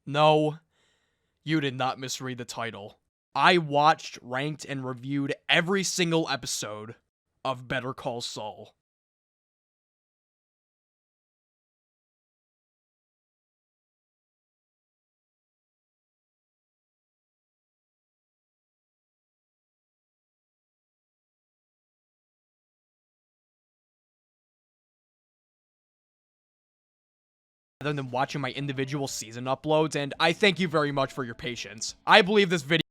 No, you did not misread the title. I watched, ranked, and reviewed every single episode of Better Call Saul. Rather than watching my individual season uploads, and I thank you very much for your patience. I believe this video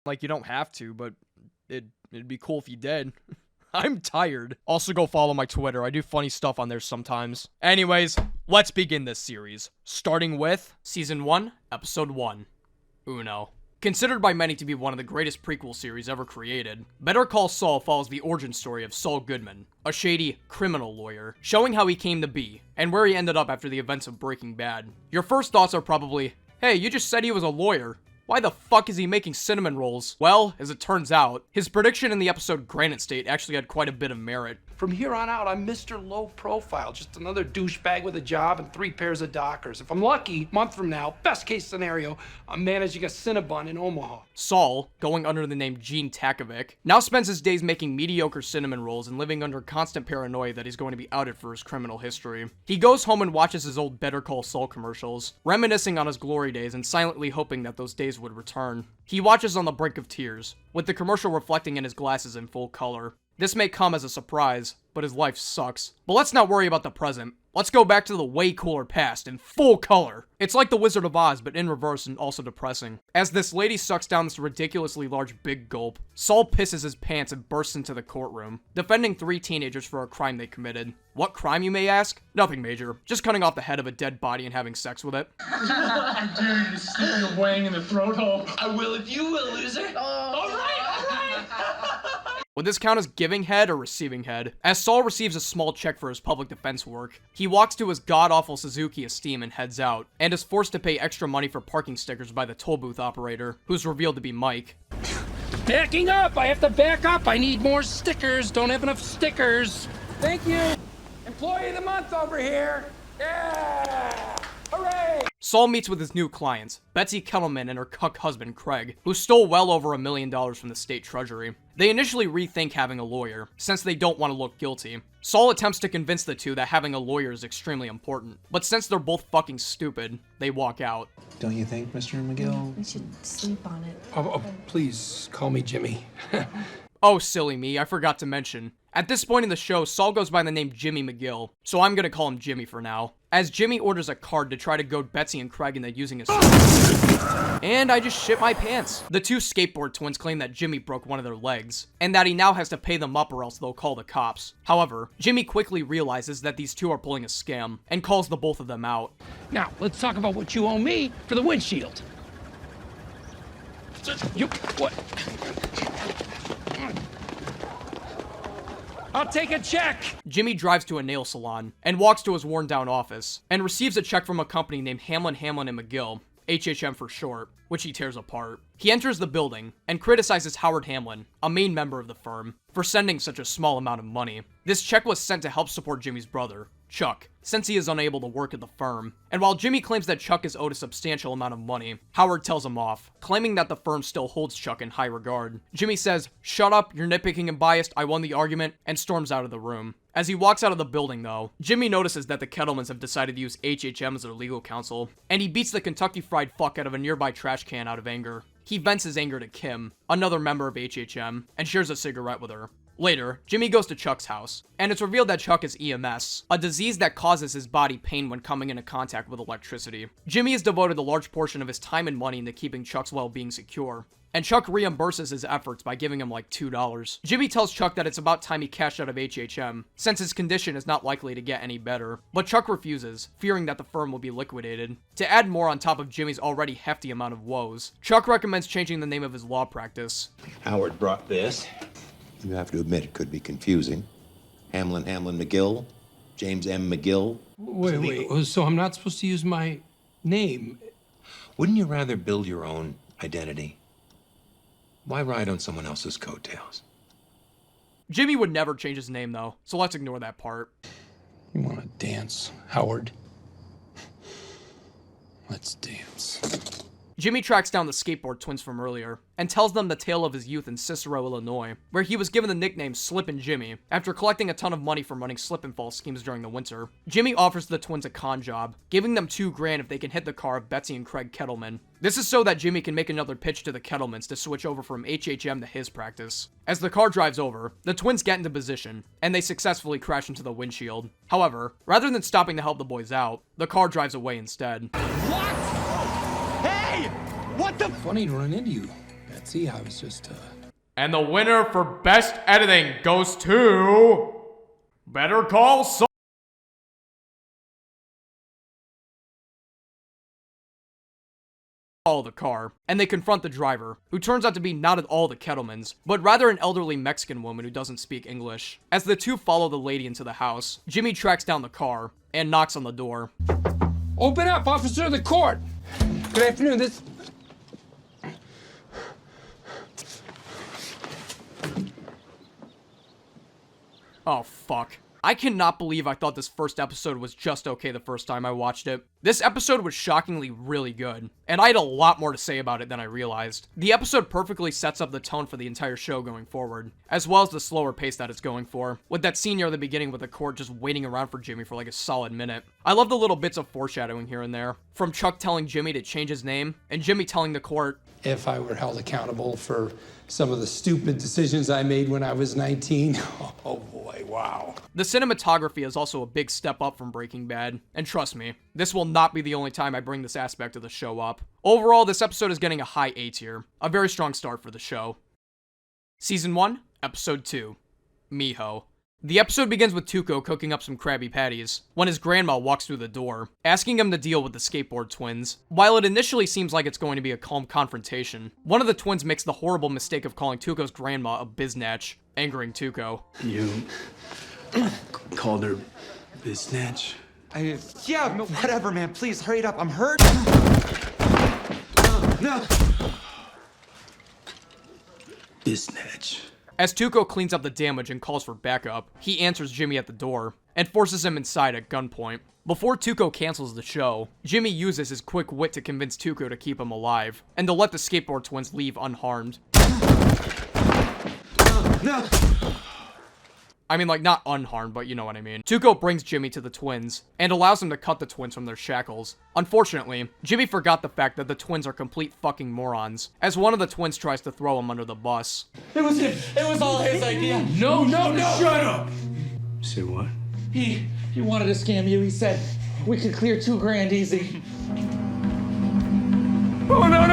like, you don't have to, but it'd be cool if you did. I'm tired. Also, go follow my Twitter. I do funny stuff on there sometimes. Anyways, let's begin this series. Starting with Season 1, Episode 1. Uno. Considered by many to be one of the greatest prequel series ever created, Better Call Saul follows the origin story of Saul Goodman, a shady criminal lawyer, showing how he came to be, and where he ended up after the events of Breaking Bad. Your first thoughts are probably, hey, you just said he was a lawyer. Why the fuck is he making cinnamon rolls? Well, as it turns out, his prediction in the episode Granite State actually had quite a bit of merit. From here on out, I'm Mr. Low Profile, just another douchebag with a job and 3 pairs of Dockers. If I'm lucky, a month from now, best case scenario, I'm managing a Cinnabon in Omaha. Saul, going under the name Gene Takovic, now spends his days making mediocre cinnamon rolls and living under constant paranoia that he's going to be outed for his criminal history. He goes home and watches his old Better Call Saul commercials, reminiscing on his glory days and silently hoping that those days would return. He watches on the brink of tears, with the commercial reflecting in his glasses in full color. This may come as a surprise, but his life sucks. But let's not worry about the present. Let's go back to the way cooler past in full color. It's like the Wizard of Oz, but in reverse and also depressing. As this lady sucks down this ridiculously large big gulp, Saul pisses his pants and bursts into the courtroom, defending 3 teenagers for a crime they committed. What crime, you may ask? Nothing major. Just cutting off the head of a dead body and having sex with it. I dare you to stick your wang in the throat hole. I will if you will, loser. All right. Would this count as giving head or receiving head? As Saul receives a small check for his public defense work, he walks to his god-awful Suzuki Esteem and heads out, and is forced to pay extra money for parking stickers by the toll booth operator, who's revealed to be Mike. Backing up! I have to back up! I need more stickers! Don't have enough stickers! Thank you! Employee of the month over here! Yeah! Hooray! Saul meets with his new clients, Betsy Kettleman and her cuck husband Craig, who stole well over $1 million from the state treasury. They initially rethink having a lawyer, since they don't want to look guilty. Saul attempts to convince the two that having a lawyer is extremely important, but since they're both fucking stupid, they walk out. Don't you think, Mr. McGill? We should sleep on it. Oh, please call me Jimmy. Oh, silly me, I forgot to mention. At this point in the show, Saul goes by the name Jimmy McGill, so I'm gonna call him Jimmy for now. As Jimmy orders a card to try to goad Betsy and Craig into using his and I just shit my pants. The 2 skateboard twins claim that Jimmy broke one of their legs, and that he now has to pay them up or else they'll call the cops. However, Jimmy quickly realizes that these 2 are pulling a scam, and calls the both of them out. Now, let's talk about what you owe me for the windshield. You, what? I'll take a check! Jimmy drives to a nail salon, and walks to his worn-down office, and receives a check from a company named Hamlin and McGill, HHM for short, which he tears apart. He enters the building, and criticizes Howard Hamlin, a main member of the firm, for sending such a small amount of money. This check was sent to help support Jimmy's brother, Chuck, since he is unable to work at the firm. And while Jimmy claims that Chuck is owed a substantial amount of money, Howard tells him off, claiming that the firm still holds Chuck in high regard. Jimmy says, "Shut up, you're nitpicking and biased, I won the argument," and storms out of the room. As he walks out of the building, though, Jimmy notices that the Kettlemans have decided to use HHM as their legal counsel, and he beats the Kentucky Fried fuck out of a nearby trash can out of anger. He vents his anger to Kim, another member of HHM, and shares a cigarette with her. Later, Jimmy goes to Chuck's house, and it's revealed that Chuck is EMS, a disease that causes his body pain when coming into contact with electricity. Jimmy has devoted a large portion of his time and money into keeping Chuck's well-being secure. and Chuck reimburses his efforts by giving him like $2. Jimmy tells Chuck that it's about time he cashed out of HHM, since his condition is not likely to get any better, but Chuck refuses, fearing that the firm will be liquidated. To add more on top of Jimmy's already hefty amount of woes, Chuck recommends changing the name of his law practice. Howard brought this. You have to admit it could be confusing. Hamlin McGill, James M. McGill. Wait, so I'm not supposed to use my name? Wouldn't you rather build your own identity? Why ride on someone else's coattails? Jimmy would never change his name though, so let's ignore that part. You want to dance, Howard? Let's dance. Jimmy tracks down the skateboard twins from earlier and tells them the tale of his youth in Cicero, Illinois, where he was given the nickname Slippin' Jimmy after collecting a ton of money from running slip and fall schemes during the winter. Jimmy offers the twins a con job, giving them $2,000 if they can hit the car of Betsy and Craig Kettleman. This is so that Jimmy can make another pitch to the Kettlemans to switch over from HHM to his practice. As the car drives over, the twins get into position, and they successfully crash into the windshield. However, rather than stopping to help the boys out, the car drives away instead. What the? Funny to run into you, Betsy. I was just, And the winner for Best Editing goes to... Better Call Saul. The car, and they confront the driver, who turns out to be not at all the Kettlemans, but rather an elderly Mexican woman who doesn't speak English. As the two follow the lady into the house, Jimmy tracks down the car and knocks on the door. Open up, officer of the court! Good afternoon, this... Oh, fuck. I cannot believe I thought this first episode was just okay the first time I watched it. This episode was shockingly really good, and I had a lot more to say about it than I realized. The episode perfectly sets up the tone for the entire show going forward, as well as the slower pace that it's going for, with that scene near the beginning with the court just waiting around for Jimmy for like a solid minute. I love the little bits of foreshadowing here and there, from Chuck telling Jimmy to change his name, and Jimmy telling the court, if I were held accountable for some of the stupid decisions I made when I was 19, oh boy, wow. The cinematography is also a big step up from Breaking Bad, and trust me, this will not be the only time I bring this aspect of the show up. Overall, this episode is getting a high A tier, a very strong start for the show. Season 1, Episode 2, Mijo. The episode begins with Tuco cooking up some Krabby Patties when his grandma walks through the door, asking him to deal with the skateboard twins. While it initially seems like it's going to be a calm confrontation, one of the twins makes the horrible mistake of calling Tuco's grandma a biznatch, angering Tuco. You called her biznatch? Yeah, whatever, man. Please, hurry it up. I'm hurt. No. Biznatch. As Tuco cleans up the damage and calls for backup, he answers Jimmy at the door and forces him inside at gunpoint. Before Tuco cancels the show, Jimmy uses his quick wit to convince Tuco to keep him alive and to let the skateboard twins leave unharmed. No. I mean, like, not unharmed, but you know what I mean. Tuco brings Jimmy to the twins and allows him to cut the twins from their shackles. Unfortunately, Jimmy forgot the fact that the twins are complete fucking morons, as one of the twins tries to throw him under the bus. It was him. It was all his idea. No! Shut up! Say what? He wanted to scam you. He said we could clear $2,000 easy. Oh, no!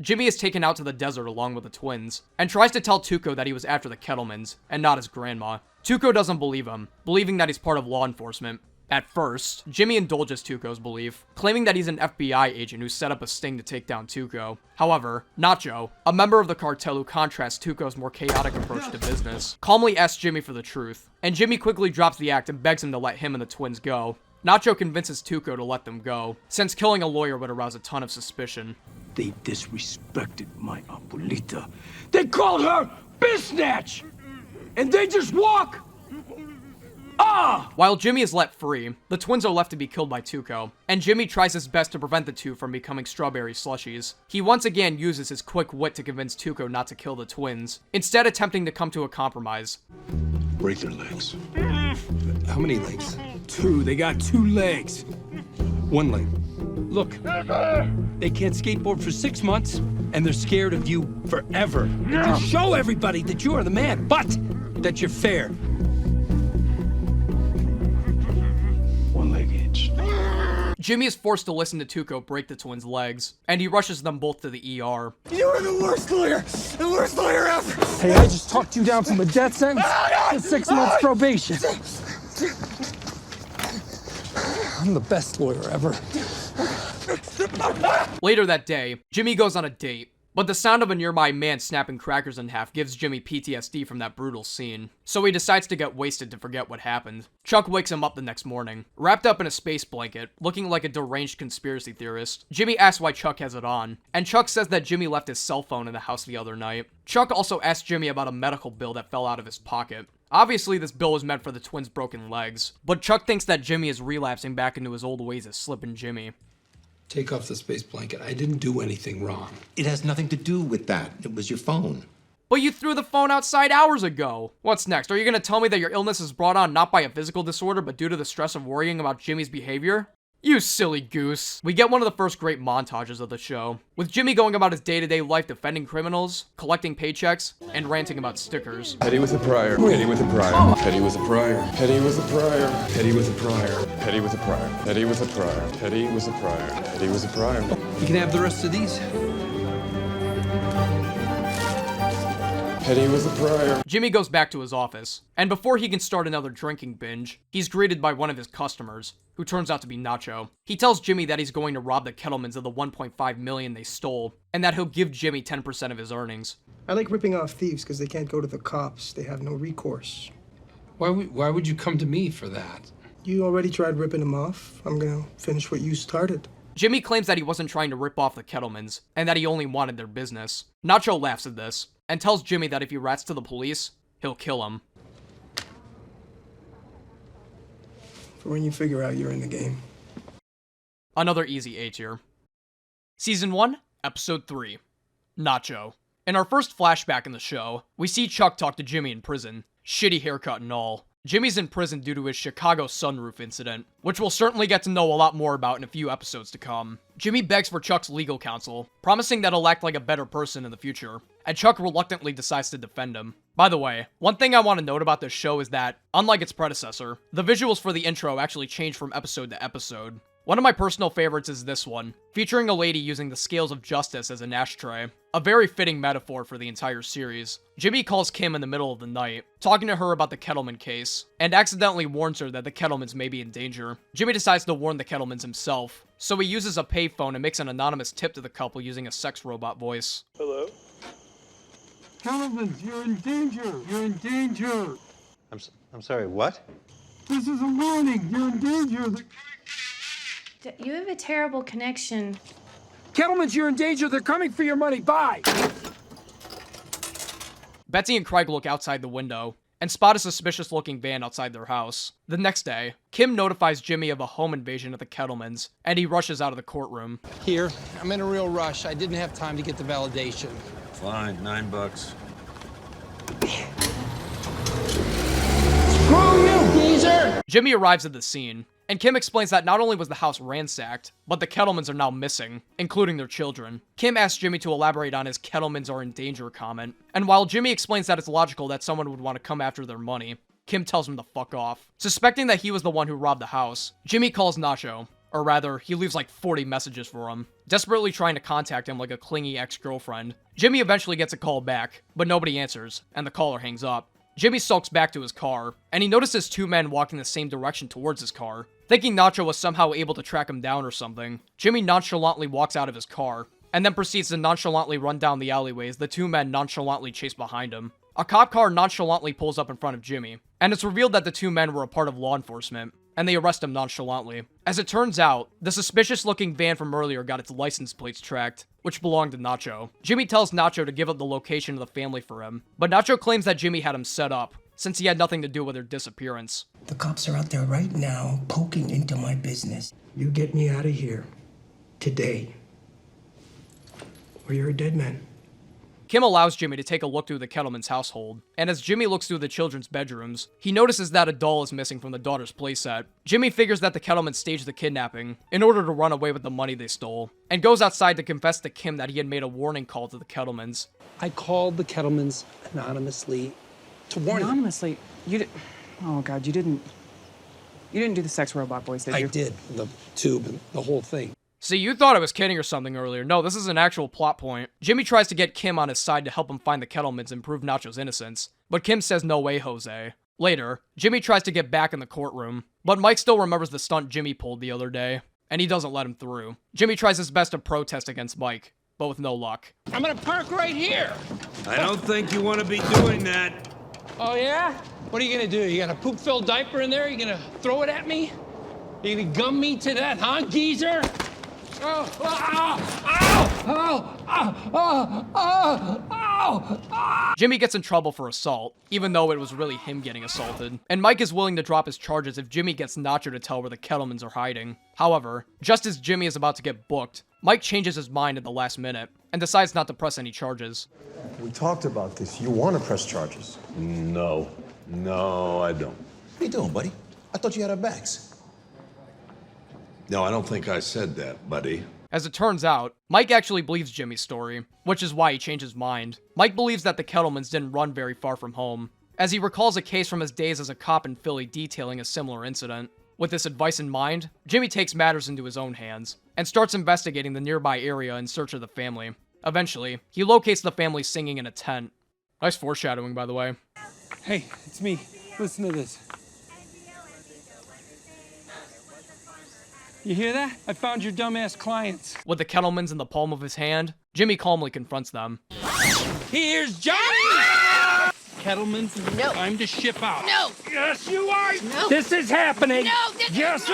Jimmy is taken out to the desert along with the twins, and tries to tell Tuco that he was after the Kettlemans, and not his grandma. Tuco doesn't believe him, believing that he's part of law enforcement. At first, Jimmy indulges Tuco's belief, claiming that he's an FBI agent who set up a sting to take down Tuco. However, Nacho, a member of the cartel who contrasts Tuco's more chaotic approach to business, calmly asks Jimmy for the truth, and Jimmy quickly drops the act and begs him to let him and the twins go. Nacho convinces Tuco to let them go, since killing a lawyer would arouse a ton of suspicion. They disrespected my abuelita. They called her biznatch! And they just walk! While Jimmy is let free, the twins are left to be killed by Tuco, and Jimmy tries his best to prevent the two from becoming strawberry slushies. He once again uses his quick wit to convince Tuco not to kill the twins, instead attempting to come to a compromise. Break their legs. How many legs? 2. They got 2 legs. 1 leg. Look, they can't skateboard for 6 months, and they're scared of you forever. You show everybody that you are the man, but that you're fair. Jimmy is forced to listen to Tuco break the twins' legs, and he rushes them both to the ER. You are the worst lawyer ever. Hey, I just talked you down from a death sentence to 6 months probation. I'm the best lawyer ever. Later that day, Jimmy goes on a date, but the sound of a nearby man snapping crackers in half gives Jimmy PTSD from that brutal scene, so he decides to get wasted to forget what happened. Chuck wakes him up the next morning, wrapped up in a space blanket, looking like a deranged conspiracy theorist. Jimmy asks why Chuck has it on, and Chuck says that Jimmy left his cell phone in the house the other night. Chuck also asks Jimmy about a medical bill that fell out of his pocket. Obviously, this bill was meant for the twins' broken legs, but Chuck thinks that Jimmy is relapsing back into his old ways of slipping Jimmy. Take off the space blanket. I didn't do anything wrong. It has nothing to do with that. It was your phone. But you threw the phone outside hours ago. What's next? Are you gonna tell me that your illness is brought on not by a physical disorder, but due to the stress of worrying about Jimmy's behavior? You silly goose. We get one of the first great montages of the show, with Jimmy going about his day-to-day life defending criminals, collecting paychecks, and ranting about stickers. Petty was a prior. Petty was a prior. Petty was a prior. Petty was a prior. Petty was a prior. Petty was a prior. Petty was a prior. Petty was a prior. Petty was a prior. You can have the rest of these. Petty was a prior. Jimmy goes back to his office, and before he can start another drinking binge, he's greeted by one of his customers, who turns out to be Nacho. He tells Jimmy that he's going to rob the Kettlemans of the $1.5 million they stole, and that he'll give Jimmy 10% of his earnings. I like ripping off thieves because they can't go to the cops. They have no recourse. Why would you come to me for that? You already tried ripping them off. I'm gonna finish what you started. Jimmy claims that he wasn't trying to rip off the Kettlemans, and that he only wanted their business. Nacho laughs at this, and tells Jimmy that if he rats to the police, he'll kill him. For when you figure out you're in the game. Another easy A tier. Season 1, Episode 3. Nacho. In our first flashback in the show, we see Chuck talk to Jimmy in prison. Shitty haircut and all. Jimmy's in prison due to his Chicago sunroof incident, which we'll certainly get to know a lot more about in a few episodes to come. Jimmy begs for Chuck's legal counsel, promising that he'll act like a better person in the future, and Chuck reluctantly decides to defend him. By the way, one thing I want to note about this show is that, unlike its predecessor, the visuals for the intro actually change from episode to episode. One of my personal favorites is this one, featuring a lady using the scales of justice as an ashtray. A very fitting metaphor for the entire series. Jimmy calls Kim in the middle of the night, talking to her about the Kettleman case, and accidentally warns her that the Kettlemans may be in danger. Jimmy decides to warn the Kettlemans himself, so he uses a payphone and makes an anonymous tip to the couple using a sex robot voice. Hello? Kettlemans, you're in danger. You're in danger. I'm sorry, what? This is a warning. You're in danger. You have a terrible connection. Kettlemans, you're in danger. They're coming for your money. Bye. Betsy and Craig look outside the window and spot a suspicious-looking van outside their house. The next day, Kim notifies Jimmy of a home invasion at the Kettlemans, and he rushes out of the courtroom. Here, I'm in a real rush. I didn't have time to get the validation. Fine, $9. Screw you, geezer! Jimmy arrives at the scene, and Kim explains that not only was the house ransacked, but the Kettlemans are now missing, including their children. Kim asks Jimmy to elaborate on his Kettlemans are in danger comment, and while Jimmy explains that it's logical that someone would want to come after their money, Kim tells him to fuck off. Suspecting that he was the one who robbed the house, Jimmy calls Nacho, or rather, he leaves like 40 messages for him, desperately trying to contact him like a clingy ex-girlfriend. Jimmy eventually gets a call back, but nobody answers, and the caller hangs up. Jimmy sulks back to his car, and he notices two men walking the same direction towards his car. Thinking Nacho was somehow able to track him down or something, Jimmy nonchalantly walks out of his car, and then proceeds to nonchalantly run down the alleyways the two men nonchalantly chase behind him. A cop car nonchalantly pulls up in front of Jimmy, and it's revealed that the two men were a part of law enforcement, and they arrest him nonchalantly. As it turns out, the suspicious-looking van from earlier got its license plates tracked, which belonged to Nacho. Jimmy tells Nacho to give up the location of the family for him, but Nacho claims that Jimmy had him set up, since he had nothing to do with their disappearance. The cops are out there right now poking into my business. You get me out of here. Today. Or you're a dead man. Kim allows Jimmy to take a look through the Kettleman's household, and as Jimmy looks through the children's bedrooms, he notices that a doll is missing from the daughter's playset. Jimmy figures that the Kettlemans staged the kidnapping in order to run away with the money they stole, and goes outside to confess to Kim that he had made a warning call to the Kettlemans. I called the Kettlemans anonymously to warn them. Anonymously? You did... Oh, God, you didn't... You didn't do the sex robot voice, did you? I did. The tube and the whole thing. See, you thought I was kidding or something earlier. No, this is an actual plot point. Jimmy tries to get Kim on his side to help him find the Kettlemans and prove Nacho's innocence, but Kim says no way, Jose. Later, Jimmy tries to get back in the courtroom, but Mike still remembers the stunt Jimmy pulled the other day, and he doesn't let him through. Jimmy tries his best to protest against Mike, but with no luck. I'm gonna park right here. I don't think you want to be doing that. Oh, yeah? What are you gonna do? You got a poop-filled diaper in there? You gonna throw it at me? You gonna gum me to that, huh, geezer? Oh, Jimmy gets in trouble for assault, even though it was really him getting assaulted. And Mike is willing to drop his charges if Jimmy gets Nacho to tell where the Kettlemans are hiding. However, just as Jimmy is about to get booked, Mike changes his mind at the last minute and decides not to press any charges. We talked about this. You want to press charges. No. No, I don't. What are you doing, buddy? I thought you had our backs. No, I don't think I said that, buddy. As it turns out, Mike actually believes Jimmy's story, which is why he changed his mind. Mike believes that the Kettlemans didn't run very far from home, as he recalls a case from his days as a cop in Philly detailing a similar incident. With this advice in mind, Jimmy takes matters into his own hands, and starts investigating the nearby area in search of the family. Eventually, he locates the family singing in a tent. Nice foreshadowing, by the way. Hey, it's me. Listen to this. You hear that? I found your dumbass clients. With the Kettlemans in the palm of his hand, Jimmy calmly confronts them. Here's Johnny! Kettlemans, no. Time to ship out. No! Yes, you are! No! This is happening! No! This yes, is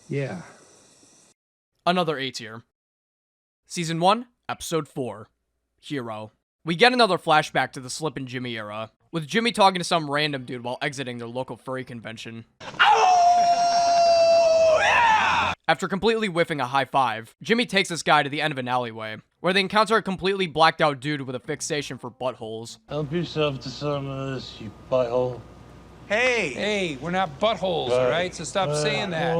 Yeah. Another A tier. Season 1, Episode 4. Hero. We get another flashback to the Slip and Jimmy era, with Jimmy talking to some random dude while exiting their local furry convention. Oh, yeah! After completely whiffing a high five, Jimmy takes this guy to the end of an alleyway, where they encounter a completely blacked out dude with a fixation for buttholes. Help yourself to some of this, you butthole. Hey! Hey, we're not buttholes, all right? So stop saying that.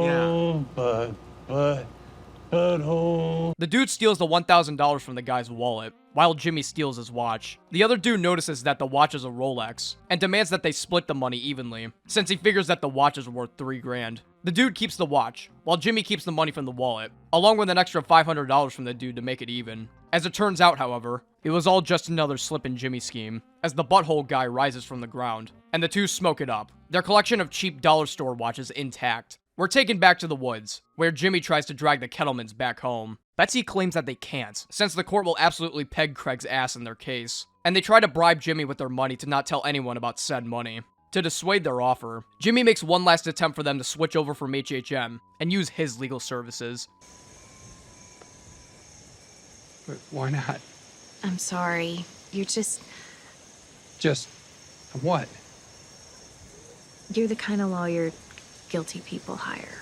Butthole. The dude steals the $1,000 from the guy's wallet, while Jimmy steals his watch. The other dude notices that the watch is a Rolex, and demands that they split the money evenly, since he figures that the watch is worth $3 grand. The dude keeps the watch, while Jimmy keeps the money from the wallet, along with an extra $500 from the dude to make it even. As it turns out, however, it was all just another Slip and Jimmy scheme, as the butthole guy rises from the ground, and the two smoke it up, their collection of cheap dollar store watches intact. We're taken back to the woods, where Jimmy tries to drag the Kettlemans back home. Betsy claims that they can't, since the court will absolutely peg Craig's ass in their case, and they try to bribe Jimmy with their money to not tell anyone about said money. To dissuade their offer, Jimmy makes one last attempt for them to switch over from HHM and use his legal services. But why not? I'm sorry. You're just what? You're the kind of lawyer guilty people hire.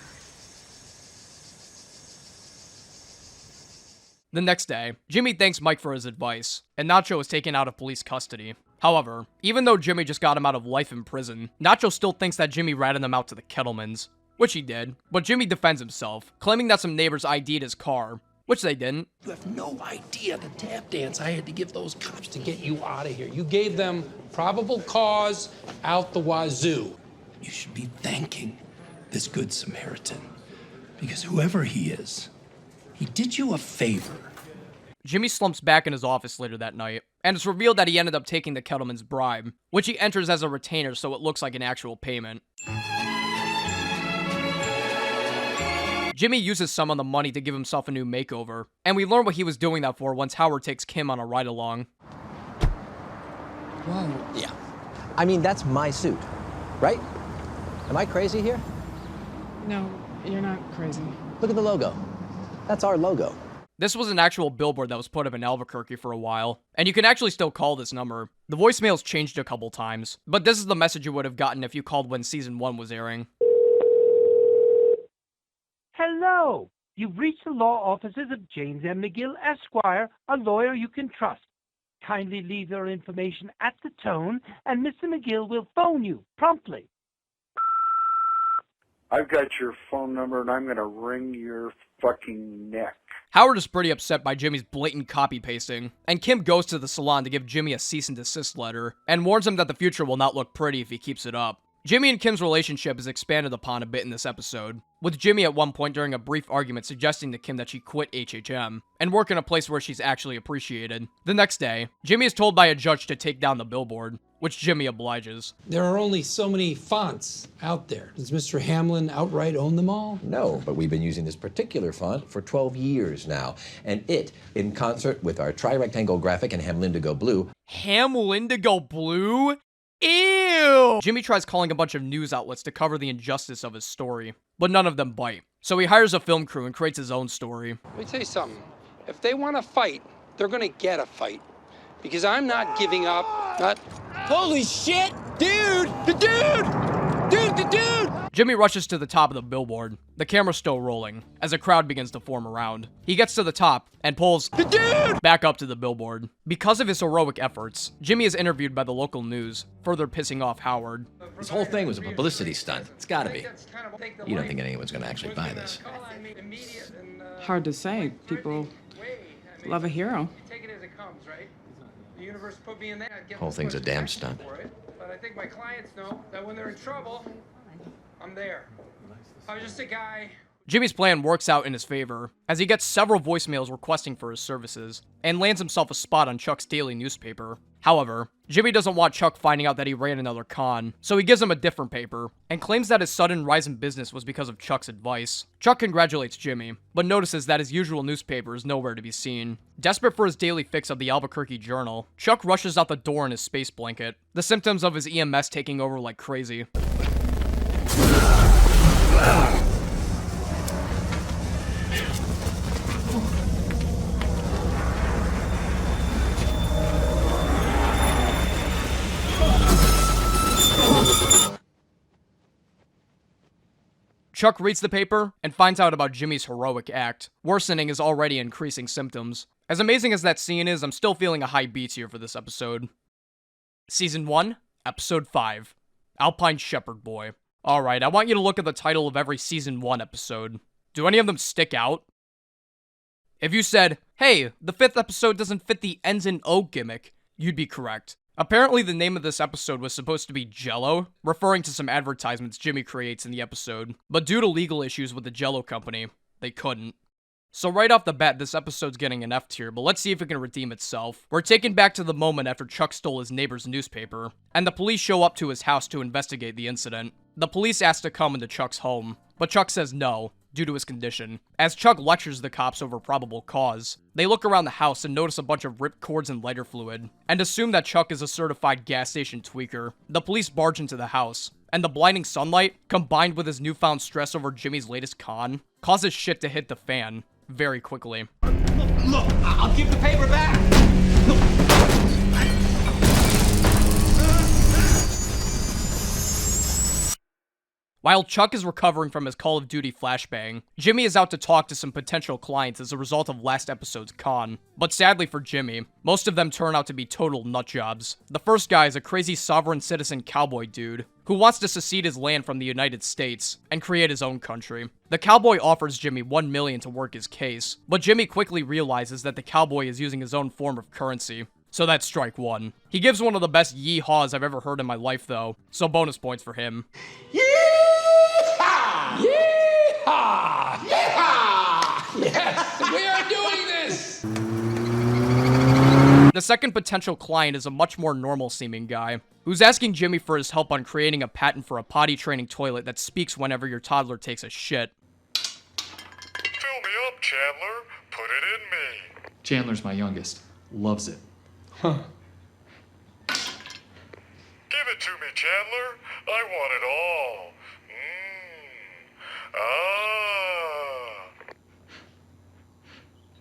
The next day, Jimmy thanks Mike for his advice, and Nacho is taken out of police custody. However, even though Jimmy just got him out of life in prison, Nacho still thinks that Jimmy ratted them out to the Kettlemans, which he did, but Jimmy defends himself, claiming that some neighbors ID'd his car, which they didn't. You have no idea the tap dance I had to give those cops to get you out of here. You gave them probable cause out the wazoo. You should be thanking this good Samaritan, because whoever he is, he did you a favor. Jimmy slumps back in his office later that night, and it's revealed that he ended up taking the Kettleman's bribe, which he enters as a retainer so it looks like an actual payment. Jimmy uses some of the money to give himself a new makeover, and we learn what he was doing that for once Howard takes Kim on a ride-along. Whoa. Yeah. I mean, that's my suit, right? Am I crazy here? No, you're not crazy. Look at the logo. That's our logo. This was an actual billboard that was put up in Albuquerque for a while, and you can actually still call this number. The voicemail's changed a couple times, but this is the message you would have gotten if you called when Season 1 was airing. Hello. You've reached the law offices of James M. McGill, Esquire, a lawyer you can trust. Kindly leave your information at the tone, and Mr. McGill will phone you promptly. I've got your phone number and I'm gonna wring your fucking neck. Howard is pretty upset by Jimmy's blatant copy pasting, and Kim goes to the salon to give Jimmy a cease and desist letter, and warns him that the future will not look pretty if he keeps it up. Jimmy and Kim's relationship is expanded upon a bit in this episode, with Jimmy at one point during a brief argument suggesting to Kim that she quit HHM, and work in a place where she's actually appreciated. The next day, Jimmy is told by a judge to take down the billboard, which Jimmy obliges. There are only so many fonts out there. Does Mr. Hamlin outright own them all? No, but we've been using this particular font for 12 years now, and it, in concert with our tri-rectangle graphic and Hamlindigo Blue. Hamlindigo Blue? Ew! Jimmy tries calling a bunch of news outlets to cover the injustice of his story, but none of them bite. So he hires a film crew and creates his own story. Let me tell you something. If they want to fight, they're going to get a fight. Because I'm not giving up, Holy shit! Dude! The dude! Dude, the dude! Jimmy rushes to the top of the billboard, the camera still rolling, as a crowd begins to form around. He gets to the top and pulls the dude back up to the billboard. Because of his heroic efforts, Jimmy is interviewed by the local news, further pissing off Howard. This whole thing was a publicity stunt. It's gotta be. You don't think anyone's gonna actually buy this? Hard to say. People love a hero. Whole thing's a damn stunt. But I think my clients know that when they're in trouble, I'm there. I was just a guy. Jimmy's plan works out in his favor, as he gets several voicemails requesting for his services, and lands himself a spot on Chuck's daily newspaper. However, Jimmy doesn't want Chuck finding out that he ran another con, so he gives him a different paper, and claims that his sudden rise in business was because of Chuck's advice. Chuck congratulates Jimmy, but notices that his usual newspaper is nowhere to be seen. Desperate for his daily fix of the Albuquerque Journal, Chuck rushes out the door in his space blanket, the symptoms of his EMS taking over like crazy. Chuck reads the paper and finds out about Jimmy's heroic act, worsening his already increasing symptoms. As amazing as that scene is, I'm still feeling a high beats here for this episode. Season 1, Episode 5, Alpine Shepard Boy. Alright, I want you to look at the title of every Season 1 episode. Do any of them stick out? If you said, hey, the 5th episode doesn't fit the ends in O gimmick, you'd be correct. Apparently the name of this episode was supposed to be Jell-O, referring to some advertisements Jimmy creates in the episode, but due to legal issues with the Jell-O company, they couldn't. So right off the bat, this episode's getting an F tier, but let's see if it can redeem itself. We're taken back to the moment after Chuck stole his neighbor's newspaper, and the police show up to his house to investigate the incident. The police ask to come into Chuck's home, but Chuck says no, due to his condition. As Chuck lectures the cops over probable cause, they look around the house and notice a bunch of ripped cords and lighter fluid, and assume that Chuck is a certified gas station tweaker. The police barge into the house, and the blinding sunlight, combined with his newfound stress over Jimmy's latest con, causes shit to hit the fan very quickly. Look, I'll give the paper back! While Chuck is recovering from his Call of Duty flashbang, Jimmy is out to talk to some potential clients as a result of last episode's con. But sadly for Jimmy, most of them turn out to be total nutjobs. The first guy is a crazy sovereign citizen cowboy dude who wants to secede his land from the United States and create his own country. The cowboy offers Jimmy $1 million to work his case, but Jimmy quickly realizes that the cowboy is using his own form of currency. So that's strike one. He gives one of the best yee-haws I've ever heard in my life though, so bonus points for him. Yeehaw! Yeehaw! Yes, we are doing this! The second potential client is a much more normal-seeming guy, who's asking Jimmy for his help on creating a patent for a potty-training toilet that speaks whenever your toddler takes a shit. Fill me up, Chandler. Put it in me. Chandler's my youngest. Loves it. Give it to me, Chandler. I want it all.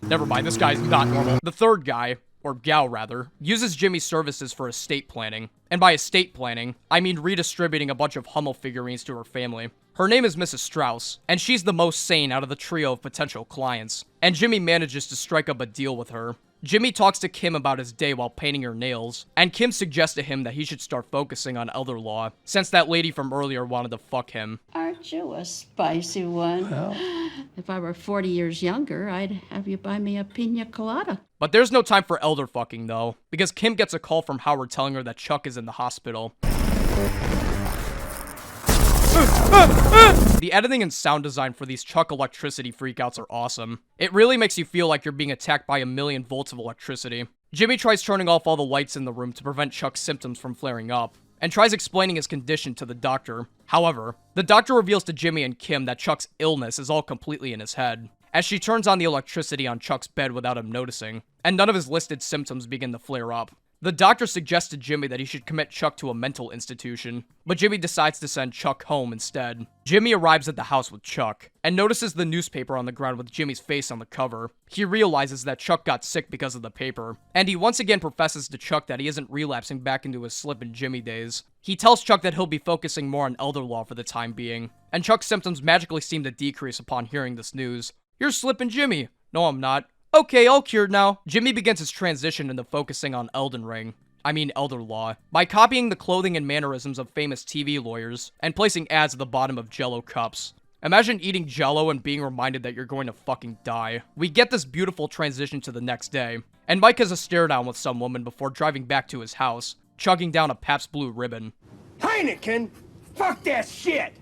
Never mind, this guy's not normal. The third guy, or gal rather, uses Jimmy's services for estate planning. And by estate planning, I mean redistributing a bunch of Hummel figurines to her family. Her name is Mrs. Strauss, and she's the most sane out of the trio of potential clients. And Jimmy manages to strike up a deal with her. Jimmy talks to Kim about his day while painting her nails, and Kim suggests to him that he should start focusing on elder law, since that lady from earlier wanted to fuck him. Aren't you a spicy one? Well. If I were 40 years younger, I'd have you buy me a pina colada. But there's no time for elder fucking, though, because Kim gets a call from Howard telling her that Chuck is in the hospital. The editing and sound design for these Chuck electricity freakouts are awesome. It really makes you feel like you're being attacked by 1,000,000 volts of electricity. Jimmy tries turning off all the lights in the room to prevent Chuck's symptoms from flaring up, and tries explaining his condition to the doctor. However, the doctor reveals to Jimmy and Kim that Chuck's illness is all completely in his head, as she turns on the electricity on Chuck's bed without him noticing, and none of his listed symptoms begin to flare up. The doctor suggests to Jimmy that he should commit Chuck to a mental institution, but Jimmy decides to send Chuck home instead. Jimmy arrives at the house with Chuck, and notices the newspaper on the ground with Jimmy's face on the cover. He realizes that Chuck got sick because of the paper, and he once again professes to Chuck that he isn't relapsing back into his Slip and Jimmy days. He tells Chuck that he'll be focusing more on elder law for the time being, and Chuck's symptoms magically seem to decrease upon hearing this news. "You're Slip and Jimmy." "No, I'm not." "Okay, all cured now." Jimmy begins his transition into focusing on elder law, by copying the clothing and mannerisms of famous TV lawyers, and placing ads at the bottom of Jell-O cups. Imagine eating Jell-O and being reminded that you're going to fucking die. We get this beautiful transition to the next day, and Mike has a stare down with some woman before driving back to his house, chugging down a Pabst Blue Ribbon. Heineken? Fuck that shit!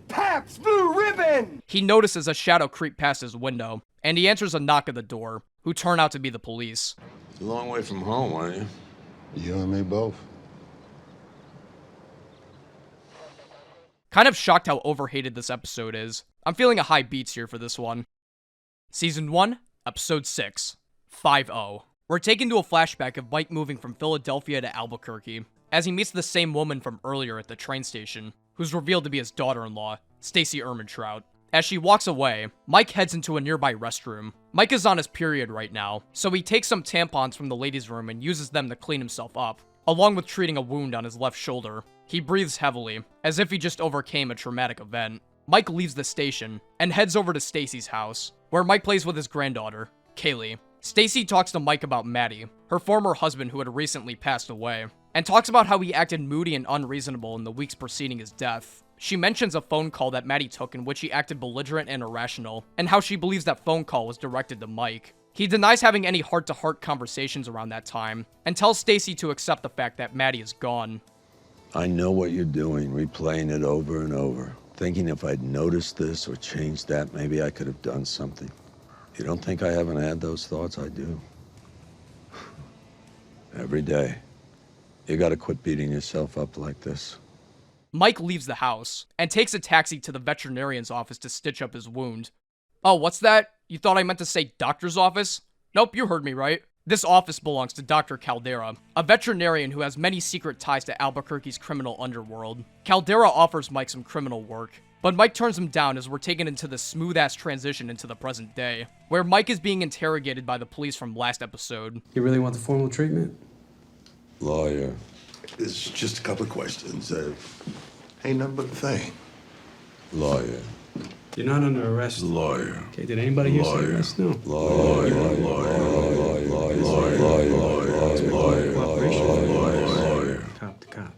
Pabst Blue Ribbon! He notices a shadow creep past his window, and he answers a knock at the door, who turn out to be the police. It's a long way from home, aren't you? You and me both. Kind of shocked how overhated this episode is. I'm feeling a high beats here for this one. Season 1, Episode 6, 5-0. We're taken to a flashback of Mike moving from Philadelphia to Albuquerque, as he meets the same woman from earlier at the train station, who's revealed to be his daughter-in-law, Stacy Ermintrout. As she walks away, Mike heads into a nearby restroom. Mike is on his period right now, so he takes some tampons from the ladies' room and uses them to clean himself up, along with treating a wound on his left shoulder. He breathes heavily, as if he just overcame a traumatic event. Mike leaves the station, and heads over to Stacy's house, where Mike plays with his granddaughter, Kaylee. Stacy talks to Mike about Maddie, her former husband who had recently passed away, and talks about how he acted moody and unreasonable in the weeks preceding his death. She mentions a phone call that Maddie took in which he acted belligerent and irrational, and how she believes that phone call was directed to Mike. He denies having any heart-to-heart conversations around that time, and tells Stacy to accept the fact that Maddie is gone. I know what you're doing, replaying it over and over, thinking if I'd noticed this or changed that, maybe I could have done something. You don't think I haven't had those thoughts? I do. Every day. You gotta quit beating yourself up like this. Mike leaves the house, and takes a taxi to the veterinarian's office to stitch up his wound. "Oh, what's that? You thought I meant to say doctor's office?" "Nope, you heard me right." This office belongs to Dr. Caldera, a veterinarian who has many secret ties to Albuquerque's criminal underworld. Caldera offers Mike some criminal work, but Mike turns him down as we're taken into the smooth-ass transition into the present day, where Mike is being interrogated by the police from last episode. You really want the formal treatment? Lawyer. It's just a couple of questions. Ain't nothing but a thing. Lawyer. You're not under arrest. Lawyer. Okay, did anybody here say arrest? No. Lawyer. Cop to cop.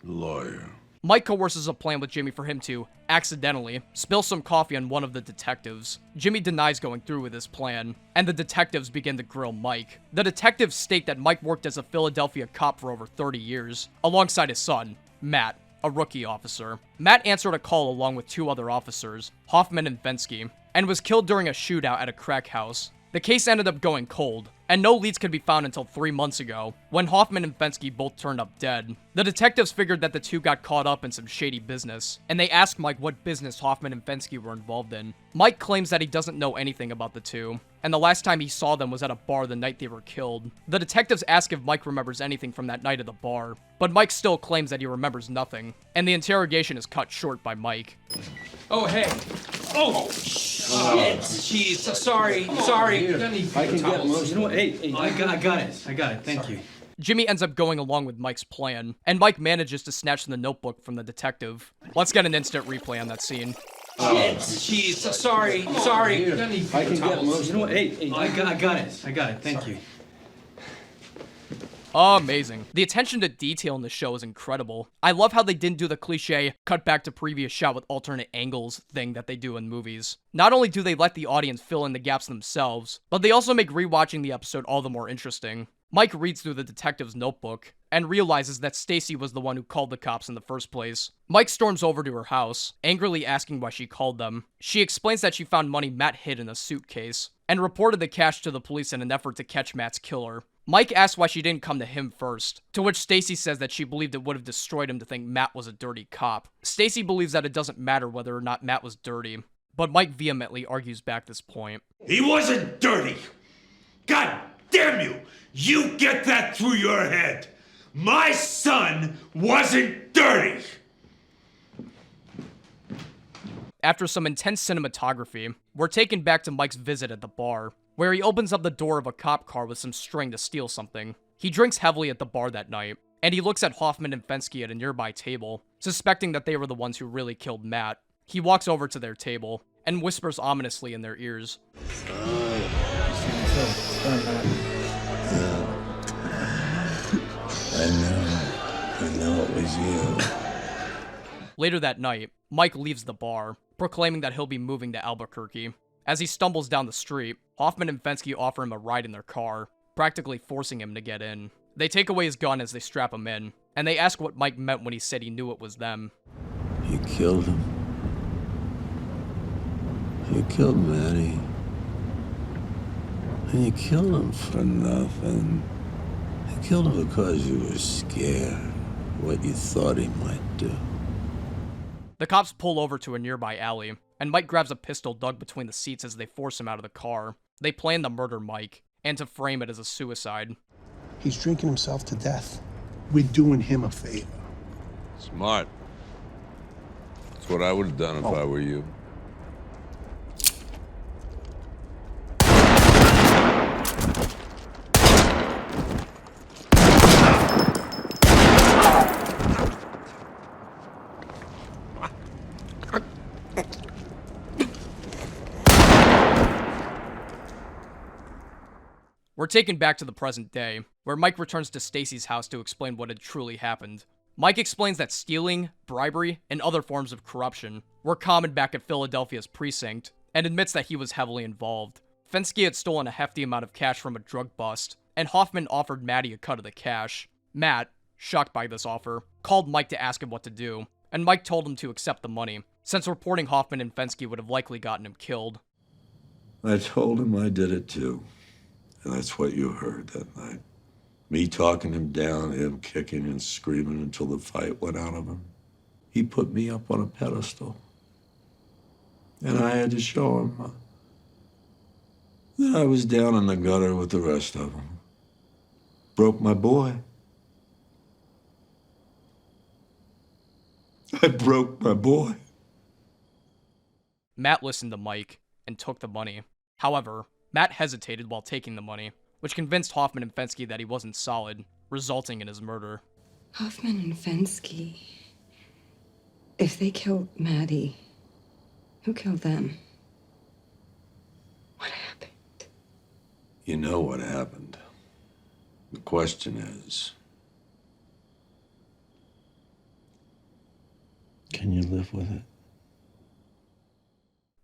Lawyer. Mike coerces a plan with Jimmy for him to, accidentally, spill some coffee on one of the detectives. Jimmy denies going through with his plan, and the detectives begin to grill Mike. The detectives state that Mike worked as a Philadelphia cop for over 30 years, alongside his son, Matt, a rookie officer. Matt answered a call along with 2 other officers, Hoffman and Fensky, and was killed during a shootout at a crack house. The case ended up going cold, and no leads could be found until 3 months ago, when Hoffman and Fensky both turned up dead. The detectives figured that the two got caught up in some shady business, and they asked Mike what business Hoffman and Fensky were involved in. Mike claims that he doesn't know anything about the two, and the last time he saw them was at a bar the night they were killed. The detectives ask if Mike remembers anything from that night at the bar, but Mike still claims that he remembers nothing, and the interrogation is cut short by Mike. Oh, hey. Oh, shit. Jeez, sorry. I can get most. You know what? Hey, I got it. Thank you. Jimmy ends up going along with Mike's plan, and Mike manages to snatch the notebook from the detective. Let's get an instant replay on that scene. Jeez, sorry. I can get most. You know what? Hey, I got it. Thank you. Amazing. The attention to detail in the show is incredible. I love how they didn't do the cliche cut back to previous shot with alternate angles thing that they do in movies. Not only do they let the audience fill in the gaps themselves, but they also make rewatching the episode all the more interesting. Mike reads through the detective's notebook and realizes that Stacy was the one who called the cops in the first place. Mike storms over to her house, angrily asking why she called them. She explains that she found money Matt hid in a suitcase, and reported the cash to the police in an effort to catch Matt's killer. Mike asks why she didn't come to him first, to which Stacy says that she believed it would have destroyed him to think Matt was a dirty cop. Stacy believes that it doesn't matter whether or not Matt was dirty, but Mike vehemently argues back this point. He wasn't dirty! God damn you! You get that through your head! My son wasn't dirty! After some intense cinematography, we're taken back to Mike's visit at the bar, where he opens up the door of a cop car with some string to steal something. He drinks heavily at the bar that night, and he looks at Hoffman and Fensky at a nearby table, suspecting that they were the ones who really killed Matt. He walks over to their table, and whispers ominously in their ears. I know it was you. Later that night, Mike leaves the bar, proclaiming that he'll be moving to Albuquerque. As he stumbles down the street, Hoffman and Fensky offer him a ride in their car, practically forcing him to get in. They take away his gun as they strap him in, and they ask what Mike meant when he said he knew it was them. You killed him. You killed Maddie. And you killed him for nothing. You killed him because you were scared of what you thought he might do. The cops pull over to a nearby alley, and Mike grabs a pistol dug between the seats as they force him out of the car. They plan to murder Mike, and to frame it as a suicide. He's drinking himself to death. We're doing him a favor. Smart. That's what I would have done if I were you. We're taken back to the present day, where Mike returns to Stacy's house to explain what had truly happened. Mike explains that stealing, bribery, and other forms of corruption were common back at Philadelphia's precinct, and admits that he was heavily involved. Fensky had stolen a hefty amount of cash from a drug bust, and Hoffman offered Maddie a cut of the cash. Matt, shocked by this offer, called Mike to ask him what to do, and Mike told him to accept the money, since reporting Hoffman and Fensky would have likely gotten him killed. I told him I did it too. And that's what you heard that night. Me talking him down, him kicking and screaming until the fight went out of him. He put me up on a pedestal. And I had to show him that I was down in the gutter with the rest of them. Broke my boy. I broke my boy. Matt listened to Mike and took the money. However, Matt hesitated while taking the money, which convinced Hoffman and Fensky that he wasn't solid, resulting in his murder. Hoffman and Fensky. If they killed Maddie, who killed them? What happened? You know what happened. The question is, can you live with it?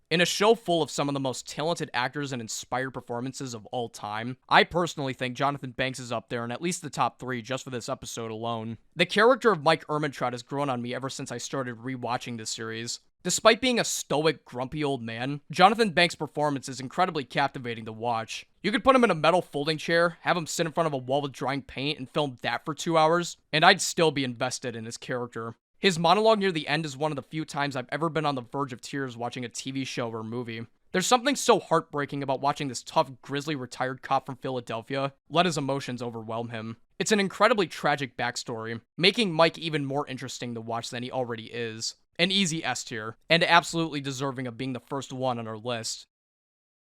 In a show full of some of the most talented actors and inspired performances of all time, I personally think Jonathan Banks is up there in at least the top 3 just for this episode alone. The character of Mike Ehrmantraut has grown on me ever since I started rewatching this series. Despite being a stoic, grumpy old man, Jonathan Banks' performance is incredibly captivating to watch. You could put him in a metal folding chair, have him sit in front of a wall with drying paint, and film that for 2 hours, and I'd still be invested in his character. His monologue near the end is one of the few times I've ever been on the verge of tears watching a TV show or movie. There's something so heartbreaking about watching this tough, grisly retired cop from Philadelphia let his emotions overwhelm him. It's an incredibly tragic backstory, making Mike even more interesting to watch than he already is. An easy S tier, and absolutely deserving of being the first one on our list.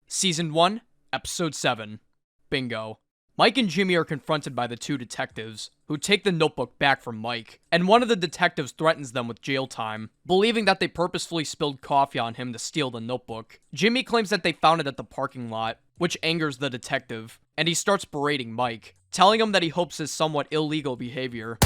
Season 1, Episode 7, Bingo. Mike and Jimmy are confronted by the two detectives, who take the notebook back from Mike, and one of the detectives threatens them with jail time, believing that they purposefully spilled coffee on him to steal the notebook. Jimmy claims that they found it at the parking lot, which angers the detective, and he starts berating Mike, telling him that he hopes his somewhat illegal behavior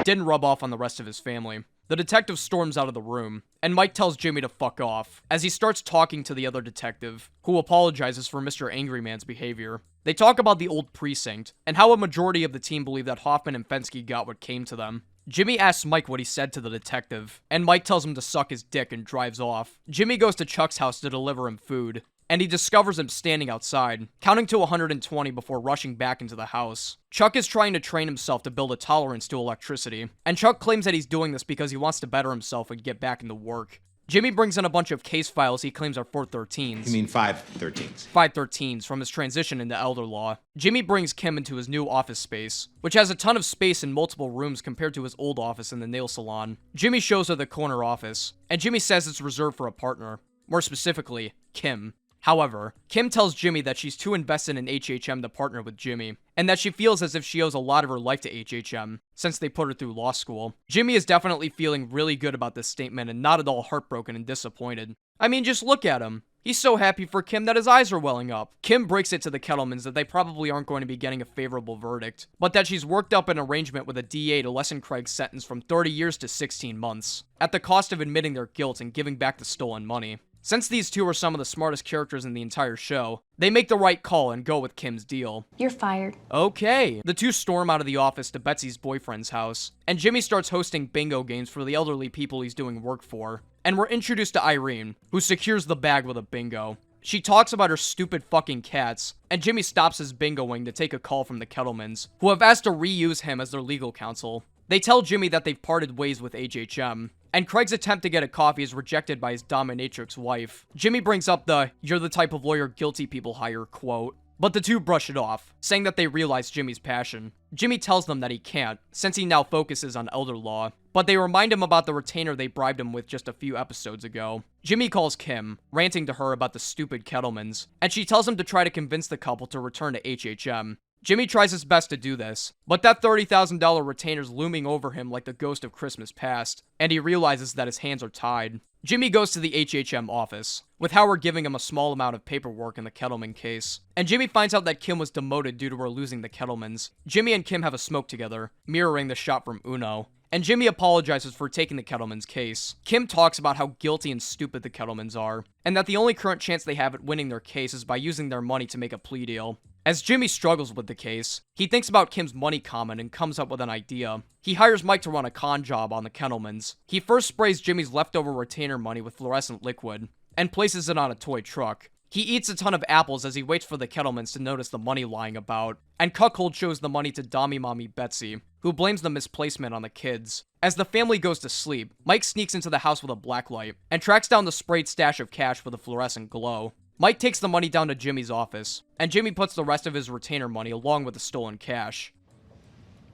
didn't rub off on the rest of his family. The detective storms out of the room, and Mike tells Jimmy to fuck off, as he starts talking to the other detective, who apologizes for Mr. Angry Man's behavior. They talk about the old precinct, and how a majority of the team believe that Hoffman and Fensky got what came to them. Jimmy asks Mike what he said to the detective, and Mike tells him to suck his dick and drives off. Jimmy goes to Chuck's house to deliver him food, and he discovers him standing outside, counting to 120 before rushing back into the house. Chuck is trying to train himself to build a tolerance to electricity, and Chuck claims that he's doing this because he wants to better himself and get back into work. Jimmy brings in a bunch of case files he claims are 413s. You mean 513s? 513s from his transition into elder law. Jimmy brings Kim into his new office space, which has a ton of space in multiple rooms compared to his old office in the nail salon. Jimmy shows her the corner office, and Jimmy says it's reserved for a partner. More specifically, Kim. However, Kim tells Jimmy that she's too invested in HHM to partner with Jimmy, and that she feels as if she owes a lot of her life to HHM, since they put her through law school. Jimmy is definitely feeling really good about this statement and not at all heartbroken and disappointed. I mean, just look at him. He's so happy for Kim that his eyes are welling up. Kim breaks it to the Kettlemans that they probably aren't going to be getting a favorable verdict, but that she's worked up an arrangement with a DA to lessen Craig's sentence from 30 years to 16 months, at the cost of admitting their guilt and giving back the stolen money. Since these two are some of the smartest characters in the entire show, they make the right call and go with Kim's deal. You're fired. Okay. The two storm out of the office to Betsy's boyfriend's house, and Jimmy starts hosting bingo games for the elderly people he's doing work for. And we're introduced to Irene, who secures the bag with a bingo. She talks about her stupid fucking cats, and Jimmy stops his bingoing to take a call from the Kettlemans, who have asked to reuse him as their legal counsel. They tell Jimmy that they've parted ways with HHM, and Craig's attempt to get a coffee is rejected by his dominatrix wife. Jimmy brings up the "you're the type of lawyer guilty people hire" quote, but the two brush it off, saying that they realize Jimmy's passion. Jimmy tells them that he can't, since he now focuses on elder law, but they remind him about the retainer they bribed him with just a few episodes ago. Jimmy calls Kim, ranting to her about the stupid Kettlemans, and she tells him to try to convince the couple to return to HHM. Jimmy tries his best to do this, but that $30,000 retainer's looming over him like the ghost of Christmas past, and he realizes that his hands are tied. Jimmy goes to the HHM office, with Howard giving him a small amount of paperwork in the Kettleman case, and Jimmy finds out that Kim was demoted due to her losing the Kettlemans. Jimmy and Kim have a smoke together, mirroring the shot from Uno, and Jimmy apologizes for taking the Kettlemans' case. Kim talks about how guilty and stupid the Kettlemans are, and that the only current chance they have at winning their case is by using their money to make a plea deal. As Jimmy struggles with the case, he thinks about Kim's money comment and comes up with an idea. He hires Mike to run a con job on the Kettlemans. He first sprays Jimmy's leftover retainer money with fluorescent liquid, and places it on a toy truck. He eats a ton of apples as he waits for the Kettlemans to notice the money lying about, and Cuckold shows the money to Dommy Mommy Betsy, who blames the misplacement on the kids. As the family goes to sleep, Mike sneaks into the house with a blacklight, and tracks down the sprayed stash of cash with a fluorescent glow. Mike takes the money down to Jimmy's office, and Jimmy puts the rest of his retainer money along with the stolen cash.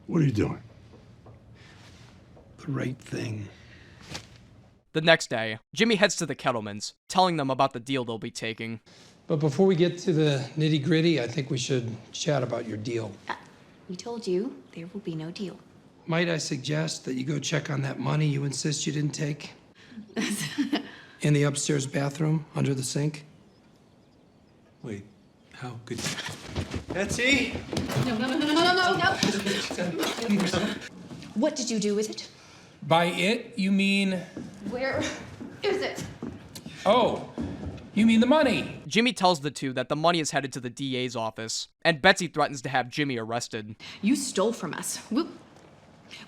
What are you doing? The right thing. The next day, Jimmy heads to the Kettlemans, telling them about the deal they'll be taking. But before we get to the nitty-gritty, I think we should chat about your deal. We told you there will be no deal. Might I suggest that you go check on that money you insist you didn't take? In the upstairs bathroom, under the sink? Wait, how could you? Betsy? No. What did you do with it? By it, you mean... Where is it? Oh, you mean the money? Jimmy tells the two that the money is headed to the DA's office, and Betsy threatens to have Jimmy arrested. You stole from us.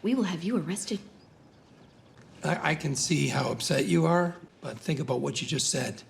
We will have you arrested. I can see how upset you are, but think about what you just said.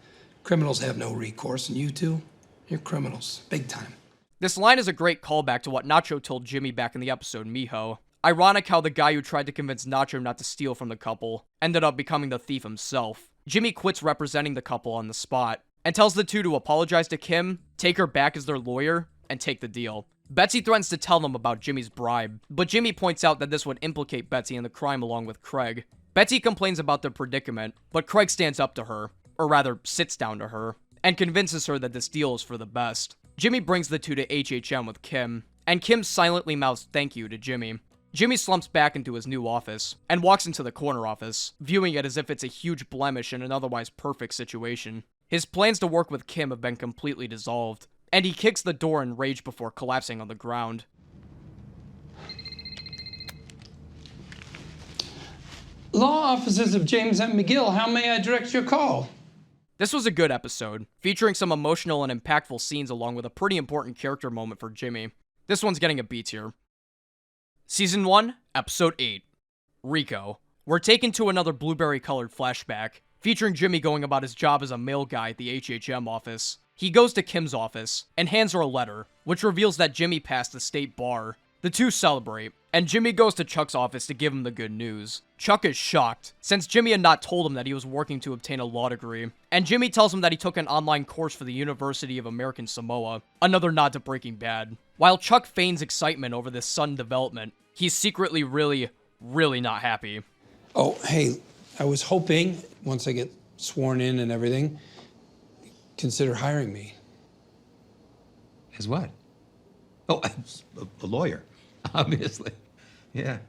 Criminals have no recourse, and you two, you're criminals. Big time. This line is a great callback to what Nacho told Jimmy back in the episode Mijo. Ironic how the guy who tried to convince Nacho not to steal from the couple ended up becoming the thief himself. Jimmy quits representing the couple on the spot, and tells the two to apologize to Kim, take her back as their lawyer, and take the deal. Betsy threatens to tell them about Jimmy's bribe, but Jimmy points out that this would implicate Betsy in the crime along with Craig. Betsy complains about their predicament, but Craig stands up to her, or rather, sits down to her, and convinces her that this deal is for the best. Jimmy brings the two to HHM with Kim, and Kim silently mouths thank you to Jimmy. Jimmy slumps back into his new office, and walks into the corner office, viewing it as if it's a huge blemish in an otherwise perfect situation. His plans to work with Kim have been completely dissolved, and he kicks the door in rage before collapsing on the ground. Law offices of James M. McGill, how may I direct your call? This was a good episode, featuring some emotional and impactful scenes along with a pretty important character moment for Jimmy. This one's getting a B tier. Season 1, Episode 8. RICO. We're taken to another blueberry-colored flashback, featuring Jimmy going about his job as a mail guy at the HHM office. He goes to Kim's office, and hands her a letter, which reveals that Jimmy passed the state bar. The two celebrate, and Jimmy goes to Chuck's office to give him the good news. Chuck is shocked, since Jimmy had not told him that he was working to obtain a law degree, and Jimmy tells him that he took an online course for the University of American Samoa, another nod to Breaking Bad. While Chuck feigns excitement over this sudden development, he's secretly really not happy. Oh, hey, I was hoping, once I get sworn in and everything, consider hiring me. As what? Oh, a lawyer, obviously. Yeah.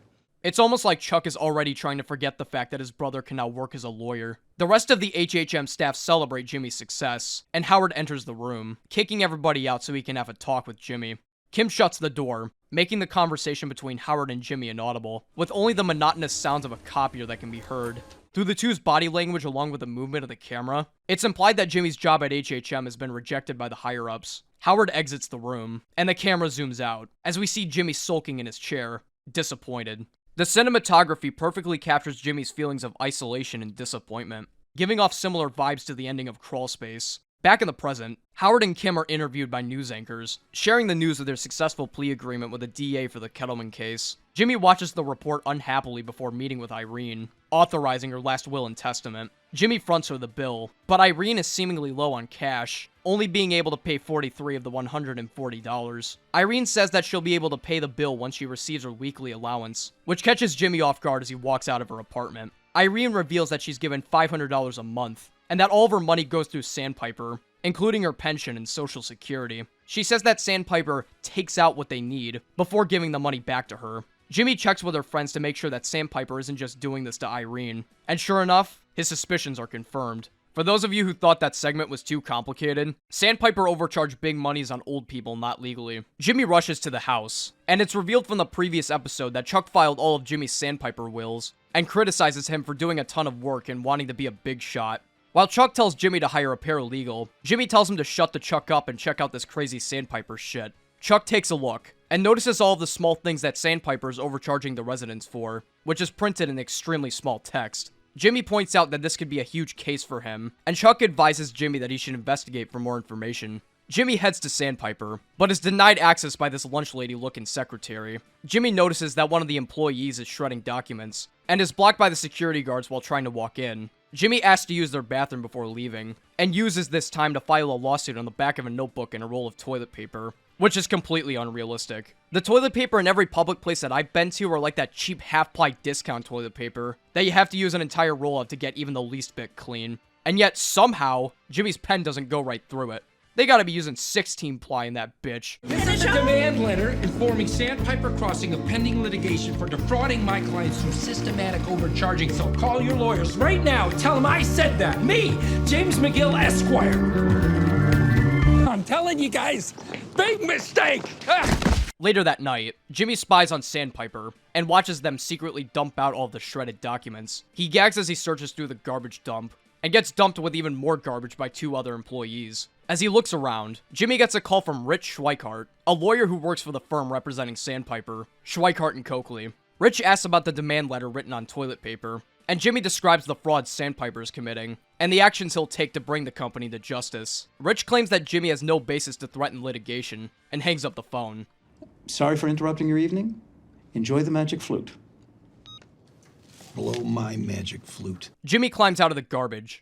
It's almost like Chuck is already trying to forget the fact that his brother can now work as a lawyer. The rest of the HHM staff celebrate Jimmy's success, and Howard enters the room, kicking everybody out so he can have a talk with Jimmy. Kim shuts the door, making the conversation between Howard and Jimmy inaudible, with only the monotonous sounds of a copier that can be heard. Through the two's body language along with the movement of the camera, it's implied that Jimmy's job at HHM has been rejected by the higher-ups. Howard exits the room, and the camera zooms out, as we see Jimmy sulking in his chair, disappointed. The cinematography perfectly captures Jimmy's feelings of isolation and disappointment, giving off similar vibes to the ending of Crawl Space. Back in the present, Howard and Kim are interviewed by news anchors, sharing the news of their successful plea agreement with the DA for the Kettleman case. Jimmy watches the report unhappily before meeting with Irene, authorizing her last will and testament. Jimmy fronts her the bill, but Irene is seemingly low on cash, only being able to pay $43 of the $140. Irene says that she'll be able to pay the bill once she receives her weekly allowance, which catches Jimmy off guard as he walks out of her apartment. Irene reveals that she's given $500 a month, and that all of her money goes through Sandpiper, including her pension and Social Security. She says that Sandpiper takes out what they need before giving the money back to her. Jimmy checks with her friends to make sure that Sandpiper isn't just doing this to Irene, and sure enough, his suspicions are confirmed. For those of you who thought that segment was too complicated, Sandpiper overcharged big monies on old people not legally. Jimmy rushes to the house, and it's revealed from the previous episode that Chuck filed all of Jimmy's Sandpiper wills, and criticizes him for doing a ton of work and wanting to be a big shot. While Chuck tells Jimmy to hire a paralegal, Jimmy tells him to shut the Chuck up and check out this crazy Sandpiper shit. Chuck takes a look, and notices all of the small things that Sandpiper is overcharging the residents for, which is printed in extremely small text. Jimmy points out that this could be a huge case for him, and Chuck advises Jimmy that he should investigate for more information. Jimmy heads to Sandpiper, but is denied access by this lunch lady-looking secretary. Jimmy notices that one of the employees is shredding documents, and is blocked by the security guards while trying to walk in. Jimmy asks to use their bathroom before leaving, and uses this time to file a lawsuit on the back of a notebook and a roll of toilet paper, which is completely unrealistic. The toilet paper in every public place that I've been to are like that cheap half-ply discount toilet paper that you have to use an entire roll of to get even the least bit clean. And yet, somehow, Jimmy's pen doesn't go right through it. They gotta be using 16-ply in that bitch. This is a demand letter informing Sandpiper Crossing of pending litigation for defrauding my clients through systematic overcharging. So call your lawyers right now and tell them I said that. Me, James McGill, Esquire. I'm telling you guys, big mistake! Later that night, Jimmy spies on Sandpiper and watches them secretly dump out all of the shredded documents. He gags as he searches through the garbage dump, and gets dumped with even more garbage by two other employees. As he looks around, Jimmy gets a call from Rich Schweikart, a lawyer who works for the firm representing Sandpiper, Schweikart & Coakley. Rich asks about the demand letter written on toilet paper, and Jimmy describes the fraud Sandpiper is committing, and the actions he'll take to bring the company to justice. Rich claims that Jimmy has no basis to threaten litigation, and hangs up the phone. Sorry for interrupting your evening. Enjoy the magic flute. Blow my magic flute. Jimmy climbs out of the garbage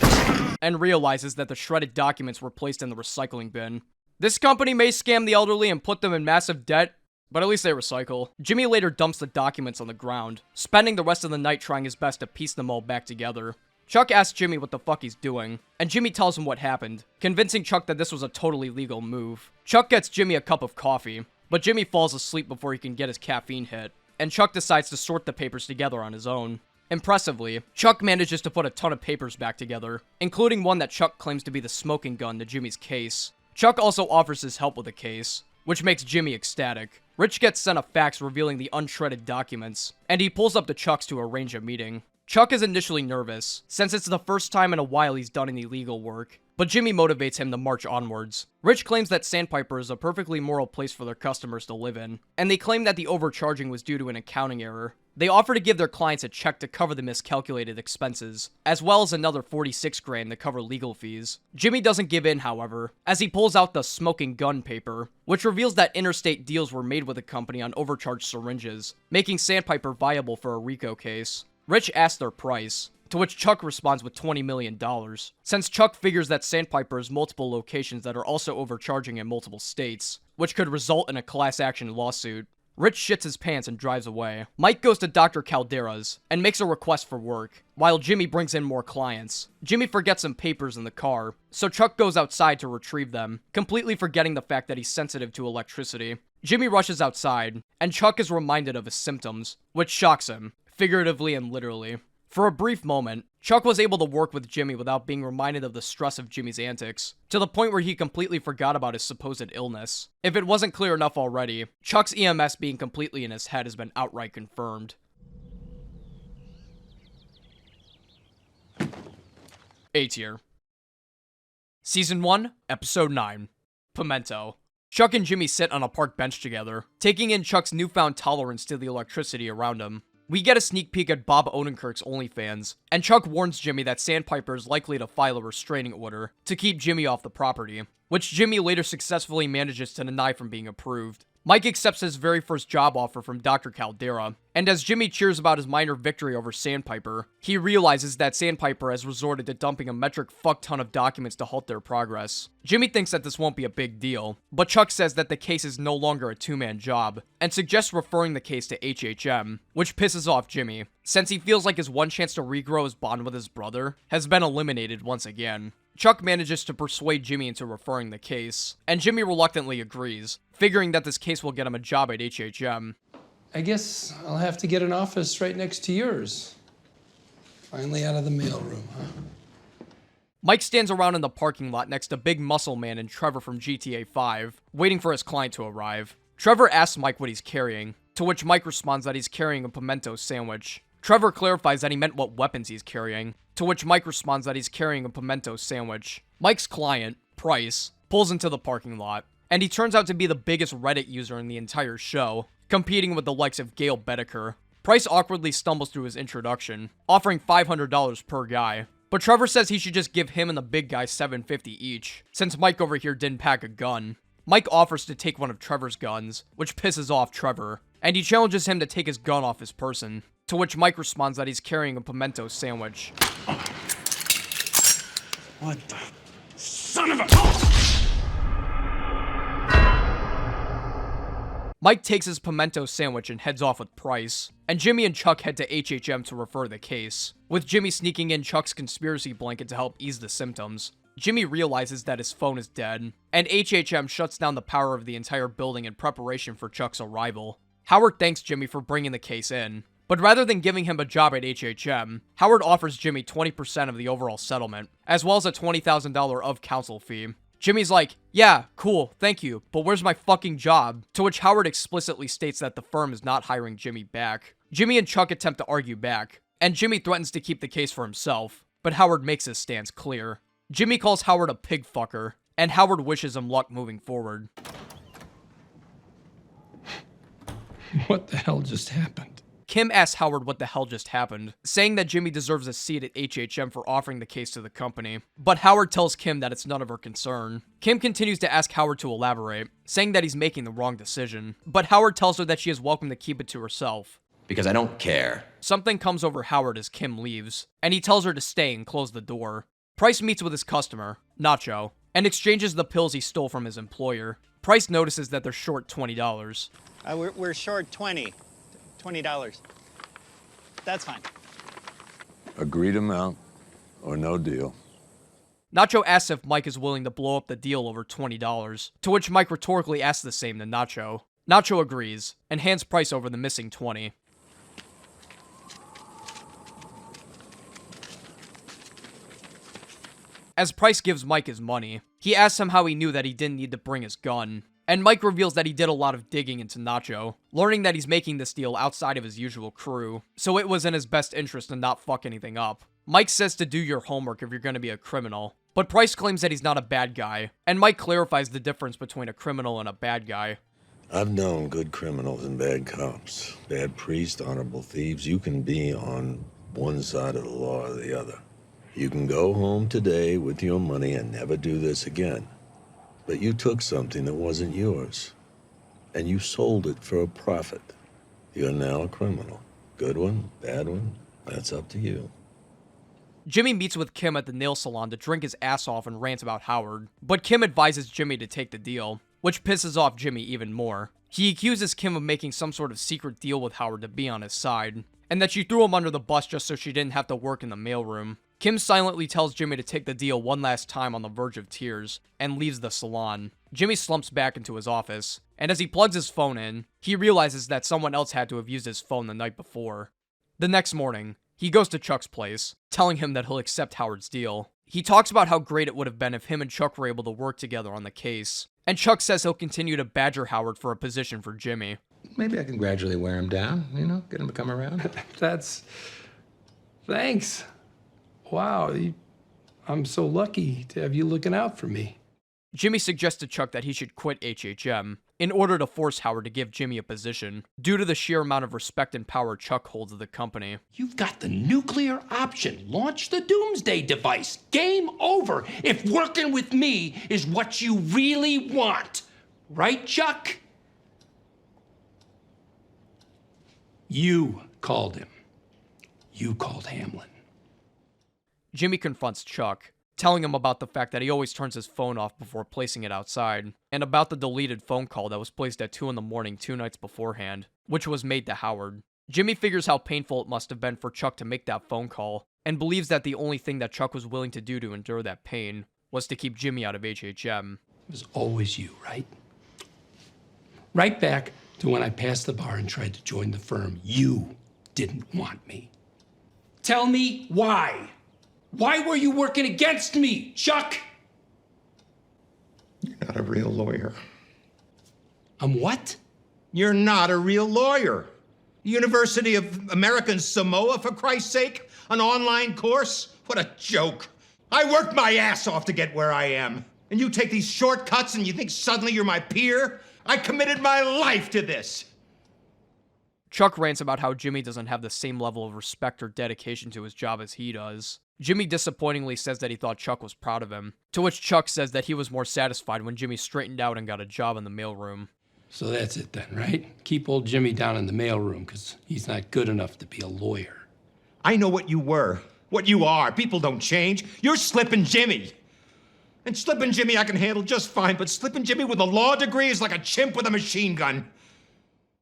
and realizes that the shredded documents were placed in the recycling bin. This company may scam the elderly and put them in massive debt, but at least they recycle. Jimmy later dumps the documents on the ground, spending the rest of the night trying his best to piece them all back together. Chuck asks Jimmy what the fuck he's doing, and Jimmy tells him what happened, convincing Chuck that this was a totally legal move. Chuck gets Jimmy a cup of coffee, but Jimmy falls asleep before he can get his caffeine hit, and Chuck decides to sort the papers together on his own. Impressively, Chuck manages to put a ton of papers back together, including one that Chuck claims to be the smoking gun to Jimmy's case. Chuck also offers his help with the case, which makes Jimmy ecstatic. Rich gets sent a fax revealing the unshredded documents, and he pulls up to Chuck's to arrange a meeting. Chuck is initially nervous, since it's the first time in a while he's done any legal work, but Jimmy motivates him to march onwards. Rich claims that Sandpiper is a perfectly moral place for their customers to live in, and they claim that the overcharging was due to an accounting error. They offer to give their clients a check to cover the miscalculated expenses, as well as another $46,000 to cover legal fees. Jimmy doesn't give in, however, as he pulls out the smoking gun paper, which reveals that interstate deals were made with the company on overcharged syringes, making Sandpiper viable for a RICO case. Rich asks their price, to which Chuck responds with $20 million, since Chuck figures that Sandpiper has multiple locations that are also overcharging in multiple states, which could result in a class action lawsuit. Rich shits his pants and drives away. Mike goes to Dr. Caldera's and makes a request for work, while Jimmy brings in more clients. Jimmy forgets some papers in the car, so Chuck goes outside to retrieve them, completely forgetting the fact that he's sensitive to electricity. Jimmy rushes outside, and Chuck is reminded of his symptoms, which shocks him, figuratively and literally. For a brief moment, Chuck was able to work with Jimmy without being reminded of the stress of Jimmy's antics, to the point where he completely forgot about his supposed illness. If it wasn't clear enough already, Chuck's EMS being completely in his head has been outright confirmed. A tier. Season 1, Episode 9. Pimento. Chuck and Jimmy sit on a park bench together, taking in Chuck's newfound tolerance to the electricity around him. We get a sneak peek at Bob Odenkirk's OnlyFans, and Chuck warns Jimmy that Sandpiper is likely to file a restraining order to keep Jimmy off the property, which Jimmy later successfully manages to deny from being approved. Mike accepts his very first job offer from Dr. Caldera, and as Jimmy cheers about his minor victory over Sandpiper, he realizes that Sandpiper has resorted to dumping a metric fuck ton of documents to halt their progress. Jimmy thinks that this won't be a big deal, but Chuck says that the case is no longer a two-man job, and suggests referring the case to HHM, which pisses off Jimmy, since he feels like his one chance to regrow his bond with his brother has been eliminated once again. Chuck manages to persuade Jimmy into referring the case, and Jimmy reluctantly agrees, figuring that this case will get him a job at HHM. I guess I'll have to get an office right next to yours. Finally out of the mailroom, huh? Mike stands around in the parking lot next to Big Muscle Man and Trevor from GTA 5, waiting for his client to arrive. Trevor asks Mike what he's carrying, to which Mike responds that he's carrying a pimento sandwich. Trevor clarifies that he meant what weapons he's carrying, to which Mike responds that he's carrying a pimento sandwich. Mike's client, Price, pulls into the parking lot, and he turns out to be the biggest Reddit user in the entire show, competing with the likes of Gail Bedecker. Price awkwardly stumbles through his introduction, offering $500 per guy, but Trevor says he should just give him and the big guy $750 each, since Mike over here didn't pack a gun. Mike offers to take one of Trevor's guns, which pisses off Trevor, and he challenges him to take his gun off his person, to which Mike responds that he's carrying a pimento sandwich. What the son of a... Mike takes his pimento sandwich and heads off with Price, and Jimmy and Chuck head to HHM to refer the case, with Jimmy sneaking in Chuck's conspiracy blanket to help ease the symptoms. Jimmy realizes that his phone is dead, and HHM shuts down the power of the entire building in preparation for Chuck's arrival. Howard thanks Jimmy for bringing the case in, but rather than giving him a job at HHM, Howard offers Jimmy 20% of the overall settlement, as well as a $20,000 of counsel fee. Jimmy's like, yeah, cool, thank you, but where's my fucking job? To which Howard explicitly states that the firm is not hiring Jimmy back. Jimmy and Chuck attempt to argue back, and Jimmy threatens to keep the case for himself, but Howard makes his stance clear. Jimmy calls Howard a pig fucker, and Howard wishes him luck moving forward. What the hell just happened? Kim asks Howard what the hell just happened, saying that Jimmy deserves a seat at HHM for offering the case to the company, but Howard tells Kim that it's none of her concern. Kim continues to ask Howard to elaborate, saying that he's making the wrong decision, but Howard tells her that she is welcome to keep it to herself. Because I don't care. Something comes over Howard as Kim leaves, and he tells her to stay and close the door. Price meets with his customer, Nacho, and exchanges the pills he stole from his employer. Price notices that they're short $20. We're short $20. $20. That's fine. Agreed amount, or no deal. Nacho asks if Mike is willing to blow up the deal over $20, to which Mike rhetorically asks the same to Nacho. Nacho agrees, and hands Price over the missing 20. As Price gives Mike his money, he asks him how he knew that he didn't need to bring his gun, and Mike reveals that he did a lot of digging into Nacho, learning that he's making this deal outside of his usual crew, so it was in his best interest to not fuck anything up. Mike says to do your homework if you're gonna be a criminal, but Price claims that he's not a bad guy, and Mike clarifies the difference between a criminal and a bad guy. I've known good criminals and bad cops, bad priests, honorable thieves. You can be on one side of the law or the other. You can go home today with your money and never do this again. But you took something that wasn't yours, and you sold it for a profit. You're now a criminal. Good one, bad one, that's up to you. Jimmy meets with Kim at the nail salon to drink his ass off and rant about Howard, but Kim advises Jimmy to take the deal, which pisses off Jimmy even more. He accuses Kim of making some sort of secret deal with Howard to be on his side, and that she threw him under the bus just so she didn't have to work in the mailroom. Kim silently tells Jimmy to take the deal one last time on the verge of tears, and leaves the salon. Jimmy slumps back into his office, and as he plugs his phone in, he realizes that someone else had to have used his phone the night before. The next morning, he goes to Chuck's place, telling him that he'll accept Howard's deal. He talks about how great it would have been if him and Chuck were able to work together on the case, and Chuck says he'll continue to badger Howard for a position for Jimmy. Maybe I can gradually wear him down, get him to come around. Thanks. Wow, I'm so lucky to have you looking out for me. Jimmy suggests to Chuck that he should quit HHM in order to force Howard to give Jimmy a position, due to the sheer amount of respect and power Chuck holds of the company. You've got the nuclear option. Launch the doomsday device. Game over. If working with me is what you really want. Right, Chuck? You called him. You called Hamlin. Jimmy confronts Chuck, telling him about the fact that he always turns his phone off before placing it outside, and about the deleted phone call that was placed at 2 in the morning 2 nights beforehand, which was made to Howard. Jimmy figures how painful it must have been for Chuck to make that phone call, and believes that the only thing that Chuck was willing to do to endure that pain was to keep Jimmy out of HHM. It was always you, right? Right back to when I passed the bar and tried to join the firm, you didn't want me. Tell me why. Why were you working against me, Chuck? You're not a real lawyer. I'm what? You're not a real lawyer. University of American Samoa, for Christ's sake? An online course? What a joke. I worked my ass off to get where I am. And you take these shortcuts and you think suddenly you're my peer? I committed my life to this. Chuck rants about how Jimmy doesn't have the same level of respect or dedication to his job as he does. Jimmy disappointingly says that he thought Chuck was proud of him, to which Chuck says that he was more satisfied when Jimmy straightened out and got a job in the mailroom. So that's it then, right? Keep old Jimmy down in the mailroom because he's not good enough to be a lawyer. I know what you were, what you are. People don't change. You're Slippin' Jimmy. And Slippin' Jimmy I can handle just fine, but Slippin' Jimmy with a law degree is like a chimp with a machine gun.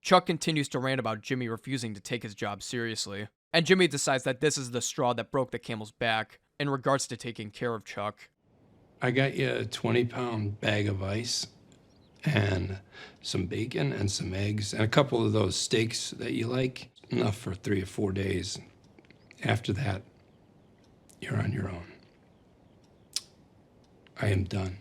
Chuck continues to rant about Jimmy refusing to take his job seriously, and Jimmy decides that this is the straw that broke the camel's back in regards to taking care of Chuck. I got you a 20-pound bag of ice and some bacon and some eggs and a couple of those steaks that you like. Enough for 3 or 4 days. After that, you're on your own. I am done.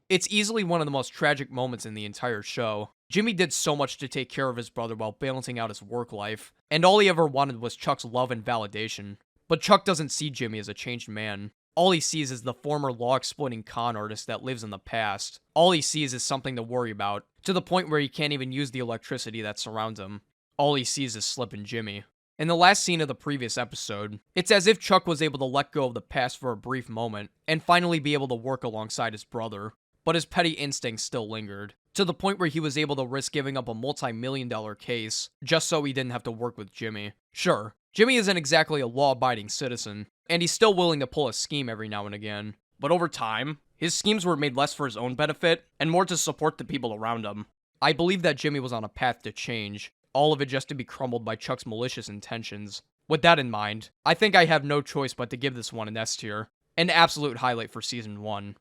It's easily one of the most tragic moments in the entire show. Jimmy did so much to take care of his brother while balancing out his work life, and all he ever wanted was Chuck's love and validation. But Chuck doesn't see Jimmy as a changed man. All he sees is the former law-exploiting con artist that lives in the past. All he sees is something to worry about, to the point where he can't even use the electricity that surrounds him. All he sees is Slippin' Jimmy. In the last scene of the previous episode, it's as if Chuck was able to let go of the past for a brief moment, and finally be able to work alongside his brother. But his petty instincts still lingered, to the point where he was able to risk giving up a multi-million-dollar case, just so he didn't have to work with Jimmy. Sure, Jimmy isn't exactly a law-abiding citizen, and he's still willing to pull a scheme every now and again. But over time, his schemes were made less for his own benefit, and more to support the people around him. I believe that Jimmy was on a path to change, all of it just to be crumbled by Chuck's malicious intentions. With that in mind, I think I have no choice but to give this one an S tier. An absolute highlight for Season 1.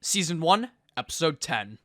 Season 1, Episode 10.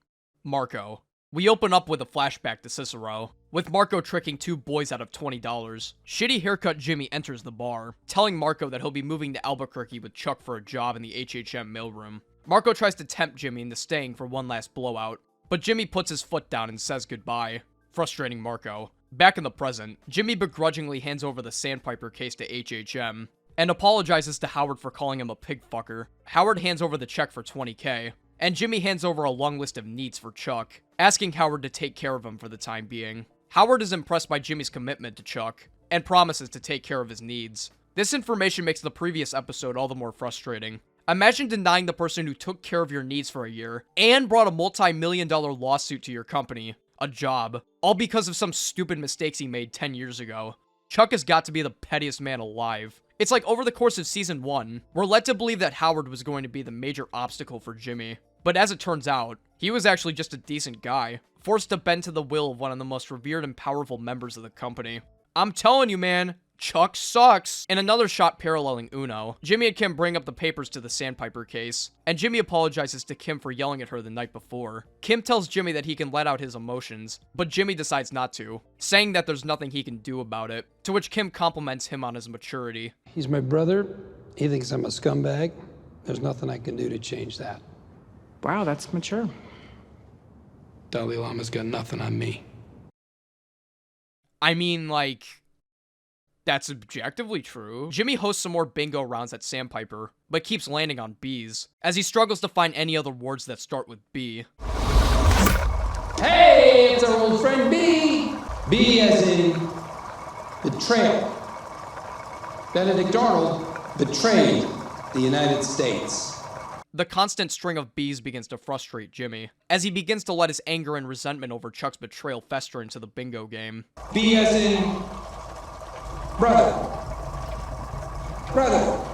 Marco. We open up with a flashback to Cicero, with Marco tricking two boys out of $20. Shitty haircut Jimmy enters the bar, telling Marco that he'll be moving to Albuquerque with Chuck for a job in the HHM mailroom. Marco tries to tempt Jimmy into staying for one last blowout, but Jimmy puts his foot down and says goodbye, frustrating Marco. Back in the present, Jimmy begrudgingly hands over the sandpiper case to HHM, and apologizes to Howard for calling him a pig fucker. Howard hands over the check for $20K, and Jimmy hands over a long list of needs for Chuck, asking Howard to take care of him for the time being. Howard is impressed by Jimmy's commitment to Chuck, and promises to take care of his needs. This information makes the previous episode all the more frustrating. Imagine denying the person who took care of your needs for a year, and brought a multi-million-dollar lawsuit to your company, a job, all because of some stupid mistakes he made 10 years ago. Chuck has got to be the pettiest man alive. It's like over the course of Season 1, we're led to believe that Howard was going to be the major obstacle for Jimmy. But as it turns out, he was actually just a decent guy, forced to bend to the will of one of the most revered and powerful members of the company. I'm telling you, man, Chuck sucks. In another shot paralleling Uno, Jimmy and Kim bring up the papers to the sandpiper case, and Jimmy apologizes to Kim for yelling at her the night before. Kim tells Jimmy that he can let out his emotions, but Jimmy decides not to, saying that there's nothing he can do about it, to which Kim compliments him on his maturity. He's my brother. He thinks I'm a scumbag. There's nothing I can do to change that. Wow, that's mature. Dalai Lama's got nothing on me. I mean, like, that's objectively true. Jimmy hosts some more bingo rounds at Sandpiper, but keeps landing on B's, as he struggles to find any other words that start with B. Hey, it's our old friend B. B as in betrayal. Benedict Arnold betrayed the United States. The constant string of B's begins to frustrate Jimmy, as he begins to let his anger and resentment over Chuck's betrayal fester into the bingo game. B as in brother. Brother.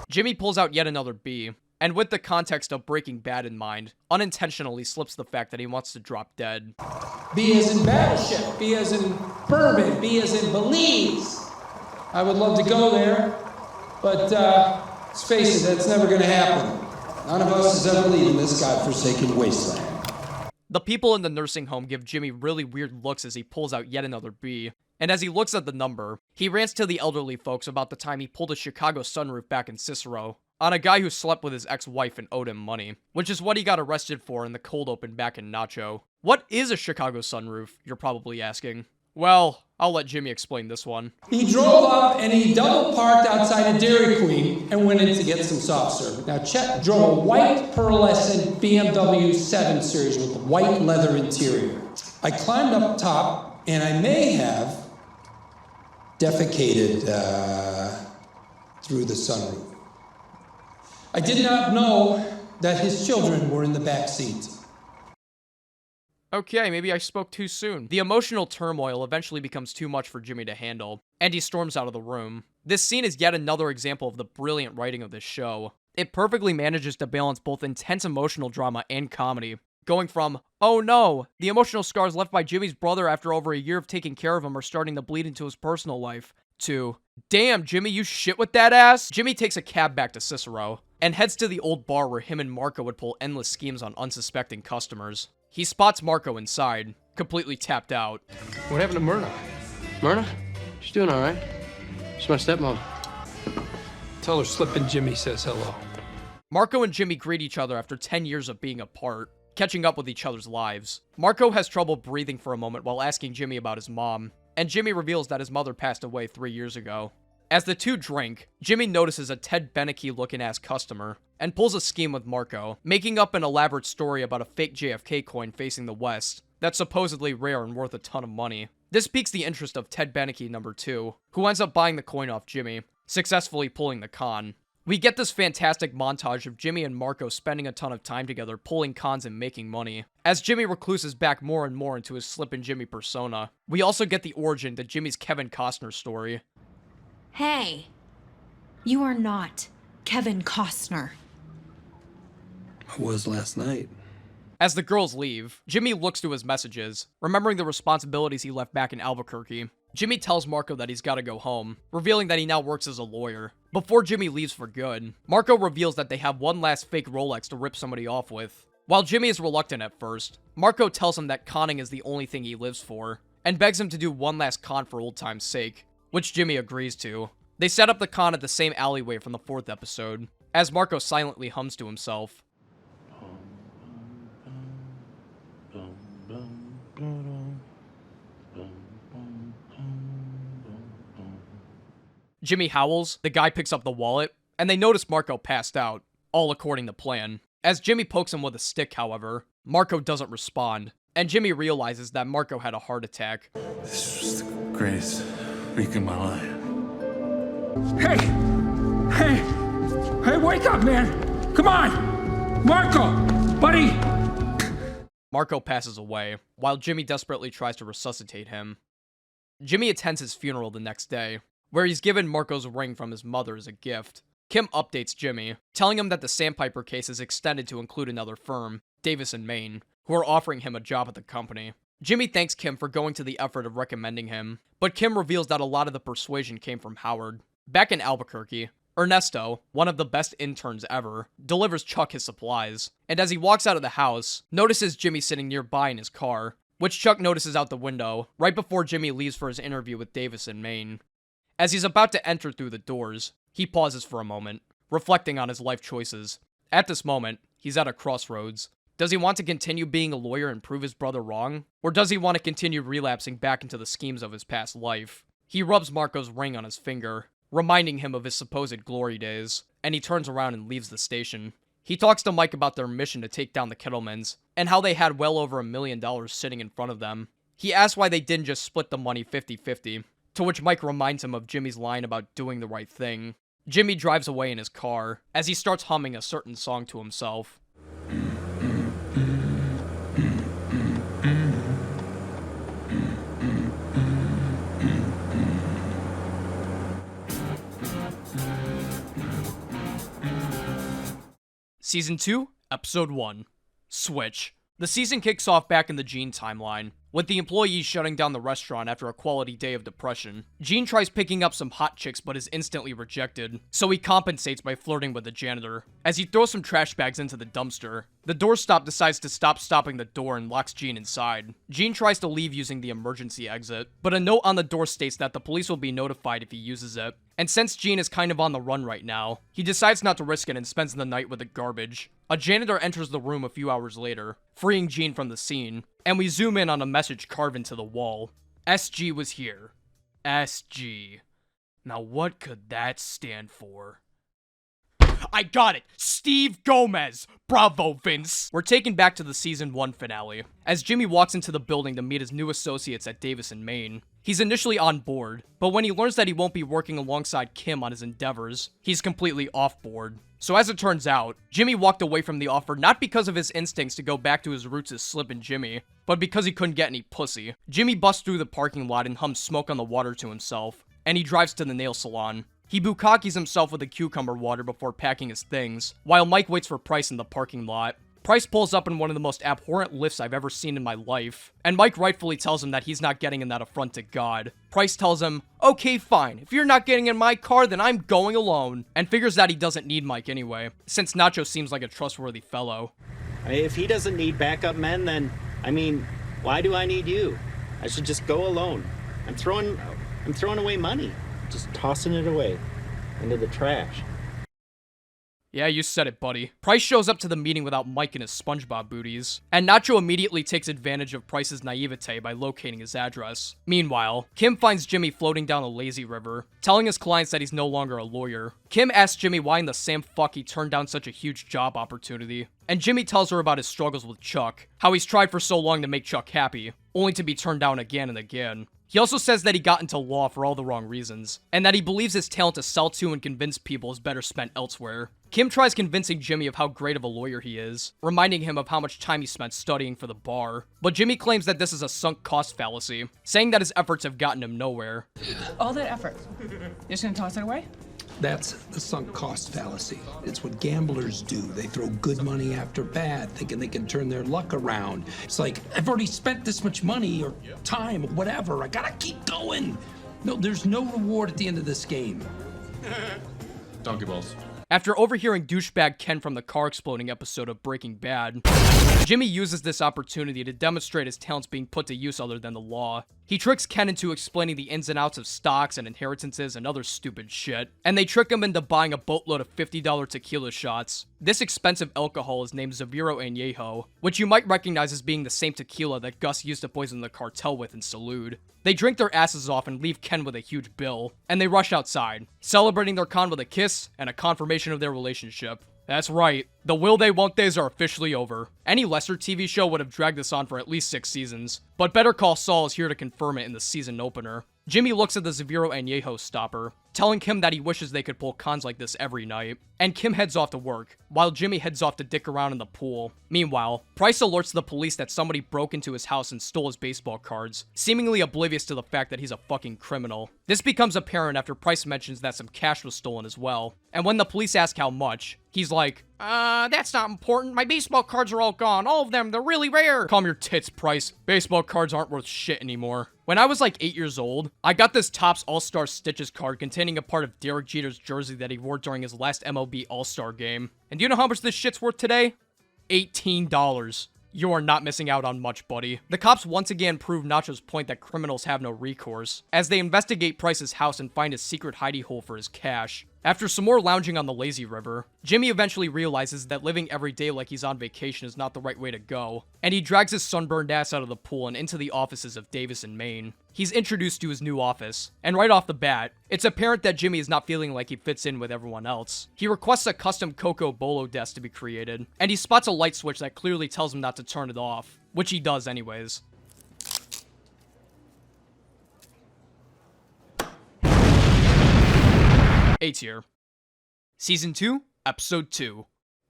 Jimmy pulls out yet another B, and with the context of Breaking Bad in mind, unintentionally slips the fact that he wants to drop dead. B as in battleship. B as in bourbon. B as in Belize. I would love to go there, but let's face it, that's never going to happen. None of us is ever leaving this godforsaken wasteland. The people in the nursing home give Jimmy really weird looks as he pulls out yet another B, and as he looks at the number, he rants to the elderly folks about the time he pulled a Chicago sunroof back in Cicero on a guy who slept with his ex-wife and owed him money, which is what he got arrested for in the cold open back in Nacho. What is a Chicago sunroof, you're probably asking? Well, I'll let Jimmy explain this one. He drove up and he double parked outside of Dairy Queen and went in to get some soft serve. Now, Chet drove a white pearlescent BMW 7 Series with a white leather interior. I climbed up top and I may have defecated through the sunroof. I did not know that his children were in the back seat. Okay, maybe I spoke too soon. The emotional turmoil eventually becomes too much for Jimmy to handle, and he storms out of the room. This scene is yet another example of the brilliant writing of this show. It perfectly manages to balance both intense emotional drama and comedy, going from, oh no, the emotional scars left by Jimmy's brother after over a year of taking care of him are starting to bleed into his personal life, to, damn, Jimmy, you shit with that ass? Jimmy takes a cab back to Cicero, and heads to the old bar where him and Marco would pull endless schemes on unsuspecting customers. He spots Marco inside, completely tapped out. What happened to Myrna? Myrna? She's doing all right. She's my stepmom. Tell her Slippin' Jimmy says hello. Marco and Jimmy greet each other after 10 years of being apart, catching up with each other's lives. Marco has trouble breathing for a moment while asking Jimmy about his mom, and Jimmy reveals that his mother passed away 3 years ago. As the two drink, Jimmy notices a Ted Beneke-looking-ass customer, and pulls a scheme with Marco, making up an elaborate story about a fake JFK coin facing the west, that's supposedly rare and worth a ton of money. This piques the interest of Ted Beneke number 2, who ends up buying the coin off Jimmy, successfully pulling the con. We get this fantastic montage of Jimmy and Marco spending a ton of time together pulling cons and making money, as Jimmy recluses back more and more into his Slippin' Jimmy persona. We also get the origin to Jimmy's Kevin Costner story. Hey, you are not Kevin Costner. I was last night. As the girls leave, Jimmy looks to his messages, remembering the responsibilities he left back in Albuquerque, Jimmy tells Marco that he's gotta go home, revealing that he now works as a lawyer. Before Jimmy leaves for good, Marco reveals that they have one last fake Rolex to rip somebody off with. While Jimmy is reluctant at first, Marco tells him that conning is the only thing he lives for, and begs him to do one last con for old time's sake, which Jimmy agrees to. They set up the con at the same alleyway from the 4th episode, as Marco silently hums to himself. Jimmy howls, the guy picks up the wallet, and they notice Marco passed out, all according to plan. As Jimmy pokes him with a stick, however, Marco doesn't respond, and Jimmy realizes that Marco had a heart attack. This was the greatest week of my life. Hey, wake up, man! Come on! Marco! Buddy! Marco passes away, while Jimmy desperately tries to resuscitate him. Jimmy attends his funeral the next day, where he's given Marco's ring from his mother as a gift. Kim updates Jimmy, telling him that the Sandpiper case is extended to include another firm, Davis & Main, who are offering him a job at the company. Jimmy thanks Kim for going to the effort of recommending him, but Kim reveals that a lot of the persuasion came from Howard. Back in Albuquerque, Ernesto, one of the best interns ever, delivers Chuck his supplies, and as he walks out of the house, notices Jimmy sitting nearby in his car, which Chuck notices out the window, right before Jimmy leaves for his interview with Davis & Main. As he's about to enter through the doors, he pauses for a moment, reflecting on his life choices. At this moment, he's at a crossroads. Does he want to continue being a lawyer and prove his brother wrong? Or does he want to continue relapsing back into the schemes of his past life? He rubs Marco's ring on his finger, reminding him of his supposed glory days, and he turns around and leaves the station. He talks to Mike about their mission to take down the Kettlemans, and how they had well over $1 million sitting in front of them. He asks why they didn't just split the money 50-50, to which Mike reminds him of Jimmy's line about doing the right thing. Jimmy drives away in his car, as he starts humming a certain song to himself. Season 2, Episode 1, Switch. The season kicks off back in the Gene timeline, with the employees shutting down the restaurant after a quality day of depression. Gene tries picking up some hot chicks but is instantly rejected, so he compensates by flirting with the janitor. As he throws some trash bags into the dumpster, the doorstop decides to stop stopping the door and locks Gene inside. Gene tries to leave using the emergency exit, but a note on the door states that the police will be notified if he uses it. And since Gene is kind of on the run right now, he decides not to risk it and spends the night with the garbage. A janitor enters the room a few hours later, freeing Gene from the scene, and we zoom in on a message carved into the wall. SG was here. SG. Now what could that stand for? I got it! Steve Gomez! Bravo, Vince! We're taken back to the Season 1 finale, as Jimmy walks into the building to meet his new associates at Davis & Main. He's initially on board, but when he learns that he won't be working alongside Kim on his endeavors, he's completely off board. So as it turns out, Jimmy walked away from the offer not because of his instincts to go back to his roots as Slip and Jimmy, but because he couldn't get any pussy. Jimmy busts through the parking lot and hums Smoke on the Water to himself, and he drives to the nail salon. He bukkakis himself with a cucumber water before packing his things, while Mike waits for Price in the parking lot. Price pulls up in one of the most abhorrent lifts I've ever seen in my life, and Mike rightfully tells him that he's not getting in that affront to God. Price tells him, okay fine, if you're not getting in my car then I'm going alone, and figures that he doesn't need Mike anyway, since Nacho seems like a trustworthy fellow. If he doesn't need backup men, then, why do I need you? I should just go alone. I'm throwing away money. Just tossing it away into the trash. Yeah, you said it, buddy. Price shows up to the meeting without Mike and his SpongeBob booties, and Nacho immediately takes advantage of Price's naivete by locating his address. Meanwhile, Kim finds Jimmy floating down a lazy river, telling his clients that he's no longer a lawyer. Kim asks Jimmy why in the Sam fuck he turned down such a huge job opportunity, and Jimmy tells her about his struggles with Chuck, how he's tried for so long to make Chuck happy, only to be turned down again and again. He also says that he got into law for all the wrong reasons, and that he believes his talent to sell to and convince people is better spent elsewhere. Kim tries convincing Jimmy of how great of a lawyer he is, reminding him of how much time he spent studying for the bar. But Jimmy claims that this is a sunk cost fallacy, saying that his efforts have gotten him nowhere. All that effort, you're just gonna toss it away? That's the sunk cost fallacy. It's what gamblers do. They throw good money after bad, thinking they can turn their luck around. It's like, I've already spent this much money or time or whatever. I gotta keep going. No, there's no reward at the end of this game. Donkey balls. After overhearing douchebag Ken from the car exploding episode of Breaking Bad, Jimmy uses this opportunity to demonstrate his talents being put to use other than the law. He tricks Ken into explaining the ins and outs of stocks and inheritances and other stupid shit, and they trick him into buying a boatload of $50 tequila shots. This expensive alcohol is named Zaviro Añejo, which you might recognize as being the same tequila that Gus used to poison the cartel with in Salud. They drink their asses off and leave Ken with a huge bill, and they rush outside, celebrating their con with a kiss and a confirmation of their relationship. That's right, the will they won't days are officially over. Any lesser TV show would have dragged this on for at least 6 seasons, but Better Call Saul is here to confirm it in the season opener. Jimmy looks at the Zaviro Añejo stopper, telling Kim that he wishes they could pull cons like this every night, and Kim heads off to work, while Jimmy heads off to dick around in the pool. Meanwhile, Price alerts the police that somebody broke into his house and stole his baseball cards, seemingly oblivious to the fact that he's a fucking criminal. This becomes apparent after Price mentions that some cash was stolen as well, and when the police ask how much, he's like, that's not important. My baseball cards are all gone. All of them. They're really rare. Calm your tits, Price. Baseball cards aren't worth shit anymore. When I was like 8 years old, I got this Topps All-Star Stitches card containing a part of Derek Jeter's jersey that he wore during his last MLB All-Star game. And do you know how much this shit's worth today? $18. You are not missing out on much, buddy. The cops once again prove Nacho's point that criminals have no recourse, as they investigate Price's house and find a secret hidey hole for his cash. After some more lounging on the lazy river, Jimmy eventually realizes that living every day like he's on vacation is not the right way to go, and he drags his sunburned ass out of the pool and into the offices of Davis and Maine. He's introduced to his new office, and right off the bat, it's apparent that Jimmy is not feeling like he fits in with everyone else. He requests a custom Coco Bolo desk to be created, and he spots a light switch that clearly tells him not to turn it off, which he does anyways. A tier. Season 2, Episode 2,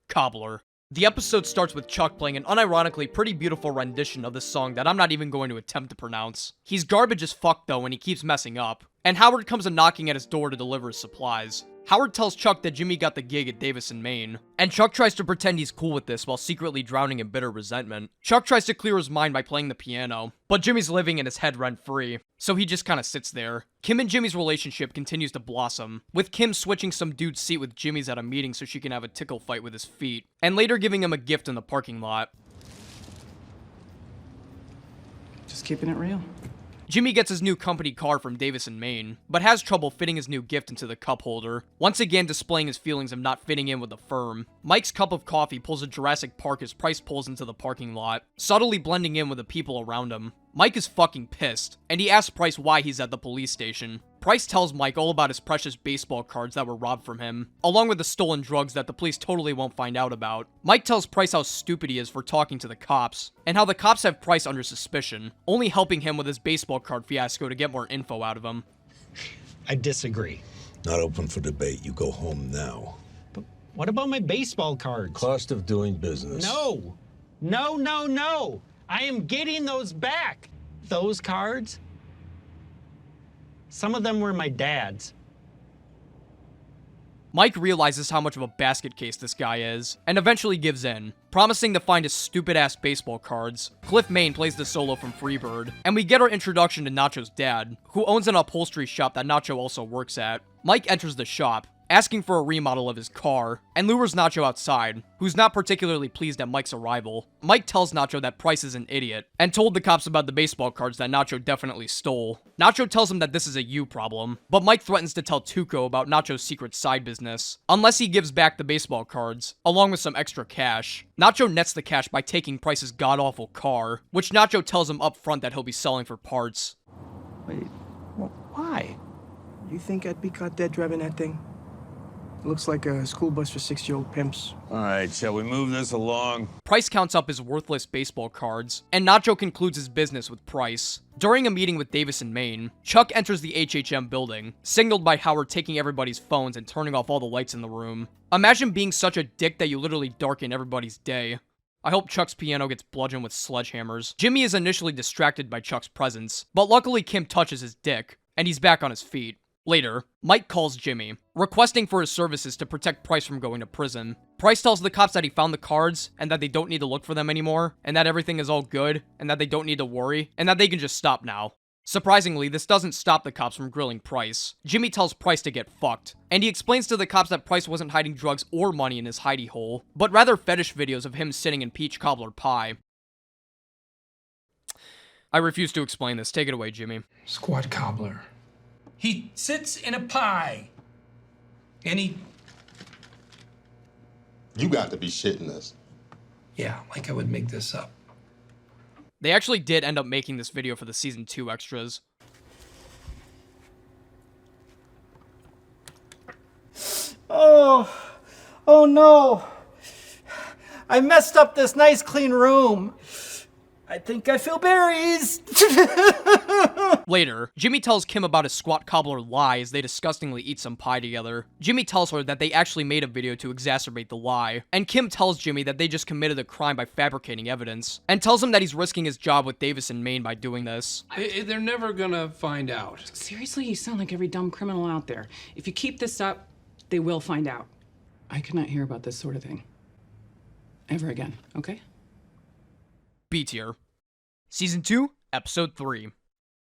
Cobbler. The episode starts with Chuck playing an unironically pretty beautiful rendition of this song that I'm not even going to attempt to pronounce. He's garbage as fuck though, and he keeps messing up. And Howard comes a knocking at his door to deliver his supplies. Howard tells Chuck that Jimmy got the gig at Davis and Maine, and Chuck tries to pretend he's cool with this while secretly drowning in bitter resentment. Chuck tries to clear his mind by playing the piano, but Jimmy's living in his head rent-free, so he just kinda sits there. Kim and Jimmy's relationship continues to blossom, with Kim switching some dude's seat with Jimmy's at a meeting so she can have a tickle fight with his feet, and later giving him a gift in the parking lot. Just keeping it real. Jimmy gets his new company car from Davis and Maine, but has trouble fitting his new gift into the cup holder, once again displaying his feelings of not fitting in with the firm. Mike's cup of coffee pulls a Jurassic Park as Price pulls into the parking lot, subtly blending in with the people around him. Mike is fucking pissed, and he asks Price why he's at the police station. Price tells Mike all about his precious baseball cards that were robbed from him, along with the stolen drugs that the police totally won't find out about. Mike tells Price how stupid he is for talking to the cops, and how the cops have Price under suspicion, only helping him with his baseball card fiasco to get more info out of him. I disagree. Not open for debate. You go home now. But what about my baseball cards? Cost of doing business. No! No, no, no! I am getting those back! Those cards? Some of them were my dad's. Mike realizes how much of a basket case this guy is, and eventually gives in, promising to find his stupid-ass baseball cards. Cliff Maine plays the solo from Freebird, and we get our introduction to Nacho's dad, who owns an upholstery shop that Nacho also works at. Mike enters the shop, asking for a remodel of his car, and lures Nacho outside, who's not particularly pleased at Mike's arrival. Mike tells Nacho that Price is an idiot, and told the cops about the baseball cards that Nacho definitely stole. Nacho tells him that this is a you problem, but Mike threatens to tell Tuco about Nacho's secret side business, unless he gives back the baseball cards, along with some extra cash. Nacho nets the cash by taking Price's god-awful car, which Nacho tells him up front that he'll be selling for parts. Wait, why? You think I'd be caught dead driving that thing? It looks like a school bus for 6-year-old pimps. All right, shall we move this along? Price counts up his worthless baseball cards, and Nacho concludes his business with Price. During a meeting with Davis and Maine, Chuck enters the HHM building, signaled by Howard taking everybody's phones and turning off all the lights in the room. Imagine being such a dick that you literally darken everybody's day. I hope Chuck's piano gets bludgeoned with sledgehammers. Jimmy is initially distracted by Chuck's presence, but luckily Kim touches his dick, and he's back on his feet. Later, Mike calls Jimmy, requesting for his services to protect Price from going to prison. Price tells the cops that he found the cards, and that they don't need to look for them anymore, and that everything is all good, and that they don't need to worry, and that they can just stop now. Surprisingly, this doesn't stop the cops from grilling Price. Jimmy tells Price to get fucked, and he explains to the cops that Price wasn't hiding drugs or money in his hidey hole, but rather fetish videos of him sitting in peach cobbler pie. I refuse to explain this. Take it away, Jimmy. Squat cobbler. He sits in a pie. And he... You got to be shitting us. Yeah, like I would make this up. They actually did end up making this video for the season 2 extras. Oh no. I messed up this nice clean room. I think I feel berries. Later, Jimmy tells Kim about his squat cobbler lie as they disgustingly eat some pie together. Jimmy tells her that they actually made a video to exacerbate the lie, and Kim tells Jimmy that they just committed a crime by fabricating evidence, and tells him that he's risking his job with Davis in Maine by doing this. They're never gonna find out. Seriously, you sound like every dumb criminal out there. If you keep this up, they will find out. I could not hear about this sort of thing ever again, okay? B tier. Season 2, Episode 3.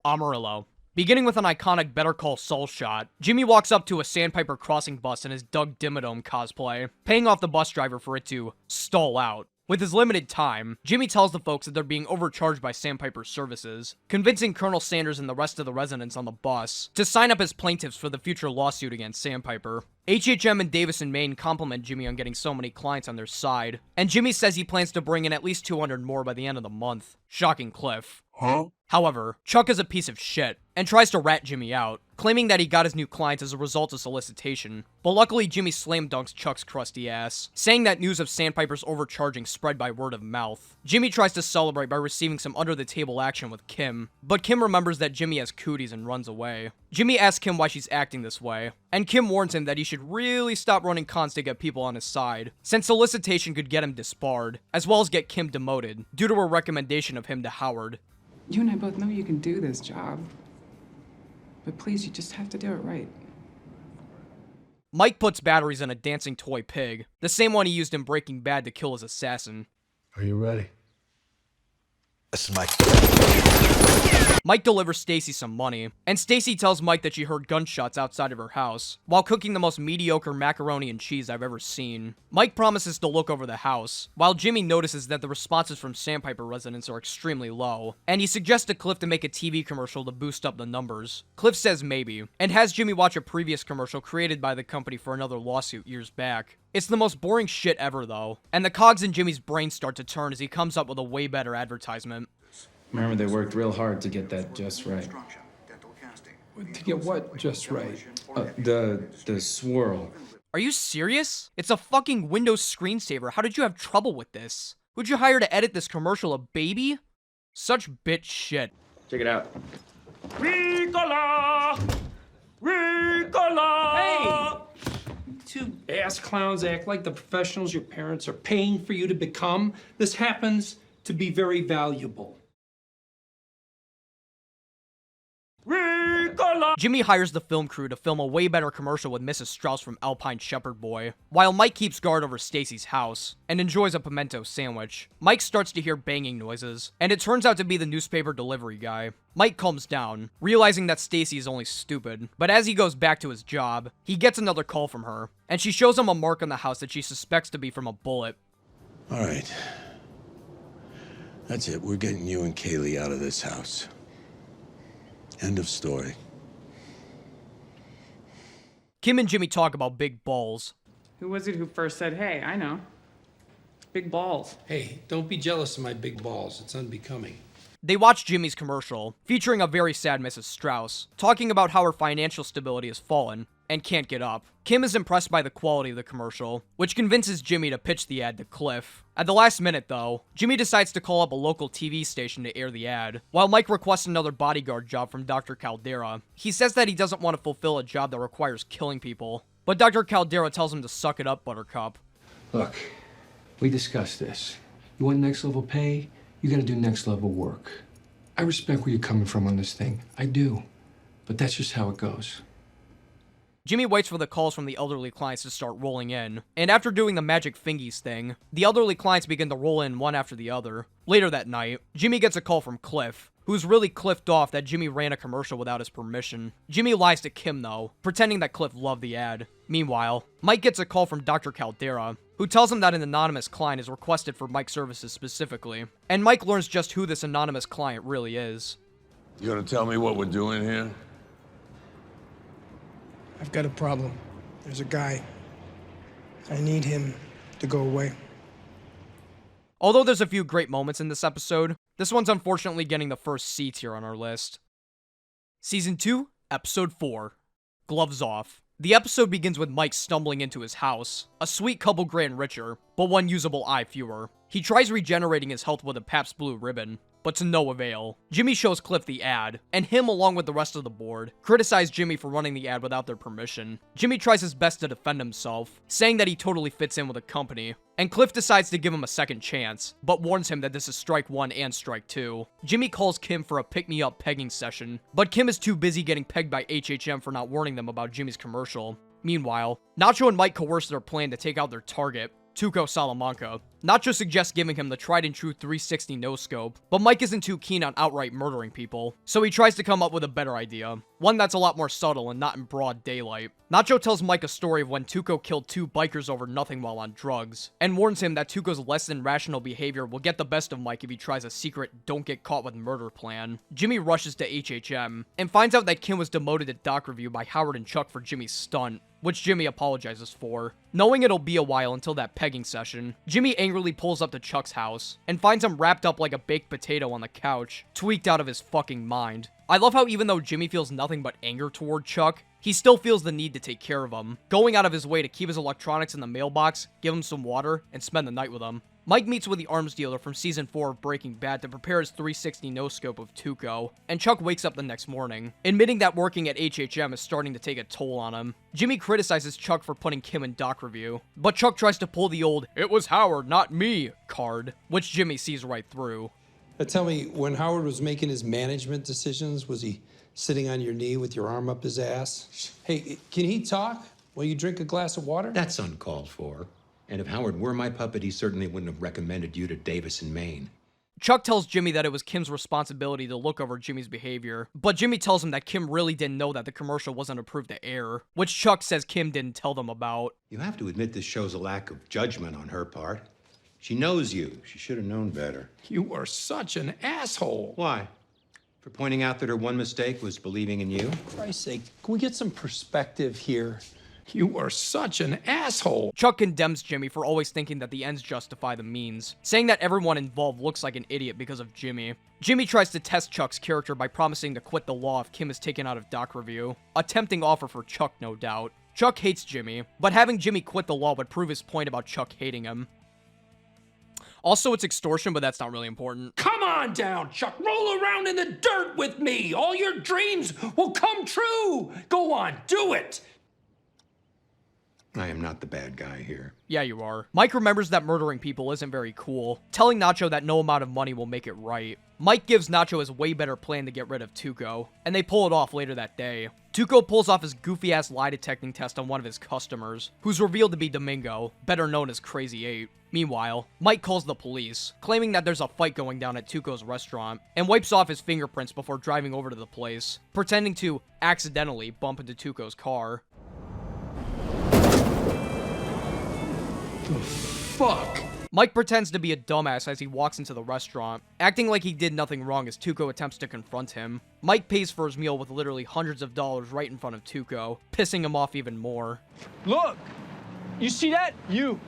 Amarillo. Beginning with an iconic Better Call Saul shot, Jimmy walks up to a Sandpiper Crossing bus in his Doug Dimmadome cosplay, paying off the bus driver for it to stall out. With his limited time, Jimmy tells the folks that they're being overcharged by Sandpiper's services, convincing Colonel Sanders and the rest of the residents on the bus to sign up as plaintiffs for the future lawsuit against Sandpiper. HHM and Davis in Maine compliment Jimmy on getting so many clients on their side, and Jimmy says he plans to bring in at least 200 more by the end of the month. Shocking Cliff. Huh? However, Chuck is a piece of shit, and tries to rat Jimmy out, claiming that he got his new clients as a result of solicitation. But luckily, Jimmy slam dunks Chuck's crusty ass, saying that news of Sandpiper's overcharging spread by word of mouth. Jimmy tries to celebrate by receiving some under-the-table action with Kim, but Kim remembers that Jimmy has cooties and runs away. Jimmy asks Kim why she's acting this way, and Kim warns him that he should really stop running cons to get people on his side, since solicitation could get him disbarred, as well as get Kim demoted, due to a recommendation of him to Howard. You and I both know you can do this job. But please, you just have to do it right. Mike puts batteries in a dancing toy pig, the same one he used in Breaking Bad to kill his assassin. Are you ready? This is Mike. Mike delivers Stacy some money, and Stacy tells Mike that she heard gunshots outside of her house, while cooking the most mediocre macaroni and cheese I've ever seen. Mike promises to look over the house, while Jimmy notices that the responses from Sandpiper residents are extremely low, and he suggests to Cliff to make a TV commercial to boost up the numbers. Cliff says maybe, and has Jimmy watch a previous commercial created by the company for another lawsuit years back. It's the most boring shit ever though, and the cogs in Jimmy's brain start to turn as he comes up with a way better advertisement. Remember, they worked real hard to get that just right. To get what just right? The swirl. Are you serious? It's a fucking Windows screensaver. How did you have trouble with this? Who'd you hire to edit this commercial, a baby? Such bitch shit. Check it out. Ricola! Ricola! Hey! Two ass clowns act like the professionals your parents are paying for you to become. This happens to be very valuable. Jimmy hires the film crew to film a way better commercial with Mrs. Strauss from Alpine Shepard Boy, while Mike keeps guard over Stacy's house, and enjoys a pimento sandwich. Mike starts to hear banging noises, and it turns out to be the newspaper delivery guy. Mike calms down, realizing that Stacy is only stupid, but as he goes back to his job, he gets another call from her, and she shows him a mark on the house that she suspects to be from a bullet. All right. That's it. We're getting you and Kaylee out of this house. End of story. Kim and Jimmy talk about big balls. Who was it who first said, hey, I know. Big balls. Hey, don't be jealous of my big balls. It's unbecoming. They watch Jimmy's commercial, featuring a very sad Mrs. Strauss, talking about how her financial stability has fallen and can't get up. Kim is impressed by the quality of the commercial, which convinces Jimmy to pitch the ad to Cliff. At the last minute, though, Jimmy decides to call up a local TV station to air the ad, while Mike requests another bodyguard job from Dr. Caldera. He says that he doesn't want to fulfill a job that requires killing people, but Dr. Caldera tells him to suck it up, Buttercup. Look, we discussed this. You want next level pay? You gotta do next level work. I respect where you're coming from on this thing. I do. But that's just how it goes. Jimmy waits for the calls from the elderly clients to start rolling in, and after doing the magic fingies thing, the elderly clients begin to roll in one after the other. Later that night, Jimmy gets a call from Cliff, who's really cliffed off that Jimmy ran a commercial without his permission. Jimmy lies to Kim though, pretending that Cliff loved the ad. Meanwhile, Mike gets a call from Dr. Caldera, who tells him that an anonymous client is requested for Mike's services specifically, and Mike learns just who this anonymous client really is. You gonna tell me what we're doing here? I've got a problem. There's a guy. I need him to go away. Although there's a few great moments in this episode, this one's unfortunately getting the first C tier on our list. Season 2, Episode 4, Gloves Off. The episode begins with Mike stumbling into his house, a sweet couple grand richer, but one usable eye fewer. He tries regenerating his health with a Pabst Blue Ribbon, but to no avail. Jimmy shows Cliff the ad, and him along with the rest of the board criticize Jimmy for running the ad without their permission. Jimmy tries his best to defend himself, saying that he totally fits in with the company, and Cliff decides to give him a second chance, but warns him that this is strike 1 and strike 2. Jimmy calls Kim for a pick-me-up pegging session, but Kim is too busy getting pegged by HHM for not warning them about Jimmy's commercial. Meanwhile, Nacho and Mike coerce their plan to take out their target, Tuco Salamanca. Nacho suggests giving him the tried and true 360 no-scope, but Mike isn't too keen on outright murdering people, so he tries to come up with a better idea, one that's a lot more subtle and not in broad daylight. Nacho tells Mike a story of when Tuco killed 2 bikers over nothing while on drugs, and warns him that Tuco's less than rational behavior will get the best of Mike if he tries a secret don't get caught with murder plan. Jimmy rushes to HHM, and finds out that Kim was demoted at doc review by Howard and Chuck for Jimmy's stunt, which Jimmy apologizes for. Knowing it'll be a while until that pegging session, Jimmy angrily pulls up to Chuck's house, and finds him wrapped up like a baked potato on the couch, tweaked out of his fucking mind. I love how even though Jimmy feels nothing but anger toward Chuck, he still feels the need to take care of him, going out of his way to keep his electronics in the mailbox, give him some water, and spend the night with him. Mike meets with the arms dealer from Season 4 of Breaking Bad to prepare his 360 no-scope of Tuco, and Chuck wakes up the next morning, admitting that working at HHM is starting to take a toll on him. Jimmy criticizes Chuck for putting Kim in doc review, but Chuck tries to pull the old, "it was Howard, not me" card, which Jimmy sees right through. Tell me, when Howard was making his management decisions, was he sitting on your knee with your arm up his ass? Hey, can he talk while you drink a glass of water? That's uncalled for. And if Howard were my puppet, he certainly wouldn't have recommended you to Davis in Maine. Chuck tells Jimmy that it was Kim's responsibility to look over Jimmy's behavior, but Jimmy tells him that Kim really didn't know that the commercial wasn't approved to air, which Chuck says Kim didn't tell them about. You have to admit this shows a lack of judgment on her part. She knows you. She should have known better. You are such an asshole. Why? For pointing out that her one mistake was believing in you? For Christ's sake, can we get some perspective here? You are such an asshole. Chuck condemns Jimmy for always thinking that the ends justify the means, saying that everyone involved looks like an idiot because of Jimmy. Jimmy tries to test Chuck's character by promising to quit the law if Kim is taken out of doc review. A tempting offer for Chuck, no doubt. Chuck hates Jimmy, but having Jimmy quit the law would prove his point about Chuck hating him. Also, it's extortion, but that's not really important. Come on down, Chuck. Roll around in the dirt with me. All your dreams will come true. Go on, do it. I am not the bad guy here. Yeah, you are. Mike remembers that murdering people isn't very cool, telling Nacho that no amount of money will make it right. Mike gives Nacho his way better plan to get rid of Tuco, and they pull it off later that day. Tuco pulls off his goofy-ass lie detecting test on one of his customers, who's revealed to be Domingo, better known as Crazy 8. Meanwhile, Mike calls the police, claiming that there's a fight going down at Tuco's restaurant, and wipes off his fingerprints before driving over to the place, pretending to accidentally bump into Tuco's car. The fuck? Mike pretends to be a dumbass as he walks into the restaurant, acting like he did nothing wrong as Tuco attempts to confront him. Mike pays for his meal with literally hundreds of dollars right in front of Tuco, pissing him off even more. Look! You see that? You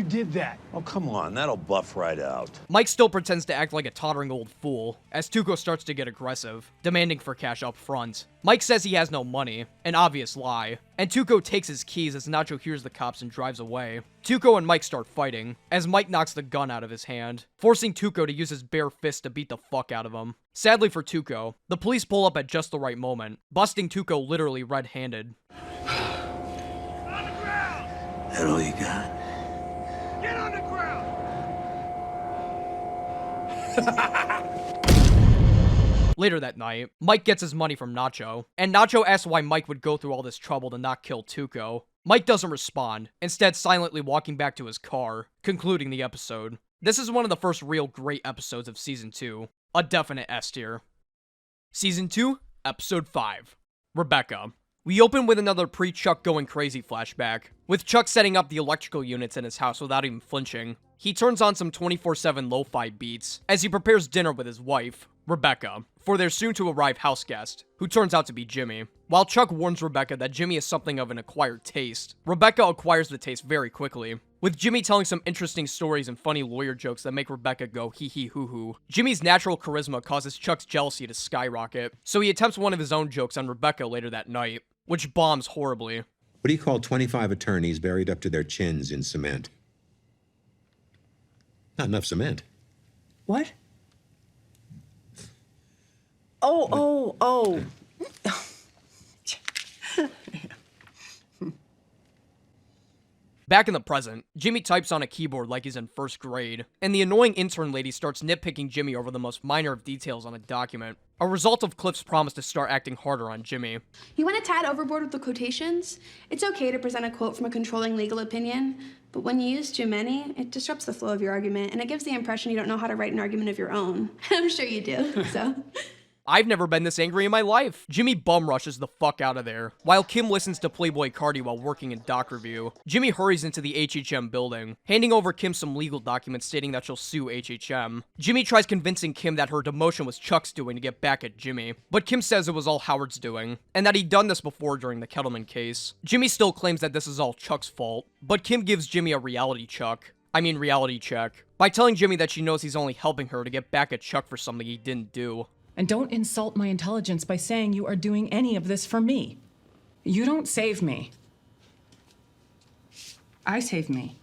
did that. Oh, come on, that'll buff right out. Mike still pretends to act like a tottering old fool, as Tuco starts to get aggressive, demanding for cash up front. Mike says he has no money, an obvious lie, and Tuco takes his keys as Nacho hears the cops and drives away. Tuco and Mike start fighting, as Mike knocks the gun out of his hand, forcing Tuco to use his bare fist to beat the fuck out of him. Sadly for Tuco, the police pull up at just the right moment, busting Tuco literally red-handed. That all you got? Get on the ground! Later that night, Mike gets his money from Nacho, and Nacho asks why Mike would go through all this trouble to not kill Tuco. Mike doesn't respond, instead silently walking back to his car, concluding the episode. This is one of the first real great episodes of Season 2. A definite S tier. Season 2, Episode 5. Rebecca. We open with another pre-Chuck going crazy flashback, with Chuck setting up the electrical units in his house without even flinching. He turns on some 24/7 lo-fi beats as he prepares dinner with his wife, Rebecca, for their soon-to-arrive house guest, who turns out to be Jimmy. While Chuck warns Rebecca that Jimmy is something of an acquired taste, Rebecca acquires the taste very quickly, with Jimmy telling some interesting stories and funny lawyer jokes that make Rebecca go hee hee hoo hoo. Jimmy's natural charisma causes Chuck's jealousy to skyrocket, so he attempts one of his own jokes on Rebecca later that night, which bombs horribly. What do you call 25 attorneys buried up to their chins in cement? Not enough cement. What? Oh. Back in the present, Jimmy types on a keyboard like he's in first grade, and the annoying intern lady starts nitpicking Jimmy over the most minor of details on a document, a result of Cliff's promise to start acting harder on Jimmy. You went a tad overboard with the quotations? It's okay to present a quote from a controlling legal opinion, but when you use too many, it disrupts the flow of your argument, and it gives the impression you don't know how to write an argument of your own. I'm sure you do, so... I've never been this angry in my life. Jimmy bum rushes the fuck out of there, while Kim listens to Playboy Cardi while working in doc review. Jimmy hurries into the HHM building, handing over Kim some legal documents stating that she'll sue HHM. Jimmy tries convincing Kim that her demotion was Chuck's doing to get back at Jimmy, but Kim says it was all Howard's doing, and that he'd done this before during the Kettleman case. Jimmy still claims that this is all Chuck's fault, but Kim gives Jimmy a reality check, by telling Jimmy that she knows he's only helping her to get back at Chuck for something he didn't do. And don't insult my intelligence by saying you are doing any of this for me. You don't save me. I save me.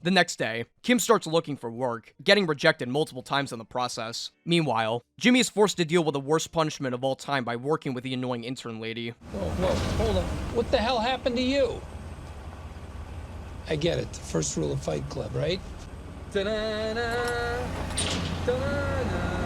The next day, Kim starts looking for work, getting rejected multiple times in the process. Meanwhile, Jimmy is forced to deal with the worst punishment of all time by working with the annoying intern lady. Whoa, hold on. What the hell happened to you? I get it. The first rule of Fight Club, right?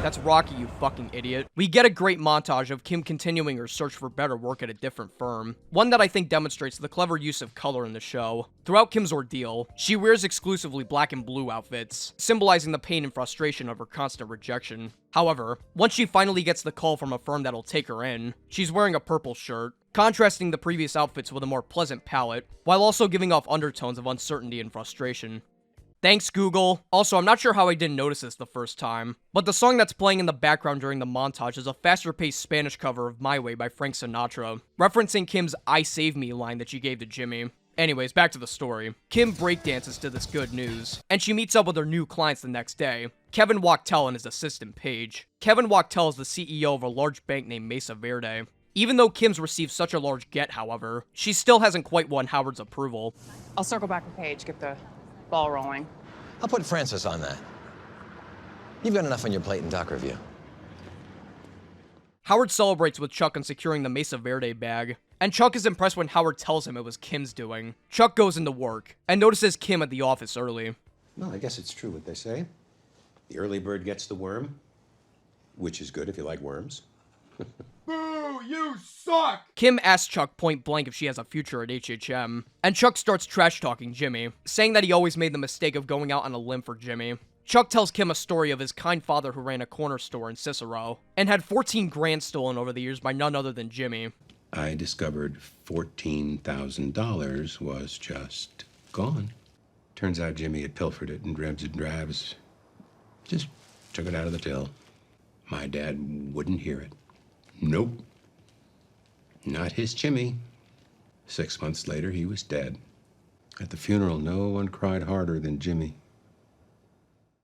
That's Rocky, you fucking idiot. We get a great montage of Kim continuing her search for better work at a different firm, one that I think demonstrates the clever use of color in the show. Throughout Kim's ordeal, she wears exclusively black and blue outfits, symbolizing the pain and frustration of her constant rejection. However, once she finally gets the call from a firm that'll take her in, she's wearing a purple shirt, contrasting the previous outfits with a more pleasant palette, while also giving off undertones of uncertainty and frustration. Thanks, Google. Also, I'm not sure how I didn't notice this the first time, but the song that's playing in the background during the montage is a faster-paced Spanish cover of My Way by Frank Sinatra, referencing Kim's I Save Me line that she gave to Jimmy. Anyways, back to the story. Kim breakdances to this good news, and she meets up with her new clients the next day, Kevin Wachtel and his assistant Paige. Kevin Wachtel is the CEO of a large bank named Mesa Verde. Even though Kim's received such a large get, however, she still hasn't quite won Howard's approval. I'll circle back with Paige, get the ball rolling. I'll put Francis on that. You've got enough on your plate in doc review. Howard celebrates with Chuck on securing the Mesa Verde bag, and Chuck is impressed when Howard tells him it was Kim's doing. Chuck goes into work, and notices Kim at the office early. Well, I guess it's true what they say. The early bird gets the worm, which is good if you like worms. Boo, you suck! Kim asks Chuck point blank if she has a future at HHM, and Chuck starts trash-talking Jimmy, saying that he always made the mistake of going out on a limb for Jimmy. Chuck tells Kim a story of his kind father who ran a corner store in Cicero, and had 14 grand stolen over the years by none other than Jimmy. I discovered $14,000 was just gone. Turns out Jimmy had pilfered it in dribs and drabs. Just took it out of the till. My dad wouldn't hear it. Nope. Not his Jimmy. 6 months later, he was dead. At the funeral, no one cried harder than Jimmy.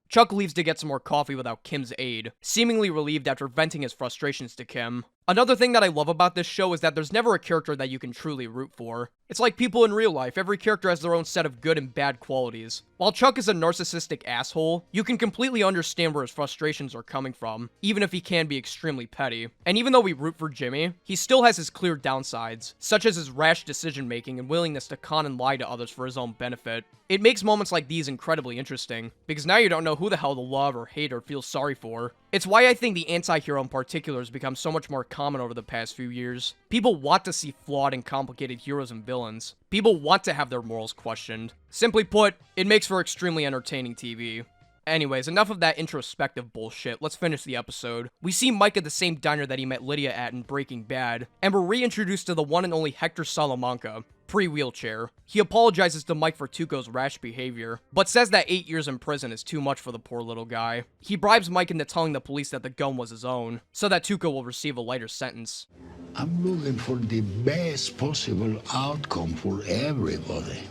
Chuck leaves to get some more coffee without Kim's aid, seemingly relieved after venting his frustrations to Kim. Another thing that I love about this show is that there's never a character that you can truly root for. It's like people in real life, every character has their own set of good and bad qualities. While Chuck is a narcissistic asshole, you can completely understand where his frustrations are coming from, even if he can be extremely petty. And even though we root for Jimmy, he still has his clear downsides, such as his rash decision-making and willingness to con and lie to others for his own benefit. It makes moments like these incredibly interesting, because now you don't know who the hell to love or hate or feel sorry for. It's why I think the anti-hero in particular has become so much more common over the past few years. People want to see flawed and complicated heroes and villains. People want to have their morals questioned. Simply put, it makes for extremely entertaining TV. Anyways, enough of that introspective bullshit. Let's finish the episode. We see Mike at the same diner that he met Lydia at in Breaking Bad, and we're reintroduced to the one and only Hector Salamanca, pre-wheelchair. He apologizes to Mike for Tuco's rash behavior, but says that 8 years in prison is too much for the poor little guy. He bribes Mike into telling the police that the gun was his own, so that Tuco will receive a lighter sentence. I'm looking for the best possible outcome for everybody.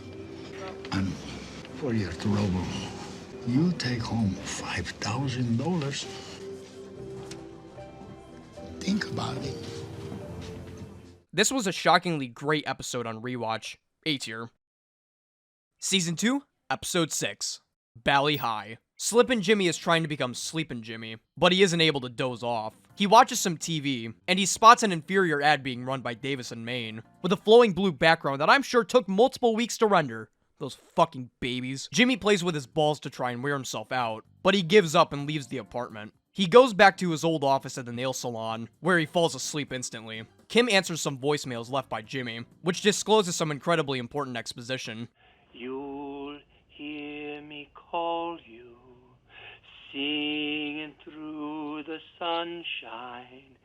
And for your trouble, you take home $5,000. Think about it. This was a shockingly great episode on rewatch. A tier. Season 2, Episode 6, Bali Ha'i. Slippin' Jimmy is trying to become Sleepin' Jimmy, but he isn't able to doze off. He watches some TV, and he spots an inferior ad being run by Davis and Maine, with a flowing blue background that I'm sure took multiple weeks to render. Those fucking babies. Jimmy plays with his balls to try and wear himself out, but he gives up and leaves the apartment. He goes back to his old office at the nail salon, where he falls asleep instantly. Kim answers some voicemails left by Jimmy, which discloses some incredibly important exposition. You'll hear me call you, singing through the sunshine.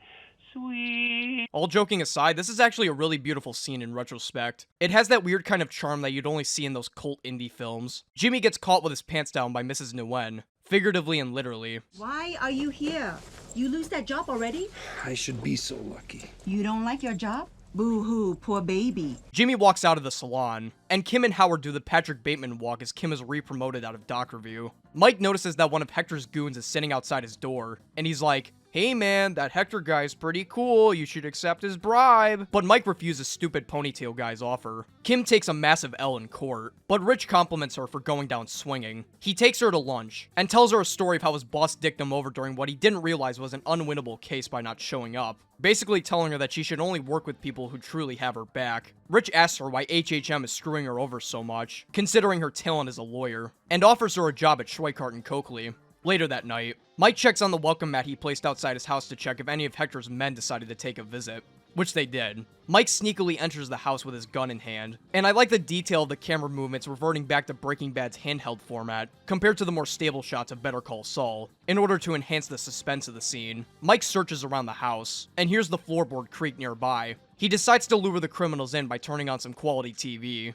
Sweet. All joking aside, this is actually a really beautiful scene in retrospect. It has that weird kind of charm that you'd only see in those cult indie films. Jimmy gets caught with his pants down by Mrs. Nguyen, figuratively and literally. Why are you here? You lose that job already? I should be so lucky. You don't like your job? Boo-hoo, poor baby. Jimmy walks out of the salon, and Kim and Howard do the Patrick Bateman walk as Kim is re-promoted out of doc review. Mike notices that one of Hector's goons is sitting outside his door, and he's like, "Hey man, that Hector guy's pretty cool, you should accept his bribe." But Mike refuses stupid ponytail guy's offer. Kim takes a massive L in court, but Rich compliments her for going down swinging. He takes her to lunch, and tells her a story of how his boss dicked him over during what he didn't realize was an unwinnable case by not showing up, basically telling her that she should only work with people who truly have her back. Rich asks her why HHM is screwing her over so much, considering her talent as a lawyer, and offers her a job at Schweikart and Coakley. Later that night, Mike checks on the welcome mat he placed outside his house to check if any of Hector's men decided to take a visit, which they did. Mike sneakily enters the house with his gun in hand, and I like the detail of the camera movements reverting back to Breaking Bad's handheld format, compared to the more stable shots of Better Call Saul, in order to enhance the suspense of the scene. Mike searches around the house, and hears the floorboard creak nearby. He decides to lure the criminals in by turning on some quality TV.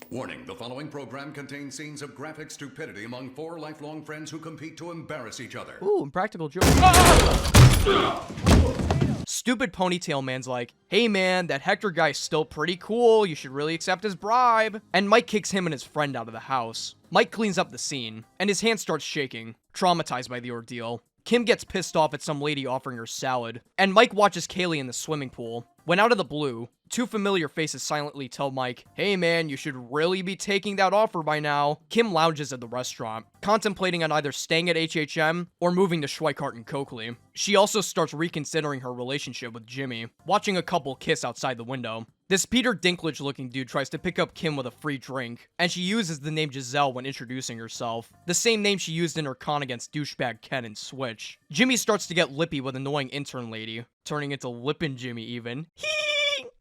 Warning, the following program contains scenes of graphic stupidity among four lifelong friends who compete to embarrass each other. Ooh, impractical joke. Stupid ponytail man's like, "Hey man, that Hector guy's still pretty cool, you should really accept his bribe." And Mike kicks him and his friend out of the house. Mike cleans up the scene, and his hand starts shaking, traumatized by the ordeal. Kim gets pissed off at some lady offering her salad, and Mike watches Kaylee in the swimming pool, when out of the blue, two familiar faces silently tell Mike, "Hey man, you should really be taking that offer by now." Kim lounges at the restaurant, contemplating on either staying at HHM or moving to Schweikart and Coakley. She also starts reconsidering her relationship with Jimmy, watching a couple kiss outside the window. This Peter Dinklage looking dude tries to pick up Kim with a free drink, and she uses the name Giselle when introducing herself, the same name she used in her con against douchebag Ken in Switch. Jimmy starts to get lippy with annoying intern lady, turning into Lippin' Jimmy even.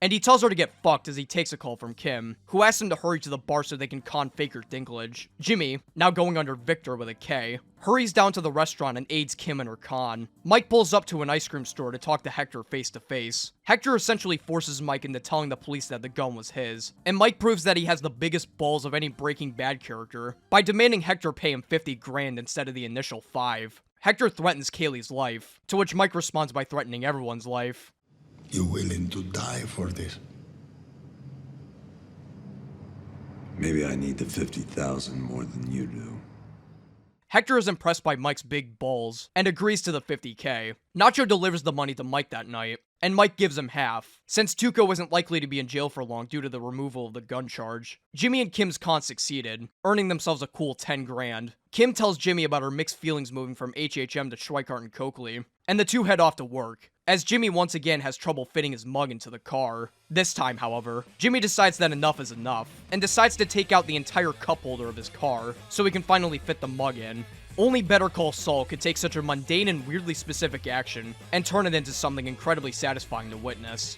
And he tells her to get fucked as he takes a call from Kim, who asks him to hurry to the bar so they can con Faker Dinklage. Jimmy, now going under Victor with a K, hurries down to the restaurant and aids Kim in her con. Mike pulls up to an ice cream store to talk to Hector face to face. Hector essentially forces Mike into telling the police that the gun was his, and Mike proves that he has the biggest balls of any Breaking Bad character by demanding Hector pay him 50 grand instead of the initial 5. Hector threatens Kaylee's life, to which Mike responds by threatening everyone's life. You willing to die for this? Maybe I need the 50,000 more than you do. Hector is impressed by Mike's big balls, and agrees to the 50K. Nacho delivers the money to Mike that night, and Mike gives him half, since Tuco isn't likely to be in jail for long due to the removal of the gun charge. Jimmy and Kim's con succeeded, earning themselves a cool 10 grand. Kim tells Jimmy about her mixed feelings moving from HHM to Schweikart and Coakley, and the two head off to work, as Jimmy once again has trouble fitting his mug into the car. This time, however, Jimmy decides that enough is enough, and decides to take out the entire cup holder of his car, so he can finally fit the mug in. Only Better Call Saul could take such a mundane and weirdly specific action and turn it into something incredibly satisfying to witness.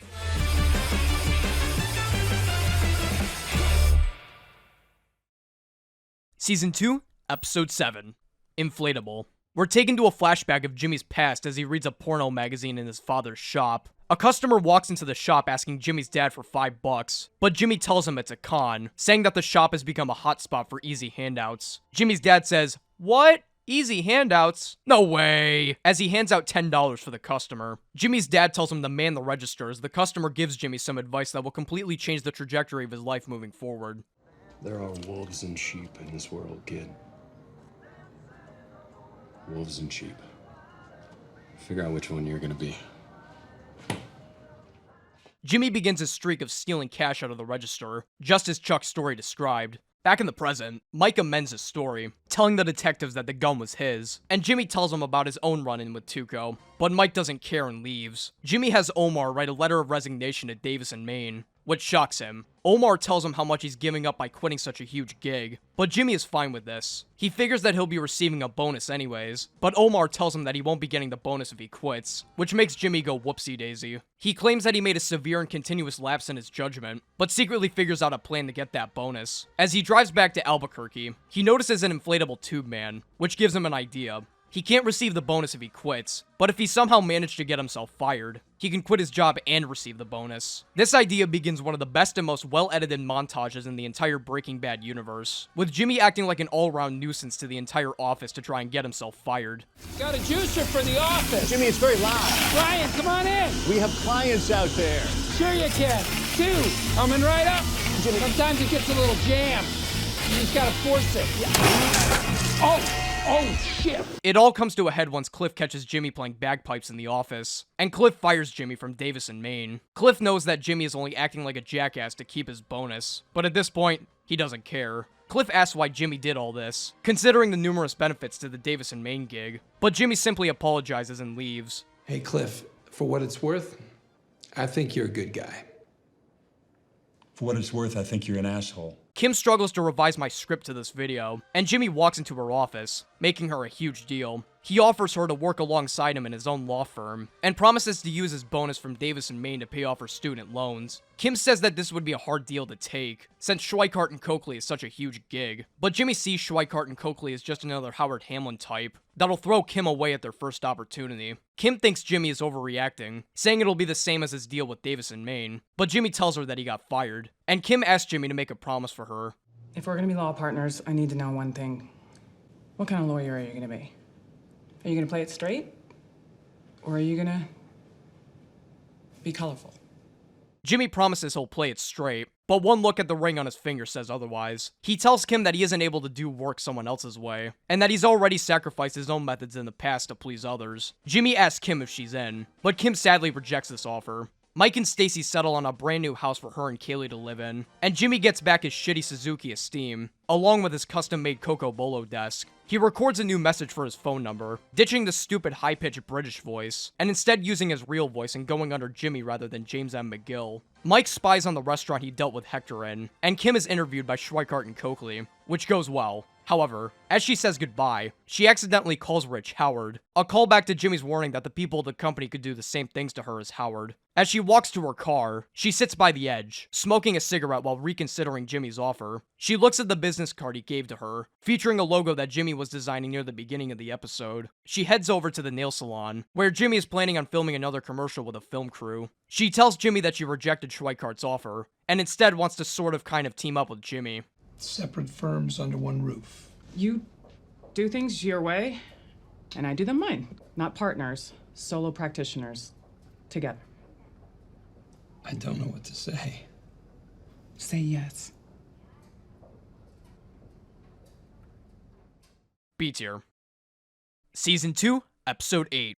Season 2, Episode 7, Inflatable. We're taken to a flashback of Jimmy's past as he reads a porno magazine in his father's shop. A customer walks into the shop asking Jimmy's dad for $5, but Jimmy tells him it's a con, saying that the shop has become a hotspot for easy handouts. Jimmy's dad says, "What? Easy handouts? No way!" as he hands out $10 for the customer. Jimmy's dad tells him to man the register as the customer gives Jimmy some advice that will completely change the trajectory of his life moving forward. There are wolves and sheep in this world, kid. Wolves and sheep. Figure out which one you're gonna be. Jimmy begins his streak of stealing cash out of the register, just as Chuck's story described. Back in the present, Mike amends his story, telling the detectives that the gun was his, and Jimmy tells him about his own run-in with Tuco, but Mike doesn't care and leaves. Jimmy has Omar write a letter of resignation to Davis in Maine, which shocks him. Omar tells him how much he's giving up by quitting such a huge gig, but Jimmy is fine with this. He figures that he'll be receiving a bonus anyways, but Omar tells him that he won't be getting the bonus if he quits, which makes Jimmy go whoopsie-daisy. He claims that he made a severe and continuous lapse in his judgment, but secretly figures out a plan to get that bonus. As he drives back to Albuquerque, he notices an inflatable tube man, which gives him an idea. He can't receive the bonus if he quits, but if he somehow managed to get himself fired, he can quit his job and receive the bonus. This idea begins one of the best and most well-edited montages in the entire Breaking Bad universe, with Jimmy acting like an all-around nuisance to the entire office to try and get himself fired. Got a juicer for the office. Jimmy, it's very loud. Ryan, come on in. We have clients out there. Sure you can. Two, coming right up. Jimmy. Sometimes it gets a little jammed. You just gotta force it. Oh, shit. It all comes to a head once Cliff catches Jimmy playing bagpipes in the office, and Cliff fires Jimmy from Davis in Maine. Cliff knows that Jimmy is only acting like a jackass to keep his bonus, but at this point, he doesn't care. Cliff asks why Jimmy did all this, considering the numerous benefits to the Davis in Maine gig, but Jimmy simply apologizes and leaves. Hey, Cliff, for what it's worth, I think you're a good guy. For what it's worth, I think you're an asshole. Kim struggles to revise my script to this video, and Jimmy walks into her office, making her a huge deal. He offers her to work alongside him in his own law firm, and promises to use his bonus from Davis in Maine to pay off her student loans. Kim says that this would be a hard deal to take, since Schweikart and Coakley is such a huge gig, but Jimmy sees Schweikart and Coakley as just another Howard Hamlin type that'll throw Kim away at their first opportunity. Kim thinks Jimmy is overreacting, saying it'll be the same as his deal with Davis in Maine, but Jimmy tells her that he got fired, and Kim asks Jimmy to make a promise for her. If we're gonna be law partners, I need to know one thing. What kind of lawyer are you gonna be? Are you gonna play it straight? Or are you gonna be colorful? Jimmy promises he'll play it straight, but one look at the ring on his finger says otherwise. He tells Kim that he isn't able to do work someone else's way, and that he's already sacrificed his own methods in the past to please others. Jimmy asks Kim if she's in, but Kim sadly rejects this offer. Mike and Stacy settle on a brand new house for her and Kaylee to live in, and Jimmy gets back his shitty Suzuki Esteem, along with his custom-made Coco Bolo desk. He records a new message for his phone number, ditching the stupid high-pitched British voice, and instead using his real voice and going under Jimmy rather than James M. McGill. Mike spies on the restaurant he dealt with Hector in, and Kim is interviewed by Schweikart and Coakley, which goes well. However, as she says goodbye, she accidentally calls Rich Howard, a callback to Jimmy's warning that the people of the company could do the same things to her as Howard. As she walks to her car, she sits by the edge, smoking a cigarette while reconsidering Jimmy's offer. She looks at the business card he gave to her, featuring a logo that Jimmy was designing near the beginning of the episode. She heads over to the nail salon, where Jimmy is planning on filming another commercial with a film crew. She tells Jimmy that she rejected Schweikart's offer, and instead wants to kind of team up with Jimmy. Separate firms under one roof. You do things your way, and I do them mine. Not partners, solo practitioners. Together. I don't know what to say. Say yes. B tier. Season 2, Episode 8,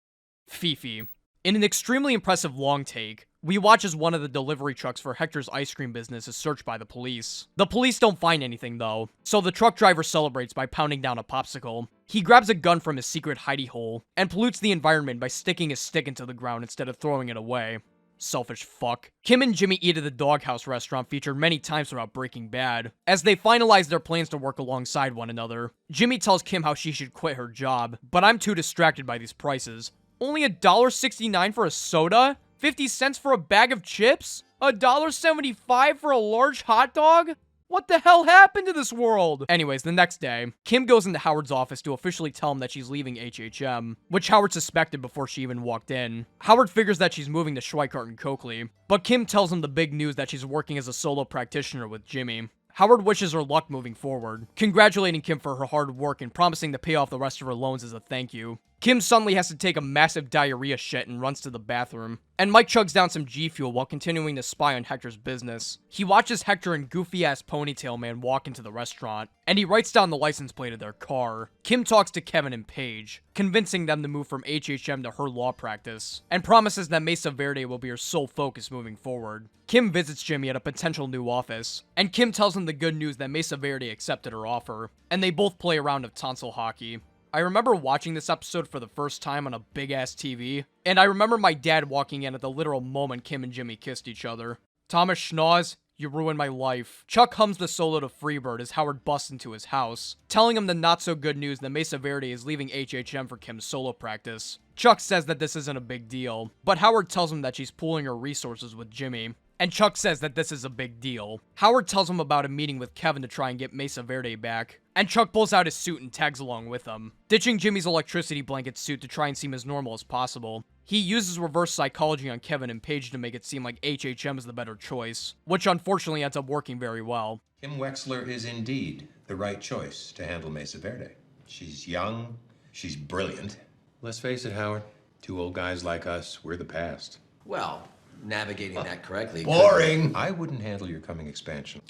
Fifi. In an extremely impressive long take, we watch as one of the delivery trucks for Hector's ice cream business is searched by the police. The police don't find anything though, so the truck driver celebrates by pounding down a popsicle. He grabs a gun from his secret hidey hole, and pollutes the environment by sticking his stick into the ground instead of throwing it away. Selfish fuck. Kim and Jimmy eat at the Doghouse restaurant featured many times throughout Breaking Bad. As they finalize their plans to work alongside one another, Jimmy tells Kim how she should quit her job, but I'm too distracted by these prices. Only $1.69 for a soda? 50 cents for a bag of chips? $1.75 for a large hot dog? What the hell happened to this world? Anyways, the next day, Kim goes into Howard's office to officially tell him that she's leaving HHM, which Howard suspected before she even walked in. Howard figures that she's moving to Schweikart and Coakley, but Kim tells him the big news that she's working as a solo practitioner with Jimmy. Howard wishes her luck moving forward, congratulating Kim for her hard work and promising to pay off the rest of her loans as a thank you. Kim suddenly has to take a massive diarrhea shit and runs to the bathroom. And Mike chugs down some G Fuel while continuing to spy on Hector's business. He watches Hector and goofy-ass ponytail man walk into the restaurant, and he writes down the license plate of their car. Kim talks to Kevin and Paige, convincing them to move from HHM to her law practice, and promises that Mesa Verde will be her sole focus moving forward. Kim visits Jimmy at a potential new office, and Kim tells him the good news that Mesa Verde accepted her offer, and they both play a round of tonsil hockey. I remember watching this episode for the first time on a big-ass TV, and I remember my dad walking in at the literal moment Kim and Jimmy kissed each other. Thomas Schnoz, you ruined my life. Chuck hums the solo to Freebird as Howard busts into his house, telling him the not-so-good news that Mesa Verde is leaving HHM for Kim's solo practice. Chuck says that this isn't a big deal, but Howard tells him that she's pooling her resources with Jimmy. And Chuck says that this is a big deal. Howard tells him about a meeting with Kevin to try and get Mesa Verde back, and Chuck pulls out his suit and tags along with him, ditching Jimmy's electricity blanket suit to try and seem as normal as possible. He uses reverse psychology on Kevin and Paige to make it seem like HHM is the better choice, which unfortunately ends up working very well. Kim Wexler is indeed the right choice to handle Mesa Verde. She's young, she's brilliant. Let's face it, Howard, two old guys like us, we're the past. Well, navigating that correctly. Boring! I wouldn't handle your coming expansion.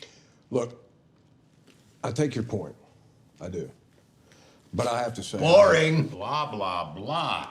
Look, I take your point. I do. But I have to say... Boring! Blah, blah, blah.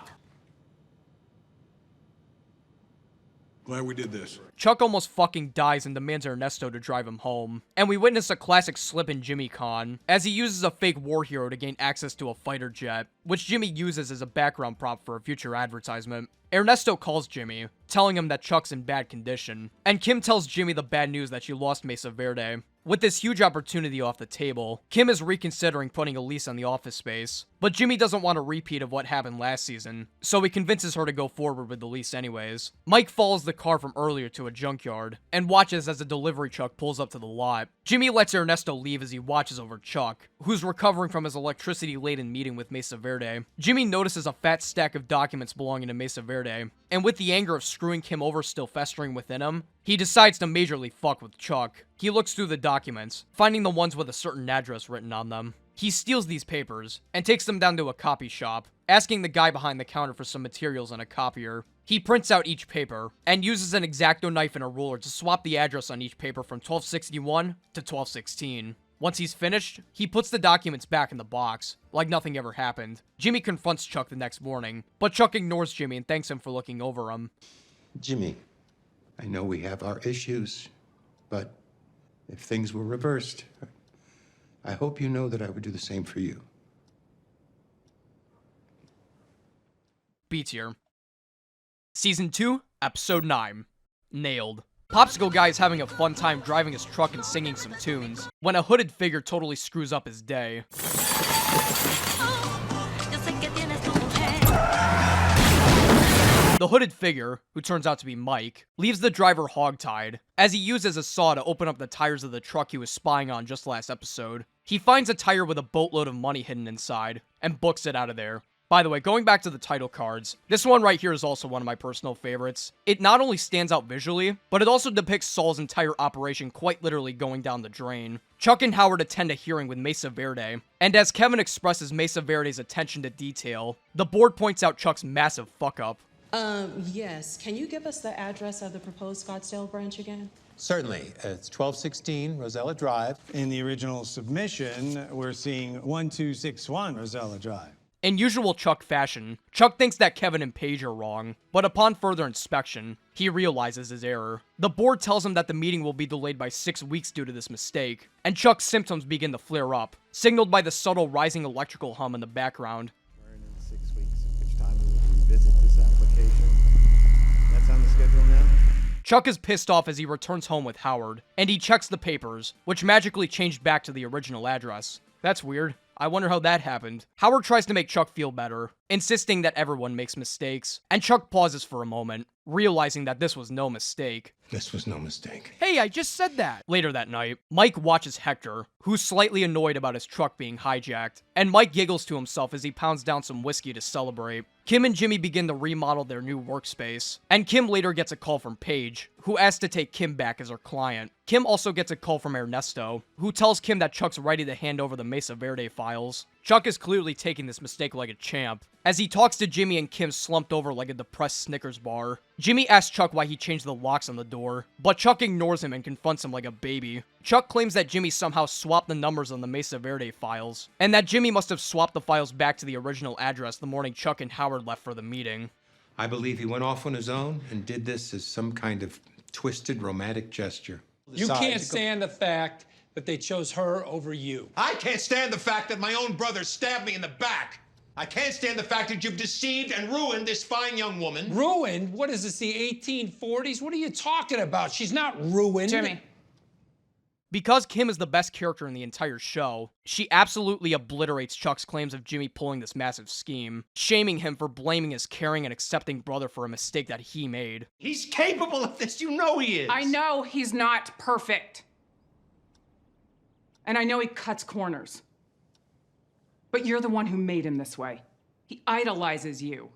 Glad we did this. Chuck almost fucking dies and demands Ernesto to drive him home. And we witness a classic slip in Jimmy Con, as he uses a fake war hero to gain access to a fighter jet, which Jimmy uses as a background prop for a future advertisement. Ernesto calls Jimmy, telling him that Chuck's in bad condition, and Kim tells Jimmy the bad news that she lost Mesa Verde. With this huge opportunity off the table, Kim is reconsidering putting a lease on the office space, but Jimmy doesn't want a repeat of what happened last season, so he convinces her to go forward with the lease anyways. Mike follows the car from earlier to a junkyard, and watches as a delivery truck pulls up to the lot. Jimmy lets Ernesto leave as he watches over Chuck, who's recovering from his electricity-laden meeting with Mesa Verde. Jimmy notices a fat stack of documents belonging to Mesa Verde, and with the anger of screwing Kim over still festering within him, he decides to majorly fuck with Chuck. He looks through the documents, finding the ones with a certain address written on them. He steals these papers, and takes them down to a copy shop, asking the guy behind the counter for some materials on a copier. He prints out each paper, and uses an X-Acto knife and a ruler to swap the address on each paper from 1261 to 1216. Once he's finished, he puts the documents back in the box, like nothing ever happened. Jimmy confronts Chuck the next morning, but Chuck ignores Jimmy and thanks him for looking over him. Jimmy, I know we have our issues, but if things were reversed, I hope you know that I would do the same for you. B tier. Season 2, Episode 9. Nailed. Popsicle Guy is having a fun time driving his truck and singing some tunes, when a hooded figure totally screws up his day. The hooded figure, who turns out to be Mike, leaves the driver hogtied, as he uses a saw to open up the tires of the truck he was spying on just last episode. He finds a tire with a boatload of money hidden inside, and books it out of there. By the way, going back to the title cards, this one right here is also one of my personal favorites. It not only stands out visually, but it also depicts Saul's entire operation quite literally going down the drain. Chuck and Howard attend a hearing with Mesa Verde, and as Kevin expresses Mesa Verde's attention to detail, the board points out Chuck's massive fuck-up. Yes. Can you give us the address of the proposed Scottsdale branch again? Certainly. It's 1216 Rosella Drive. In the original submission, we're seeing 1261 Rosella Drive. In usual Chuck fashion, Chuck thinks that Kevin and Paige are wrong, but upon further inspection, he realizes his error. The board tells him that the meeting will be delayed by 6 weeks due to this mistake, and Chuck's symptoms begin to flare up, signaled by the subtle rising electrical hum in the background. We're in 6 weeks, at which time we will revisit this application. That's on the schedule now? Chuck is pissed off as he returns home with Howard, and he checks the papers, which magically changed back to the original address. That's weird. I wonder how that happened. Howard tries to make Chuck feel better, insisting that everyone makes mistakes, and Chuck pauses for a moment, realizing that this was no mistake. This was no mistake. Hey, I just said that! Later that night, Mike watches Hector, who's slightly annoyed about his truck being hijacked, and Mike giggles to himself as he pounds down some whiskey to celebrate. Kim and Jimmy begin to remodel their new workspace, and Kim later gets a call from Paige, who asks to take Kim back as her client. Kim also gets a call from Ernesto, who tells Kim that Chuck's ready to hand over the Mesa Verde files. Chuck is clearly taking this mistake like a champ. As he talks to Jimmy and Kim slumped over like a depressed Snickers bar, Jimmy asks Chuck why he changed the locks on the door, but Chuck ignores him and confronts him like a baby. Chuck claims that Jimmy somehow swapped the numbers on the Mesa Verde files, and that Jimmy must have swapped the files back to the original address the morning Chuck and Howard left for the meeting. I believe he went off on his own and did this as some kind of twisted romantic gesture. You can't stand the fact that they chose her over you. I can't stand the fact that my own brother stabbed me in the back. I can't stand the fact that you've deceived and ruined this fine young woman. Ruined? What is this, the 1840s? What are you talking about? She's not ruined. Jimmy. Because Kim is the best character in the entire show, she absolutely obliterates Chuck's claims of Jimmy pulling this massive scheme, shaming him for blaming his caring and accepting brother for a mistake that he made. He's capable of this, you know he is. I know he's not perfect. And I know he cuts corners. But you're the one who made him this way. He idolizes you.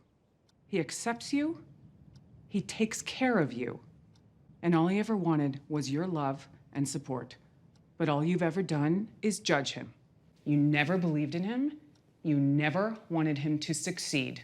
He accepts you. He takes care of you. And all he ever wanted was your love and support. But all you've ever done is judge him. You never believed in him. You never wanted him to succeed.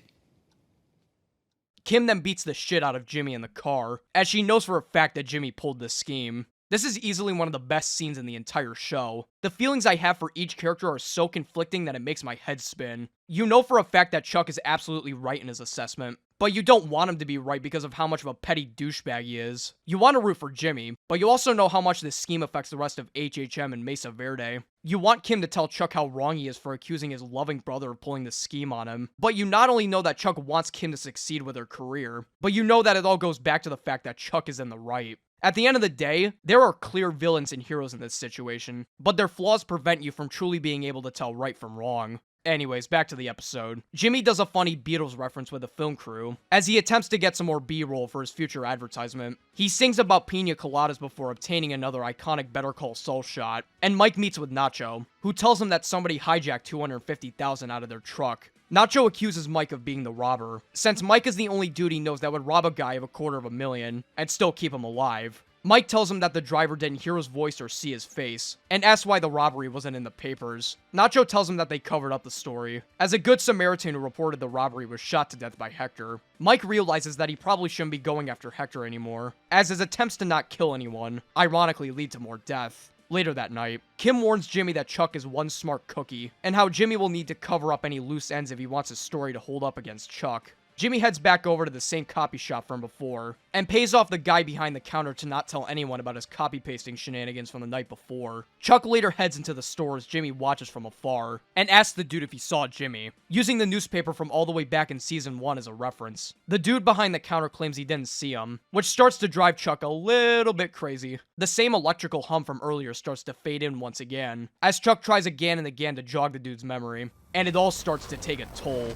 Kim then beats the shit out of Jimmy in the car, as she knows for a fact that Jimmy pulled this scheme. This is easily one of the best scenes in the entire show. The feelings I have for each character are so conflicting that it makes my head spin. You know for a fact that Chuck is absolutely right in his assessment, but you don't want him to be right because of how much of a petty douchebag he is. You want to root for Jimmy, but you also know how much this scheme affects the rest of HHM and Mesa Verde. You want Kim to tell Chuck how wrong he is for accusing his loving brother of pulling the scheme on him, but you not only know that Chuck wants Kim to succeed with her career, but you know that it all goes back to the fact that Chuck is in the right. At the end of the day, there are clear villains and heroes in this situation, but their flaws prevent you from truly being able to tell right from wrong. Anyways, back to the episode. Jimmy does a funny Beatles reference with the film crew, as he attempts to get some more B-roll for his future advertisement. He sings about pina coladas before obtaining another iconic Better Call Saul shot, and Mike meets with Nacho, who tells him that somebody hijacked $250,000 out of their truck. Nacho accuses Mike of being the robber, since Mike is the only dude he knows that would rob a guy of $250,000 and still keep him alive. Mike tells him that the driver didn't hear his voice or see his face, and asks why the robbery wasn't in the papers. Nacho tells him that they covered up the story, as a good Samaritan who reported the robbery was shot to death by Hector. Mike realizes that he probably shouldn't be going after Hector anymore, as his attempts to not kill anyone ironically lead to more death. Later that night, Kim warns Jimmy that Chuck is one smart cookie, and how Jimmy will need to cover up any loose ends if he wants his story to hold up against Chuck. Jimmy heads back over to the same copy shop from before, and pays off the guy behind the counter to not tell anyone about his copy-pasting shenanigans from the night before. Chuck later heads into the store as Jimmy watches from afar, and asks the dude if he saw Jimmy, using the newspaper from all the way back in Season 1 as a reference. The dude behind the counter claims he didn't see him, which starts to drive Chuck a little bit crazy. The same electrical hum from earlier starts to fade in once again, as Chuck tries again and again to jog the dude's memory, and it all starts to take a toll.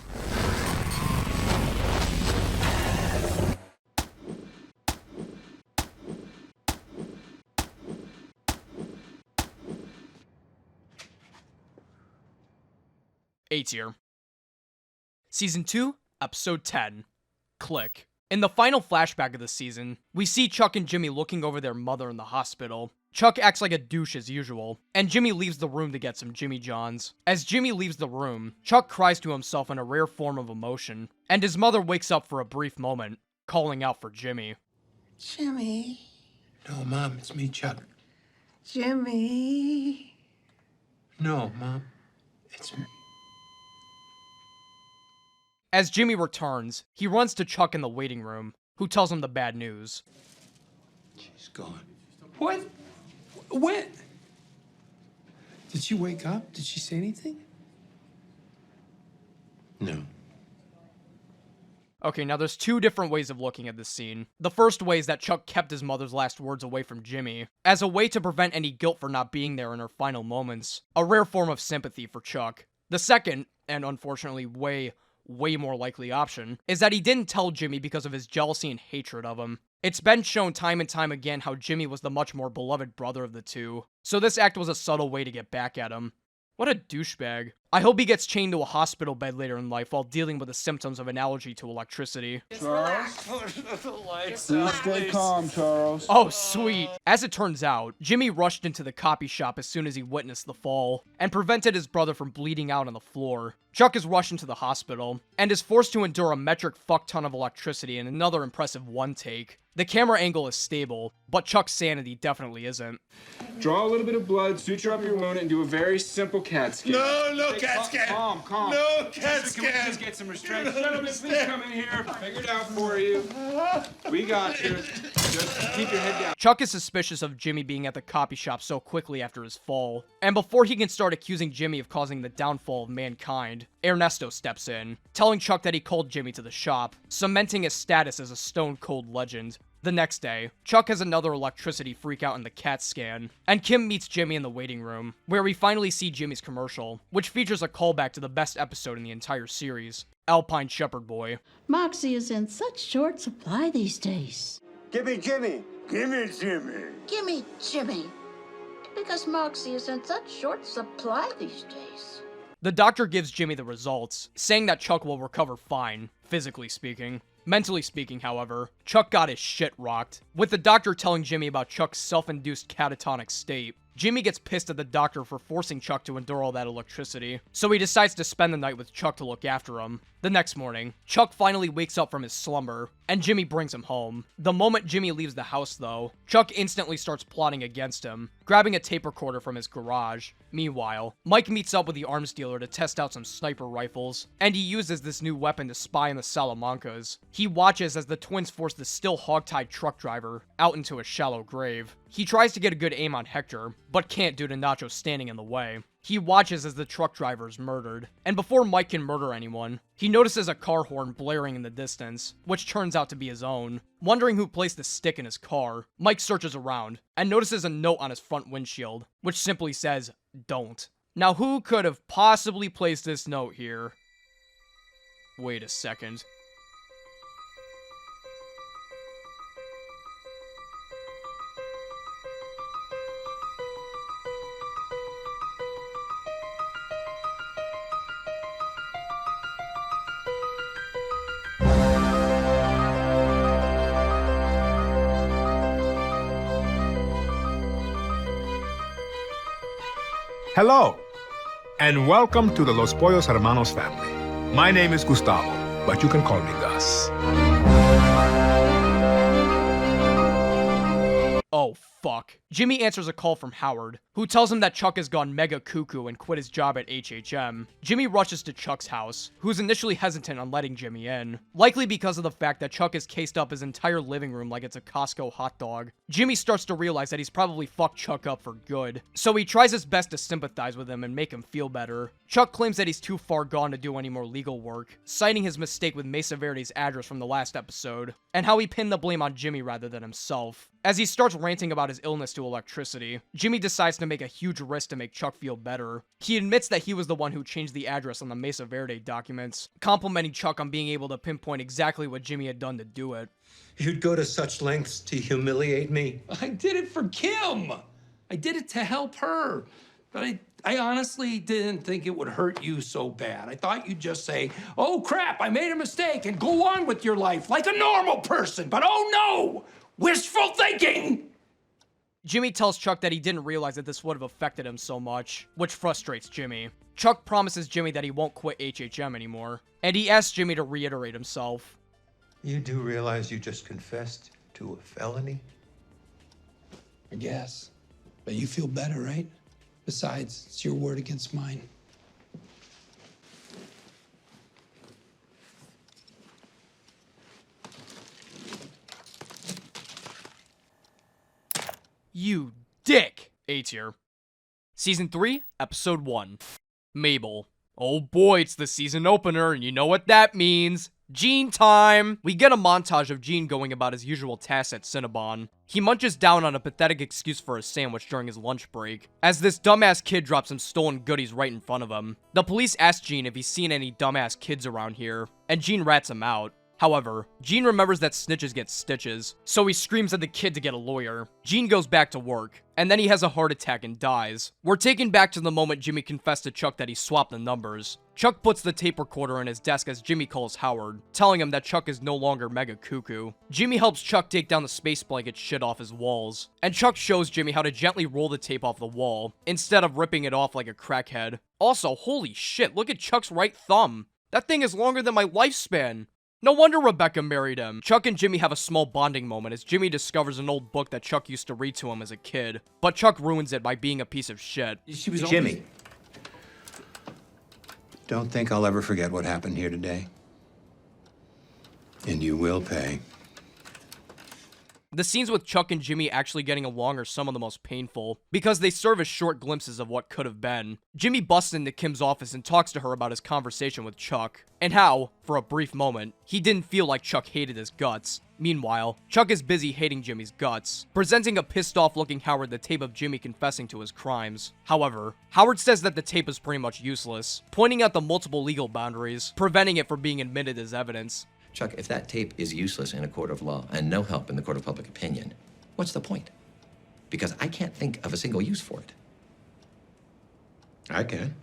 A tier. Season 2, Episode 10, Klick. In the final flashback of the season, we see Chuck and Jimmy looking over their mother in the hospital. Chuck acts like a douche as usual, and Jimmy leaves the room to get some Jimmy Johns. As Jimmy leaves the room, Chuck cries to himself in a rare form of emotion, and his mother wakes up for a brief moment, calling out for Jimmy. Jimmy. No, Mom, it's me, Chuck. Jimmy. No, Mom, it's me. As Jimmy returns, he runs to Chuck in the waiting room, who tells him the bad news. She's gone. What? When? Did she wake up? Did she say anything? No. Okay, now there's two different ways of looking at this scene. The first way is that Chuck kept his mother's last words away from Jimmy, as a way to prevent any guilt for not being there in her final moments. A rare form of sympathy for Chuck. The second, and unfortunately way more likely option, is that he didn't tell Jimmy because of his jealousy and hatred of him. It's been shown time and time again how Jimmy was the much more beloved brother of the two, so this act was a subtle way to get back at him. What a douchebag. I hope he gets chained to a hospital bed later in life while dealing with the symptoms of an allergy to electricity. Charles? Please stay calm, Charles. Oh, sweet. As it turns out, Jimmy rushed into the copy shop as soon as he witnessed the fall, and prevented his brother from bleeding out on the floor. Chuck is rushed into the hospital, and is forced to endure a metric fuck ton of electricity in another impressive one take. The camera angle is stable, but Chuck's sanity definitely isn't. Draw a little bit of blood, suture up your wound, and do a very simple CAT scan. No CAT scan. Calm. No CAT Can we scan. just get some restraint? Gentlemen, please come in here. Figure it out for you. We got you. Just keep your head down. Chuck is suspicious of Jimmy being at the copy shop so quickly after his fall, and before he can start accusing Jimmy of causing the downfall of mankind, Ernesto steps in, telling Chuck that he called Jimmy to the shop, cementing his status as a stone-cold legend. The next day, Chuck has another electricity freakout in the CAT scan, and Kim meets Jimmy in the waiting room, where we finally see Jimmy's commercial, which features a callback to the best episode in the entire series, Alpine Shepard Boy. Moxie is in such short supply these days. Give me Jimmy. Give me Jimmy. Because Moxie is in such short supply these days. The doctor gives Jimmy the results, saying that Chuck will recover fine, physically speaking. Mentally speaking, however, Chuck got his shit rocked, with the doctor telling Jimmy about Chuck's self-induced catatonic state. Jimmy gets pissed at the doctor for forcing Chuck to endure all that electricity, so he decides to spend the night with Chuck to look after him. The next morning, Chuck finally wakes up from his slumber, and Jimmy brings him home. The moment Jimmy leaves the house, though, Chuck instantly starts plotting against him, grabbing a tape recorder from his garage. Meanwhile, Mike meets up with the arms dealer to test out some sniper rifles, and he uses this new weapon to spy on the Salamancas. He watches as the twins force the still hogtied truck driver out into a shallow grave. He tries to get a good aim on Hector, but can't due to Nacho standing in the way. He watches as the truck driver is murdered, and before Mike can murder anyone, he notices a car horn blaring in the distance, which turns out to be his own. Wondering who placed the stick in his car, Mike searches around, and notices a note on his front windshield, which simply says, "Don't." Now who could have possibly placed this note here? Wait a second. Hello, and welcome to the Los Pollos Hermanos family. My name is Gustavo, but you can call me Gus. Oh, fuck. Jimmy answers a call from Howard, who tells him that Chuck has gone mega cuckoo and quit his job at HHM. Jimmy rushes to Chuck's house, who's initially hesitant on letting Jimmy in, likely because of the fact that Chuck has cased up his entire living room like it's a Costco hot dog. Jimmy starts to realize that he's probably fucked Chuck up for good, so he tries his best to sympathize with him and make him feel better. Chuck claims that he's too far gone to do any more legal work, citing his mistake with Mesa Verde's address from the last episode, and how he pinned the blame on Jimmy rather than himself. As he starts ranting about his illness to electricity, Jimmy decides to make a huge risk to make Chuck feel better. He admits that he was the one who changed the address on the Mesa Verde documents, complimenting Chuck on being able to pinpoint exactly what Jimmy had done to do it. You'd go to such lengths to humiliate me? I did it for Kim. I did it to help her. But I honestly didn't think it would hurt you so bad. I thought you'd just say, "Oh crap, I made a mistake," and go on with your life like a normal person. But oh no! Wishful thinking! Jimmy tells Chuck that he didn't realize that this would have affected him so much, which frustrates Jimmy. Chuck promises Jimmy that he won't quit HHM anymore, and he asks Jimmy to reiterate himself. You do realize you just confessed to a felony? I guess. But you feel better, right? Besides, it's your word against mine. You dick! A tier. Season 3, Episode 1. Mabel. Oh boy, it's the season opener, and you know what that means. Gene time! We get a montage of Gene going about his usual tasks at Cinnabon. He munches down on a pathetic excuse for a sandwich during his lunch break, as this dumbass kid drops some stolen goodies right in front of him. The police ask Gene if he's seen any dumbass kids around here, and Gene rats him out. However, Gene remembers that snitches get stitches, so he screams at the kid to get a lawyer. Gene goes back to work, and then he has a heart attack and dies. We're taken back to the moment Jimmy confessed to Chuck that he swapped the numbers. Chuck puts the tape recorder in his desk as Jimmy calls Howard, telling him that Chuck is no longer mega cuckoo. Jimmy helps Chuck take down the space blanket shit off his walls, and Chuck shows Jimmy how to gently roll the tape off the wall, instead of ripping it off like a crackhead. Also, holy shit, look at Chuck's right thumb. That thing is longer than my lifespan. No wonder Rebecca married him. Chuck and Jimmy have a small bonding moment as Jimmy discovers an old book that Chuck used to read to him as a kid, but Chuck ruins it by being a piece of shit. Jimmy, don't think I'll ever forget what happened here today. And you will pay. The scenes with Chuck and Jimmy actually getting along are some of the most painful, because they serve as short glimpses of what could have been. Jimmy busts into Kim's office and talks to her about his conversation with Chuck, and how, for a brief moment, he didn't feel like Chuck hated his guts. Meanwhile, Chuck is busy hating Jimmy's guts, presenting a pissed-off looking Howard the tape of Jimmy confessing to his crimes. However, Howard says that the tape is pretty much useless, pointing out the multiple legal boundaries, preventing it from being admitted as evidence. Chuck, if that tape is useless in a court of law and no help in the court of public opinion, what's the point? Because I can't think of a single use for it. I can.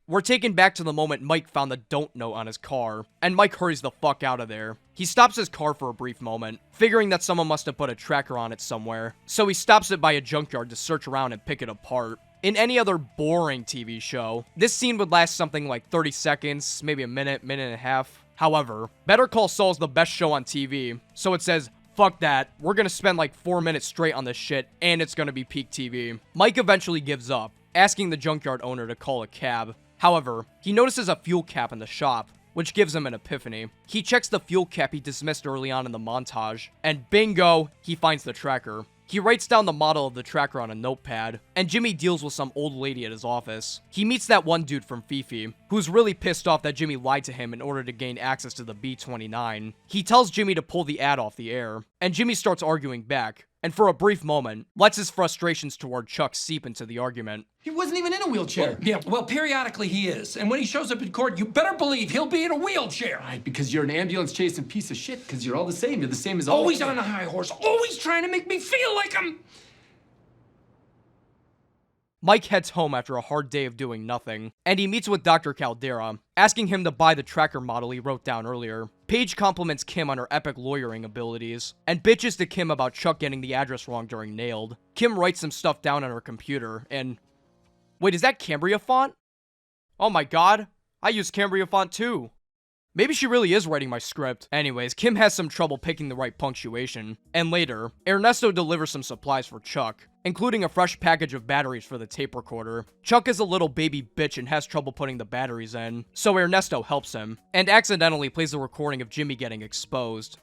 We're taken back to the moment Mike found the don't note on his car, and Mike hurries the fuck out of there. He stops his car for a brief moment, figuring that someone must have put a tracker on it somewhere, so he stops it by a junkyard to search around and pick it apart. In any other boring TV show, this scene would last something like 30 seconds, maybe a minute, minute and a half. However, Better Call Saul is the best show on TV, so it says, fuck that, we're gonna spend like 4 minutes straight on this shit, and it's gonna be peak TV. Mike eventually gives up, asking the junkyard owner to call a cab. However, he notices a fuel cap in the shop, which gives him an epiphany. He checks the fuel cap he dismissed early on in the montage, and bingo, he finds the tracker. He writes down the model of the tracker on a notepad, and Jimmy deals with some old lady at his office. He meets that one dude from Fifi, who's really pissed off that Jimmy lied to him in order to gain access to the B-29. He tells Jimmy to pull the ad off the air, and Jimmy starts arguing back, and for a brief moment, lets his frustrations toward Chuck seep into the argument. He wasn't even in a wheelchair. Well, periodically he is. And when he shows up in court, you better believe he'll be in a wheelchair. Right, because you're an ambulance-chasing piece of shit, because you're all the same. You're the same as all. Always on a high horse, always trying to make me feel like I'm... Mike heads home after a hard day of doing nothing, and he meets with Dr. Caldera, asking him to buy the tracker model he wrote down earlier. Paige compliments Kim on her epic lawyering abilities, and bitches to Kim about Chuck getting the address wrong during Nailed. Kim writes some stuff down on her computer, and... Wait, is that Cambria font? Oh my god, I use Cambria font too. Maybe she really is writing my script. Anyways, Kim has some trouble picking the right punctuation. And later, Ernesto delivers some supplies for Chuck, including a fresh package of batteries for the tape recorder. Chuck is a little baby bitch and has trouble putting the batteries in, so Ernesto helps him, and accidentally plays a recording of Jimmy getting exposed.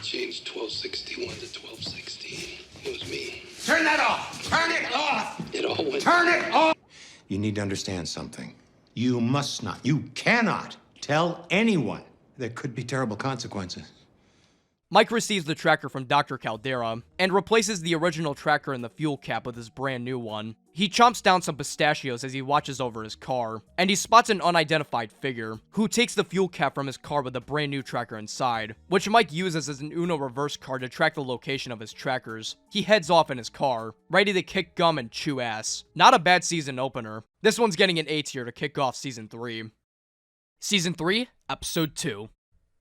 Changed 1261 to 1216. It was me. Turn that off! Turn it off! It all went... Turn it off! You need to understand something. You must not, you cannot tell anyone. There could be terrible consequences. Mike receives the tracker from Dr. Caldera, and replaces the original tracker in the fuel cap with his brand new one. He chomps down some pistachios as he watches over his car, and he spots an unidentified figure, who takes the fuel cap from his car with a brand new tracker inside, which Mike uses as an Uno reverse card to track the location of his trackers. He heads off in his car, ready to kick gum and chew ass. Not a bad season opener. This one's getting an A tier to kick off Season 3. Season 3, Episode 2,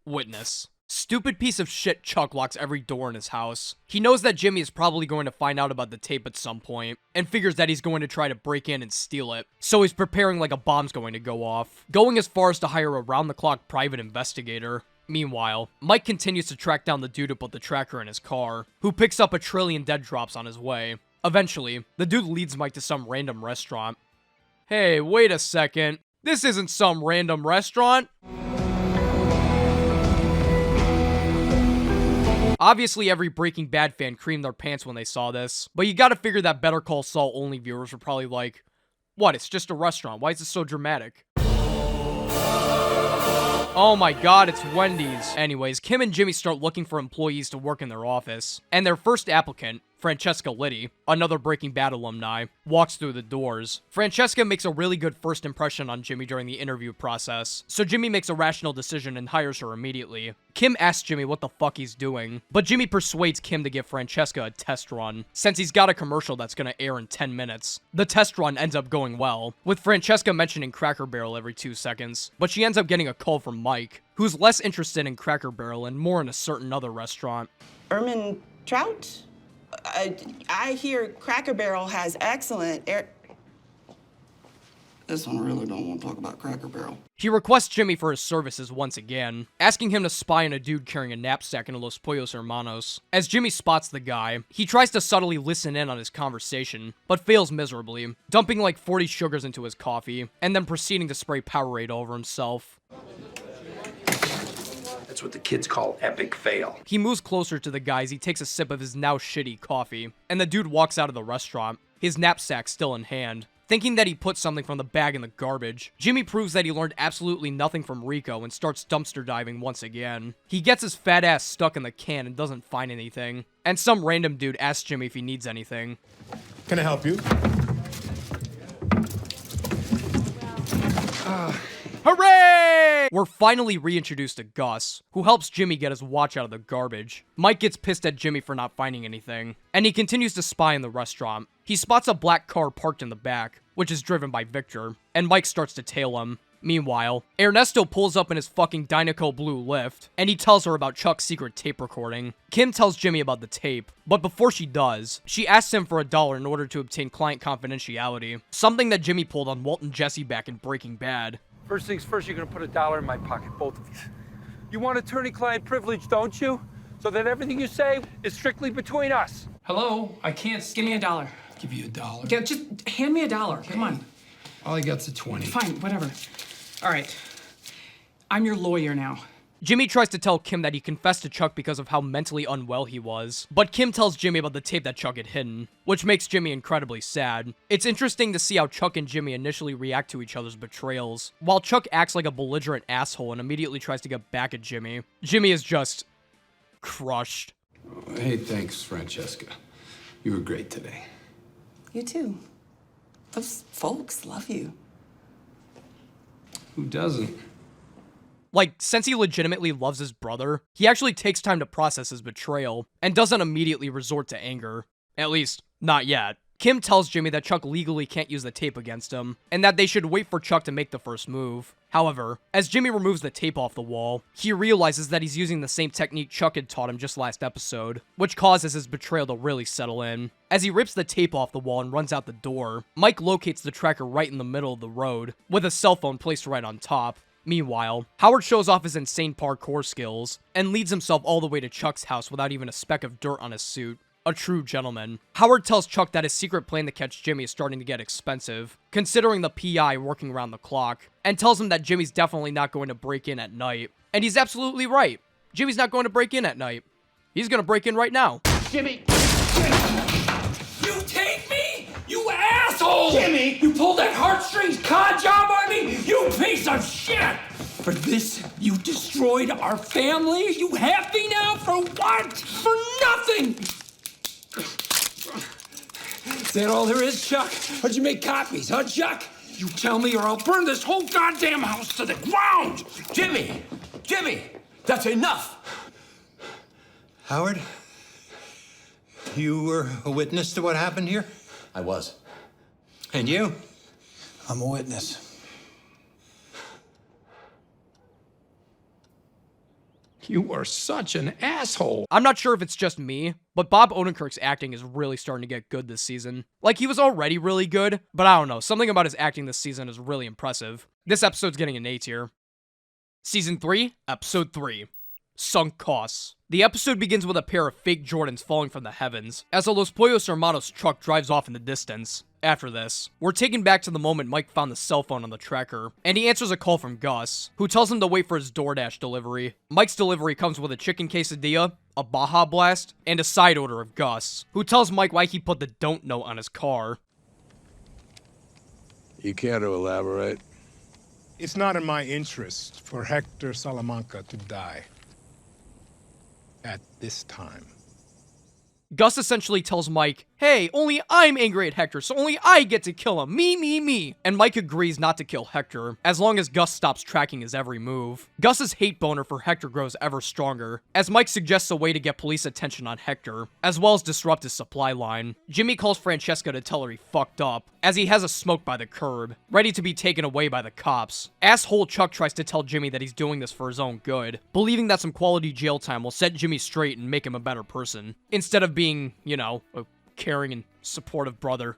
Witness. Stupid piece of shit Chuck locks every door in his house. He knows that Jimmy is probably going to find out about the tape at some point, and figures that he's going to try to break in and steal it. So he's preparing like a bomb's going to go off, going as far as to hire a round-the-clock private investigator. Meanwhile, Mike continues to track down the dude who put the tracker in his car, who picks up 1 trillion dead drops on his way. Eventually, the dude leads Mike to some random restaurant. Hey, wait a second. This isn't some random restaurant. Obviously, every Breaking Bad fan creamed their pants when they saw this, but you gotta figure that Better Call Saul only viewers were probably like, what, it's just a restaurant, why is this so dramatic? Oh my god, it's Wendy's. Anyways, Kim and Jimmy start looking for employees to work in their office, and their first applicant, Francesca Liddy, another Breaking Bad alumni, walks through the doors. Francesca makes a really good first impression on Jimmy during the interview process, so Jimmy makes a rational decision and hires her immediately. Kim asks Jimmy what the fuck he's doing, but Jimmy persuades Kim to give Francesca a test run, since he's got a commercial that's gonna air in 10 minutes. The test run ends up going well, with Francesca mentioning Cracker Barrel every 2 seconds, but she ends up getting a call from Mike, who's less interested in Cracker Barrel and more in a certain other restaurant. Ermin Trout? I hear Cracker Barrel has excellent air. This one really don't want to talk about Cracker Barrel. He requests Jimmy for his services once again, asking him to spy on a dude carrying a knapsack in Los Pollos Hermanos. As Jimmy spots the guy, he tries to subtly listen in on his conversation, but fails miserably, dumping like 40 sugars into his coffee, and then proceeding to spray Powerade over himself. That's what the kids call epic fail. He moves closer to the guy as he takes a sip of his now shitty coffee, and the dude walks out of the restaurant, his knapsack still in hand. Thinking that he put something from the bag in the garbage, Jimmy proves that he learned absolutely nothing from RICO and starts dumpster diving once again. He gets his fat ass stuck in the can and doesn't find anything, and some random dude asks Jimmy if he needs anything. Can I help you? Hooray! We're finally reintroduced to Gus, who helps Jimmy get his watch out of the garbage. Mike gets pissed at Jimmy for not finding anything, and he continues to spy in the restaurant. He spots a black car parked in the back, which is driven by Victor, and Mike starts to tail him. Meanwhile, Ernesto pulls up in his fucking Dynaco blue Lyft, and he tells her about Chuck's secret tape recording. Kim tells Jimmy about the tape, but before she does, she asks him for $1 in order to obtain client confidentiality, something that Jimmy pulled on Walt and Jesse back in Breaking Bad. First things first, you're gonna put $1 in my pocket, both of you. You want attorney-client privilege, don't you? So that everything you say is strictly between us. Hello? I can't... Give me $1. Give you $1? Yeah, just hand me $1. Come on. All I got's a 20. Fine, whatever. All right. I'm your lawyer now. Jimmy tries to tell Kim that he confessed to Chuck because of how mentally unwell he was, but Kim tells Jimmy about the tape that Chuck had hidden, which makes Jimmy incredibly sad. It's interesting to see how Chuck and Jimmy initially react to each other's betrayals, while Chuck acts like a belligerent asshole and immediately tries to get back at Jimmy. Jimmy is just crushed. Hey, thanks, Francesca. You were great today. You too. Those folks love you. Who doesn't? Like, since he legitimately loves his brother, he actually takes time to process his betrayal, and doesn't immediately resort to anger. At least, not yet. Kim tells Jimmy that Chuck legally can't use the tape against him, and that they should wait for Chuck to make the first move. However, as Jimmy removes the tape off the wall, he realizes that he's using the same technique Chuck had taught him just last episode, which causes his betrayal to really settle in. As he rips the tape off the wall and runs out the door, Mike locates the tracker right in the middle of the road, with a cell phone placed right on top. Meanwhile, Howard shows off his insane parkour skills, and leads himself all the way to Chuck's house without even a speck of dirt on his suit. A true gentleman. Howard tells Chuck that his secret plan to catch Jimmy is starting to get expensive, considering the PI working around the clock, and tells him that Jimmy's definitely not going to break in at night. And he's absolutely right. Jimmy's not going to break in at night. He's going to break in right now. Jimmy! You take me? You asshole! Jimmy! You pulled that heartstrings con job on me? You piece of shit! For this, you destroyed our family? You have me now? For what? For nothing! Is that all there is, Chuck? How'd you make copies, huh, Chuck? You tell me or I'll burn this whole goddamn house to the ground! Jimmy! Jimmy! That's enough! Howard? You were a witness to what happened here? I was. And you? I'm a witness. You are such an asshole. I'm not sure if it's just me, but Bob Odenkirk's acting is really starting to get good this season. Like, he was already really good, but I don't know, something about his acting this season is really impressive. This episode's getting an A tier. Season 3, Episode 3. Sunk Costs. The episode begins with a pair of fake Jordans falling from the heavens, as a Los Pollos Hermanos truck drives off in the distance. After this, we're taken back to the moment Mike found the cell phone on the tracker, and he answers a call from Gus, who tells him to wait for his DoorDash delivery. Mike's delivery comes with a chicken quesadilla, a Baja Blast, and a side order of Gus, who tells Mike why he put the don't note on his car. You care to elaborate? It's not in my interest for Hector Salamanca to die at this time. Gus essentially tells Mike, hey, only I'm angry at Hector, so only I get to kill him. Me. And Mike agrees not to kill Hector, as long as Gus stops tracking his every move. Gus's hate boner for Hector grows ever stronger, as Mike suggests a way to get police attention on Hector, as well as disrupt his supply line. Jimmy calls Francesca to tell her he fucked up, as he has a smoke by the curb, ready to be taken away by the cops. Asshole Chuck tries to tell Jimmy that he's doing this for his own good, believing that some quality jail time will set Jimmy straight and make him a better person, instead of being, you know, a caring and supportive brother.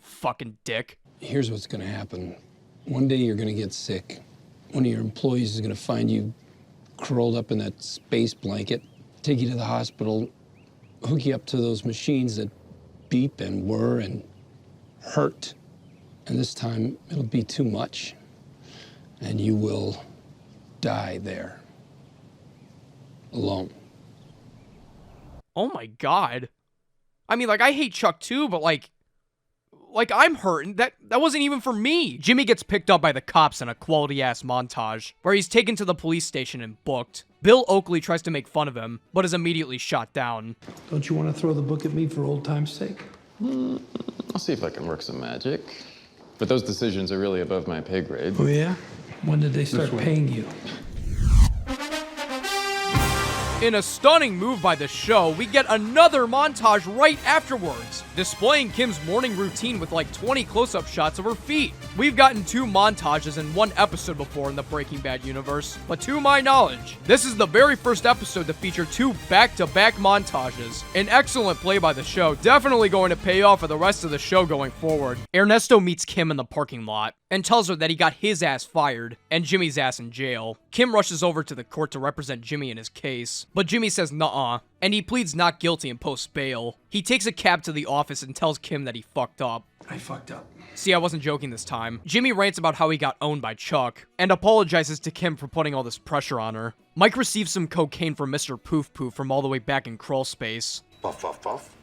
Fucking dick. Here's what's gonna happen. One day you're gonna get sick. One of your employees is gonna find you curled up in that space blanket, take you to the hospital, hook you up to those machines that beep and whir and hurt. And this time it'll be too much. And you will die there. Alone. Oh my god. I mean, like, I hate Chuck too, but like I'm hurt. That wasn't even for me. Jimmy gets picked up by the cops in a quality-ass montage, where he's taken to the police station and booked. Bill Oakley tries to make fun of him, but is immediately shot down. Don't you want to throw the book at me for old time's sake? I'll see if I can work some magic. But those decisions are really above my pay grade. Oh, yeah? When did they start paying you? In a stunning move by the show, we get another montage right afterwards, displaying Kim's morning routine with like 20 close-up shots of her feet. We've gotten 2 montages in one episode before in the Breaking Bad universe, but to my knowledge, this is the very first episode to feature 2 back-to-back montages. An excellent play by the show, definitely going to pay off for the rest of the show going forward. Ernesto meets Kim in the parking lot and tells her that he got his ass fired and Jimmy's ass in jail. Kim rushes over to the court to represent Jimmy in his case, but Jimmy says nuh-uh, and he pleads not guilty and posts bail. He takes a cab to the office and tells Kim that he fucked up. I fucked up. See, I wasn't joking this time. Jimmy rants about how he got owned by Chuck, and apologizes to Kim for putting all this pressure on her. Mike receives some cocaine from Mr. Poof Poof from all the way back in crawl space. Puff, puff, puff.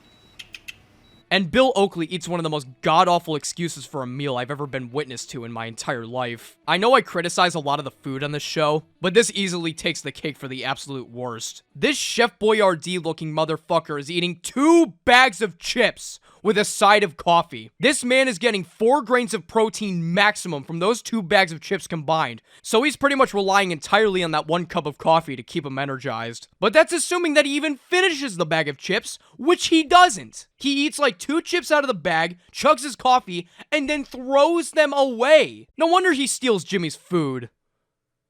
And Bill Oakley eats one of the most god-awful excuses for a meal I've ever been witness to in my entire life. I know I criticize a lot of the food on this show, but this easily takes the cake for the absolute worst. This Chef Boyardee-looking motherfucker is eating 2 bags of chips with a side of coffee. This man is getting 4 grains of protein maximum from those 2 bags of chips combined, so he's pretty much relying entirely on that 1 cup of coffee to keep him energized. But that's assuming that he even finishes the bag of chips, which he doesn't. He eats like 2 chips out of the bag, chugs his coffee, and then throws them away. No wonder he steals Jimmy's food.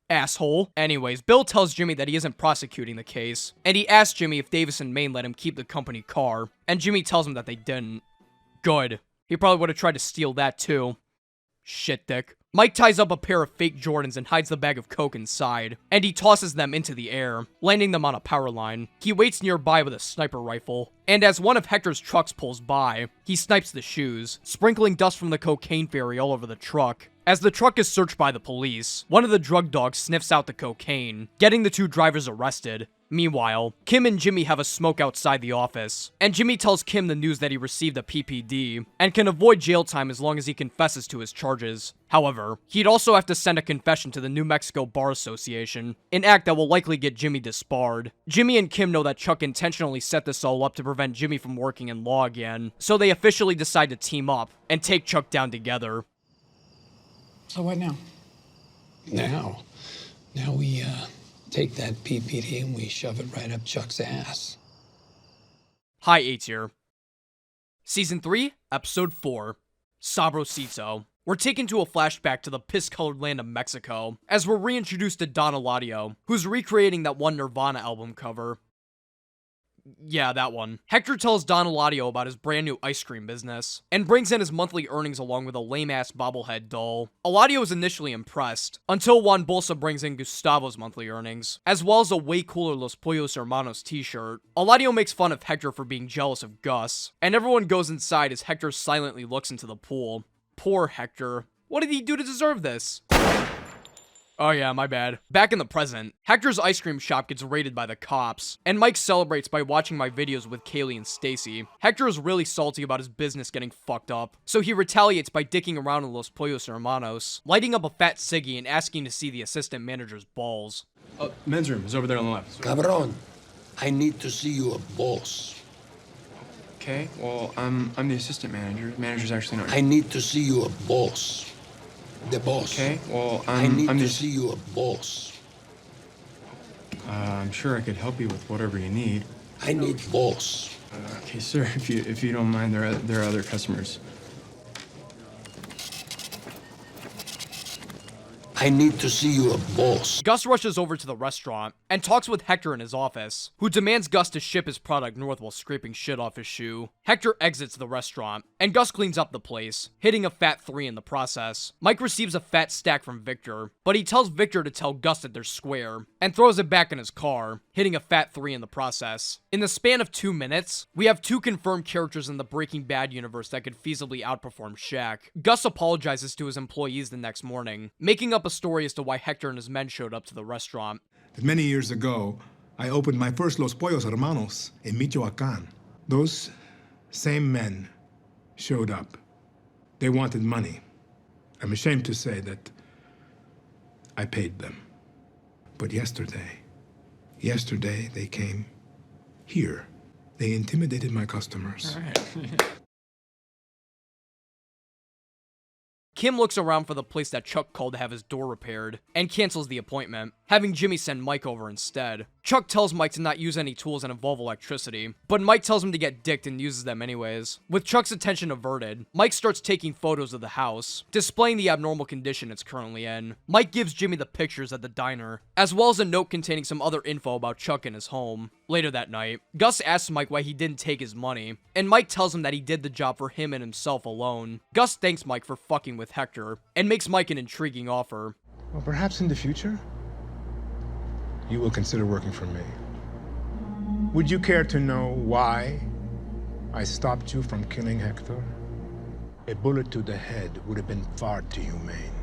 Asshole. Anyways, Bill tells Jimmy that he isn't prosecuting the case, and he asks Jimmy if Davis and Maine let him keep the company car, and Jimmy tells him that they didn't. Good. He probably would have tried to steal that too. Shit dick. Mike ties up a pair of fake Jordans and hides the bag of coke inside, and he tosses them into the air, landing them on a power line. He waits nearby with a sniper rifle, and as one of Hector's trucks pulls by, he snipes the shoes, sprinkling dust from the cocaine fairy all over the truck. As the truck is searched by the police, one of the drug dogs sniffs out the cocaine, getting the 2 drivers arrested. Meanwhile, Kim and Jimmy have a smoke outside the office, and Jimmy tells Kim the news that he received a PPD, and can avoid jail time as long as he confesses to his charges. However, he'd also have to send a confession to the New Mexico Bar Association, an act that will likely get Jimmy disbarred. Jimmy and Kim know that Chuck intentionally set this all up to prevent Jimmy from working in law again, so they officially decide to team up, and take Chuck down together. So what now? Now we take that PPD and we shove it right up Chuck's ass. Hi, A-Tier. Season 3, Episode 4, Sabrosito. We're taken to a flashback to the piss-colored land of Mexico, as we're reintroduced to Don Eladio, who's recreating that one Nirvana album cover. Yeah, that one. Hector tells Don Eladio about his brand new ice cream business, and brings in his monthly earnings along with a lame-ass bobblehead doll. Eladio is initially impressed, until Juan Bolsa brings in Gustavo's monthly earnings, as well as a way cooler Los Pollos Hermanos t-shirt. Eladio makes fun of Hector for being jealous of Gus, and everyone goes inside as Hector silently looks into the pool. Poor Hector. What did he do to deserve this? Oh yeah, my bad. Back in the present, Hector's ice cream shop gets raided by the cops, and Mike celebrates by watching my videos with Kaylee and Stacy. Hector is really salty about his business getting fucked up, so he retaliates by dicking around in Los Pollos Hermanos, lighting up a fat ciggy and asking to see the assistant manager's balls. Men's room is over there on the left. Cabron, I need to see you a boss. Okay, well, I'm the assistant manager. Manager's actually not. I need to see you a boss. The boss. Okay, well, I need I'm to the... see you a boss. I'm sure I could help you with whatever you need. I need boss. Okay, sir, if you don't mind, there are other customers. I need to see you a boss. Gus rushes over to the restaurant and talks with Hector in his office, who demands Gus to ship his product north while scraping shit off his shoe. Hector exits the restaurant, and Gus cleans up the place, hitting a fat 3 in the process. Mike receives a fat stack from Victor, but he tells Victor to tell Gus that they're square, and throws it back in his car, hitting a fat 3 in the process. In the span of 2 minutes, we have 2 confirmed characters in the Breaking Bad universe that could feasibly outperform Shaq. Gus apologizes to his employees the next morning, making up a story as to why Hector and his men showed up to the restaurant. Many years ago, I opened my first Los Pollos Hermanos in Michoacán. Those same men showed up. They wanted money. I'm ashamed to say that I paid them. But yesterday they came here. They intimidated my customers. All right. Kim looks around for the place that Chuck called to have his door repaired, and cancels the appointment, having Jimmy send Mike over instead. Chuck tells Mike to not use any tools that involve electricity, but Mike tells him to get dicked and uses them anyways. With Chuck's attention averted, Mike starts taking photos of the house, displaying the abnormal condition it's currently in. Mike gives Jimmy the pictures at the diner, as well as a note containing some other info about Chuck and his home. Later that night, Gus asks Mike why he didn't take his money, and Mike tells him that he did the job for him and himself alone. Gus thanks Mike for fucking with Hector, and makes Mike an intriguing offer. Well, perhaps in the future, you will consider working for me. Would you care to know why I stopped you from killing Hector? A bullet to the head would have been far too humane.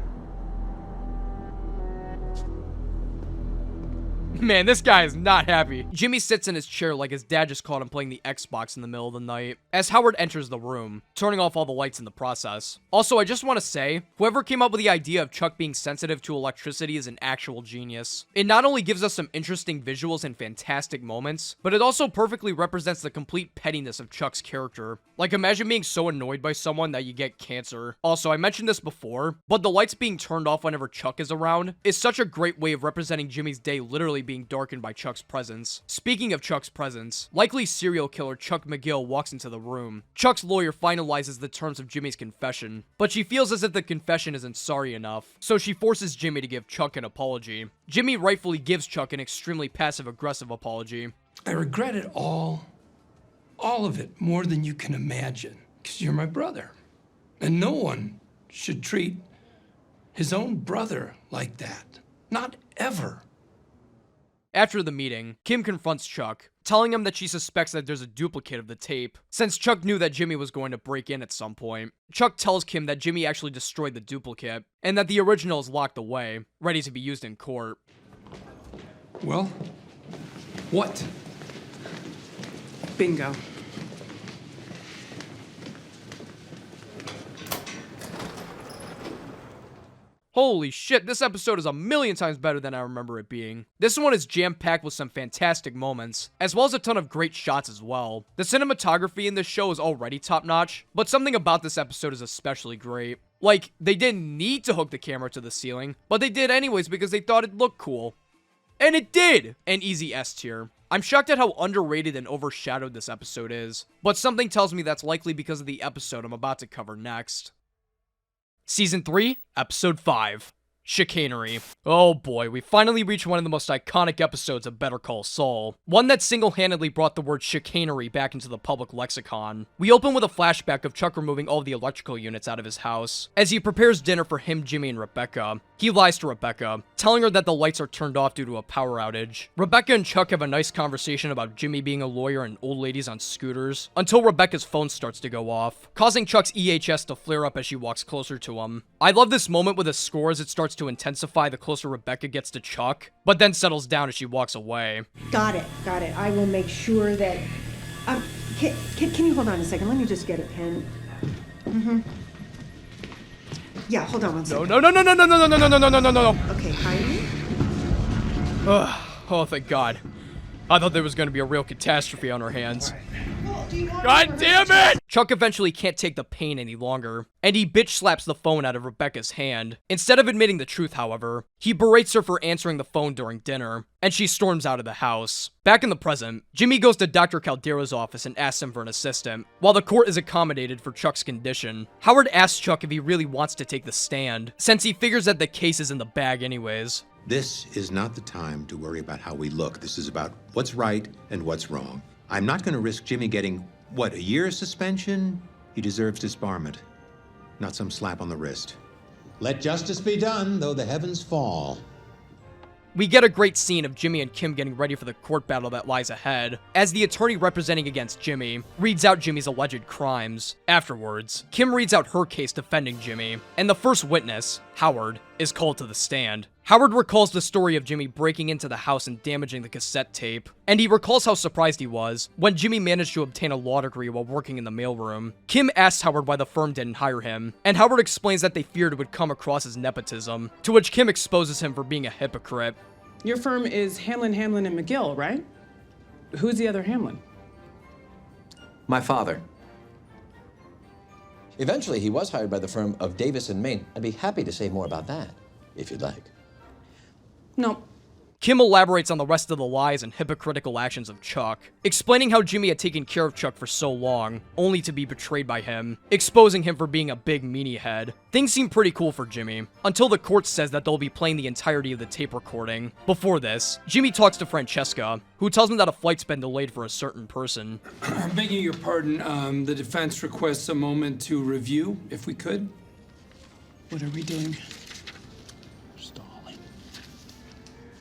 Man, this guy is not happy. Jimmy sits in his chair like his dad just caught him playing the Xbox in the middle of the night, as Howard enters the room, turning off all the lights in the process. Also, I just want to say, whoever came up with the idea of Chuck being sensitive to electricity is an actual genius. It not only gives us some interesting visuals and fantastic moments, but it also perfectly represents the complete pettiness of Chuck's character. Like, imagine being so annoyed by someone that you get cancer. Also, I mentioned this before, but the lights being turned off whenever Chuck is around is such a great way of representing Jimmy's day literally being darkened by Chuck's presence. Speaking of Chuck's presence, likely serial killer Chuck McGill walks into the room. Chuck's lawyer finalizes the terms of Jimmy's confession, but she feels as if the confession isn't sorry enough, so she forces Jimmy to give Chuck an apology. Jimmy rightfully gives Chuck an extremely passive-aggressive apology. I regret it all of it, more than you can imagine, because you're my brother. And no one should treat his own brother like that. Not ever. After the meeting, Kim confronts Chuck, telling him that she suspects that there's a duplicate of the tape, since Chuck knew that Jimmy was going to break in at some point. Chuck tells Kim that Jimmy actually destroyed the duplicate, and that the original is locked away, ready to be used in court. Well, what? Bingo. Holy shit, this episode is a million times better than I remember it being. This one is jam-packed with some fantastic moments, as well as a ton of great shots as well. The cinematography in this show is already top-notch, but something about this episode is especially great. Like, they didn't need to hook the camera to the ceiling, but they did anyways because they thought it looked cool. And it did! An easy S tier. I'm shocked at how underrated and overshadowed this episode is, but something tells me that's likely because of the episode I'm about to cover next. Season 3, Episode 5, Chicanery. Oh boy, we finally reached one of the most iconic episodes of Better Call Saul. One that single-handedly brought the word chicanery back into the public lexicon. We open with a flashback of Chuck removing all of the electrical units out of his house, as he prepares dinner for him, Jimmy, and Rebecca. He lies to Rebecca, telling her that the lights are turned off due to a power outage. Rebecca and Chuck have a nice conversation about Jimmy being a lawyer and old ladies on scooters, until Rebecca's phone starts to go off, causing Chuck's EHS to flare up as she walks closer to him. I love this moment with the score as it starts to intensify the closer Rebecca gets to Chuck, but then settles down as she walks away. Got it. I will make sure that... Can you hold on a second? Let me just get a pen. Yeah, hold on one second. No. Okay, Heidi? Oh, thank God. I thought there was going to be a real catastrophe on our hands. God damn it! Chuck eventually can't take the pain any longer, and he bitch slaps the phone out of Rebecca's hand. Instead of admitting the truth, however, he berates her for answering the phone during dinner, and she storms out of the house. Back in the present, Jimmy goes to Dr. Caldero's office and asks him for an assistant, while the court is accommodated for Chuck's condition. Howard asks Chuck if he really wants to take the stand, since he figures that the case is in the bag anyways. This is not the time to worry about how we look. This is about what's right and what's wrong. I'm not going to risk Jimmy getting, a year's suspension? He deserves disbarment, not some slap on the wrist. Let justice be done, though the heavens fall. We get a great scene of Jimmy and Kim getting ready for the court battle that lies ahead, as the attorney representing against Jimmy reads out Jimmy's alleged crimes. Afterwards, Kim reads out her case defending Jimmy, and the first witness, Howard, is called to the stand. Howard recalls the story of Jimmy breaking into the house and damaging the cassette tape, and he recalls how surprised he was when Jimmy managed to obtain a law degree while working in the mailroom. Kim asks Howard why the firm didn't hire him, and Howard explains that they feared it would come across as nepotism, to which Kim exposes him for being a hypocrite. Your firm is Hamlin, and McGill, right? Who's the other Hamlin? My father. Eventually, he was hired by the firm of Davis and Main. I'd be happy to say more about that, if you'd like. No. Kim elaborates on the rest of the lies and hypocritical actions of Chuck, explaining how Jimmy had taken care of Chuck for so long, only to be betrayed by him, exposing him for being a big meanie head. Things seem pretty cool for Jimmy, until the court says that they'll be playing the entirety of the tape recording. Before this, Jimmy talks to Francesca, who tells him that a flight's been delayed for a certain person. I'm begging your pardon. The defense requests a moment to review, if we could. What are we doing?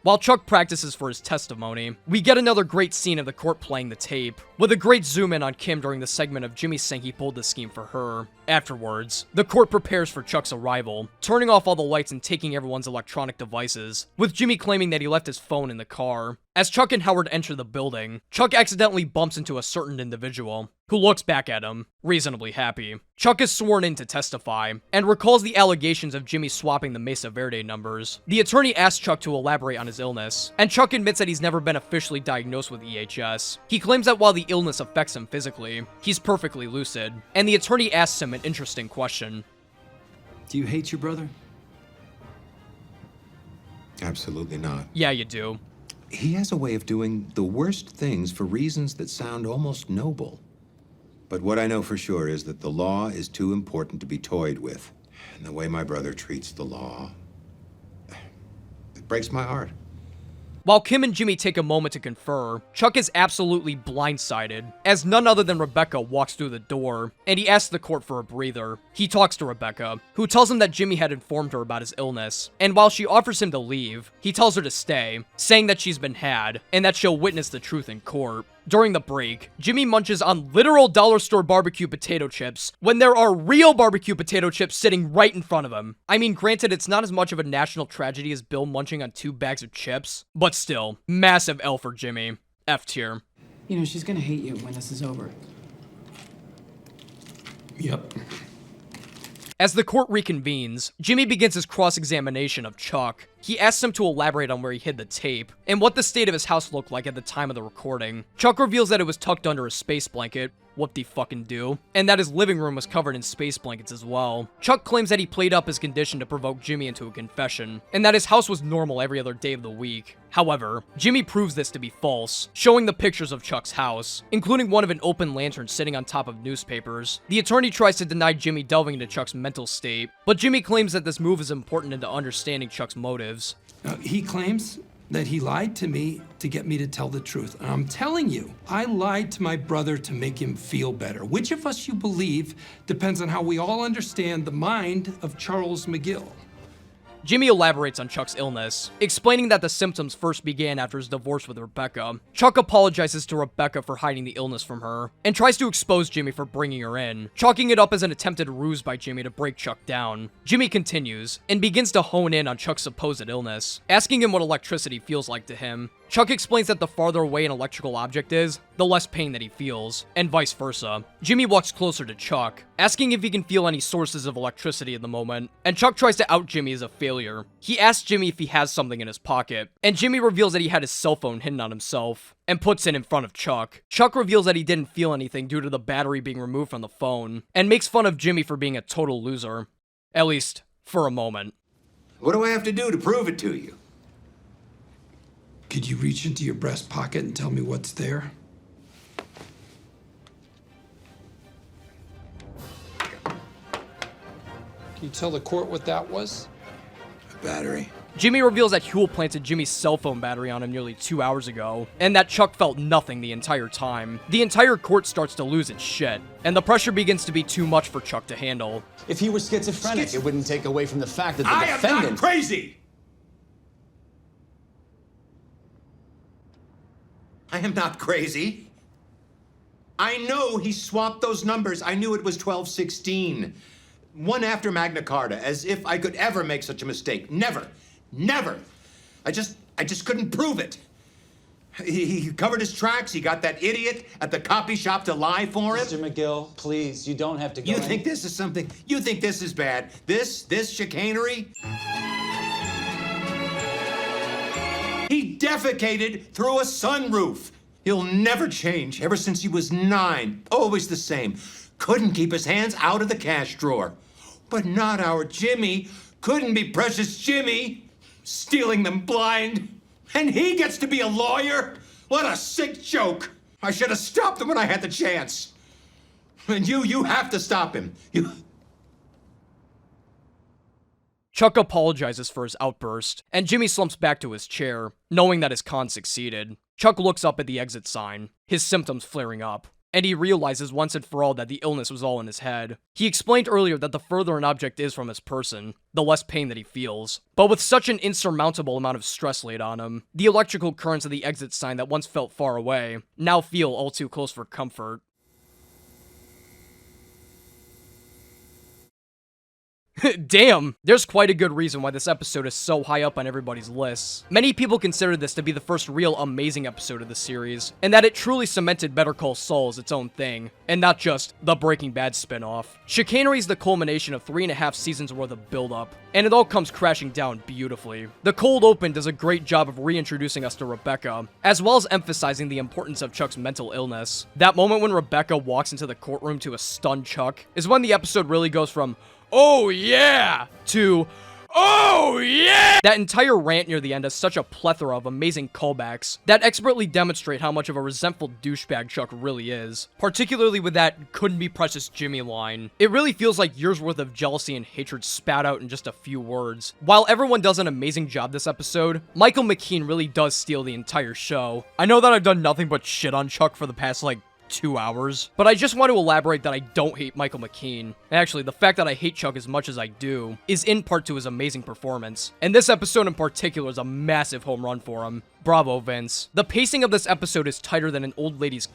While Chuck practices for his testimony, we get another great scene of the court playing the tape, with a great zoom in on Kim during the segment of Jimmy saying he pulled the scheme for her. Afterwards, the court prepares for Chuck's arrival, turning off all the lights and taking everyone's electronic devices, with Jimmy claiming that he left his phone in the car. As Chuck and Howard enter the building, Chuck accidentally bumps into a certain individual, who looks back at him, reasonably happy. Chuck is sworn in to testify, and recalls the allegations of Jimmy swapping the Mesa Verde numbers. The attorney asks Chuck to elaborate on his illness, and Chuck admits that he's never been officially diagnosed with EHS. He claims that while the illness affects him physically, he's perfectly lucid, and the attorney asks him an interesting question. Do you hate your brother? Absolutely not. Yeah, you do. He has a way of doing the worst things for reasons that sound almost noble. But what I know for sure is that the law is too important to be toyed with. And the way my brother treats the law, it breaks my heart. While Kim and Jimmy take a moment to confer, Chuck is absolutely blindsided, as none other than Rebecca walks through the door, and he asks the court for a breather. He talks to Rebecca, who tells him that Jimmy had informed her about his illness, and while she offers him to leave, he tells her to stay, saying that she's been had, and that she'll witness the truth in court. During the break, Jimmy munches on literal dollar store barbecue potato chips when there are real barbecue potato chips sitting right in front of him. I mean, granted, it's not as much of a national tragedy as Bill munching on 2 bags of chips, but still, massive L for Jimmy. F tier. You know, she's gonna hate you when this is over. Yep. As the court reconvenes, Jimmy begins his cross-examination of Chuck. He asks him to elaborate on where he hid the tape, and what the state of his house looked like at the time of the recording. Chuck reveals that it was tucked under a space blanket, whoop-de-fucking-do, and that his living room was covered in space blankets as well. Chuck claims that he played up his condition to provoke Jimmy into a confession, and that his house was normal every other day of the week. However, Jimmy proves this to be false, showing the pictures of Chuck's house, including one of an open lantern sitting on top of newspapers. The attorney tries to deny Jimmy delving into Chuck's mental state, but Jimmy claims that this move is important into understanding Chuck's motives. He claims that he lied to me to get me to tell the truth. And I'm telling you, I lied to my brother to make him feel better. Which of us you believe depends on how we all understand the mind of Charles McGill. Jimmy elaborates on Chuck's illness, explaining that the symptoms first began after his divorce with Rebecca. Chuck apologizes to Rebecca for hiding the illness from her, and tries to expose Jimmy for bringing her in, chalking it up as an attempted ruse by Jimmy to break Chuck down. Jimmy continues, and begins to hone in on Chuck's supposed illness, asking him what electricity feels like to him. Chuck explains that the farther away an electrical object is, the less pain that he feels, and vice versa. Jimmy walks closer to Chuck, asking if he can feel any sources of electricity at the moment, and Chuck tries to out Jimmy as a failure. He asks Jimmy if he has something in his pocket, and Jimmy reveals that he had his cell phone hidden on himself, and puts it in front of Chuck. Chuck reveals that he didn't feel anything due to the battery being removed from the phone, and makes fun of Jimmy for being a total loser. At least, for a moment. What do I have to do to prove it to you? Could you reach into your breast pocket and tell me what's there? Can you tell the court what that was? A battery. Jimmy reveals that Huell planted Jimmy's cell phone battery on him nearly 2 hours ago, and that Chuck felt nothing the entire time. The entire court starts to lose its shit, and the pressure begins to be too much for Chuck to handle. If he were schizophrenic, it wouldn't take away from the fact that the I defendant... am not crazy! I am not crazy. I know he swapped those numbers. I knew it was 1216. One after Magna Carta, as if I could ever make such a mistake. Never. Never. I just couldn't prove it. He covered his tracks. He got that idiot at the copy shop to lie for him. Mr. McGill, please, you don't have to go. You think this is something? You think this is bad? This chicanery? He defecated through a sunroof. He'll never change. Ever since he was 9, always the same. Couldn't keep his hands out of the cash drawer. But not our Jimmy. Couldn't be precious Jimmy. Stealing them blind. And he gets to be a lawyer? What a sick joke. I should have stopped him when I had the chance. And you have to stop him. Chuck apologizes for his outburst, and Jimmy slumps back to his chair, knowing that his con succeeded. Chuck looks up at the exit sign, his symptoms flaring up, and he realizes once and for all that the illness was all in his head. He explained earlier that the further an object is from his person, the less pain that he feels. But with such an insurmountable amount of stress laid on him, the electrical currents of the exit sign that once felt far away now feel all too close for comfort. Damn, there's quite a good reason why this episode is so high up on everybody's lists. Many people consider this to be the first real amazing episode of the series, and that it truly cemented Better Call Saul as its own thing, and not just the Breaking Bad spin-off. Chicanery is the culmination of 3.5 seasons worth of build-up, and it all comes crashing down beautifully. The cold open does a great job of reintroducing us to Rebecca, as well as emphasizing the importance of Chuck's mental illness. That moment when Rebecca walks into the courtroom to a stunned Chuck is when the episode really goes from "Oh yeah!" to "Oh yeah!" That entire rant near the end has such a plethora of amazing callbacks that expertly demonstrate how much of a resentful douchebag Chuck really is, particularly with that "couldn't be precious Jimmy" line. It really feels like years worth of jealousy and hatred spat out in just a few words. While everyone does an amazing job this episode, Michael McKean really does steal the entire show. I know that I've done nothing but shit on Chuck for the past 2 hours, but I just want to elaborate that I don't hate Michael McKean. Actually, the fact that I hate Chuck as much as I do is in part to his amazing performance, and this episode in particular is a massive home run for him. Bravo, Vince. The pacing of this episode is tighter than an old lady's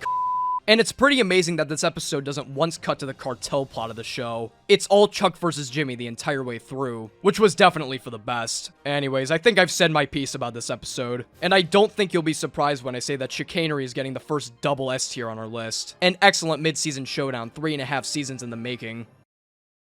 and it's pretty amazing that this episode doesn't once cut to the cartel plot of the show. It's all Chuck versus Jimmy the entire way through, which was definitely for the best. Anyways, I think I've said my piece about this episode, and I don't think you'll be surprised when I say that Chicanery is getting the first double S tier on our list. An excellent mid-season showdown, 3.5 seasons in the making.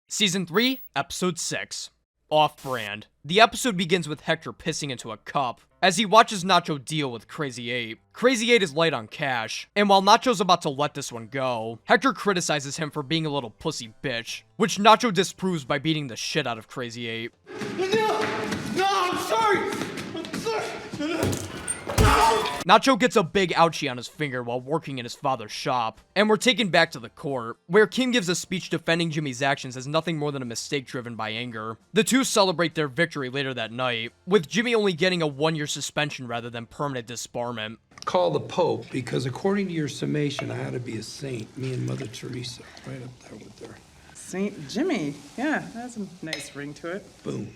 Season 3, Episode 6. Off-brand. The episode begins with Hector pissing into a cup as he watches Nacho deal with Crazy 8. Crazy 8 is light on cash, and while Nacho's about to let this one go, Hector criticizes him for being a little pussy bitch, which Nacho disproves by beating the shit out of Crazy 8. No, I'm sorry. Nacho gets a big ouchie on his finger while working in his father's shop, and we're taken back to the court, where Kim gives a speech defending Jimmy's actions as nothing more than a mistake driven by anger. The two celebrate their victory later that night, with Jimmy only getting a 1-year suspension rather than permanent disbarment. Call the Pope, because according to your summation, I ought to be a saint, me and Mother Teresa, right up there with her. Saint Jimmy. Yeah, that's a nice ring to it. Boom.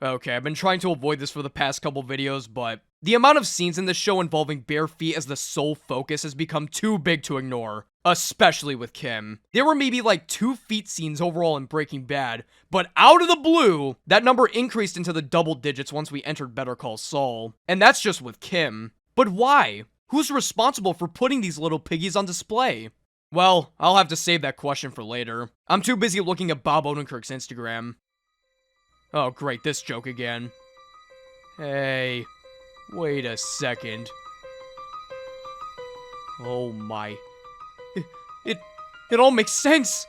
Okay, I've been trying to avoid this for the past couple videos, but the amount of scenes in this show involving bare feet as the sole focus has become too big to ignore, especially with Kim. There were maybe like 2 feet scenes overall in Breaking Bad, but out of the blue, that number increased into the double digits once we entered Better Call Saul. And that's just with Kim. But why? Who's responsible for putting these little piggies on display? Well, I'll have to save that question for later. I'm too busy looking at Bob Odenkirk's Instagram. Oh great, this joke again. Hey, wait a second. Oh my. It all makes sense!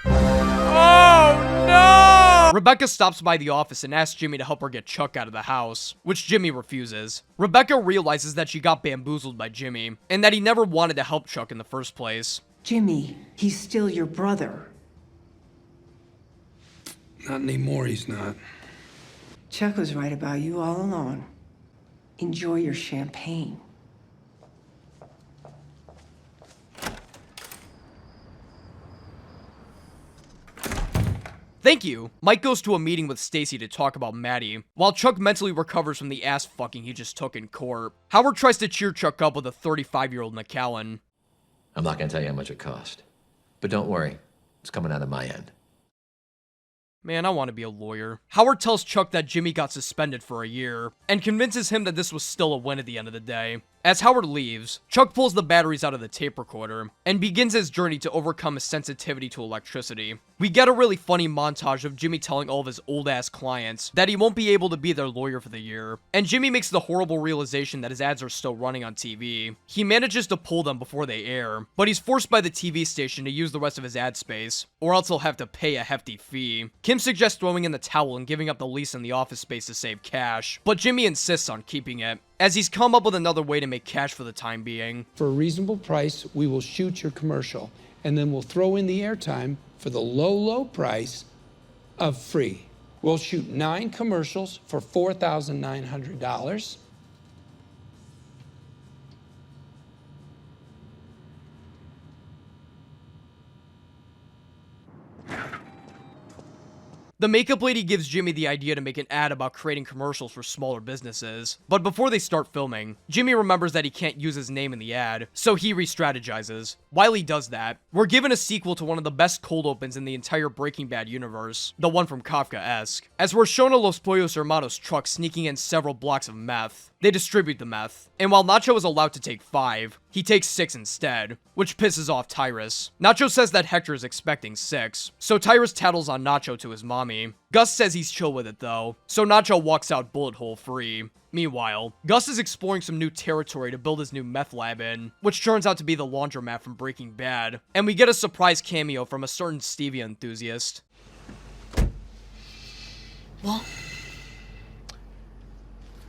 Oh no! Rebecca stops by the office and asks Jimmy to help her get Chuck out of the house, which Jimmy refuses. Rebecca realizes that she got bamboozled by Jimmy, and that he never wanted to help Chuck in the first place. Jimmy, he's still your brother. Not anymore, he's not. Chuck was right about you all along. Enjoy your champagne. Thank you. Mike goes to a meeting with Stacy to talk about Maddie, while Chuck mentally recovers from the ass fucking he just took in court. Howard tries to cheer Chuck up with a 35-year-old McAllen. I'm not going to tell you how much it cost. But don't worry, it's coming out of my end. Man, I want to be a lawyer. Howard tells Chuck that Jimmy got suspended for a year, and convinces him that this was still a win at the end of the day. As Howard leaves, Chuck pulls the batteries out of the tape recorder, and begins his journey to overcome his sensitivity to electricity. We get a really funny montage of Jimmy telling all of his old-ass clients that he won't be able to be their lawyer for the year, and Jimmy makes the horrible realization that his ads are still running on TV. He manages to pull them before they air, but he's forced by the TV station to use the rest of his ad space, or else he'll have to pay a hefty fee. Kim suggests throwing in the towel and giving up the lease in the office space to save cash, but Jimmy insists on keeping it, as he's come up with another way to make cash for the time being. For a reasonable price, we will shoot your commercial, and then we'll throw in the airtime for the low, low price of free. We'll shoot 9 commercials for $4,900. The makeup lady gives Jimmy the idea to make an ad about creating commercials for smaller businesses. But before they start filming, Jimmy remembers that he can't use his name in the ad, so he re-strategizes. While he does that, we're given a sequel to one of the best cold opens in the entire Breaking Bad universe, the one from Kafkaesque, as we're shown a Los Pollos Hermanos truck sneaking in several blocks of meth. They distribute the meth, and while Nacho is allowed to take 5, he takes 6 instead, which pisses off Tyrus. Nacho says that Hector is expecting 6, so Tyrus tattles on Nacho to his mommy. Gus says he's chill with it though, so Nacho walks out bullet hole free. Meanwhile, Gus is exploring some new territory to build his new meth lab in, which turns out to be the laundromat from Breaking Bad, and we get a surprise cameo from a certain stevia enthusiast. Well,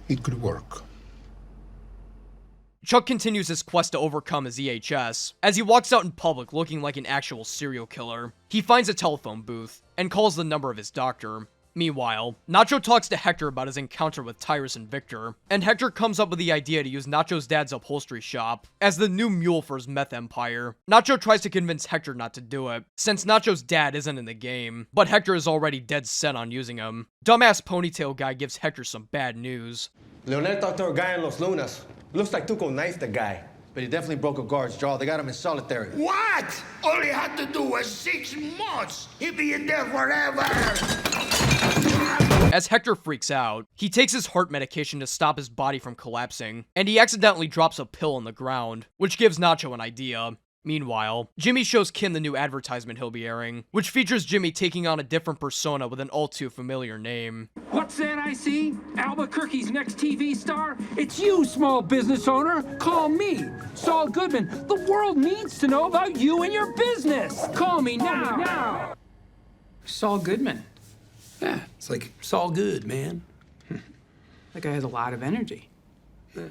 it could work. Chuck continues his quest to overcome his EHS. As he walks out in public looking like an actual serial killer, he finds a telephone booth and calls the number of his doctor. Meanwhile, Nacho talks to Hector about his encounter with Tyrus and Victor, and Hector comes up with the idea to use Nacho's dad's upholstery shop as the new mule for his meth empire. Nacho tries to convince Hector not to do it, since Nacho's dad isn't in the game, but Hector is already dead set on using him. Dumbass ponytail guy gives Hector some bad news. Leonel talked to a guy in Los Lunas. Looks like Tuco knifed the guy, but he definitely broke a guard's jaw. They got him in solitary. What? All he had to do was 6 months. He'd be in there forever. As Hector freaks out, he takes his heart medication to stop his body from collapsing, and he accidentally drops a pill on the ground, which gives Nacho an idea. Meanwhile, Jimmy shows Kim the new advertisement he'll be airing, which features Jimmy taking on a different persona with an all-too-familiar name. What's that I see? Albuquerque's next TV star? It's you, small business owner. Call me, Saul Goodman. The world needs to know about you and your business. Call me now. Saul Goodman. Yeah, it's like Saul Good, man. That guy has a lot of energy. Yeah.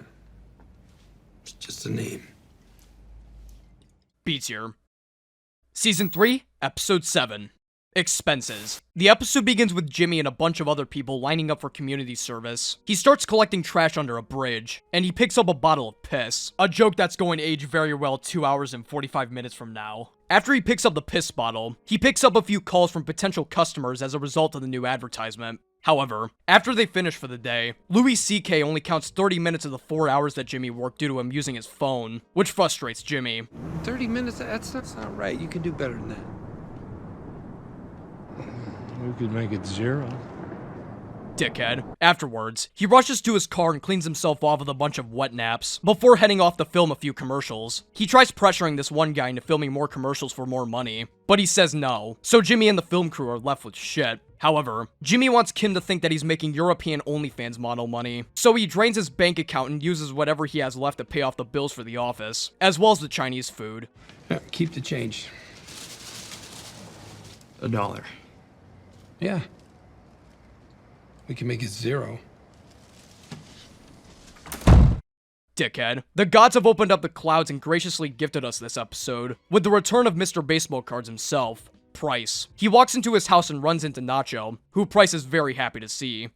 It's just a name. Beats here. Season 3, Episode 7. Expenses. The episode begins with Jimmy and a bunch of other people lining up for community service. He starts collecting trash under a bridge, and he picks up a bottle of piss. A joke that's going to age very well 2 hours and 45 minutes from now. After he picks up the piss bottle, he picks up a few calls from potential customers as a result of the new advertisement. However, after they finish for the day, Louis C.K. only counts 30 minutes of the 4 hours that Jimmy worked due to him using his phone, which frustrates Jimmy. 30 minutes? That's not right. You can do better than that. We could make it 0. Dickhead. Afterwards, he rushes to his car and cleans himself off with a bunch of wet naps, before heading off to film a few commercials. He tries pressuring this one guy into filming more commercials for more money, but he says no, so Jimmy and the film crew are left with shit. However, Jimmy wants Kim to think that he's making European OnlyFans model money, so he drains his bank account and uses whatever he has left to pay off the bills for the office, as well as the Chinese food. Keep the change. $1. Yeah. We can make it 0. Dickhead. The gods have opened up the clouds and graciously gifted us this episode, with the return of Mr. Baseball Cards himself, Price. He walks into his house and runs into Nacho, who Price is very happy to see.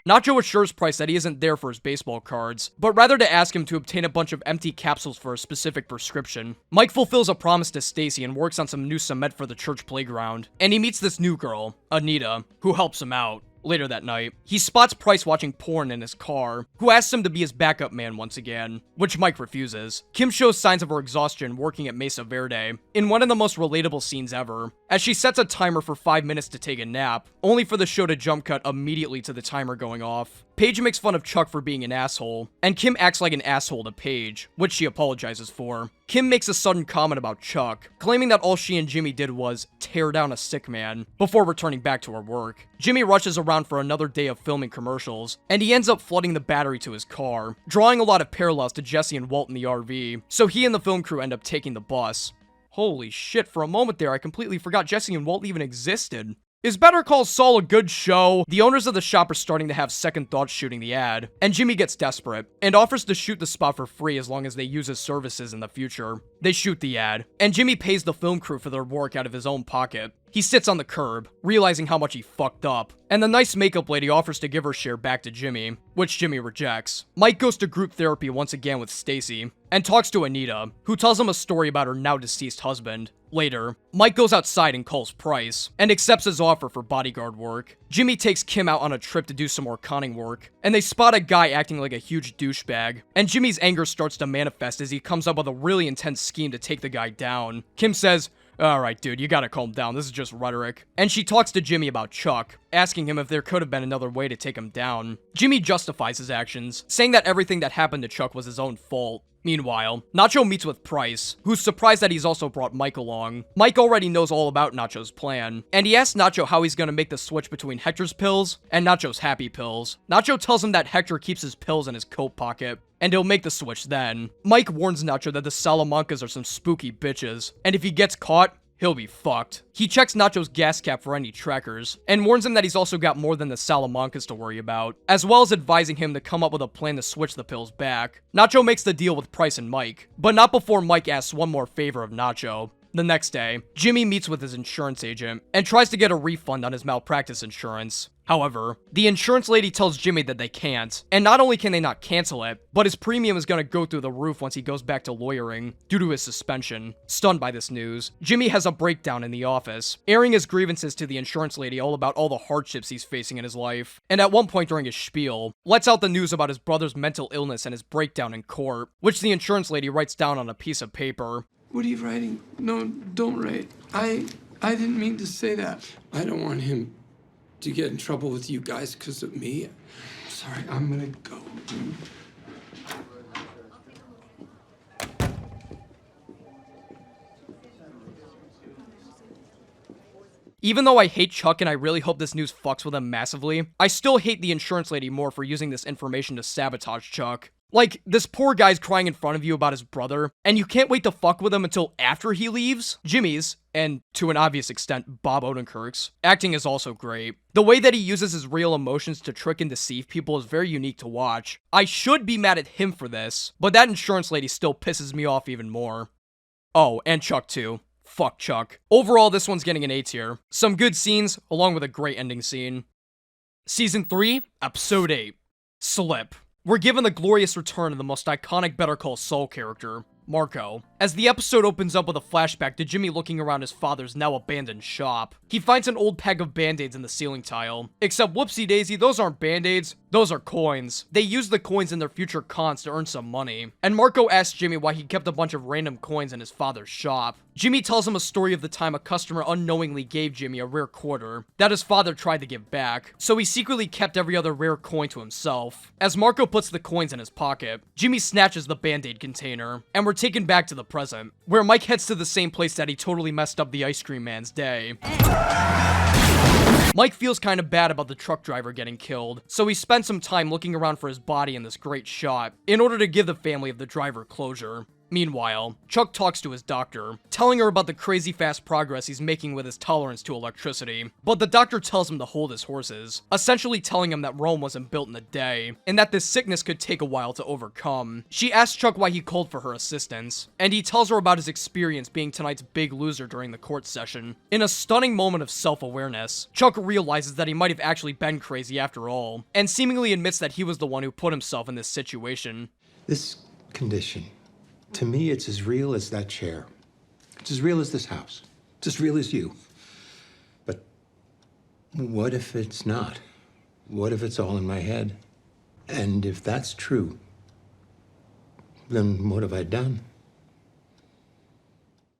Nacho assures Price that he isn't there for his baseball cards, but rather to ask him to obtain a bunch of empty capsules for a specific prescription. Mike fulfills a promise to Stacy and works on some new cement for the church playground, and he meets this new girl, Anita, who helps him out. Later that night, he spots Price watching porn in his car, who asks him to be his backup man once again, which Mike refuses. Kim shows signs of her exhaustion working at Mesa Verde, in one of the most relatable scenes ever, as she sets a timer for 5 minutes to take a nap, only for the show to jump cut immediately to the timer going off. Paige makes fun of Chuck for being an asshole, and Kim acts like an asshole to Paige, which she apologizes for. Kim makes a sudden comment about Chuck, claiming that all she and Jimmy did was tear down a sick man, before returning back to her work. Jimmy rushes around for another day of filming commercials, and he ends up flooding the battery to his car, drawing a lot of parallels to Jesse and Walt in the RV, so he and the film crew end up taking the bus. Holy shit, for a moment there I completely forgot Jesse and Walt even existed. Is Better Call Saul a good show? The owners of the shop are starting to have second thoughts shooting the ad, and Jimmy gets desperate, and offers to shoot the spot for free as long as they use his services in the future. They shoot the ad, and Jimmy pays the film crew for their work out of his own pocket. He sits on the curb, realizing how much he fucked up, and the nice makeup lady offers to give her share back to Jimmy, which Jimmy rejects. Mike goes to group therapy once again with Stacy, and talks to Anita, who tells him a story about her now-deceased husband. Later, Mike goes outside and calls Price, and accepts his offer for bodyguard work. Jimmy takes Kim out on a trip to do some more conning work, and they spot a guy acting like a huge douchebag, and Jimmy's anger starts to manifest as he comes up with a really intense scheme to take the guy down. Kim says, "Alright dude, you gotta calm down, this is just rhetoric." And she talks to Jimmy about Chuck, asking him if there could have been another way to take him down. Jimmy justifies his actions, saying that everything that happened to Chuck was his own fault. Meanwhile, Nacho meets with Price, who's surprised that he's also brought Mike along. Mike already knows all about Nacho's plan, and he asks Nacho how he's gonna make the switch between Hector's pills and Nacho's happy pills. Nacho tells him that Hector keeps his pills in his coat pocket, and he'll make the switch then. Mike warns Nacho that the Salamancas are some spooky bitches, and if he gets caught, he'll be fucked. He checks Nacho's gas cap for any trackers, and warns him that he's also got more than the Salamancas to worry about, as well as advising him to come up with a plan to switch the pills back. Nacho makes the deal with Price and Mike, but not before Mike asks one more favor of Nacho. The next day, Jimmy meets with his insurance agent, and tries to get a refund on his malpractice insurance. However, the insurance lady tells Jimmy that they can't, and not only can they not cancel it, but his premium is gonna go through the roof once he goes back to lawyering, due to his suspension. Stunned by this news, Jimmy has a breakdown in the office, airing his grievances to the insurance lady all about all the hardships he's facing in his life, and at one point during his spiel, lets out the news about his brother's mental illness and his breakdown in court, which the insurance lady writes down on a piece of paper. What are you writing? No, don't write. I didn't mean to say that. I don't want him to get in trouble with you guys because of me. Sorry, I'm gonna go. Even though I hate Chuck and I really hope this news fucks with him massively, I still hate the insurance lady more for using this information to sabotage Chuck. Like, this poor guy's crying in front of you about his brother, and you can't wait to fuck with him until after he leaves? Jimmy's, and to an obvious extent, Bob Odenkirk's, acting is also great. The way that he uses his real emotions to trick and deceive people is very unique to watch. I should be mad at him for this, but that insurance lady still pisses me off even more. Oh, and Chuck too. Fuck Chuck. Overall, this one's getting an A tier. Some good scenes, along with a great ending scene. Season 3, Episode 8, Slip. We're given the glorious return of the most iconic Better Call Saul character, Marco. As the episode opens up with a flashback to Jimmy looking around his father's now abandoned shop, he finds an old pack of band-aids in the ceiling tile. Except whoopsie daisy, those aren't band-aids, those are coins. They use the coins in their future cons to earn some money. And Marco asks Jimmy why he kept a bunch of random coins in his father's shop. Jimmy tells him a story of the time a customer unknowingly gave Jimmy a rare quarter that his father tried to give back, so he secretly kept every other rare coin to himself. As Marco puts the coins in his pocket, Jimmy snatches the band-aid container, and we're taken back to the present, where Mike heads to the same place that he totally messed up the ice cream man's day. Mike feels kind of bad about the truck driver getting killed, so he spends some time looking around for his body in this great shot, in order to give the family of the driver closure. Meanwhile, Chuck talks to his doctor, telling her about the crazy fast progress he's making with his tolerance to electricity, but the doctor tells him to hold his horses, essentially telling him that Rome wasn't built in a day, and that this sickness could take a while to overcome. She asks Chuck why he called for her assistance, and he tells her about his experience being tonight's big loser during the court session. In a stunning moment of self-awareness, Chuck realizes that he might have actually been crazy after all, and seemingly admits that he was the one who put himself in this situation. This condition, to me, it's as real as that chair. It's as real as this house. It's as real as you. But what if it's not? What if it's all in my head? And if that's true, then what have I done?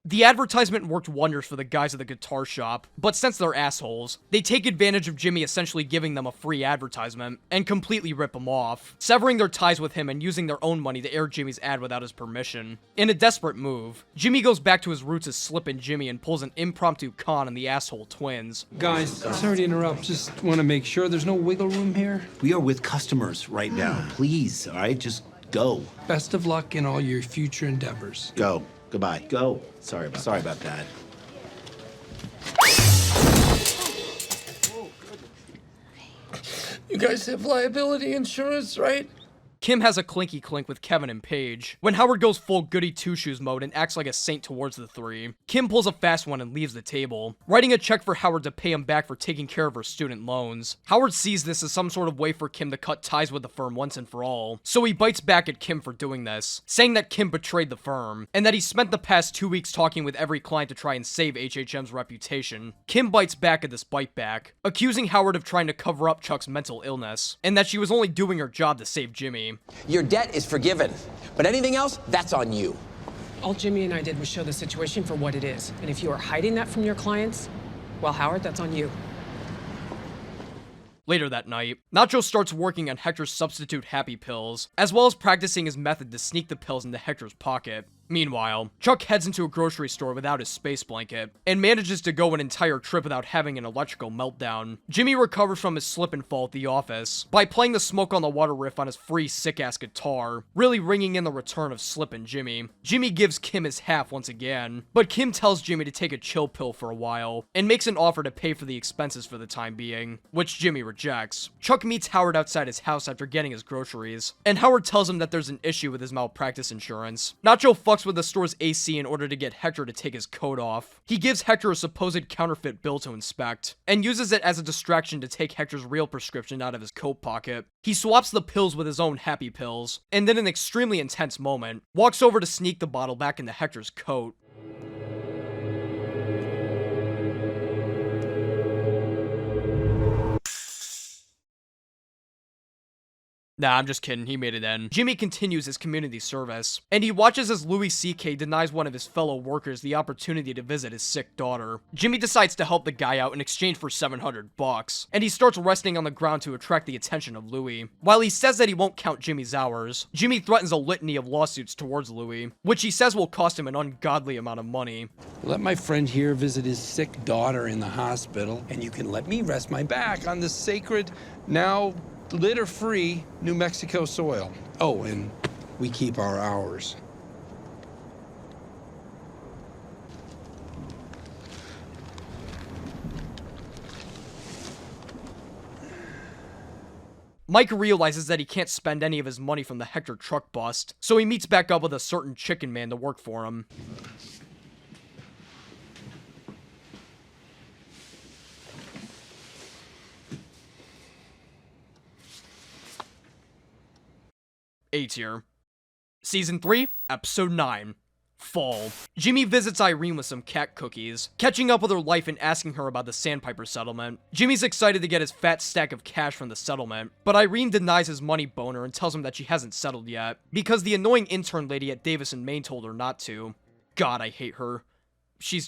The advertisement worked wonders for the guys at the guitar shop, but since they're assholes, they take advantage of Jimmy essentially giving them a free advertisement, and completely rip him off, severing their ties with him and using their own money to air Jimmy's ad without his permission. In a desperate move, Jimmy goes back to his roots as Slippin' Jimmy and pulls an impromptu con on the asshole twins. Guys, sorry to interrupt, just want to make sure there's no wiggle room here. We are with customers right now. Please, all right? Just go. Best of luck in all your future endeavors. Go. Goodbye. Go. Sorry about that. You guys have liability insurance, right? Kim has a clinky clink with Kevin and Paige, when Howard goes full goody two-shoes mode and acts like a saint towards the three. Kim pulls a fast one and leaves the table, writing a check for Howard to pay him back for taking care of her student loans. Howard sees this as some sort of way for Kim to cut ties with the firm once and for all, so he bites back at Kim for doing this, saying that Kim betrayed the firm, and that he spent the past 2 weeks talking with every client to try and save HHM's reputation. Kim bites back at this bite back, accusing Howard of trying to cover up Chuck's mental illness, and that she was only doing her job to save Jimmy. Your debt is forgiven, but anything else, that's on you. All Jimmy and I did was show the situation for what it is. And if you are hiding that from your clients, well, Howard, that's on you. Later that night, Nacho starts working on Hector's substitute happy pills, as well as practicing his method to sneak the pills into Hector's pocket. Meanwhile, Chuck heads into a grocery store without his space blanket, and manages to go an entire trip without having an electrical meltdown. Jimmy recovers from his slip and fall at the office by playing the Smoke on the Water riff on his free sick-ass guitar, really ringing in the return of Slippin' Jimmy. Jimmy gives Kim his half once again, but Kim tells Jimmy to take a chill pill for a while, and makes an offer to pay for the expenses for the time being, which Jimmy rejects. Chuck meets Howard outside his house after getting his groceries, and Howard tells him that there's an issue with his malpractice insurance. Nacho fucks with the store's AC in order to get Hector to take his coat off. He gives Hector a supposed counterfeit bill to inspect, and uses it as a distraction to take Hector's real prescription out of his coat pocket. He swaps the pills with his own happy pills, and in an extremely intense moment, walks over to sneak the bottle back into Hector's coat. Nah, I'm just kidding, he made it in. Jimmy continues his community service, and he watches as Louis C.K. denies one of his fellow workers the opportunity to visit his sick daughter. Jimmy decides to help the guy out in exchange for $700, and he starts resting on the ground to attract the attention of Louis. While he says that he won't count Jimmy's hours, Jimmy threatens a litany of lawsuits towards Louis, which he says will cost him an ungodly amount of money. Let my friend here visit his sick daughter in the hospital, and you can let me rest my back on the sacred, now litter-free New Mexico soil. Oh, and we keep our hours. Mike realizes that he can't spend any of his money from the Hector truck bust, so he meets back up with a certain chicken man to work for him. A tier. Season 3, Episode 9. Fall. Jimmy visits Irene with some cat cookies, catching up with her life and asking her about the Sandpiper settlement. Jimmy's excited to get his fat stack of cash from the settlement, but Irene denies his money boner and tells him that she hasn't settled yet, because the annoying intern lady at Davis and Maine told her not to. God, I hate her. She's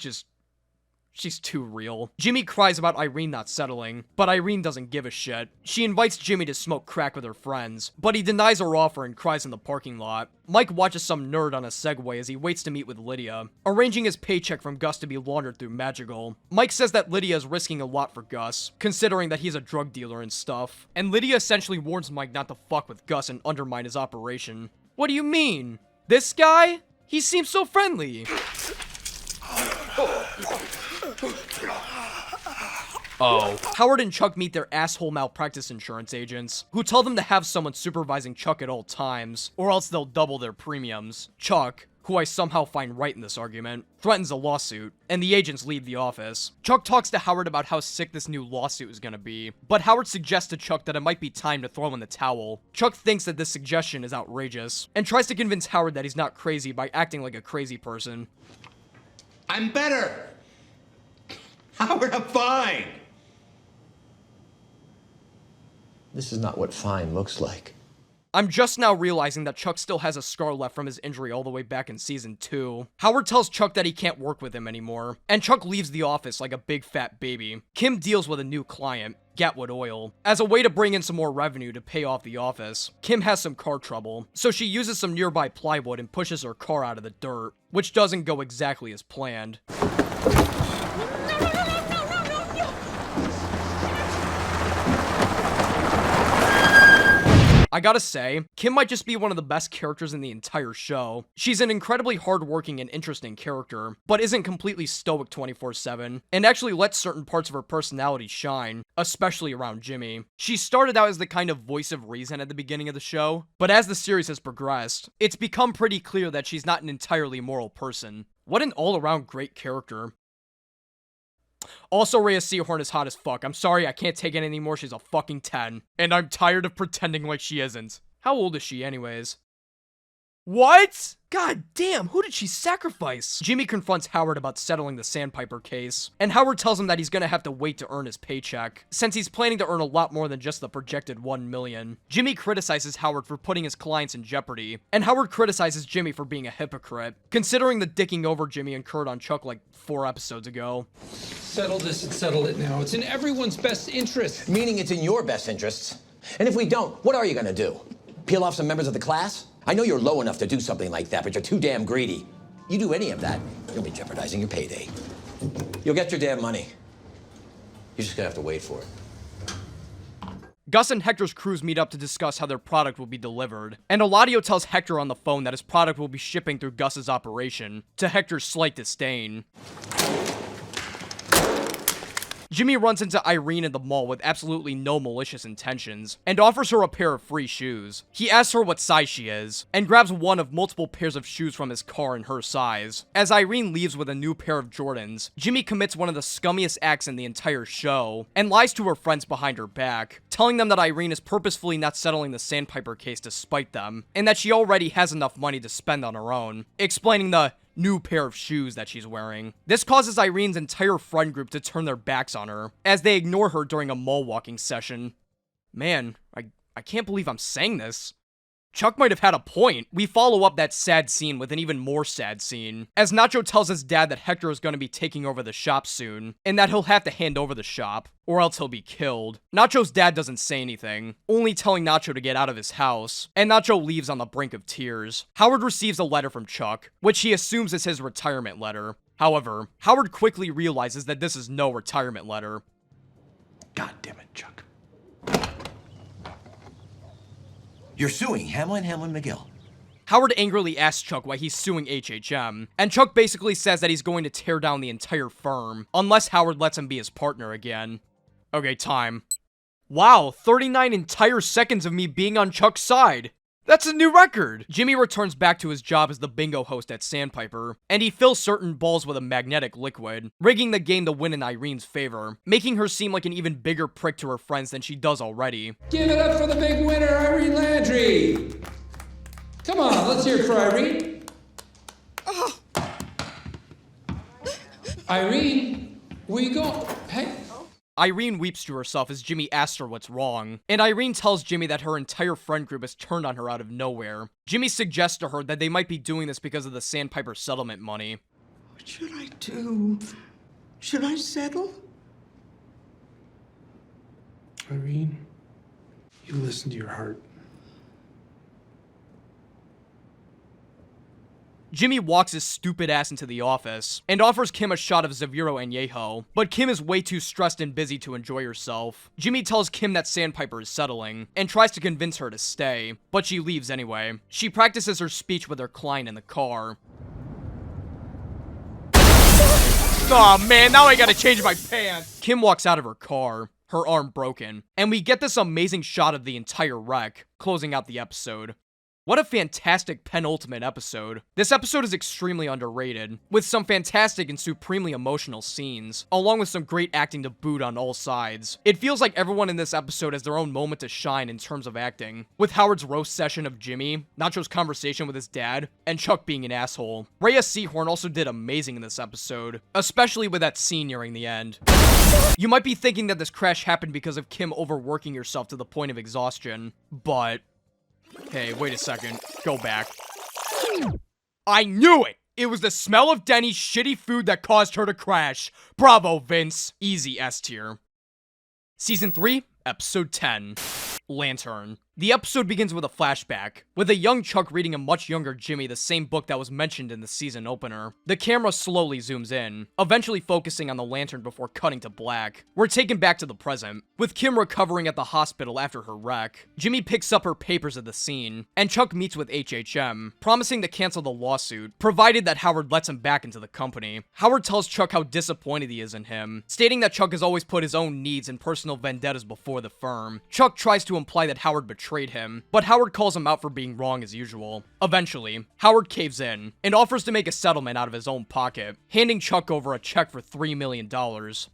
too real. Jimmy cries about Irene not settling, but Irene doesn't give a shit. She invites Jimmy to smoke crack with her friends, but he denies her offer and cries in the parking lot. Mike watches some nerd on a Segway as he waits to meet with Lydia, arranging his paycheck from Gus to be laundered through Magical. Mike says that Lydia is risking a lot for Gus, considering that he's a drug dealer and stuff, and Lydia essentially warns Mike not to fuck with Gus and undermine his operation. What do you mean? This guy? He seems so friendly. Oh. Howard and Chuck meet their asshole malpractice insurance agents, who tell them to have someone supervising Chuck at all times, or else they'll double their premiums. Chuck, who I somehow find right in this argument, threatens a lawsuit, and the agents leave the office. Chuck talks to Howard about how sick this new lawsuit is gonna be, but Howard suggests to Chuck that it might be time to throw in the towel. Chuck thinks that this suggestion is outrageous, and tries to convince Howard that he's not crazy by acting like a crazy person. I'm better! Howard, I'm fine! This is not what fine looks like. I'm just now realizing that Chuck still has a scar left from his injury all the way back in season 2. Howard tells Chuck that he can't work with him anymore, and Chuck leaves the office like a big fat baby. Kim deals with a new client, Gatwood Oil, as a way to bring in some more revenue to pay off the office. Kim has some car trouble, so she uses some nearby plywood and pushes her car out of the dirt, which doesn't go exactly as planned. I gotta say, Kim might just be one of the best characters in the entire show. She's an incredibly hardworking and interesting character, but isn't completely stoic 24/7, and actually lets certain parts of her personality shine, especially around Jimmy. She started out as the kind of voice of reason at the beginning of the show, but as the series has progressed, it's become pretty clear that she's not an entirely moral person. What an all-around great character. Also, Rhea Seahorn is hot as fuck. I'm sorry, I can't take it anymore. She's a fucking 10. And I'm tired of pretending like she isn't. How old is she anyways? What? God damn, who did she sacrifice? Jimmy confronts Howard about settling the Sandpiper case, and Howard tells him that he's gonna have to wait to earn his paycheck, since he's planning to earn a lot more than just the projected $1 million. Jimmy criticizes Howard for putting his clients in jeopardy, and Howard criticizes Jimmy for being a hypocrite, considering the dicking over Jimmy incurred on Chuck like 4 episodes ago. Settle this and settle it now. It's in everyone's best interest. Meaning it's in your best interests. And if we don't, what are you gonna do? Peel off some members of the class? I know you're low enough to do something like that, but you're too damn greedy. You do any of that, you'll be jeopardizing your payday. You'll get your damn money. You're just gonna have to wait for it. Gus and Hector's crews meet up to discuss how their product will be delivered, and Eladio tells Hector on the phone that his product will be shipping through Gus's operation, to Hector's slight disdain. Jimmy runs into Irene in the mall with absolutely no malicious intentions, and offers her a pair of free shoes. He asks her what size she is, and grabs one of multiple pairs of shoes from his car in her size. As Irene leaves with a new pair of Jordans, Jimmy commits one of the scummiest acts in the entire show, and lies to her friends behind her back, telling them that Irene is purposefully not settling the Sandpiper case to spite them, and that she already has enough money to spend on her own, explaining the new pair of shoes that she's wearing. This causes Irene's entire friend group to turn their backs on her, as they ignore her during a mall walking session. Man, I can't believe I'm saying this. Chuck might have had a point. We follow up that sad scene with an even more sad scene, as Nacho tells his dad that Hector is going to be taking over the shop soon, and that he'll have to hand over the shop, or else he'll be killed. Nacho's dad doesn't say anything, only telling Nacho to get out of his house, and Nacho leaves on the brink of tears. Howard receives a letter from Chuck, which he assumes is his retirement letter. However, Howard quickly realizes that this is no retirement letter. God damn it, Chuck. You're suing Hamlin McGill. Howard angrily asks Chuck why he's suing HHM, and Chuck basically says that he's going to tear down the entire firm, unless Howard lets him be his partner again. Okay, time. Wow, 39 entire seconds of me being on Chuck's side. That's a new record! Jimmy returns back to his job as the bingo host at Sandpiper, and he fills certain balls with a magnetic liquid, rigging the game to win in Irene's favor, making her seem like an even bigger prick to her friends than she does already. Give it up for the big winner, Irene Landry! Come on, let's hear it for Irene. Irene, where you going? Hey. Irene weeps to herself as Jimmy asks her what's wrong, and Irene tells Jimmy that her entire friend group has turned on her out of nowhere. Jimmy suggests to her that they might be doing this because of the Sandpiper settlement money. What should I do? Should I settle? Irene, you listen to your heart. Jimmy walks his stupid ass into the office and offers Kim a shot of Zaviro Añejo, but Kim is way too stressed and busy to enjoy herself. Jimmy tells Kim that Sandpiper is settling and tries to convince her to stay, but she leaves anyway. She practices her speech with her client in the car. Aw man, now I gotta change my pants! Kim walks out of her car, her arm broken, and we get this amazing shot of the entire wreck, closing out the episode. What a fantastic penultimate episode. This episode is extremely underrated, with some fantastic and supremely emotional scenes, along with some great acting to boot on all sides. It feels like everyone in this episode has their own moment to shine in terms of acting, with Howard's roast session of Jimmy, Nacho's conversation with his dad, and Chuck being an asshole. Rhea Seehorn also did amazing in this episode, especially with that scene nearing the end. You might be thinking that this crash happened because of Kim overworking herself to the point of exhaustion, but... Hey, wait a second. Go back. I knew it! It was the smell of Denny's shitty food that caused her to crash. Bravo, Vince. Easy S tier. Season 3, Episode 10. Lantern. The episode begins with a flashback, with a young Chuck reading a much younger Jimmy the same book that was mentioned in the season opener. The camera slowly zooms in, eventually focusing on the lantern before cutting to black. We're taken back to the present, with Kim recovering at the hospital after her wreck. Jimmy picks up her papers at the scene, and Chuck meets with HHM, promising to cancel the lawsuit, provided that Howard lets him back into the company. Howard tells Chuck how disappointed he is in him, stating that Chuck has always put his own needs and personal vendettas before the firm. Chuck tries to imply that Howard betrayed him, but Howard calls him out for being wrong as usual. Eventually, Howard caves in and offers to make a settlement out of his own pocket, handing Chuck over a check for $3 million,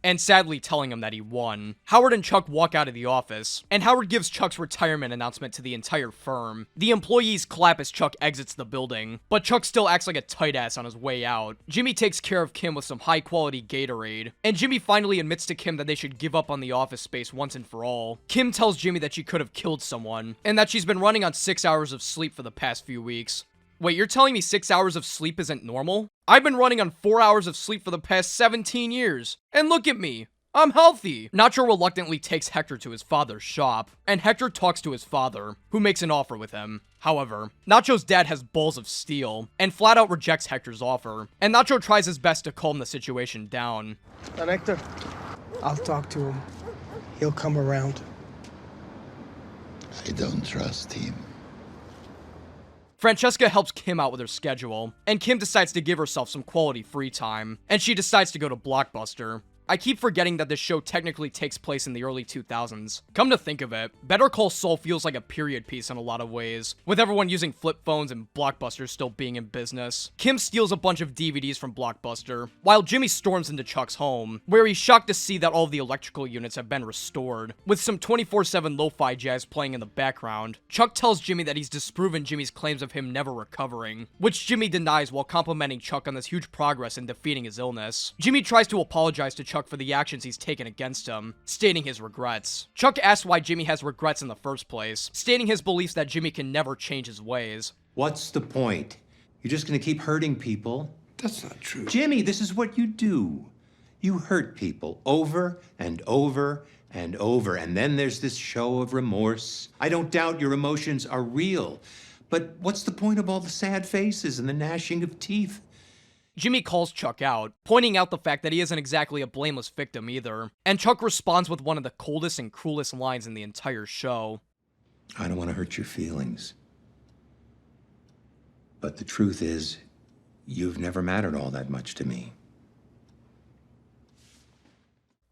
and sadly telling him that he won. Howard and Chuck walk out of the office, and Howard gives Chuck's retirement announcement to the entire firm. The employees clap as Chuck exits the building, but Chuck still acts like a tight ass on his way out. Jimmy takes care of Kim with some high quality Gatorade, and Jimmy finally admits to Kim that they should give up on the office space once and for all. Kim tells Jimmy that she could have killed someone, and that she's been running on 6 hours of sleep for the past few weeks. Wait, you're telling me 6 hours of sleep isn't normal? I've been running on 4 hours of sleep for the past 17 years, and look at me. I'm healthy. Nacho reluctantly takes Hector to his father's shop, and Hector talks to his father, who makes an offer with him. However, Nacho's dad has balls of steel, and flat out rejects Hector's offer, and Nacho tries his best to calm the situation down. Hector, I'll talk to him. He'll come around. I don't trust him. Francesca helps Kim out with her schedule, and Kim decides to give herself some quality free time, and she decides to go to Blockbuster. I keep forgetting that this show technically takes place in the early 2000s. Come to think of it, Better Call Saul feels like a period piece in a lot of ways, with everyone using flip phones and Blockbuster still being in business. Kim steals a bunch of DVDs from Blockbuster, while Jimmy storms into Chuck's home, where he's shocked to see that all of the electrical units have been restored, with some 24/7 lo-fi jazz playing in the background. Chuck tells Jimmy that he's disproven Jimmy's claims of him never recovering, which Jimmy denies while complimenting Chuck on this huge progress in defeating his illness. Jimmy tries to apologize to Chuck for the actions he's taken against him, stating his regrets. Chuck asks why Jimmy has regrets in the first place, stating his beliefs that Jimmy can never change his ways. What's the point? You're just gonna keep hurting people? That's not true. Jimmy, this is what you do. You hurt people over and over and over, and then there's this show of remorse. I don't doubt your emotions are real, but what's the point of all the sad faces and the gnashing of teeth? Jimmy calls Chuck out, pointing out the fact that he isn't exactly a blameless victim either, and Chuck responds with one of the coldest and cruelest lines in the entire show. I don't want to hurt your feelings, but the truth is, you've never mattered all that much to me.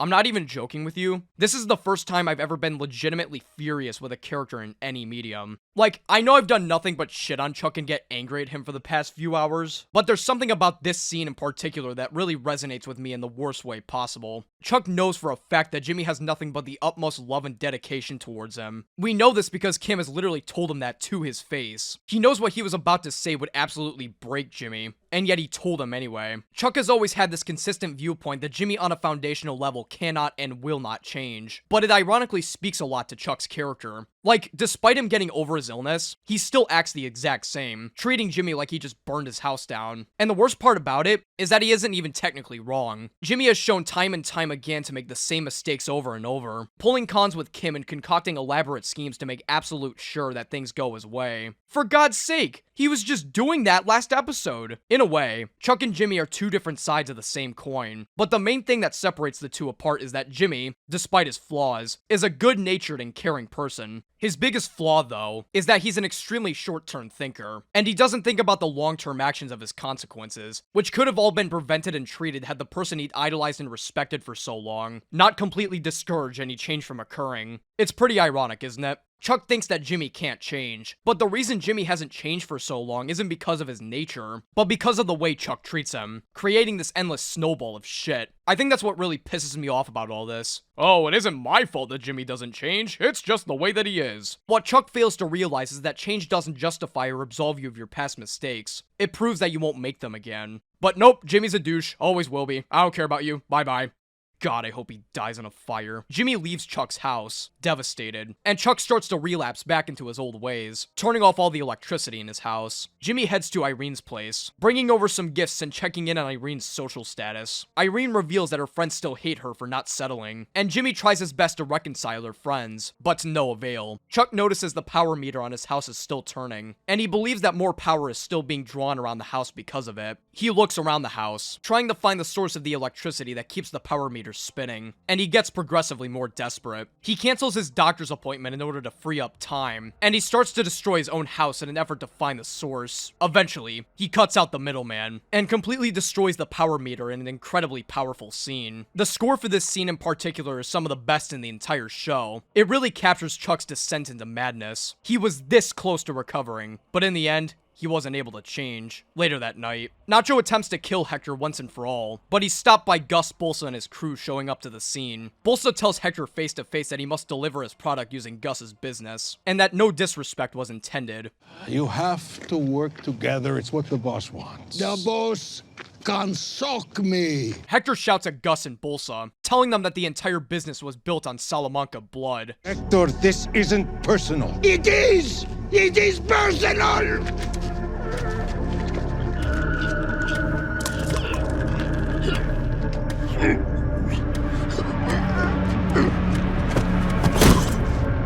I'm not even joking with you. This is the first time I've ever been legitimately furious with a character in any medium. Like, I know I've done nothing but shit on Chuck and get angry at him for the past few hours, but there's something about this scene in particular that really resonates with me in the worst way possible. Chuck knows for a fact that Jimmy has nothing but the utmost love and dedication towards him. We know this because Kim has literally told him that to his face. He knows what he was about to say would absolutely break Jimmy, and yet he told him anyway. Chuck has always had this consistent viewpoint that Jimmy on a foundational level cannot and will not change, but it ironically speaks a lot to Chuck's character. Like, despite him getting over his illness, he still acts the exact same, treating Jimmy like he just burned his house down. And the worst part about it is that he isn't even technically wrong. Jimmy has shown time and time again to make the same mistakes over and over, pulling cons with Kim and concocting elaborate schemes to make absolute sure that things go his way. For God's sake, he was just doing that last episode. In a way, Chuck and Jimmy are two different sides of the same coin, but the main thing that separates the two apart is that Jimmy, despite his flaws, is a good-natured and caring person. His biggest flaw, though, is that he's an extremely short-term thinker, and he doesn't think about the long-term actions of his consequences, which could have all been prevented and treated had the person he'd idolized and respected for so long not completely discouraged any change from occurring. It's pretty ironic, isn't it? Chuck thinks that Jimmy can't change, but the reason Jimmy hasn't changed for so long isn't because of his nature, but because of the way Chuck treats him, creating this endless snowball of shit. I think that's what really pisses me off about all this. Oh, it isn't my fault that Jimmy doesn't change, it's just the way that he is. What Chuck fails to realize is that change doesn't justify or absolve you of your past mistakes. It proves that you won't make them again. But nope, Jimmy's a douche, always will be. I don't care about you, bye-bye. God, I hope he dies in a fire. Jimmy leaves Chuck's house, devastated, and Chuck starts to relapse back into his old ways, turning off all the electricity in his house. Jimmy heads to Irene's place, bringing over some gifts and checking in on Irene's social status. Irene reveals that her friends still hate her for not settling, and Jimmy tries his best to reconcile her friends, but to no avail. Chuck notices the power meter on his house is still turning, and he believes that more power is still being drawn around the house because of it. He looks around the house, trying to find the source of the electricity that keeps the power meter spinning, and he gets progressively more desperate. He cancels his doctor's appointment in order to free up time, and he starts to destroy his own house in an effort to find the source. Eventually, he cuts out the middleman, and completely destroys the power meter in an incredibly powerful scene. The score for this scene in particular is some of the best in the entire show. It really captures Chuck's descent into madness. He was this close to recovering, but in the end, he wasn't able to change. Later that night, Nacho attempts to kill Hector once and for all, but he's stopped by Gus Bolsa and his crew showing up to the scene. Bolsa tells Hector face to face that he must deliver his product using Gus's business, and that no disrespect was intended. You have to work together. It's what the boss wants. The boss can sock me. Hector shouts at Gus and Bolsa, telling them that the entire business was built on Salamanca blood. Hector, this isn't personal. It is! It is personal!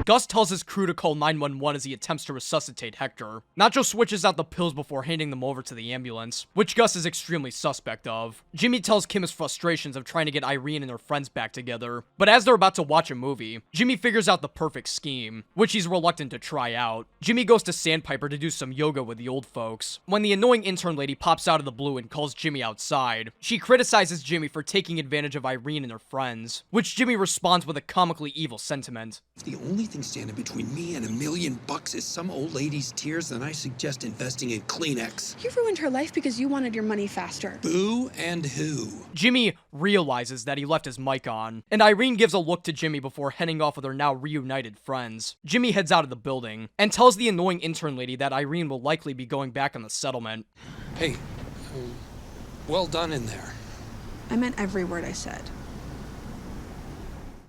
Gus tells his crew to call 911 as he attempts to resuscitate Hector. Nacho switches out the pills before handing them over to the ambulance, which Gus is extremely suspect of. Jimmy tells Kim his frustrations of trying to get Irene and her friends back together, but as they're about to watch a movie, Jimmy figures out the perfect scheme, which he's reluctant to try out. Jimmy goes to Sandpiper to do some yoga with the old folks, when the annoying intern lady pops out of the blue and calls Jimmy outside. She criticizes Jimmy for taking advantage of Irene and her friends, which Jimmy responds with a comically evil sentiment. If the only thing standing between me and $1 million is some old lady's tears, then I suggest investing in Kleenex. You ruined her life because you wanted your money faster. Boo and who? Jimmy realizes that he left his mic on, and Irene gives a look to Jimmy before heading off with her now reunited friends. Jimmy heads out of the building, and tells the annoying intern lady that Irene will likely be going back on the settlement. Hey, well done in there. I meant every word I said.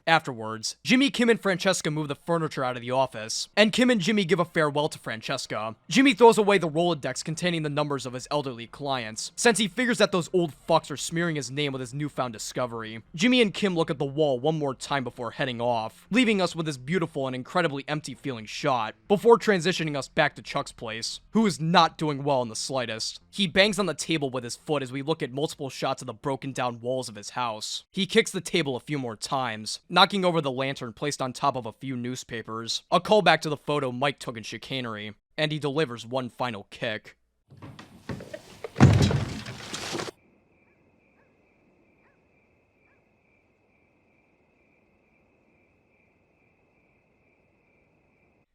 Afterwards, Jimmy, Kim, and Francesca move the furniture out of the office, and Kim and Jimmy give a farewell to Francesca. Jimmy throws away the Rolodex containing the numbers of his elderly clients, since he figures that those old fucks are smearing his name with his newfound discovery. Jimmy and Kim look at the wall one more time before heading off, leaving us with this beautiful and incredibly empty feeling shot, before transitioning us back to Chuck's place, who is not doing well in the slightest. He bangs on the table with his foot as we look at multiple shots of the broken down walls of his house. He kicks the table a few more times, knocking over the lantern placed on top of a few newspapers, a callback to the photo Mike took in Chicanery, and he delivers one final kick.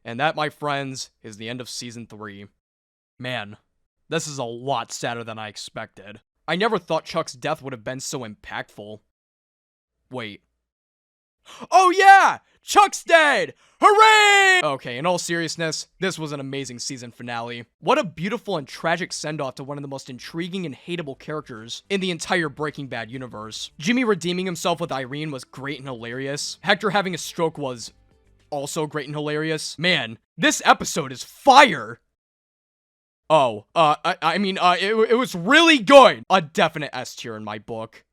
And that, my friends, is the end of season 3. Man, this is a lot sadder than I expected. I never thought Chuck's death would have been so impactful. Wait. Oh yeah! Chuck's dead! Hooray! Okay, in all seriousness, this was an amazing season finale. What a beautiful and tragic send-off to one of the most intriguing and hateable characters in the entire Breaking Bad universe. Jimmy redeeming himself with Irene was great and hilarious. Hector having a stroke was also great and hilarious. Man, this episode is fire! Oh, it was really good! A definite S tier in my book.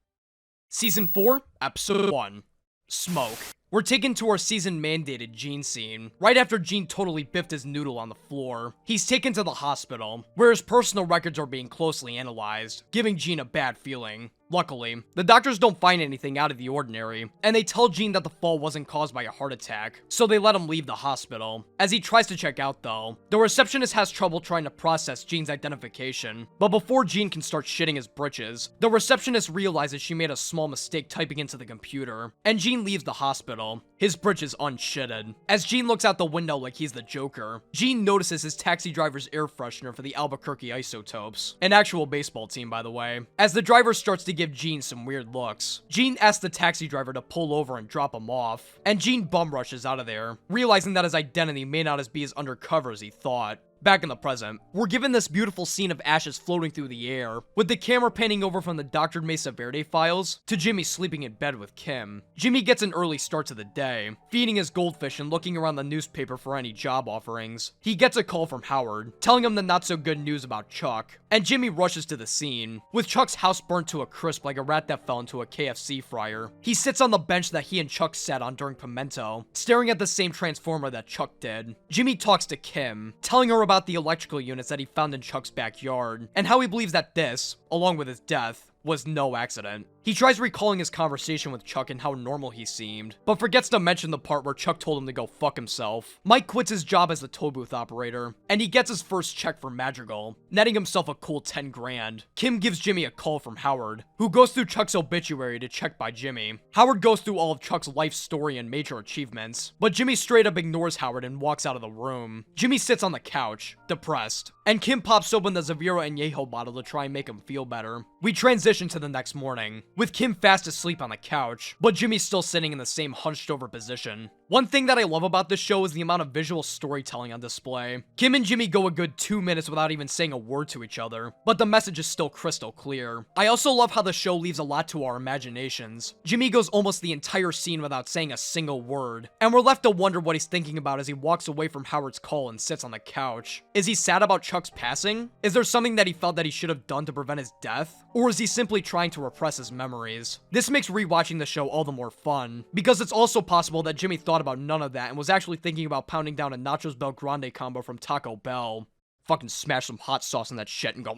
Season 4, Episode 1. Smoke. We're taken to our season-mandated Gene scene. Right after Gene totally biffed his noodle on the floor, he's taken to the hospital, where his personal records are being closely analyzed, giving Gene a bad feeling. Luckily, the doctors don't find anything out of the ordinary, and they tell Gene that the fall wasn't caused by a heart attack, so they let him leave the hospital. As he tries to check out though, the receptionist has trouble trying to process Gene's identification, but before Gene can start shitting his britches, the receptionist realizes she made a small mistake typing into the computer, and Gene leaves the hospital, his britches unshitted. As Gene looks out the window like he's the Joker, Gene notices his taxi driver's air freshener for the Albuquerque Isotopes, an actual baseball team by the way. As the driver starts to give Gene some weird looks, Gene asks the taxi driver to pull over and drop him off, and Gene bum rushes out of there, realizing that his identity may not be as undercover as he thought. Back in the present, we're given this beautiful scene of ashes floating through the air, with the camera panning over from the Dr. Mesa Verde files to Jimmy sleeping in bed with Kim. Jimmy gets an early start to the day, feeding his goldfish and looking around the newspaper for any job offerings. He gets a call from Howard, telling him the not-so-good news about Chuck, and Jimmy rushes to the scene, with Chuck's house burnt to a crisp like a rat that fell into a KFC fryer. He sits on the bench that he and Chuck sat on during Pimento, staring at the same transformer that Chuck did. Jimmy talks to Kim, telling her about the electrical units that he found in Chuck's backyard, and how he believes that this, along with his death, was no accident. He tries recalling his conversation with Chuck and how normal he seemed, but forgets to mention the part where Chuck told him to go fuck himself. Mike quits his job as the toll booth operator, and he gets his first check for Madrigal, netting himself a cool 10 grand. Kim gives Jimmy a call from Howard, who goes through Chuck's obituary to check by Jimmy. Howard goes through all of Chuck's life story and major achievements, but Jimmy straight up ignores Howard and walks out of the room. Jimmy sits on the couch, depressed, and Kim pops open the Zavira Añejo bottle to try and make him feel better. We transition to the next morning, with Kim fast asleep on the couch, but Jimmy's still sitting in the same hunched over position. One thing that I love about this show is the amount of visual storytelling on display. Kim and Jimmy go a good 2 minutes without even saying a word to each other, but the message is still crystal clear. I also love how the show leaves a lot to our imaginations. Jimmy goes almost the entire scene without saying a single word, and we're left to wonder what he's thinking about as he walks away from Howard's call and sits on the couch. Is he sad about Chuck's passing? Is there something that he felt that he should have done to prevent his death? Or is he simply trying to repress his memories? This makes rewatching the show all the more fun, because it's also possible that Jimmy thought about none of that and was actually thinking about pounding down a Nachos Bel Grande combo from Taco Bell. Fucking smash some hot sauce in that shit and go.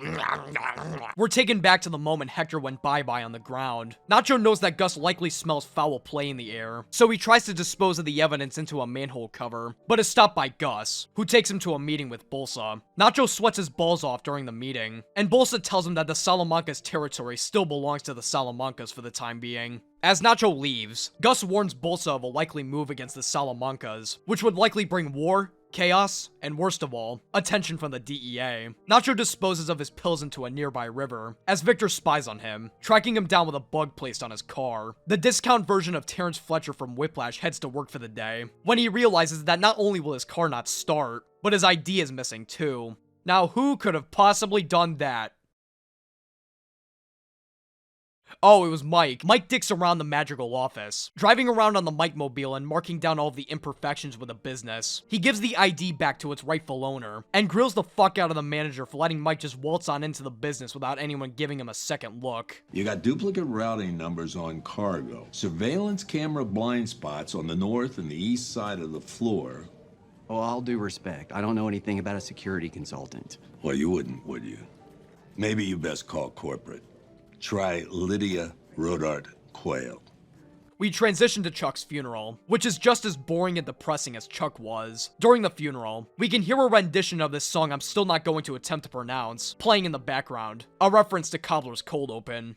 We're taken back to the moment Hector went bye-bye on the ground. Nacho knows that Gus likely smells foul play in the air, so he tries to dispose of the evidence into a manhole cover, but is stopped by Gus, who takes him to a meeting with Bolsa. Nacho sweats his balls off during the meeting, and Bolsa tells him that the Salamanca's territory still belongs to the Salamancas for the time being. As Nacho leaves, Gus warns Bolsa of a likely move against the Salamancas, which would likely bring war, chaos, and worst of all, attention from the DEA. Nacho disposes of his pills into a nearby river, as Victor spies on him, tracking him down with a bug placed on his car. The discount version of Terrence Fletcher from Whiplash heads to work for the day, when he realizes that not only will his car not start, but his ID is missing too. Now who could have possibly done that? Oh, it was Mike. Mike dicks around the Madrigal office, driving around on the Mike mobile and marking down all of the imperfections with the business. He gives the ID back to its rightful owner, and grills the fuck out of the manager for letting Mike just waltz on into the business without anyone giving him a second look. You got duplicate routing numbers on cargo, surveillance camera blind spots on the north and the east side of the floor. Well, all due respect, I don't know anything about a security consultant. Well, you wouldn't, would you? Maybe you best call corporate. Try Lydia Rodart Quayle. We transition to Chuck's funeral, which is just as boring and depressing as Chuck was. During the funeral, we can hear a rendition of this song I'm still not going to attempt to pronounce, playing in the background, a reference to Cobbler's Cold Open.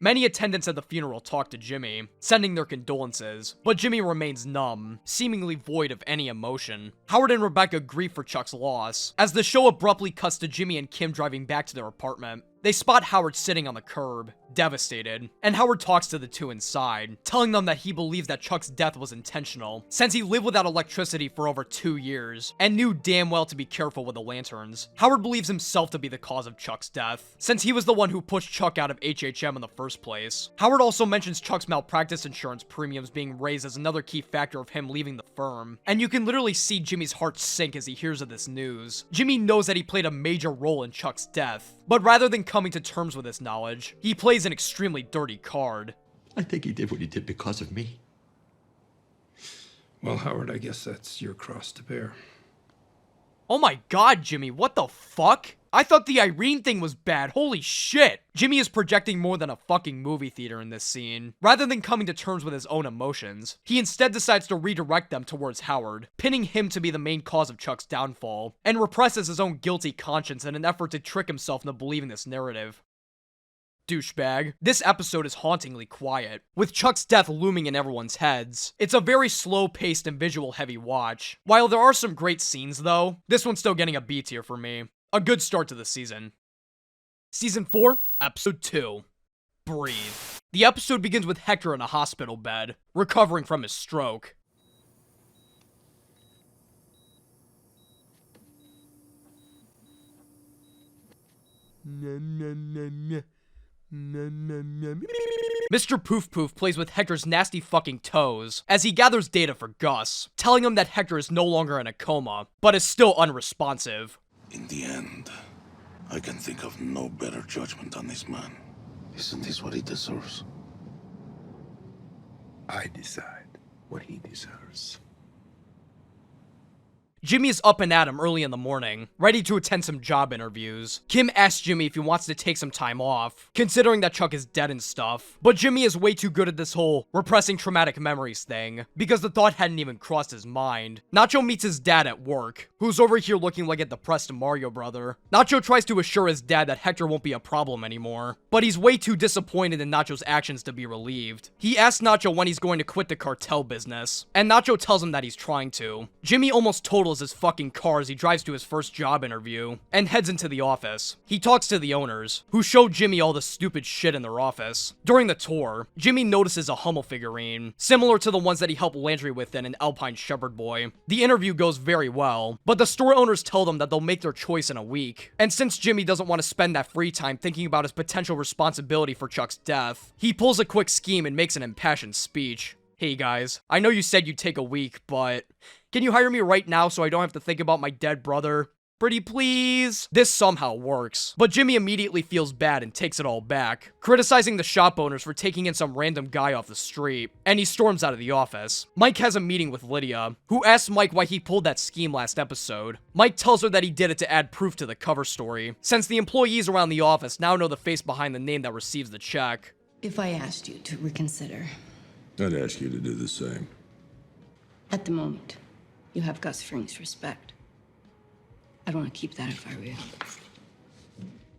Many attendants at the funeral talk to Jimmy, sending their condolences, but Jimmy remains numb, seemingly void of any emotion. Howard and Rebecca grieve for Chuck's loss, as the show abruptly cuts to Jimmy and Kim driving back to their apartment. They spot Howard sitting on the curb, devastated, and Howard talks to the two inside, telling them that he believes that Chuck's death was intentional, since he lived without electricity for over 2 years, and knew damn well to be careful with the lanterns. Howard believes himself to be the cause of Chuck's death, since he was the one who pushed Chuck out of HHM in the first place. Howard also mentions Chuck's malpractice insurance premiums being raised as another key factor of him leaving the firm, and you can literally see Jimmy's heart sink as he hears of this news. Jimmy knows that he played a major role in Chuck's death, but rather than coming to terms with this knowledge, he plays an extremely dirty card. I think he did what he did because of me. Well, Howard, I guess that's your cross to bear. Oh my god, Jimmy, what the fuck? I thought the Irene thing was bad, holy shit! Jimmy is projecting more than a fucking movie theater in this scene. Rather than coming to terms with his own emotions, he instead decides to redirect them towards Howard, pinning him to be the main cause of Chuck's downfall, and represses his own guilty conscience in an effort to trick himself into believing this narrative. Douchebag. This episode is hauntingly quiet, with Chuck's death looming in everyone's heads. It's a very slow-paced and visual-heavy watch. While there are some great scenes though, this one's still getting a B tier for me. A good start to the season. Season 4, Episode 2. Breathe. The episode begins with Hector in a hospital bed, recovering from his stroke. Mr. Poof Poof plays with Hector's nasty fucking toes as he gathers data for Gus, telling him that Hector is no longer in a coma, but is still unresponsive. In the end, I can think of no better judgment on this man. Isn't this what he deserves? I decide what he deserves. Jimmy is up and at him early in the morning, ready to attend some job interviews. Kim asks Jimmy if he wants to take some time off, considering that Chuck is dead and stuff. But Jimmy is way too good at this whole repressing traumatic memories thing, because the thought hadn't even crossed his mind. Nacho meets his dad at work, who's over here looking like a depressed Mario brother. Nacho tries to assure his dad that Hector won't be a problem anymore, but he's way too disappointed in Nacho's actions to be relieved. He asks Nacho when he's going to quit the cartel business, and Nacho tells him that he's trying to. Jimmy almost totals his fucking car as he drives to his first job interview and heads into the office. He talks to the owners, who show Jimmy all the stupid shit in their office. During the tour, Jimmy notices a Hummel figurine, similar to the ones that he helped Landry with in an Alpine Shepard Boy. The interview goes very well, but the store owners tell them that they'll make their choice in a week. And since Jimmy doesn't want to spend that free time thinking about his potential responsibility for Chuck's death, he pulls a quick scheme and makes an impassioned speech. Hey guys, I know you said you'd take a week, but can you hire me right now so I don't have to think about my dead brother? Pretty please? This somehow works, but Jimmy immediately feels bad and takes it all back, criticizing the shop owners for taking in some random guy off the street, and he storms out of the office. Mike has a meeting with Lydia, who asks Mike why he pulled that scheme last episode. Mike tells her that he did it to add proof to the cover story, since the employees around the office now know the face behind the name that receives the check. If I asked you to reconsider, I'd ask you to do the same. at the moment, you have Gus Fring's respect. I'd want to keep that if I were you.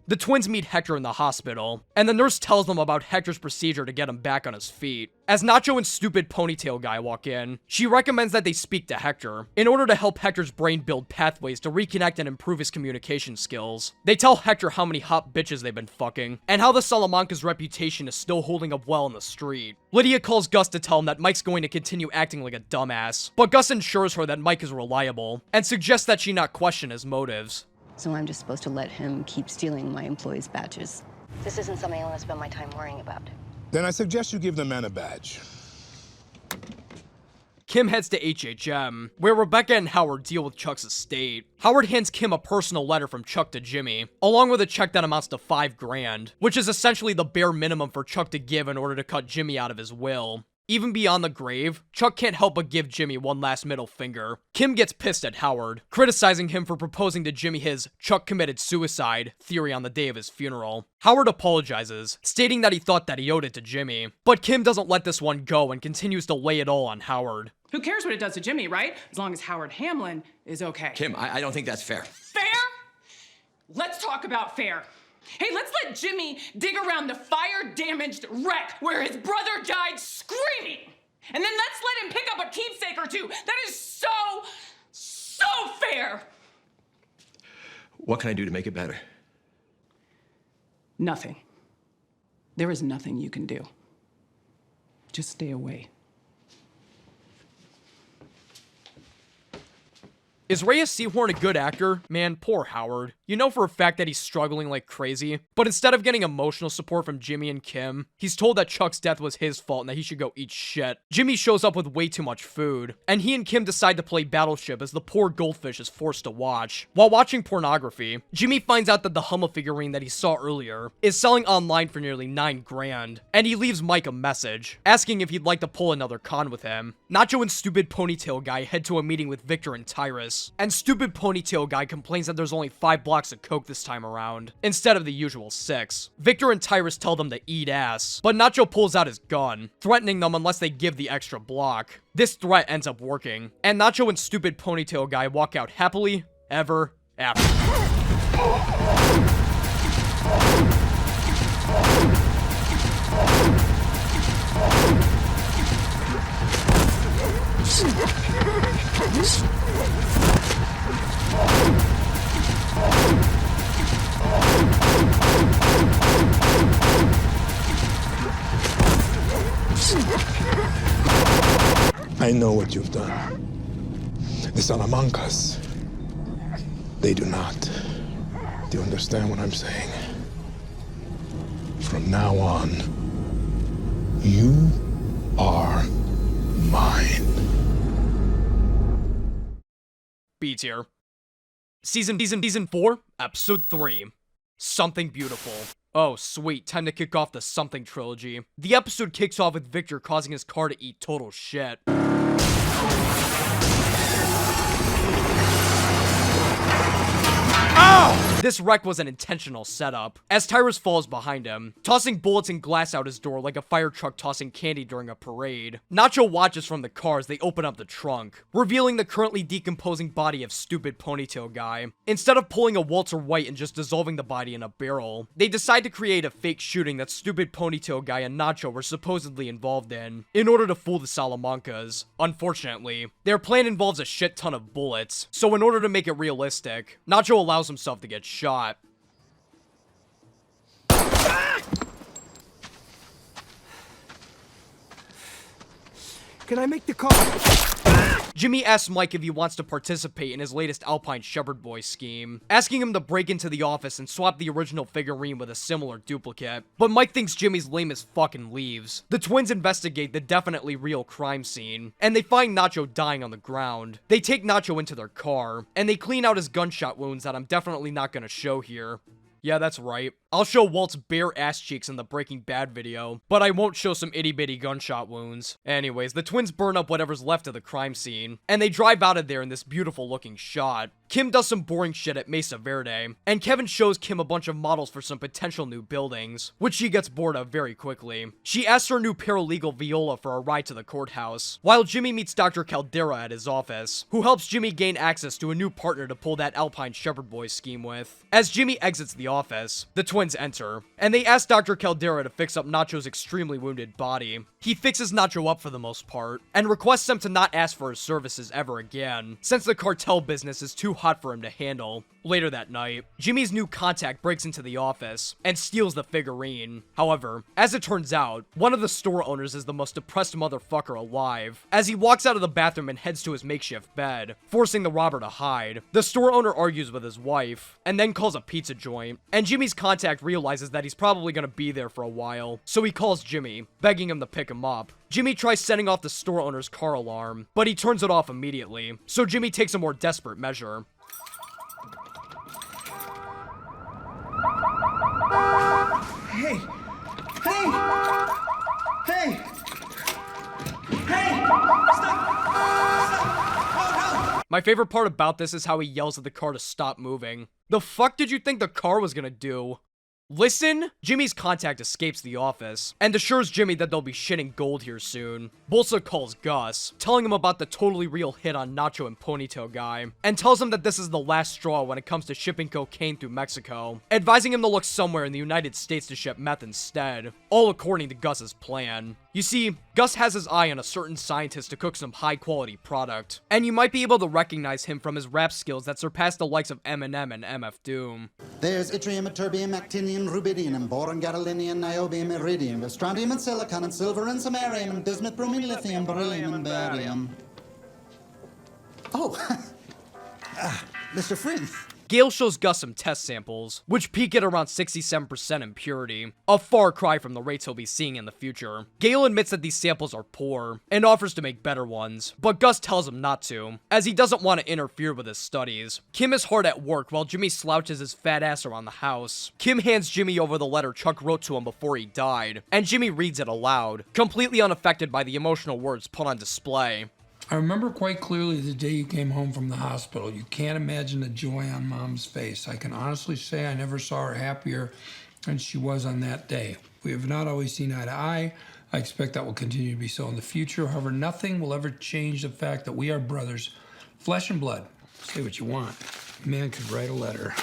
The twins meet Hector in the hospital, and the nurse tells them about Hector's procedure to get him back on his feet. As Nacho and stupid ponytail guy walk in, she recommends that they speak to Hector, in order to help Hector's brain build pathways to reconnect and improve his communication skills. They tell Hector how many hot bitches they've been fucking, and how the Salamanca's reputation is still holding up well in the street. Lydia calls Gus to tell him that Mike's going to continue acting like a dumbass, but Gus assures her that Mike is reliable, and suggests that she not question his motives. So I'm just supposed to let him keep stealing my employees' badges. This isn't something I want to spend my time worrying about. Then I suggest you give the man a badge. Kim heads to HHM, where Rebecca and Howard deal with Chuck's estate. Howard hands Kim a personal letter from Chuck to Jimmy, along with a check that amounts to $5 grand, which is essentially the bare minimum for Chuck to give in order to cut Jimmy out of his will. Even beyond the grave, Chuck can't help but give Jimmy one last middle finger. Kim gets pissed at Howard, criticizing him for proposing to Jimmy his Chuck committed suicide theory on the day of his funeral. Howard apologizes, stating that he thought that he owed it to Jimmy, but Kim doesn't let this one go and continues to lay it all on Howard. Who cares what it does to Jimmy, right? As long as Howard Hamlin is okay. Kim, I don't think that's fair. Fair? Let's talk about fair. Hey, let's let Jimmy dig around the fire-damaged wreck where his brother died screaming. And then let's let him pick up a keepsake or two. That is so fair. What can I do to make it better? Nothing. There is nothing you can do. Just stay away. Is Reyes Sehorn a good actor? Man, poor Howard. You know for a fact that he's struggling like crazy, but instead of getting emotional support from Jimmy and Kim, he's told that Chuck's death was his fault and that he should go eat shit. Jimmy shows up with way too much food, and he and Kim decide to play Battleship as the poor goldfish is forced to watch. While watching pornography, Jimmy finds out that the Hummel figurine that he saw earlier is selling online for nearly $9 grand, and he leaves Mike a message, asking if he'd like to pull another con with him. Nacho and Stupid Ponytail Guy head to a meeting with Victor and Tyrus, and Stupid Ponytail Guy complains that there's only 5 blocks of coke this time around, instead of the usual 6. Victor and Tyrus tell them to eat ass, but Nacho pulls out his gun, threatening them unless they give the extra block. This threat ends up working, and Nacho and Stupid Ponytail Guy walk out happily ever after. I know what you've done. The Salamancas, they do not. Do you understand what I'm saying? From now on, you are mine. B tier. Season 4, episode 3. Something Beautiful. Oh, sweet, time to kick off the Something trilogy. The episode kicks off with Victor causing his car to eat total shit. Ow! This wreck was an intentional setup, as Tyrus falls behind him, tossing bullets and glass out his door like a fire truck tossing candy during a parade. Nacho watches from the car as they open up the trunk, revealing the currently decomposing body of Stupid Ponytail Guy. Instead of pulling a Walter White and just dissolving the body in a barrel, they decide to create a fake shooting that Stupid Ponytail Guy and Nacho were supposedly involved in order to fool the Salamancas. Unfortunately, their plan involves a shit ton of bullets, so in order to make it realistic, Nacho allows himself to get shot. Can I make the call? Jimmy asks Mike if he wants to participate in his latest Alpine Shepard Boy scheme, asking him to break into the office and swap the original figurine with a similar duplicate. But Mike thinks Jimmy's lame as fuck and leaves. The twins investigate the definitely real crime scene, and they find Nacho dying on the ground. They take Nacho into their car, and they clean out his gunshot wounds that I'm definitely not gonna show here. Yeah, that's right. I'll show Walt's bare ass cheeks in the Breaking Bad video, but I won't show some itty-bitty gunshot wounds. Anyways, the twins burn up whatever's left of the crime scene, and they drive out of there in this beautiful looking shot. Kim does some boring shit at Mesa Verde, and Kevin shows Kim a bunch of models for some potential new buildings, which she gets bored of very quickly. She asks her new paralegal Viola for a ride to the courthouse, while Jimmy meets Dr. Caldera at his office, who helps Jimmy gain access to a new partner to pull that Alpine Shepard Boy scheme with. As Jimmy exits the office, the twins enter, and they ask Dr. Caldera to fix up Nacho's extremely wounded body. He fixes Nacho up for the most part, and requests them to not ask for his services ever again, since the cartel business is too hot for him to handle. Later that night, Jimmy's new contact breaks into the office and steals the figurine. However, as it turns out, one of the store owners is the most depressed motherfucker alive, as he walks out of the bathroom and heads to his makeshift bed, forcing the robber to hide. The store owner argues with his wife, and then calls a pizza joint, and Jimmy's contact realizes that he's probably gonna be there for a while, so he calls Jimmy, begging him to pick him up. Jimmy tries setting off the store owner's car alarm, but he turns it off immediately, so Jimmy takes a more desperate measure. Hey! Hey! Hey! Hey! Stop! Oh, no! My favorite part about this is how he yells at the car to stop moving. The fuck did you think the car was gonna do? Listen? Jimmy's contact escapes the office, and assures Jimmy that they'll be shitting gold here soon. Bolsa calls Gus, telling him about the totally real hit on Nacho and Ponytail guy, and tells him that this is the last straw when it comes to shipping cocaine through Mexico, advising him to look somewhere in the United States to ship meth instead, all according to Gus's plan. You see, Gus has his eye on a certain scientist to cook some high-quality product, and you might be able to recognize him from his rap skills that surpass the likes of Eminem and MF Doom. There's yttrium, terbium, actinium, rubidium, boron, gadolinium, niobium, iridium, strontium and silicon and silver and samarium and bismuth, bromine, lithium, beryllium and barium. Oh, Mr. Friend. Gale shows Gus some test samples, which peak at around 67% impurity, a far cry from the rates he'll be seeing in the future. Gale admits that these samples are poor, and offers to make better ones, but Gus tells him not to, as he doesn't want to interfere with his studies. Kim is hard at work while Jimmy slouches his fat ass around the house. Kim hands Jimmy over the letter Chuck wrote to him before he died, and Jimmy reads it aloud, completely unaffected by the emotional words put on display. I remember quite clearly the day you came home from the hospital. You can't imagine the joy on Mom's face. I can honestly say I never saw her happier than she was on that day. We have not always seen eye to eye. I expect that will continue to be so in the future. However, nothing will ever change the fact that we are brothers, flesh and blood. Say what you want. A man could write a letter.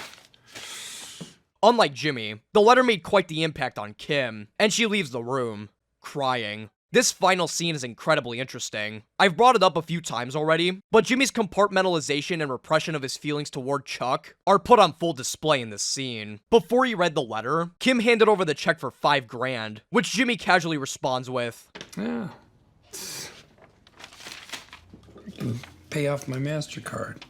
Unlike Jimmy, the letter made quite the impact on Kim, and she leaves the room, crying. This final scene is incredibly interesting. I've brought it up a few times already, but Jimmy's compartmentalization and repression of his feelings toward Chuck are put on full display in this scene. Before he read the letter, Kim handed over the check for $5 grand, which Jimmy casually responds with, Yeah. I can pay off my MasterCard.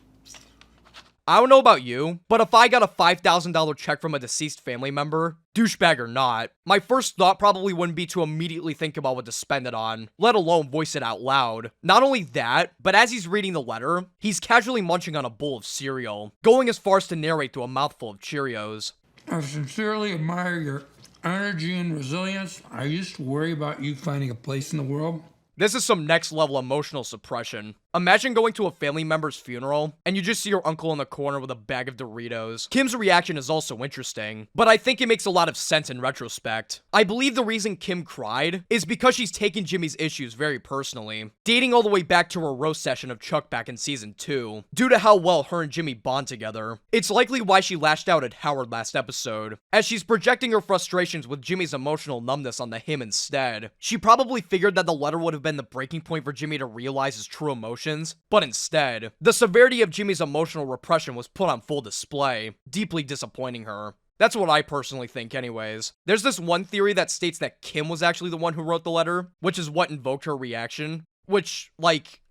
I don't know about you, but if I got a $5,000 check from a deceased family member, douchebag or not, my first thought probably wouldn't be to immediately think about what to spend it on, let alone voice it out loud. Not only that, but as he's reading the letter, he's casually munching on a bowl of cereal, going as far as to narrate through a mouthful of Cheerios. I sincerely admire your energy and resilience. I used to worry about you finding a place in the world. This is some next level emotional suppression. Imagine going to a family member's funeral, and you just see your uncle in the corner with a bag of Doritos. Kim's reaction is also interesting, but I think it makes a lot of sense in retrospect. I believe the reason Kim cried is because she's taken Jimmy's issues very personally, dating all the way back to her roast session of Chuck back in season 2, due to how well her and Jimmy bond together. It's likely why she lashed out at Howard last episode, as she's projecting her frustrations with Jimmy's emotional numbness onto him instead. She probably figured that the letter would have been the breaking point for Jimmy to realize his true emotions, but instead, the severity of Jimmy's emotional repression was put on full display, deeply disappointing her. That's what I personally think anyways. There's this one theory that states that Kim was actually the one who wrote the letter, which is what invoked her reaction, which, like,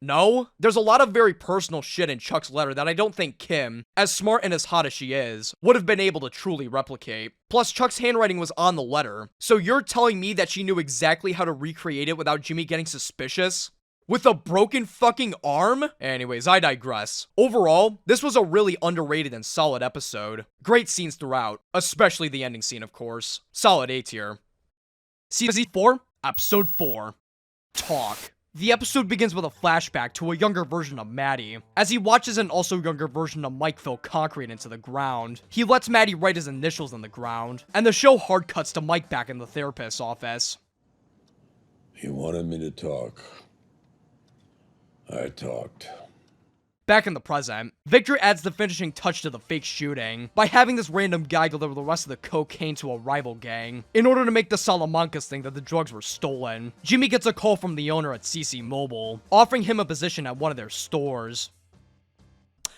no. There's a lot of very personal shit in Chuck's letter that I don't think Kim, as smart and as hot as she is, would have been able to truly replicate. Plus, Chuck's handwriting was on the letter, so you're telling me that she knew exactly how to recreate it without Jimmy getting suspicious? With a broken fucking arm? Anyways, I digress. Overall, this was a really underrated and solid episode. Great scenes throughout, especially the ending scene, of course. Solid A tier. Season 4, Episode 4. Talk. The episode begins with a flashback to a younger version of Maddie, as he watches an also younger version of Mike fill concrete into the ground. He lets Maddie write his initials in the ground, and the show hard cuts to Mike back in the therapist's office. You wanted me to talk. I talked. Back in the present, Victor adds the finishing touch to the fake shooting by having this random guy deliver the rest of the cocaine to a rival gang in order to make the Salamancas think that the drugs were stolen. Jimmy gets a call from the owner at CC Mobile, offering him a position at one of their stores.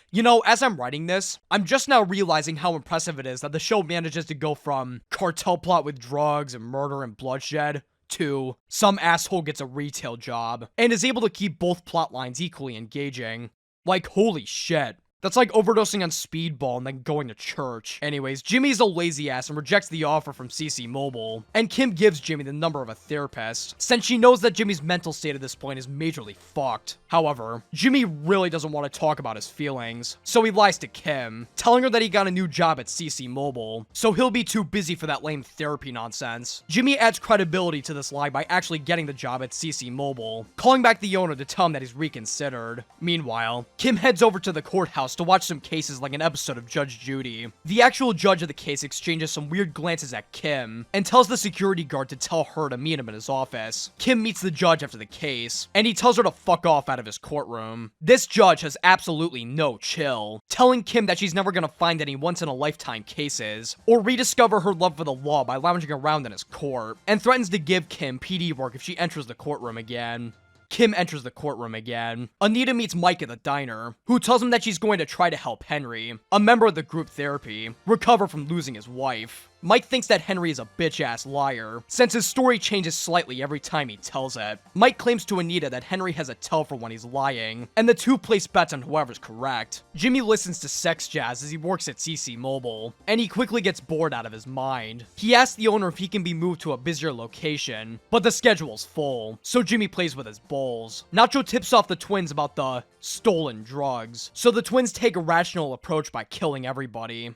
You know, as I'm writing this, I'm just now realizing how impressive it is that the show manages to go from cartel plot with drugs and murder and bloodshed to some asshole gets a retail job, and is able to keep both plot lines equally engaging. Like, holy shit. That's like overdosing on Speedball and then going to church. Anyways, Jimmy's a lazy ass and rejects the offer from CC Mobile, and Kim gives Jimmy the number of a therapist, since she knows that Jimmy's mental state at this point is majorly fucked. However, Jimmy really doesn't want to talk about his feelings, so he lies to Kim, telling her that he got a new job at CC Mobile, so he'll be too busy for that lame therapy nonsense. Jimmy adds credibility to this lie by actually getting the job at CC Mobile, calling back the owner to tell him that he's reconsidered. Meanwhile, Kim heads over to the courthouse courthouse to watch some cases like an episode of Judge Judy. The actual judge of the case exchanges some weird glances at Kim and tells the security guard to tell her to meet him in his office. Kim meets the judge after the case, and he tells her to fuck off out of his courtroom. This judge has absolutely no chill, telling Kim that she's never gonna find any once-in-a-lifetime cases, or rediscover her love for the law by lounging around in his court, and threatens to give Kim PD work if she enters the courtroom again. Kim enters the courtroom again. Anita meets Mike at the diner, who tells him that she's going to try to help Henry, a member of the group therapy, recover from losing his wife. Mike thinks that Henry is a bitch-ass liar, since his story changes slightly every time he tells it. Mike claims to Anita that Henry has a tell for when he's lying, and the two place bets on whoever's correct. Jimmy listens to sex jazz as he works at CC Mobile, and he quickly gets bored out of his mind. He asks the owner if he can be moved to a busier location, but the schedule's full, so Jimmy plays with his bowls. Nacho tips off the twins about the stolen drugs, so the twins take a rational approach by killing everybody.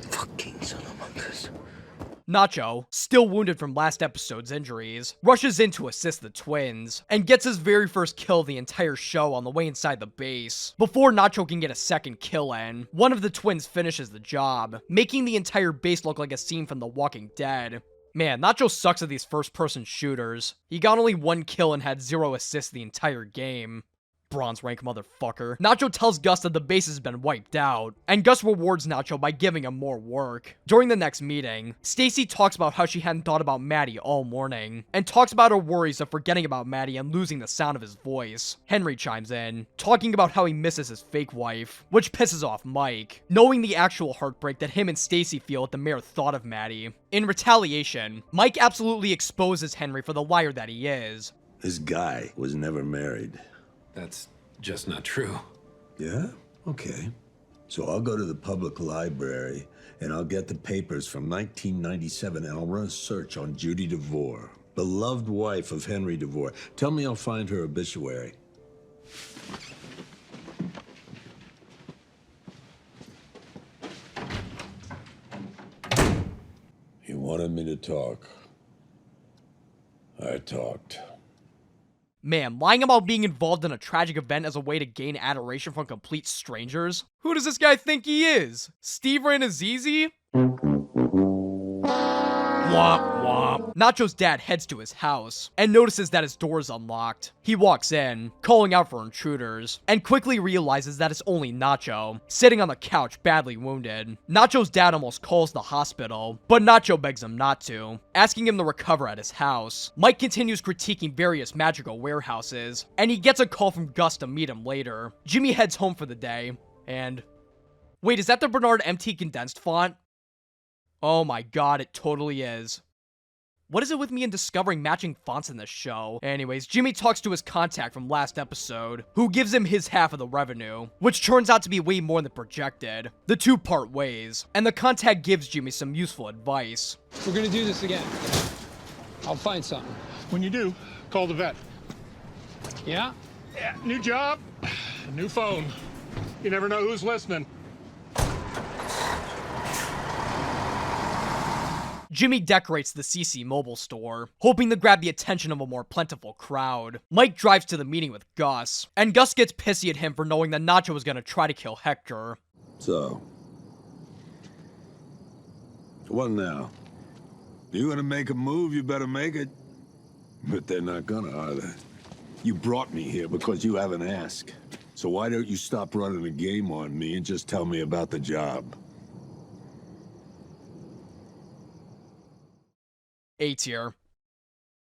Fucking son of a monkeys. Nacho, still wounded from last episode's injuries, rushes in to assist the twins, and gets his very first kill of the entire show on the way inside the base. Before Nacho can get a second kill in, one of the twins finishes the job, making the entire base look like a scene from The Walking Dead. Man, Nacho sucks at these first-person shooters. He got only 1 kill and had 0 assists the entire game. Bronze rank motherfucker. Nacho tells Gus that the base has been wiped out, and Gus rewards Nacho by giving him more work. During the next meeting, Stacy talks about how she hadn't thought about Maddie all morning, and talks about her worries of forgetting about Maddie and losing the sound of his voice. Henry chimes in, talking about how he misses his fake wife, which pisses off Mike, knowing the actual heartbreak that him and Stacy feel at the mere thought of Maddie. In retaliation, Mike absolutely exposes Henry for the liar that he is. This guy was never married. That's just not true. Yeah? Okay. So I'll go to the public library and I'll get the papers from 1997 and I'll run a search on Judy DeVore, beloved wife of Henry DeVore. Tell me I'll find her obituary. You wanted me to talk. I talked. Man, lying about being involved in a tragic event as a way to gain adoration from complete strangers? Who does this guy think he is? Steve Ranazizi? Womp womp. Nacho's dad heads to his house and notices that his door is unlocked. He walks in, calling out for intruders, and quickly realizes that it's only Nacho, sitting on the couch badly wounded. Nacho's dad almost calls the hospital, but Nacho begs him not to, asking him to recover at his house. Mike continues critiquing various magical warehouses, and he gets a call from Gus to meet him later. Jimmy heads home for the day, and... Wait, is that the Bernard MT condensed font? Oh my god, it totally is. What is it with me in discovering matching fonts in this show? Anyways, Jimmy talks to his contact from last episode, who gives him his half of the revenue, which turns out to be way more than projected. The two part ways, and the contact gives Jimmy some useful advice. We're gonna do this again. I'll find something. When you do, call the vet. Yeah? Yeah, new job, new phone. You never know who's listening. Jimmy decorates the CC Mobile store, hoping to grab the attention of a more plentiful crowd. Mike drives to the meeting with Gus, and Gus gets pissy at him for knowing that Nacho was gonna try to kill Hector. So, what now? You gonna make a move, you better make it. But they're not gonna, are they? You brought me here because you haven't asked. So why don't you stop running a game on me and just tell me about the job? A tier.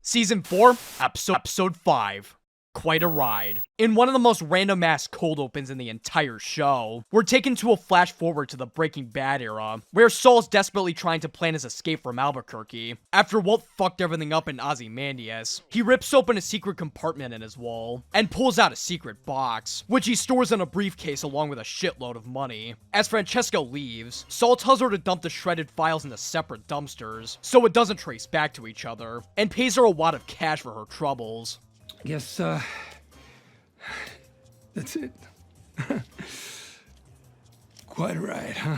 Season 4, episode 5. Quite a ride. In one of the most random-ass cold opens in the entire show, we're taken to a flash forward to the Breaking Bad era, where Saul's desperately trying to plan his escape from Albuquerque. After Walt fucked everything up in Ozymandias, he rips open a secret compartment in his wall, and pulls out a secret box, which he stores in a briefcase along with a shitload of money. As Francesca leaves, Saul tells her to dump the shredded files into separate dumpsters, so it doesn't trace back to each other, and pays her a wad of cash for her troubles. Guess, that's it. Quite a ride, huh?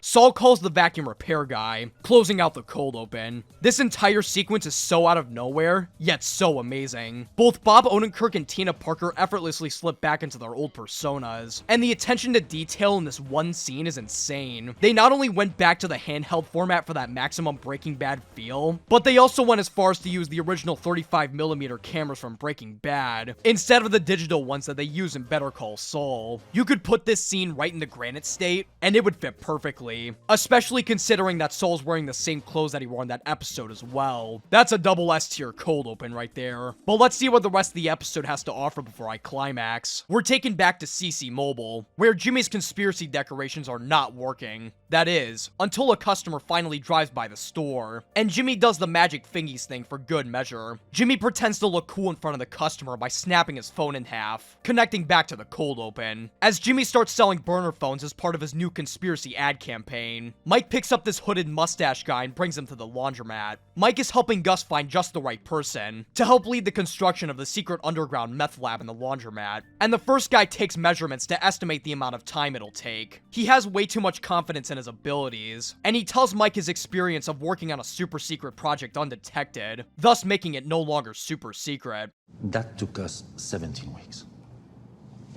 Saul Saul calls the vacuum repair guy, closing out the cold open. This entire sequence is so out of nowhere, yet so amazing. Both Bob Odenkirk and Tina Parker effortlessly slip back into their old personas, and the attention to detail in this one scene is insane. They not only went back to the handheld format for that maximum Breaking Bad feel, but they also went as far as to use the original 35mm cameras from Breaking Bad, instead of the digital ones that they use in Better Call Saul. You could put this scene right in the Granite State, and it would fit perfectly, especially considering that Saul's wearing the same clothes that he wore in that episode as well. That's a double S tier cold open right there. But let's see what the rest of the episode has to offer before I climax. We're taken back to CC Mobile, where Jimmy's conspiracy decorations are not working. That is, until a customer finally drives by the store, and Jimmy does the magic fingies thing for good measure. Jimmy pretends to look cool in front of the customer by snapping his phone in half, connecting back to the cold open. As Jimmy starts selling burner phones as part of his new conspiracy ad campaign, Mike picks up this hooded mustache guy and brings him to the laundromat. Mike is helping Gus find just the right person to help lead the construction of the secret underground meth lab in the laundromat, and the first guy takes measurements to estimate the amount of time it'll take. He has way too much confidence in his abilities, and he tells Mike his experience of working on a super secret project undetected, thus making it no longer super secret. That took us 17 weeks.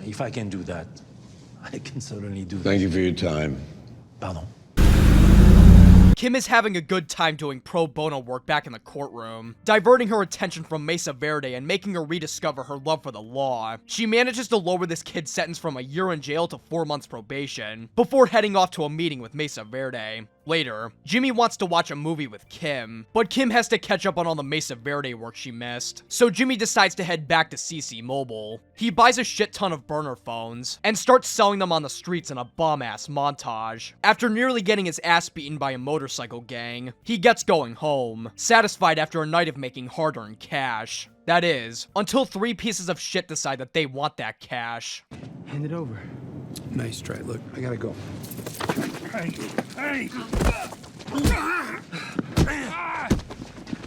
If I can do that, I can certainly do that. Thank you for your time. Pardon. Kim is having a good time doing pro bono work back in the courtroom, diverting her attention from Mesa Verde and making her rediscover her love for the law. She manages to lower this kid's sentence from a year in jail to 4 months probation, before heading off to a meeting with Mesa Verde. Later, Jimmy wants to watch a movie with Kim, but Kim has to catch up on all the Mesa Verde work she missed, so Jimmy decides to head back to CC Mobile. He buys a shit ton of burner phones, and starts selling them on the streets in a bomb-ass montage. After nearly getting his ass beaten by a motorcycle gang, he gets going home, satisfied after a night of making hard-earned cash. That is, until 3 pieces of shit decide that they want that cash. Hand it over. Nice try. Look, I gotta go. Hey! Hey!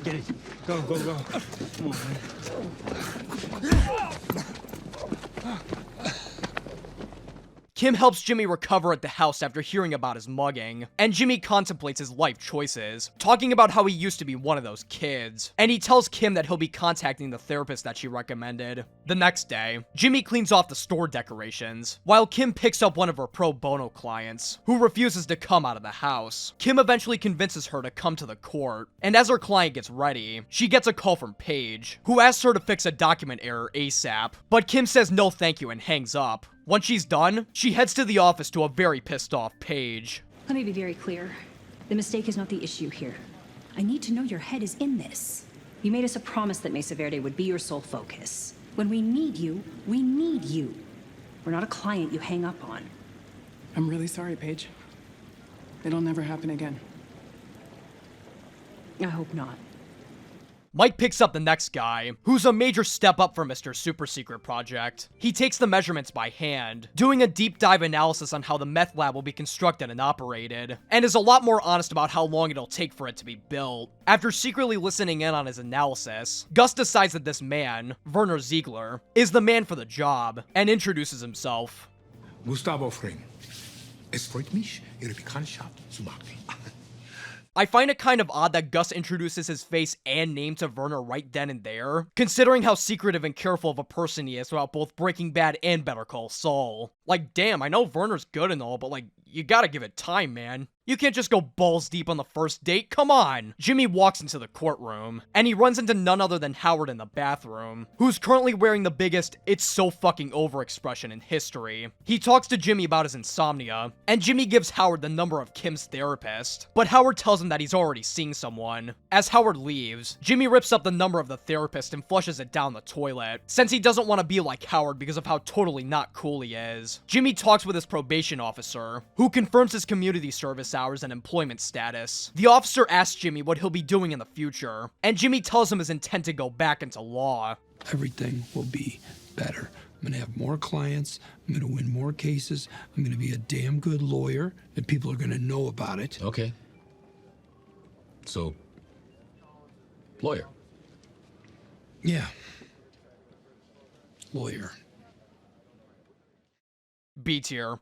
Get it. Go, go, go. Come on, man. Kim helps Jimmy recover at the house after hearing about his mugging, and Jimmy contemplates his life choices, talking about how he used to be one of those kids, and he tells Kim that he'll be contacting the therapist that she recommended. The next day, Jimmy cleans off the store decorations, while Kim picks up one of her pro bono clients, who refuses to come out of the house. Kim eventually convinces her to come to the court, and as her client gets ready, she gets a call from Paige, who asks her to fix a document error ASAP, but Kim says no thank you and hangs up. Once she's done, she heads to the office to a very pissed off Paige. Let me be very clear. The mistake is not the issue here. I need to know your head is in this. You made us a promise that Mesa Verde would be your sole focus. When we need you, we need you. We're not a client you hang up on. I'm really sorry, Paige. It'll never happen again. I hope not. Mike picks up the next guy, who's a major step up for Mr. Super Secret Project. He takes the measurements by hand, doing a deep dive analysis on how the meth lab will be constructed and operated, and is a lot more honest about how long it'll take for it to be built. After secretly listening in on his analysis, Gus decides that this man, Werner Ziegler, is the man for the job, and introduces himself. Gustavo Fring. Es freut mich, Ihre Bekanntschaft zu machen. I find it kind of odd that Gus introduces his face and name to Werner right then and there, considering how secretive and careful of a person he is throughout both Breaking Bad and Better Call Saul. Like, damn, I know Werner's good and all, but like, you gotta give it time, man. You can't just go balls deep on the first date, come on! Jimmy walks into the courtroom, and he runs into none other than Howard in the bathroom, who's currently wearing the biggest "it's so fucking over" expression in history. He talks to Jimmy about his insomnia, and Jimmy gives Howard the number of Kim's therapist, but Howard tells him that he's already seeing someone. As Howard leaves, Jimmy rips up the number of the therapist and flushes it down the toilet, since he doesn't want to be like Howard because of how totally not cool he is. Jimmy talks with his probation officer, who confirms his community service hours and employment status. The officer asks Jimmy what he'll be doing in the future, and Jimmy tells him his intent to go back into law. Everything will be better. I'm gonna have more clients, I'm gonna win more cases, I'm gonna be a damn good lawyer, and people are gonna know about it. Okay. So, lawyer. Yeah. Lawyer. B tier.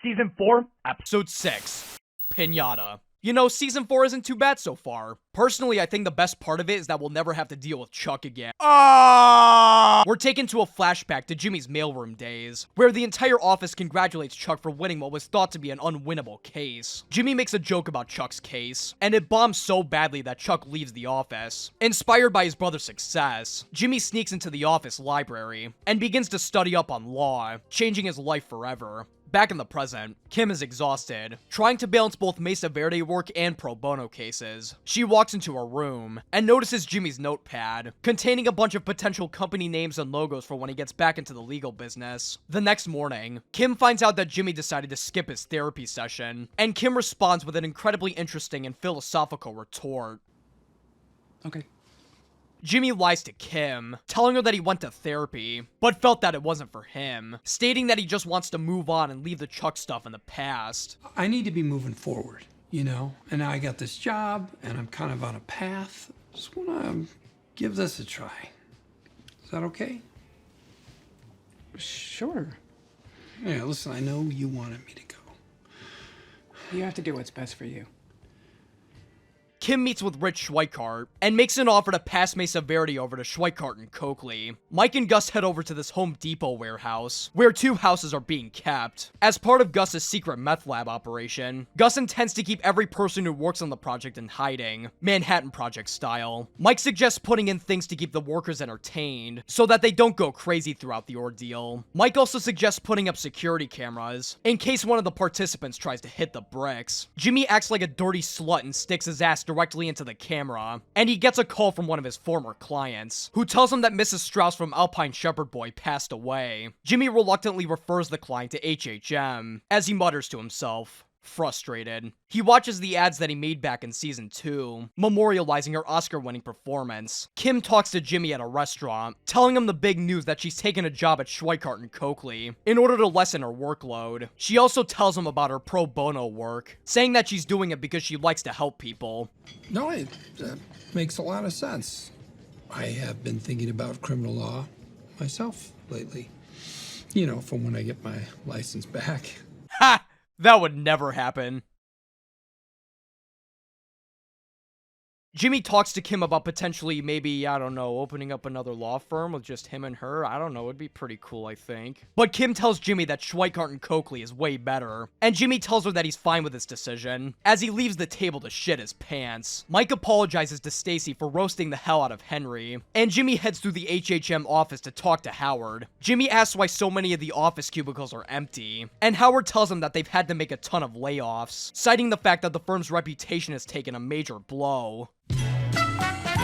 Season 4, Episode 6. Pinata. You know, season 4 isn't too bad so far. Personally, I think the best part of it is that we'll never have to deal with Chuck again. We're taken to a flashback to Jimmy's mailroom days, where the entire office congratulates Chuck for winning what was thought to be an unwinnable case. Jimmy makes a joke about Chuck's case, and it bombs so badly that Chuck leaves the office. Inspired by his brother's success, Jimmy sneaks into the office library and begins to study up on law, changing his life forever. Back in the present, Kim is exhausted, trying to balance both Mesa Verde work and pro bono cases. She walks into her room and notices Jimmy's notepad, containing a bunch of potential company names and logos for when he gets back into the legal business. The next morning, Kim finds out that Jimmy decided to skip his therapy session, and Kim responds with an incredibly interesting and philosophical retort. Okay. Jimmy lies to Kim, telling her that he went to therapy, but felt that it wasn't for him, stating that he just wants to move on and leave the Chuck stuff in the past. I need to be moving forward, you know? And now I got this job, and I'm kind of on a path. Just wanna give this a try. Is that okay? Sure. Yeah, listen, I know you wanted me to go. You have to do what's best for you. Kim meets with Rich Schweikart and makes an offer to pass Mesa Verde over to Schweikart and Coakley. Mike and Gus head over to this Home Depot warehouse, where 2 houses are being kept. As part of Gus's secret meth lab operation, Gus intends to keep every person who works on the project in hiding, Manhattan Project style. Mike suggests putting in things to keep the workers entertained, so that they don't go crazy throughout the ordeal. Mike also suggests putting up security cameras, in case one of the participants tries to hit the bricks. Jimmy acts like a dirty slut and sticks his ass directly into the camera, and he gets a call from one of his former clients, who tells him that Mrs. Strauss from Alpine Shepard Boy passed away. Jimmy reluctantly refers the client to HHM, as he mutters to himself, frustrated. He watches the ads that he made back in season 2, memorializing her Oscar-winning performance. Kim talks to Jimmy at a restaurant, telling him the big news that she's taken a job at Schweikart and Coakley in order to lessen her workload. She also tells him about her pro bono work, saying that she's doing it because she likes to help people. No, it makes a lot of sense. I have been thinking about criminal law myself lately. You know, from when I get my license back. Ha! That would never happen. Jimmy talks to Kim about potentially, maybe, I don't know, opening up another law firm with just him and her. I don't know, it'd be pretty cool, I think. But Kim tells Jimmy that Schweikart and Coakley is way better, and Jimmy tells her that he's fine with his decision, as he leaves the table to shit his pants. Mike apologizes to Stacy for roasting the hell out of Henry, and Jimmy heads through the HHM office to talk to Howard. Jimmy asks why so many of the office cubicles are empty, and Howard tells him that they've had to make a ton of layoffs, citing the fact that the firm's reputation has taken a major blow.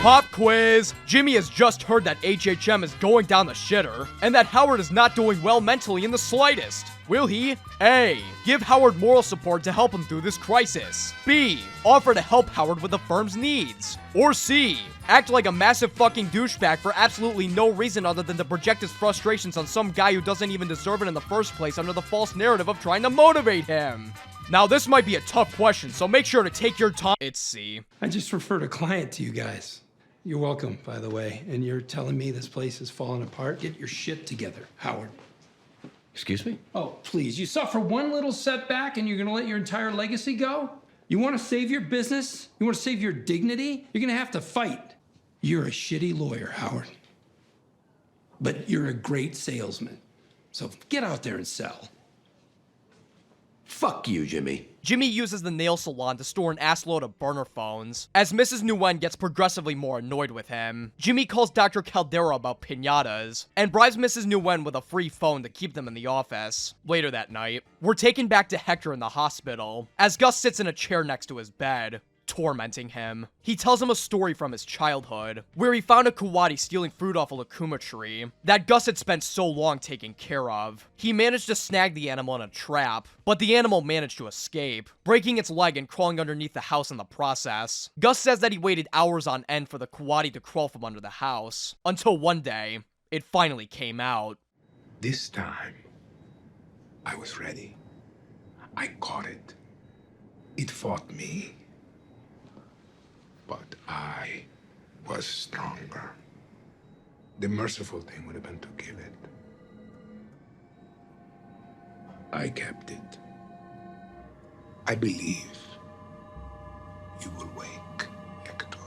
Pop quiz! Jimmy has just heard that HHM is going down the shitter, and that Howard is not doing well mentally in the slightest. Will he? A. Give Howard moral support to help him through this crisis. B. Offer to help Howard with the firm's needs. Or C. Act like a massive fucking douchebag for absolutely no reason other than to project his frustrations on some guy who doesn't even deserve it in the first place under the false narrative of trying to motivate him. Now, this might be a tough question, so make sure to take your time. It's C. I just referred a client to you guys. You're welcome, by the way. And you're telling me this place is falling apart? Get your shit together, Howard. Excuse me? Oh, please. You suffer one little setback and you're gonna let your entire legacy go? You wanna save your business? You wanna save your dignity? You're gonna have to fight. You're a shitty lawyer, Howard. But you're a great salesman. So get out there and sell. Fuck you, Jimmy. Jimmy uses the nail salon to store an assload of burner phones, as Mrs. Nguyen gets progressively more annoyed with him. Jimmy calls Dr. Caldera about pinatas, and bribes Mrs. Nguyen with a free phone to keep them in the office. Later that night, we're taken back to Hector in the hospital, as Gus sits in a chair next to his bed, tormenting him. He tells him a story from his childhood, where he found a coati stealing fruit off a lacuma tree that Gus had spent so long taking care of. He managed to snag the animal in a trap, but the animal managed to escape, breaking its leg and crawling underneath the house in the process. Gus says that he waited hours on end for the coati to crawl from under the house, until one day, it finally came out. This time, I was ready. I caught it. It fought me. But I was stronger. The merciful thing would have been to kill it. I kept it. I believe you will wake, Hector.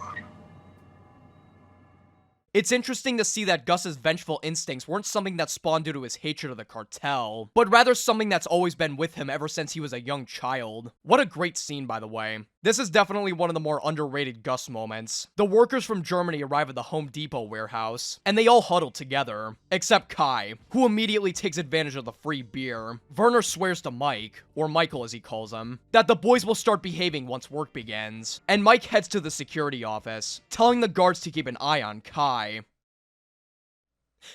It's interesting to see that Gus's vengeful instincts weren't something that spawned due to his hatred of the cartel, but rather something that's always been with him ever since he was a young child. What a great scene, by the way. This is definitely one of the more underrated Gus moments. The workers from Germany arrive at the Home Depot warehouse, and they all huddle together, except Kai, who immediately takes advantage of the free beer. Werner swears to Mike, or Michael as he calls him, that the boys will start behaving once work begins, and Mike heads to the security office, telling the guards to keep an eye on Kai.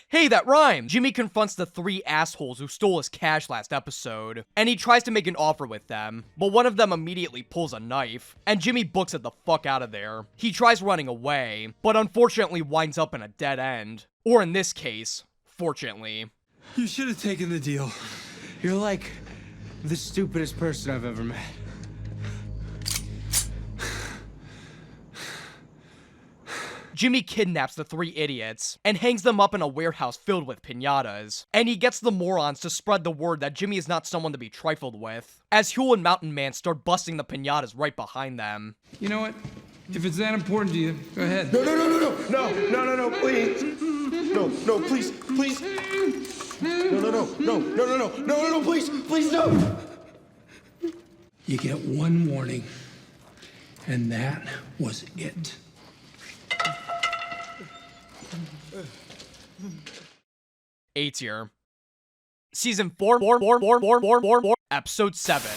Hey, that rhymes! Jimmy confronts the three assholes who stole his cash last episode, and he tries to make an offer with them, but one of them immediately pulls a knife, and Jimmy books it the fuck out of there. He tries running away, but unfortunately winds up in a dead end. Or in this case, fortunately. You should have taken the deal. You're like the stupidest person I've ever met. Jimmy kidnaps the three idiots and hangs them up in a warehouse filled with pinatas, and he gets the morons to spread the word that Jimmy is not someone to be trifled with, as Huel and Mountain Man start busting the pinatas right behind them. You know what? If it's that important to you, go ahead. No, please. No, please. No, please, no. You get one warning, and that was it. A-tier. Season 4, Episode 7.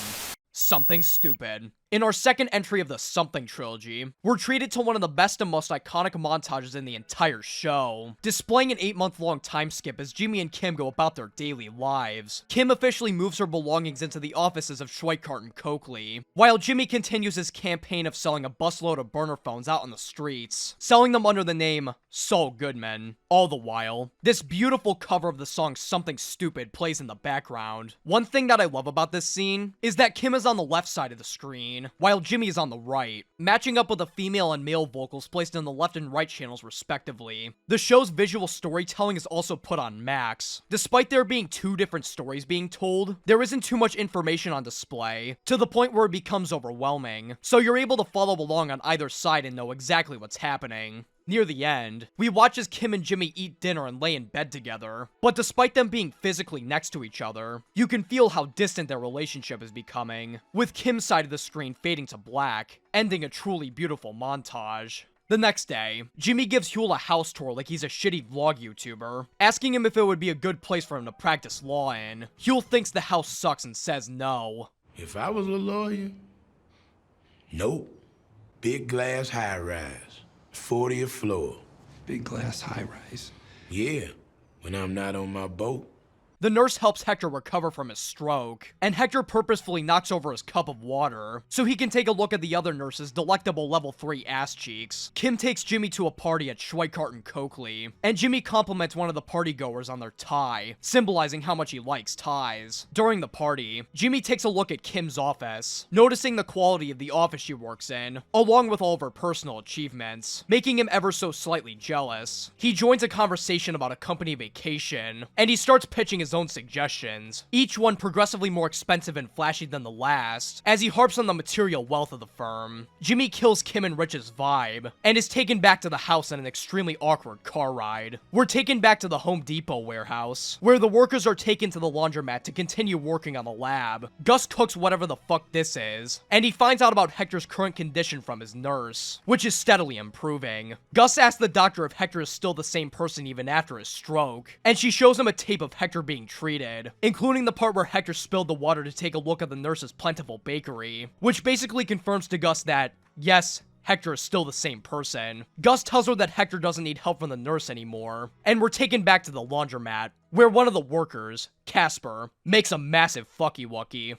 Something Stupid. In our second entry of the Something trilogy, we're treated to one of the best and most iconic montages in the entire show, displaying an 8-month-long time skip as Jimmy and Kim go about their daily lives. Kim officially moves her belongings into the offices of Schweikart and Coakley, while Jimmy continues his campaign of selling a busload of burner phones out on the streets, selling them under the name Saul Goodman. All the while, this beautiful cover of the song Something Stupid plays in the background. One thing that I love about this scene is that Kim is on the left side of the screen, while Jimmy is on the right, matching up with the female and male vocals placed in the left and right channels respectively. The show's visual storytelling is also put on max. Despite there being two different stories being told, there isn't too much information on display, to the point where it becomes overwhelming, so you're able to follow along on either side and know exactly what's happening. Near the end, we watch as Kim and Jimmy eat dinner and lay in bed together, but despite them being physically next to each other, you can feel how distant their relationship is becoming, with Kim's side of the screen fading to black, ending a truly beautiful montage. The next day, Jimmy gives Huel a house tour like he's a shitty vlog YouTuber, asking him if it would be a good place for him to practice law in. Huel thinks the house sucks and says no. If I was a lawyer, nope. Big glass high-rise. 40th floor. Big glass high-rise. Yeah, when I'm not on my boat. The nurse helps Hector recover from his stroke, and Hector purposefully knocks over his cup of water, so he can take a look at the other nurse's delectable level 3 ass cheeks. Kim takes Jimmy to a party at Schweikart and Coakley, and Jimmy compliments one of the partygoers on their tie, symbolizing how much he likes ties. During the party, Jimmy takes a look at Kim's office, noticing the quality of the office she works in, along with all of her personal achievements, making him ever so slightly jealous. He joins a conversation about a company vacation, and he starts pitching his own suggestions, each one progressively more expensive and flashy than the last, as he harps on the material wealth of the firm. Jimmy kills Kim and Rich's vibe, and is taken back to the house in an extremely awkward car ride. We're taken back to the Home Depot warehouse, where the workers are taken to the laundromat to continue working on the lab. Gus cooks whatever the fuck this is, and he finds out about Hector's current condition from his nurse, which is steadily improving. Gus asks the doctor if Hector is still the same person even after his stroke, and she shows him a tape of Hector being treated, including the part where Hector spilled the water to take a look at the nurse's plentiful bakery, which basically confirms to Gus that, yes, Hector is still the same person. Gus tells her that Hector doesn't need help from the nurse anymore, and we're taken back to the laundromat, where one of the workers, Casper, makes a massive fucky-wucky.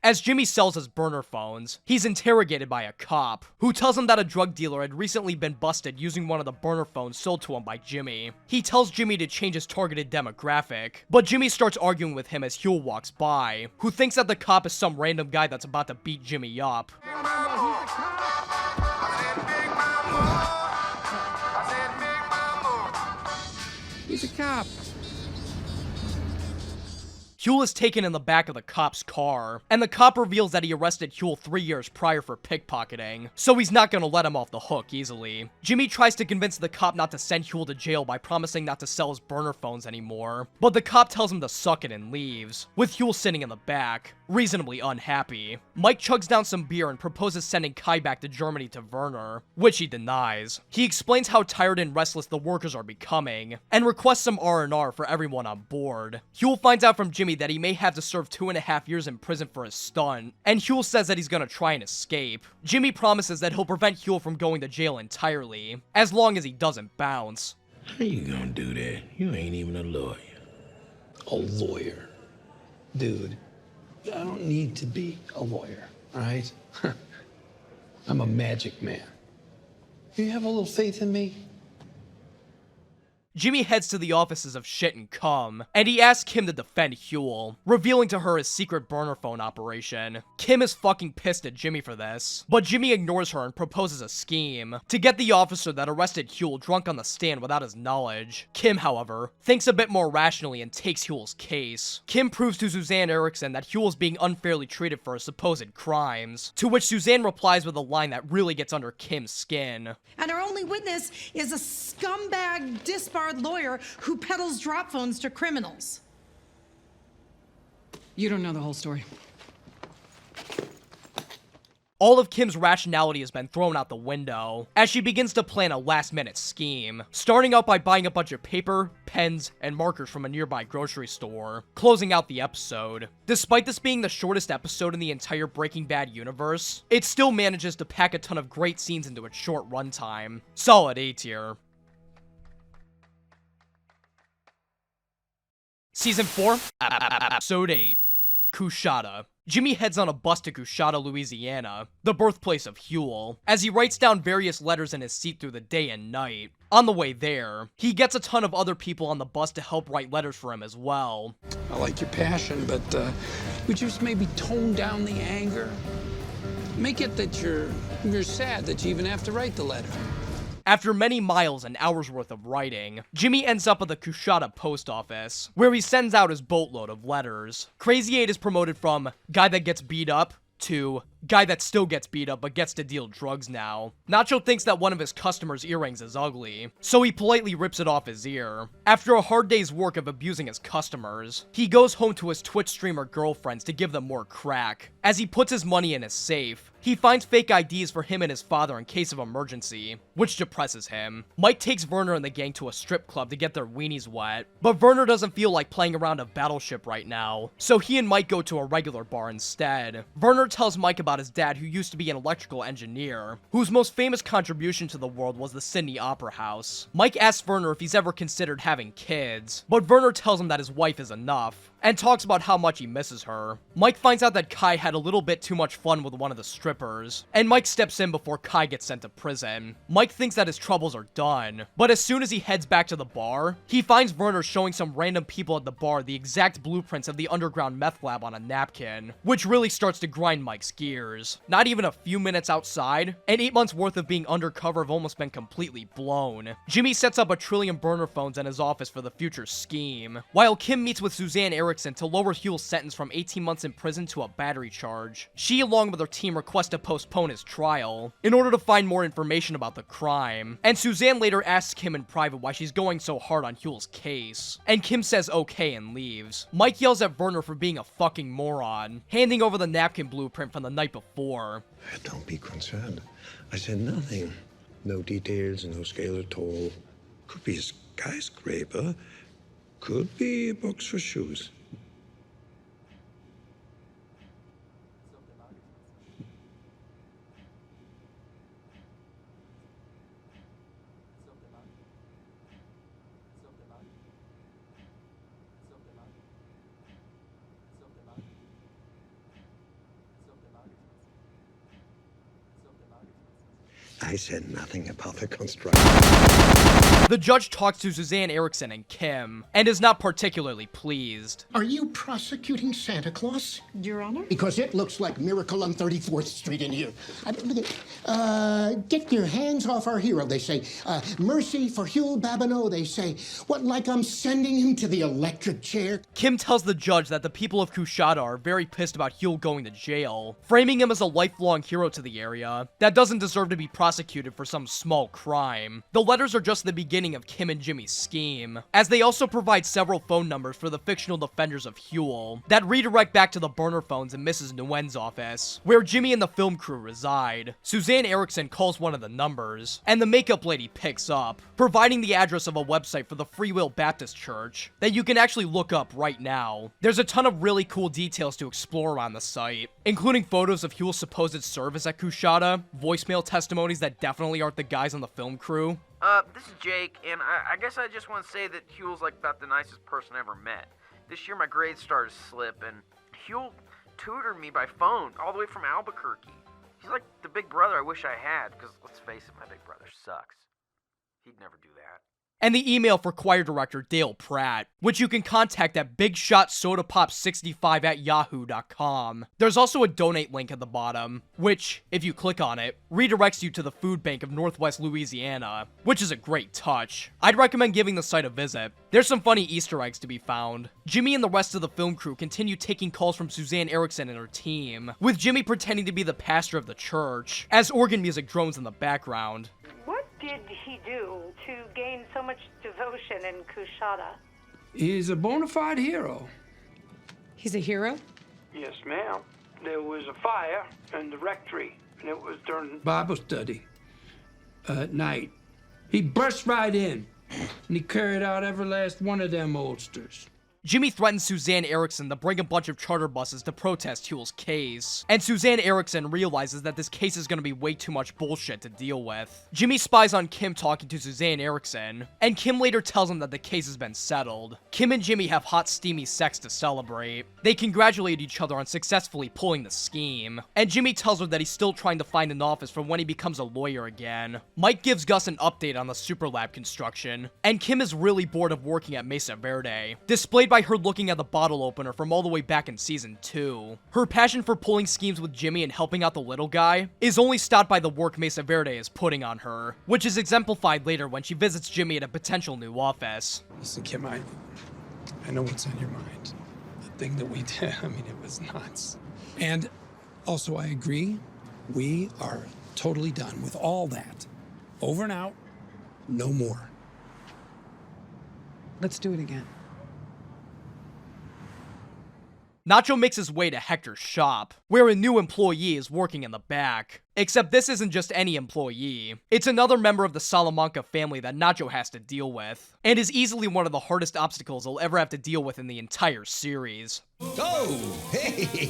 As Jimmy sells his burner phones, he's interrogated by a cop, who tells him that a drug dealer had recently been busted using one of the burner phones sold to him by Jimmy. He tells Jimmy to change his targeted demographic, but Jimmy starts arguing with him as Huel walks by, who thinks that the cop is some random guy that's about to beat Jimmy up. He's a cop. Huell is taken in the back of the cop's car, and the cop reveals that he arrested Huell 3 years prior for pickpocketing, so he's not gonna let him off the hook easily. Jimmy tries to convince the cop not to send Huell to jail by promising not to sell his burner phones anymore, but the cop tells him to suck it and leaves, with Huell sitting in the back, reasonably unhappy. Mike chugs down some beer and proposes sending Kai back to Germany to Werner, which he denies. He explains how tired and restless the workers are becoming, and requests some R&R for everyone on board. Huell finds out from Jimmy that he may have to serve 2.5 years in prison for his stunt, and Huell says that he's gonna try and escape. Jimmy promises that he'll prevent Huell from going to jail entirely, as long as he doesn't bounce. How you gonna do that? You ain't even a lawyer. A lawyer? Dude, I don't need to be a lawyer, all right? I'm a magic man. You have a little faith in me? Jimmy heads to the offices of Shit and Cum, and he asks Kim to defend Huell, revealing to her his secret burner phone operation. Kim is fucking pissed at Jimmy for this, but Jimmy ignores her and proposes a scheme to get the officer that arrested Huell drunk on the stand without his knowledge. Kim, however, thinks a bit more rationally and takes Huell's case. Kim proves to Suzanne Erickson that Huell is being unfairly treated for his supposed crimes, to which Suzanne replies with a line that really gets under Kim's skin. And our only witness is a scumbag, disbarred lawyer who peddles drop phones to criminals. You don't know the whole story. All of Kim's rationality has been thrown out the window, as she begins to plan a last-minute scheme, starting out by buying a bunch of paper, pens, and markers from a nearby grocery store, closing out the episode. Despite this being the shortest episode in the entire Breaking Bad universe, it still manages to pack a ton of great scenes into its short runtime. Solid A tier. Season 4, Episode 8, Coushatta. Jimmy heads on a bus to Coushatta, Louisiana, the birthplace of Huell, as he writes down various letters in his seat through the day and night. On the way there, he gets a ton of other people on the bus to help write letters for him as well. I like your passion, but would you just maybe tone down the anger? Make it that you're sad that you even have to write the letter. After many miles and hours worth of writing, Jimmy ends up at the Coushatta post office, where he sends out his boatload of letters. Crazy 8 is promoted from guy that gets beat up to guy that still gets beat up but gets to deal drugs now. Nacho thinks that one of his customers' earrings is ugly, so he politely rips it off his ear. After a hard day's work of abusing his customers, he goes home to his Twitch streamer girlfriends to give them more crack. As he puts his money in his safe, he finds fake IDs for him and his father in case of emergency, which depresses him. Mike takes Werner and the gang to a strip club to get their weenies wet, but Werner doesn't feel like playing around a battleship right now, so he and Mike go to a regular bar instead. Werner tells Mike about his dad, who used to be an electrical engineer, whose most famous contribution to the world was the Sydney Opera House. Mike asks Werner if he's ever considered having kids, but Werner tells him that his wife is enough, and talks about how much he misses her. Mike finds out that Kai had a little bit too much fun with one of the strippers, and Mike steps in before Kai gets sent to prison. Mike thinks that his troubles are done, but as soon as he heads back to the bar, he finds Werner showing some random people at the bar the exact blueprints of the underground meth lab on a napkin, which really starts to grind Mike's gears. Not even a few minutes outside, and 8 months worth of being undercover have almost been completely blown. Jimmy sets up 1 trillion burner phones in his office for the future scheme, while Kim meets with Suzanne Erickson to lower Huell's sentence from 18 months in prison to a battery charge. She, along with her team, request to postpone his trial in order to find more information about the crime, and Suzanne later asks Kim in private why she's going so hard on Huell's case, and Kim says okay and leaves. Mike yells at Werner for being a fucking moron, handing over the napkin blueprint from the night before. Don't be concerned. I said nothing. No details, no scale at all. Could be a skyscraper. Could be a box for shoes. I said nothing about the construction. The judge talks to Suzanne Erickson and Kim, and is not particularly pleased. Are you prosecuting Santa Claus? Your Honor? Because it looks like Miracle on 34th Street in here. Get your hands off our hero, they say. Mercy for Huel Babineau, they say. What, like I'm sending him to the electric chair? Kim tells the judge that the people of Coushatta are very pissed about Huel going to jail, framing him as a lifelong hero to the area that doesn't deserve to be prosecuted for some small crime. The letters are just the beginning of Kim and Jimmy's scheme, as they also provide several phone numbers for the fictional defenders of Huel that redirect back to the burner phones in Mrs. Nguyen's office, where Jimmy and the film crew reside. Suzanne Erickson calls one of the numbers, and the makeup lady picks up, providing the address of a website for the Free Will Baptist Church that you can actually look up right now. There's a ton of really cool details to explore on the site, including photos of Huel's supposed service at Coushatta, voicemail testimonies that definitely aren't the guys on the film crew. This is Jake, and I guess I just want to say that Huel's like about the nicest person I ever met. This year my grades started to slip, and Huel tutored me by phone all the way from Albuquerque. He's like the big brother I wish I had, because let's face it, my big brother sucks. He'd never do that. And the email for choir director Dale Pratt, which you can contact at bigshotsodapop65@yahoo.com. There's also a donate link at the bottom, which, if you click on it, redirects you to the food bank of Northwest Louisiana, which is a great touch. I'd recommend giving the site a visit. There's some funny Easter eggs to be found. Jimmy and the rest of the film crew continue taking calls from Suzanne Erickson and her team, with Jimmy pretending to be the pastor of the church, as organ music drones in the background. What did he do to gain so much devotion in Coushatta? He's a bona fide hero. He's a hero? Yes, ma'am. There was a fire in the rectory, and it was during Bible study at night. He burst right in, and he carried out every last one of them oldsters. Jimmy threatens Suzanne Erickson to bring a bunch of charter buses to protest Huel's case, and Suzanne Erickson realizes that this case is going to be way too much bullshit to deal with. Jimmy spies on Kim talking to Suzanne Erickson, and Kim later tells him that the case has been settled. Kim and Jimmy have hot steamy sex to celebrate. They congratulate each other on successfully pulling the scheme, and Jimmy tells her that he's still trying to find an office for when he becomes a lawyer again. Mike gives Gus an update on the super lab construction, and Kim is really bored of working at Mesa Verde, displayed by her looking at the bottle opener from all the way back in season 2. Her passion for pulling schemes with Jimmy and helping out the little guy is only stopped by the work Mesa Verde is putting on her, which is exemplified later when she visits Jimmy at a potential new office. Listen, Kim, I know what's on your mind. The thing that we did, I mean, it was nuts. And also, I agree, we are totally done with all that. Over and out, no more. Let's do it again. Nacho makes his way to Hector's shop, where a new employee is working in the back. Except this isn't just any employee. It's another member of the Salamanca family that Nacho has to deal with, and is easily one of the hardest obstacles he'll ever have to deal with in the entire series. Oh, hey!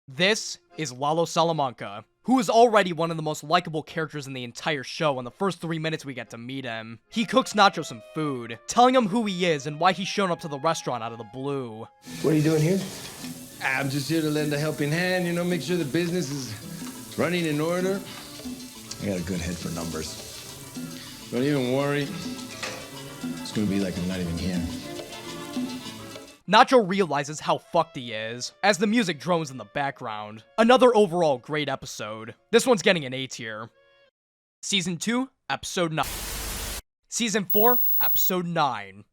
This is Lalo Salamanca, who is already one of the most likable characters in the entire show in the first 3 minutes we get to meet him. He cooks Nacho some food, telling him who he is and why he's shown up to the restaurant out of the blue. What are you doing here? I'm just here to lend a helping hand, make sure the business is running in order. I got a good head for numbers. Don't even worry. It's gonna be like I'm not even here. Nacho realizes how fucked he is, as the music drones in the background. Another overall great episode. This one's getting an A tier. Season 2, Episode 9. Season 4, Episode 9.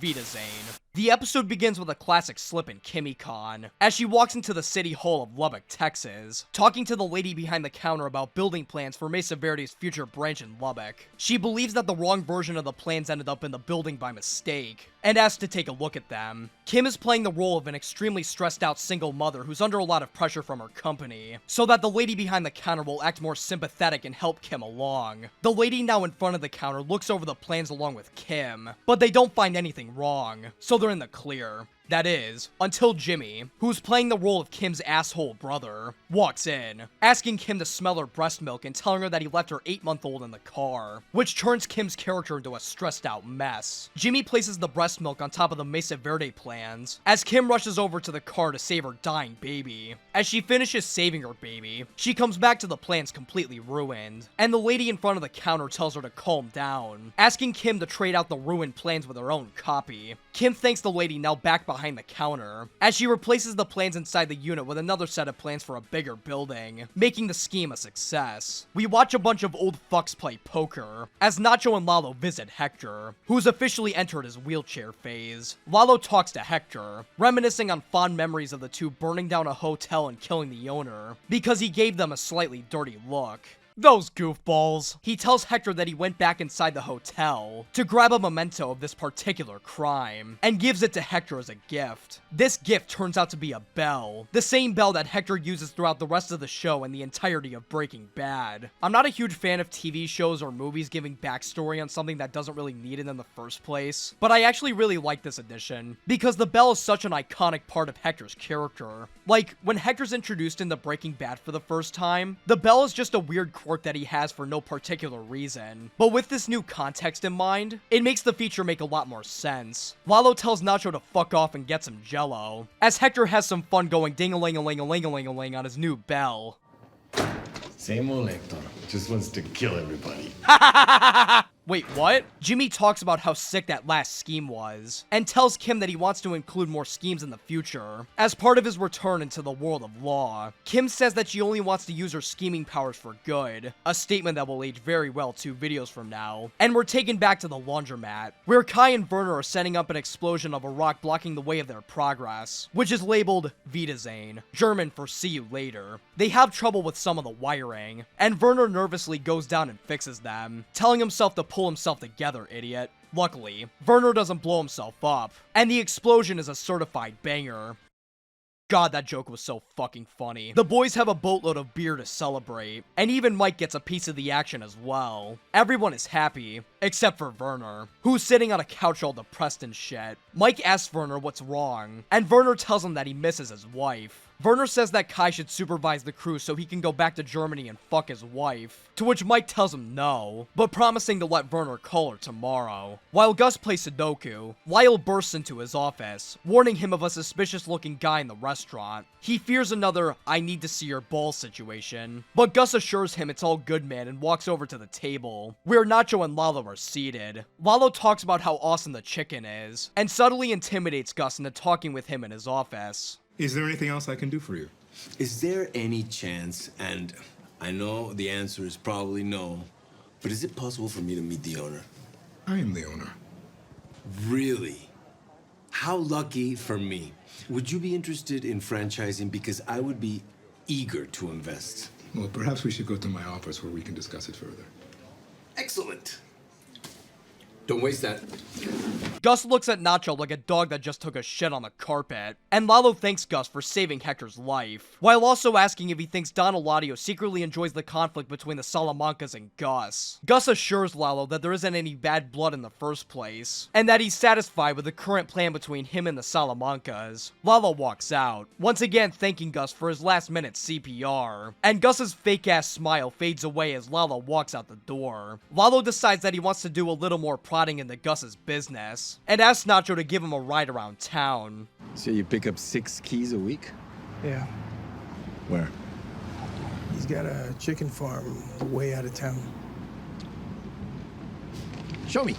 Weidersehen. The episode begins with a classic slip in Kimmy Con, as she walks into the city hall of Lubbock, Texas, talking to the lady behind the counter about building plans for Mesa Verde's future branch in Lubbock. She believes that the wrong version of the plans ended up in the building by mistake, and asks to take a look at them. Kim is playing the role of an extremely stressed out single mother who's under a lot of pressure from her company, so that the lady behind the counter will act more sympathetic and help Kim along. The lady now in front of the counter looks over the plans along with Kim, but they don't find anything wrong, so they're in the clear. That is, until Jimmy, who's playing the role of Kim's asshole brother, walks in, asking Kim to smell her breast milk and telling her that he left her 8-month-old in the car, which turns Kim's character into a stressed out mess. Jimmy places the breast milk on top of the Mesa Verde plans, as Kim rushes over to the car to save her dying baby. As she finishes saving her baby, she comes back to the plans completely ruined, and the lady in front of the counter tells her to calm down, asking Kim to trade out the ruined plans with her own copy. Kim thanks the lady now back behind the counter, as she replaces the plans inside the unit with another set of plans for a bigger building, making the scheme a success. We watch a bunch of old fucks play poker, as Nacho and Lalo visit Hector, who's officially entered his wheelchair phase. Lalo talks to Hector, reminiscing on fond memories of the two burning down a hotel and killing the owner, because he gave them a slightly dirty look. Those goofballs. He tells Hector that he went back inside the hotel to grab a memento of this particular crime, and gives it to Hector as a gift. This gift turns out to be a bell, the same bell that Hector uses throughout the rest of the show and the entirety of Breaking Bad. I'm not a huge fan of TV shows or movies giving backstory on something that doesn't really need it in the first place, but I actually really like this addition, because the bell is such an iconic part of Hector's character. Like, when Hector's introduced into Breaking Bad for the first time, the bell is just a weird quirk that he has for no particular reason. But with this new context in mind, it makes the feature make a lot more sense. Lalo tells Nacho to fuck off and get some jello, as Hector has some fun going ding-a-ling-a-ling-a-ling-a-ling-a-ling on his new bell. Same old Hector, just wants to kill everybody. Wait, what? Jimmy talks about how sick that last scheme was, and tells Kim that he wants to include more schemes in the future, as part of his return into the world of law. Kim says that she only wants to use her scheming powers for good, a statement that will age very well 2 videos from now. And we're taken back to the laundromat, where Kai and Werner are setting up an explosion of a rock blocking the way of their progress, which is labeled Weidersehen, German for see you later. They have trouble with some of the wiring, and Werner nervously goes down and fixes them, telling himself to pull himself together, idiot. Luckily, Werner doesn't blow himself up, and the explosion is a certified banger. God, that joke was so fucking funny. The boys have a boatload of beer to celebrate, and even Mike gets a piece of the action as well. Everyone is happy, except for Werner, who's sitting on a couch all depressed and shit. Mike asks Werner what's wrong, and Werner tells him that he misses his wife. Werner says that Kai should supervise the crew so he can go back to Germany and fuck his wife, to which Mike tells him no, but promising to let Werner call her tomorrow. While Gus plays Sudoku, Lyle bursts into his office, warning him of a suspicious-looking guy in the restaurant. He fears another "I need to see your balls" situation, but Gus assures him it's all good, man, and walks over to the table, where Nacho and Lalo are seated. Lalo talks about how awesome the chicken is, and subtly intimidates Gus into talking with him in his office. Is there anything else I can do for you? Is there any chance, and I know the answer is probably no, but is it possible for me to meet the owner? I am the owner. Really? How lucky for me. Would you be interested in franchising? Because I would be eager to invest. Well, perhaps we should go to my office where we can discuss it further. Excellent. Don't waste that. Gus looks at Nacho like a dog that just took a shit on the carpet, and Lalo thanks Gus for saving Hector's life, while also asking if he thinks Don Eladio secretly enjoys the conflict between the Salamancas and Gus. Gus assures Lalo that there isn't any bad blood in the first place, and that he's satisfied with the current plan between him and the Salamancas. Lalo walks out, once again thanking Gus for his last-minute CPR, and Gus's fake-ass smile fades away as Lalo walks out the door. Lalo decides that he wants to do a little more prodding into Gus's business, and asks Nacho to give him a ride around town. So you pick up 6 keys a week? Yeah. Where? He's got a chicken farm way out of town. Show me.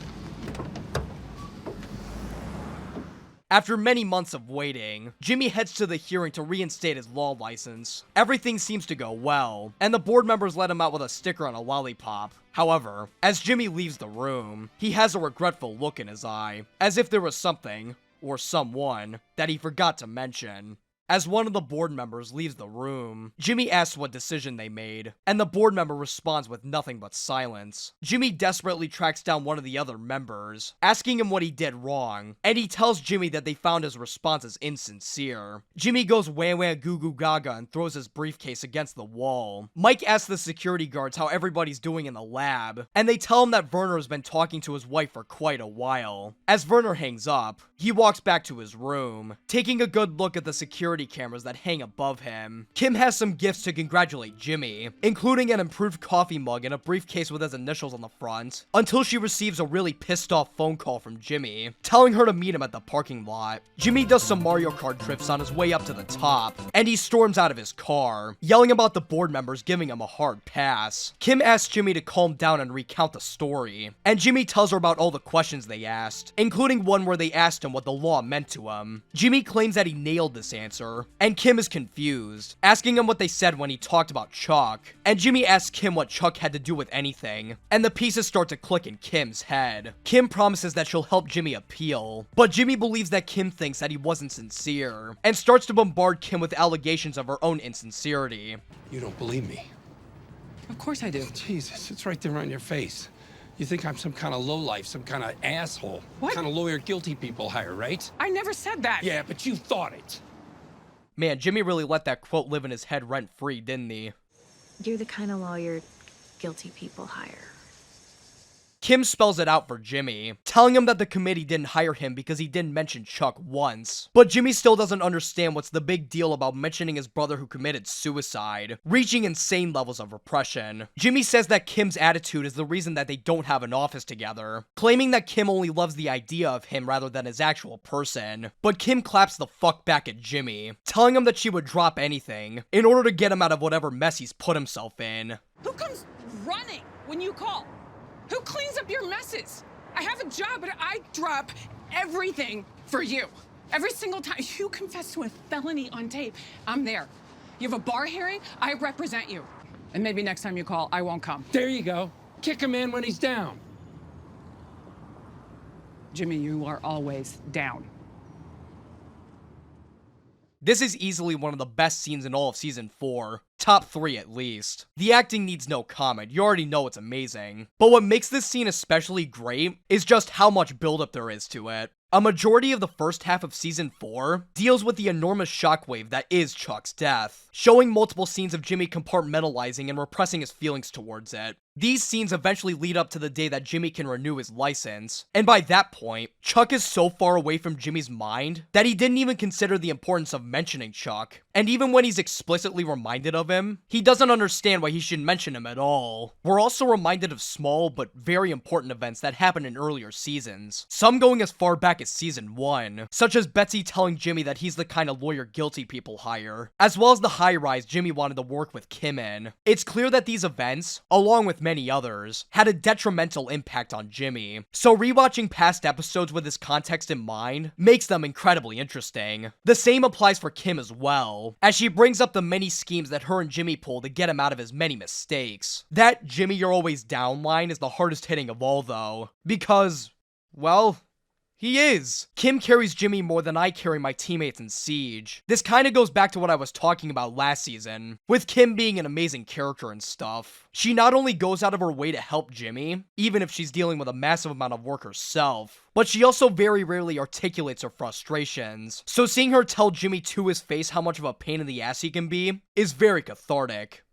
After many months of waiting, Jimmy heads to the hearing to reinstate his law license. Everything seems to go well, and the board members let him out with a sticker on a lollipop. However, as Jimmy leaves the room, he has a regretful look in his eye, as if there was something, or someone, that he forgot to mention. As one of the board members leaves the room, Jimmy asks what decision they made, and the board member responds with nothing but silence. Jimmy desperately tracks down one of the other members, asking him what he did wrong, and he tells Jimmy that they found his responses insincere. Jimmy goes wah wah goo goo gaga and throws his briefcase against the wall. Mike asks the security guards how everybody's doing in the lab, and they tell him that Werner has been talking to his wife for quite a while. As Werner hangs up, he walks back to his room, taking a good look at the security cameras that hang above him. Kim has some gifts to congratulate Jimmy, including an improved coffee mug and a briefcase with his initials on the front, until she receives a really pissed off phone call from Jimmy, telling her to meet him at the parking lot. Jimmy does some Mario Kart drifts on his way up to the top, and he storms out of his car, yelling about the board members giving him a hard pass. Kim asks Jimmy to calm down and recount the story, and Jimmy tells her about all the questions they asked, including one where they asked him what the law meant to him. Jimmy claims that he nailed this answer, and Kim is confused, asking him what they said when he talked about Chuck, and Jimmy asks Kim what Chuck had to do with anything, and the pieces start to click in Kim's head. Kim promises that she'll help Jimmy appeal, but Jimmy believes that Kim thinks that he wasn't sincere, and starts to bombard Kim with allegations of her own insincerity. You don't believe me? Of course I do. Jesus, it's right there on your face. You think I'm some kind of lowlife, some kind of asshole. What? Kind of lawyer guilty people hire, right? I never said that. Yeah, but you thought it. Man, Jimmy really let that quote live in his head rent-free, didn't he? You're the kind of lawyer guilty people hire. Kim spells it out for Jimmy, telling him that the committee didn't hire him because he didn't mention Chuck once. But Jimmy still doesn't understand what's the big deal about mentioning his brother who committed suicide, reaching insane levels of repression. Jimmy says that Kim's attitude is the reason that they don't have an office together, claiming that Kim only loves the idea of him rather than his actual person. But Kim claps the fuck back at Jimmy, telling him that she would drop anything in order to get him out of whatever mess he's put himself in. Who comes running when you call? Who cleans up your messes? I have a job, but I drop everything for you. Every single time you confess to a felony on tape, I'm there. You have a bar hearing, I represent you. And maybe next time you call, I won't come. There you go. Kick him in when he's down. Jimmy, you are always down. This is easily one of the best scenes in all of Season 4. Top 3 at least. The acting needs no comment, you already know it's amazing. But what makes this scene especially great is just how much buildup there is to it. A majority of the first half of Season 4 deals with the enormous shockwave that is Chuck's death, showing multiple scenes of Jimmy compartmentalizing and repressing his feelings towards it. These scenes eventually lead up to the day that Jimmy can renew his license, and by that point, Chuck is so far away from Jimmy's mind that he didn't even consider the importance of mentioning Chuck. And even when he's explicitly reminded of him, he doesn't understand why he should mention him at all. We're also reminded of small but very important events that happened in earlier seasons, some going as far back as Season 1, such as Betsy telling Jimmy that he's the kind of lawyer guilty people hire, as well as the high-rise Jimmy wanted to work with Kim in. It's clear that these events, along with many others, had a detrimental impact on Jimmy, so rewatching past episodes with this context in mind makes them incredibly interesting. The same applies for Kim as well, as she brings up the many schemes that her and Jimmy pull to get him out of his many mistakes. That "Jimmy, you're always down" line is the hardest hitting of all though, because, well, he is. Kim carries Jimmy more than I carry my teammates in Siege. This kinda goes back to what I was talking about last season, with Kim being an amazing character and stuff. She not only goes out of her way to help Jimmy, even if she's dealing with a massive amount of work herself, but she also very rarely articulates her frustrations. So seeing her tell Jimmy to his face how much of a pain in the ass he can be is very cathartic.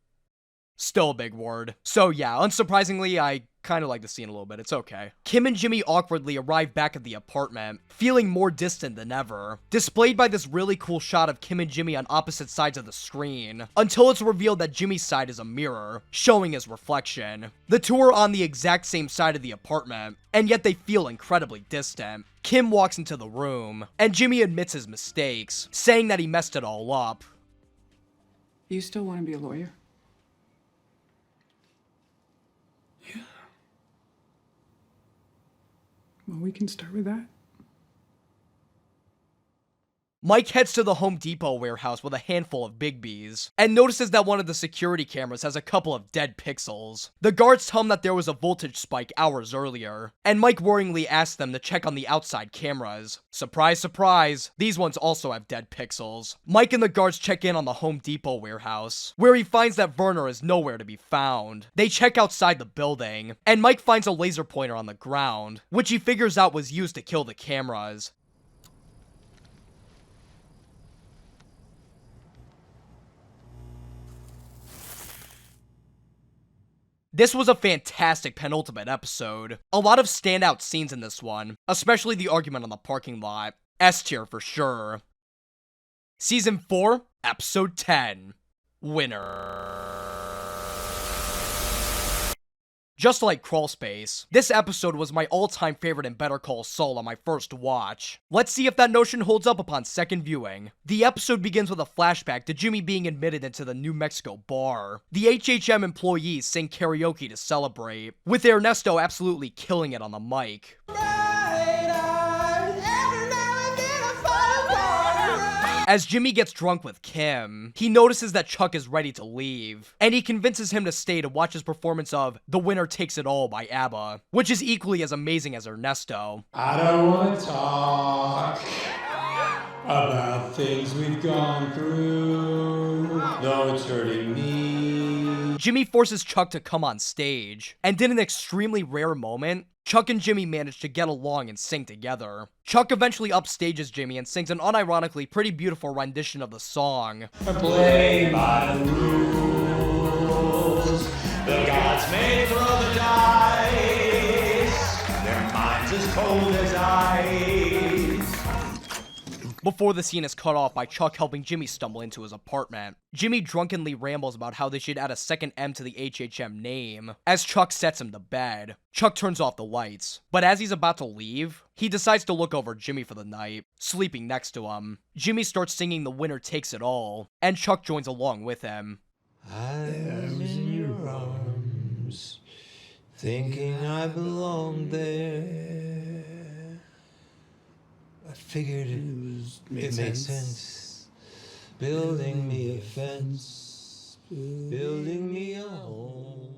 Still a big word. So yeah, unsurprisingly, I kind of like the scene a little bit, it's okay. Kim and Jimmy awkwardly arrive back at the apartment, feeling more distant than ever, displayed by this really cool shot of Kim and Jimmy on opposite sides of the screen, until it's revealed that Jimmy's side is a mirror, showing his reflection. The two are on the exact same side of the apartment, and yet they feel incredibly distant. Kim walks into the room, and Jimmy admits his mistakes, saying that he messed it all up. You still want to be a lawyer? Well, we can start with that. Mike heads to the Home Depot warehouse with a handful of Big B's, and notices that one of the security cameras has a couple of dead pixels. The guards tell him that there was a voltage spike hours earlier, and Mike worryingly asks them to check on the outside cameras. Surprise, surprise, these ones also have dead pixels. Mike and the guards check in on the Home Depot warehouse, where he finds that Werner is nowhere to be found. They check outside the building, and Mike finds a laser pointer on the ground, which he figures out was used to kill the cameras. This was a fantastic penultimate episode. A lot of standout scenes in this one, especially the argument on the parking lot. S tier for sure. Season 4, Episode 10. Winner. Just like Crawl Space, this episode was my all-time favorite in Better Call Saul on my first watch. Let's see if that notion holds up upon second viewing. The episode begins with a flashback to Jimmy being admitted into the New Mexico bar. The HHM employees sing karaoke to celebrate, with Ernesto absolutely killing it on the mic. As Jimmy gets drunk with Kim, he notices that Chuck is ready to leave, and he convinces him to stay to watch his performance of The Winner Takes It All by ABBA, which is equally as amazing as Ernesto. I don't want to talk about things we've gone through. No, it's hurting me. Jimmy forces Chuck to come on stage, and in an extremely rare moment, Chuck and Jimmy manage to get along and sing together. Chuck eventually upstages Jimmy and sings an unironically pretty beautiful rendition of the song. Play by the rules. The gods may throw the dice. Their minds as cold as ice. Before the scene is cut off by Chuck helping Jimmy stumble into his apartment. Jimmy drunkenly rambles about how they should add a second M to the HHM name, as Chuck sets him to bed. Chuck turns off the lights, but as he's about to leave, he decides to look over Jimmy for the night, sleeping next to him. Jimmy starts singing The Winner Takes It All, and Chuck joins along with him. I was in your arms, thinking I belonged there. I figured it makes sense. Building me a fence, building me a home.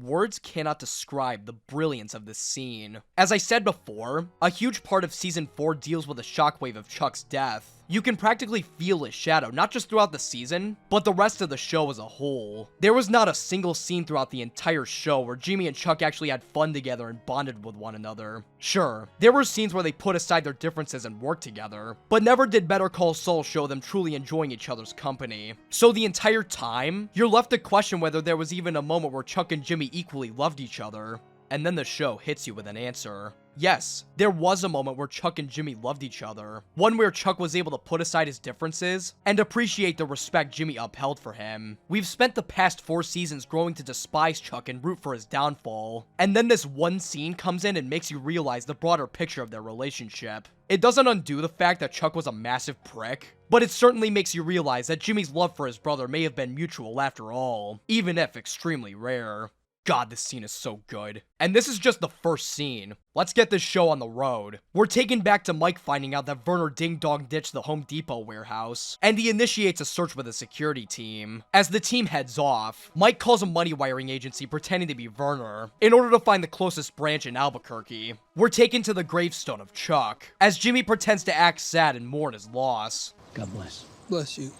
Words cannot describe the brilliance of this scene. As I said before, a huge part of Season 4 deals with the shockwave of Chuck's death. You can practically feel his shadow, not just throughout the season, but the rest of the show as a whole. There was not a single scene throughout the entire show where Jimmy and Chuck actually had fun together and bonded with one another. Sure, there were scenes where they put aside their differences and worked together, but never did Better Call Saul show them truly enjoying each other's company. So the entire time, you're left to question whether there was even a moment where Chuck and Jimmy equally loved each other. And then the show hits you with an answer. Yes, there was a moment where Chuck and Jimmy loved each other. One where Chuck was able to put aside his differences and appreciate the respect Jimmy upheld for him. We've spent the past 4 seasons growing to despise Chuck and root for his downfall. And then this one scene comes in and makes you realize the broader picture of their relationship. It doesn't undo the fact that Chuck was a massive prick, but it certainly makes you realize that Jimmy's love for his brother may have been mutual after all, even if extremely rare. God, this scene is so good. And this is just the first scene. Let's get this show on the road. We're taken back to Mike finding out that Werner ding-dong ditched the Home Depot warehouse, and he initiates a search with a security team. As the team heads off, Mike calls a money wiring agency pretending to be Werner, in order to find the closest branch in Albuquerque. We're taken to the gravestone of Chuck, as Jimmy pretends to act sad and mourn his loss. God bless. Bless you.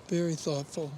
Very thoughtful.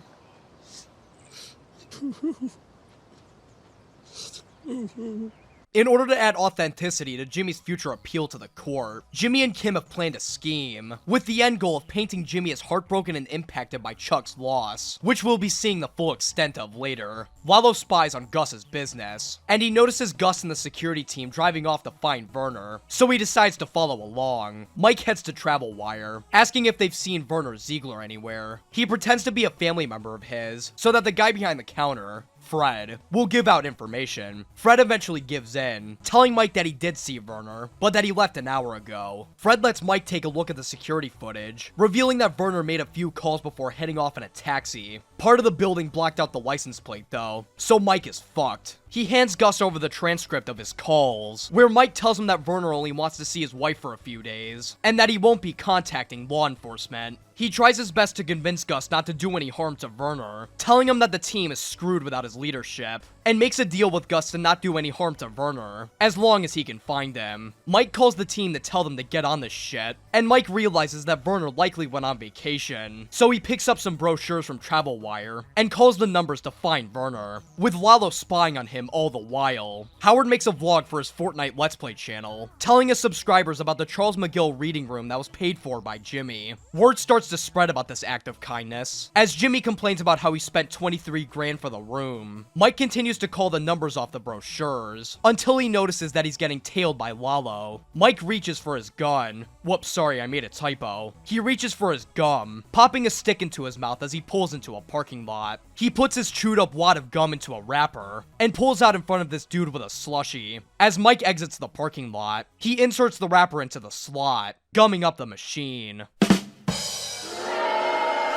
In order to add authenticity to Jimmy's future appeal to the court, Jimmy and Kim have planned a scheme, with the end goal of painting Jimmy as heartbroken and impacted by Chuck's loss, which we'll be seeing the full extent of later. Wallow spies on Gus's business, and he notices Gus and the security team driving off to find Werner, so he decides to follow along. Mike heads to Travel Wire, asking if they've seen Werner Ziegler anywhere. He pretends to be a family member of his, so that the guy behind the counter, Fred, will give out information. Fred eventually gives in, telling Mike that he did see Werner, but that he left an hour ago. Fred lets Mike take a look at the security footage, revealing that Werner made a few calls before heading off in a taxi. Part of the building blocked out the license plate though, so Mike is fucked. He hands Gus over the transcript of his calls, where Mike tells him that Werner only wants to see his wife for a few days, and that he won't be contacting law enforcement. He tries his best to convince Gus not to do any harm to Werner, telling him that the team is screwed without his leadership, and makes a deal with Gus to not do any harm to Werner, as long as he can find him. Mike calls the team to tell them to get on this shit, and Mike realizes that Werner likely went on vacation, so he picks up some brochures from Travel Wire, and calls the numbers to find Werner, with Lalo spying on him all the while. Howard makes a vlog for his Fortnite Let's Play channel, telling his subscribers about the Charles McGill reading room that was paid for by Jimmy. Word starts to spread about this act of kindness, as Jimmy complains about how he spent 23 grand for the room. Mike continues to call the numbers off the brochures, until he notices that he's getting tailed by Lalo. Mike reaches for his gun. Whoops, sorry, I made a typo. He reaches for his gum, popping a stick into his mouth as he pulls into a parking lot. He puts his chewed up wad of gum into a wrapper, and pulls out in front of this dude with a slushie. As Mike exits the parking lot, he inserts the wrapper into the slot, gumming up the machine.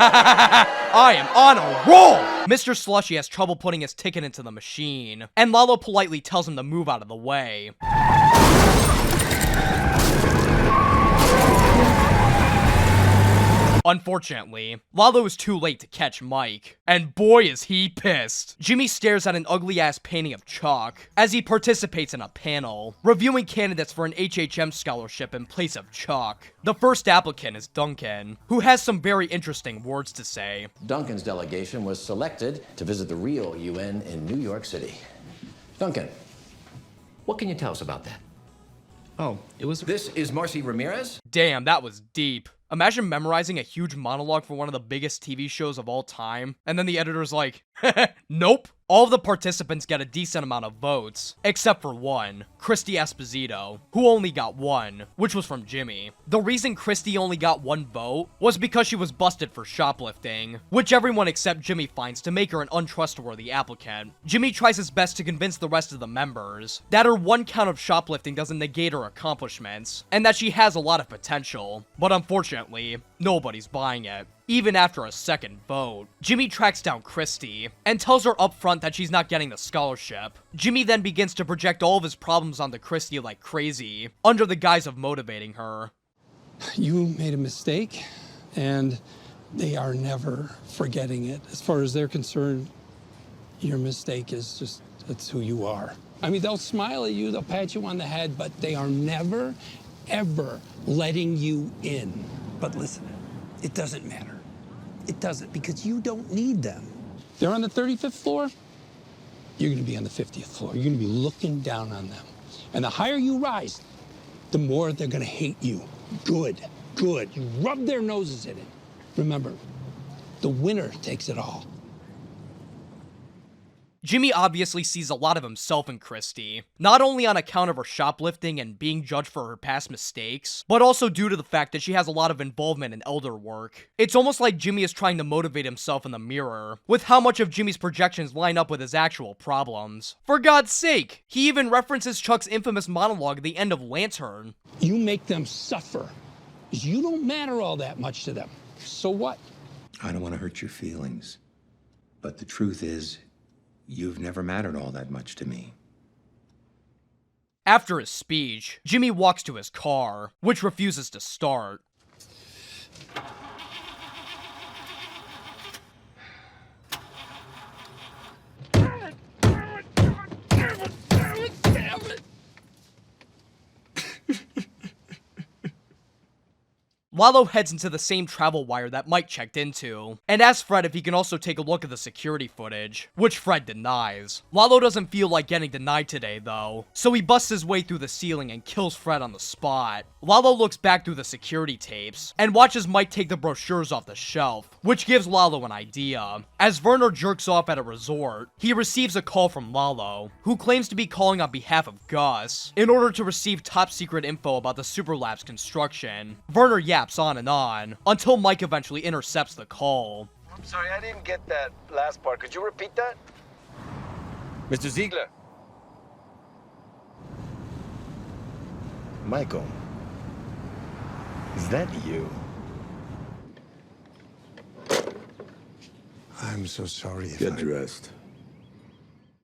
I am on a roll! Mr. Slushy has trouble putting his ticket into the machine, and Lalo politely tells him to move out of the way. Unfortunately, Lalo is too late to catch Mike, and boy is he pissed. Jimmy stares at an ugly-ass painting of Chalk as he participates in a panel, reviewing candidates for an HHM scholarship in place of Chalk. The first applicant is Duncan, who has some very interesting words to say. Duncan's delegation was selected to visit the real UN in New York City. Duncan, what can you tell us about that? Oh, it was... This is Marcy Ramirez? Damn, that was deep. Imagine memorizing a huge monologue for one of the biggest TV shows of all time, and then the editor's like, nope. All of the participants get a decent amount of votes, except for one, Christy Esposito, who only got one, which was from Jimmy. The reason Christy only got one vote was because she was busted for shoplifting, which everyone except Jimmy finds to make her an untrustworthy applicant. Jimmy tries his best to convince the rest of the members that her one count of shoplifting doesn't negate her accomplishments, and that she has a lot of potential, but unfortunately, nobody's buying it. Even after a second vote, Jimmy tracks down Christy and tells her up front that she's not getting the scholarship. Jimmy then begins to project all of his problems onto Christy like crazy, under the guise of motivating her. You made a mistake, and they are never forgetting it. As far as they're concerned, your mistake is just, it's who you are. I mean, they'll smile at you, they'll pat you on the head, but they are never, ever letting you in. But listen, it doesn't matter. It doesn't, because you don't need them. They're on the 35th floor. You're going to be on the 50th floor. You're going to be looking down on them. And the higher you rise, the more they're going to hate you. Good, good. You rub their noses in it. Remember, the winner takes it all. Jimmy obviously sees a lot of himself in Christy, not only on account of her shoplifting and being judged for her past mistakes, but also due to the fact that she has a lot of involvement in elder work. It's almost like Jimmy is trying to motivate himself in the mirror, with how much of Jimmy's projections line up with his actual problems. For God's sake, he even references Chuck's infamous monologue at the end of Lantern. You make them suffer, because you don't matter all that much to them. So what? I don't want to hurt your feelings, but the truth is, you've never mattered all that much to me. After his speech, Jimmy walks to his car, which refuses to start. Lalo heads into the same travel wire that Mike checked into, and asks Fred if he can also take a look at the security footage, which Fred denies. Lalo doesn't feel like getting denied today, though, so he busts his way through the ceiling and kills Fred on the spot. Lalo looks back through the security tapes, and watches Mike take the brochures off the shelf, which gives Lalo an idea. As Werner jerks off at a resort, he receives a call from Lalo, who claims to be calling on behalf of Gus, in order to receive top-secret info about the Superlab's construction. Werner yaps on and on, until Mike eventually intercepts the call. I'm sorry, I didn't get that last part. Could you repeat that? Mr. Ziegler. Michael, is that you? I'm so sorry if Get dressed.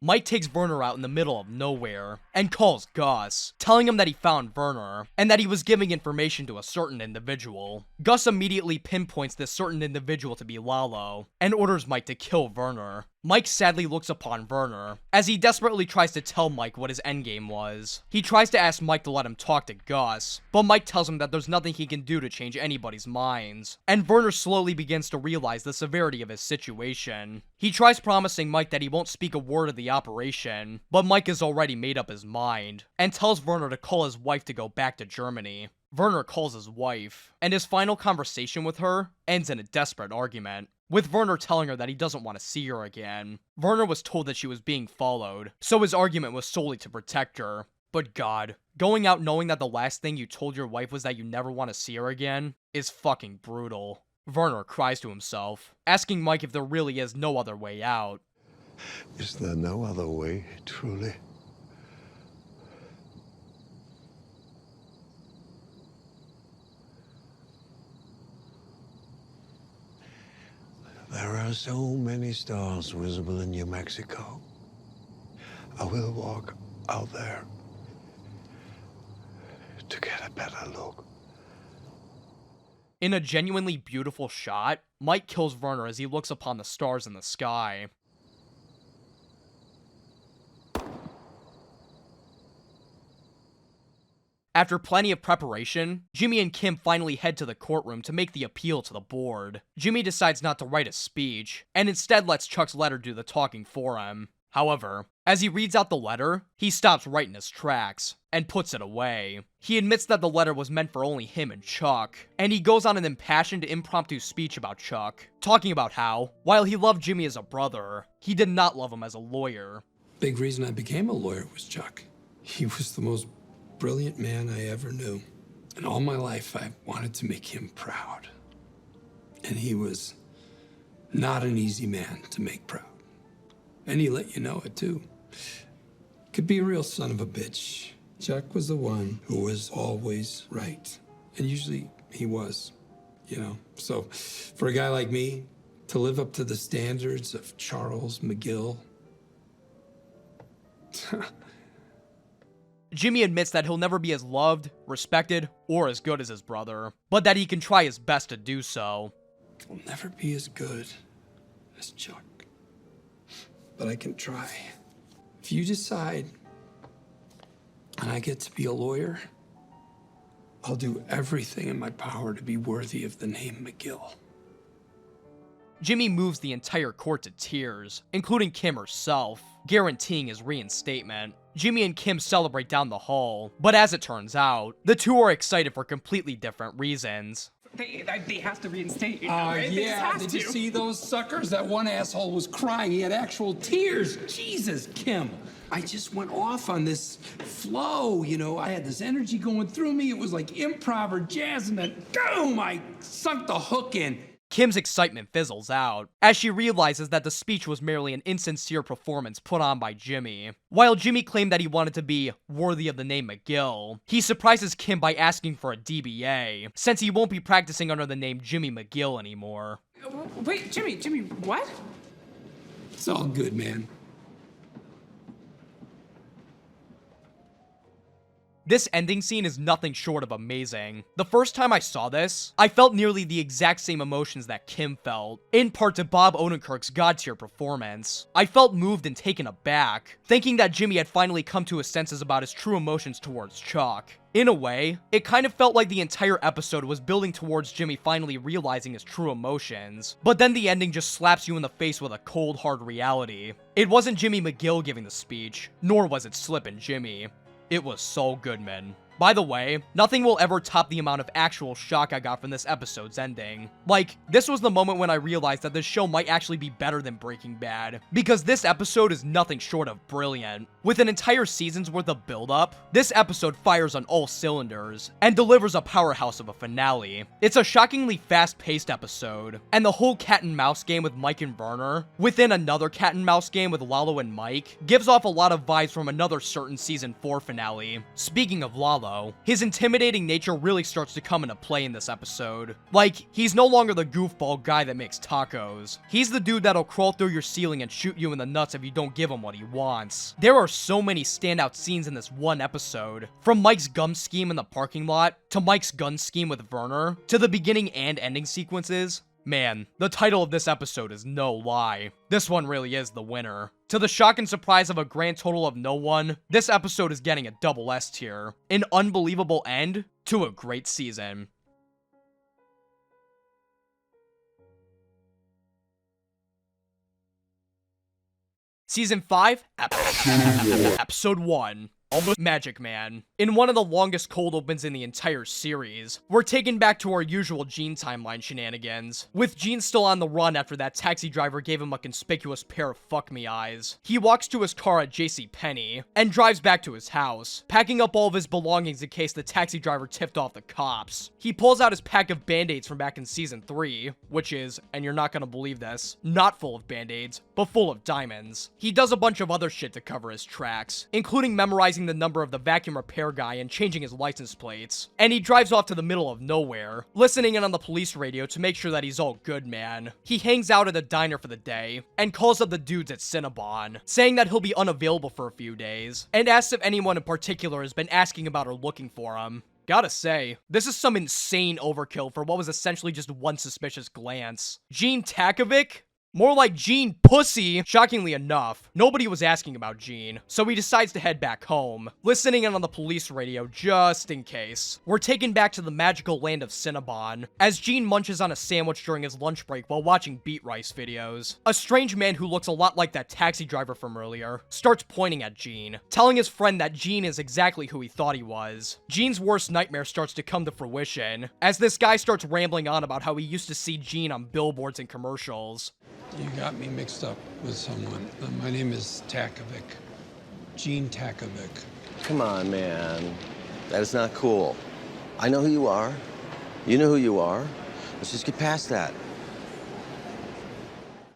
Mike takes Werner out in the middle of nowhere and calls Gus, telling him that he found Werner and that he was giving information to a certain individual. Gus immediately pinpoints this certain individual to be Lalo and orders Mike to kill Werner. Mike sadly looks upon Werner as he desperately tries to tell Mike what his endgame was. He tries to ask Mike to let him talk to Gus, but Mike tells him that there's nothing he can do to change anybody's minds, and Werner slowly begins to realize the severity of his situation. He tries promising Mike that he won't speak a word of the operation, but Mike has already made up his mind, and tells Werner to call his wife to go back to Germany. Werner calls his wife, and his final conversation with her ends in a desperate argument, with Werner telling her that he doesn't want to see her again. Werner was told that she was being followed, so his argument was solely to protect her. But God, going out knowing that the last thing you told your wife was that you never want to see her again is fucking brutal. Werner cries to himself, asking Mike if there really is no other way out. Is there no other way, truly? There are so many stars visible in New Mexico. I will walk out there to get a better look. In a genuinely beautiful shot, Mike kills Werner as he looks upon the stars in the sky. After plenty of preparation, Jimmy and Kim finally head to the courtroom to make the appeal to the board. Jimmy decides not to write a speech, and instead lets Chuck's letter do the talking for him. However, as he reads out the letter, he stops right in his tracks, and puts it away. He admits that the letter was meant for only him and Chuck, and he goes on an impassioned impromptu speech about Chuck, talking about how, while he loved Jimmy as a brother, he did not love him as a lawyer. Big reason I became a lawyer was Chuck. He was the most brilliant man I ever knew. And all my life, I wanted to make him proud. And he was not an easy man to make proud. And he let you know it, too. Could be a real son of a bitch. Chuck was the one who was always right. And usually he was, you know. So for a guy like me to live up to the standards of Charles McGill, Jimmy admits that he'll never be as loved, respected, or as good as his brother, but that he can try his best to do so. I'll never be as good as Chuck, but I can try. If you decide and I get to be a lawyer, I'll do everything in my power to be worthy of the name McGill. Jimmy moves the entire court to tears, including Kim herself, guaranteeing his reinstatement. Jimmy and Kim celebrate down the hall, but as it turns out, the two are excited for completely different reasons. They have to reinstate you. Yeah, did you see those suckers? That one asshole was crying. He had actual tears. Jesus, Kim. I just went off on this flow, you know. I had this energy going through me. It was like improv or jazz, and then boom, I sunk the hook in. Kim's excitement fizzles out, as she realizes that the speech was merely an insincere performance put on by Jimmy. While Jimmy claimed that he wanted to be worthy of the name McGill, he surprises Kim by asking for a DBA, since he won't be practicing under the name Jimmy McGill anymore. Wait, Jimmy, what? It's all good, man. This ending scene is nothing short of amazing. The first time I saw this, I felt nearly the exact same emotions that Kim felt, in part to Bob Odenkirk's god-tier performance. I felt moved and taken aback, thinking that Jimmy had finally come to his senses about his true emotions towards Chuck. In a way, it kind of felt like the entire episode was building towards Jimmy finally realizing his true emotions, but then the ending just slaps you in the face with a cold, hard reality. It wasn't Jimmy McGill giving the speech, nor was it Slippin' Jimmy. It was Saul Goodman. By the way, nothing will ever top the amount of actual shock I got from this episode's ending. Like, this was the moment when I realized that this show might actually be better than Breaking Bad, because this episode is nothing short of brilliant. With an entire season's worth of build-up, this episode fires on all cylinders, and delivers a powerhouse of a finale. It's a shockingly fast-paced episode, and the whole cat-and-mouse game with Mike and Werner, within another cat-and-mouse game with Lalo and Mike, gives off a lot of vibes from another certain Season 4 finale. Speaking of Lalo, though. His intimidating nature really starts to come into play in this episode. Like, he's no longer the goofball guy that makes tacos. He's the dude that'll crawl through your ceiling and shoot you in the nuts if you don't give him what he wants. There are so many standout scenes in this one episode. From Mike's gum scheme in the parking lot, to Mike's gun scheme with Werner, to the beginning and ending sequences. Man, the title of this episode is no lie. This one really is the winner. To the shock and surprise of a grand total of no one, this episode is getting a double S tier. An unbelievable end to a great season. Season 5, Episode 1. Almost Magic Man. In one of the longest cold opens in the entire series, we're taken back to our usual Gene timeline shenanigans, with Gene still on the run after that taxi driver gave him a conspicuous pair of fuck me eyes. He walks to his car at JCPenney, and drives back to his house, packing up all of his belongings in case the taxi driver tipped off the cops. He pulls out his pack of band-aids from back in season 3, which is, and you're not gonna believe this, not full of band-aids, but full of diamonds. He does a bunch of other shit to cover his tracks, including memorizing the number of the vacuum repair guy and changing his license plates. And he drives off to the middle of nowhere, listening in on the police radio to make sure that he's all good, man. He hangs out at a diner for the day, and calls up the dudes at Cinnabon, saying that he'll be unavailable for a few days, and asks if anyone in particular has been asking about or looking for him. Gotta say, this is some insane overkill for what was essentially just one suspicious glance. Gene Takovic? More like Gene Pussy. Shockingly enough, nobody was asking about Gene, so he decides to head back home, listening in on the police radio just in case. We're taken back to the magical land of Cinnabon, as Gene munches on a sandwich during his lunch break while watching Beat Rice videos. A strange man who looks a lot like that taxi driver from earlier starts pointing at Gene, telling his friend that Gene is exactly who he thought he was. Gene's worst nightmare starts to come to fruition, as this guy starts rambling on about how he used to see Gene on billboards and commercials. You got me mixed up with someone. My name is Takovic. Gene Takovic. Come on, man. That is not cool. I know who you are. You know who you are. Let's just get past that.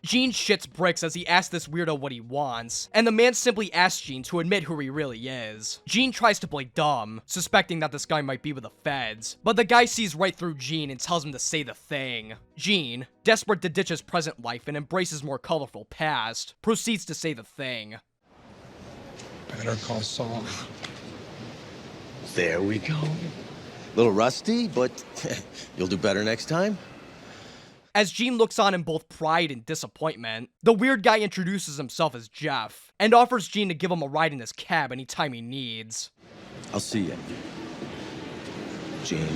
Gene shits bricks as he asks this weirdo what he wants, and the man simply asks Gene to admit who he really is. Gene tries to play dumb, suspecting that this guy might be with the feds, but the guy sees right through Gene and tells him to say the thing. Gene, desperate to ditch his present life and embrace his more colorful past, proceeds to say the thing. Better Call Saul. There we go. Little rusty, but you'll do better next time. As Gene looks on in both pride and disappointment, the weird guy introduces himself as Jeff, and offers Gene to give him a ride in his cab anytime he needs. I'll see you, Gene.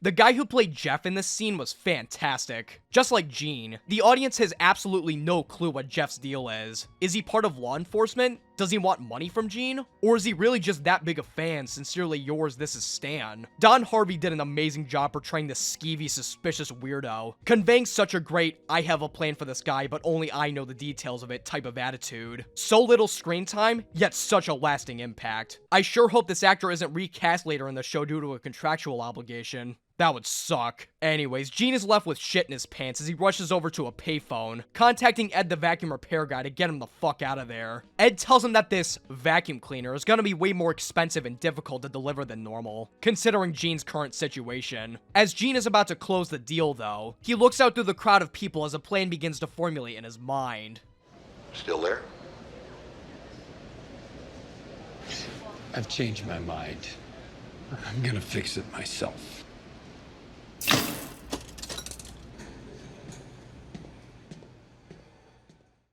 The guy who played Jeff in this scene was fantastic. Just like Gene, the audience has absolutely no clue what Jeff's deal is. Is he part of law enforcement? Does he want money from Gene? Or is he really just that big a fan? Sincerely yours, this is Stan. Don Harvey did an amazing job portraying this skeevy, suspicious weirdo, conveying such a great, I have a plan for this guy, but only I know the details of it type of attitude. So little screen time, yet such a lasting impact. I sure hope this actor isn't recast later in the show due to a contractual obligation. That would suck. Anyways, Gene is left with shit in his pants as he rushes over to a payphone, contacting Ed the vacuum repair guy to get him the fuck out of there. Ed tells him that this vacuum cleaner is gonna be way more expensive and difficult to deliver than normal, considering Gene's current situation. As Gene is about to close the deal though, he looks out through the crowd of people as a plan begins to formulate in his mind. Still there? I've changed my mind. I'm gonna fix it myself.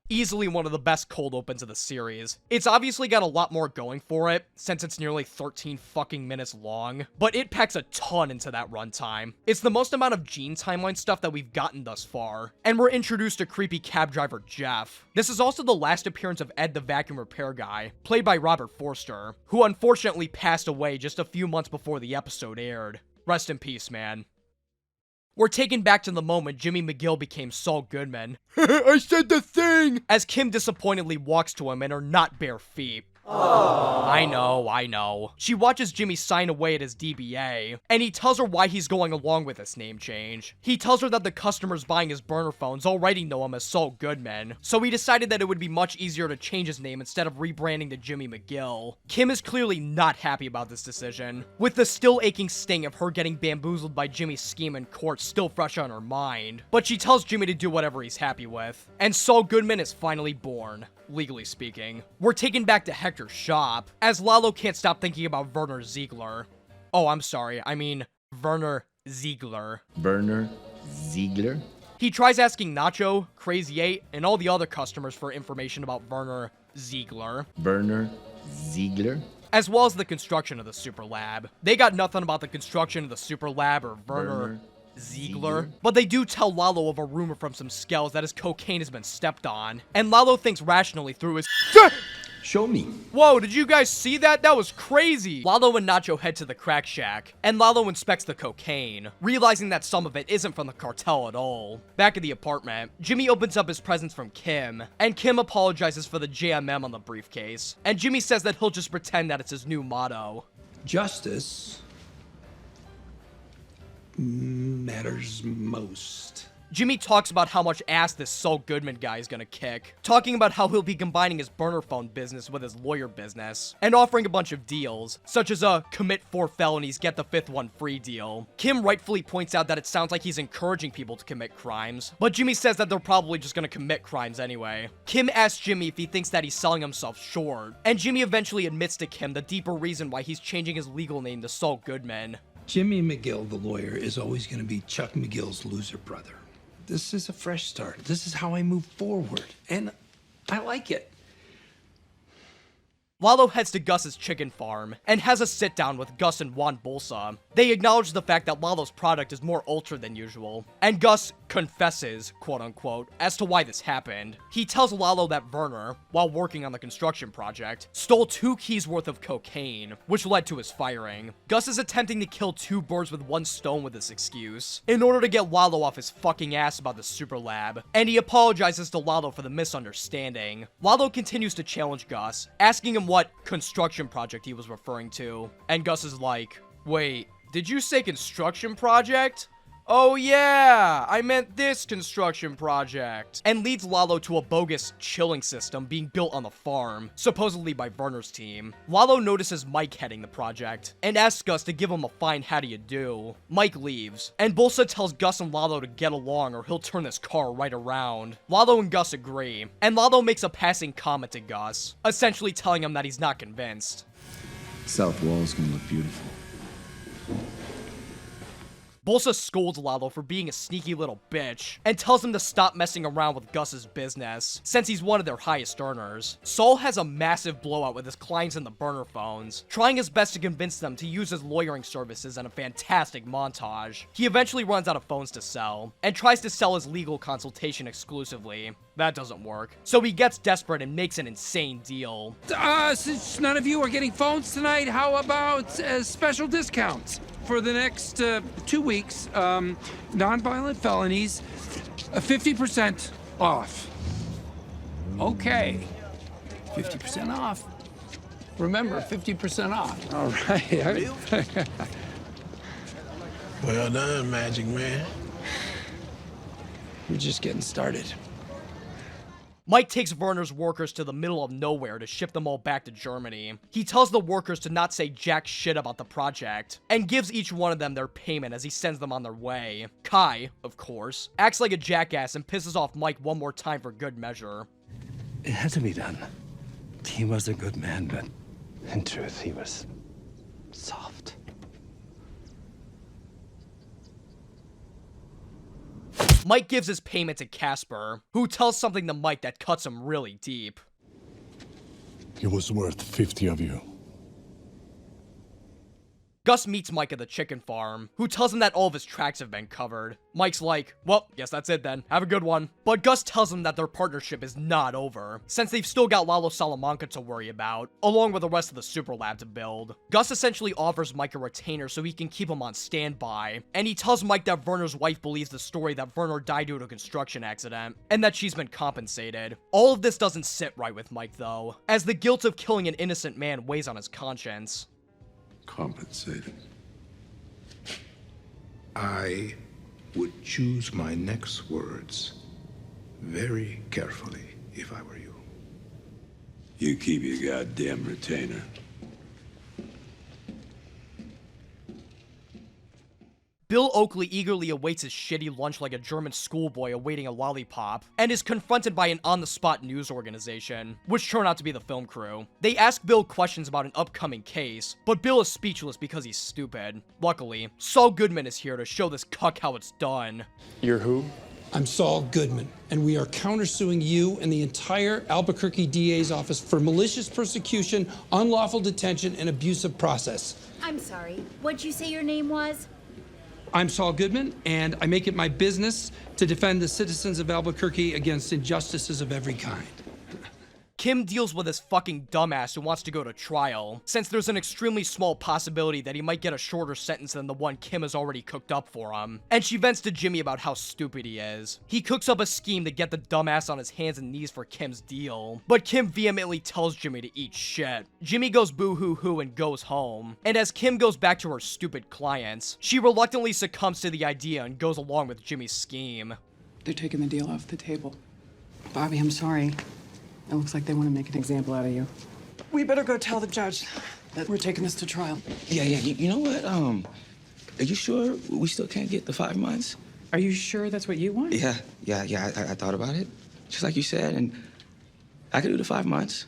Easily one of the best cold opens of the series. It's obviously got a lot more going for it, since it's nearly 13 fucking minutes long, but it packs a ton into that runtime. It's the most amount of Gene timeline stuff that we've gotten thus far, and we're introduced to creepy cab driver Jeff. This is also the last appearance of Ed the vacuum repair guy, played by Robert Forster, who unfortunately passed away just a few months before the episode aired. Rest in peace, man. We're taken back to the moment Jimmy McGill became Saul Goodman. I said the thing! As Kim disappointedly walks to him in her not bare feet. I know. She watches Jimmy sign away at his DBA, and he tells her why he's going along with this name change. He tells her that the customers buying his burner phones already know him as Saul Goodman, so he decided that it would be much easier to change his name instead of rebranding to Jimmy McGill. Kim is clearly not happy about this decision, with the still aching sting of her getting bamboozled by Jimmy's scheme in court still fresh on her mind, but she tells Jimmy to do whatever he's happy with, and Saul Goodman is finally born. Legally speaking. We're taken back to Hector's shop, as Lalo can't stop thinking about Werner Ziegler. Oh, I'm sorry, I mean, Werner Ziegler. Werner Ziegler? He tries asking Nacho, Crazy 8, and all the other customers for information about Werner Ziegler. Werner Ziegler? As well as the construction of the super lab. They got nothing about the construction of the super lab or Werner Ziegler, but they do tell Lalo of a rumor from some skells that his cocaine has been stepped on, and Lalo thinks rationally through his Show me. Whoa, did you guys see that? That was crazy. Lalo and Nacho head to the crack shack, and Lalo inspects the cocaine, realizing that some of it isn't from the cartel at all. Back at the apartment, Jimmy opens up his presents from Kim, and Kim apologizes for the JMM on the briefcase, and Jimmy says that he'll just pretend that it's his new motto. Justice matters most. Jimmy talks about how much ass this Saul Goodman guy is gonna kick, talking about how he'll be combining his burner phone business with his lawyer business, and offering a bunch of deals, such as a commit 4 felonies, get the 5th one free deal. Kim rightfully points out that it sounds like he's encouraging people to commit crimes, but Jimmy says that they're probably just gonna commit crimes anyway. Kim asks Jimmy if he thinks that he's selling himself short, and Jimmy eventually admits to Kim the deeper reason why he's changing his legal name to Saul Goodman. Jimmy McGill, the lawyer, is always going to be Chuck McGill's loser brother. This is a fresh start. This is how I move forward, and I like it. Lalo heads to Gus's chicken farm and has a sit-down with Gus and Juan Bolsa. They acknowledge the fact that Lalo's product is more ultra than usual, and Gus confesses, quote-unquote, as to why this happened. He tells Lalo that Werner, while working on the construction project, stole 2 keys worth of cocaine, which led to his firing. Gus is attempting to kill 2 birds with 1 stone with this excuse, in order to get Lalo off his fucking ass about the super lab, and he apologizes to Lalo for the misunderstanding. Lalo continues to challenge Gus, asking him what construction project he was referring to, and Gus is like, wait, did you say construction project? Oh yeah, I meant this construction project. And leads Lalo to a bogus chilling system being built on the farm, supposedly by Werner's team. Lalo notices Mike heading the project, and asks Gus to give him a fine how do you do. Mike leaves, and Bolsa tells Gus and Lalo to get along or he'll turn this car right around. Lalo and Gus agree, and Lalo makes a passing comment to Gus, essentially telling him that he's not convinced. South wall's gonna look beautiful. Bolsa scolds Lalo for being a sneaky little bitch, and tells him to stop messing around with Gus's business, since he's one of their highest earners. Saul has a massive blowout with his clients in the burner phones, trying his best to convince them to use his lawyering services in a fantastic montage. He eventually runs out of phones to sell, and tries to sell his legal consultation exclusively. That doesn't work, so he gets desperate and makes an insane deal. Since none of you are getting phones tonight, how about special discounts? For the next 2 weeks, nonviolent felonies, 50% off. Okay, 50% off. Remember, 50% off. All right. Well done, Magic Man. We're just getting started. Mike takes Werner's workers to the middle of nowhere to ship them all back to Germany. He tells the workers to not say jack shit about the project, and gives each one of them their payment as he sends them on their way. Kai, of course, acts like a jackass and pisses off Mike one more time for good measure. It had to be done. He was a good man, but in truth, he was soft. Mike gives his payment to Casper, who tells something to Mike that cuts him really deep. It was worth 50 of you. Gus meets Mike at the chicken farm, who tells him that all of his tracks have been covered. Mike's like, well, guess that's it then. Have a good one. But Gus tells him that their partnership is not over, since they've still got Lalo Salamanca to worry about, along with the rest of the super lab to build. Gus essentially offers Mike a retainer so he can keep him on standby, and he tells Mike that Werner's wife believes the story that Werner died due to a construction accident, and that she's been compensated. All of this doesn't sit right with Mike though, as the guilt of killing an innocent man weighs on his conscience. Compensated. I would choose my next words very carefully if I were you. You keep your goddamn retainer. Bill Oakley eagerly awaits his shitty lunch like a German schoolboy awaiting a lollipop, and is confronted by an on-the-spot news organization, which turned out to be the film crew. They ask Bill questions about an upcoming case, but Bill is speechless because he's stupid. Luckily, Saul Goodman is here to show this cuck how it's done. You're who? I'm Saul Goodman, and we are countersuing you and the entire Albuquerque DA's office for malicious persecution, unlawful detention, and abusive process. I'm sorry, what'd you say your name was? I'm Saul Goodman, and I make it my business to defend the citizens of Albuquerque against injustices of every kind. Kim deals with this fucking dumbass who wants to go to trial, since there's an extremely small possibility that he might get a shorter sentence than the one Kim has already cooked up for him. And she vents to Jimmy about how stupid he is. He cooks up a scheme to get the dumbass on his hands and knees for Kim's deal, but Kim vehemently tells Jimmy to eat shit. Jimmy goes boo-hoo-hoo and goes home, and as Kim goes back to her stupid clients, she reluctantly succumbs to the idea and goes along with Jimmy's scheme. They're taking the deal off the table. Bobby, I'm sorry. It looks like they want to make an example out of you. We better go tell the judge that we're taking this to trial. Yeah. You know what? Are you sure we still can't get the 5 months? Are you sure that's what you want? Yeah. I thought about it, just like you said, and I could do the 5 months.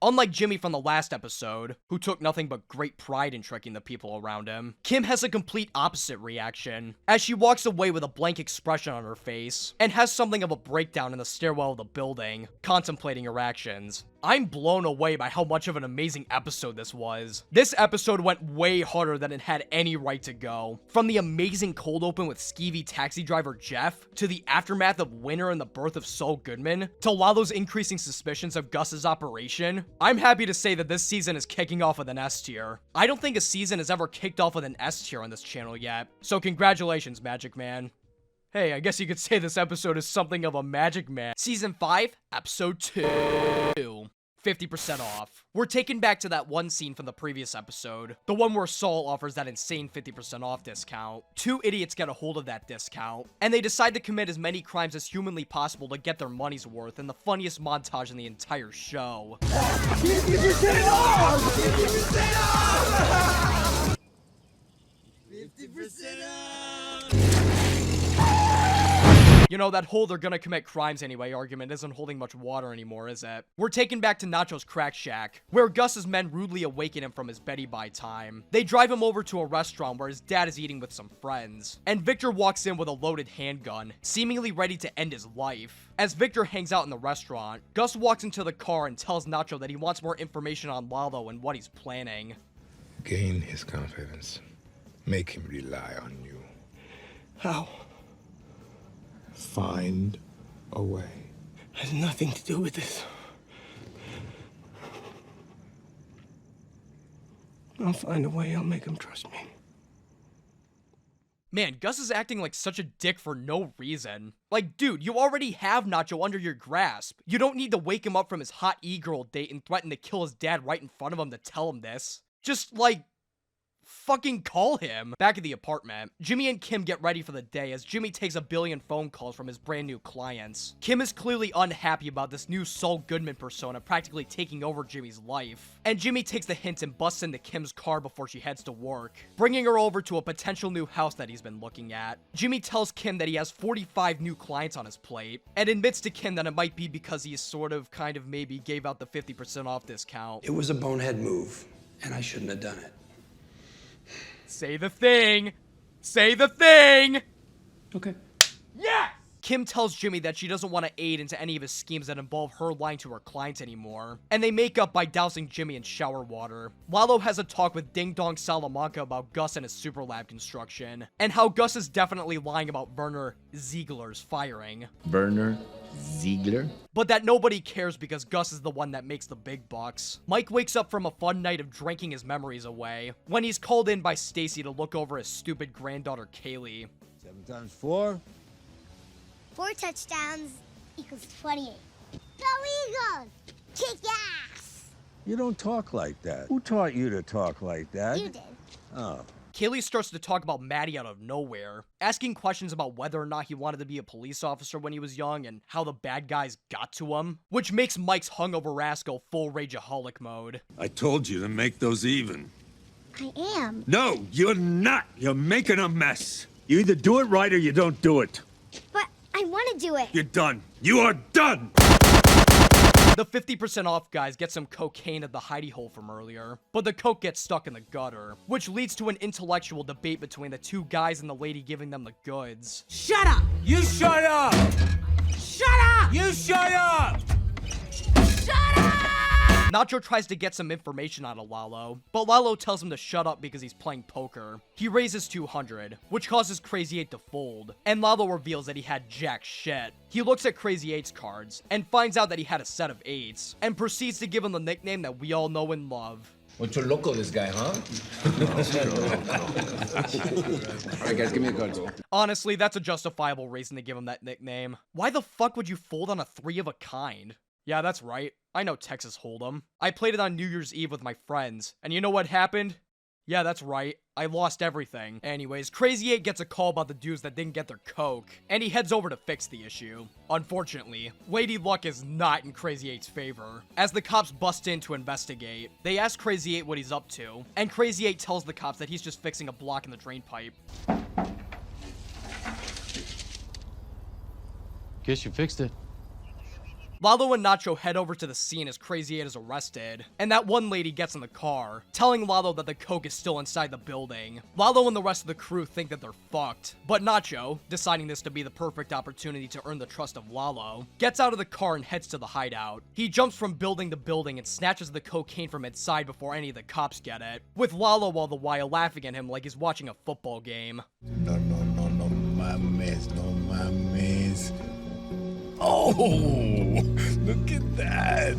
Unlike Jimmy from the last episode, who took nothing but great pride in tricking the people around him, Kim has a complete opposite reaction, as she walks away with a blank expression on her face, and has something of a breakdown in the stairwell of the building, contemplating her actions. I'm blown away by how much of an amazing episode this was. This episode went way harder than it had any right to go. From the amazing cold open with skeevy taxi driver Jeff, to the aftermath of Winter and the birth of Saul Goodman, to Lalo's increasing suspicions of Gus's operation, I'm happy to say that this season is kicking off with an S tier. I don't think a season has ever kicked off with an S tier on this channel yet, so congratulations, Magic Man. Hey, I guess you could say this episode is something of a Magic Man. Season 5, Episode 2. 50% off. We're taken back to that one scene from the previous episode, the one where Saul offers that insane 50% off discount. Two idiots get a hold of that discount, and they decide to commit as many crimes as humanly possible to get their money's worth in the funniest montage in the entire show. 50% off! 50% off! 50% off! You know, that whole they're gonna commit crimes anyway argument isn't holding much water anymore, is it? We're taken back to Nacho's crack shack, where Gus's men rudely awaken him from his Betty by time. They drive him over to a restaurant where his dad is eating with some friends, and Victor walks in with a loaded handgun, seemingly ready to end his life. As Victor hangs out in the restaurant, Gus walks into the car and tells Nacho that he wants more information on Lalo and what he's planning. Gain his confidence. Make him rely on you. How? Find a way. Has nothing to do with this. I'll find a way. I'll make him trust me. Man, Gus is acting like such a dick for no reason. Like, dude, you already have Nacho under your grasp. You don't need to wake him up from his hot e-girl date and threaten to kill his dad right in front of him to tell him this. Just, like, fucking call him. Back at the apartment, Jimmy and Kim get ready for the day as Jimmy takes a billion phone calls from his brand new clients. Kim is clearly unhappy about this new Saul Goodman persona practically taking over Jimmy's life, and Jimmy takes the hint and busts into Kim's car before she heads to work, bringing her over to a potential new house that he's been looking at. Jimmy tells Kim that he has 45 new clients on his plate, and admits to Kim that it might be because he kind of maybe gave out the 50% off discount. It was a bonehead move, and I shouldn't have done it. Say the thing! Say the thing! Okay. Yeah! Kim tells Jimmy that she doesn't want to aid into any of his schemes that involve her lying to her clients anymore, and they make up by dousing Jimmy in shower water. Lalo has a talk with Ding Dong Salamanca about Gus and his super lab construction, and how Gus is definitely lying about Werner Ziegler's firing. Werner Ziegler? But that nobody cares because Gus is the one that makes the big bucks. Mike wakes up from a fun night of drinking his memories away when he's called in by Stacy to look over his stupid granddaughter Kaylee. 7 times 4? 4 touchdowns equals 28. Go Eagles! Kick ass! You don't talk like that. Who taught you to talk like that? You did. Oh. Kaylee starts to talk about Maddie out of nowhere, asking questions about whether or not he wanted to be a police officer when he was young and how the bad guys got to him, which makes Mike's hungover rascal full rageaholic mode. I told you to make those even. I am. No, you're not. You're making a mess. You either do it right or you don't do it. But I want to do it. You're done. You are done! The 50% off guys get some cocaine at the hidey hole from earlier, but the coke gets stuck in the gutter, which leads to an intellectual debate between the 2 guys and the lady giving them the goods. Shut up! You shut up! Shut up! You shut up! Shut up! Nacho tries to get some information out of Lalo, but Lalo tells him to shut up because he's playing poker. He raises 200, which causes Crazy 8 to fold, and Lalo reveals that he had jack shit. He looks at Crazy 8's cards, and finds out that he had a set of 8s, and proceeds to give him the nickname that we all know and love. Mucho loco, this guy, huh? All right, guys, give me a card. Honestly, that's a justifiable reason to give him that nickname. Why the fuck would you fold on a 3 of a kind? Yeah, that's right. I know Texas Hold'em. I played it on New Year's Eve with my friends, and you know what happened? Yeah, that's right. I lost everything. Anyways, Crazy 8 gets a call about the dudes that didn't get their coke, and he heads over to fix the issue. Unfortunately, Lady Luck is not in Crazy 8's favor. As the cops bust in to investigate, they ask Crazy 8 what he's up to, and Crazy 8 tells the cops that he's just fixing a block in the drain pipe. Guess you fixed it. Lalo and Nacho head over to the scene as Crazy 8 is arrested, and that one lady gets in the car, telling Lalo that the coke is still inside the building. Lalo and the rest of the crew think that they're fucked, but Nacho, deciding this to be the perfect opportunity to earn the trust of Lalo, gets out of the car and heads to the hideout. He jumps from building to building and snatches the cocaine from inside before any of the cops get it, with Lalo all the while laughing at him like he's watching a football game. No mames. Oh, look at that.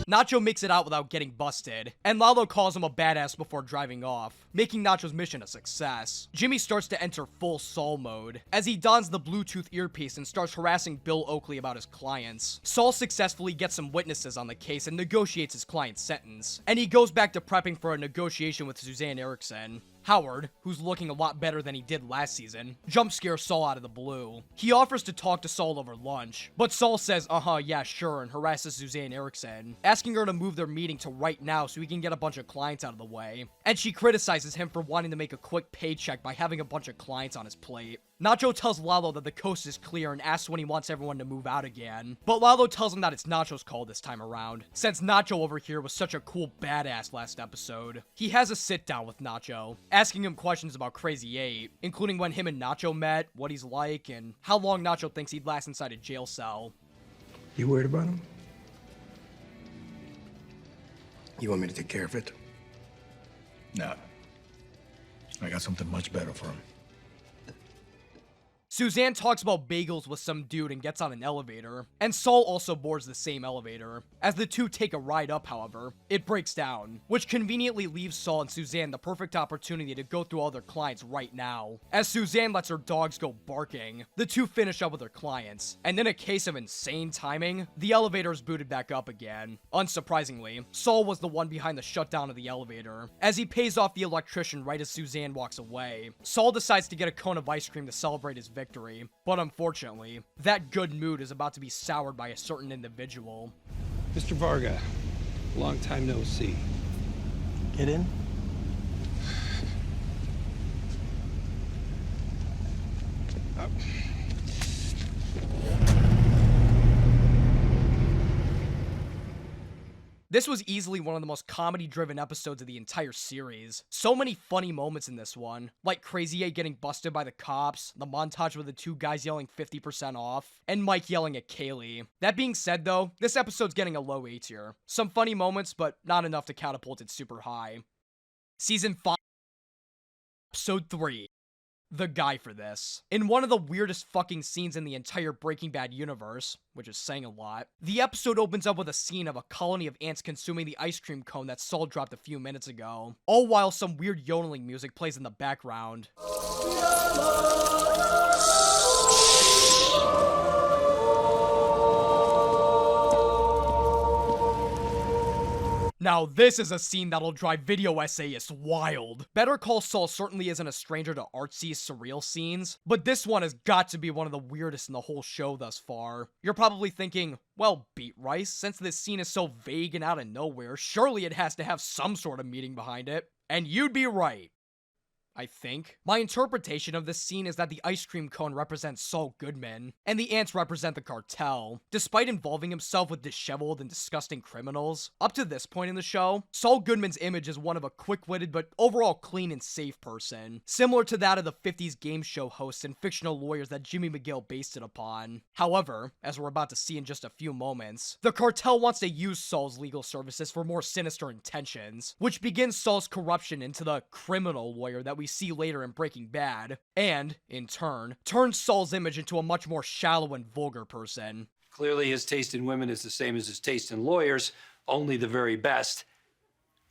Nacho makes it out without getting busted, and Lalo calls him a badass before driving off, making Nacho's mission a success. Jimmy starts to enter full Saul mode, as he dons the Bluetooth earpiece and starts harassing Bill Oakley about his clients. Saul successfully gets some witnesses on the case and negotiates his client's sentence, and he goes back to prepping for a negotiation with Suzanne Erickson. Howard, who's looking a lot better than he did last season, jump scares Saul out of the blue. He offers to talk to Saul over lunch, but Saul says, yeah, sure, and harasses Suzanne Erickson, asking her to move their meeting to right now so he can get a bunch of clients out of the way. And she criticizes him for wanting to make a quick paycheck by having a bunch of clients on his plate. Nacho tells Lalo that the coast is clear and asks when he wants everyone to move out again, but Lalo tells him that it's Nacho's call this time around, since Nacho over here was such a cool badass last episode. He has a sit down with Nacho, asking him questions about Crazy 8, including when him and Nacho met, what he's like, and how long Nacho thinks he'd last inside a jail cell. You worried about him? You want me to take care of it? No. I got something much better for him. Suzanne talks about bagels with some dude and gets on an elevator, and Saul also boards the same elevator. As the two take a ride up, however, it breaks down, which conveniently leaves Saul and Suzanne the perfect opportunity to go through all their clients right now. As Suzanne lets her dogs go barking, the two finish up with their clients, and in a case of insane timing, the elevator is booted back up again. Unsurprisingly, Saul was the one behind the shutdown of the elevator, as he pays off the electrician right as Suzanne walks away. Saul decides to get a cone of ice cream to celebrate his victory, but unfortunately, that good mood is about to be soured by a certain individual. Mr. Varga, long time no see. Get in. This was easily one of the most comedy-driven episodes of the entire series. So many funny moments in this one, like Crazy 8 getting busted by the cops, the montage with the two guys yelling 50% off, and Mike yelling at Kaylee. That being said though, this episode's getting a low A tier. Some funny moments, but not enough to catapult it super high. Season 5, Episode 3. The guy for this. In one of the weirdest fucking scenes in the entire Breaking Bad universe, which is saying a lot, the episode opens up with a scene of a colony of ants consuming the ice cream cone that Saul dropped a few minutes ago, all while some weird yodeling music plays in the background. Now this is a scene that'll drive video essayists wild. Better Call Saul certainly isn't a stranger to artsy, surreal scenes, but this one has got to be one of the weirdest in the whole show thus far. You're probably thinking, well, Beat Rice, since this scene is so vague and out of nowhere, surely it has to have some sort of meaning behind it. And you'd be right. I think. My interpretation of this scene is that the ice cream cone represents Saul Goodman, and the ants represent the cartel. Despite involving himself with disheveled and disgusting criminals, up to this point in the show, Saul Goodman's image is one of a quick-witted but overall clean and safe person, similar to that of the 50s game show hosts and fictional lawyers that Jimmy McGill based it upon. However, as we're about to see in just a few moments, the cartel wants to use Saul's legal services for more sinister intentions, which begins Saul's corruption into the criminal lawyer that we see later in Breaking Bad, and, in turn, turns Saul's image into a much more shallow and vulgar person. Clearly his taste in women is the same as his taste in lawyers, only the very best,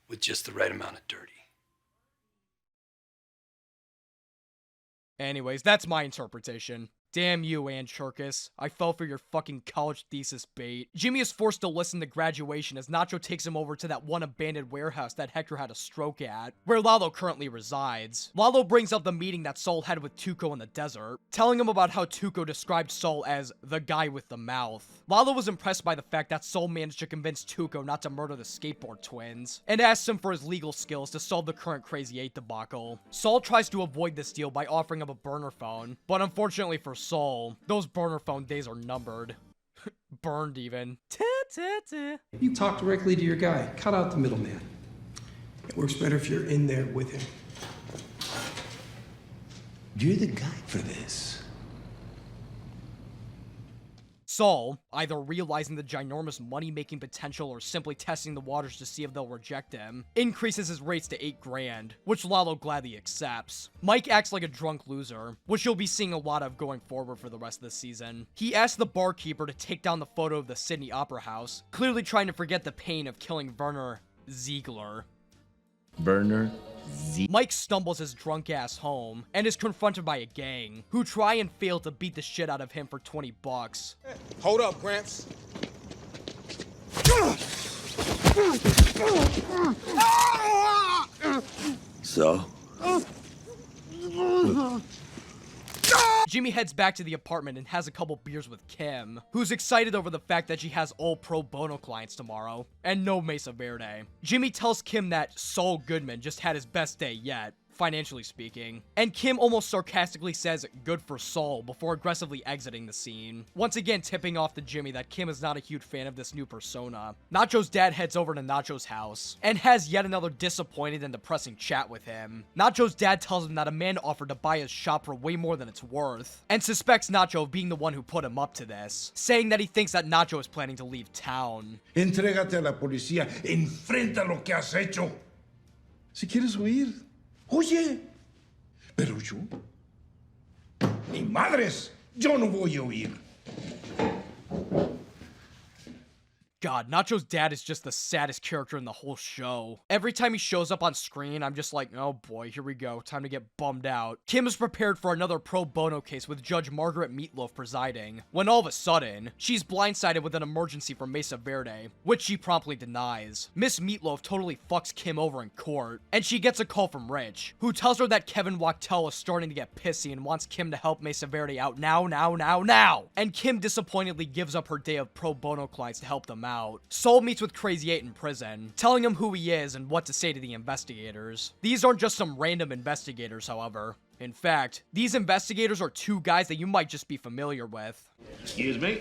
with just the right amount of dirty. Anyways, that's my interpretation. Damn you, Ann Cherkis. I fell for your fucking college thesis bait. Jimmy is forced to listen to graduation as Nacho takes him over to that one abandoned warehouse that Hector had a stroke at, where Lalo currently resides. Lalo brings up the meeting that Saul had with Tuco in the desert, telling him about how Tuco described Saul as the guy with the mouth. Lalo was impressed by the fact that Saul managed to convince Tuco not to murder the skateboard twins, and asks him for his legal skills to solve the current Crazy 8 debacle. Saul tries to avoid this deal by offering him a burner phone, but unfortunately for Saul, those burner phone days are numbered. Burned even. You talk directly to your guy. Cut out the middleman. It works better if you're in there with him. You're the guy for this. Saul, either realizing the ginormous money-making potential or simply testing the waters to see if they'll reject him, increases his rates to $8 grand, which Lalo gladly accepts. Mike acts like a drunk loser, which you'll be seeing a lot of going forward for the rest of the season. He asks the barkeeper to take down the photo of the Sydney Opera House, clearly trying to forget the pain of killing Werner Ziegler. Mike stumbles his drunk ass home and is confronted by a gang who try and fail to beat the shit out of him for $20. Hold up, Gramps. So? Jimmy heads back to the apartment and has a couple beers with Kim, who's excited over the fact that she has all pro bono clients tomorrow, and no Mesa Verde. Jimmy tells Kim that Saul Goodman just had his best day yet, financially speaking, and Kim almost sarcastically says good for Saul before aggressively exiting the scene, once again tipping off to Jimmy that Kim is not a huge fan of this new persona. Nacho's dad heads over to Nacho's house and has yet another disappointed and depressing chat with him. Nacho's dad tells him that a man offered to buy his shop for way more than it's worth, and suspects Nacho of being the one who put him up to this, saying that he thinks that Nacho is planning to leave town. Entrégate a la policía, enfrenta lo que has hecho. Si quieres huir, oye, pero yo, ni madres, yo no voy a huir. God, Nacho's dad is just the saddest character in the whole show. Every time he shows up on screen, I'm just like, oh boy, here we go, time to get bummed out. Kim is prepared for another pro bono case with Judge Margaret Meatloaf presiding, when all of a sudden, she's blindsided with an emergency from Mesa Verde, which she promptly denies. Miss Meatloaf totally fucks Kim over in court, and she gets a call from Rich, who tells her that Kevin Wachtel is starting to get pissy and wants Kim to help Mesa Verde out now. And Kim disappointedly gives up her day of pro bono clients to help them out. Saul meets with Crazy 8 in prison, telling him who he is and what to say to the investigators. These aren't just some random investigators, however. In fact, these investigators are two guys that you might just be familiar with. Excuse me?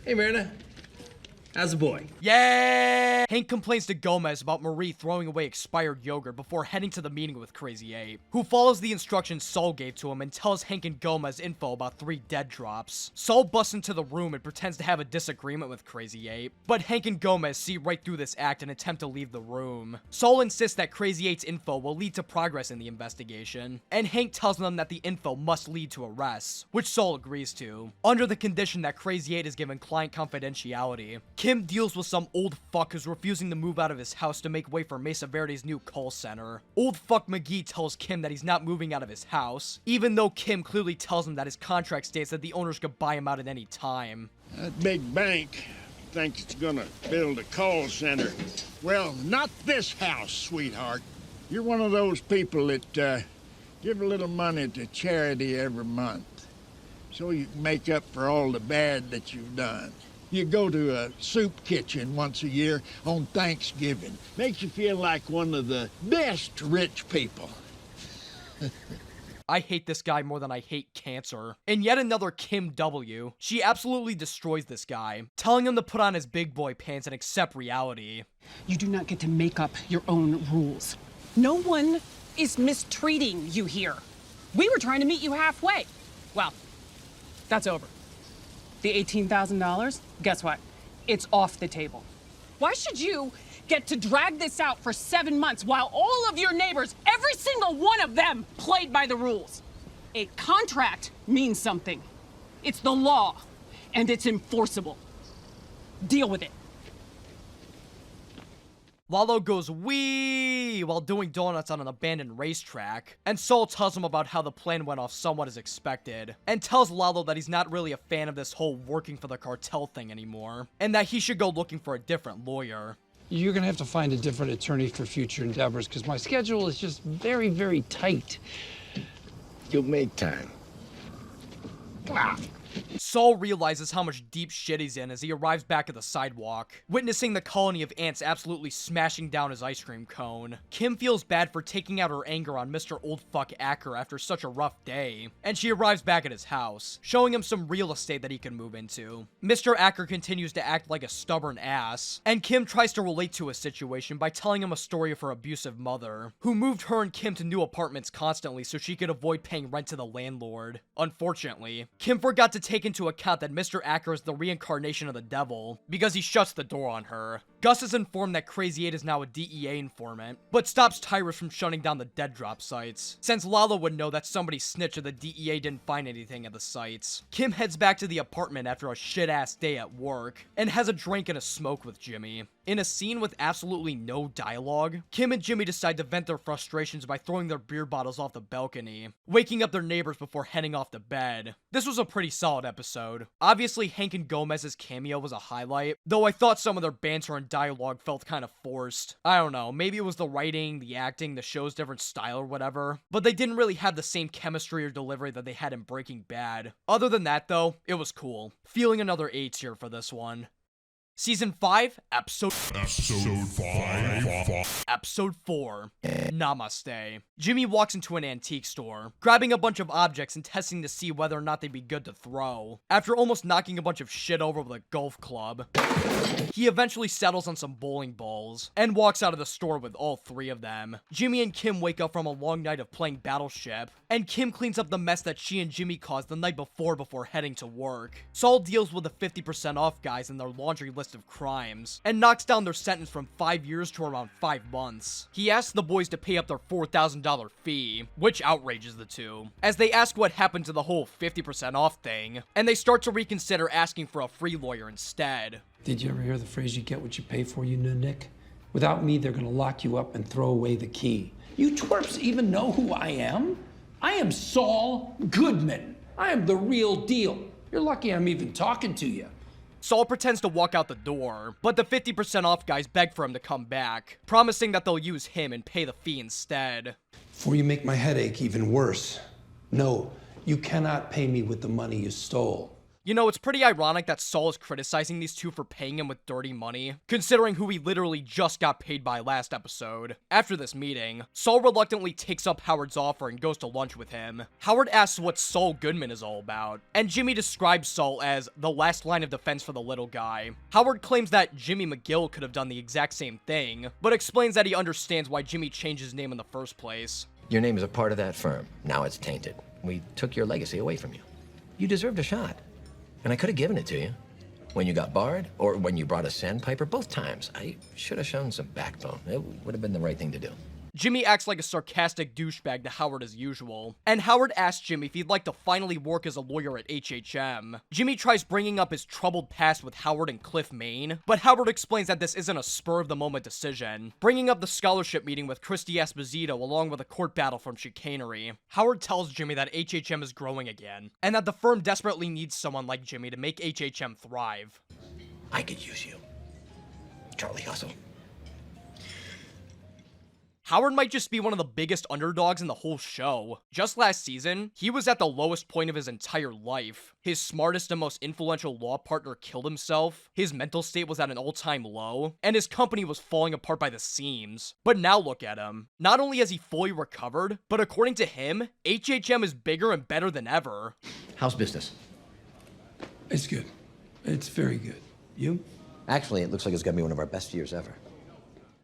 Hey, Marina. As a boy. Yeah! Hank complains to Gomez about Marie throwing away expired yogurt before heading to the meeting with Crazy 8, who follows the instructions Saul gave to him and tells Hank and Gomez info about 3 dead drops. Saul busts into the room and pretends to have a disagreement with Crazy 8, but Hank and Gomez see right through this act and attempt to leave the room. Saul insists that Crazy 8's info will lead to progress in the investigation, and Hank tells them that the info must lead to arrests, which Saul agrees to, under the condition that Crazy 8 is given client confidentiality. Kim deals with some old fuck who's refusing to move out of his house to make way for Mesa Verde's new call center. Old fuck McGee tells Kim that he's not moving out of his house, even though Kim clearly tells him that his contract states that the owners could buy him out at any time. That big bank thinks it's gonna build a call center. Well, not this house, sweetheart. You're one of those people that give a little money to charity every month, so you can make up for all the bad that you've done. You go to a soup kitchen once a year on Thanksgiving. Makes you feel like one of the best rich people. I hate this guy more than I hate cancer. In yet another Kim W, she absolutely destroys this guy, telling him to put on his big boy pants and accept reality. You do not get to make up your own rules. No one is mistreating you here. We were trying to meet you halfway. Well, that's over. The $18,000, guess what? It's off the table. Why should you get to drag this out for 7 months while all of your neighbors, every single one of them, played by the rules? A contract means something. It's the law, and it's enforceable. Deal with it. Lalo goes wee while doing donuts on an abandoned racetrack, and Saul tells him about how the plan went off somewhat as expected, and tells Lalo that he's not really a fan of this whole working for the cartel thing anymore, and that he should go looking for a different lawyer. You're gonna have to find a different attorney for future endeavors, because my schedule is just very, very tight. You'll make time. Come on. Saul realizes how much deep shit he's in as he arrives back at the sidewalk, witnessing the colony of ants absolutely smashing down his ice cream cone. Kim feels bad for taking out her anger on Mr. Old Fuck Acker after such a rough day, and she arrives back at his house, showing him some real estate that he can move into. Mr. Acker continues to act like a stubborn ass, and Kim tries to relate to his situation by telling him a story of her abusive mother, who moved her and Kim to new apartments constantly so she could avoid paying rent to the landlord. Unfortunately, Kim forgot to take into account that Mr. Acker is the reincarnation of the devil, because he shuts the door on her. Gus is informed that Crazy 8 is now a DEA informant, but stops Tyrus from shutting down the dead drop sites, since Lalo would know that somebody snitched if the DEA didn't find anything at the sites. Kim heads back to the apartment after a shit-ass day at work, and has a drink and a smoke with Jimmy. In a scene with absolutely no dialogue, Kim and Jimmy decide to vent their frustrations by throwing their beer bottles off the balcony, waking up their neighbors before heading off to bed. This was a pretty solid episode. Obviously, Hank and Gomez's cameo was a highlight, though I thought some of their banter and dialogue felt kind of forced. I don't know, maybe it was the writing, the acting, the show's different style or whatever, but they didn't really have the same chemistry or delivery that they had in Breaking Bad. Other than that though, it was cool. Feeling another A tier for this one. Season 5, Episode 4, Namaste. Jimmy walks into an antique store, grabbing a bunch of objects and testing to see whether or not they'd be good to throw. After almost knocking a bunch of shit over with a golf club, he eventually settles on some bowling balls, and walks out of the store with all 3 of them. Jimmy and Kim wake up from a long night of playing Battleship, and Kim cleans up the mess that she and Jimmy caused the night before heading to work. Saul deals with the 50% off guys in their laundry list of crimes, and knocks down their sentence from 5 years to around 5 months. He asks the boys to pay up their $4,000 fee, which outrages the two, as they ask what happened to the whole 50% off thing, and they start to reconsider asking for a free lawyer instead. Did you ever hear the phrase, you get what you pay for, you Nick? Without me, they're gonna lock you up and throw away the key. You twerps even know who I am? I am Saul Goodman. I am the real deal. You're lucky I'm even talking to you. Saul pretends to walk out the door, but the 50% off guys beg for him to come back, promising that they'll use him and pay the fee instead. Before you make my headache even worse, no, you cannot pay me with the money you stole. You know, it's pretty ironic that Saul is criticizing these two for paying him with dirty money, considering who he literally just got paid by last episode. After this meeting, Saul reluctantly takes up Howard's offer and goes to lunch with him. Howard asks what Saul Goodman is all about, and Jimmy describes Saul as the last line of defense for the little guy. Howard claims that Jimmy McGill could have done the exact same thing, but explains that he understands why Jimmy changed his name in the first place. Your name is a part of that firm. Now it's tainted. We took your legacy away from you. You deserved a shot. And I could have given it to you. When you got barred, or when you brought a sandpiper, both times. I should have shown some backbone. It would have been the right thing to do. Jimmy acts like a sarcastic douchebag to Howard as usual, and Howard asks Jimmy if he'd like to finally work as a lawyer at HHM. Jimmy tries bringing up his troubled past with Howard and Cliff, Maine, but Howard explains that this isn't a spur-of-the-moment decision, bringing up the scholarship meeting with Christy Esposito along with a court battle from Chicanery. Howard tells Jimmy that HHM is growing again, and that the firm desperately needs someone like Jimmy to make HHM thrive. I could use you. Charlie Hustle. Howard might just be one of the biggest underdogs in the whole show. Just last season, he was at the lowest point of his entire life. His smartest and most influential law partner killed himself, his mental state was at an all-time low, and his company was falling apart by the seams. But now look at him. Not only has he fully recovered, but according to him, HHM is bigger and better than ever. How's business? It's good. It's very good. You? Actually, it looks like it's gonna be one of our best years ever.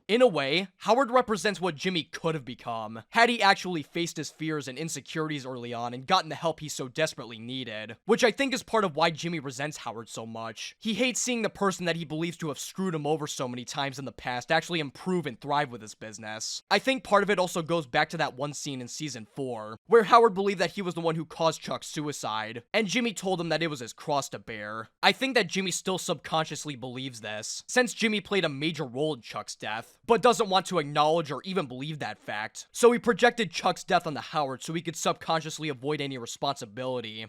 In a way, Howard represents what Jimmy could have become, had he actually faced his fears and insecurities early on and gotten the help he so desperately needed, which I think is part of why Jimmy resents Howard so much. He hates seeing the person that he believes to have screwed him over so many times in the past actually improve and thrive with his business. I think part of it also goes back to that one scene in season 4, where Howard believed that he was the one who caused Chuck's suicide, and Jimmy told him that it was his cross to bear. I think that Jimmy still subconsciously believes this, since Jimmy played a major role in Chuck's death, but doesn't want to acknowledge or even believe that fact. So he projected Chuck's death onto Howard so he could subconsciously avoid any responsibility.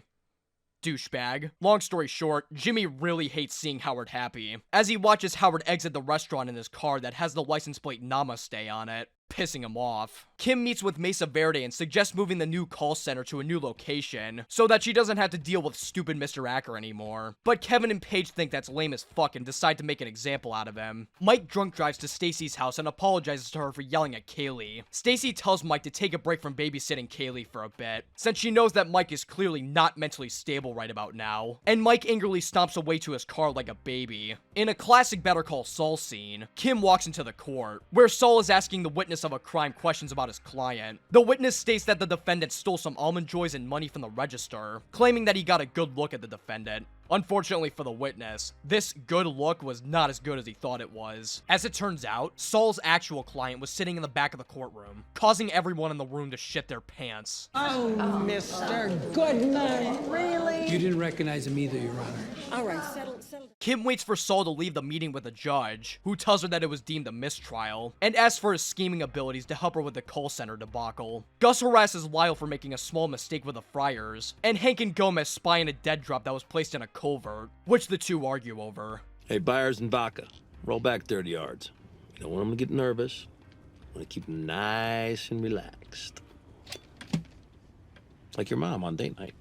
Douchebag. Long story short, Jimmy really hates seeing Howard happy, as he watches Howard exit the restaurant in his car that has the license plate Namaste on it, pissing him off. Kim meets with Mesa Verde and suggests moving the new call center to a new location, so that she doesn't have to deal with stupid Mr. Acker anymore. But Kevin and Paige think that's lame as fuck and decide to make an example out of him. Mike drunk drives to Stacy's house and apologizes to her for yelling at Kaylee. Stacy tells Mike to take a break from babysitting Kaylee for a bit, since she knows that Mike is clearly not mentally stable right about now. And Mike angrily stomps away to his car like a baby. In a classic Better Call Saul scene, Kim walks into the court, where Saul is asking the witness of a crime questions about his client. The witness states that the defendant stole some almond joys and money from the register, claiming that he got a good look at the defendant. Unfortunately for the witness, this good look was not as good as he thought it was. As it turns out, Saul's actual client was sitting in the back of the courtroom, causing everyone in the room to shit their pants. Oh, Mr. Goodman, really? You didn't recognize him either, Your Honor. All right, settle. Kim waits for Saul to leave the meeting with the judge, who tells her that it was deemed a mistrial, and asks for his scheming abilities to help her with the call center debacle. Gus harasses Lyle for making a small mistake with the Friars, and Hank and Gomez spy on a dead drop that was placed in a covert, which the two argue over. Hey, Byers and Baca, roll back 30 yards. You don't want them to get nervous. You want to keep them nice and relaxed. Like your mom on date night.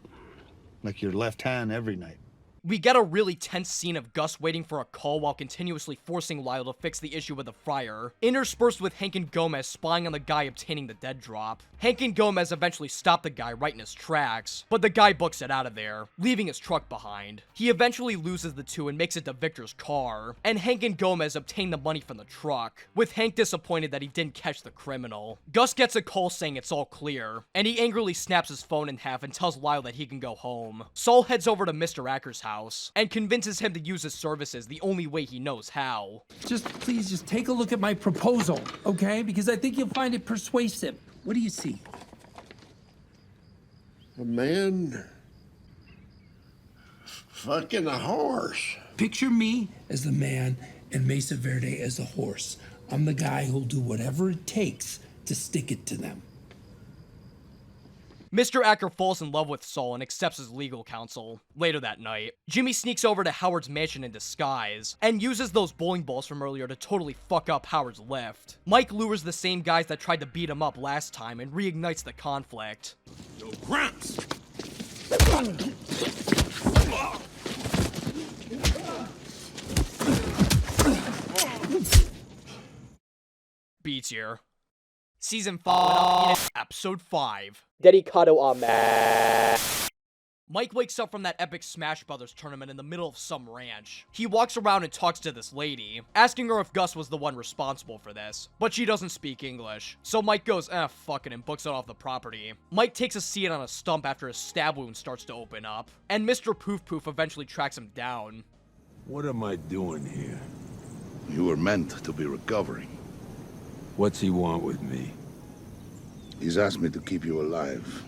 Like your left hand every night. We get a really tense scene of Gus waiting for a call while continuously forcing Lyle to fix the issue with the Friar, interspersed with Hank and Gomez spying on the guy obtaining the dead drop. Hank and Gomez eventually stop the guy right in his tracks, but the guy books it out of there, leaving his truck behind. He eventually loses the two and makes it to Victor's car, and Hank and Gomez obtain the money from the truck, with Hank disappointed that he didn't catch the criminal. Gus gets a call saying it's all clear, and he angrily snaps his phone in half and tells Lyle that he can go home. Saul heads over to Mr. Acker's house and convinces him to use his services the only way he knows how. Please just take a look at my proposal, okay? Because I think you'll find it persuasive. What do you see? A man fucking a horse. Picture me as the man and Mesa Verde as the horse. I'm the guy who'll do whatever it takes to stick it to them. Mr. Acker falls in love with Saul and accepts his legal counsel. Later that night, Jimmy sneaks over to Howard's mansion in disguise and uses those bowling balls from earlier to totally fuck up Howard's lift. Mike lures the same guys that tried to beat him up last time and reignites the conflict. Yo, Gramps! year. Season 5, Episode 5. Dedicado a Mike wakes up from that epic Smash Brothers tournament in the middle of some ranch. He walks around and talks to this lady, asking her if Gus was the one responsible for this, but she doesn't speak English. So Mike goes, fuck it, and books it off the property. Mike takes a seat on a stump after his stab wound starts to open up, and Mr. Poof Poof eventually tracks him down. What am I doing here? You were meant to be recovering. What's he want with me? He's asked me to keep you alive.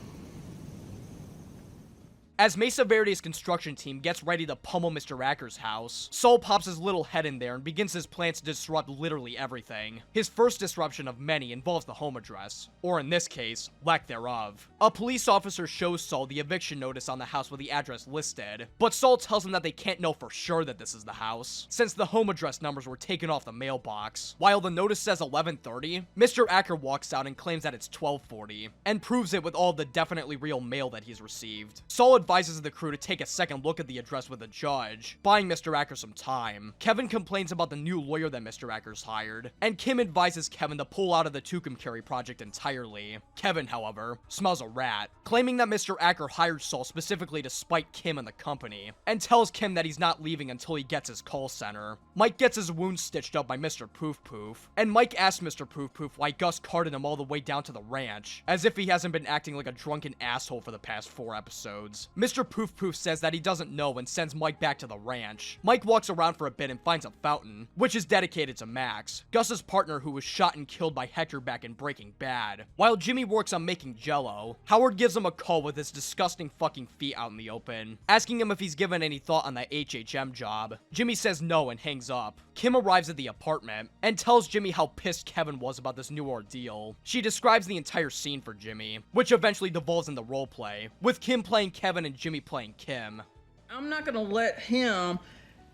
As Mesa Verde's construction team gets ready to pummel Mr. Acker's house, Saul pops his little head in there and begins his plans to disrupt literally everything. His first disruption of many involves the home address, or in this case, lack thereof. A police officer shows Saul the eviction notice on the house with the address listed, but Saul tells him that they can't know for sure that this is the house, since the home address numbers were taken off the mailbox. While the notice says 11:30, Mr. Acker walks out and claims that it's 12:40, and proves it with all the definitely real mail that he's received. Saul advises the crew to take a second look at the address with the judge, buying Mr. Acker some time. Kevin complains about the new lawyer that Mr. Acker's hired, and Kim advises Kevin to pull out of the Tucumcari project entirely. Kevin, however, smells a rat, claiming that Mr. Acker hired Saul specifically to spite Kim and the company, and tells Kim that he's not leaving until he gets his call center. Mike gets his wounds stitched up by Mr. Poof Poof, and Mike asks Mr. Poof Poof why Gus carted him all the way down to the ranch, as if he hasn't been acting like a drunken asshole for the past 4 episodes. Mr. Poof Poof says that he doesn't know and sends Mike back to the ranch. Mike walks around for a bit and finds a fountain, which is dedicated to Max, Gus's partner who was shot and killed by Hector back in Breaking Bad. While Jimmy works on making Jell-O, Howard gives him a call with his disgusting fucking feet out in the open, asking him if he's given any thought on that HHM job. Jimmy says no and hangs up. Kim arrives at the apartment and tells Jimmy how pissed Kevin was about this new ordeal. She describes the entire scene for Jimmy, which eventually devolves into roleplay, with Kim playing Kevin and Jimmy playing Kim. I'm not gonna let him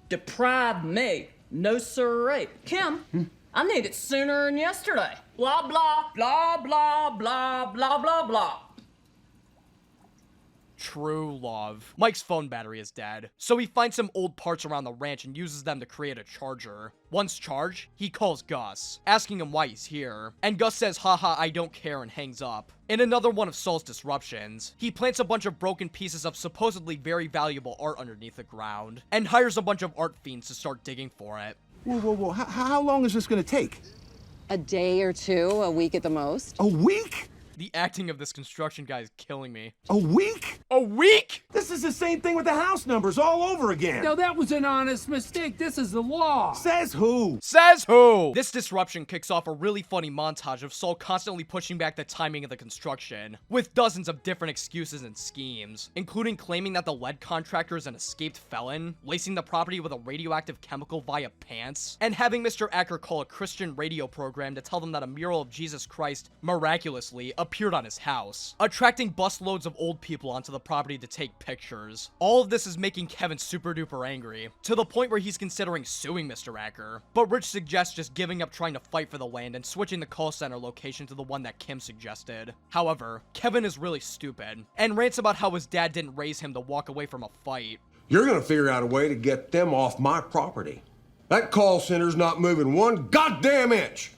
deprive me. No sirree. Kim, I need it sooner than yesterday. Blah, blah, blah, blah, blah, blah, blah, blah. True love. Mike's phone battery is dead, so he finds some old parts around the ranch and uses them to create a charger. Once charged, he calls Gus, asking him why he's here, and Gus says haha I don't care and hangs up. In another one of Saul's disruptions, he plants a bunch of broken pieces of supposedly very valuable art underneath the ground, and hires a bunch of art fiends to start digging for it. Whoa. How long is this gonna take? A day or two, a week at the most. A week? The acting of this construction guy is killing me. A week? A week? This is the same thing with the house numbers all over again. No, that was an honest mistake. This is the law. Says who? Says who? This disruption kicks off a really funny montage of Saul constantly pushing back the timing of the construction, with dozens of different excuses and schemes, including claiming that the lead contractor is an escaped felon, lacing the property with a radioactive chemical via pants, and having Mr. Acker call a Christian radio program to tell them that a mural of Jesus Christ miraculously appeared on his house, attracting busloads of old people onto the property to take pictures. All of this is making Kevin super duper angry, to the point where he's considering suing Mr. Acker, but Rich suggests just giving up trying to fight for the land and switching the call center location to the one that Kim suggested. However, Kevin is really stupid, and rants about how his dad didn't raise him to walk away from a fight. You're gonna figure out a way to get them off my property. That call center's not moving one goddamn inch.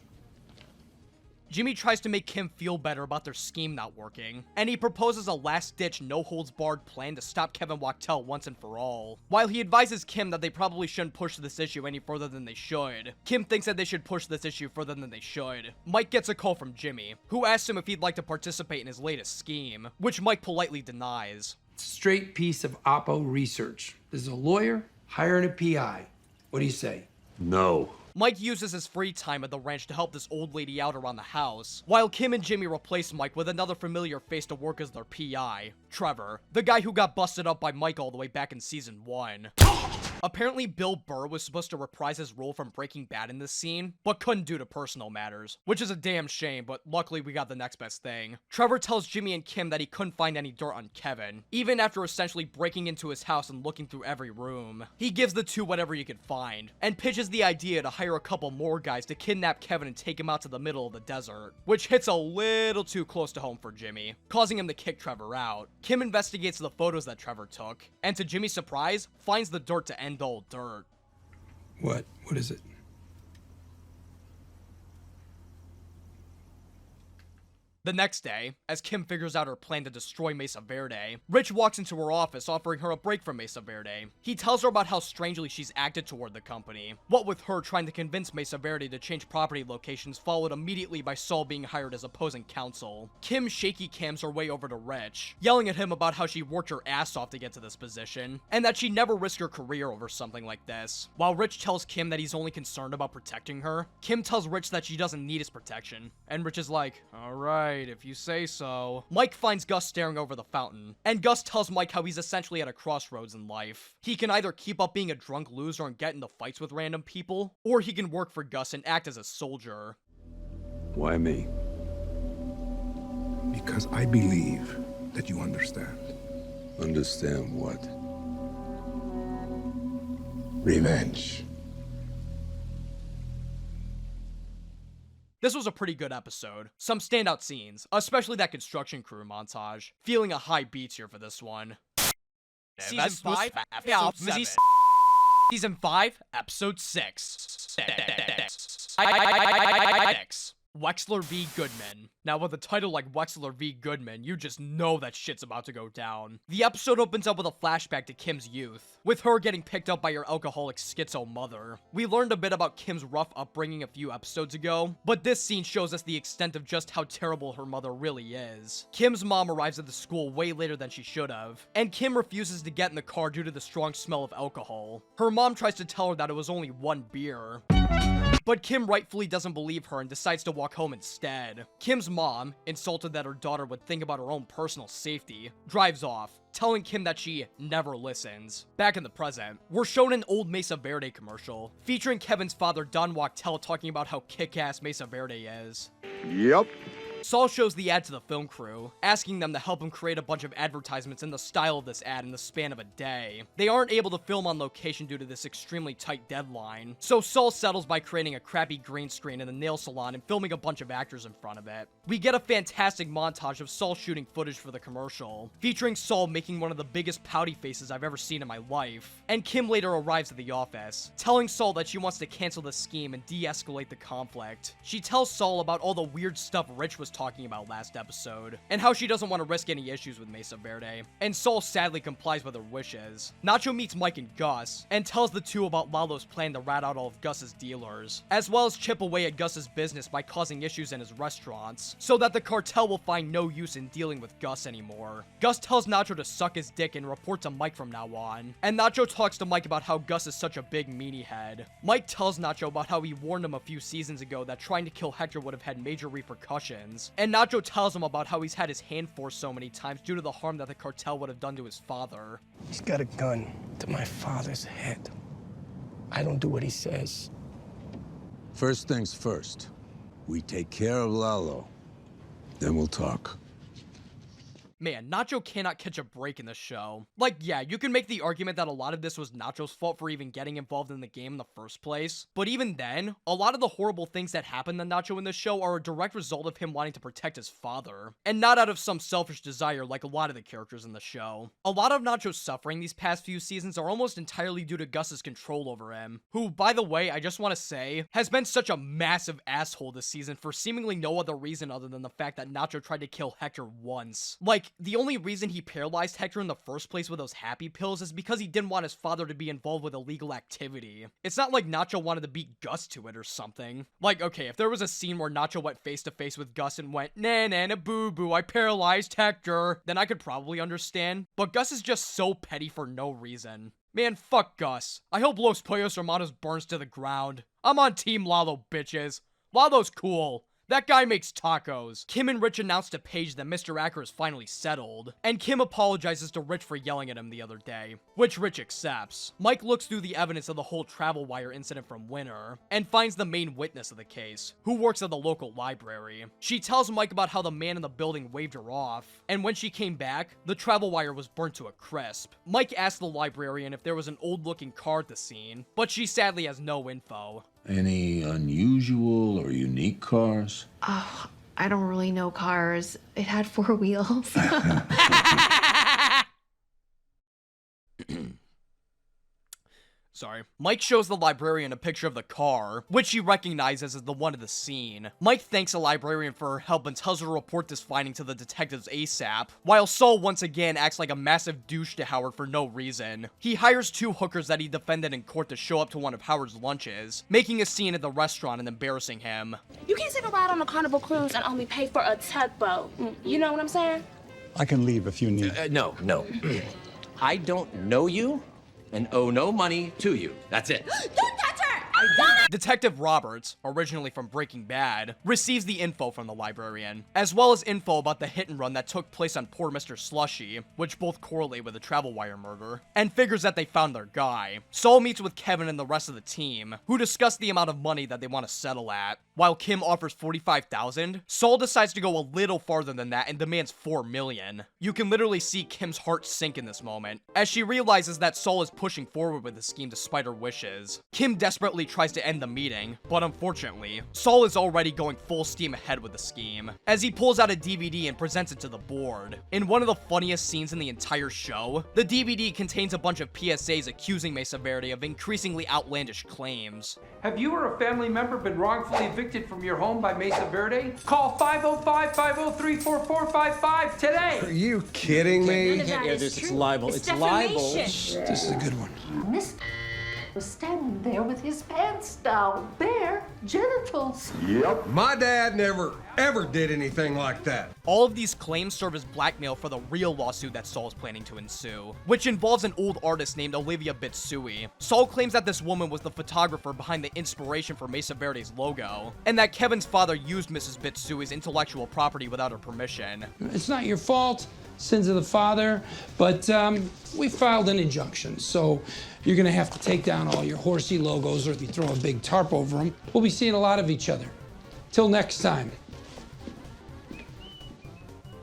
Jimmy tries to make Kim feel better about their scheme not working, and he proposes a last-ditch, no-holds-barred plan to stop Kevin Wachtel once and for all. While he advises Kim that they probably shouldn't push this issue any further than they should, Kim thinks that they should push this issue further than they should. Mike gets a call from Jimmy, who asks him if he'd like to participate in his latest scheme, which Mike politely denies. Straight piece of Oppo research. This is a lawyer hiring a PI. What do you say? No. Mike uses his free time at the ranch to help this old lady out around the house, while Kim and Jimmy replace Mike with another familiar face to work as their PI, Trevor, the guy who got busted up by Mike all the way back in season 1. Apparently, Bill Burr was supposed to reprise his role from Breaking Bad in this scene, but couldn't due to personal matters, which is a damn shame, but luckily we got the next best thing. Trevor tells Jimmy and Kim that he couldn't find any dirt on Kevin, even after essentially breaking into his house and looking through every room. He gives the two whatever he could find, and pitches the idea to hire a couple more guys to kidnap Kevin and take him out to the middle of the desert, which hits a little too close to home for Jimmy, causing him to kick Trevor out. Kim investigates the photos that Trevor took, and to Jimmy's surprise, finds the dirt to end all dirt. What? What is it? The next day, as Kim figures out her plan to destroy Mesa Verde, Rich walks into her office offering her a break from Mesa Verde. He tells her about how strangely she's acted toward the company, what with her trying to convince Mesa Verde to change property locations, followed immediately by Saul being hired as opposing counsel. Kim shaky cams her way over to Rich, yelling at him about how she worked her ass off to get to this position, and that she'd never risk her career over something like this. While Rich tells Kim that he's only concerned about protecting her, Kim tells Rich that she doesn't need his protection, and Rich is like, alright, if you say so. Mike finds Gus staring over the fountain, and Gus tells Mike how he's essentially at a crossroads in life. He can either keep up being a drunk loser and get into fights with random people, or he can work for Gus and act as a soldier. Why me? Because I believe that you understand. Understand what? Revenge. This was a pretty good episode. Some standout scenes, especially that construction crew montage. Feeling a high beats here for this one. Season 5, episode 7. Season 5, episode 6. Wexler v. Goodman. Now, with a title like Wexler v. Goodman, you just know that shit's about to go down. The episode opens up with a flashback to Kim's youth, with her getting picked up by her alcoholic schizo mother. We learned a bit about Kim's rough upbringing a few episodes ago, but this scene shows us the extent of just how terrible her mother really is. Kim's mom arrives at the school way later than she should have, and Kim refuses to get in the car due to the strong smell of alcohol. Her mom tries to tell her that it was only one beer, but Kim rightfully doesn't believe her and decides to walk home instead. Kim's mom, insulted that her daughter would think about her own personal safety, drives off, telling Kim that she never listens. Back in the present, we're shown an old Mesa Verde commercial, featuring Kevin's father Don Wachtel talking about how kick-ass Mesa Verde is. Yep. Saul shows the ad to the film crew, asking them to help him create a bunch of advertisements in the style of this ad in the span of a day. They aren't able to film on location due to this extremely tight deadline, so Saul settles by creating a crappy green screen in the nail salon and filming a bunch of actors in front of it. We get a fantastic montage of Saul shooting footage for the commercial, featuring Saul making one of the biggest pouty faces I've ever seen in my life, and Kim later arrives at the office, telling Saul that she wants to cancel the scheme and de-escalate the conflict. She tells Saul about all the weird stuff Rich was talking about last episode, and how she doesn't want to risk any issues with Mesa Verde, and Saul sadly complies with her wishes. Nacho meets Mike and Gus, and tells the two about Lalo's plan to rat out all of Gus's dealers, as well as chip away at Gus's business by causing issues in his restaurants, so that the cartel will find no use in dealing with Gus anymore. Gus tells Nacho to suck his dick and report to Mike from now on, and Nacho talks to Mike about how Gus is such a big meanie head. Mike tells Nacho about how he warned him a few seasons ago that trying to kill Hector would have had major repercussions, and Nacho tells him about how he's had his hand forced so many times due to the harm that the cartel would have done to his father. He's got a gun to my father's head. I don't do what he says. First things first. We take care of Lalo. Then we'll talk. Man, Nacho cannot catch a break in this show. Like, yeah, you can make the argument that a lot of this was Nacho's fault for even getting involved in the game in the first place, but even then, a lot of the horrible things that happen to Nacho in this show are a direct result of him wanting to protect his father, and not out of some selfish desire like a lot of the characters in the show. A lot of Nacho's suffering these past few seasons are almost entirely due to Gus's control over him, who, by the way, I just want to say, has been such a massive asshole this season for seemingly no other reason other than the fact that Nacho tried to kill Hector once. Like, the only reason he paralyzed Hector in the first place with those happy pills is because he didn't want his father to be involved with illegal activity. It's not like Nacho wanted to beat Gus to it or something. Like, okay, if there was a scene where Nacho went face to face with Gus and went, nah, nah, nah, boo boo, I paralyzed Hector, then I could probably understand. But Gus is just so petty for no reason. Man, fuck Gus. I hope Los Pollos Hermanos burns to the ground. I'm on Team Lalo, bitches. Lalo's cool. That guy makes tacos. Kim and Rich announced to Paige that Mr. Acker is finally settled, and Kim apologizes to Rich for yelling at him the other day, which Rich accepts. Mike looks through the evidence of the whole travel wire incident from Winter, and finds the main witness of the case, who works at the local library. She tells Mike about how the man in the building waved her off, and when she came back, the travel wire was burnt to a crisp. Mike asked the librarian if there was an old-looking car at the scene, but she sadly has no info. Any unusual or unique cars? Oh, I don't really know cars. It had 4 wheels. Mike shows the librarian a picture of the car, which she recognizes as the one of the scene. Mike thanks the librarian for her help and tells her to report this finding to the detectives ASAP, while Saul once again acts like a massive douche to Howard for no reason. He hires 2 hookers that he defended in court to show up to one of Howard's lunches, making a scene at the restaurant and embarrassing him. You can't take a ride on a Carnival cruise and only pay for a tugboat. You know what I'm saying? I can leave if you need. No. I don't know you and owe no money to you. That's it. Don't touch her! Detective Roberts, originally from Breaking Bad, receives the info from the librarian, as well as info about the hit and run that took place on poor Mr. Slushy, which both correlate with the travel wire murder, and figures that they found their guy. Saul meets with Kevin and the rest of the team, who discuss the amount of money that they want to settle at. While Kim offers $45,000, Saul decides to go a little farther than that and demands $4 million. You can literally see Kim's heart sink in this moment, as she realizes that Saul is pushing forward with the scheme despite her wishes. Kim desperately tries to end the meeting, but unfortunately, Saul is already going full steam ahead with the scheme, as he pulls out a DVD and presents it to the board. In one of the funniest scenes in the entire show, the DVD contains a bunch of PSAs accusing Mesa Verde of increasingly outlandish claims. Have you or a family member been wrongfully evicted from your home by Mesa Verde? Call 505-503-4455 today! Are you kidding me? Yeah, this is libel. It's libel. This is a good one. Mr. was standing there with his pants down, bare genitals. Yep. My dad never, ever did anything like that. All of these claims serve as blackmail for the real lawsuit that Saul is planning to ensue, which involves an old artist named Olivia Bitsui. Saul claims that this woman was the photographer behind the inspiration for Mesa Verde's logo, and that Kevin's father used Mrs. Bitsui's intellectual property without her permission. It's not your fault, sins of the father, but we filed an injunction, so you're gonna have to take down all your horsey logos, or if you throw a big tarp over them, we'll be seeing a lot of each other. Till next time.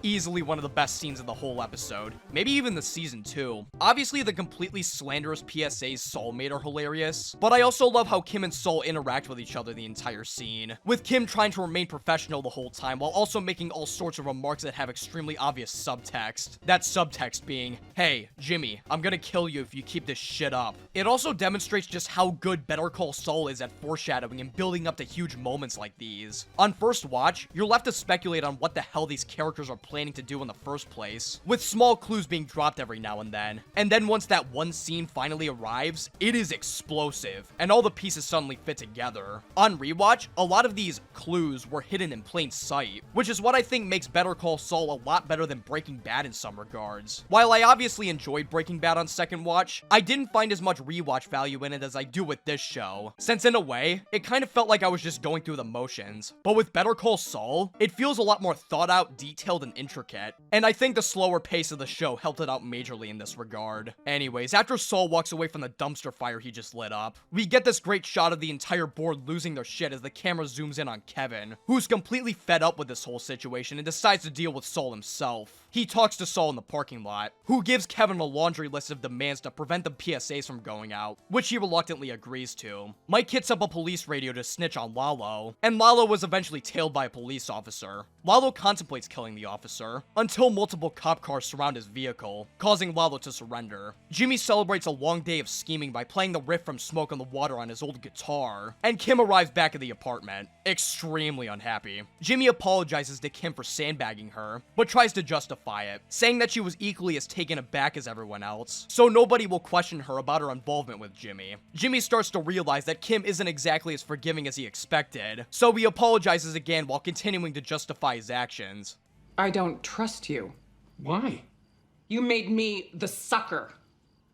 Easily one of the best scenes of the whole episode, maybe even the season 2. Obviously, the completely slanderous PSAs Saul made are hilarious, but I also love how Kim and Saul interact with each other the entire scene, with Kim trying to remain professional the whole time while also making all sorts of remarks that have extremely obvious subtext. That subtext being, hey, Jimmy, I'm gonna kill you if you keep this shit up. It also demonstrates just how good Better Call Saul is at foreshadowing and building up to huge moments like these. On first watch, you're left to speculate on what the hell these characters are planning to do in the first place, with small clues being dropped every now and then. And then once that one scene finally arrives, it is explosive, and all the pieces suddenly fit together. On rewatch, a lot of these clues were hidden in plain sight, which is what I think makes Better Call Saul a lot better than Breaking Bad in some regards. While I obviously enjoyed Breaking Bad on second watch, I didn't find as much rewatch value in it as I do with this show, since in a way, it kind of felt like I was just going through the motions. But with Better Call Saul, it feels a lot more thought out, detailed, and intricate, and I think the slower pace of the show helped it out majorly in this regard. Anyways, after Saul walks away from the dumpster fire he just lit up, we get this great shot of the entire board losing their shit as the camera zooms in on Kevin, who's completely fed up with this whole situation and decides to deal with Saul himself. He talks to Saul in the parking lot, who gives Kevin a laundry list of demands to prevent the PSAs from going out, which he reluctantly agrees to. Mike hits up a police radio to snitch on Lalo, and Lalo was eventually tailed by a police officer. Lalo contemplates killing the officer, until multiple cop cars surround his vehicle, causing Lalo to surrender. Jimmy celebrates a long day of scheming by playing the riff from Smoke on the Water on his old guitar, and Kim arrives back at the apartment, extremely unhappy. Jimmy apologizes to Kim for sandbagging her, but tries to justify it, saying that she was equally as taken aback as everyone else, so nobody will question her about her involvement with Jimmy. Jimmy starts to realize that Kim isn't exactly as forgiving as he expected, so he apologizes again while continuing to justify his actions. I don't trust you. Why? You made me the sucker.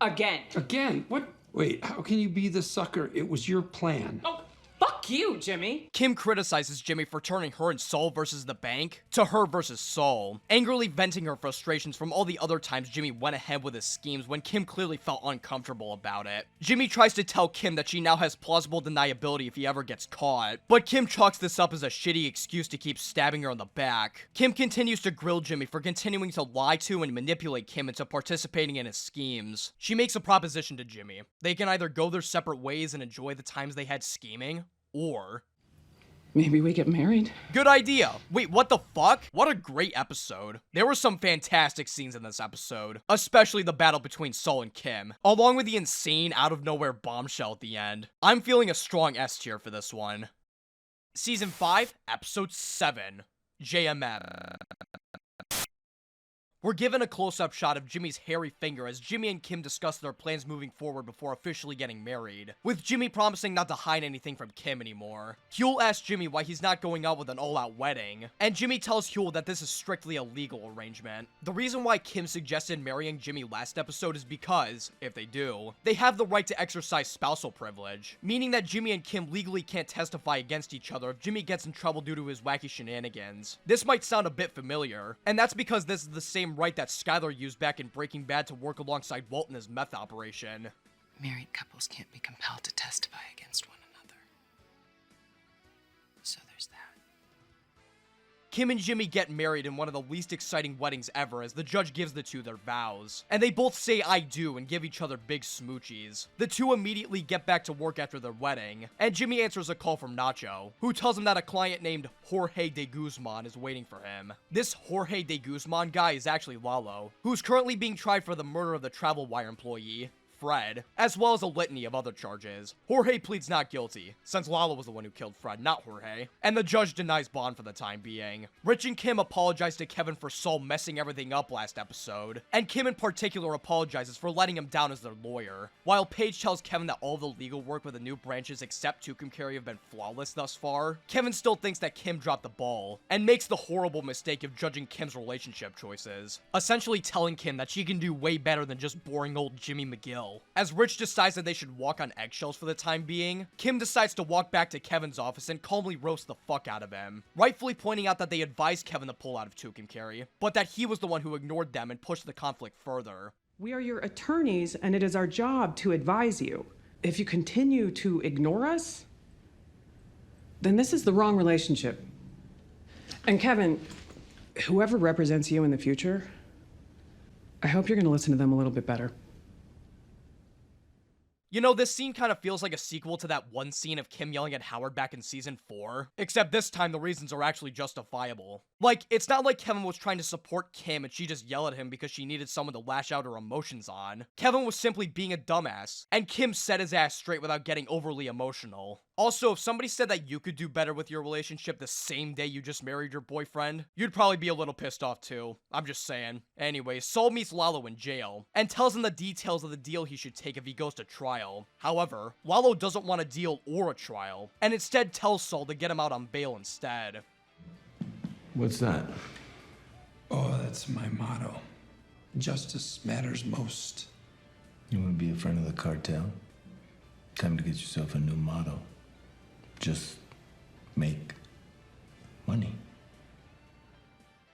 Again. Again? What? Wait, how can you be the sucker? It was your plan. Oh, fuck you, Jimmy. Kim criticizes Jimmy for turning her and Saul versus the bank to her versus Saul, angrily venting her frustrations from all the other times Jimmy went ahead with his schemes when Kim clearly felt uncomfortable about it. Jimmy tries to tell Kim that she now has plausible deniability if he ever gets caught, but Kim chalks this up as a shitty excuse to keep stabbing her in the back. Kim continues to grill Jimmy for continuing to lie to and manipulate Kim into participating in his schemes. She makes a proposition to Jimmy. They can either go their separate ways and enjoy the times they had scheming, or Maybe we get married? Good idea. Wait, what the fuck? What a great episode. There were some fantastic scenes in this episode, especially the battle between Saul and Kim, along with the insane out-of-nowhere bombshell at the end. I'm feeling a strong S tier for this one. Season 5, Episode 7, JMM. We're given a close-up shot of Jimmy's hairy finger as Jimmy and Kim discuss their plans moving forward before officially getting married, with Jimmy promising not to hide anything from Kim anymore. Huel asks Jimmy why he's not going out with an all-out wedding, and Jimmy tells Huel that this is strictly a legal arrangement. The reason why Kim suggested marrying Jimmy last episode is because, if they do, they have the right to exercise spousal privilege, meaning that Jimmy and Kim legally can't testify against each other if Jimmy gets in trouble due to his wacky shenanigans. This might sound a bit familiar, and that's because this is the same right that Skyler used back in Breaking Bad to work alongside Walt in his meth operation. Married couples can't be compelled to testify against one another. So there's that. Kim and Jimmy get married in one of the least exciting weddings ever as the judge gives the two their vows. And they both say I do and give each other big smoochies. The two immediately get back to work after their wedding, and Jimmy answers a call from Nacho, who tells him that a client named Jorge de Guzman is waiting for him. This Jorge de Guzman guy is actually Lalo, who's currently being tried for the murder of the Travel Wire employee, Fred, as well as a litany of other charges. Jorge pleads not guilty, since Lalo was the one who killed Fred, not Jorge, and the judge denies bond for the time being. Rich and Kim apologize to Kevin for Saul messing everything up last episode, and Kim in particular apologizes for letting him down as their lawyer, while Paige tells Kevin that all the legal work with the new branches except Chicanery have been flawless thus far. Kevin still thinks that Kim dropped the ball, and makes the horrible mistake of judging Kim's relationship choices, essentially telling Kim that she can do way better than just boring old Jimmy McGill. As Rich decides that they should walk on eggshells for the time being, Kim decides to walk back to Kevin's office and calmly roast the fuck out of him, rightfully pointing out that they advised Kevin to pull out of Chicanery, but that he was the one who ignored them and pushed the conflict further. We are your attorneys, and it is our job to advise you. If you continue to ignore us, then this is the wrong relationship. And Kevin, whoever represents you in the future, I hope you're going to listen to them a little bit better. You know, this scene kind of feels like a sequel to that one scene of Kim yelling at Howard back in season 4, except this time the reasons are actually justifiable. Like, it's not like Kevin was trying to support Kim and she just yelled at him because she needed someone to lash out her emotions on. Kevin was simply being a dumbass, and Kim set his ass straight without getting overly emotional. Also, if somebody said that you could do better with your relationship the same day you just married your boyfriend, you'd probably be a little pissed off too. I'm just saying. Anyway, Saul meets Lalo in jail, and tells him the details of the deal he should take if he goes to trial. However, Lalo doesn't want a deal or a trial, and instead tells Saul to get him out on bail instead. What's that? Oh, that's my motto. Justice matters most. You want to be a friend of the cartel? Time to get yourself a new motto. Just make money.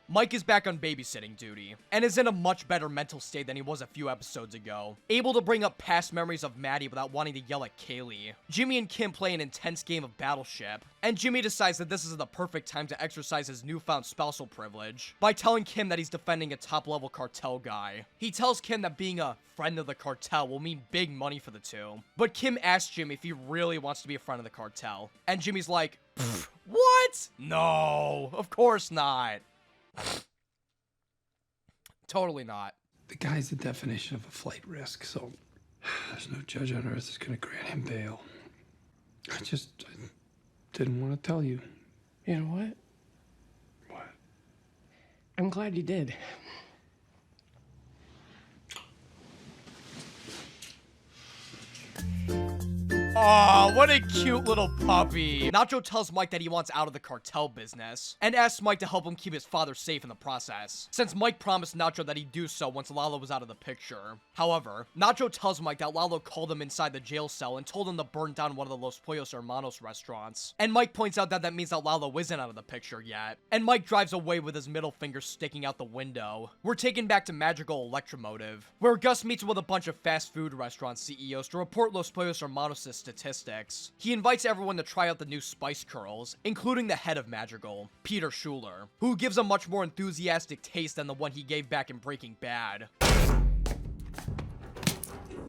Mike is back on babysitting duty, and is in a much better mental state than he was a few episodes ago, able to bring up past memories of Maddie without wanting to yell at Kaylee. Jimmy and Kim play an intense game of Battleship, and Jimmy decides that this is the perfect time to exercise his newfound spousal privilege by telling Kim that he's defending a top-level cartel guy. He tells Kim that being a friend of the cartel will mean big money for the two, but Kim asks Jimmy if he really wants to be a friend of the cartel, and Jimmy's like, what? No, of course not. Totally not. The guy's the definition of a flight risk, so there's no judge on earth that's gonna grant him bail. I didn't want to tell you. You know what? What? I'm glad you did. Aw, what a cute little puppy. Nacho tells Mike that he wants out of the cartel business, and asks Mike to help him keep his father safe in the process, since Mike promised Nacho that he'd do so once Lalo was out of the picture. However, Nacho tells Mike that Lalo called him inside the jail cell and told him to burn down one of the Los Pollos Hermanos restaurants, and Mike points out that that means that Lalo isn't out of the picture yet, and Mike drives away with his middle finger sticking out the window. We're taken back to Magical Electromotive, where Gus meets with a bunch of fast food restaurant CEOs to report Los Pollos Hermanos' statistics. He invites everyone to try out the new spice curls, including the head of Madrigal, Peter Schuler, who gives a much more enthusiastic taste than the one he gave back in Breaking Bad.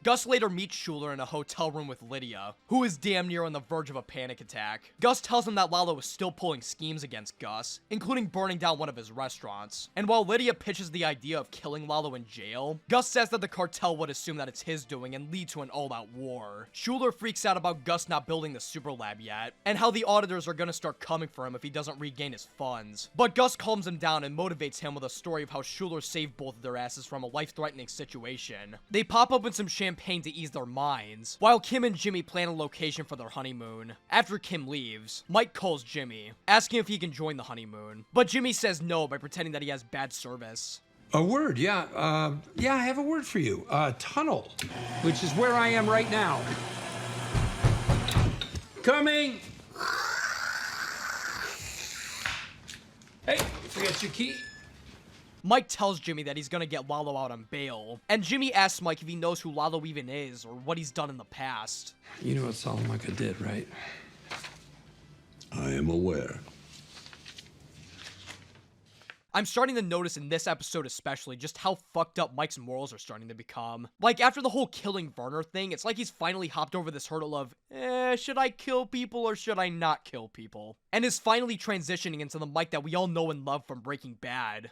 Gus later meets Schuler in a hotel room with Lydia, who is damn near on the verge of a panic attack. Gus tells him that Lalo is still pulling schemes against Gus, including burning down one of his restaurants. And while Lydia pitches the idea of killing Lalo in jail, Gus says that the cartel would assume that it's his doing and lead to an all-out war. Schuler freaks out about Gus not building the super lab yet, and how the auditors are gonna start coming for him if he doesn't regain his funds. But Gus calms him down and motivates him with a story of how Schuler saved both of their asses from a life-threatening situation. They pop open some champagne to ease their minds, while Kim and Jimmy plan a location for their honeymoon. After Kim leaves, Mike calls Jimmy, asking if he can join the honeymoon. But Jimmy says no by pretending that he has bad service. A word, yeah. Yeah, I have a word for you. Tunnel, which is where I am right now. Coming! Hey, you forget your key? Mike tells Jimmy that he's gonna get Lalo out on bail, and Jimmy asks Mike if he knows who Lalo even is or what he's done in the past. You know what Salamanca did, right? I am aware. I'm starting to notice in this episode especially just how fucked up Mike's morals are starting to become. Like, after the whole killing Werner thing, it's like he's finally hopped over this hurdle of, should I kill people or should I not kill people? And is finally transitioning into the Mike that we all know and love from Breaking Bad.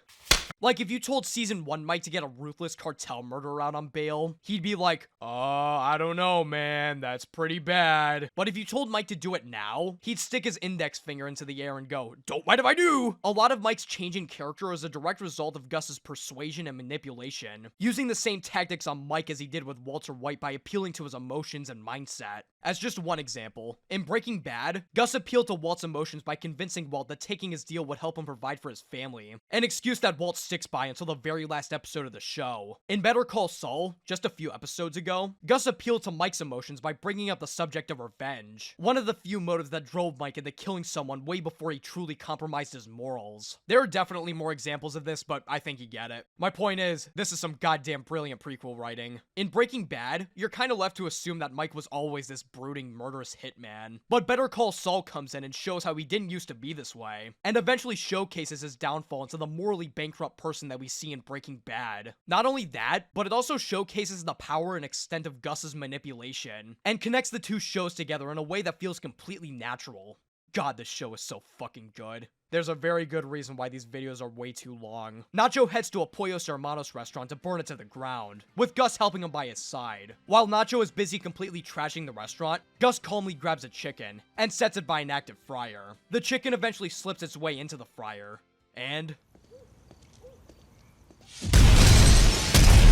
Like, if you told Season 1 Mike to get a ruthless cartel murderer out on bail, he'd be like, I don't know, man, that's pretty bad. But if you told Mike to do it now, he'd stick his index finger into the air and go, don't mind if I do! A lot of Mike's changing character is a direct result of Gus's persuasion and manipulation, using the same tactics on Mike as he did with Walter White by appealing to his emotions and mindset. As just one example, in Breaking Bad, Gus appealed to Walt's emotions by convincing Walt that taking his deal would help him provide for his family, an excuse that Walt sticks by until the very last episode of the show. In Better Call Saul, just a few episodes ago, Gus appealed to Mike's emotions by bringing up the subject of revenge, one of the few motives that drove Mike into killing someone way before he truly compromised his morals. There are definitely more examples of this, but I think you get it. My point is, this is some goddamn brilliant prequel writing. In Breaking Bad, you're kind of left to assume that Mike was always this brooding, murderous hitman. But Better Call Saul comes in and shows how he didn't used to be this way, and eventually showcases his downfall into the morally bankrupt person that we see in Breaking Bad. Not only that, but it also showcases the power and extent of Gus's manipulation, and connects the two shows together in a way that feels completely natural. God, this show is so fucking good. There's a very good reason why these videos are way too long. Nacho heads to a Pollos Hermanos restaurant to burn it to the ground, with Gus helping him by his side. While Nacho is busy completely trashing the restaurant, Gus calmly grabs a chicken, and sets it by an active fryer. The chicken eventually slips its way into the fryer, and...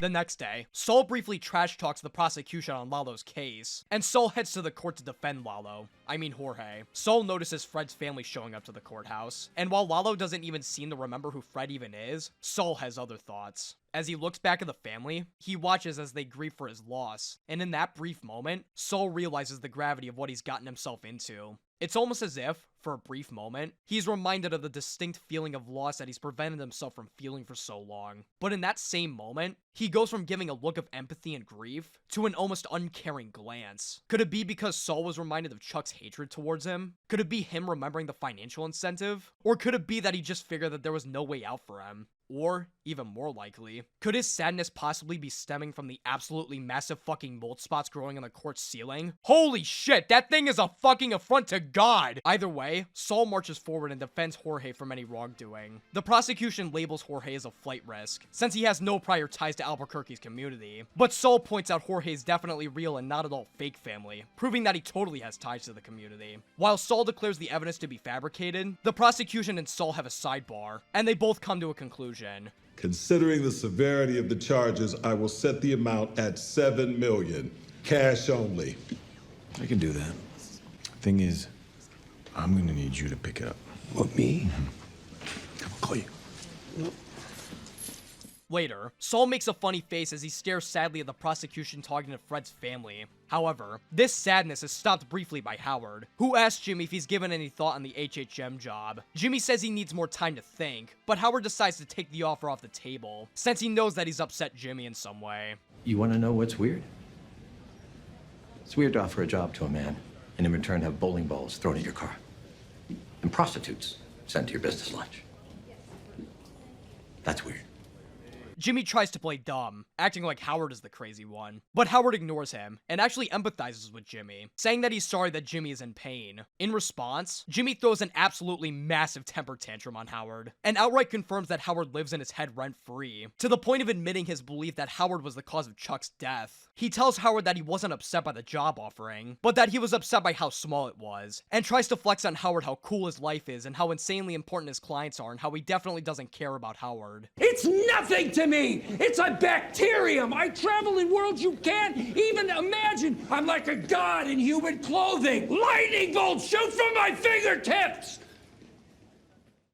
The next day, Saul briefly trash talks the prosecution on Lalo's case, and Saul heads to the court to defend Jorge. Saul notices Fred's family showing up to the courthouse, and while Lalo doesn't even seem to remember who Fred even is, Saul has other thoughts. As he looks back at the family, he watches as they grieve for his loss, and in that brief moment, Saul realizes the gravity of what he's gotten himself into. It's almost as if, for a brief moment, he's reminded of the distinct feeling of loss that he's prevented himself from feeling for so long. But in that same moment, he goes from giving a look of empathy and grief to an almost uncaring glance. Could it be because Saul was reminded of Chuck's hatred towards him? Could it be him remembering the financial incentive? Or could it be that he just figured that there was no way out for him? Or, even more likely, could his sadness possibly be stemming from the absolutely massive fucking mold spots growing on the court's ceiling? Holy shit, that thing is a fucking affront to God! Either way, Saul marches forward and defends Jorge from any wrongdoing. The prosecution labels Jorge as a flight risk, since he has no prior ties to Albuquerque's community. But Saul points out Jorge's definitely real and not at all fake family, proving that he totally has ties to the community. While Saul declares the evidence to be fabricated, the prosecution and Saul have a sidebar, and they both come to a conclusion. Considering the severity of the charges, I will set the amount at $7 million, cash only. I can do that. Thing is, I'm gonna need you to pick it up. What, me? I'll call you. Later, Saul makes a funny face as he stares sadly at the prosecution talking to Fred's family. However, this sadness is stopped briefly by Howard, who asks Jimmy if he's given any thought on the HHM job. Jimmy says he needs more time to think, but Howard decides to take the offer off the table, since he knows that he's upset Jimmy in some way. You want to know what's weird? It's weird to offer a job to a man, and in return have bowling balls thrown at your car. And prostitutes sent to your business lunch. That's weird. Jimmy tries to play dumb, acting like Howard is the crazy one. But Howard ignores him and actually empathizes with Jimmy, saying that he's sorry that Jimmy is in pain. In response, Jimmy throws an absolutely massive temper tantrum on Howard, and outright confirms that Howard lives in his head rent-free, to the point of admitting his belief that Howard was the cause of Chuck's death. He tells Howard that he wasn't upset by the job offering, but that he was upset by how small it was, and tries to flex on Howard how cool his life is and how insanely important his clients are and how he definitely doesn't care about Howard. It's nothing to me! It's a bacterium! I travel in worlds you can't even imagine! I'm like a god in human clothing! Lightning bolts shoot from my fingertips!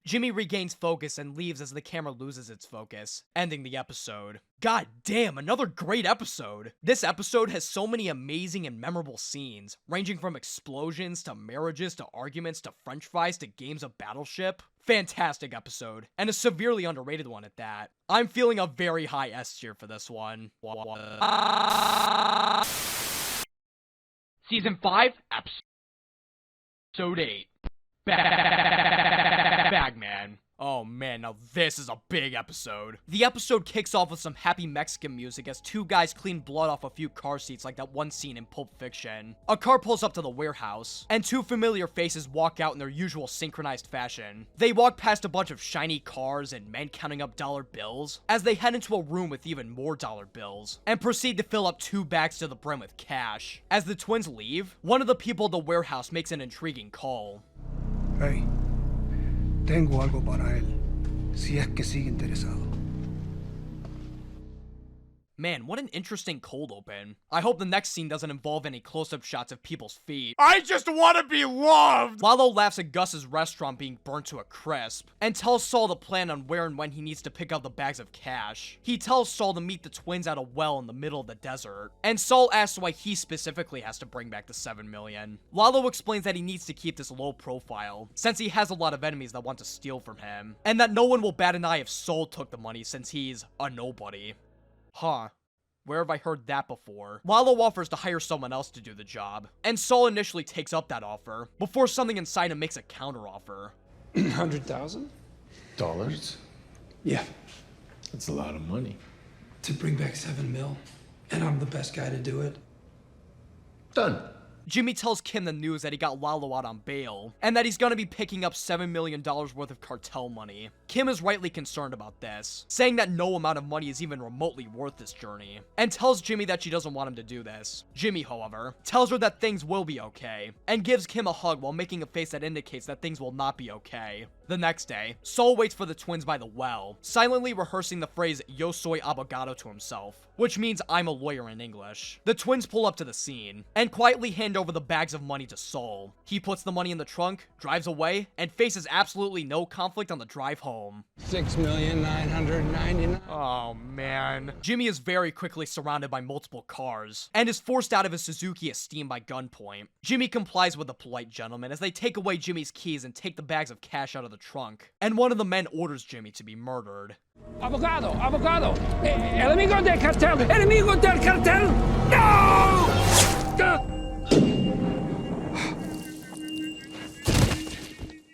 Jimmy regains focus and leaves as the camera loses its focus, ending the episode. God damn, another great episode! This episode has so many amazing and memorable scenes, ranging from explosions to marriages to arguments to french fries to games of Battleship. Fantastic episode, and a severely underrated one at that. I'm feeling a very high S tier for this one. Season 5, Episode 8. Bagman. Oh man, now this is a big episode. The episode kicks off with some happy Mexican music as two guys clean blood off a few car seats like that one scene in Pulp Fiction. A car pulls up to the warehouse, and two familiar faces walk out in their usual synchronized fashion. They walk past a bunch of shiny cars and men counting up dollar bills as they head into a room with even more dollar bills, and proceed to fill up 2 bags to the brim with cash. As the twins leave, one of the people at the warehouse makes an intriguing call. Hey, tengo algo para él, si es que sigue interesado. Man, what an interesting cold open. I hope the next scene doesn't involve any close-up shots of people's feet. I just want to be loved! Lalo laughs at Gus's restaurant being burnt to a crisp, and tells Saul to plan on where and when he needs to pick up the bags of cash. He tells Saul to meet the twins at a well in the middle of the desert, and Saul asks why he specifically has to bring back the 7 million. Lalo explains that he needs to keep this low profile, since he has a lot of enemies that want to steal from him, and that no one will bat an eye if Saul took the money since he's a nobody. Huh. Where have I heard that before? Lalo offers to hire someone else to do the job, and Saul initially takes up that offer, before something inside him makes a counteroffer. $100,000? Yeah, That's a lot of money. to bring back 7 mil, and I'm the best guy to do it. Done. Jimmy tells Kim the news that he got Lalo out on bail, and that he's gonna be picking up $7 million worth of cartel money. Kim is rightly concerned about this, saying that no amount of money is even remotely worth this journey, and tells Jimmy that she doesn't want him to do this. Jimmy, however, tells her that things will be okay, and gives Kim a hug while making a face that indicates that things will not be okay. The next day, Saul waits for the twins by the well, silently rehearsing the phrase "Yo soy abogado" to himself, which means I'm a lawyer in English. The twins pull up to the scene, and quietly hand over the bags of money to Saul. He puts the money in the trunk, drives away, and faces absolutely no conflict on the drive home. 6,999,000. Oh man. Jimmy is very quickly surrounded by multiple cars, and is forced out of his Suzuki Esteem by gunpoint. Jimmy complies with the polite gentleman as they take away Jimmy's keys and take the bags of cash out of the trunk, and one of the men orders Jimmy to be murdered. Abogado! Enemigo del cartel! Enemigo del cartel! No!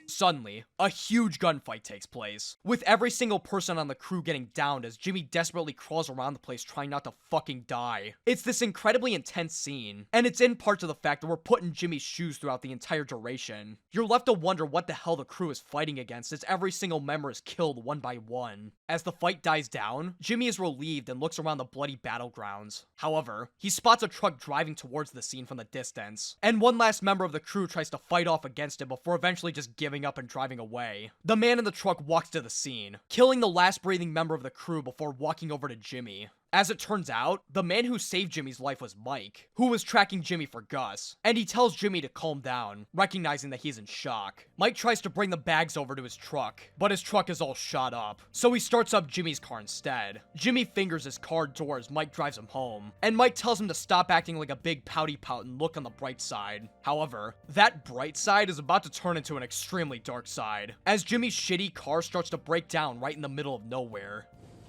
Suddenly, a huge gunfight takes place, with every single person on the crew getting downed as Jimmy desperately crawls around the place trying not to fucking die. It's this incredibly intense scene, and it's in part to the fact that we're put in Jimmy's shoes throughout the entire duration. You're left to wonder what the hell the crew is fighting against as every single member is killed one by one. As the fight dies down, Jimmy is relieved and looks around the bloody battlegrounds. However, he spots a truck driving towards the scene from the distance, and one last member of the crew tries to fight off against it before eventually just giving up and driving away. The man in the truck walks to the scene, killing the last breathing member of the crew before walking over to Jimmy. As it turns out, the man who saved Jimmy's life was Mike, who was tracking Jimmy for Gus, and he tells Jimmy to calm down, recognizing that he's in shock. Mike tries to bring the bags over to his truck, but his truck is all shot up, so he starts up Jimmy's car instead. Jimmy fingers his car door as Mike drives him home, and Mike tells him to stop acting like a big pouty pout and look on the bright side. However, that bright side is about to turn into an extremely dark side, as Jimmy's shitty car starts to break down right in the middle of nowhere.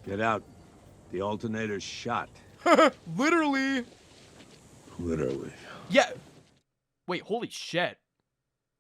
Get out. The alternator's shot. Literally. Literally. Yeah. Wait, holy shit.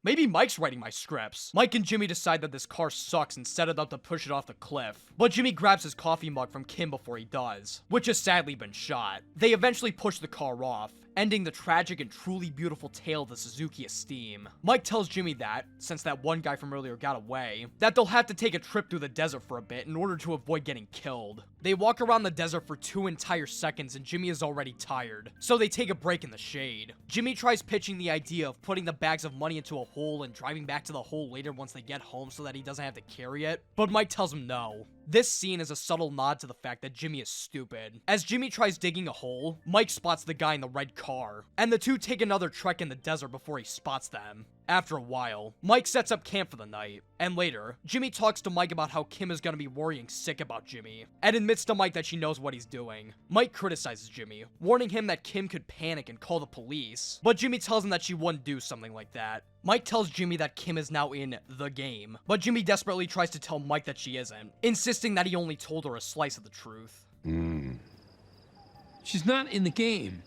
Maybe Mike's writing my scripts. Mike and Jimmy decide that this car sucks and set it up to push it off the cliff. But Jimmy grabs his coffee mug from Kim before he does, which has sadly been shot. They eventually push the car off, ending the tragic and truly beautiful tale of the Suzuki Esteem. Mike tells Jimmy that, since that one guy from earlier got away, that they'll have to take a trip through the desert for a bit in order to avoid getting killed. They walk around the desert for 2 entire seconds and Jimmy is already tired, so they take a break in the shade. Jimmy tries pitching the idea of putting the bags of money into a hole and driving back to the hole later once they get home so that he doesn't have to carry it, but Mike tells him no. This scene is a subtle nod to the fact that Jimmy is stupid. As Jimmy tries digging a hole, Mike spots the guy in the red car, and the two take another trek in the desert before he spots them. After a while, Mike sets up camp for the night, and later, Jimmy talks to Mike about how Kim is gonna be worrying sick about Jimmy, and admits to Mike that she knows what he's doing. Mike criticizes Jimmy, warning him that Kim could panic and call the police, but Jimmy tells him that she wouldn't do something like that. Mike tells Jimmy that Kim is now in the game, but Jimmy desperately tries to tell Mike that she isn't, insisting that he only told her a slice of the truth. She's not in the game.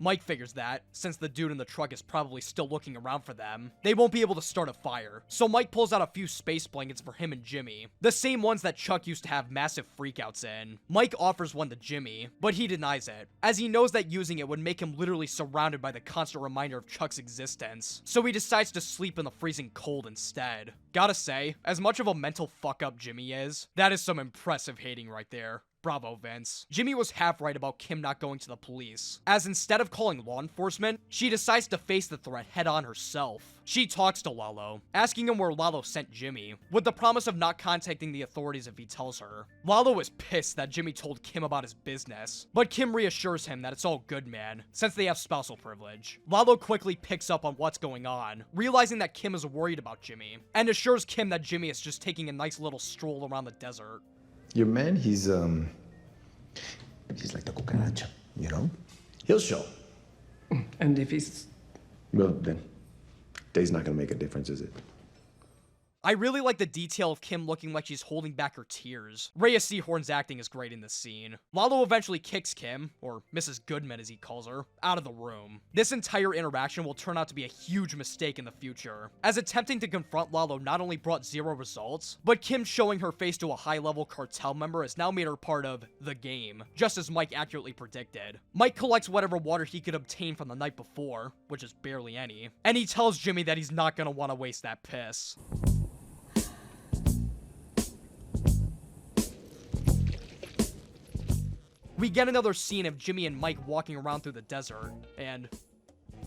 Mike figures that, since the dude in the truck is probably still looking around for them, they won't be able to start a fire. So Mike pulls out a few space blankets for him and Jimmy, the same ones that Chuck used to have massive freakouts in. Mike offers one to Jimmy, but he denies it, as he knows that using it would make him literally surrounded by the constant reminder of Chuck's existence. So he decides to sleep in the freezing cold instead. Gotta say, as much of a mental fuck up Jimmy is, that is some impressive hating right there. Bravo, Vince. Jimmy was half right about Kim not going to the police, as instead of calling law enforcement, she decides to face the threat head on herself. She talks to Lalo, asking him where Lalo sent Jimmy, with the promise of not contacting the authorities if he tells her. Lalo is pissed that Jimmy told Kim about his business, but Kim reassures him that it's all good, man, since they have spousal privilege. Lalo quickly picks up on what's going on, realizing that Kim is worried about Jimmy, and assures Kim that Jimmy is just taking a nice little stroll around the desert. Your man, he's like the cucaracha, you know? He'll show. And if he's... Well, then, day's not gonna make a difference, is it? I really like the detail of Kim looking like she's holding back her tears. Rhea Seahorn's acting is great in this scene. Lalo eventually kicks Kim, or Mrs. Goodman as he calls her, out of the room. This entire interaction will turn out to be a huge mistake in the future, as attempting to confront Lalo not only brought 0 results, but Kim showing her face to a high-level cartel member has now made her part of the game, just as Mike accurately predicted. Mike collects whatever water he could obtain from the night before, which is barely any, and he tells Jimmy that he's not gonna want to waste that piss. We get another scene of Jimmy and Mike walking around through the desert, and...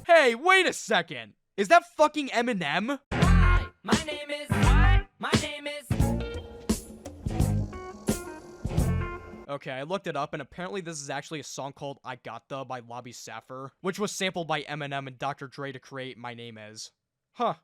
Hey, wait a second! Is that fucking Eminem? Hi, my name is... What? My name is... Okay, I looked it up, and apparently this is actually a song called I Gotta by Lobby Saffer, which was sampled by Eminem and Dr. Dre to create My Name Is. Huh.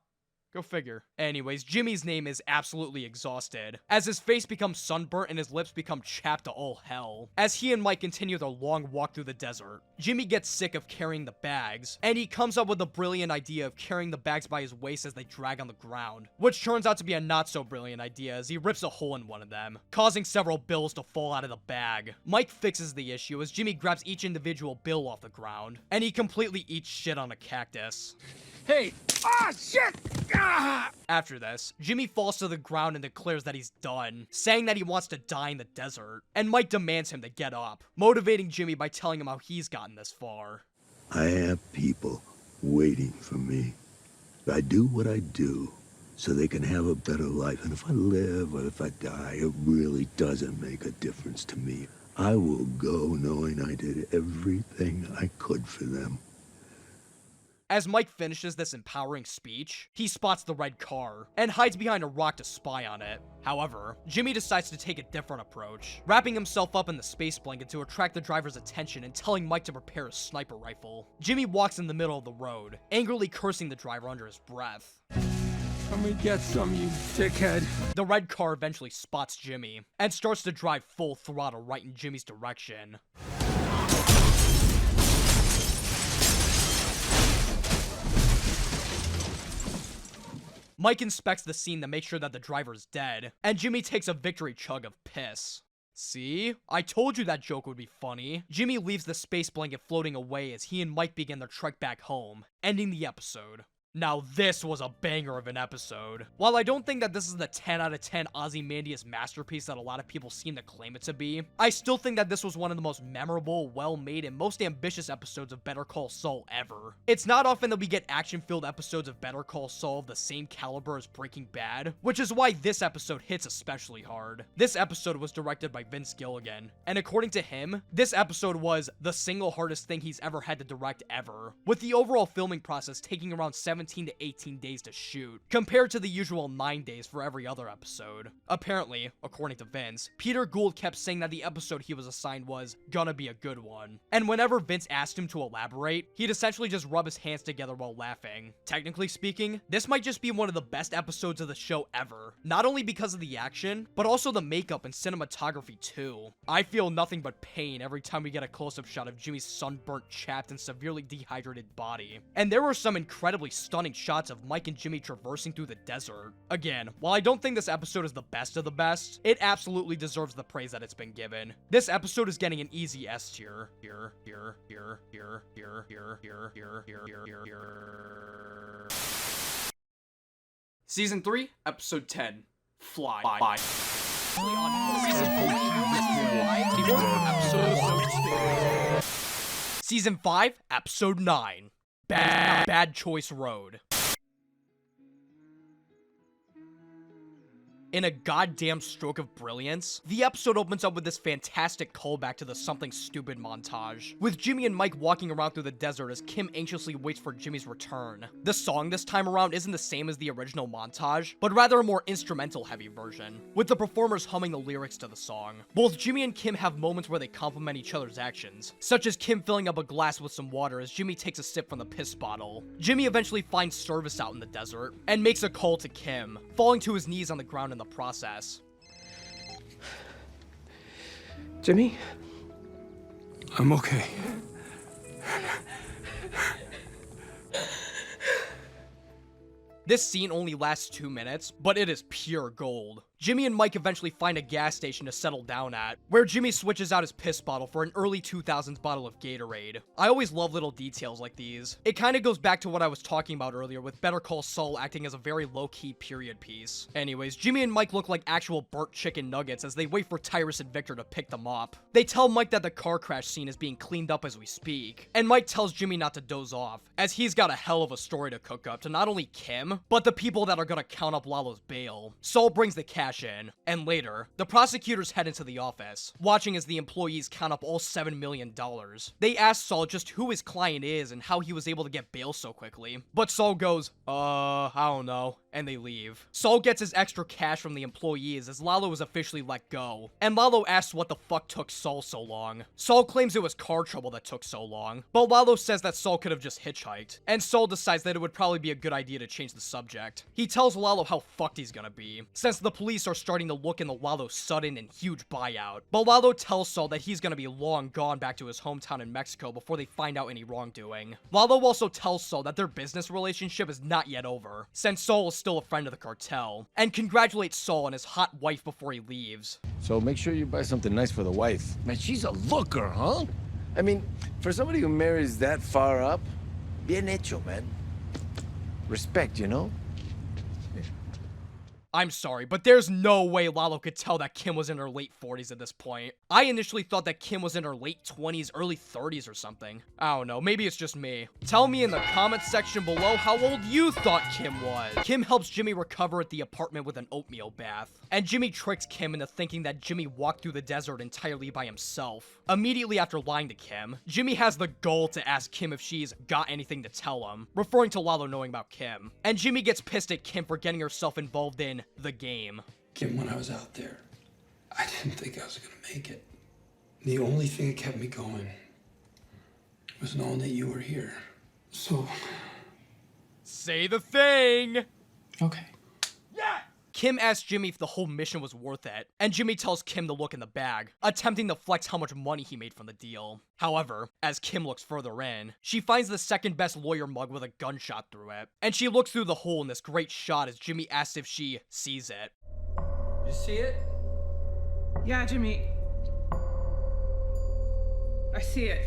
Go figure. Anyways, Jimmy's name is absolutely exhausted, as his face becomes sunburnt and his lips become chapped to all hell, as he and Mike continue their long walk through the desert. Jimmy gets sick of carrying the bags, and he comes up with the brilliant idea of carrying the bags by his waist as they drag on the ground, which turns out to be a not so brilliant idea as he rips a hole in one of them, causing several bills to fall out of the bag. Mike fixes the issue as Jimmy grabs each individual bill off the ground, and he completely eats shit on a cactus. Hey! Ah, shit! Ah! After this, Jimmy falls to the ground and declares that he's done, saying that he wants to die in the desert, and Mike demands him to get up, motivating Jimmy by telling him how he's gotten this far. I have people waiting for me. I do what I do so they can have a better life, and if I live or if I die, it really doesn't make a difference to me. I will go knowing I did everything I could for them. As Mike finishes this empowering speech, he spots the red car, and hides behind a rock to spy on it. However, Jimmy decides to take a different approach, wrapping himself up in the space blanket to attract the driver's attention and telling Mike to prepare a sniper rifle. Jimmy walks in the middle of the road, angrily cursing the driver under his breath. Come and get some, you dickhead. The red car eventually spots Jimmy, and starts to drive full throttle right in Jimmy's direction. Mike inspects the scene to make sure that the driver is dead, and Jimmy takes a victory chug of piss. See? I told you that joke would be funny. Jimmy leaves the space blanket floating away as he and Mike begin their trek back home, ending the episode. Now this was a banger of an episode. While I don't think that this is the 10 out of 10 Ozymandias masterpiece that a lot of people seem to claim it to be, I still think that this was one of the most memorable, well-made, and most ambitious episodes of Better Call Saul ever. It's not often that we get action-filled episodes of Better Call Saul of the same caliber as Breaking Bad, which is why this episode hits especially hard. This episode was directed by Vince Gilligan, and according to him, this episode was the single hardest thing he's ever had to direct ever, with the overall filming process taking around 17 to 18 days to shoot, compared to the usual 9 days for every other episode. Apparently, according to Vince, Peter Gould kept saying that the episode he was assigned was gonna be a good one, and whenever Vince asked him to elaborate, he'd essentially just rub his hands together while laughing. Technically speaking, this might just be one of the best episodes of the show ever, not only because of the action, but also the makeup and cinematography too. I feel nothing but pain every time we get a close-up shot of Jimmy's sunburnt, chapped, and severely dehydrated body. And there were some incredibly stunning shots of Mike and Jimmy traversing through the desert. Again, while I don't think this episode is the best of the best, it absolutely deserves the praise that it's been given. This episode is getting an easy S tier. Season 3, Episode 10, Fly. Season 5, Episode 9, Bad Choice Road. In a goddamn stroke of brilliance, the episode opens up with this fantastic callback to the Something Stupid montage, with Jimmy and Mike walking around through the desert as Kim anxiously waits for Jimmy's return. The song this time around isn't the same as the original montage, but rather a more instrumental-heavy version, with the performers humming the lyrics to the song. Both Jimmy and Kim have moments where they compliment each other's actions, such as Kim filling up a glass with some water as Jimmy takes a sip from the piss bottle. Jimmy eventually finds service out in the desert, and makes a call to Kim, falling to his knees on the ground in the process. Jimmy? I'm okay. This scene only lasts 2 minutes, but it is pure gold. Jimmy and Mike eventually find a gas station to settle down at, where Jimmy switches out his piss bottle for an early 2000s bottle of Gatorade. I always love little details like these. It kinda goes back to what I was talking about earlier with Better Call Saul acting as a very low-key period piece. Anyways, Jimmy and Mike look like actual burnt chicken nuggets as they wait for Tyrus and Victor to pick them up. They tell Mike that the car crash scene is being cleaned up as we speak, and Mike tells Jimmy not to doze off, as he's got a hell of a story to cook up to not only Kim, but the people that are gonna count up Lalo's bail. Saul brings the cash in, and later, the prosecutors head into the office, watching as the employees count up all $7 million. They ask Saul just who his client is and how he was able to get bail so quickly, but Saul goes, I don't know, and they leave. Saul gets his extra cash from the employees as Lalo is officially let go, and Lalo asks what the fuck took Saul so long. Saul claims it was car trouble that took so long, but Lalo says that Saul could have just hitchhiked, and Saul decides that it would probably be a good idea to change the subject. He tells Lalo how fucked he's gonna be, since the police are starting to look into Lalo's sudden and huge buyout, but Lalo tells Saul that he's gonna be long gone back to his hometown in Mexico before they find out any wrongdoing. Lalo also tells Saul that their business relationship is not yet over, since Saul is still a friend of the cartel, and congratulates Saul on his hot wife before he leaves. So make sure you buy something nice for the wife. Man, she's a looker, huh? I mean, for somebody who marries that far up, bien hecho, man. Respect, you know? I'm sorry, but there's no way Lalo could tell that Kim was in her late 40s at this point. I initially thought that Kim was in her late 20s, early 30s or something. I don't know, maybe it's just me. Tell me in the comments section below how old you thought Kim was. Kim helps Jimmy recover at the apartment with an oatmeal bath, and Jimmy tricks Kim into thinking that Jimmy walked through the desert entirely by himself. Immediately after lying to Kim, Jimmy has the goal to ask Kim if she's got anything to tell him, referring to Lalo knowing about Kim. And Jimmy gets pissed at Kim for getting herself involved in the game. Kim, when I was out there, I didn't think I was gonna make it. The only thing that kept me going was knowing that you were here. So... say the thing! Okay. Yeah! Kim asks Jimmy if the whole mission was worth it, and Jimmy tells Kim to look in the bag, attempting to flex how much money he made from the deal. However, as Kim looks further in, she finds the second best lawyer mug with a gunshot through it, and she looks through the hole in this great shot as Jimmy asks if she sees it. You see it? Yeah, Jimmy. I see it.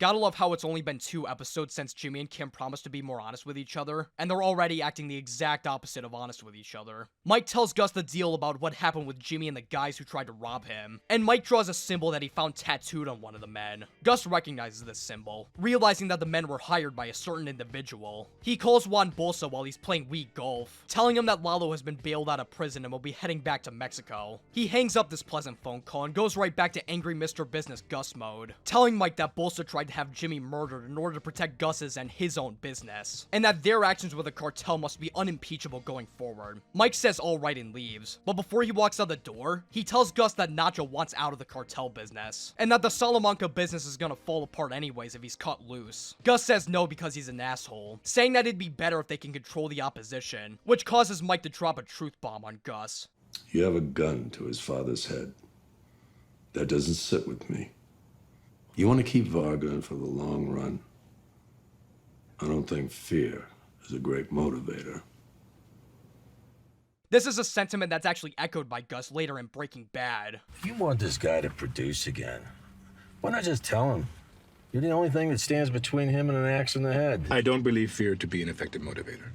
Gotta love how it's only been 2 episodes since Jimmy and Kim promised to be more honest with each other, and they're already acting the exact opposite of honest with each other. Mike tells Gus the deal about what happened with Jimmy and the guys who tried to rob him, and Mike draws a symbol that he found tattooed on one of the men. Gus recognizes this symbol, realizing that the men were hired by a certain individual. He calls Juan Bolsa while he's playing Wii golf, telling him that Lalo has been bailed out of prison and will be heading back to Mexico. He hangs up this pleasant phone call and goes right back to angry Mr. Business Gus mode, telling Mike that Bolsa tried to have Jimmy murdered in order to protect Gus's and his own business, and that their actions with the cartel must be unimpeachable going forward. Mike says alright and leaves, but before he walks out the door, he tells Gus that Nacho wants out of the cartel business, and that the Salamanca business is gonna fall apart anyways if he's cut loose. Gus says no because he's an asshole, saying that it'd be better if they can control the opposition, which causes Mike to drop a truth bomb on Gus. You have a gun to his father's head. That doesn't sit with me. You want to keep Varga for the long run? I don't think fear is a great motivator. This is a sentiment that's actually echoed by Gus later in Breaking Bad. If you want this guy to produce again, why not just tell him? You're the only thing that stands between him and an axe in the head. I don't believe fear to be an effective motivator.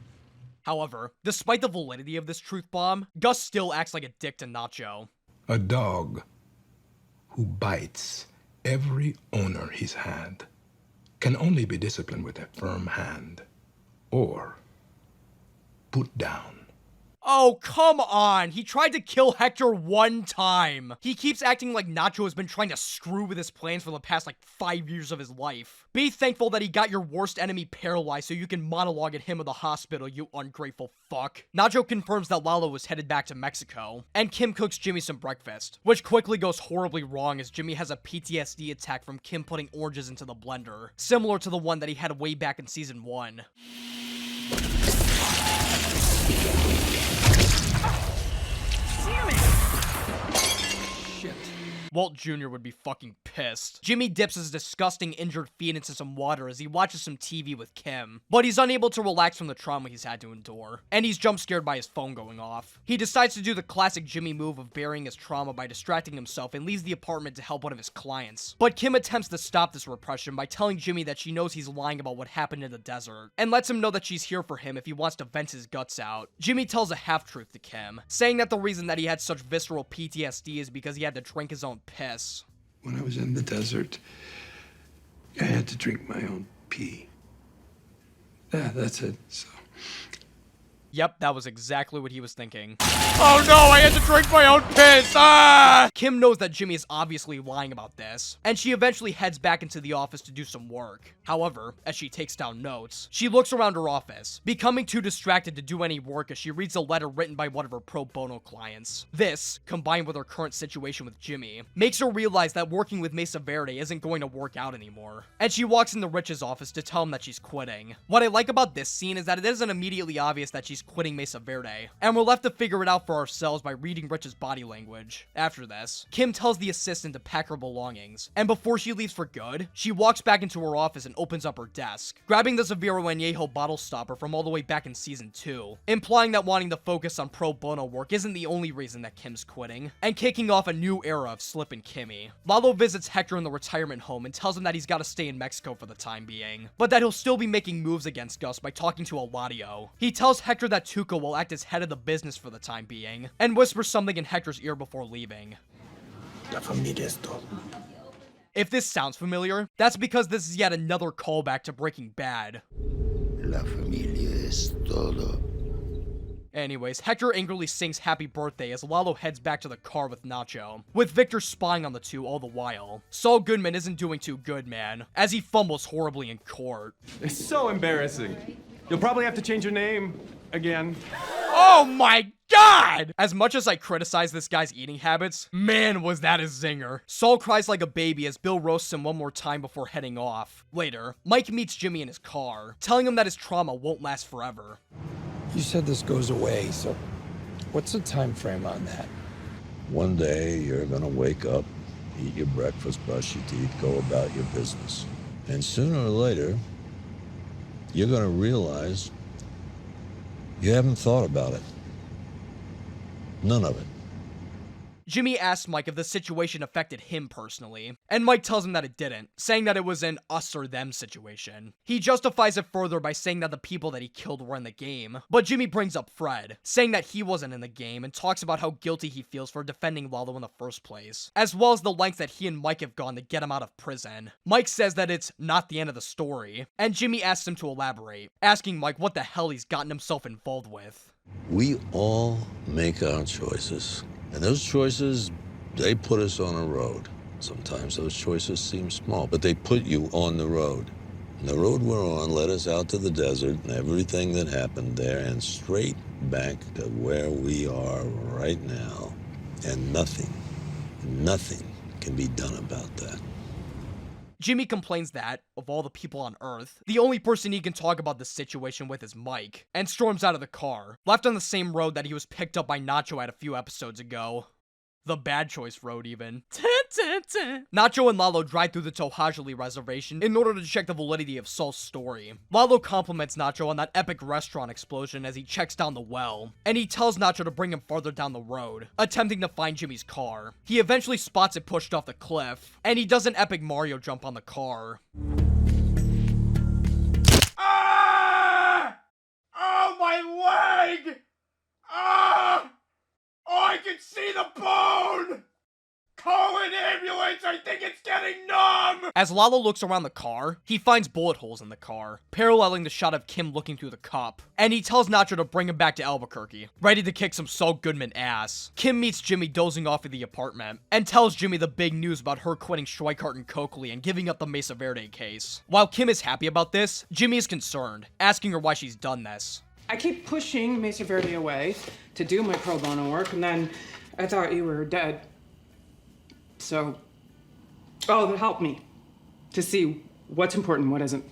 However, despite the validity of this truth bomb, Gus still acts like a dick to Nacho. A dog who bites every owner he's had can only be disciplined with a firm hand or put down. Oh, come on! He tried to kill Hector one time! He keeps acting like Nacho has been trying to screw with his plans for the past, 5 years of his life. Be thankful that he got your worst enemy paralyzed so you can monologue at him in the hospital, you ungrateful fuck. Nacho confirms that Lalo was headed back to Mexico, and Kim cooks Jimmy some breakfast, which quickly goes horribly wrong as Jimmy has a PTSD attack from Kim putting oranges into the blender, similar to the one that he had way back in season 1. Walt Jr. would be fucking pissed. Jimmy dips his disgusting injured feet into some water as he watches some TV with Kim, but he's unable to relax from the trauma he's had to endure, and he's jump scared by his phone going off. He decides to do the classic Jimmy move of burying his trauma by distracting himself and leaves the apartment to help one of his clients. But Kim attempts to stop this repression by telling Jimmy that she knows he's lying about what happened in the desert, and lets him know that she's here for him if he wants to vent his guts out. Jimmy tells a half-truth to Kim, saying that the reason that he had such visceral PTSD is because he had to drink his own piss. When I was in the desert, I had to drink my own pee. Yeah, that's it. So. Yep, that was exactly what he was thinking. Oh no, I had to drink my own piss! Ah! Kim knows that Jimmy is obviously lying about this, and she eventually heads back into the office to do some work. However, as she takes down notes, she looks around her office, becoming too distracted to do any work as she reads a letter written by one of her pro bono clients. This, combined with her current situation with Jimmy, makes her realize that working with Mesa Verde isn't going to work out anymore, and she walks into Rich's office to tell him that she's quitting. What I like about this scene is that it isn't immediately obvious that she's quitting Mesa Verde, and we're left to figure it out for ourselves by reading Rich's body language. After this, Kim tells the assistant to pack her belongings, and before she leaves for good, she walks back into her office and opens up her desk, grabbing the Zaviro Añejo bottle stopper from all the way back in season 2, implying that wanting to focus on pro bono work isn't the only reason that Kim's quitting, and kicking off a new era of Slip and Kimmy. Lalo visits Hector in the retirement home and tells him that he's got to stay in Mexico for the time being, but that he'll still be making moves against Gus by talking to Eladio. He tells Hector that Tuco will act as head of the business for the time being, and whispers something in Hector's ear before leaving. La familia es todo. If this sounds familiar, that's because this is yet another callback to Breaking Bad. La familia es todo. Anyways, Hector angrily sings happy birthday as Lalo heads back to the car with Nacho, with Victor spying on the two all the while. Saul Goodman isn't doing too good, man, as he fumbles horribly in court. It's so embarrassing. You'll probably have to change your name again. Oh my god! As much as I criticize this guy's eating habits, man was that a zinger. Saul cries like a baby as Bill roasts him one more time before heading off. Later, Mike meets Jimmy in his car, telling him that his trauma won't last forever. You said this goes away, so what's the time frame on that? One day, you're gonna wake up, eat your breakfast, brush your teeth, go about your business. And sooner or later, you're gonna realize you haven't thought about it. None of it. Jimmy asks Mike if the situation affected him personally, and Mike tells him that it didn't, saying that it was an us or them situation. He justifies it further by saying that the people that he killed were in the game, but Jimmy brings up Fred, saying that he wasn't in the game and talks about how guilty he feels for defending Lalo in the first place, as well as the lengths that he and Mike have gone to get him out of prison. Mike says that it's not the end of the story, and Jimmy asks him to elaborate, asking Mike what the hell he's gotten himself involved with. We all make our choices, and those choices, they put us on a road. Sometimes those choices seem small, but they put you on the road. And the road we're on led us out to the desert and everything that happened there and straight back to where we are right now. And nothing can be done about that. Jimmy complains that, of all the people on Earth, the only person he can talk about this situation with is Mike, and storms out of the car, left on the same road that he was picked up by Nacho at a few episodes ago. The bad choice road, even. Nacho and Lalo drive through the Tohajali reservation in order to check the validity of Saul's story. Lalo compliments Nacho on that epic restaurant explosion as he checks down the well, and he tells Nacho to bring him farther down the road, attempting to find Jimmy's car. He eventually spots it pushed off the cliff, and he does an epic Mario jump on the car. Ah! Oh, my leg! Ah! Oh, I can see the bone! Call an ambulance, I think it's getting numb! As Lalo looks around the car, he finds bullet holes in the car, paralleling the shot of Kim looking through the cup, and he tells Nacho to bring him back to Albuquerque, ready to kick some Saul Goodman ass. Kim meets Jimmy dozing off in the apartment, and tells Jimmy the big news about her quitting Schweikart and Coakley and giving up the Mesa Verde case. While Kim is happy about this, Jimmy is concerned, asking her why she's done this. I keep pushing Mesa Verde away to do my pro bono work, and then I thought you were dead. So, that helped me to see what's important and what isn't.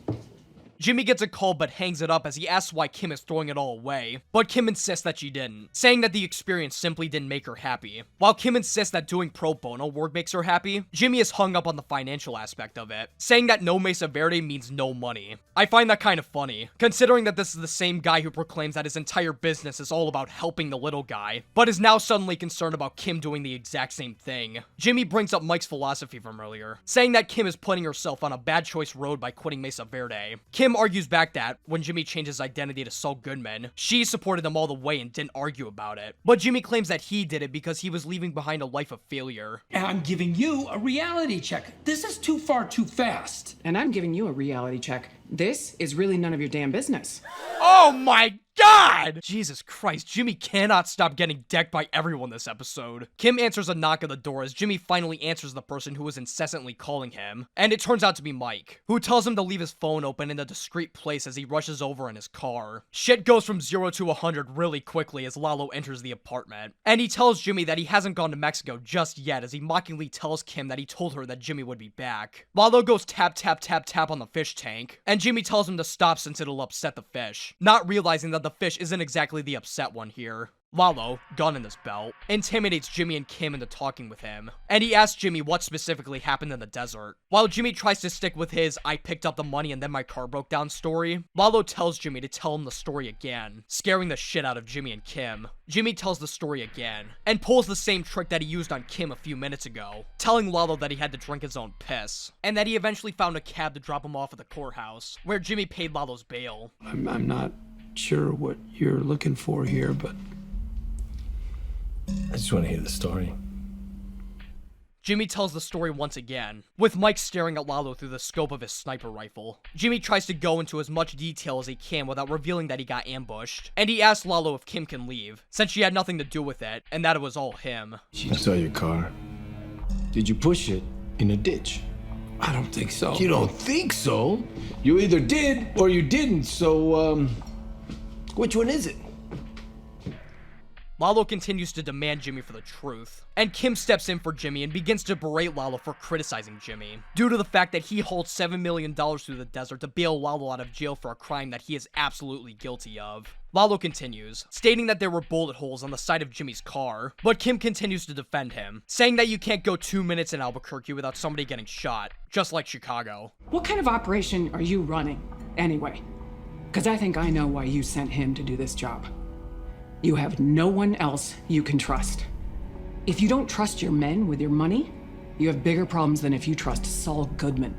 Jimmy gets a call but hangs it up as he asks why Kim is throwing it all away, but Kim insists that she didn't, saying that the experience simply didn't make her happy. While Kim insists that doing pro bono work makes her happy, Jimmy is hung up on the financial aspect of it, saying that no Mesa Verde means no money. I find that kind of funny, considering that this is the same guy who proclaims that his entire business is all about helping the little guy, but is now suddenly concerned about Kim doing the exact same thing. Jimmy brings up Mike's philosophy from earlier, saying that Kim is putting herself on a bad choice road by quitting Mesa Verde. Kim argues back that, when Jimmy changed his identity to Saul Goodman, she supported him all the way and didn't argue about it. But Jimmy claims that he did it because he was leaving behind a life of failure. And I'm giving you a reality check. This is too far too fast. And I'm giving you a reality check. This is really none of your damn business. Oh my God! Jesus Christ, Jimmy cannot stop getting decked by everyone this episode. Kim answers a knock at the door as Jimmy finally answers the person who was incessantly calling him, and it turns out to be Mike, who tells him to leave his phone open in a discreet place as he rushes over in his car. Shit goes from 0 to 100 really quickly as Lalo enters the apartment, and he tells Jimmy that he hasn't gone to Mexico just yet as he mockingly tells Kim that he told her that Jimmy would be back. Lalo goes tap tap tap tap on the fish tank, and Jimmy tells him to stop since it'll upset the fish, not realizing that the fish isn't exactly the upset one here. Lalo, gun in his belt, intimidates Jimmy and Kim into talking with him, and he asks Jimmy what specifically happened in the desert. While Jimmy tries to stick with his "I picked up the money and then my car broke down" story, Lalo tells Jimmy to tell him the story again, scaring the shit out of Jimmy and Kim. Jimmy tells the story again, and pulls the same trick that he used on Kim a few minutes ago, telling Lalo that he had to drink his own piss, and that he eventually found a cab to drop him off at the courthouse, where Jimmy paid Lalo's bail. I'm not sure what you're looking for here, but I just want to hear the story. Jimmy tells the story once again, with Mike staring at Lalo through the scope of his sniper rifle. Jimmy tries to go into as much detail as he can without revealing that he got ambushed, and he asks Lalo if Kim can leave, since she had nothing to do with it, and that it was all him. I saw your car. Did you push it in a ditch? I don't think so. You don't think so? You either did or you didn't, so, which one is it? Lalo continues to demand Jimmy for the truth, and Kim steps in for Jimmy and begins to berate Lalo for criticizing Jimmy, due to the fact that he hauled $7 million through the desert to bail Lalo out of jail for a crime that he is absolutely guilty of. Lalo continues, stating that there were bullet holes on the side of Jimmy's car, but Kim continues to defend him, saying that you can't go 2 minutes in Albuquerque without somebody getting shot, just like Chicago. What kind of operation are you running, anyway? Because I think I know why you sent him to do this job. You have no one else you can trust. If you don't trust your men with your money, you have bigger problems than if you trust Saul Goodman.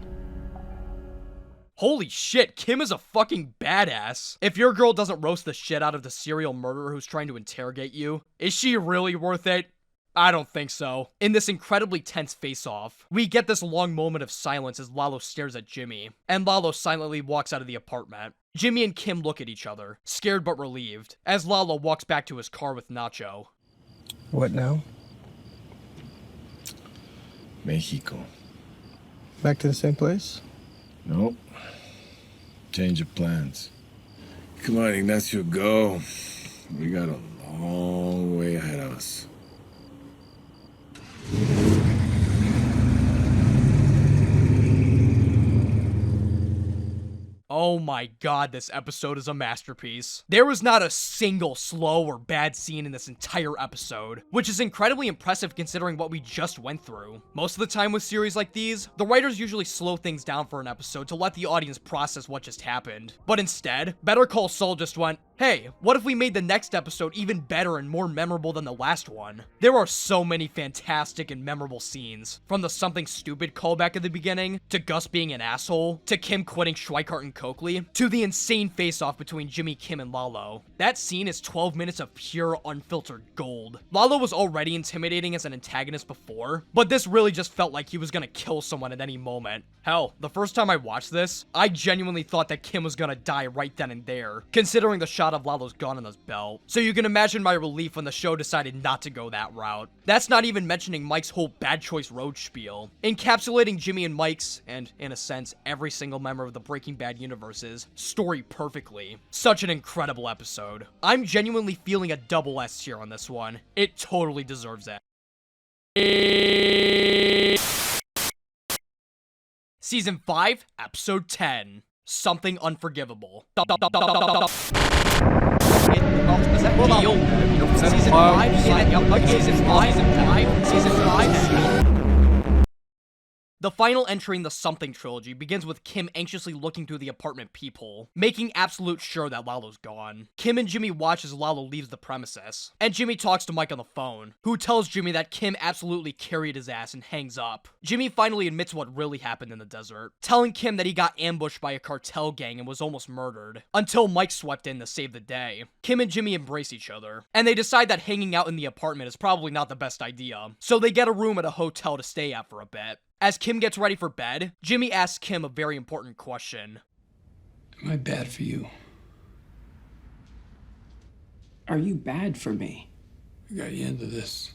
Holy shit, Kim is a fucking badass. If your girl doesn't roast the shit out of the serial murderer who's trying to interrogate you, is she really worth it? I don't think so. In this incredibly tense face-off, we get this long moment of silence as Lalo stares at Jimmy, and Lalo silently walks out of the apartment. Jimmy and Kim look at each other, scared but relieved, as Lalo walks back to his car with Nacho. What now? Mexico. Back to the same place? Nope. Change of plans. Come on, Ignacio, go. We got a long way ahead of us. Oh my god, this episode is a masterpiece. There was not a single slow or bad scene in this entire episode, which is incredibly impressive considering what we just went through. Most of the time with series like these, the writers usually slow things down for an episode to let the audience process what just happened. But instead, Better Call Saul just went, hey, what if we made the next episode even better and more memorable than the last one? There are so many fantastic and memorable scenes, from the something stupid callback at the beginning, to Gus being an asshole, to Kim quitting Schweikart and Coakley, to the insane face-off between Jimmy, Kim, and Lalo. That scene is 12 minutes of pure, unfiltered gold. Lalo was already intimidating as an antagonist before, but this really just felt like he was gonna kill someone at any moment. Hell, the first time I watched this, I genuinely thought that Kim was gonna die right then and there, considering the shot of Lalo's gun on his belt. So you can imagine my relief when the show decided not to go that route. That's not even mentioning Mike's whole bad choice road spiel, encapsulating Jimmy and Mike's, and in a sense, every single member of the Breaking Bad universe's story perfectly. Such an incredible episode. I'm genuinely feeling a double S here on this one. It totally deserves it. Season 5, Episode 10. Something Unforgivable. Season 5. The final entry in the Something trilogy begins with Kim anxiously looking through the apartment peephole, making absolute sure that Lalo's gone. Kim and Jimmy watch as Lalo leaves the premises, and Jimmy talks to Mike on the phone, who tells Jimmy that Kim absolutely carried his ass and hangs up. Jimmy finally admits what really happened in the desert, telling Kim that he got ambushed by a cartel gang and was almost murdered, until Mike swept in to save the day. Kim and Jimmy embrace each other, and they decide that hanging out in the apartment is probably not the best idea, so they get a room at a hotel to stay at for a bit. As Kim gets ready for bed, Jimmy asks Kim a very important question. Am I bad for you? Are you bad for me? I got you into this.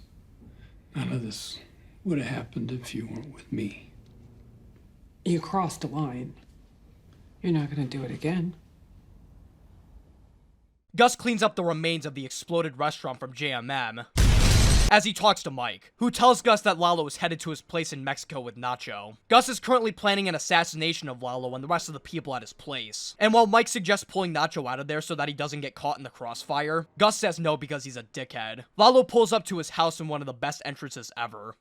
None of this would have happened if you weren't with me. You crossed a line. You're not gonna do it again. Gus cleans up the remains of the exploded restaurant from JMM as he talks to Mike, who tells Gus that Lalo is headed to his place in Mexico with Nacho. Gus is currently planning an assassination of Lalo and the rest of the people at his place. And while Mike suggests pulling Nacho out of there so that he doesn't get caught in the crossfire, Gus says no because he's a dickhead. Lalo pulls up to his house in one of the best entrances ever.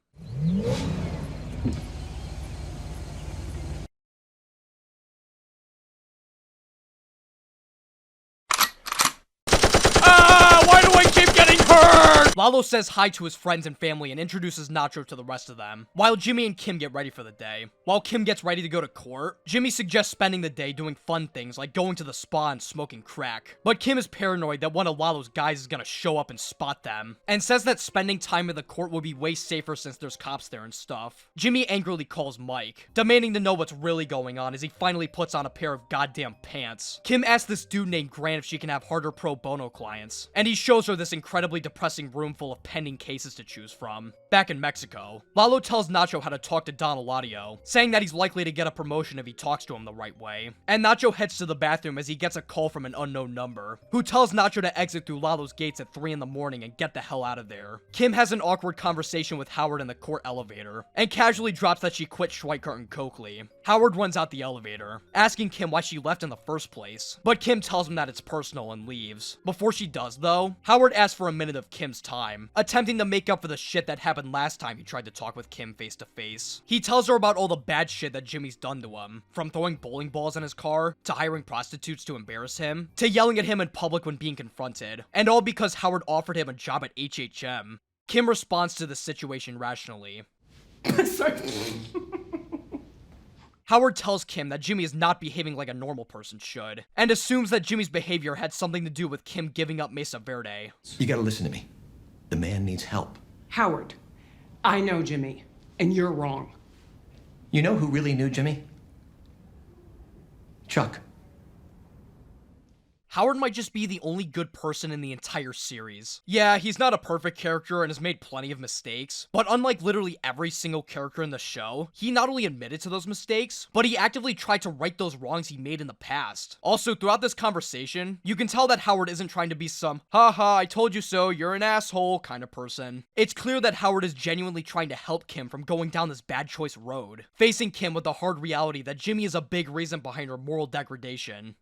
Why do I keep getting hurt? Lalo says hi to his friends and family and introduces Nacho to the rest of them, while Jimmy and Kim get ready for the day. While Kim gets ready to go to court, Jimmy suggests spending the day doing fun things like going to the spa and smoking crack. But Kim is paranoid that one of Lalo's guys is gonna show up and spot them, and says that spending time in the court will be way safer since there's cops there and stuff. Jimmy angrily calls Mike, demanding to know what's really going on as he finally puts on a pair of goddamn pants. Kim asks this dude named Grant if she can have harder pro bono clients, and he shows her this incredibly depressing room full of pending cases to choose from. Back in Mexico, Lalo tells Nacho how to talk to Don Eladio, saying that he's likely to get a promotion if he talks to him the right way. And Nacho heads to the bathroom as he gets a call from an unknown number, who tells Nacho to exit through Lalo's gates at 3 in the morning and get the hell out of there. Kim has an awkward conversation with Howard in the court elevator, and casually drops that she quit Schweikart and Coakley. Howard runs out the elevator, asking Kim why she left in the first place, but Kim tells him that it's personal and leaves. Before she does though, Howard asks for a minute of Kim's time, attempting to make up for the shit that happened last time he tried to talk with Kim face to face. He tells her about all the bad shit that Jimmy's done to him, from throwing bowling balls in his car, to hiring prostitutes to embarrass him, to yelling at him in public when being confronted, and all because Howard offered him a job at HHM. Kim responds to the situation rationally. Howard tells Kim that Jimmy is not behaving like a normal person should, and assumes that Jimmy's behavior had something to do with Kim giving up Mesa Verde. You gotta listen to me. The man needs help. Howard, I know Jimmy, and you're wrong. You know who really knew Jimmy? Chuck. Howard might just be the only good person in the entire series. Yeah, he's not a perfect character and has made plenty of mistakes, but unlike literally every single character in the show, he not only admitted to those mistakes, but he actively tried to right those wrongs he made in the past. Also, throughout this conversation, you can tell that Howard isn't trying to be some, haha, I told you so, you're an asshole kind of person. It's clear that Howard is genuinely trying to help Kim from going down this bad choice road, facing Kim with the hard reality that Jimmy is a big reason behind her moral degradation.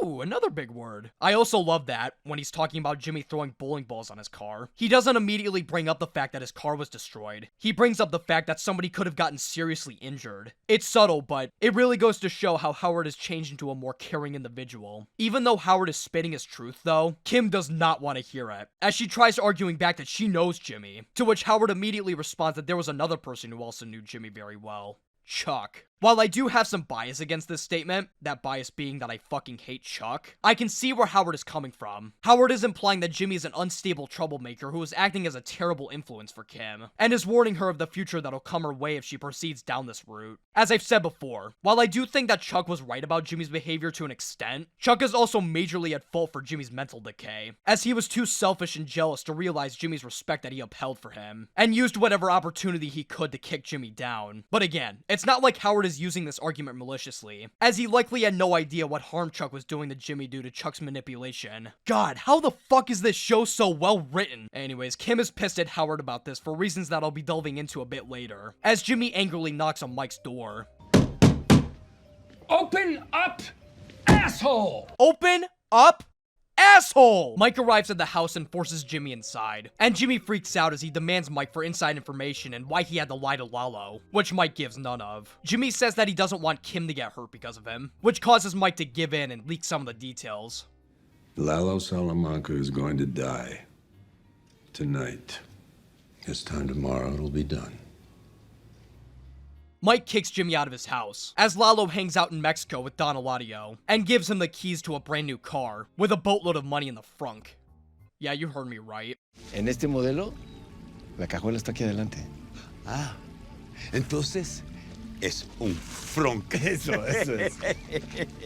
Ooh, another big word. I also love that, when he's talking about Jimmy throwing bowling balls on his car, he doesn't immediately bring up the fact that his car was destroyed. He brings up the fact that somebody could have gotten seriously injured. It's subtle, but it really goes to show how Howard has changed into a more caring individual. Even though Howard is spitting his truth, though, Kim does not want to hear it, as she tries arguing back that she knows Jimmy, to which Howard immediately responds that there was another person who also knew Jimmy very well. Chuck. While I do have some bias against this statement, that bias being that I fucking hate Chuck, I can see where Howard is coming from. Howard is implying that Jimmy is an unstable troublemaker who is acting as a terrible influence for Kim, and is warning her of the future that'll come her way if she proceeds down this route. As I've said before, while I do think that Chuck was right about Jimmy's behavior to an extent, Chuck is also majorly at fault for Jimmy's mental decay, as he was too selfish and jealous to realize Jimmy's respect that he upheld for him, and used whatever opportunity he could to kick Jimmy down. But again, it's not like Howard is using this argument maliciously, as he likely had no idea what harm Chuck was doing to Jimmy due to Chuck's manipulation. God, how the fuck is this show so well written? Anyways, Kim is pissed at Howard about this for reasons that I'll be delving into a bit later, as Jimmy angrily knocks on Mike's door. Open up, asshole! Open up, asshole! Mike arrives at the house and forces Jimmy inside, and Jimmy freaks out as he demands Mike for inside information and why he had to lie to Lalo, which Mike gives none of. Jimmy says that he doesn't want Kim to get hurt because of him, which causes Mike to give in and leak some of the details. Lalo Salamanca is going to die. Tonight. This time tomorrow it'll be done. Mike kicks Jimmy out of his house, as Lalo hangs out in Mexico with Don Eladio, and gives him the keys to a brand new car, with a boatload of money in the frunk. Yeah, you heard me right. En este modelo, la cajuela está aquí adelante. Ah, entonces es un frunk. Eso es.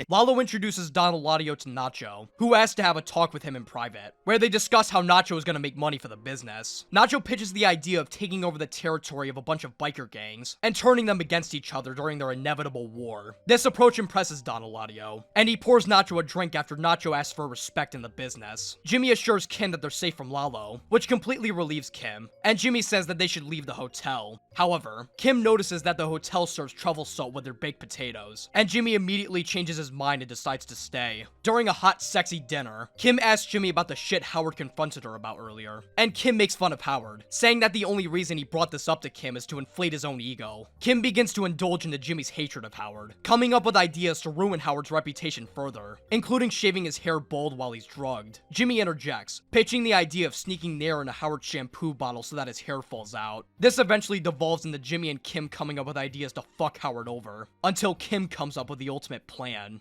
Lalo introduces Don Eladio to Nacho, who asks to have a talk with him in private, where they discuss how Nacho is going to make money for the business. Nacho pitches the idea of taking over the territory of a bunch of biker gangs, and turning them against each other during their inevitable war. This approach impresses Don Eladio, and he pours Nacho a drink after Nacho asks for respect in the business. Jimmy assures Kim that they're safe from Lalo, which completely relieves Kim, and Jimmy says that they should leave the hotel. However, Kim notices that the hotel serves truffle salt with their baked potatoes, and Jimmy immediately changes his mind and decides to stay. During a hot, sexy dinner, Kim asks Jimmy about the shit Howard confronted her about earlier, and Kim makes fun of Howard, saying that the only reason he brought this up to Kim is to inflate his own ego. Kim begins to indulge into Jimmy's hatred of Howard, coming up with ideas to ruin Howard's reputation further, including shaving his hair bald while he's drugged. Jimmy interjects, pitching the idea of sneaking Nair in a Howard shampoo bottle so that his hair falls out. This eventually devolves into Jimmy and Kim coming up with ideas to fuck Howard over, until Kim comes up with the ultimate plan.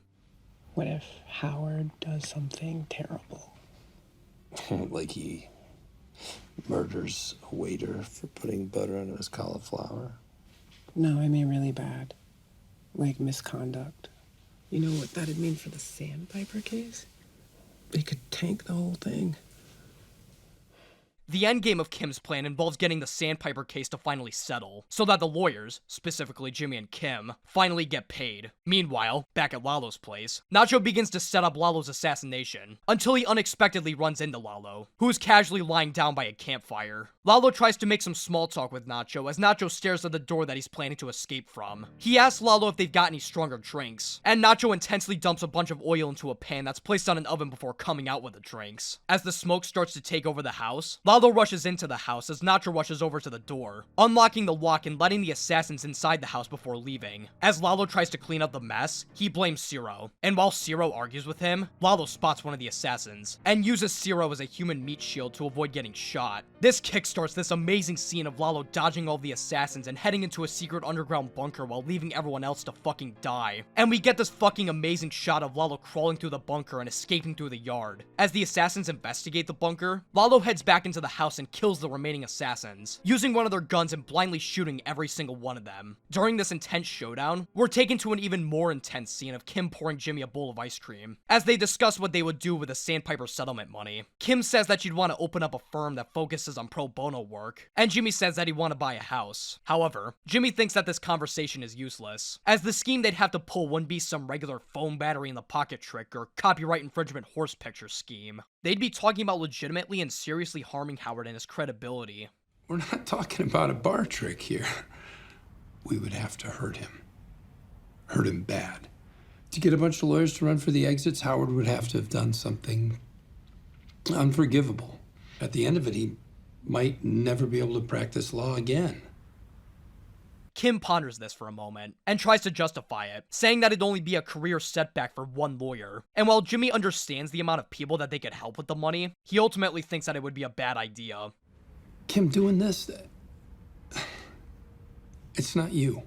What if Howard does something terrible? Like he murders a waiter for putting butter on his cauliflower? No, I mean really bad. Like misconduct. You know what that'd mean for the Sandpiper case? They could tank the whole thing. The endgame of Kim's plan involves getting the Sandpiper case to finally settle, so that the lawyers, specifically Jimmy and Kim, finally get paid. Meanwhile, back at Lalo's place, Nacho begins to set up Lalo's assassination, until he unexpectedly runs into Lalo, who is casually lying down by a campfire. Lalo tries to make some small talk with Nacho as Nacho stares at the door that he's planning to escape from. He asks Lalo if they've got any stronger drinks, and Nacho intensely dumps a bunch of oil into a pan that's placed on an oven before coming out with the drinks. As the smoke starts to take over the house, Lalo Lalo rushes into the house as Nacho rushes over to the door, unlocking the lock and letting the assassins inside the house before leaving. As Lalo tries to clean up the mess, he blames Ciro, and while Ciro argues with him, Lalo spots one of the assassins, and uses Ciro as a human meat shield to avoid getting shot. This kickstarts this amazing scene of Lalo dodging all the assassins and heading into a secret underground bunker while leaving everyone else to fucking die. And we get this fucking amazing shot of Lalo crawling through the bunker and escaping through the yard. As the assassins investigate the bunker, Lalo heads back into the house and kills the remaining assassins, using one of their guns and blindly shooting every single one of them. During this intense showdown, we're taken to an even more intense scene of Kim pouring Jimmy a bowl of ice cream, as they discuss what they would do with the Sandpiper settlement money. Kim says that she'd want to open up a firm that focuses on pro bono work, and Jimmy says that he'd want to buy a house. However, Jimmy thinks that this conversation is useless, as the scheme they'd have to pull wouldn't be some regular phone battery in the pocket trick or copyright infringement horse picture scheme. They'd be talking about legitimately and seriously harming Howard and his credibility. We're not talking about a bar trick here. We would have to hurt him. Hurt him bad. To get a bunch of lawyers to run for the exits, Howard would have to have done something unforgivable. At the end of it, he might never be able to practice law again. Kim ponders this for a moment, and tries to justify it, saying that it'd only be a career setback for one lawyer. And while Jimmy understands the amount of people that they could help with the money, he ultimately thinks that it would be a bad idea. Kim, doing this, it's not you.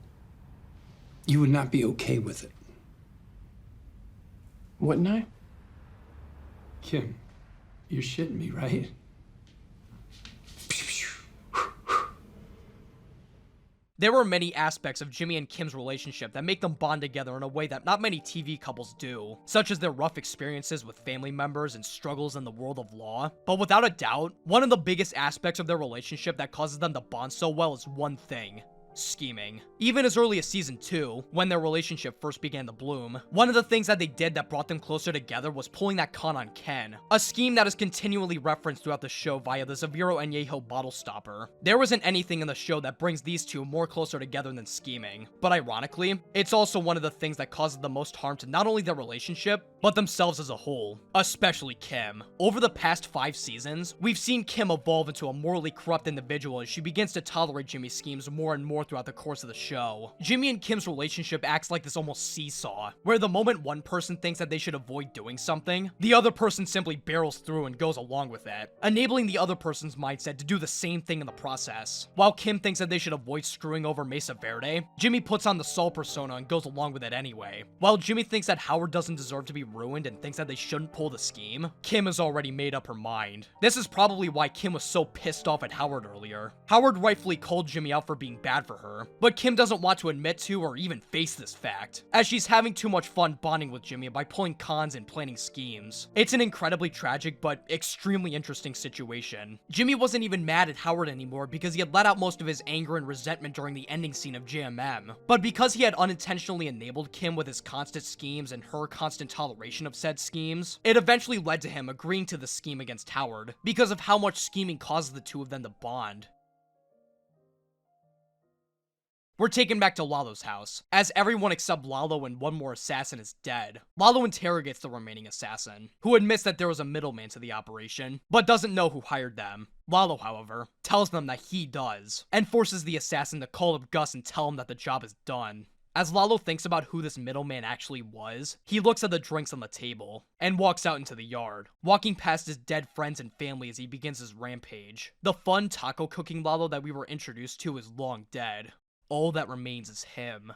You would not be okay with it. Wouldn't I? Kim, you're shitting me, right? There were many aspects of Jimmy and Kim's relationship that make them bond together in a way that not many TV couples do, such as their rough experiences with family members and struggles in the world of law. But without a doubt, one of the biggest aspects of their relationship that causes them to bond so well is one thing: scheming. Even as early as season 2, when their relationship first began to bloom, one of the things that they did that brought them closer together was pulling that con on Ken, a scheme that is continually referenced throughout the show via the Zaviro Añejo bottle stopper. There wasn't anything in the show that brings these two more closer together than scheming, but ironically, it's also one of the things that causes the most harm to not only their relationship, but themselves as a whole, especially Kim. Over the past 5 seasons, we've seen Kim evolve into a morally corrupt individual as she begins to tolerate Jimmy's schemes more and more throughout the course of the show. Jimmy and Kim's relationship acts like this almost seesaw, where the moment one person thinks that they should avoid doing something, the other person simply barrels through and goes along with it, enabling the other person's mindset to do the same thing in the process. While Kim thinks that they should avoid screwing over Mesa Verde, Jimmy puts on the Saul persona and goes along with it anyway. While Jimmy thinks that Howard doesn't deserve to be ruined and thinks that they shouldn't pull the scheme, Kim has already made up her mind. This is probably why Kim was so pissed off at Howard earlier. Howard rightfully called Jimmy out for being bad for her, but Kim doesn't want to admit to or even face this fact, as she's having too much fun bonding with Jimmy by pulling cons and planning schemes. It's an incredibly tragic but extremely interesting situation. Jimmy wasn't even mad at Howard anymore because he had let out most of his anger and resentment during the ending scene of JMM, but because he had unintentionally enabled Kim with his constant schemes and her constant toleration of said schemes, it eventually led to him agreeing to the scheme against Howard because of how much scheming causes the two of them to bond. We're taken back to Lalo's house, as everyone except Lalo and one more assassin is dead. Lalo interrogates the remaining assassin, who admits that there was a middleman to the operation, but doesn't know who hired them. Lalo, however, tells them that he does, and forces the assassin to call up Gus and tell him that the job is done. As Lalo thinks about who this middleman actually was, he looks at the drinks on the table, and walks out into the yard, walking past his dead friends and family as he begins his rampage. The fun taco cooking Lalo that we were introduced to is long dead. All that remains is him.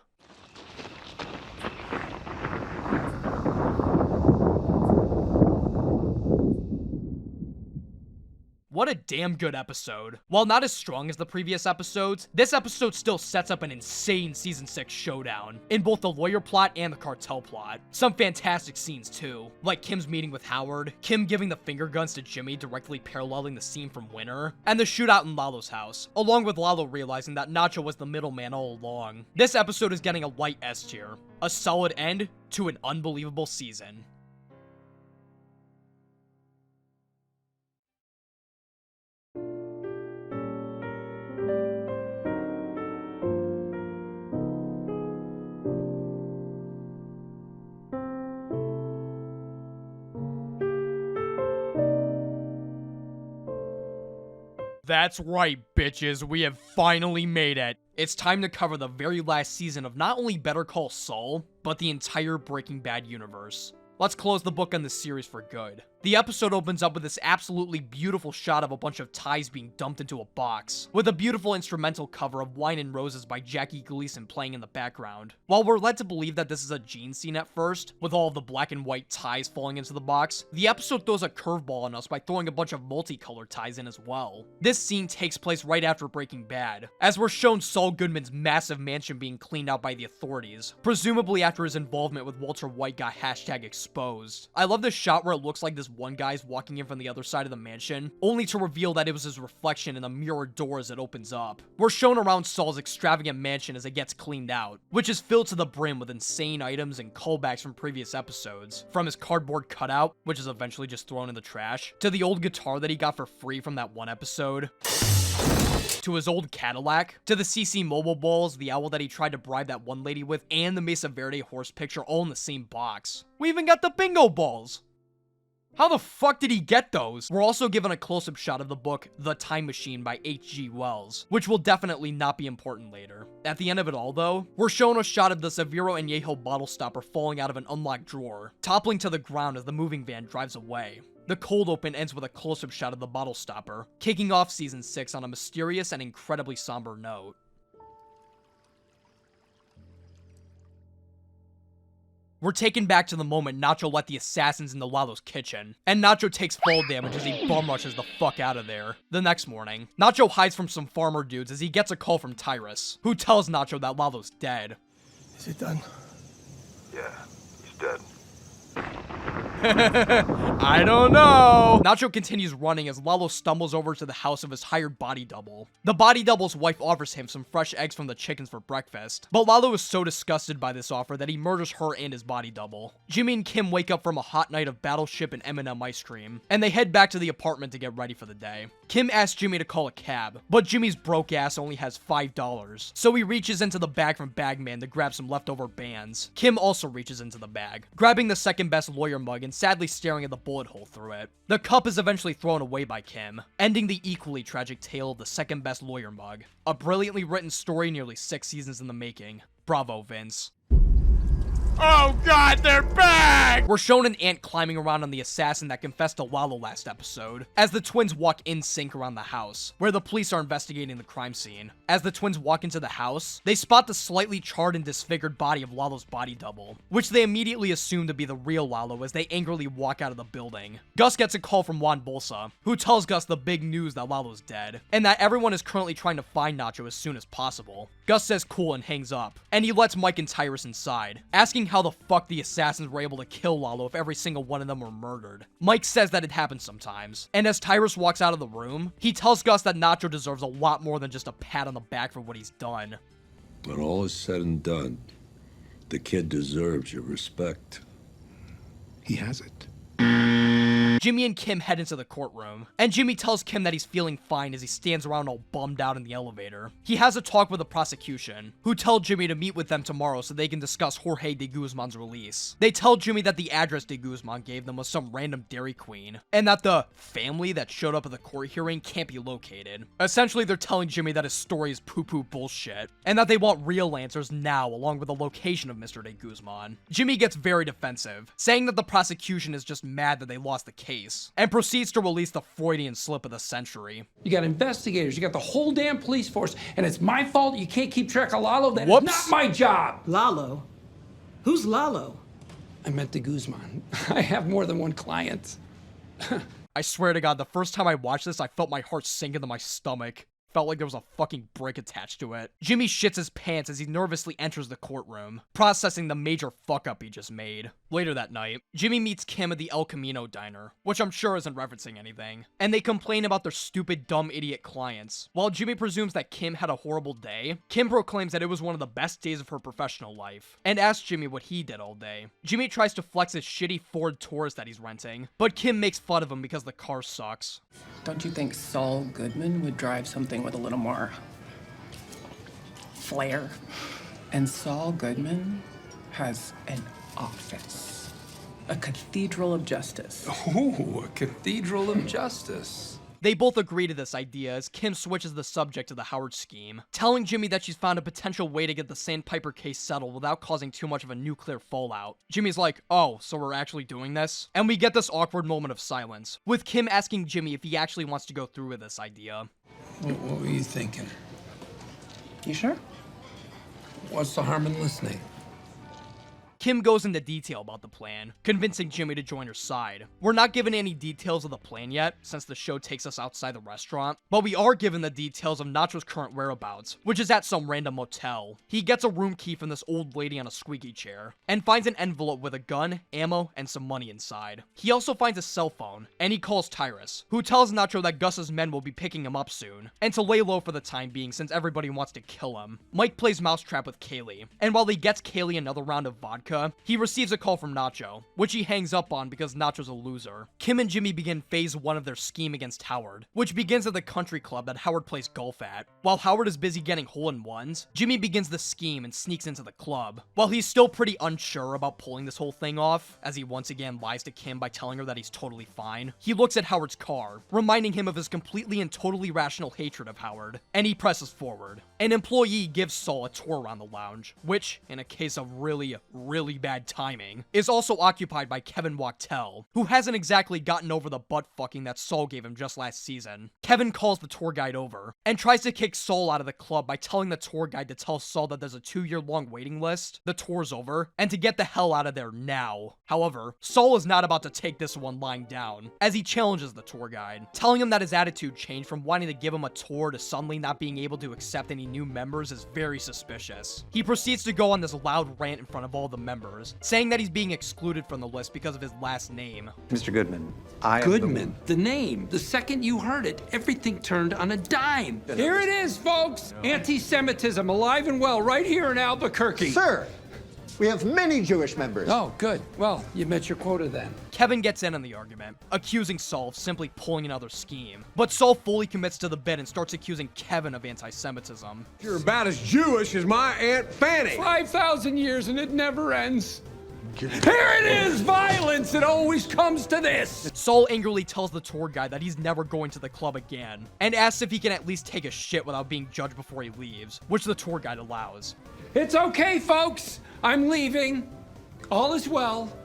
What a damn good episode. While not as strong as the previous episodes, this episode still sets up an insane Season 6 showdown, in both the lawyer plot and the cartel plot. Some fantastic scenes too, like Kim's meeting with Howard, Kim giving the finger guns to Jimmy directly paralleling the scene from Winter, and the shootout in Lalo's house, along with Lalo realizing that Nacho was the middleman all along. This episode is getting a light S tier, a solid end to an unbelievable season. That's right, bitches. We have finally made it. It's time to cover the very last season of not only Better Call Saul, but the entire Breaking Bad universe. Let's close the book on this series for good. The episode opens up with this absolutely beautiful shot of a bunch of ties being dumped into a box, with a beautiful instrumental cover of Wine and Roses by Jackie Gleason playing in the background. While we're led to believe that this is a Gene scene at first, with all of the black and white ties falling into the box, the episode throws a curveball on us by throwing a bunch of multicolored ties in as well. This scene takes place right after Breaking Bad, as we're shown Saul Goodman's massive mansion being cleaned out by the authorities, presumably after his involvement with Walter White got #exposed. I love this shot where it looks like this one guy's walking in from the other side of the mansion, only to reveal that it was his reflection in the mirror door as it opens up. We're shown around Saul's extravagant mansion as it gets cleaned out, which is filled to the brim with insane items and callbacks from previous episodes, from his cardboard cutout, which is eventually just thrown in the trash, to the old guitar that he got for free from that one episode, to his old Cadillac, to the CC Mobile balls, the owl that he tried to bribe that one lady with, and the Mesa Verde horse picture all in the same box. We even got the bingo balls! How the fuck did he get those? We're also given a close-up shot of the book The Time Machine by H.G. Wells, which will definitely not be important later. At the end of it all, though, we're shown a shot of the Severo Añejo bottle stopper falling out of an unlocked drawer, toppling to the ground as the moving van drives away. The cold open ends with a close-up shot of the bottle stopper, kicking off Season 6 on a mysterious and incredibly somber note. We're taken back to the moment Nacho let the assassins into Lalo's kitchen, and Nacho takes fall damage as he bum rushes the fuck out of there. The next morning, Nacho hides from some farmer dudes as he gets a call from Tyrus, who tells Nacho that Lalo's dead. Is it done? Yeah, he's dead. I don't know. Nacho continues running as Lalo stumbles over to the house of his hired body double. The body double's wife offers him some fresh eggs from the chickens for breakfast, but Lalo is so disgusted by this offer that he murders her and his body double. Jimmy and Kim wake up from a hot night of Battleship and M&M ice cream, and they head back to the apartment to get ready for the day. Kim asks Jimmy to call a cab, but Jimmy's broke ass only has $5, so he reaches into the bag from Bagman to grab some leftover bands. Kim also reaches into the bag, grabbing the second best lawyer mug and sadly staring at the bullet hole through it. The cup is eventually thrown away by Kim, ending the equally tragic tale of the second best lawyer mug. A brilliantly written story nearly 6 seasons in the making. Bravo, Vince. Oh god, they're back! We're shown an ant climbing around on the assassin that confessed to Lalo last episode, as the twins walk in sync around the house, where the police are investigating the crime scene. As the twins walk into the house, they spot the slightly charred and disfigured body of Lalo's body double, which they immediately assume to be the real Lalo as they angrily walk out of the building. Gus gets a call from Juan Bolsa, who tells Gus the big news that Lalo's dead, and that everyone is currently trying to find Nacho as soon as possible. Gus says cool and hangs up, and he lets Mike and Tyrus inside, asking how the fuck the assassins were able to kill Lalo if every single one of them were murdered. Mike says that it happens sometimes, and as Tyrus walks out of the room, he tells Gus that Nacho deserves a lot more than just a pat on the back for what he's done. When all is said and done, the kid deserves your respect. He has it. Jimmy and Kim head into the courtroom, and Jimmy tells Kim that he's feeling fine as he stands around all bummed out in the elevator. He has a talk with the prosecution, who tell Jimmy to meet with them tomorrow so they can discuss Jorge de Guzman's release. They tell Jimmy that the address de Guzman gave them was some random Dairy Queen, and that the family that showed up at the court hearing can't be located. Essentially, they're telling Jimmy that his story is poo-poo bullshit, and that they want real answers now along with the location of Mr. de Guzman. Jimmy gets very defensive, saying that the prosecution is just mad that they lost the case, and proceeds to release the Freudian slip of the century. You got investigators, you got the whole damn police force, and it's my fault you can't keep track of Lalo? That is not my job! Lalo? Who's Lalo? I meant de Guzman. I have more than one client. I swear to God, the first time I watched this, I felt my heart sink into my stomach. Felt like there was a fucking brick attached to it. Jimmy shits his pants as he nervously enters the courtroom, processing the major fuck-up he just made. Later that night, Jimmy meets Kim at the El Camino diner, which I'm sure isn't referencing anything, and they complain about their stupid, dumb, idiot clients. While Jimmy presumes that Kim had a horrible day, Kim proclaims that it was one of the best days of her professional life, and asks Jimmy what he did all day. Jimmy tries to flex his shitty Ford Taurus that he's renting, but Kim makes fun of him because the car sucks. Don't you think Saul Goodman would drive something with a little more flair? And Saul Goodman has an office, a cathedral of justice. Ooh, a cathedral of justice. They both agree to this idea as Kim switches the subject to the Howard scheme, telling Jimmy that she's found a potential way to get the Sandpiper case settled without causing too much of a nuclear fallout. Jimmy's like, oh, so we're actually doing this? And we get this awkward moment of silence, with Kim asking Jimmy if he actually wants to go through with this idea. What were you thinking? You sure? What's the harm in listening? Kim goes into detail about the plan, convincing Jimmy to join her side. We're not given any details of the plan yet, since the show takes us outside the restaurant, but we are given the details of Nacho's current whereabouts, which is at some random motel. He gets a room key from this old lady on a squeaky chair, and finds an envelope with a gun, ammo, and some money inside. He also finds a cell phone, and he calls Tyrus, who tells Nacho that Gus's men will be picking him up soon, and to lay low for the time being since everybody wants to kill him. Mike plays mousetrap with Kaylee, and while he gets Kaylee another round of vodka, he receives a call from Nacho, which he hangs up on because Nacho's a loser. Kim and Jimmy begin phase 1 of their scheme against Howard, which begins at the country club that Howard plays golf at. While Howard is busy getting hole-in-ones, Jimmy begins the scheme and sneaks into the club. While he's still pretty unsure about pulling this whole thing off, as he once again lies to Kim by telling her that he's totally fine, he looks at Howard's car, reminding him of his completely and totally rational hatred of Howard, and he presses forward. An employee gives Saul a tour around the lounge, which, in a case of really bad timing, is also occupied by Kevin Wachtel, who hasn't exactly gotten over the butt-fucking that Saul gave him just last season. Kevin calls the tour guide over, and tries to kick Saul out of the club by telling the tour guide to tell Saul that there's a 2-year-long waiting list, the tour's over, and to get the hell out of there now. However, Saul is not about to take this one lying down, as he challenges the tour guide, telling him that his attitude changed from wanting to give him a tour to suddenly not being able to accept any new members is very suspicious. He proceeds to go on this loud rant in front of all the members, saying that he's being excluded from the list because of his last name. Mr. Goodman, Goodman, the name. The second you heard it, everything turned on a dime. Here it is, folks. Anti-Semitism, alive and well, right here in Albuquerque. Sir, we have many Jewish members. Oh, good. Well, you met your quota then. Kevin gets in on the argument, accusing Saul of simply pulling another scheme. But Saul fully commits to the bit and starts accusing Kevin of anti-Semitism. You're about as Jewish as my Aunt Fanny. 5,000 years and it never ends. Here it is, violence! It always comes to this! Saul angrily tells the tour guide that he's never going to the club again, and asks if he can at least take a shit without being judged before he leaves, which the tour guide allows. It's okay, folks. I'm leaving. All is well.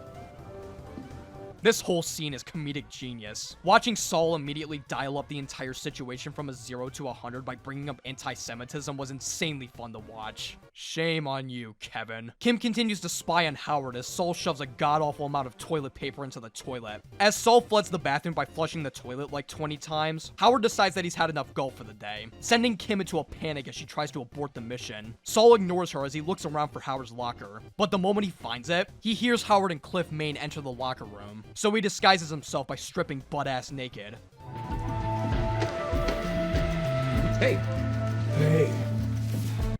This whole scene is comedic genius. Watching Saul immediately dial up the entire situation from a 0 to 100 by bringing up anti-Semitism was insanely fun to watch. Shame on you, Kevin. Kim continues to spy on Howard as Saul shoves a god-awful amount of toilet paper into the toilet. As Saul floods the bathroom by flushing the toilet like 20 times, Howard decides that he's had enough golf for the day, sending Kim into a panic as she tries to abort the mission. Saul ignores her as he looks around for Howard's locker, but the moment he finds it, he hears Howard and Cliff Main enter the locker room, so he disguises himself by stripping butt-ass naked. Hey. Hey.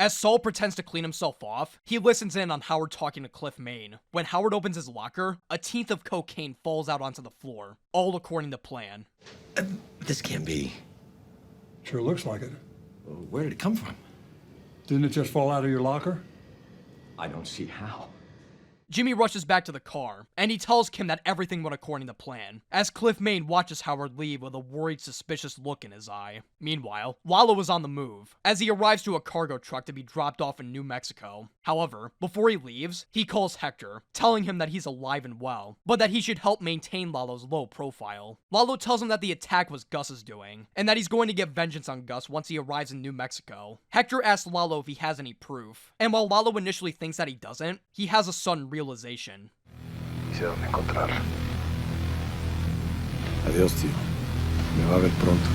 As Saul pretends to clean himself off, he listens in on Howard talking to Cliff Main. When Howard opens his locker, a teenth of cocaine falls out onto the floor, all according to plan. This can't be. Sure looks like it. Where did it come from? Didn't it just fall out of your locker? I don't see how. Jimmy rushes back to the car, and he tells Kim that everything went according to plan, as Cliff Main watches Howard leave with a worried, suspicious look in his eye. Meanwhile, Lalo is on the move, as he arrives to a cargo truck to be dropped off in New Mexico. However, before he leaves, he calls Hector, telling him that he's alive and well, but that he should help maintain Lalo's low profile. Lalo tells him that the attack was Gus's doing, and that he's going to get vengeance on Gus once he arrives in New Mexico. Hector asks Lalo if he has any proof, and while Lalo initially thinks that he doesn't, he has a sudden realization. Sé dónde encontrarla. Adiós, tío. Me va a ver pronto.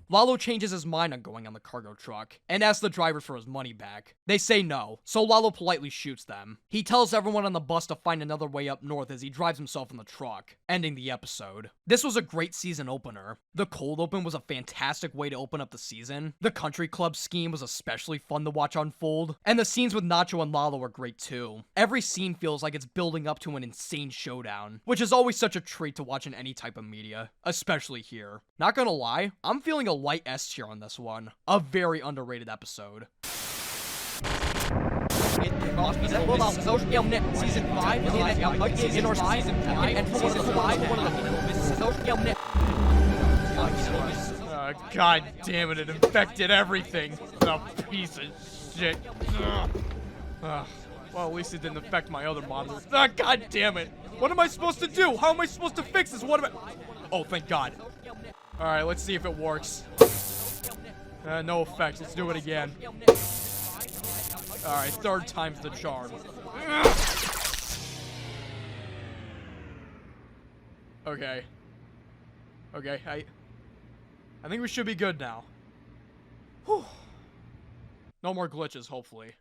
Lalo changes his mind on going on the cargo truck, and asks the driver for his money back. They say no, so Lalo politely shoots them. He tells everyone on the bus to find another way up north as he drives himself in the truck, ending the episode. This was a great season opener. The cold open was a fantastic way to open up the season. The country club scheme was especially fun to watch unfold, and the scenes with Nacho and Lalo were great too. Every scene feels like it's building up to an insane showdown, which is always such a treat to watch in any type of media, especially here. Not gonna lie, I'm feeling a light S tier on this one. A very underrated episode. Season 5 in our season 5 and God damn it infected everything. The piece of shit. Well, at least it didn't affect my other monitors. God damn it. What am I supposed to do? How am I supposed to fix this? What am I... Oh, thank God. Alright, let's see if it works. No effects. Let's do it again. Alright, third time's the charm. Okay. Okay, I think we should be good now. Whew. No more glitches, hopefully.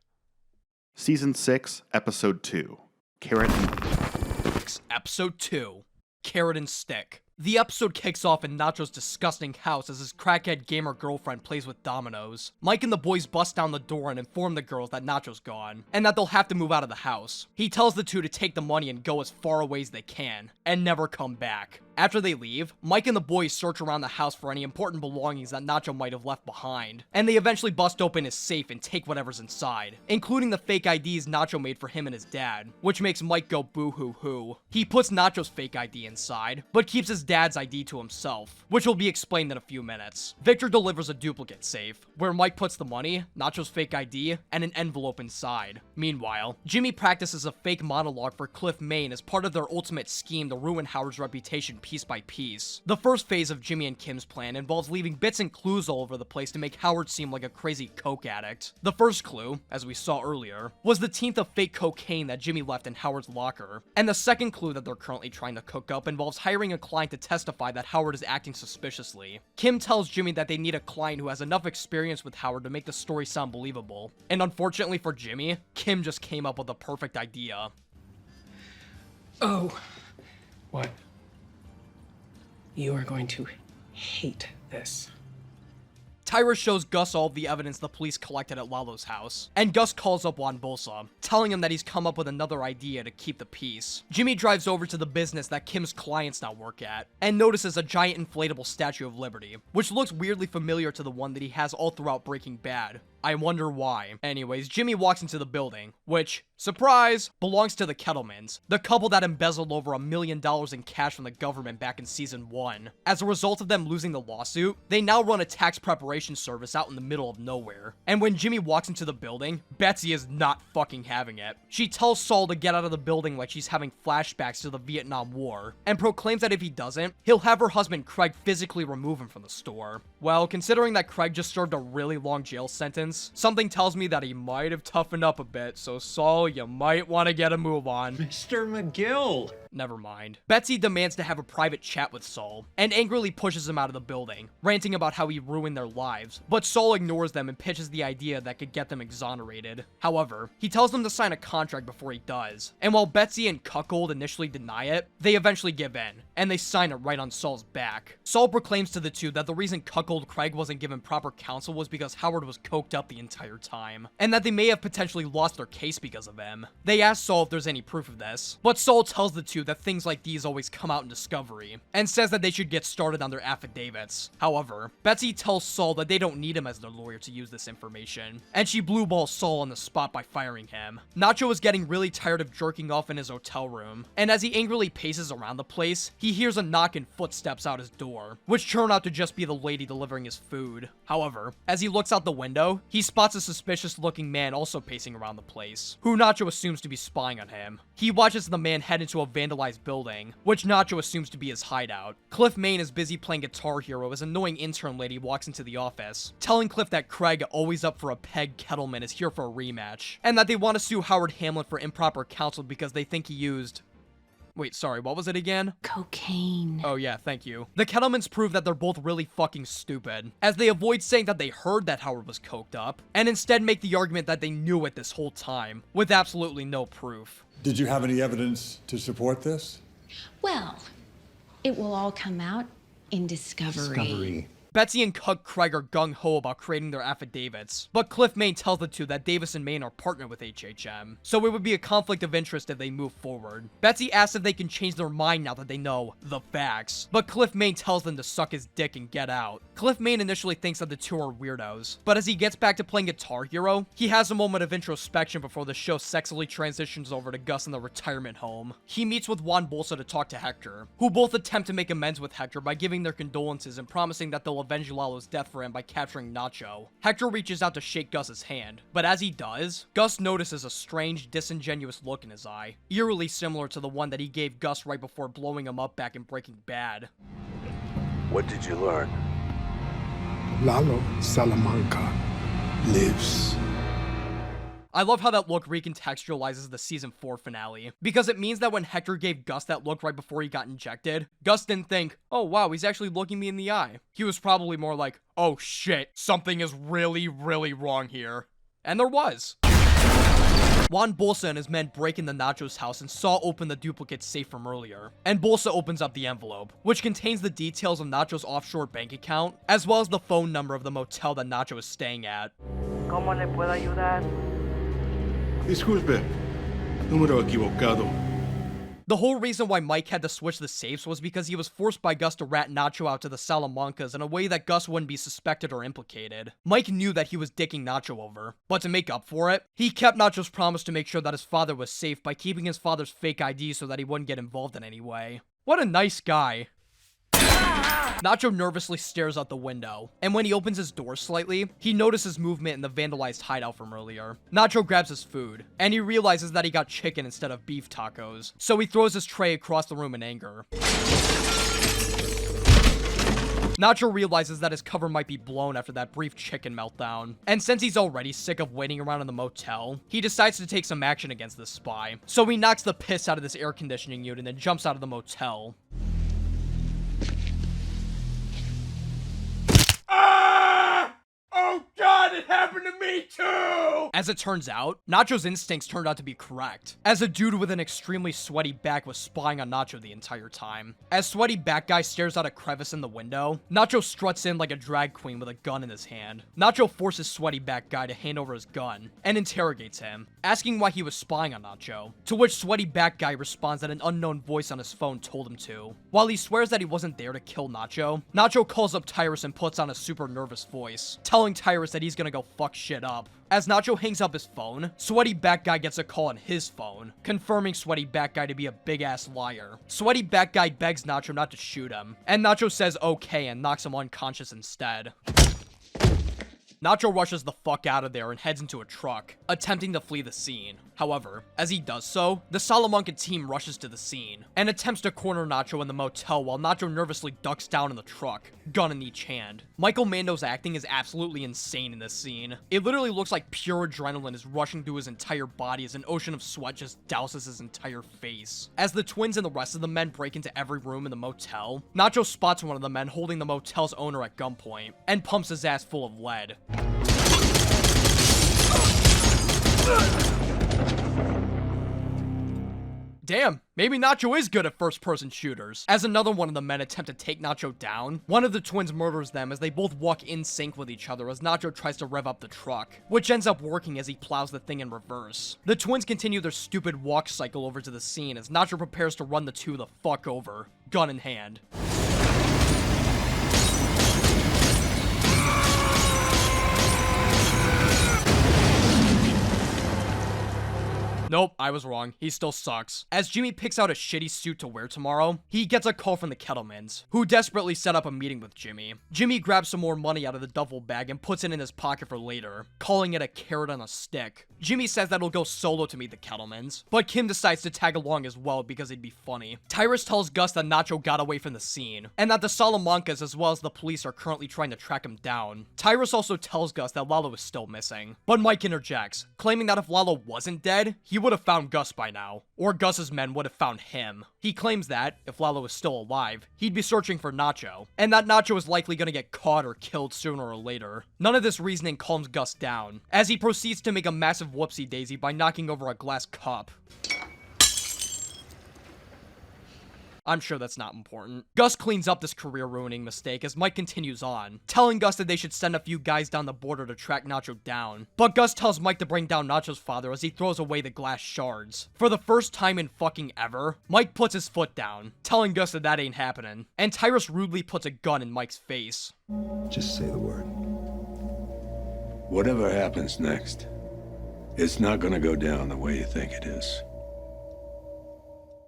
Season 6, Episode 2. Carrot and... Episode 2. Carrot and Stick. The episode kicks off in Nacho's disgusting house as his crackhead gamer girlfriend plays with dominoes. Mike and the boys bust down the door and inform the girls that Nacho's gone, and that they'll have to move out of the house. He tells the two to take the money and go as far away as they can, and never come back. After they leave, Mike and the boys search around the house for any important belongings that Nacho might have left behind, and they eventually bust open his safe and take whatever's inside, including the fake IDs Nacho made for him and his dad, which makes Mike go boo-hoo-hoo. He puts Nacho's fake ID inside, but keeps his dad's ID to himself, which will be explained in a few minutes. Victor delivers a duplicate safe, where Mike puts the money, Nacho's fake ID, and an envelope inside. Meanwhile, Jimmy practices a fake monologue for Cliff Maine as part of their ultimate scheme to ruin Howard's reputation piece by piece. The first phase of Jimmy and Kim's plan involves leaving bits and clues all over the place to make Howard seem like a crazy coke addict. The first clue, as we saw earlier, was the teenth of fake cocaine that Jimmy left in Howard's locker. And the second clue that they're currently trying to cook up involves hiring a client to testify that Howard is acting suspiciously. Kim tells Jimmy that they need a client who has enough experience with Howard to make the story sound believable. And unfortunately for Jimmy, Kim just came up with the perfect idea. Oh. What? You are going to hate this. Tyra shows Gus all of the evidence the police collected at Lalo's house, and Gus calls up Juan Bolsa, telling him that he's come up with another idea to keep the peace. Jimmy drives over to the business that Kim's clients now work at, and notices a giant inflatable Statue of Liberty, which looks weirdly familiar to the one that he has all throughout Breaking Bad. I wonder why. Anyways, Jimmy walks into the building, which, surprise, belongs to the Kettlemans, the couple that embezzled over $1 million in cash from the government back in season 1. As a result of them losing the lawsuit, they now run a tax preparation service out in the middle of nowhere. And when Jimmy walks into the building, Betsy is not fucking having it. She tells Saul to get out of the building like she's having flashbacks to the Vietnam War, and proclaims that if he doesn't, he'll have her husband Craig physically remove him from the store. Well, considering that Craig just served a really long jail sentence, something tells me that he might have toughened up a bit, so Saul, you might want to get a move on. Mr. McGill! Never mind. Betsy demands to have a private chat with Saul, and angrily pushes him out of the building, ranting about how he ruined their lives, but Saul ignores them and pitches the idea that could get them exonerated. However, he tells them to sign a contract before he does, and while Betsy and Cuckold initially deny it, they eventually give in, and they sign it right on Saul's back. Saul proclaims to the two that the reason Cuckold Craig wasn't given proper counsel was because Howard was coked up the entire time, and that they may have potentially lost their case because of him. They ask Saul if there's any proof of this, but Saul tells the two that things like these always come out in discovery, and says that they should get started on their affidavits. However, Betsy tells Saul that they don't need him as their lawyer to use this information, and she blue balls Saul on the spot by firing him. Nacho is getting really tired of jerking off in his hotel room, and as he angrily paces around the place, he hears a knock and footsteps out his door, which turn out to just be the lady delivering his food. However, as he looks out the window, he spots a suspicious looking man also pacing around the place, who Nacho assumes to be spying on him. He watches the man head into a vandalized building, which Nacho assumes to be his hideout. Cliff Maine is busy playing Guitar Hero as an annoying intern lady walks into the office, telling Cliff that Craig, always up for a peg Kettleman, is here for a rematch, and that they want to sue Howard Hamlin for improper counsel because they think he used... Wait, sorry, what was it again? Cocaine. Oh yeah, thank you. The Kettlemans prove that they're both really fucking stupid, as they avoid saying that they heard that Howard was coked up, and instead make the argument that they knew it this whole time, with absolutely no proof. Did you have any evidence to support this? Well, it will all come out in discovery. Betsy and Cug Craig are gung-ho about creating their affidavits, but Cliff Main tells the two that Davis and Main are partnered with HHM, so it would be a conflict of interest if they move forward. Betsy asks if they can change their mind now that they know the facts, but Cliff Main tells them to suck his dick and get out. Cliff Main initially thinks that the two are weirdos, but as he gets back to playing Guitar Hero, he has a moment of introspection before the show sexily transitions over to Gus in the retirement home. He meets with Juan Bolsa to talk to Hector, who both attempt to make amends with Hector by giving their condolences and promising that they'll avenge Lalo's death for him by capturing Nacho. Hector reaches out to shake Gus's hand, but as he does, Gus notices a strange, disingenuous look in his eye, eerily similar to the one that he gave Gus right before blowing him up back in Breaking Bad. What did you learn? Lalo Salamanca lives. I love how that look recontextualizes the season 4 finale, because it means that when Hector gave Gus that look right before he got injected, Gus didn't think, oh wow, he's actually looking me in the eye. He was probably more like, oh shit, something is really, really wrong here. And there was. Juan Bolsa and his men break into Nacho's house and saw open the duplicate safe from earlier. And Bolsa opens up the envelope, which contains the details of Nacho's offshore bank account, as well as the phone number of the motel that Nacho is staying at. ¿Cómo le puedo ayudar? Disculpe, número equivocado. The whole reason why Mike had to switch the safes was because he was forced by Gus to rat Nacho out to the Salamancas in a way that Gus wouldn't be suspected or implicated. Mike knew that he was dicking Nacho over, but to make up for it, he kept Nacho's promise to make sure that his father was safe by keeping his father's fake ID so that he wouldn't get involved in any way. What a nice guy. Nacho nervously stares out the window, and when he opens his door slightly, he notices movement in the vandalized hideout from earlier. Nacho grabs his food, and he realizes that he got chicken instead of beef tacos, so he throws his tray across the room in anger. Nacho realizes that his cover might be blown after that brief chicken meltdown, and since he's already sick of waiting around in the motel, he decides to take some action against this spy. So he knocks the piss out of this air conditioning unit and then jumps out of the motel. Oh god, it happened to me too! As it turns out, Nacho's instincts turned out to be correct, as a dude with an extremely sweaty back was spying on Nacho the entire time. As sweaty back guy stares out a crevice in the window, Nacho struts in like a drag queen with a gun in his hand. Nacho forces sweaty back guy to hand over his gun, and interrogates him, asking why he was spying on Nacho, to which sweaty back guy responds that an unknown voice on his phone told him to. While he swears that he wasn't there to kill Nacho, Nacho calls up Tyrus and puts on a super nervous voice, telling Tyrus that he's gonna go fuck shit up. As Nacho hangs up his phone, Sweaty Back Guy gets a call on his phone, confirming Sweaty Back Guy to be a big-ass liar. Sweaty Back Guy begs Nacho not to shoot him, and Nacho says okay and knocks him unconscious instead. Nacho rushes the fuck out of there and heads into a truck, attempting to flee the scene. However, as he does so, the Salamanca team rushes to the scene, and attempts to corner Nacho in the motel while Nacho nervously ducks down in the truck, gun in each hand. Michael Mando's acting is absolutely insane in this scene. It literally looks like pure adrenaline is rushing through his entire body as an ocean of sweat just douses his entire face. As the twins and the rest of the men break into every room in the motel, Nacho spots one of the men holding the motel's owner at gunpoint, and pumps his ass full of lead. Damn, maybe Nacho is good at first-person shooters. As another one of the men attempt to take Nacho down, one of the twins murders them as they both walk in sync with each other as Nacho tries to rev up the truck, which ends up working as he plows the thing in reverse. The twins continue their stupid walk cycle over to the scene as Nacho prepares to run the two the fuck over, gun in hand. Nope, I was wrong. He still sucks. As Jimmy picks out a shitty suit to wear tomorrow, he gets a call from the Kettlemans, who desperately set up a meeting with Jimmy. Jimmy grabs some more money out of the duffel bag and puts it in his pocket for later, calling it a carrot on a stick. Jimmy says that he'll go solo to meet the Kettlemans, but Kim decides to tag along as well because it'd be funny. Tyrus tells Gus that Nacho got away from the scene, and that the Salamancas as well as the police are currently trying to track him down. Tyrus also tells Gus that Lalo is still missing, but Mike interjects, claiming that if Lalo wasn't dead, he would have found Gus by now, or Gus's men would have found him. He claims that, if Lalo is still alive, he'd be searching for Nacho, and that Nacho is likely gonna get caught or killed sooner or later. None of this reasoning calms Gus down, as he proceeds to make a massive whoopsie-daisy by knocking over a glass cup. I'm sure that's not important. Gus cleans up this career-ruining mistake as Mike continues on, telling Gus that they should send a few guys down the border to track Nacho down. But Gus tells Mike to bring down Nacho's father as he throws away the glass shards. For the first time in fucking ever, Mike puts his foot down, telling Gus that that ain't happening. And Tyrus rudely puts a gun in Mike's face. Just say the word. Whatever happens next, it's not gonna go down the way you think it is.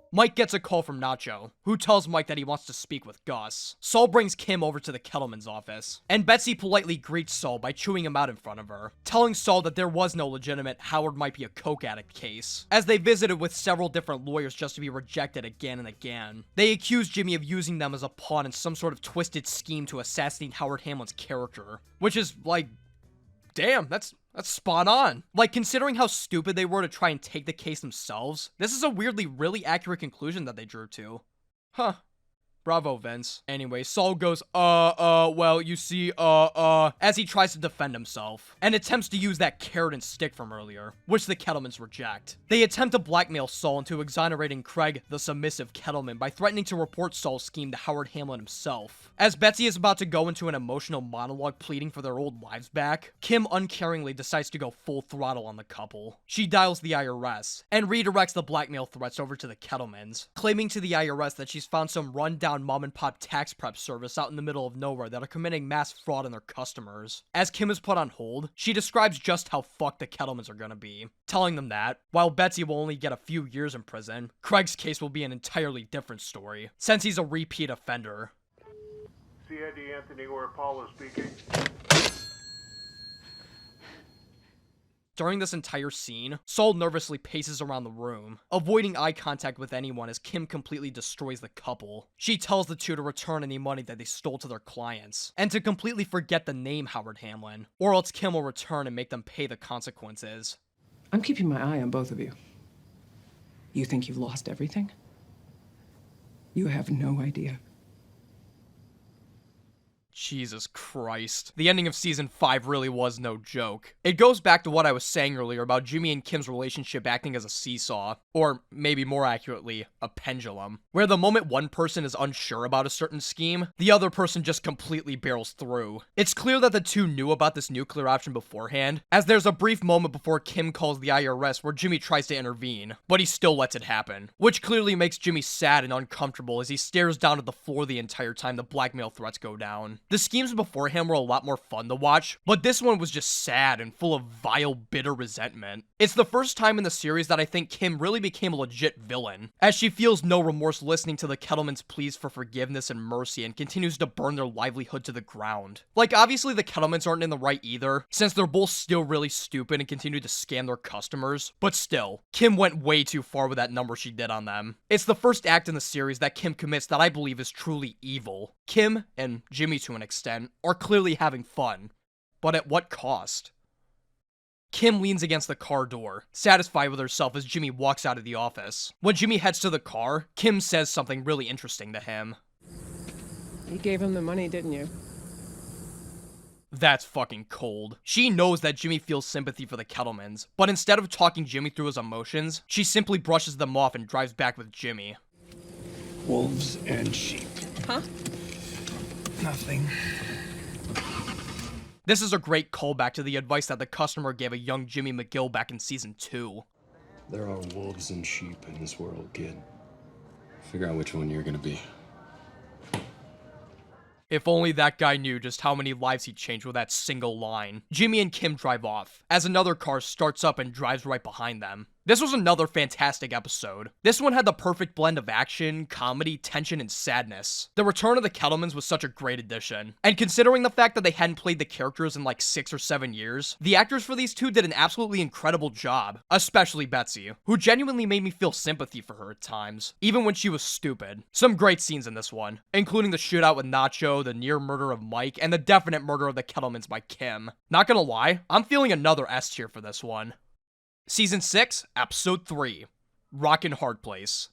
Mike gets a call from Nacho, who tells Mike that he wants to speak with Gus. Saul brings Kim over to the Kettleman's office, and Betsy politely greets Saul by chewing him out in front of her, telling Saul that there was no legitimate Howard might be a coke addict case, as they visited with several different lawyers just to be rejected again and again. They accuse Jimmy of using them as a pawn in some sort of twisted scheme to assassinate Howard Hamlin's character, which is, like, damn, that's spot on. Like, considering how stupid they were to try and take the case themselves, this is a weirdly really accurate conclusion that they drew to. Huh. Bravo, Vince. Anyway, Saul goes, well, you see, as he tries to defend himself, and attempts to use that carrot and stick from earlier, which the Kettlemans reject. They attempt to blackmail Saul into exonerating Craig, the submissive Kettleman, by threatening to report Saul's scheme to Howard Hamlin himself. As Betsy is about to go into an emotional monologue pleading for their old lives back, Kim uncaringly decides to go full throttle on the couple. She dials the IRS, and redirects the blackmail threats over to the Kettlemans, claiming to the IRS that she's found some rundown mom-and-pop tax prep service out in the middle of nowhere that are committing mass fraud on their customers. As Kim is put on hold, she describes just how fucked the Kettlemans are gonna be, telling them that, while Betsy will only get a few years in prison, Craig's case will be an entirely different story, since he's a repeat offender. CID Anthony or Apollo speaking. During this entire scene, Saul nervously paces around the room, avoiding eye contact with anyone as Kim completely destroys the couple. She tells the two to return any money that they stole to their clients, and to completely forget the name Howard Hamlin, or else Kim will return and make them pay the consequences. I'm keeping my eye on both of you. You think you've lost everything? You have no idea. Jesus Christ. The ending of season 5 really was no joke. It goes back to what I was saying earlier about Jimmy and Kim's relationship acting as a seesaw, or maybe more accurately, a pendulum, where the moment one person is unsure about a certain scheme, the other person just completely barrels through. It's clear that the two knew about this nuclear option beforehand, as there's a brief moment before Kim calls the IRS where Jimmy tries to intervene, but he still lets it happen, which clearly makes Jimmy sad and uncomfortable as he stares down at the floor the entire time the blackmail threats go down. The schemes beforehand were a lot more fun to watch, but this one was just sad and full of vile, bitter resentment. It's the first time in the series that I think Kim really became a legit villain, as she feels no remorse listening to the Kettlemans' pleas for forgiveness and mercy and continues to burn their livelihood to the ground. Like, obviously the Kettlemans aren't in the right either, since they're both still really stupid and continue to scam their customers, but still, Kim went way too far with that number she did on them. It's the first act in the series that Kim commits that I believe is truly evil. Kim, and Jimmy to an extent, are clearly having fun, but at what cost? Kim leans against the car door, satisfied with herself as Jimmy walks out of the office. When Jimmy heads to the car, Kim says something really interesting to him. You gave him the money, didn't you? That's fucking cold. She knows that Jimmy feels sympathy for the Kettlemans, but instead of talking Jimmy through his emotions, she simply brushes them off and drives back with Jimmy. Wolves and sheep. Huh? Nothing. This is a great callback to the advice that the customer gave a young Jimmy McGill back in season 2. There are wolves and sheep in this world, kid. Figure out which one you're gonna be. If only that guy knew just how many lives he changed with that single line. Jimmy and Kim drive off, as another car starts up and drives right behind them. This was another fantastic episode. This one had the perfect blend of action, comedy, tension, and sadness. The return of the Kettlemans was such a great addition. And considering the fact that they hadn't played the characters in like 6 or 7 years, the actors for these two did an absolutely incredible job. Especially Betsy, who genuinely made me feel sympathy for her at times, even when she was stupid. Some great scenes in this one, including the shootout with Nacho, the near murder of Mike, and the definite murder of the Kettlemans by Kim. Not gonna lie, I'm feeling another S tier for this one. Season 6, Episode 3, Rockin' Hard Place.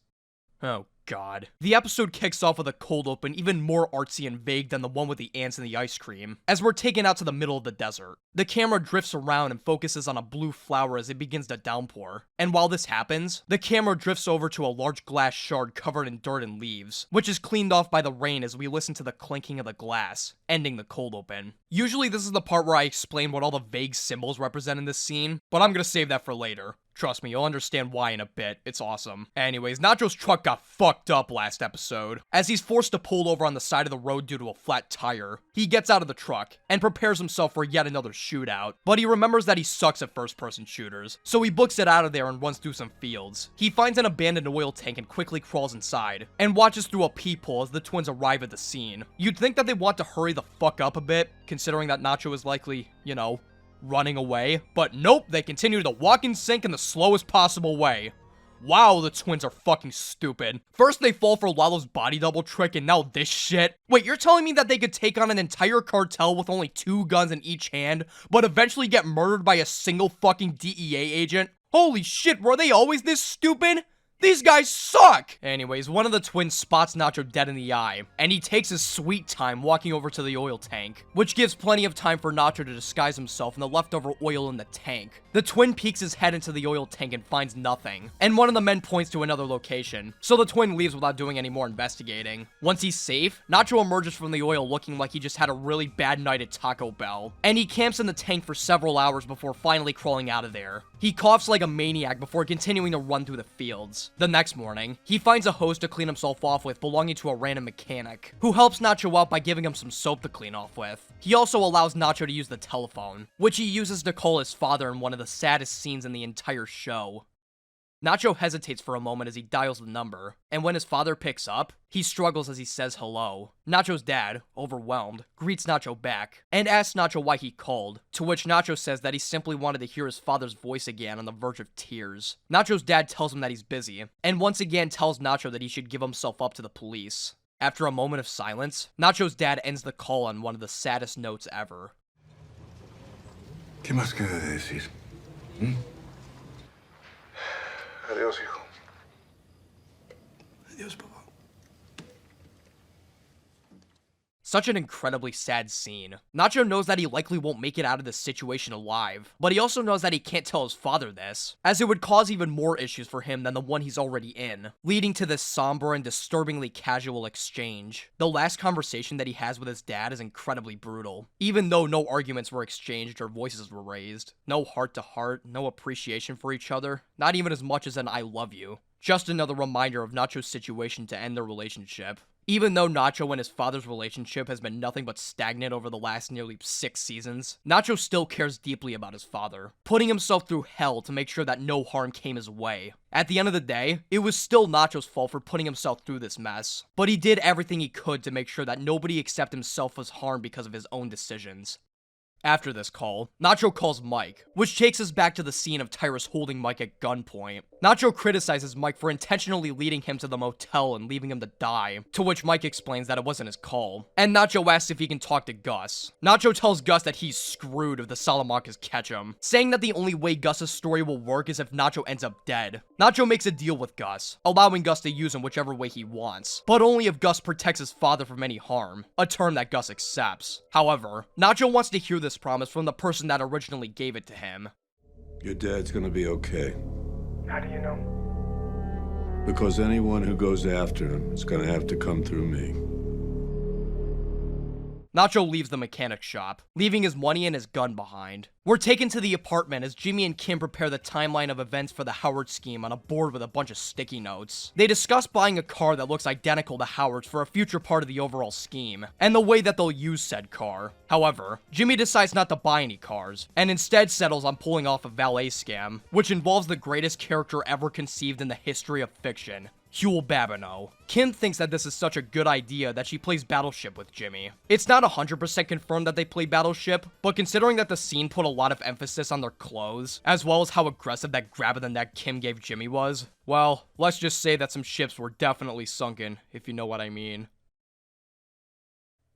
Oh god. The episode kicks off with a cold open even more artsy and vague than the one with the ants and the ice cream, as we're taken out to the middle of the desert. The camera drifts around and focuses on a blue flower as it begins to downpour. And while this happens, the camera drifts over to a large glass shard covered in dirt and leaves, which is cleaned off by the rain as we listen to the clinking of the glass, ending the cold open. Usually this is the part where I explain what all the vague symbols represent in this scene, but I'm gonna save that for later. Trust me, you'll understand why in a bit. It's awesome. Anyways, Nacho's truck got fucked up last episode, as he's forced to pull over on the side of the road due to a flat tire. He gets out of the truck, and prepares himself for yet another shootout, but he remembers that he sucks at first-person shooters, so he books it out of there and runs through some fields. He finds an abandoned oil tank and quickly crawls inside, and watches through a peephole as the twins arrive at the scene. You'd think that they want to hurry the fuck up a bit, considering that Nacho is likely, you know, running away, but nope, they continue to walk in sync in the slowest possible way. Wow, the twins are fucking stupid. First they fall for Lalo's body double trick and now this shit. Wait, you're telling me that they could take on an entire cartel with only 2 guns in each hand, but eventually get murdered by a single fucking DEA agent? Holy shit, were they always this stupid? These guys suck! Anyways, one of the twins spots Nacho dead in the eye, and he takes his sweet time walking over to the oil tank, which gives plenty of time for Nacho to disguise himself in the leftover oil in the tank. The twin peeks his head into the oil tank and finds nothing, and one of the men points to another location, so the twin leaves without doing any more investigating. Once he's safe, Nacho emerges from the oil looking like he just had a really bad night at Taco Bell, and he camps in the tank for several hours before finally crawling out of there. He coughs like a maniac before continuing to run through the fields. The next morning, he finds a hose to clean himself off with belonging to a random mechanic, who helps Nacho out by giving him some soap to clean off with. He also allows Nacho to use the telephone, which he uses to call his father in one of the saddest scenes in the entire show. Nacho hesitates for a moment as he dials the number, and when his father picks up, he struggles as he says hello. Nacho's dad, overwhelmed, greets Nacho back, and asks Nacho why he called, to which Nacho says that he simply wanted to hear his father's voice again on the verge of tears. Nacho's dad tells him that he's busy, and once again tells Nacho that he should give himself up to the police. After a moment of silence, Nacho's dad ends the call on one of the saddest notes ever. ¿Qué más queda de decir? Adiós, hijo. Adiós, papá. Such an incredibly sad scene. Nacho knows that he likely won't make it out of this situation alive, but he also knows that he can't tell his father this, as it would cause even more issues for him than the one he's already in, leading to this somber and disturbingly casual exchange. The last conversation that he has with his dad is incredibly brutal, even though no arguments were exchanged or voices were raised. No heart-to-heart, no appreciation for each other, not even as much as an I love you. Just another reminder of Nacho's situation to end their relationship. Even though Nacho and his father's relationship has been nothing but stagnant over the last nearly 6 seasons, Nacho still cares deeply about his father, putting himself through hell to make sure that no harm came his way. At the end of the day, it was still Nacho's fault for putting himself through this mess, but he did everything he could to make sure that nobody except himself was harmed because of his own decisions. After this call, Nacho calls Mike, which takes us back to the scene of Tyrus holding Mike at gunpoint. Nacho criticizes Mike for intentionally leading him to the motel and leaving him to die, to which Mike explains that it wasn't his call. And Nacho asks if he can talk to Gus. Nacho tells Gus that he's screwed if the Salamancas catch him, saying that the only way Gus's story will work is if Nacho ends up dead. Nacho makes a deal with Gus, allowing Gus to use him whichever way he wants, but only if Gus protects his father from any harm, a term that Gus accepts. However, Nacho wants to hear this promise from the person that originally gave it to him. Your dad's gonna be okay. How do you know? Because anyone who goes after him is gonna have to come through me. Nacho leaves the mechanic shop, leaving his money and his gun behind. We're taken to the apartment as Jimmy and Kim prepare the timeline of events for the Howard scheme on a board with a bunch of sticky notes. They discuss buying a car that looks identical to Howard's for a future part of the overall scheme, and the way that they'll use said car. However, Jimmy decides not to buy any cars, and instead settles on pulling off a valet scam, which involves the greatest character ever conceived in the history of fiction, Huel Babineau. Kim thinks that this is such a good idea that she plays Battleship with Jimmy. It's not 100% confirmed that they play Battleship, but considering that the scene put a lot of emphasis on their clothes, as well as how aggressive that grab of the neck Kim gave Jimmy was, well, let's just say that some ships were definitely sunken, if you know what I mean.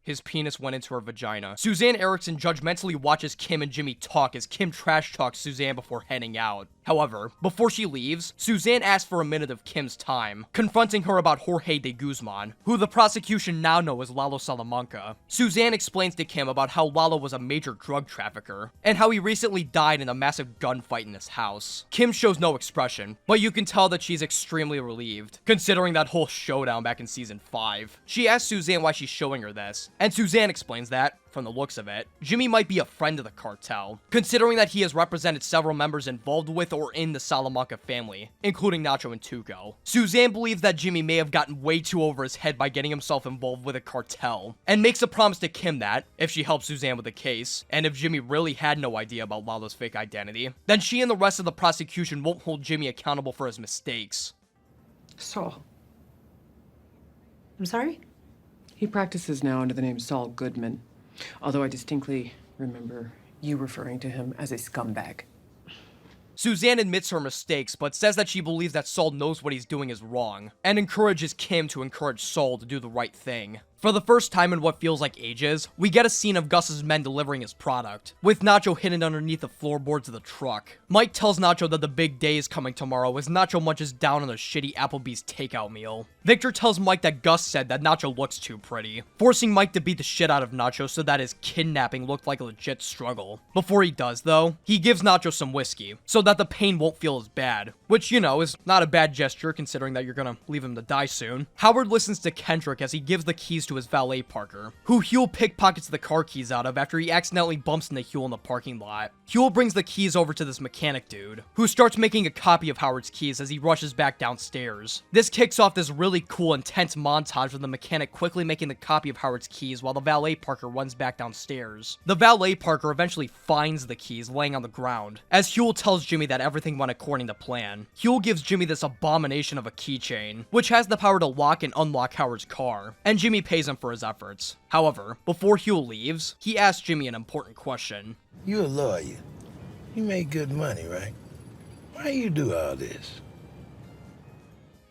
His penis went into her vagina. Suzanne Erickson judgmentally watches Kim and Jimmy talk as Kim trash talks Suzanne before heading out. However, before she leaves, Suzanne asks for a minute of Kim's time, confronting her about Jorge de Guzman, who the prosecution now know as Lalo Salamanca. Suzanne explains to Kim about how Lalo was a major drug trafficker, and how he recently died in a massive gunfight in his house. Kim shows no expression, but you can tell that she's extremely relieved, considering that whole showdown back in season 5. She asks Suzanne why she's showing her this, and Suzanne explains that, from the looks of it, Jimmy might be a friend of the cartel, considering that he has represented several members involved with or in the Salamanca family, including Nacho and Tuco. Suzanne believes that Jimmy may have gotten way too over his head by getting himself involved with a cartel, and makes a promise to Kim that, if she helps Suzanne with the case, and if Jimmy really had no idea about Lalo's fake identity, then she and the rest of the prosecution won't hold Jimmy accountable for his mistakes. Saul. I'm sorry? He practices now under the name Saul Goodman, although I distinctly remember you referring to him as a scumbag. Suzanne admits her mistakes, but says that she believes that Saul knows what he's doing is wrong, and encourages Kim to encourage Saul to do the right thing. For the first time in what feels like ages, we get a scene of Gus's men delivering his product, with Nacho hidden underneath the floorboards of the truck. Mike tells Nacho that the big day is coming tomorrow as Nacho munches down on a shitty Applebee's takeout meal. Victor tells Mike that Gus said that Nacho looks too pretty, forcing Mike to beat the shit out of Nacho so that his kidnapping looked like a legit struggle. Before he does though, he gives Nacho some whiskey, so that the pain won't feel as bad, which, you know, is not a bad gesture considering that you're gonna leave him to die soon. Howard listens to Kendrick as he gives the keys to his valet Parker, who Huel pickpockets the car keys out of after he accidentally bumps into Huel in the parking lot. Huel brings the keys over to this mechanic dude, who starts making a copy of Howard's keys as he rushes back downstairs. This kicks off this really cool, intense montage with the mechanic quickly making the copy of Howard's keys while the valet Parker runs back downstairs. The valet Parker eventually finds the keys laying on the ground, as Huel tells Jimmy that everything went according to plan. Huel gives Jimmy this abomination of a keychain, which has the power to lock and unlock Howard's car, and Jimmy pays him for his efforts. However, before Huel leaves, he asks Jimmy an important question. You're a lawyer. You make good money, right? Why you do all this?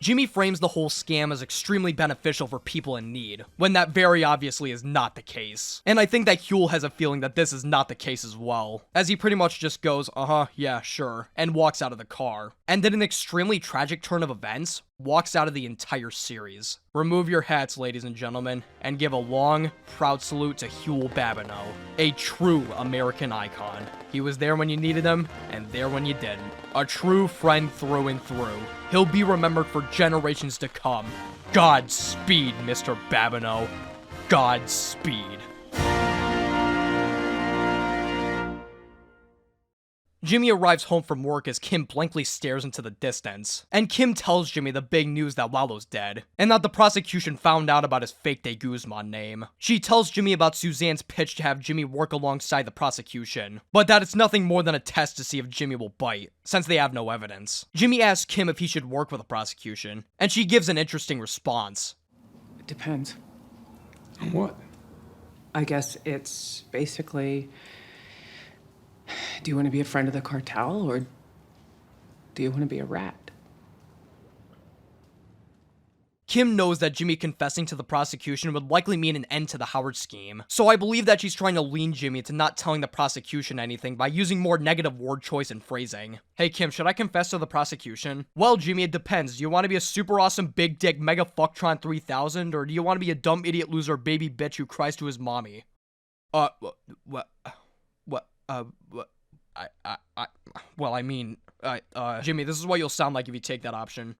Jimmy frames the whole scam as extremely beneficial for people in need, when that very obviously is not the case. And I think that Huel has a feeling that this is not the case as well, as he pretty much just goes, yeah, sure, and walks out of the car. And in an extremely tragic turn of events, walks out of the entire series. Remove your hats, ladies and gentlemen, and give a long, proud salute to Huel Babineau, a true American icon. He was there when you needed him, and there when you didn't. A true friend through and through. He'll be remembered for generations to come. Godspeed, Mr. Babineau. Godspeed. Jimmy arrives home from work as Kim blankly stares into the distance, and Kim tells Jimmy the big news that Lalo's dead, and that the prosecution found out about his fake De Guzman name. She tells Jimmy about Suzanne's pitch to have Jimmy work alongside the prosecution, but that it's nothing more than a test to see if Jimmy will bite, since they have no evidence. Jimmy asks Kim if he should work with the prosecution, and she gives an interesting response. It depends. On what? I guess it's basically, do you want to be a friend of the cartel, or do you want to be a rat? Kim knows that Jimmy confessing to the prosecution would likely mean an end to the Howard scheme, so I believe that she's trying to lean Jimmy into not telling the prosecution anything by using more negative word choice and phrasing. Hey Kim, should I confess to the prosecution? Well, Jimmy, it depends. Do you want to be a super awesome big dick mega fucktron 3000, or do you want to be a dumb idiot loser baby bitch who cries to his mommy? Jimmy, this is what you'll sound like if you take that option.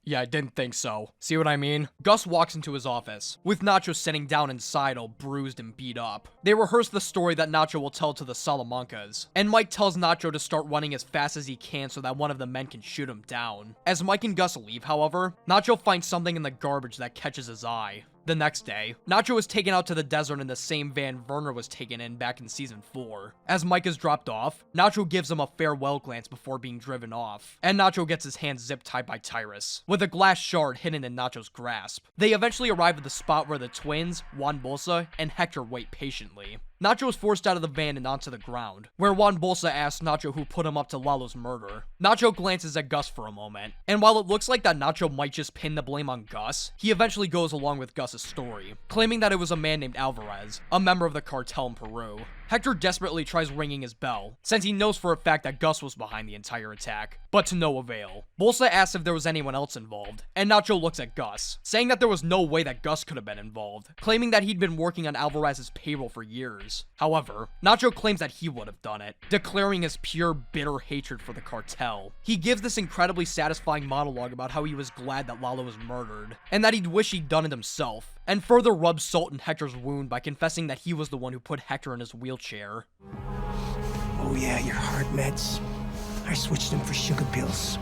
Yeah, I didn't think so. See what I mean? Gus walks into his office, with Nacho sitting down inside all bruised and beat up. They rehearse the story that Nacho will tell to the Salamancas, and Mike tells Nacho to start running as fast as he can so that one of the men can shoot him down. As Mike and Gus leave, however, Nacho finds something in the garbage that catches his eye. The next day, Nacho is taken out to the desert in the same van Werner was taken in back in season 4. As Mike is dropped off, Nacho gives him a farewell glance before being driven off, and Nacho gets his hands zip-tied by Tyrus, with a glass shard hidden in Nacho's grasp. They eventually arrive at the spot where the twins, Juan Bolsa, and Hector wait patiently. Nacho is forced out of the van and onto the ground, where Juan Bolsa asks Nacho who put him up to Lalo's murder. Nacho glances at Gus for a moment, and while it looks like that Nacho might just pin the blame on Gus, he eventually goes along with Gus's story, claiming that it was a man named Alvarez, a member of the cartel in Peru. Hector desperately tries ringing his bell, since he knows for a fact that Gus was behind the entire attack, but to no avail. Bolsa asks if there was anyone else involved, and Nacho looks at Gus, saying that there was no way that Gus could have been involved, claiming that he'd been working on Alvarez's payroll for years. However, Nacho claims that he would have done it, declaring his pure, bitter hatred for the cartel. He gives this incredibly satisfying monologue about how he was glad that Lalo was murdered, and that he'd wish he'd done it himself, and further rubs salt in Hector's wound by confessing that he was the one who put Hector in his wheelchair. Oh yeah, your heart meds. I switched them for sugar pills.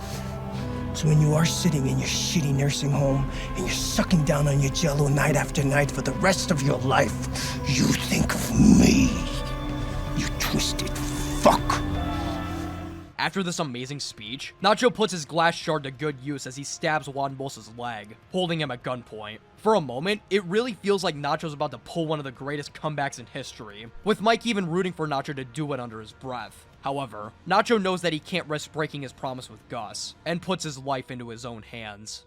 So when you are sitting in your shitty nursing home and you're sucking down on your Jell-O night after night for the rest of your life, you think of me. You twisted fuck. After this amazing speech, Nacho puts his glass shard to good use as he stabs Juan Bolsa's leg, holding him at gunpoint. For a moment, it really feels like Nacho's about to pull one of the greatest comebacks in history, with Mike even rooting for Nacho to do it under his breath. However, Nacho knows that he can't risk breaking his promise with Gus, and puts his life into his own hands.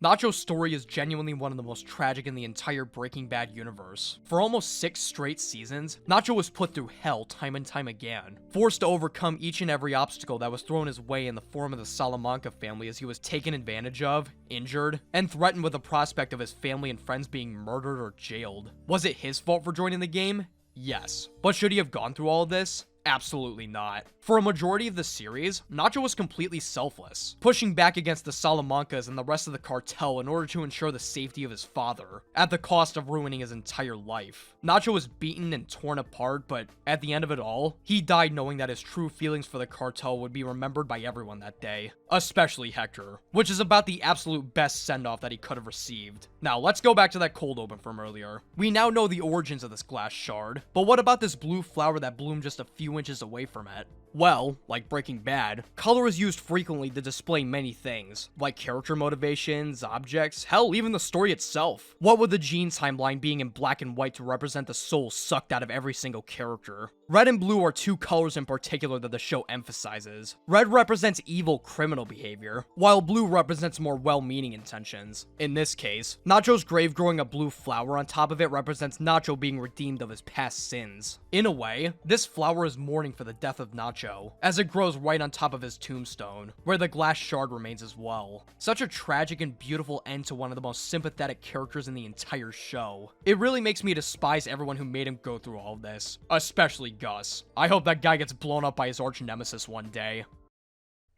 Nacho's story is genuinely one of the most tragic in the entire Breaking Bad universe. For almost 6 straight seasons, Nacho was put through hell time and time again, forced to overcome each and every obstacle that was thrown his way in the form of the Salamanca family as he was taken advantage of, injured, and threatened with the prospect of his family and friends being murdered or jailed. Was it his fault for joining the game? Yes. But should he have gone through all of this? Absolutely not. For a majority of the series, Nacho was completely selfless, pushing back against the Salamancas and the rest of the cartel in order to ensure the safety of his father, at the cost of ruining his entire life. Nacho was beaten and torn apart, but at the end of it all, he died knowing that his true feelings for the cartel would be remembered by everyone that day, especially Hector, which is about the absolute best send-off that he could have received. Now, let's go back to that cold open from earlier. We now know the origins of this glass shard, but what about this blue flower that bloomed just a few inches away from it? Well, like Breaking Bad, color is used frequently to display many things, like character motivations, objects, hell, even the story itself. What with the Gene timeline being in black and white to represent the soul sucked out of every single character? Red and blue are 2 colors in particular that the show emphasizes. Red represents evil criminal behavior, while blue represents more well-meaning intentions. In this case, Nacho's grave growing a blue flower on top of it represents Nacho being redeemed of his past sins. In a way, this flower is mourning for the death of Nacho, as it grows right on top of his tombstone, where the glass shard remains as well. Such a tragic and beautiful end to one of the most sympathetic characters in the entire show. It really makes me despise everyone who made him go through all of this, especially Gus. I hope that guy gets blown up by his arch nemesis one day.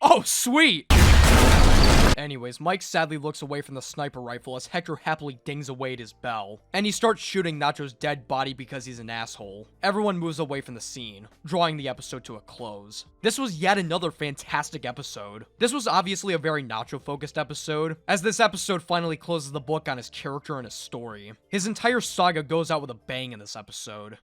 Oh, sweet! Anyways, Mike sadly looks away from the sniper rifle as Hector happily dings away at his bell, and he starts shooting Nacho's dead body because he's an asshole. Everyone moves away from the scene, drawing the episode to a close. This was yet another fantastic episode. This was obviously a very Nacho-focused episode, as this episode finally closes the book on his character and his story. His entire saga goes out with a bang in this episode.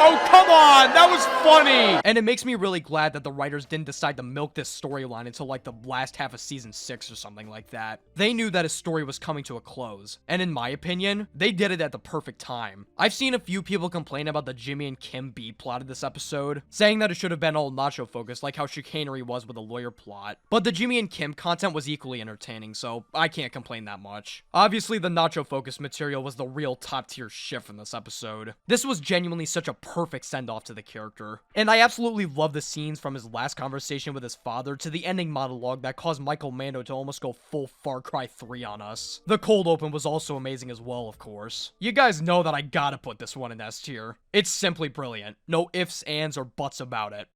Oh, come on! That was funny! And it makes me really glad that the writers didn't decide to milk this storyline until like the last half of season 6 or something like that. They knew that his story was coming to a close, and in my opinion, they did it at the perfect time. I've seen a few people complain about the Jimmy and Kim B-plot of this episode, saying that it should have been all Nacho focused like how Chicanery was with the lawyer plot. But the Jimmy and Kim content was equally entertaining, so I can't complain that much. Obviously, the Nacho focused material was the real top tier shit from this episode. This was genuinely such a perfect send-off to the character. And I absolutely love the scenes from his last conversation with his father to the ending monologue that caused Michael Mando to almost go full Far Cry 3 on us. The cold open was also amazing as well, of course. You guys know that I gotta put this one in S tier. It's simply brilliant. No ifs, ands, or buts about it.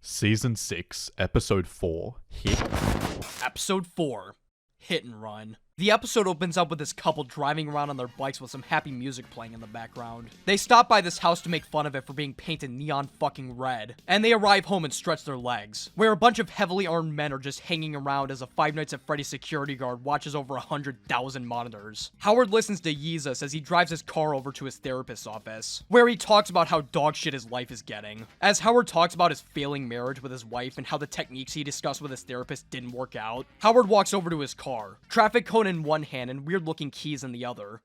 Season 6, Episode 4, Hit. Episode 4, Hit and Run. The episode opens up with this couple driving around on their bikes with some happy music playing in the background. They stop by this house to make fun of it for being painted neon fucking red, and they arrive home and stretch their legs, where a bunch of heavily armed men are just hanging around as a Five Nights at Freddy's security guard watches over 100,000 monitors. Howard listens to Jesus as he drives his car over to his therapist's office, where he talks about how dog shit his life is getting. As Howard talks about his failing marriage with his wife and how the techniques he discussed with his therapist didn't work out, Howard walks over to his car, traffic cone in one hand and weird-looking keys in the other.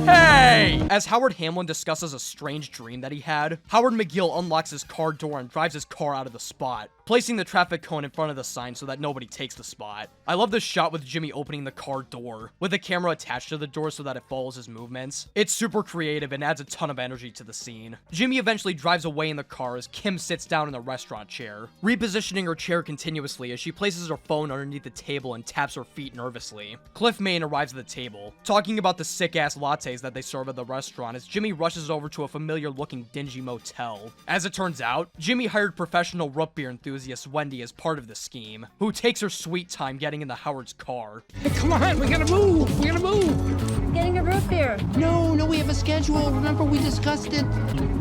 Hey! As Howard Hamlin discusses a strange dream that he had, Howard McGill unlocks his car door and drives his car out of the spot, placing the traffic cone in front of the sign so that nobody takes the spot. I love this shot with Jimmy opening the car door, with the camera attached to the door so that it follows his movements. It's super creative and adds a ton of energy to the scene. Jimmy eventually drives away in the car as Kim sits down in the restaurant chair, repositioning her chair continuously as she places her phone underneath the table and taps her feet nervously. Cliff Main arrives at the table, talking about the sick-ass lattes that they serve at the restaurant as Jimmy rushes over to a familiar-looking dingy motel. As it turns out, Jimmy hired professional root beer enthusiast Wendy as part of the scheme, who takes her sweet time getting into Howard's car. Hey, come on, we gotta move! We gotta move! Getting a root beer. No, we have a schedule. Remember, we discussed it.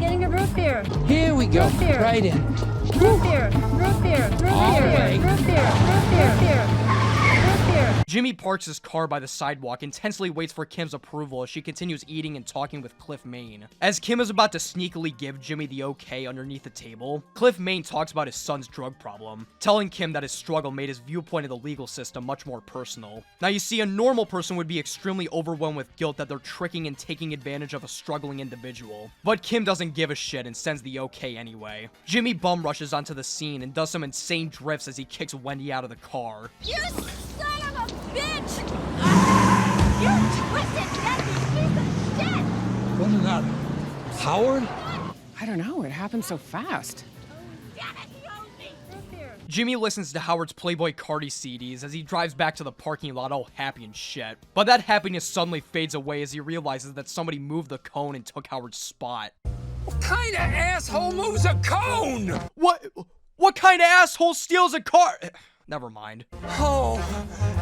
Getting a root beer. Here we go. Root beer. Right in. Root beer. Root beer. Root beer. right. Root beer. Root beer. Root beer. Jimmy parks his car by the sidewalk, intensely waits for Kim's approval as she continues eating and talking with Cliff Main. As Kim is about to sneakily give Jimmy the okay underneath the table, Cliff Main talks about his son's drug problem, telling Kim that his struggle made his viewpoint of the legal system much more personal. Now you see, a normal person would be extremely overwhelmed with guilt that they're tricking and taking advantage of a struggling individual, but Kim doesn't give a shit and sends the okay anyway. Jimmy bum rushes onto the scene and does some insane drifts as he kicks Wendy out of the car. You son of a bitch! You twisted, nasty piece of shit! What is that? Howard? I don't know. It happened so fast. Jimmy listens to Howard's Playboy Cardi CDs as he drives back to the parking lot all happy and shit. But that happiness suddenly fades away as he realizes that somebody moved the cone and took Howard's spot. What kind of asshole moves a cone? What kind of asshole steals a car? Never mind. Oh,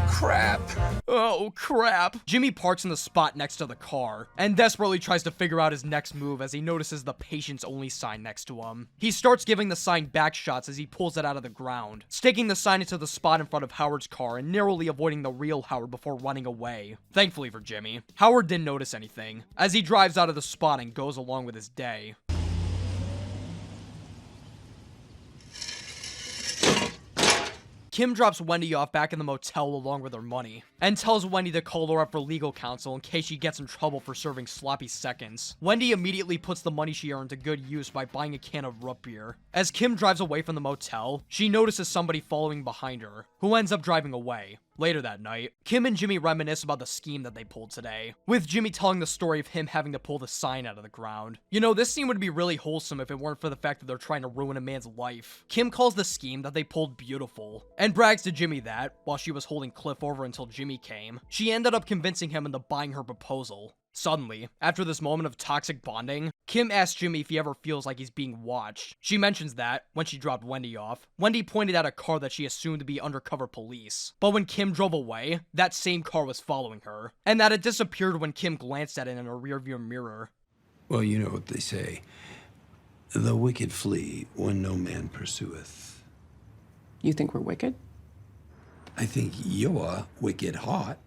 crap. Oh, crap. Jimmy parks in the spot next to the car and desperately tries to figure out his next move as he notices the patience only sign next to him. He starts giving the sign back shots as he pulls it out of the ground, sticking the sign into the spot in front of Howard's car and narrowly avoiding the real Howard before running away. Thankfully for Jimmy, Howard didn't notice anything as he drives out of the spot and goes along with his day. Kim drops Wendy off back in the motel along with her money, and tells Wendy to call her up for legal counsel in case she gets in trouble for serving sloppy seconds. Wendy immediately puts the money she earned to good use by buying a can of root beer. As Kim drives away from the motel, she notices somebody following behind her, who ends up driving away. Later that night, Kim and Jimmy reminisce about the scheme that they pulled today, with Jimmy telling the story of him having to pull the sign out of the ground. You know, this scene would be really wholesome if it weren't for the fact that they're trying to ruin a man's life. Kim calls the scheme that they pulled beautiful, and brags to Jimmy that, while she was holding Cliff over until Jimmy came, she ended up convincing him into buying her proposal. Suddenly, after this moment of toxic bonding, Kim asks Jimmy if he ever feels like he's being watched. She mentions that, when she dropped Wendy off, Wendy pointed at a car that she assumed to be undercover police. But when Kim drove away, that same car was following her, and that it disappeared when Kim glanced at it in her rearview mirror. Well, you know what they say. The wicked flee when no man pursueth. You think we're wicked? I think you're wicked hot.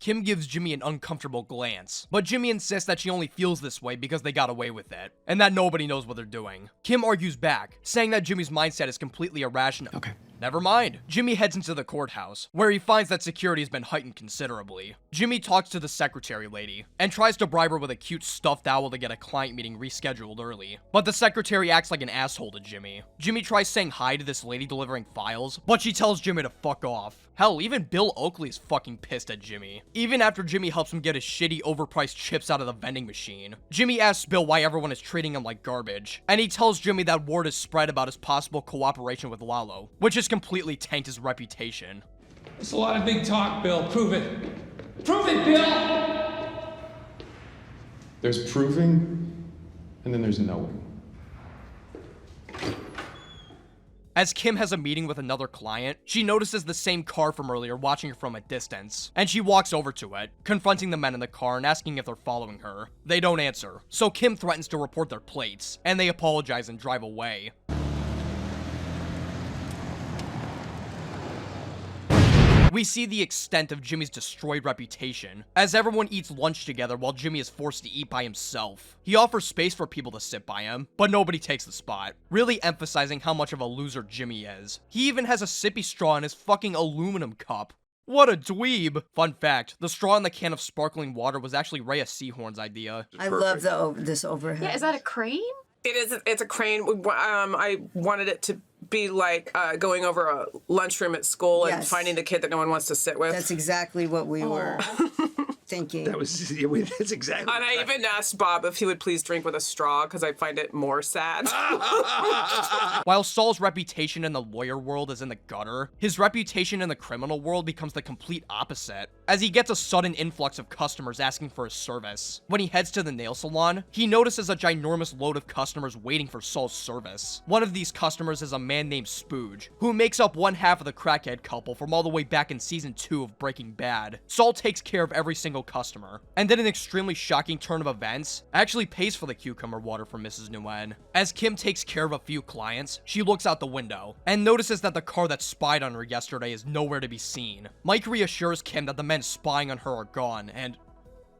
Kim gives Jimmy an uncomfortable glance, but Jimmy insists that she only feels this way because they got away with it, and that nobody knows what they're doing. Kim argues back, saying that Jimmy's mindset is completely irrational. Okay. Never mind. Jimmy heads into the courthouse, where he finds that security has been heightened considerably. Jimmy talks to the secretary lady, and tries to bribe her with a cute stuffed owl to get a client meeting rescheduled early. But the secretary acts like an asshole to Jimmy. Jimmy tries saying hi to this lady delivering files, but she tells Jimmy to fuck off. Hell, even Bill Oakley's fucking pissed at Jimmy, even after Jimmy helps him get his shitty, overpriced chips out of the vending machine. Jimmy asks Bill why everyone is treating him like garbage, and he tells Jimmy that word is spread about his possible cooperation with Lalo, which has completely tanked his reputation. It's a lot of big talk, Bill. Prove it. Prove it, Bill! There's proving, and then there's knowing. As Kim has a meeting with another client, she notices the same car from earlier watching her from a distance, and she walks over to it, confronting the men in the car and asking if they're following her. They don't answer, so Kim threatens to report their plates, and they apologize and drive away. We see the extent of Jimmy's destroyed reputation, as everyone eats lunch together while Jimmy is forced to eat by himself. He offers space for people to sit by him, but nobody takes the spot, really emphasizing how much of a loser Jimmy is. He even has a sippy straw in his fucking aluminum cup. What a dweeb! Fun fact, the straw in the can of sparkling water was actually Rhea Seahorn's idea. I love this overhead. Yeah, is that a crane? It is. It's a crane. I wanted it to be like going over a lunchroom at school and finding the kid that no one wants to sit with. That's exactly what we were thinking. That's exactly. And I even asked Bob if he would please drink with a straw because I find it more sad. While Saul's reputation in the lawyer world is in the gutter, his reputation in the criminal world becomes the complete opposite, as he gets a sudden influx of customers asking for his service. When he heads to the nail salon, he notices a ginormous load of customers waiting for Saul's service. One of these customers is a man named Spooge, who makes up one half of the crackhead couple from all the way back in season 2 of Breaking Bad. Saul takes care of every single customer, and in an extremely shocking turn of events, actually pays for the cucumber water from Mrs. Nguyen. As Kim takes care of a few clients, she looks out the window, and notices that the car that spied on her yesterday is nowhere to be seen. Mike reassures Kim that the men spying on her are gone, and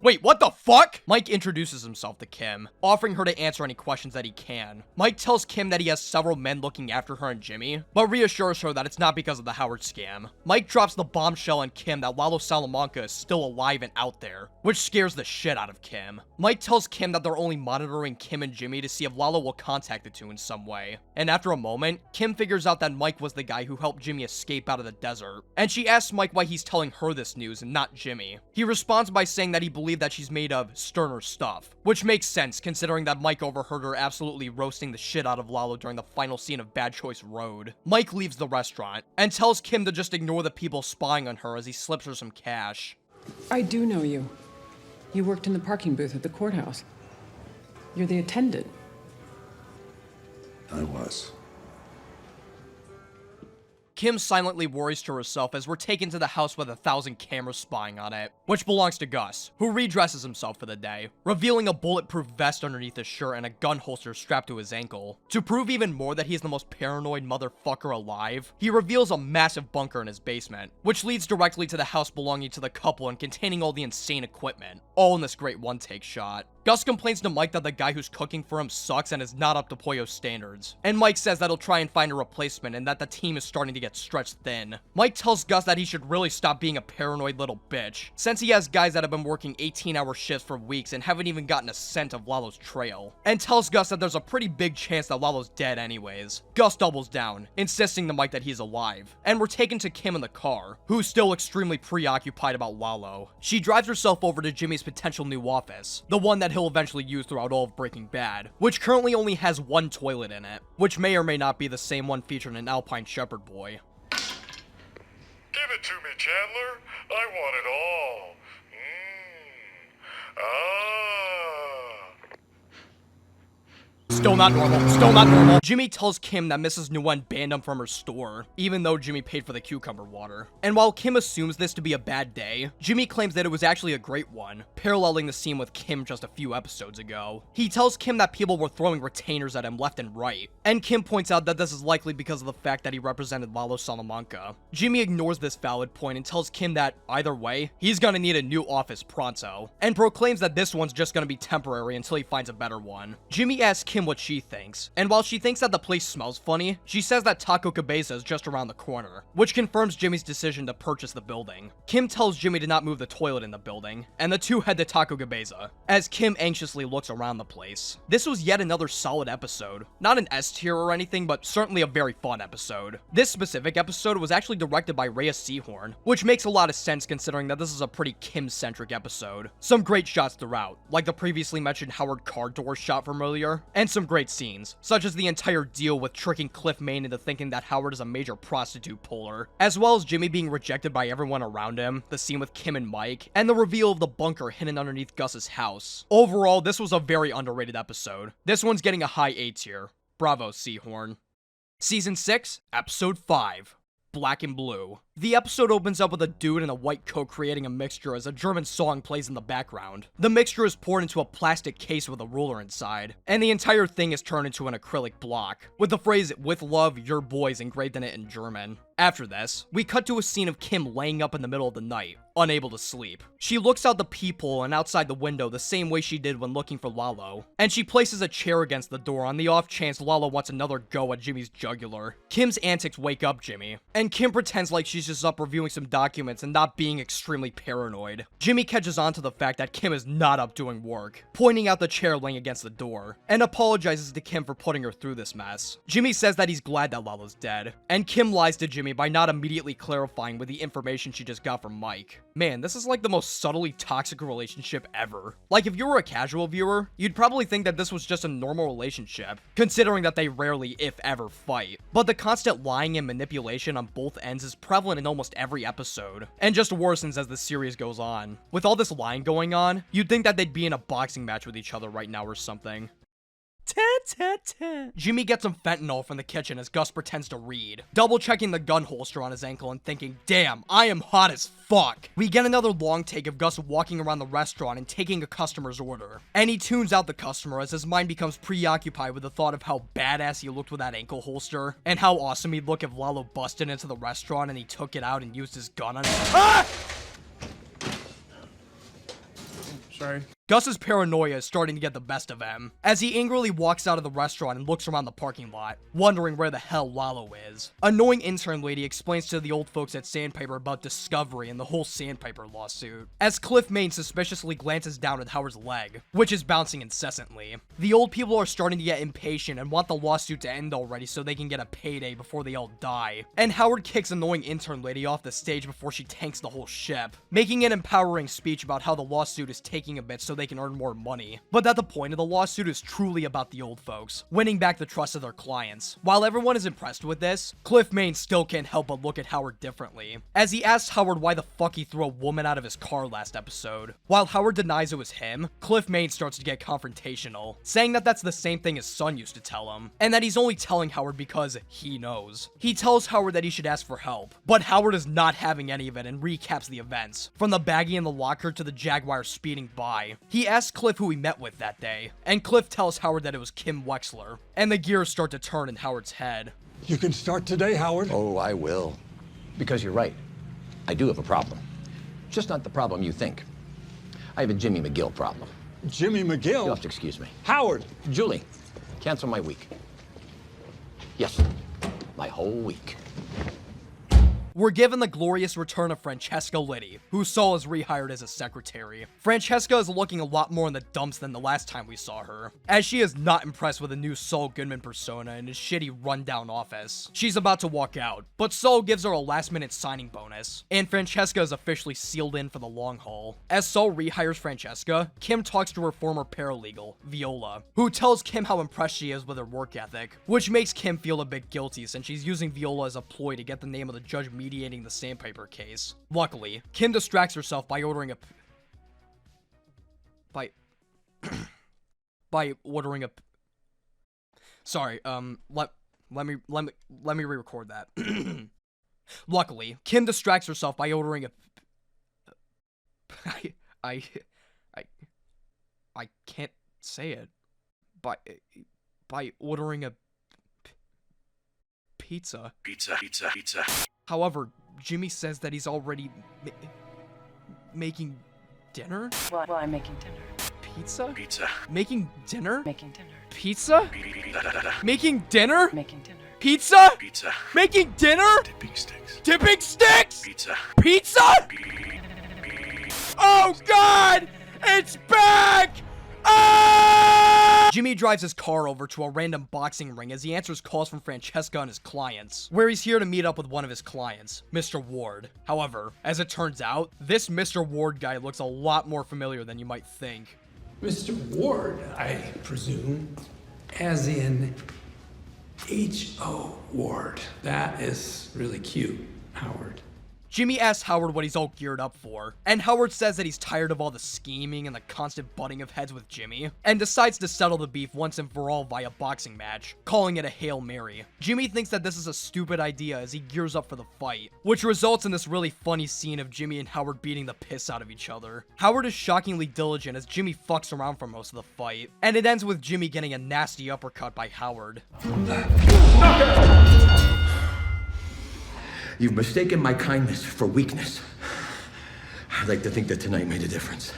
wait, what the fuck? Mike introduces himself to Kim, offering her to answer any questions that he can. Mike tells Kim that he has several men looking after her and Jimmy, but reassures her that it's not because of the Howard scam. Mike drops the bombshell on Kim that Lalo Salamanca is still alive and out there, which scares the shit out of Kim. Mike tells Kim that they're only monitoring Kim and Jimmy to see if Lalo will contact the two in some way. And after a moment, Kim figures out that Mike was the guy who helped Jimmy escape out of the desert, and she asks Mike why he's telling her this news and not Jimmy. He responds by saying that he believes that she's made of sterner stuff, which makes sense considering that Mike overheard her absolutely roasting the shit out of Lalo during the final scene of Bad Choice Road. Mike leaves the restaurant and tells Kim to just ignore the people spying on her as he slips her some cash. I do know you. You worked in the parking booth at the courthouse. You're the attendant. I was. Kim silently worries to herself as we're taken to the house with 1,000 cameras spying on it, which belongs to Gus, who redresses himself for the day, revealing a bulletproof vest underneath his shirt and a gun holster strapped to his ankle. To prove even more that he's the most paranoid motherfucker alive, he reveals a massive bunker in his basement, which leads directly to the house belonging to the couple and containing all the insane equipment, all in this great one-take shot. Gus complains to Mike that the guy who's cooking for him sucks and is not up to Pollo's standards, and Mike says that he'll try and find a replacement and that the team is starting to get stretched thin. Mike tells Gus that he should really stop being a paranoid little bitch, since he has guys that have been working 18-hour shifts for weeks and haven't even gotten a scent of Lalo's trail, and tells Gus that there's a pretty big chance that Lalo's dead anyways. Gus doubles down, insisting to Mike that he's alive, and we're taken to Kim in the car, who's still extremely preoccupied about Lalo. She drives herself over to Jimmy's potential new office, the one that he'll eventually use throughout all of Breaking Bad, which currently only has one toilet in it, which may or may not be the same one featured in Alpine Shepard Boy. Give it to me, Chandler. I want it all. Still not normal. Still not normal. Jimmy tells Kim that Mrs. Nguyen banned him from her store, even though Jimmy paid for the cucumber water. And while Kim assumes this to be a bad day, Jimmy claims that it was actually a great one, paralleling the scene with Kim just a few episodes ago. He tells Kim that people were throwing retainers at him left and right, and Kim points out that this is likely because of the fact that he represented Lalo Salamanca. Jimmy ignores this valid point and tells Kim that, either way, he's gonna need a new office pronto, and proclaims that this one's just gonna be temporary until he finds a better one. Jimmy asks Kim what she thinks, and while she thinks that the place smells funny, she says that Taco Cabeza is just around the corner, which confirms Jimmy's decision to purchase the building. Kim tells Jimmy to not move the toilet in the building, and the two head to Taco Cabeza, as Kim anxiously looks around the place. This was yet another solid episode. Not an S tier or anything, but certainly a very fun episode. This specific episode was actually directed by Rhea Seahorn, which makes a lot of sense considering that this is a pretty Kim-centric episode. Some great shots throughout, like the previously mentioned Howard car door shot from earlier, and some great scenes, such as the entire deal with tricking Cliff Main into thinking that Howard is a major prostitute puller, as well as Jimmy being rejected by everyone around him, the scene with Kim and Mike, and the reveal of the bunker hidden underneath Gus's house. Overall, this was a very underrated episode. This one's getting a high A tier. Bravo, Seahorn. Season 6, Episode 5, Black and Blue. The episode opens up with a dude in a white coat creating a mixture as a German song plays in the background. The mixture is poured into a plastic case with a ruler inside, and the entire thing is turned into an acrylic block, with the phrase, "With love, your boys," engraved in it in German. After this, we cut to a scene of Kim laying up in the middle of the night, unable to sleep. She looks out the peephole and outside the window the same way she did when looking for Lalo, and she places a chair against the door on the off chance Lalo wants another go at Jimmy's jugular. Kim's antics wake up Jimmy, and Kim pretends like she's just up reviewing some documents and not being extremely paranoid. Jimmy catches on to the fact that Kim is not up doing work, pointing out the chair laying against the door, and apologizes to Kim for putting her through this mess. Jimmy says that he's glad that Lalo's dead, and Kim lies to Jimmy by not immediately clarifying with the information she just got from Mike. Man, this is like the most subtly toxic relationship ever. Like, if you were a casual viewer, you'd probably think that this was just a normal relationship, considering that they rarely, if ever, fight. But the constant lying and manipulation on both ends is prevalent in almost every episode, and just worsens as the series goes on. With all this lying going on, you'd think that they'd be in a boxing match with each other right now or something. Jimmy gets some fentanyl from the kitchen as Gus pretends to read, double checking the gun holster on his ankle and thinking, damn, I am hot as fuck. We get another long take of Gus walking around the restaurant and taking a customer's order, and he tunes out the customer as his mind becomes preoccupied with the thought of how badass he looked with that ankle holster, and how awesome he'd look if Lalo busted into the restaurant and he took it out and used his gun on it. Ah! Sorry. Gus's paranoia is starting to get the best of him, as he angrily walks out of the restaurant and looks around the parking lot, wondering where the hell Lalo is. Annoying intern lady explains to the old folks at Sandpiper about Discovery and the whole Sandpiper lawsuit, as Cliff Main suspiciously glances down at Howard's leg, which is bouncing incessantly. The old people are starting to get impatient and want the lawsuit to end already so they can get a payday before they all die, and Howard kicks annoying intern lady off the stage before she tanks the whole ship, making an empowering speech about how the lawsuit is taking a bit so they can earn more money, but that the point of the lawsuit is truly about the old folks, winning back the trust of their clients. While everyone is impressed with this, Cliff Main still can't help but look at Howard differently, as he asks Howard why the fuck he threw a woman out of his car last episode. While Howard denies it was him, Cliff Main starts to get confrontational, saying that that's the same thing his son used to tell him, and that he's only telling Howard because he knows. He tells Howard that he should ask for help, but Howard is not having any of it and recaps the events, from the baggie in the locker to the Jaguar speeding by. He asks Cliff who he met with that day, and Cliff tells Howard that it was Kim Wexler, and the gears start to turn in Howard's head. You can start today, Howard. Oh, I will. Because you're right. I do have a problem. Just not the problem you think. I have a Jimmy McGill problem. Jimmy McGill? You'll have to excuse me. Howard! Julie, cancel my week. Yes, my whole week. We're given the glorious return of Francesca Liddy, who Saul has rehired as a secretary. Francesca is looking a lot more in the dumps than the last time we saw her, as she is not impressed with the new Saul Goodman persona in his shitty rundown office. She's about to walk out, but Saul gives her a last-minute signing bonus, and Francesca is officially sealed in for the long haul. As Saul rehires Francesca, Kim talks to her former paralegal, Viola, who tells Kim how impressed she is with her work ethic, which makes Kim feel a bit guilty since she's using Viola as a ploy to get the name of the judge mediating the Sandpiper case. Luckily, Kim distracts herself by ordering a sorry, let me re-record that. Luckily, Kim distracts herself by ordering a I can't say it. By ordering a pizza. Pizza. However, Jimmy says that he's already making dinner? Well, I'm making dinner. Pizza? Pizza. Making dinner? Making dinner. Pizza? Making dinner? Making dinner. Pizza? Pizza. Making dinner? Dipping sticks. Dipping sticks? Pizza. Pizza? Oh God! It's back! Ah! Jimmy drives his car over to a random boxing ring as he answers calls from Francesca and his clients, where he's here to meet up with one of his clients, Mr. Ward. However, as it turns out, this Mr. Ward guy looks a lot more familiar than you might think. Mr. Ward, I presume, as in H.O. Ward. That is really cute, Howard. Jimmy asks Howard what he's all geared up for, and Howard says that he's tired of all the scheming and the constant butting of heads with Jimmy, and decides to settle the beef once and for all via boxing match, calling it a Hail Mary. Jimmy thinks that this is a stupid idea as he gears up for the fight, which results in this really funny scene of Jimmy and Howard beating the piss out of each other. Howard is shockingly diligent as Jimmy fucks around for most of the fight, and it ends with Jimmy getting a nasty uppercut by Howard. You've mistaken my kindness for weakness. I'd like to think that tonight made a difference.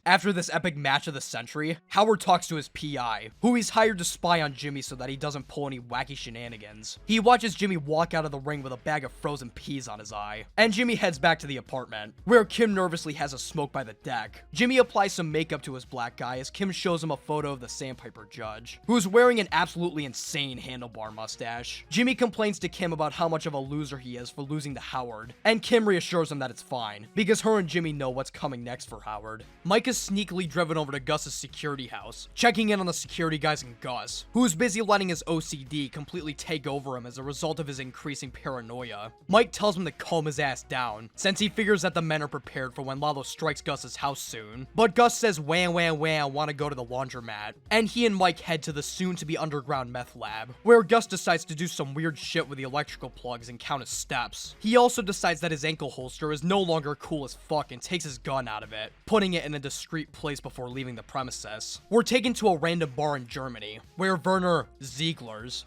After this epic match of the century, Howard talks to his PI, who he's hired to spy on Jimmy so that he doesn't pull any wacky shenanigans. He watches Jimmy walk out of the ring with a bag of frozen peas on his eye, and Jimmy heads back to the apartment, where Kim nervously has a smoke by the deck. Jimmy applies some makeup to his black guy as Kim shows him a photo of the Sandpiper judge, who's wearing an absolutely insane handlebar mustache. Jimmy complains to Kim about how much of a loser he is for losing to Howard, and Kim reassures him that it's fine, because her and Jimmy know what's coming next for Howard. Mike is sneakily driven over to Gus's security house, checking in on the security guys and Gus, who's busy letting his OCD completely take over him as a result of his increasing paranoia. Mike tells him to calm his ass down, since he figures that the men are prepared for when Lalo strikes Gus's house soon. But Gus says wham wham wham, I want to go to the laundromat, and he and Mike head to the soon-to-be underground meth lab, where Gus decides to do some weird shit with the electrical plugs and count his steps. He also decides that his ankle holster is no longer cool as fuck and takes his gun out of it, putting it in a discreet place before leaving the premises. We're taken to a random bar in Germany, where Werner Ziegler's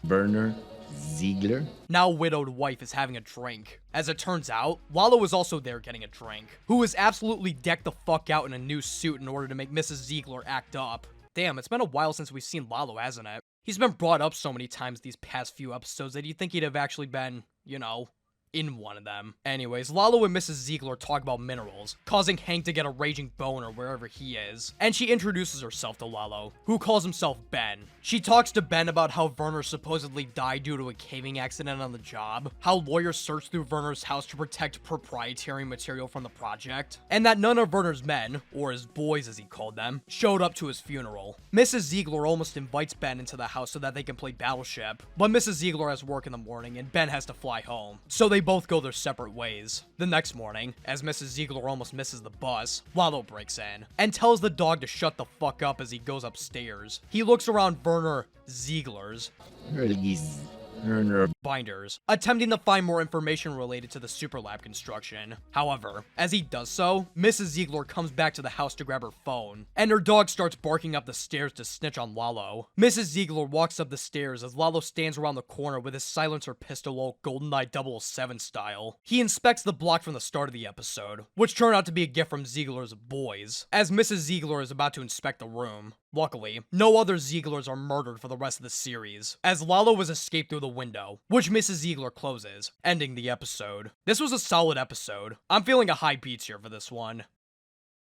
now widowed wife is having a drink. As it turns out, Lalo is also there getting a drink, who is absolutely decked the fuck out in a new suit in order to make Mrs. Ziegler act up. Damn, it's been a while since we've seen Lalo, hasn't it? He's been brought up so many times these past few episodes that you'd think he'd have actually been, you know, in one of them. Anyways, Lalo and Mrs. Ziegler talk about minerals, causing Hank to get a raging boner wherever he is, and she introduces herself to Lalo, who calls himself Ben. She talks to Ben about how Werner supposedly died due to a caving accident on the job, how lawyers searched through Werner's house to protect proprietary material from the project, and that none of Werner's men, or his boys as he called them, showed up to his funeral. Mrs. Ziegler almost invites Ben into the house so that they can play Battleship, but Mrs. Ziegler has work in the morning and Ben has to fly home, so they both go their separate ways. The next morning, as Mrs. Ziegler almost misses the bus, Lalo breaks in and tells the dog to shut the fuck up as he goes upstairs. He looks around Werner Ziegler's binders, attempting to find more information related to the super lab construction. However, as he does so, Mrs. Ziegler comes back to the house to grab her phone, and her dog starts barking up the stairs to snitch on Lalo. Mrs. Ziegler walks up the stairs as Lalo stands around the corner with his silencer pistol all GoldenEye 007 style. He inspects the block from the start of the episode, which turned out to be a gift from Ziegler's boys, as Mrs. Ziegler is about to inspect the room. Luckily, no other Zieglers are murdered for the rest of the series, as Lalo was escaped through the window, which Mrs. Ziegler closes, ending the episode. This was a solid episode. I'm feeling a high beats here for this one.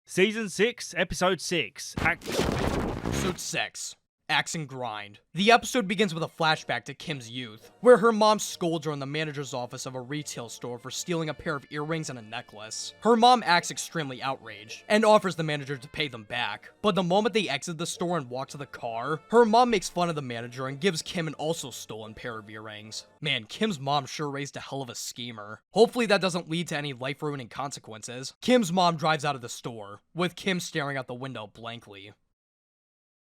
Season 6, Episode 6. Episode 6. Axe and Grind. The episode begins with a flashback to Kim's youth, where her mom scolds her in the manager's office of a retail store for stealing a pair of earrings and a necklace. Her mom acts extremely outraged, and offers the manager to pay them back, but the moment they exit the store and walk to the car, her mom makes fun of the manager and gives Kim an also stolen pair of earrings. Man, Kim's mom sure raised a hell of a schemer. Hopefully that doesn't lead to any life-ruining consequences. Kim's mom drives out of the store, with Kim staring out the window blankly.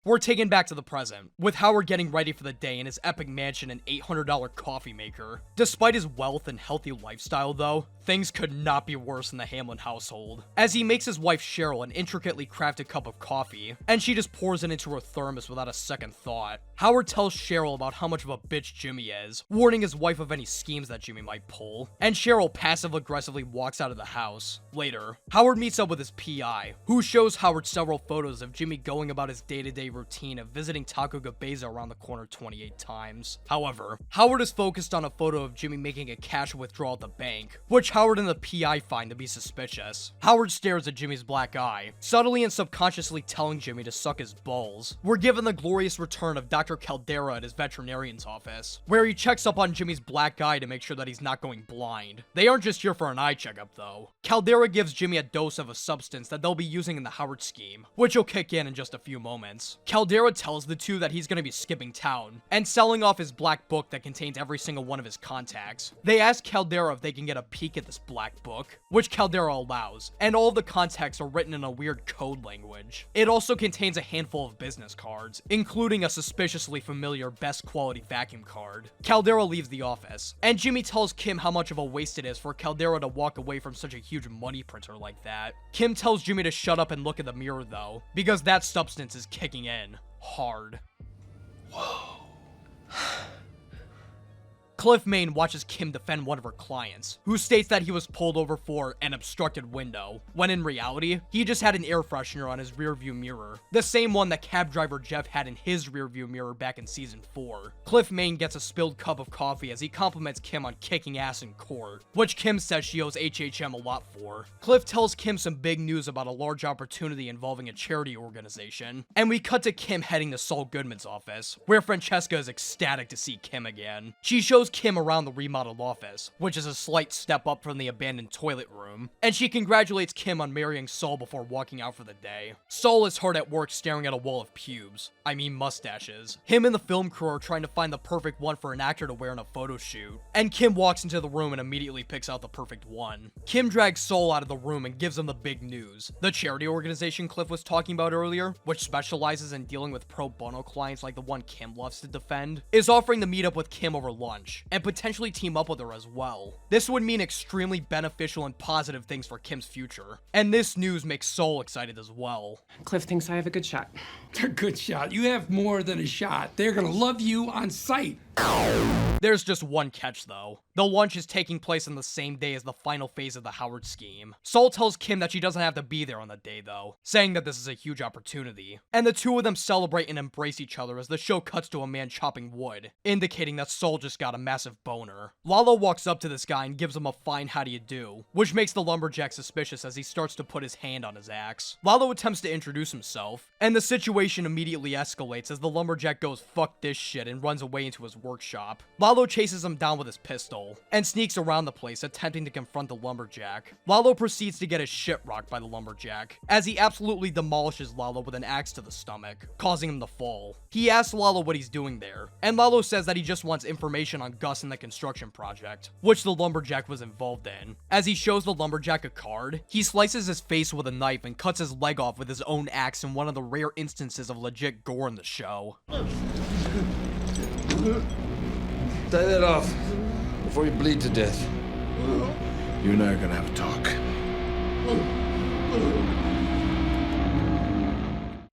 We're taken back to the present, with Howard getting ready for the day in his epic mansion and $800 coffee maker. Despite his wealth and healthy lifestyle though, things could not be worse in the Hamlin household, as he makes his wife Cheryl an intricately crafted cup of coffee, and she just pours it into her thermos without a second thought. Howard tells Cheryl about how much of a bitch Jimmy is, warning his wife of any schemes that Jimmy might pull, and Cheryl passive-aggressively walks out of the house. Later, Howard meets up with his PI, who shows Howard several photos of Jimmy going about his day-to-day routine of visiting Taco Gabeza around the corner 28 times. However, Howard is focused on a photo of Jimmy making a cash withdrawal at the bank, which Howard and the PI find to be suspicious. Howard stares at Jimmy's black eye, subtly and subconsciously telling Jimmy to suck his balls. We're given the glorious return of Dr. Caldera at his veterinarian's office, where he checks up on Jimmy's black eye to make sure that he's not going blind. They aren't just here for an eye checkup though. Caldera gives Jimmy a dose of a substance that they'll be using in the Howard scheme, which will kick in just a few moments. Caldera tells the two that he's going to be skipping town, and selling off his black book that contains every single one of his contacts. They ask Caldera if they can get a peek at this black book, which Caldera allows, and all of the contacts are written in a weird code language. It also contains a handful of business cards, including a suspiciously familiar best quality vacuum card. Caldera leaves the office, and Jimmy tells Kim how much of a waste it is for Caldera to walk away from such a huge money printer like that. Kim tells Jimmy to shut up and look in the mirror though, because that substance is kicking in hard. Cliff Main watches Kim defend one of her clients, who states that he was pulled over for an obstructed window, when in reality, he just had an air freshener on his rearview mirror, the same one that cab driver Jeff had in his rearview mirror back in season 4. Cliff Main gets a spilled cup of coffee as he compliments Kim on kicking ass in court, which Kim says she owes HHM a lot for. Cliff tells Kim some big news about a large opportunity involving a charity organization, and we cut to Kim heading to Saul Goodman's office, where Francesca is ecstatic to see Kim again. She shows Kim around the remodeled office, which is a slight step up from the abandoned toilet room, and she congratulates Kim on marrying Saul before walking out for the day. Saul is hard at work staring at a wall of pubes. I mean mustaches. Him and the film crew are trying to find the perfect one for an actor to wear in a photo shoot, and Kim walks into the room and immediately picks out the perfect one. Kim drags Saul out of the room and gives him the big news. The charity organization Cliff was talking about earlier, which specializes in dealing with pro bono clients like the one Kim loves to defend, is offering to meet up with Kim over lunch, and potentially team up with her as well. This would mean extremely beneficial and positive things for Kim's future, and this news makes Saul excited as well. Cliff thinks I have a good shot. A good shot. You have more than a shot. They're gonna love you on sight. There's just one catch though. The lunch is taking place on the same day as the final phase of the Howard scheme. Saul tells Kim that she doesn't have to be there on the day though, saying that this is a huge opportunity. And the two of them celebrate and embrace each other as the show cuts to a man chopping wood, indicating that Saul just got a massive boner. Lalo walks up to this guy and gives him a fine how do you do, which makes the lumberjack suspicious as he starts to put his hand on his axe. Lalo attempts to introduce himself, and the situation immediately escalates as the lumberjack goes fuck this shit and runs away into his workshop. Lalo chases him down with his pistol, and sneaks around the place attempting to confront the lumberjack. Lalo proceeds to get his shit rocked by the lumberjack, as he absolutely demolishes Lalo with an axe to the stomach, causing him to fall. He asks Lalo what he's doing there, and Lalo says that he just wants information on Gus and the construction project, which the lumberjack was involved in. As he shows the lumberjack a card, he slices his face with a knife and cuts his leg off with his own axe in one of the rare instances of legit gore in the show. Tie that off before you bleed to death. You and I are gonna have a talk.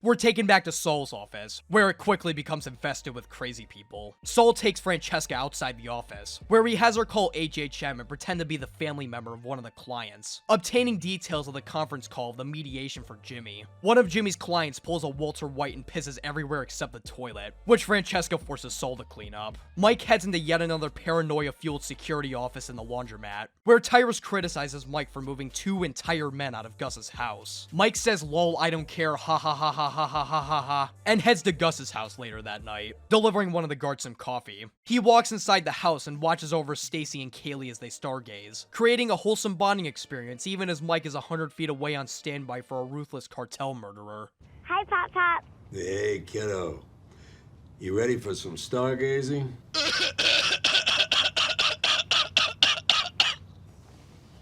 We're taken back to Saul's office, where it quickly becomes infested with crazy people. Saul takes Francesca outside the office, where he has her call HHM and pretend to be the family member of one of the clients, obtaining details of the conference call of the mediation for Jimmy. One of Jimmy's clients pulls a Walter White and pisses everywhere except the toilet, which Francesca forces Saul to clean up. Mike heads into yet another paranoia-fueled security office in the laundromat, where Tyrus criticizes Mike for moving 2 entire men out of Gus's house. Mike says, "Lol, I don't care, ha ha ha ha ha ha ha ha ha," and heads to Gus's house later that night, delivering one of the guards some coffee. He walks inside the house and watches over Stacy and Kaylee as they stargaze, creating a wholesome bonding experience even as Mike is 100 feet away on standby for a ruthless cartel murderer. Hi, Pop Pop. Hey, kiddo. You ready for some stargazing?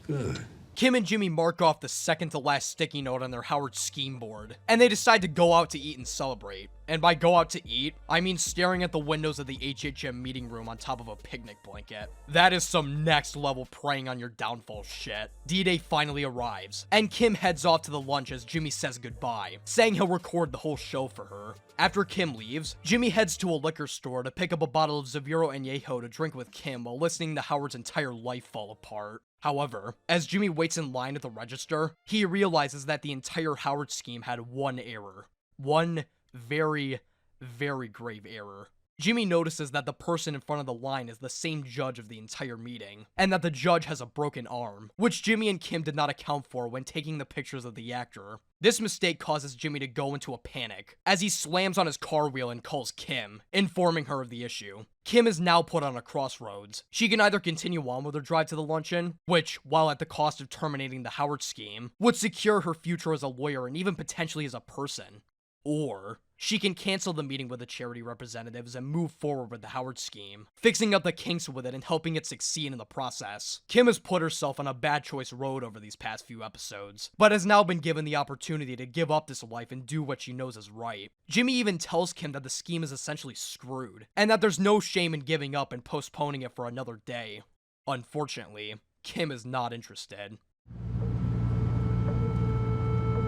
Good. Kim and Jimmy mark off the second to last sticky note on their Howard scheme board, and they decide to go out to eat and celebrate. And by go out to eat, I mean staring at the windows of the HHM meeting room on top of a picnic blanket. That is some next level preying on your downfall shit. D-Day finally arrives, and Kim heads off to the lunch as Jimmy says goodbye, saying he'll record the whole show for her. After Kim leaves, Jimmy heads to a liquor store to pick up a bottle of Zaviro Añejo to drink with Kim while listening to Howard's entire life fall apart. However, as Jimmy waits in line at the register, he realizes that the entire Howard scheme had one error. One very, very grave error. Jimmy notices that the person in front of the line is the same judge of the entire meeting, and that the judge has a broken arm, which Jimmy and Kim did not account for when taking the pictures of the actor. This mistake causes Jimmy to go into a panic, as he slams on his car wheel and calls Kim, informing her of the issue. Kim is now put on a crossroads. She can either continue on with her drive to the luncheon, which, while at the cost of terminating the Howard scheme, would secure her future as a lawyer and even potentially as a person, Or she can cancel the meeting with the charity representatives and move forward with the Howard scheme, fixing up the kinks with it and helping it succeed in the process. Kim has put herself on a bad choice road over these past few episodes, but has now been given the opportunity to give up this life and do what she knows is right. Jimmy even tells Kim that the scheme is essentially screwed, and that there's no shame in giving up and postponing it for another day. Unfortunately, Kim is not interested.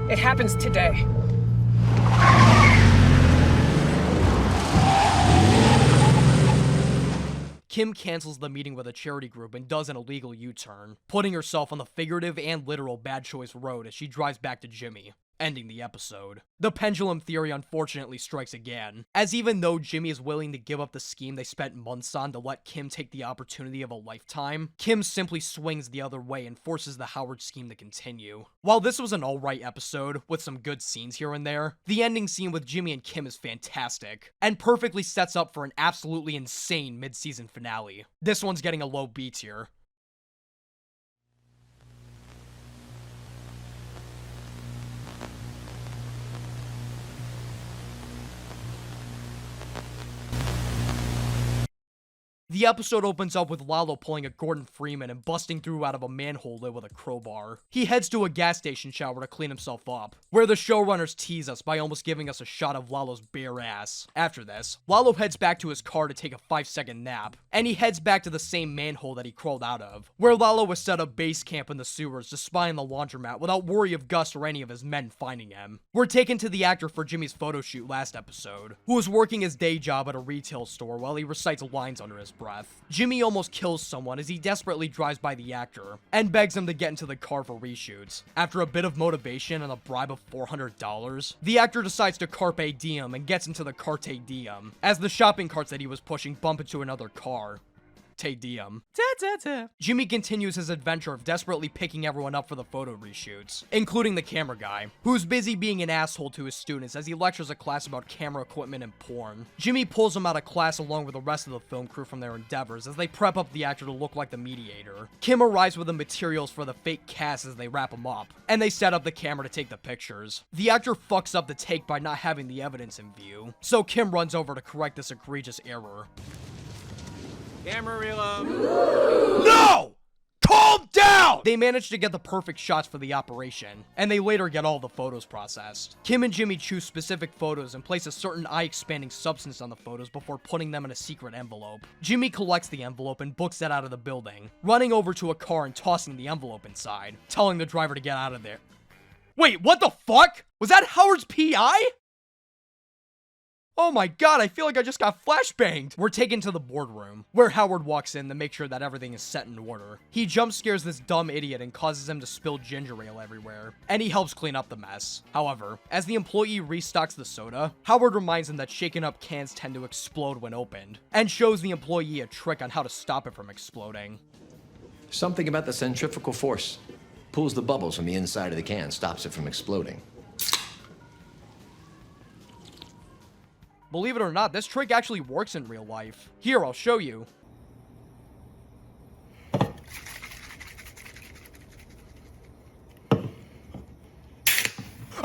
It happens today. Kim cancels the meeting with a charity group and does an illegal U-turn, putting herself on the figurative and literal bad choice road as she drives back to Jimmy, ending the episode. The pendulum theory unfortunately strikes again, as even though Jimmy is willing to give up the scheme they spent months on to let Kim take the opportunity of a lifetime, Kim simply swings the other way and forces the Howard scheme to continue. While this was an alright episode, with some good scenes here and there, the ending scene with Jimmy and Kim is fantastic, and perfectly sets up for an absolutely insane mid-season finale. This one's getting a low B tier. The episode opens up with Lalo pulling a Gordon Freeman and busting through out of a manhole lid with a crowbar. He heads to a gas station shower to clean himself up, where the showrunners tease us by almost giving us a shot of Lalo's bare ass. After this, Lalo heads back to his car to take a 5-second nap, and he heads back to the same manhole that he crawled out of, where Lalo was set up base camp in the sewers to spy on the laundromat without worry of Gus or any of his men finding him. We're taken to the actor for Jimmy's photo shoot last episode, who was working his day job at a retail store while he recites lines under his breath. Jimmy almost kills someone as he desperately drives by the actor and begs him to get into the car for reshoots. After a bit of motivation and a bribe of $400, the actor decides to carpe diem and gets into the carte diem as the shopping carts that he was pushing bump into another car. Te diem. Jimmy continues his adventure of desperately picking everyone up for the photo reshoots, including the camera guy, who's busy being an asshole to his students as he lectures a class about camera equipment and porn. Jimmy pulls him out of class along with the rest of the film crew from their endeavors as they prep up the actor to look like the mediator. Kim arrives with the materials for the fake cast as they wrap him up, and they set up the camera to take the pictures. The actor fucks up the take by not having the evidence in view, so Kim runs over to correct this egregious error. Amarillo. No! Calm down! They manage to get the perfect shots for the operation, and they later get all the photos processed. Kim and Jimmy choose specific photos and place a certain eye-expanding substance on the photos before putting them in a secret envelope. Jimmy collects the envelope and books it out of the building, running over to a car and tossing the envelope inside, telling the driver to get out of there. Wait, what the fuck? Was that Howard's PI? Oh my god, I feel like I just got flashbanged. We're taken to the boardroom, where Howard walks in to make sure that everything is set in order. He jump scares this dumb idiot and causes him to spill ginger ale everywhere, and he helps clean up the mess. However, as the employee restocks the soda, Howard reminds him that shaken up cans tend to explode when opened, and shows the employee a trick on how to stop it from exploding. Something about the centrifugal force. Pulls the bubbles from the inside of the can, stops it from exploding. Believe it or not, this trick actually works in real life. Here, I'll show you.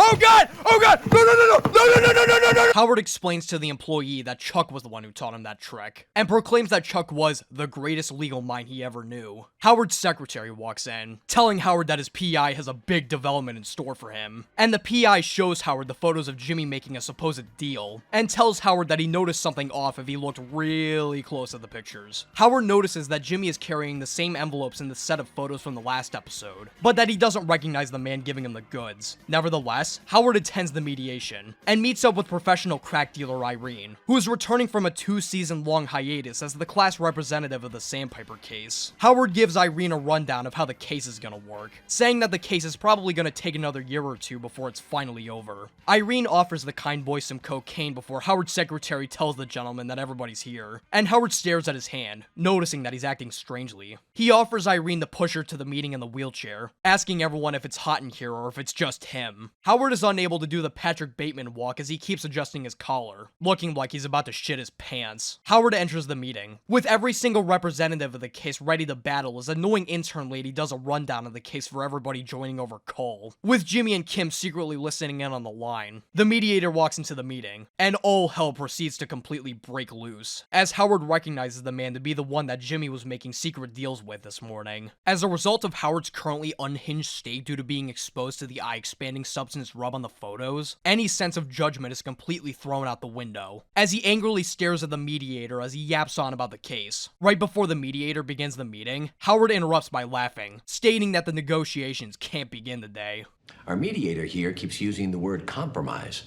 Oh god! Oh god! No, no, no, no! No, no, no, no, no, no, no! Howard explains to the employee that Chuck was the one who taught him that trick, and proclaims that Chuck was the greatest legal mind he ever knew. Howard's secretary walks in, telling Howard that his PI has a big development in store for him. And the PI shows Howard the photos of Jimmy making a supposed deal, and tells Howard that he noticed something off if he looked really close at the pictures. Howard notices that Jimmy is carrying the same envelopes in the set of photos from the last episode, but that he doesn't recognize the man giving him the goods. Nevertheless, Howard attends the mediation, and meets up with professional crack dealer Irene, who is returning from a 2-season-long hiatus as the class representative of the Sandpiper case. Howard gives Irene a rundown of how the case is gonna work, saying that the case is probably gonna take another year or two before it's finally over. Irene offers the kind boy some cocaine before Howard's secretary tells the gentleman that everybody's here, and Howard stares at his hand, noticing that he's acting strangely. He offers Irene to push her to the meeting in the wheelchair, asking everyone if it's hot in here or if it's just him. Howard is unable to do the Patrick Bateman walk as he keeps adjusting his collar, looking like he's about to shit his pants. Howard enters the meeting, with every single representative of the case ready to battle as annoying intern lady does a rundown of the case for everybody joining over call, with Jimmy and Kim secretly listening in on the line. The mediator walks into the meeting, and all hell proceeds to completely break loose, as Howard recognizes the man to be the one that Jimmy was making secret deals with this morning. As a result of Howard's currently unhinged state due to being exposed to the eye-expanding substance rub on the photos, any sense of judgment is completely thrown out the window, as he angrily stares at the mediator as he yaps on about the case. Right before the mediator begins the meeting, Howard interrupts by laughing, stating that the negotiations can't begin today. Our mediator here keeps using the word compromise,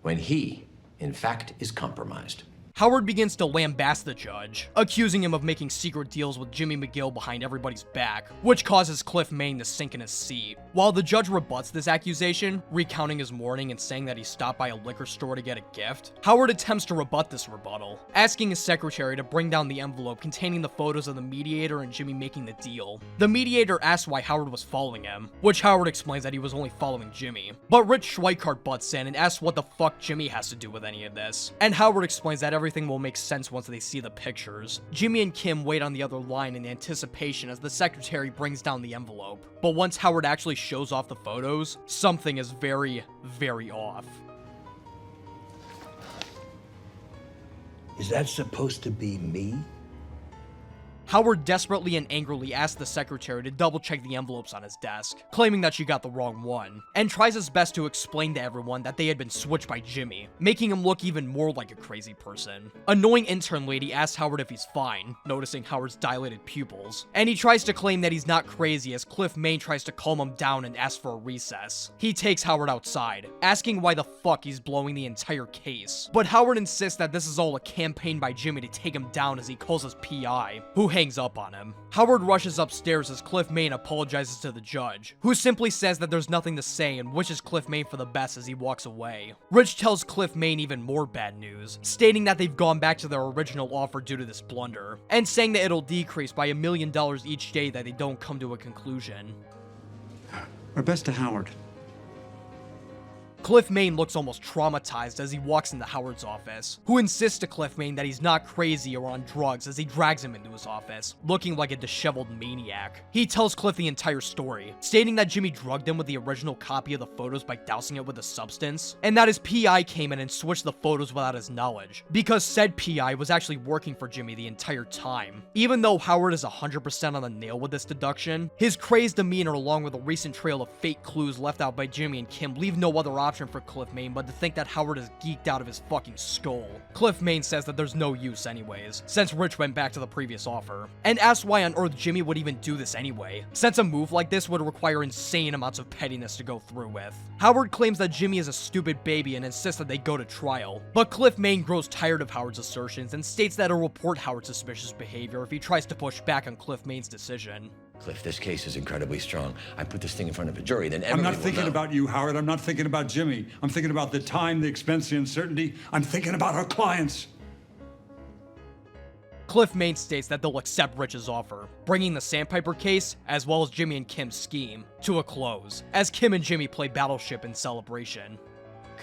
when he, in fact, is compromised. Howard begins to lambast the judge, accusing him of making secret deals with Jimmy McGill behind everybody's back, which causes Cliff Main to sink in his seat. While the judge rebuts this accusation, recounting his morning and saying that he stopped by a liquor store to get a gift, Howard attempts to rebut this rebuttal, asking his secretary to bring down the envelope containing the photos of the mediator and Jimmy making the deal. The mediator asks why Howard was following him, which Howard explains that he was only following Jimmy. But Rich Schweikart butts in and asks what the fuck Jimmy has to do with any of this, and Howard explains that everything will make sense once they see the pictures. Jimmy and Kim wait on the other line in anticipation as the secretary brings down the envelope. But once Howard actually shows off the photos, something is very, very off. Is that supposed to be me? Howard desperately and angrily asks the secretary to double-check the envelopes on his desk, claiming that she got the wrong one, and tries his best to explain to everyone that they had been switched by Jimmy, making him look even more like a crazy person. Annoying intern lady asks Howard if he's fine, noticing Howard's dilated pupils, and he tries to claim that he's not crazy as Cliff Main tries to calm him down and ask for a recess. He takes Howard outside, asking why the fuck he's blowing the entire case, but Howard insists that this is all a campaign by Jimmy to take him down as he calls his PI, who hangs up on him. Howard rushes upstairs as Cliff Main apologizes to the judge, who simply says that there's nothing to say and wishes Cliff Main for the best as he walks away. Rich tells Cliff Main even more bad news, stating that they've gone back to their original offer due to this blunder, and saying that it'll decrease by $1 million each day that they don't come to a conclusion. Our best to Howard. Cliff Main looks almost traumatized as he walks into Howard's office, who insists to Cliff Main that he's not crazy or on drugs as he drags him into his office, looking like a disheveled maniac. He tells Cliff the entire story, stating that Jimmy drugged him with the original copy of the photos by dousing it with a substance, and that his PI came in and switched the photos without his knowledge, because said PI was actually working for Jimmy the entire time. Even though Howard is 100% on the nail with this deduction, his crazed demeanor along with a recent trail of fake clues left out by Jimmy and Kim leave no other option for Cliff Main but to think that Howard is geeked out of his fucking skull. Cliff Main says that there's no use anyways, since Rich went back to the previous offer, and asks why on earth Jimmy would even do this anyway, since a move like this would require insane amounts of pettiness to go through with. Howard claims that Jimmy is a stupid baby and insists that they go to trial, but Cliff Main grows tired of Howard's assertions and states that he'll report Howard's suspicious behavior if he tries to push back on Cliff Main's decision. Cliff, this case is incredibly strong. I put this thing in front of a jury, then I'm everyone not thinking about you, Howard. I'm not thinking about Jimmy. I'm thinking about the time, the expense, the uncertainty. I'm thinking about our clients. Cliff Main states that they'll accept Rich's offer, bringing the Sandpiper case, as well as Jimmy and Kim's scheme, to a close, as Kim and Jimmy play Battleship in celebration.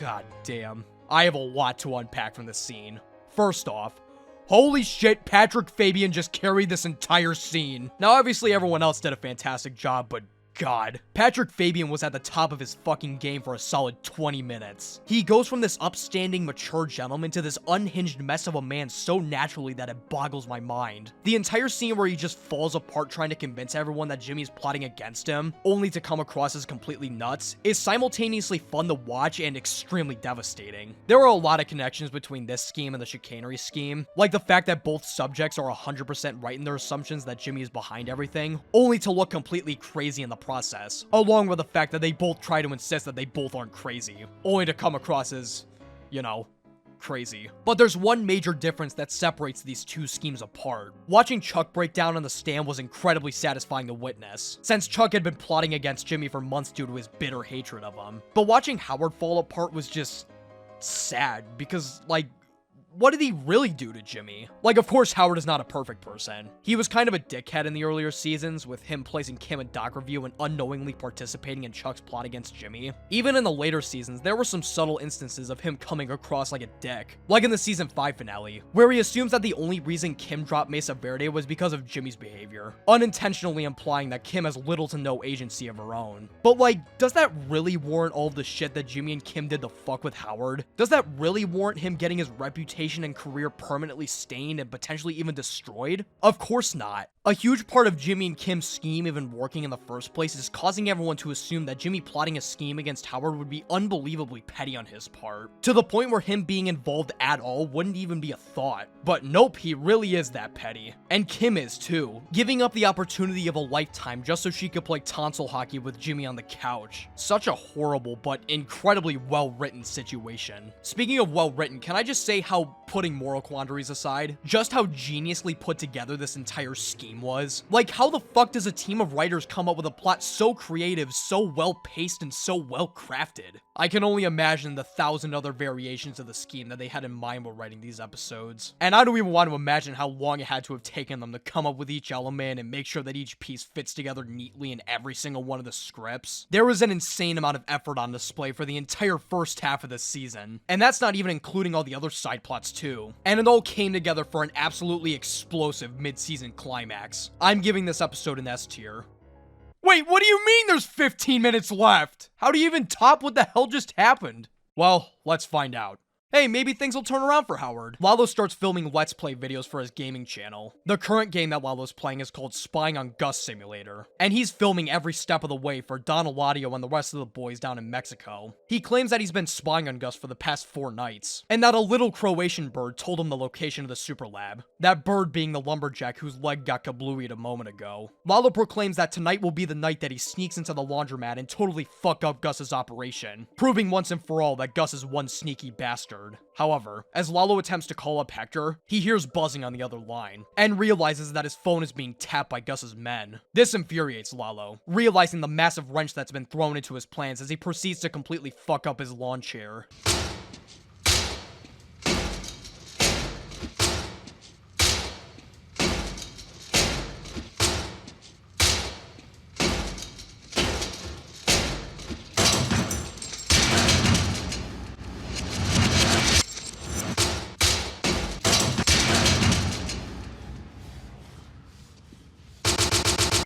God damn. I have a lot to unpack from this scene. First off, holy shit, Patrick Fabian just carried this entire scene. Now, obviously, everyone else did a fantastic job, but God. Patrick Fabian was at the top of his fucking game for a solid 20 minutes. He goes from this upstanding, mature gentleman to this unhinged mess of a man so naturally that it boggles my mind. The entire scene where he just falls apart trying to convince everyone that Jimmy's plotting against him, only to come across as completely nuts, is simultaneously fun to watch and extremely devastating. There are a lot of connections between this scheme and the Chicanery scheme, like the fact that both subjects are 100% right in their assumptions that Jimmy is behind everything, only to look completely crazy in the process, along with the fact that they both try to insist that they both aren't crazy, only to come across as, you know, crazy. But there's one major difference that separates these two schemes apart. Watching Chuck break down on the stand was incredibly satisfying to witness, since Chuck had been plotting against Jimmy for months due to his bitter hatred of him. But watching Howard fall apart was just sad, because, like, what did he really do to Jimmy? Like, of course, Howard is not a perfect person. He was kind of a dickhead in the earlier seasons, with him placing Kim in doc review and unknowingly participating in Chuck's plot against Jimmy. Even in the later seasons, there were some subtle instances of him coming across like a dick. Like in the season 5 finale, where he assumes that the only reason Kim dropped Mesa Verde was because of Jimmy's behavior, unintentionally implying that Kim has little to no agency of her own. But like, does that really warrant all of the shit that Jimmy and Kim did to fuck with Howard? Does that really warrant him getting his reputation and career permanently stained and potentially even destroyed? Of course not. A huge part of Jimmy and Kim's scheme even working in the first place is causing everyone to assume that Jimmy plotting a scheme against Howard would be unbelievably petty on his part, to the point where him being involved at all wouldn't even be a thought. But nope, he really is that petty. And Kim is too, giving up the opportunity of a lifetime just so she could play tonsil hockey with Jimmy on the couch. Such a horrible but incredibly well-written situation. Speaking of well-written, can I just say how, putting moral quandaries aside, just how geniusly put together this entire scheme was? Like, how the fuck does a team of writers come up with a plot so creative, so well-paced, and so well-crafted? I can only imagine the 1,000 other variations of the scheme that they had in mind while writing these episodes. And I don't even want to imagine how long it had to have taken them to come up with each element and make sure that each piece fits together neatly in every single one of the scripts. There was an insane amount of effort on display for the entire first half of this season. And that's not even including all the other side plots too. And it all came together for an absolutely explosive mid-season climax. I'm giving this episode an S tier. Wait, what do you mean there's 15 minutes left? How do you even top what the hell just happened? Well, let's find out. Hey, maybe things will turn around for Howard. Lalo starts filming Let's Play videos for his gaming channel. The current game that Lalo's playing is called Spying on Gus Simulator, and he's filming every step of the way for Don Eladio and the rest of the boys down in Mexico. He claims that he's been spying on Gus for the past 4 nights, and that a little Croatian bird told him the location of the super lab, that bird being the lumberjack whose leg got kablooied a moment ago. Lalo proclaims that tonight will be the night that he sneaks into the laundromat and totally fuck up Gus's operation, proving once and for all that Gus is one sneaky bastard. However, as Lalo attempts to call up Hector, he hears buzzing on the other line, and realizes that his phone is being tapped by Gus's men. This infuriates Lalo, realizing the massive wrench that's been thrown into his plans as he proceeds to completely fuck up his lawn chair.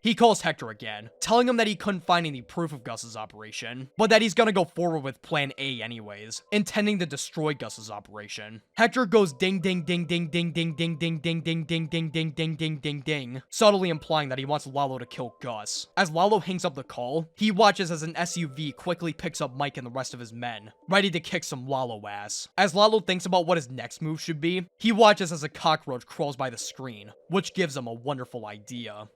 He calls Hector again, telling him that he couldn't find any proof of Gus's operation, but that he's gonna go forward with Plan A anyways, intending to destroy Gus's operation. Hector goes ding ding ding ding ding ding ding ding ding ding ding ding ding ding ding ding ding, subtly implying that he wants Lalo to kill Gus. As Lalo hangs up the call, he watches as an SUV quickly picks up Mike and the rest of his men, ready to kick some Lalo ass. As Lalo thinks about what his next move should be, he watches as a cockroach crawls by the screen, which gives him a wonderful idea.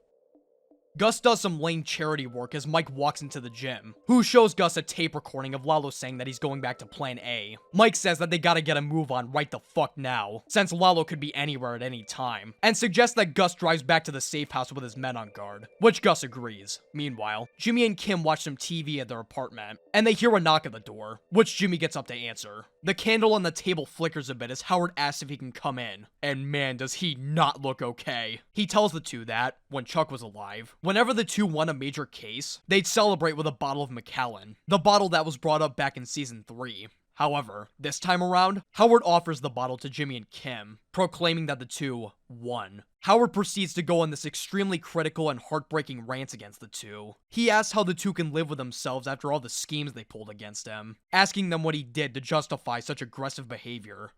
Gus does some lame charity work as Mike walks into the gym, who shows Gus a tape recording of Lalo saying that he's going back to Plan A. Mike says that they gotta get a move on right the fuck now, since Lalo could be anywhere at any time, and suggests that Gus drives back to the safe house with his men on guard, which Gus agrees. Meanwhile, Jimmy and Kim watch some TV at their apartment, and they hear a knock at the door, which Jimmy gets up to answer. The candle on the table flickers a bit as Howard asks if he can come in, and man does he not look okay. He tells the two that, when Chuck was alive, whenever the two won a major case, they'd celebrate with a bottle of Macallan, the bottle that was brought up back in season 3. However, this time around, Howard offers the bottle to Jimmy and Kim, proclaiming that the two won. Howard proceeds to go on this extremely critical and heartbreaking rant against the two. He asks how the two can live with themselves after all the schemes they pulled against him, asking them what he did to justify such aggressive behavior.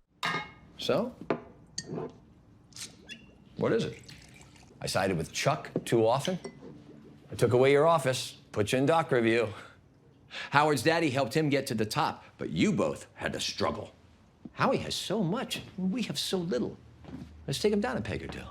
So? What is it? I sided with Chuck too often? I took away your office, put you in doc review. Howard's daddy helped him get to the top, but you both had to struggle. Howie has so much, we have so little. Let's take him down a peg or two.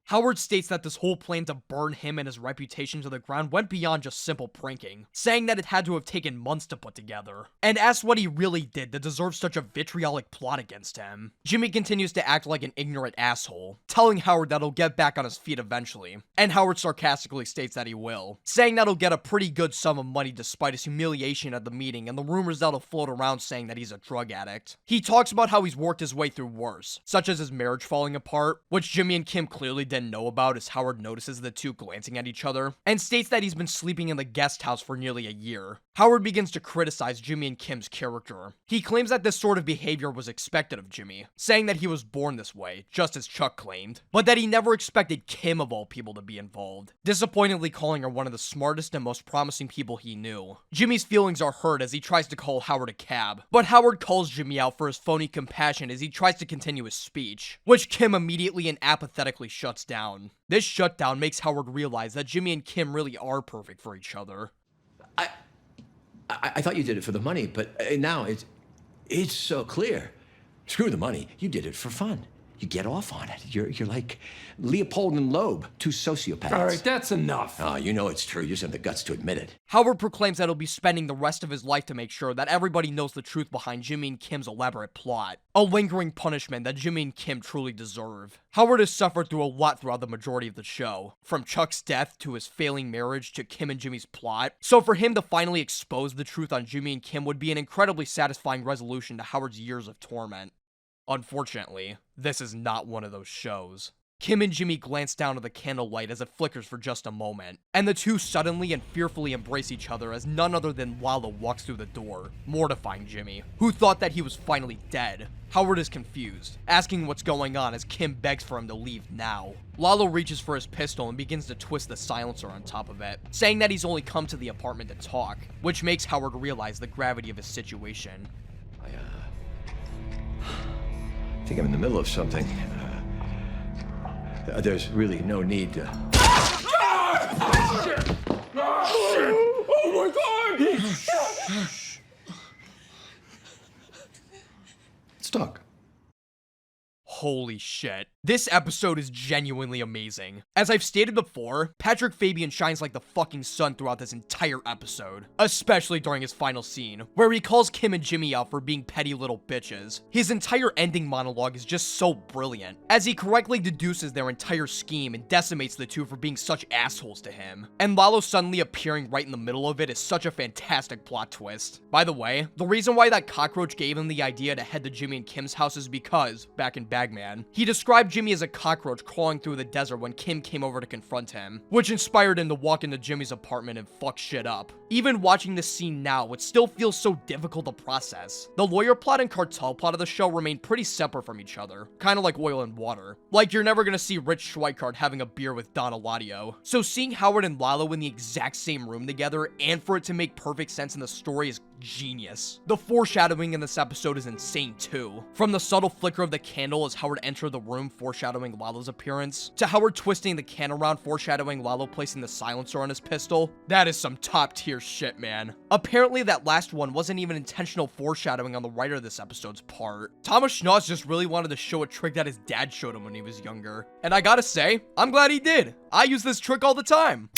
Howard states that this whole plan to burn him and his reputation to the ground went beyond just simple pranking, saying that it had to have taken months to put together, and asks what he really did to deserve such a vitriolic plot against him. Jimmy continues to act like an ignorant asshole, telling Howard that he'll get back on his feet eventually, and Howard sarcastically states that he will, saying that he'll get a pretty good sum of money despite his humiliation at the meeting and the rumors that'll float around saying that he's a drug addict. He talks about how he's worked his way through worse, such as his marriage falling apart, which Jimmy and Kim clearly didn't know about as Howard notices the two glancing at each other, and states that he's been sleeping in the guest house for nearly a year. Howard begins to criticize Jimmy and Kim's character. He claims that this sort of behavior was expected of Jimmy, saying that he was born this way, just as Chuck claimed, but that he never expected Kim of all people to be involved, disappointingly calling her one of the smartest and most promising people he knew. Jimmy's feelings are hurt as he tries to call Howard a cab, but Howard calls Jimmy out for his phony compassion as he tries to continue his speech, which Kim immediately and apathetically shuts down. This shutdown makes Howard realize that Jimmy and Kim really are perfect for each other. I thought you did it for the money, but now it's so clear. Screw the money. You did it for fun. You get off on it. You're like Leopold and Loeb, two sociopaths. All right, that's enough. Oh, you know it's true. You just have the guts to admit it. Howard proclaims that he'll be spending the rest of his life to make sure that everybody knows the truth behind Jimmy and Kim's elaborate plot. A lingering punishment that Jimmy and Kim truly deserve. Howard has suffered through a lot throughout the majority of the show, from Chuck's death to his failing marriage to Kim and Jimmy's plot. So for him to finally expose the truth on Jimmy and Kim would be an incredibly satisfying resolution to Howard's years of torment. Unfortunately, this is not one of those shows. Kim and Jimmy glance down at the candlelight as it flickers for just a moment, and the two suddenly and fearfully embrace each other as none other than Lalo walks through the door, mortifying Jimmy, who thought that he was finally dead. Howard is confused, asking what's going on as Kim begs for him to leave now. Lalo reaches for his pistol and begins to twist the silencer on top of it, saying that he's only come to the apartment to talk, which makes Howard realize the gravity of his situation. I think I'm in the middle of something. There's really no need to... Oh my God! Let's talk. Holy shit. This episode is genuinely amazing. As I've stated before, Patrick Fabian shines like the fucking sun throughout this entire episode, especially during his final scene, where he calls Kim and Jimmy out for being petty little bitches. His entire ending monologue is just so brilliant, as he correctly deduces their entire scheme and decimates the two for being such assholes to him. And Lalo suddenly appearing right in the middle of it is such a fantastic plot twist. By the way, the reason why that cockroach gave him the idea to head to Jimmy and Kim's house is because, back in Bagman, he described Jimmy as a cockroach crawling through the desert when Kim came over to confront him, which inspired him to walk into Jimmy's apartment and fuck shit up. Even watching this scene now, it still feels so difficult to process. The lawyer plot and cartel plot of the show remain pretty separate from each other, kind of like oil and water. Like, you're never gonna see Rich Schweikart having a beer with Don Eladio. So seeing Howard and Lalo in the exact same room together, and for it to make perfect sense in the story, is genius. The foreshadowing in this episode is insane too. From the subtle flicker of the candle as Howard entered the room foreshadowing Lalo's appearance, to Howard twisting the can around foreshadowing Lalo placing the silencer on his pistol. That is some top tier shit, man. Apparently that last one wasn't even intentional foreshadowing on the writer of this episode's part. Thomas Schnoz just really wanted to show a trick that his dad showed him when he was younger. And I gotta say, I'm glad he did. I use this trick all the time.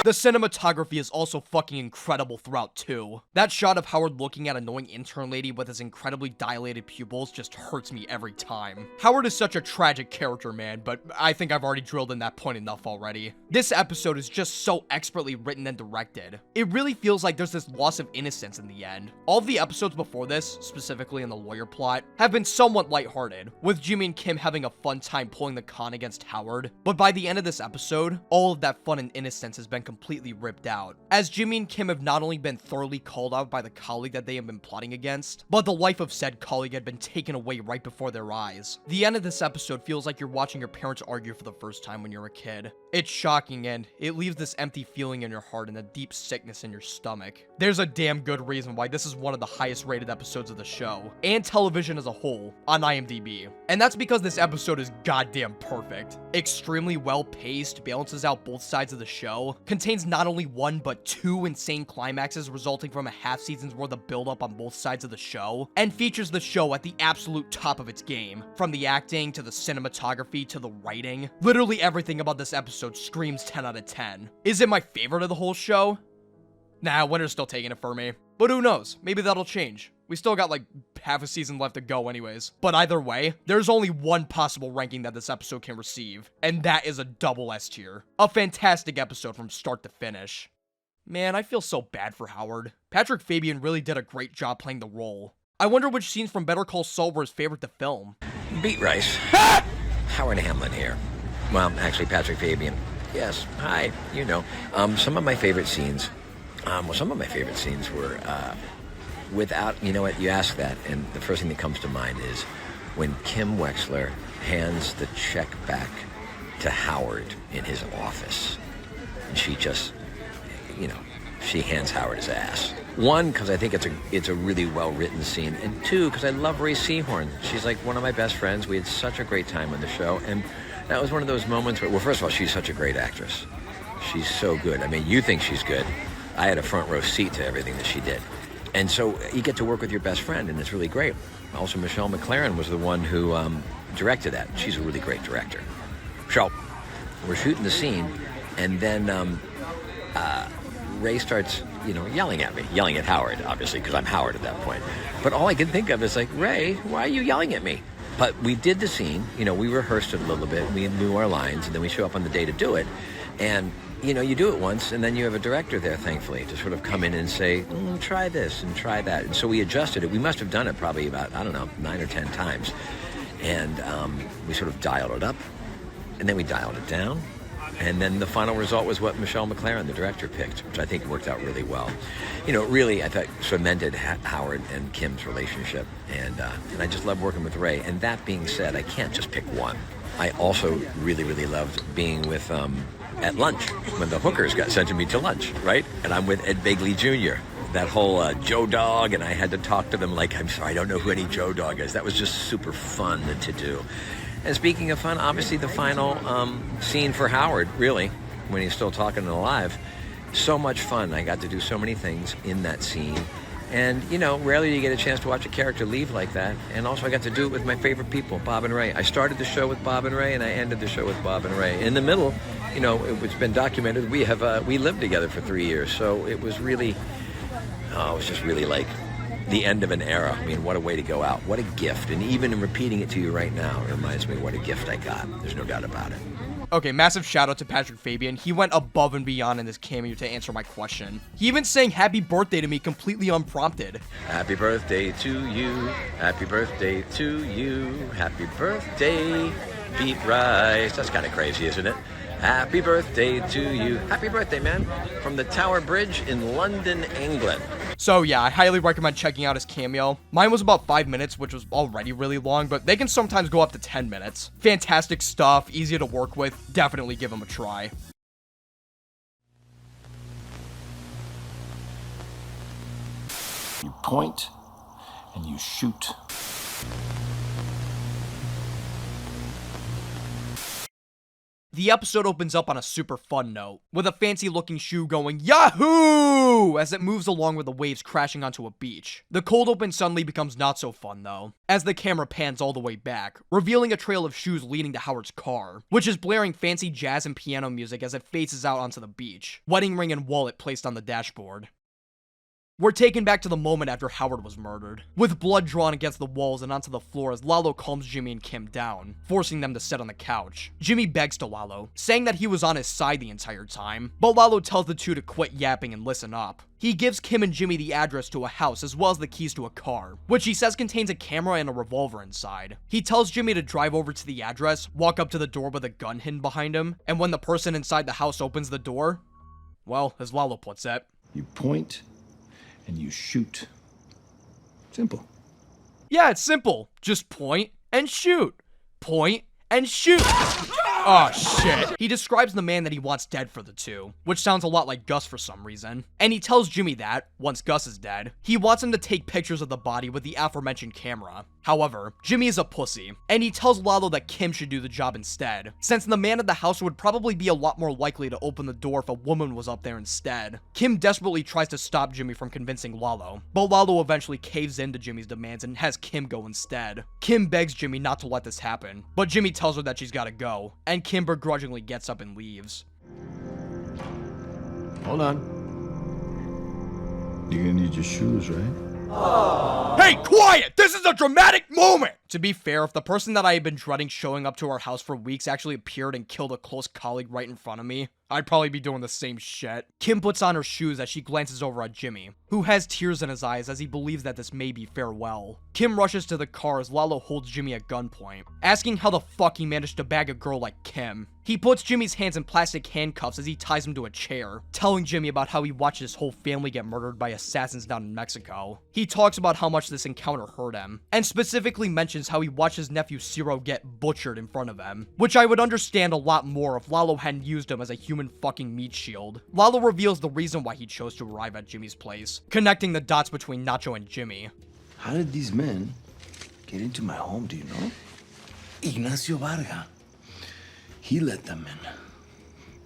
The cinematography is also fucking incredible throughout too. That shot of Howard looking at annoying intern lady with his incredibly dilated pupils just hurts me every time. Howard is such a tragic character, man, but I think I've already drilled in that point enough already. This episode is just so expertly written and directed. It really feels like there's this loss of innocence in the end. All of the episodes before this, specifically in the lawyer plot, have been somewhat lighthearted, with Jimmy and Kim having a fun time pulling the con against Howard. But by the end of this episode, all of that fun and innocence has been completely ripped out, as Jimmy and Kim have not only been thoroughly called out by the colleague that they have been plotting against, but the life of said colleague had been taken away right before their eyes. The end of this episode feels like you're watching your parents argue for the first time when you're a kid. It's shocking, and it leaves this empty feeling in your heart and a deep sickness in your stomach. There's a damn good reason why this is one of the highest rated episodes of the show, and television as a whole, on IMDb. And that's because this episode is goddamn perfect. Extremely well paced, balances out both sides of the show, contains not only one but two insane climaxes resulting from a half season's worth of build-up on both sides of the show, and features the show at the absolute top of its game. From the acting, to the cinematography, to the writing. Literally everything about this episode screams 10 out of 10. Is it my favorite of the whole show? Nah, Winter's still taking it for me. But who knows, maybe that'll change. We still got like half a season left to go anyways. But either way, there's only one possible ranking that this episode can receive, and that is a double S tier. A fantastic episode from start to finish. Man, I feel so bad for Howard. Patrick Fabian really did a great job playing the role. I wonder which scenes from Better Call Saul were his favorite to film. Beat Rice. Howard Hamlin here. Well, actually, Patrick Fabian. Yes, hi, you know. Some of my favorite scenes were, without, you know what, you ask that, and the first thing that comes to mind is when Kim Wexler hands the check back to Howard in his office. And she just, you know, she hands Howard his ass. One, because I think it's a really well-written scene, and two, because I love Ray Seahorn. She's like one of my best friends. We had such a great time on the show, and that was one of those moments where, well, first of all, she's such a great actress. She's so good. I mean, you think she's good. I had a front row seat to everything that she did. And so you get to work with your best friend, and it's really great. Also, Michelle McLaren was the one who directed that. She's a really great director. So we're shooting the scene, and then Ray starts, you know, yelling at me. Yelling at Howard, obviously, because I'm Howard at that point. But all I could think of is like, Ray, why are you yelling at me? But we did the scene. You know, we rehearsed it a little bit. We knew our lines, and then we show up on the day to do it. And you know, you do it once, and then you have a director there, thankfully, to sort of come in and say, try this and try that. And so we adjusted it. We must have done it probably about, I don't know, 9 or 10 times. And we sort of dialed it up, and then we dialed it down. And then the final result was what Michelle McLaren, the director, picked, which I think worked out really well. You know, really, I thought, cemented Howard and Kim's relationship. And I just love working with Ray. And that being said, I can't just pick one. I also really, really loved being with... at lunch, when the hookers got sent to me to lunch, right? And I'm with Ed Begley Jr., that whole Joe Dog, and I had to talk to them like, I'm sorry, I don't know who any Joe Dog is. That was just super fun to do. And speaking of fun, obviously the final scene for Howard, really, when he's still talking and alive, so much fun. I got to do so many things in that scene. And, you know, rarely do you get a chance to watch a character leave like that. And also I got to do it with my favorite people, Bob and Ray. I started the show with Bob and Ray, and I ended the show with Bob and Ray. In the middle, you know, it's been documented, we lived together for 3 years. So it was really, it was just really like the end of an era. I mean, what a way to go out. What a gift. And even in repeating it to you right now, it reminds me what a gift I got. There's no doubt about it. Okay, massive shout out to Patrick Fabian. He went above and beyond in this cameo to answer my question. He even sang happy birthday to me completely unprompted. Happy birthday to you. Happy birthday to you. Happy birthday, Beat Rice. That's kind of crazy, isn't it? Happy birthday to you. Happy birthday, man. From the Tower Bridge in London, England. So yeah, I highly recommend checking out his cameo. Mine was about 5 minutes, which was already really long, but they can sometimes go up to 10 minutes. Fantastic stuff, easy to work with. Definitely give them a try. You point and you shoot. The episode opens up on a super fun note, with a fancy looking shoe going Yahoo! As it moves along with the waves crashing onto a beach. The cold open suddenly becomes not so fun though, as the camera pans all the way back, revealing a trail of shoes leading to Howard's car, which is blaring fancy jazz and piano music as it faces out onto the beach, wedding ring and wallet placed on the dashboard. We're taken back to the moment after Howard was murdered, with blood drawn against the walls and onto the floor as Lalo calms Jimmy and Kim down, forcing them to sit on the couch. Jimmy begs to Lalo, saying that he was on his side the entire time, but Lalo tells the two to quit yapping and listen up. He gives Kim and Jimmy the address to a house as well as the keys to a car, which he says contains a camera and a revolver inside. He tells Jimmy to drive over to the address, walk up to the door with a gun hidden behind him, and when the person inside the house opens the door, well, as Lalo puts it, you point and you shoot. Simple. Yeah, it's simple. Just point and shoot. Point and shoot. Oh, shit. He describes the man that he wants dead for the two, which sounds a lot like Gus for some reason. And he tells Jimmy that, once Gus is dead, he wants him to take pictures of the body with the aforementioned camera. However, Jimmy is a pussy, and he tells Lalo that Kim should do the job instead, since the man at the house would probably be a lot more likely to open the door if a woman was up there instead. Kim desperately tries to stop Jimmy from convincing Lalo, but Lalo eventually caves into Jimmy's demands and has Kim go instead. Kim begs Jimmy not to let this happen, but Jimmy tells her that she's gotta go, and Kim begrudgingly gets up and leaves. Hold on. You're gonna need your shoes, right? Hey, quiet! This is a dramatic moment! To be fair, if the person that I had been dreading showing up to our house for weeks actually appeared and killed a close colleague right in front of me, I'd probably be doing the same shit. Kim puts on her shoes as she glances over at Jimmy, who has tears in his eyes as he believes that this may be farewell. Kim rushes to the car as Lalo holds Jimmy at gunpoint, asking how the fuck he managed to bag a girl like Kim. He puts Jimmy's hands in plastic handcuffs as he ties him to a chair, telling Jimmy about how he watched his whole family get murdered by assassins down in Mexico. He talks about how much this encounter hurt him, and specifically mentions how he watched his nephew Ciro get butchered in front of him, which I would understand a lot more if Lalo hadn't used him as a human fucking meat shield. Lalo reveals the reason why he chose to arrive at Jimmy's place, connecting the dots between Nacho and Jimmy. How did these men get into my home, do you know? Ignacio Varga. He let them in.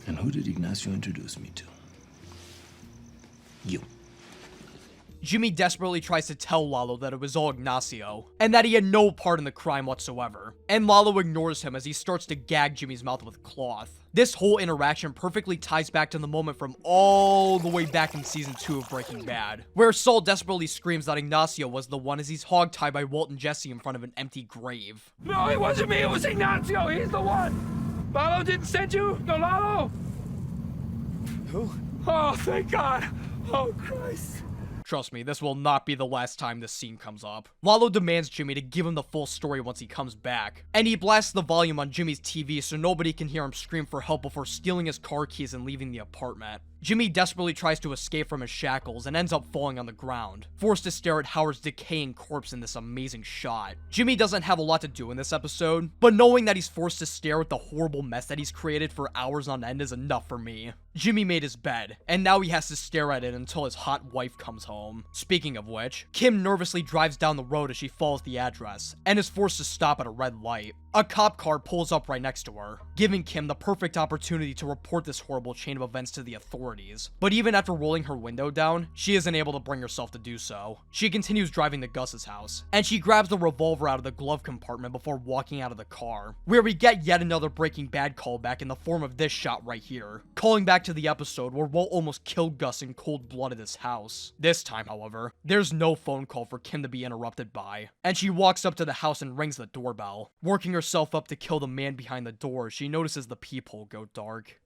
And who did Ignacio introduce me to? You. Jimmy desperately tries to tell Lalo that it was all Ignacio, and that he had no part in the crime whatsoever. And Lalo ignores him as he starts to gag Jimmy's mouth with cloth. This whole interaction perfectly ties back to the moment from all the way back in season 2 of Breaking Bad, where Saul desperately screams that Ignacio was the one as he's hogtied by Walt and Jesse in front of an empty grave. No, it wasn't me, it was Ignacio, he's the one! Lalo didn't send you? No, Lalo? Who? Oh, thank God! Oh, Christ. Trust me, this will not be the last time this scene comes up. Lalo demands Jimmy to give him the full story once he comes back, and he blasts the volume on Jimmy's TV so nobody can hear him scream for help before stealing his car keys and leaving the apartment. Jimmy desperately tries to escape from his shackles and ends up falling on the ground, forced to stare at Howard's decaying corpse in this amazing shot. Jimmy doesn't have a lot to do in this episode, but knowing that he's forced to stare at the horrible mess that he's created for hours on end is enough for me. Jimmy made his bed, and now he has to stare at it until his hot wife comes home. Speaking of which, Kim nervously drives down the road as she follows the address, and is forced to stop at a red light. A cop car pulls up right next to her, giving Kim the perfect opportunity to report this horrible chain of events to the authorities. But even after rolling her window down, she isn't able to bring herself to do so. She continues driving to Gus's house, and she grabs the revolver out of the glove compartment before walking out of the car, where we get yet another Breaking Bad callback in the form of this shot right here, calling back to the episode where Walt almost killed Gus in cold blood at his house. This time, however, there's no phone call for Kim to be interrupted by, and she walks up to the house and rings the doorbell, working herself up to kill the man behind the door. She notices the peephole go dark.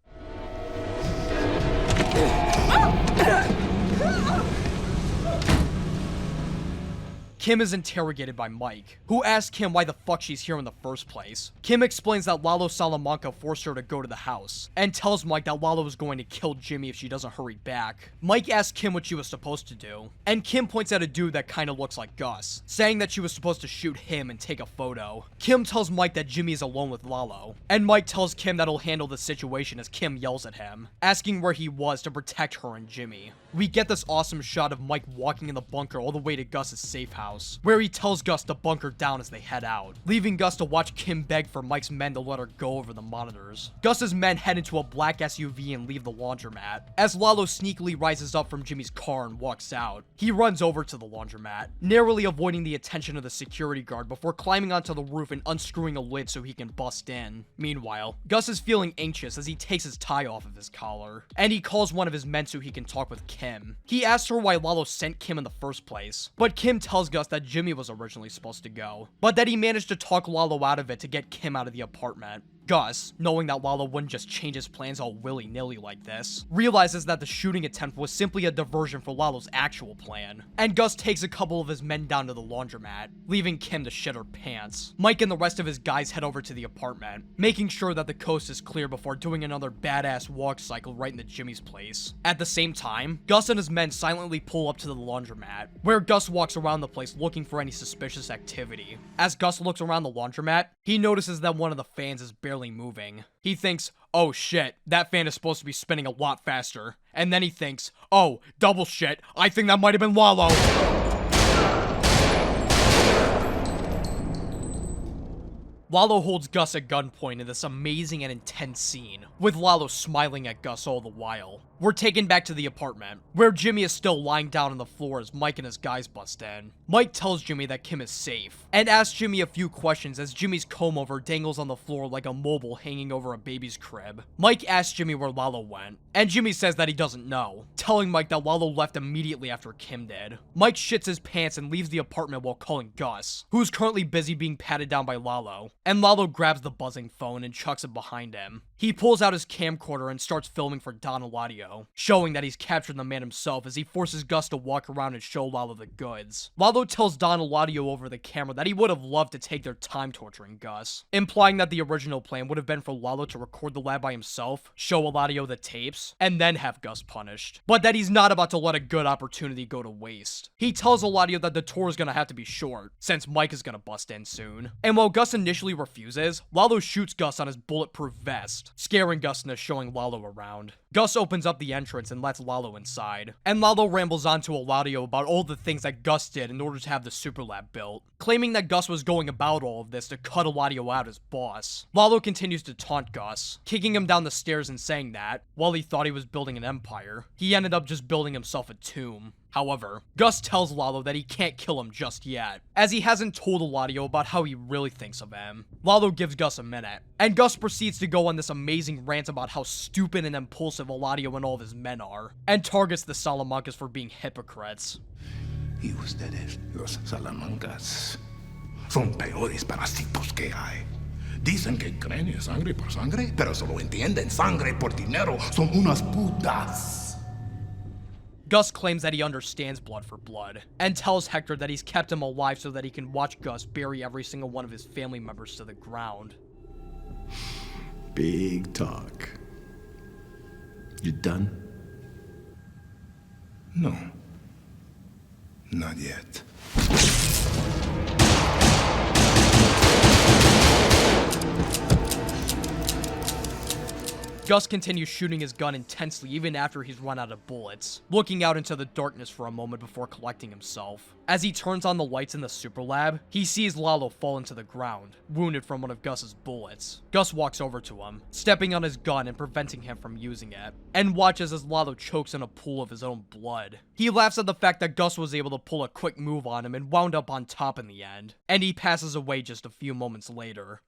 Kim is interrogated by Mike, who asks Kim why the fuck she's here in the first place. Kim explains that Lalo Salamanca forced her to go to the house, and tells Mike that Lalo is going to kill Jimmy if she doesn't hurry back. Mike asks Kim what she was supposed to do, and Kim points at a dude that kinda looks like Gus, saying that she was supposed to shoot him and take a photo. Kim tells Mike that Jimmy is alone with Lalo, and Mike tells Kim that he'll handle the situation as Kim yells at him, asking where he was to protect her and Jimmy. We get this awesome shot of Mike walking in the bunker all the way to Gus's safe house, where he tells Gus to bunker down as they head out, leaving Gus to watch Kim beg for Mike's men to let her go over the monitors. Gus's men head into a black SUV and leave the laundromat, as Lalo sneakily rises up from Jimmy's car and walks out. He runs over to the laundromat, narrowly avoiding the attention of the security guard before climbing onto the roof and unscrewing a lid so he can bust in. Meanwhile, Gus is feeling anxious as he takes his tie off of his collar, and he calls one of his men so he can talk with Kim. He asks her why Lalo sent Kim in the first place, but Kim tells Gus that Jimmy was originally supposed to go, but that he managed to talk Lalo out of it to get Kim out of the apartment. Gus, knowing that Lalo wouldn't just change his plans all willy-nilly like this, realizes that the shooting attempt was simply a diversion for Lalo's actual plan, and Gus takes a couple of his men down to the laundromat, leaving Kim to shit her pants. Mike and the rest of his guys head over to the apartment, making sure that the coast is clear before doing another badass walk cycle right into Jimmy's place. At the same time, Gus and his men silently pull up to the laundromat, where Gus walks around the place looking for any suspicious activity. As Gus looks around the laundromat, he notices that one of the fans is barely moving. He thinks, oh shit, that fan is supposed to be spinning a lot faster. And then he thinks, oh, double shit, I think that might have been Lalo. Lalo holds Gus at gunpoint in this amazing and intense scene, with Lalo smiling at Gus all the while. We're taken back to the apartment, where Jimmy is still lying down on the floor as Mike and his guys bust in. Mike tells Jimmy that Kim is safe, and asks Jimmy a few questions as Jimmy's comb-over dangles on the floor like a mobile hanging over a baby's crib. Mike asks Jimmy where Lalo went, and Jimmy says that he doesn't know, telling Mike that Lalo left immediately after Kim did. Mike shits his pants and leaves the apartment while calling Gus, who's currently busy being patted down by Lalo, and Lalo grabs the buzzing phone and chucks it behind him. He pulls out his camcorder and starts filming for Don Eladio, showing that he's captured the man himself as he forces Gus to walk around and show Lalo the goods. Lalo tells Don Eladio over the camera that he would have loved to take their time torturing Gus, implying that the original plan would have been for Lalo to record the lab by himself, show Eladio the tapes, and then have Gus punished, but that he's not about to let a good opportunity go to waste. He tells Eladio that the tour is gonna have to be short, since Mike is gonna bust in soon. And while Gus initially refuses, Lalo shoots Gus on his bulletproof vest, scaring Gus into showing Lalo around. Gus opens up the entrance and lets Lalo inside, and Lalo rambles on to Eladio about all the things that Gus did in order to have the super lab built, claiming that Gus was going about all of this to cut Eladio out as boss. Lalo continues to taunt Gus, kicking him down the stairs and saying that, while he thought he was building an empire, he ended up just building himself a tomb. However, Gus tells Lalo that he can't kill him just yet, as he hasn't told Eladio about how he really thinks of him. Lalo gives Gus a minute, and Gus proceeds to go on this amazing rant about how stupid and impulsive Eladio and all of his men are, and targets the Salamancas for being hypocrites. Y ustedes, los Salamancas, son peores parásitos que hay. Dicen que creen en sangre por sangre, pero solo entienden sangre por dinero. Son unas putas. Gus claims that he understands blood for blood, and tells Hector that he's kept him alive so that he can watch Gus bury every single one of his family members to the ground. Big talk. You done? No. Not yet. Gus continues shooting his gun intensely even after he's run out of bullets, looking out into the darkness for a moment before collecting himself. As he turns on the lights in the super lab, he sees Lalo fall into the ground, wounded from one of Gus's bullets. Gus walks over to him, stepping on his gun and preventing him from using it, and watches as Lalo chokes in a pool of his own blood. He laughs at the fact that Gus was able to pull a quick move on him and wound up on top in the end, and he passes away just a few moments later.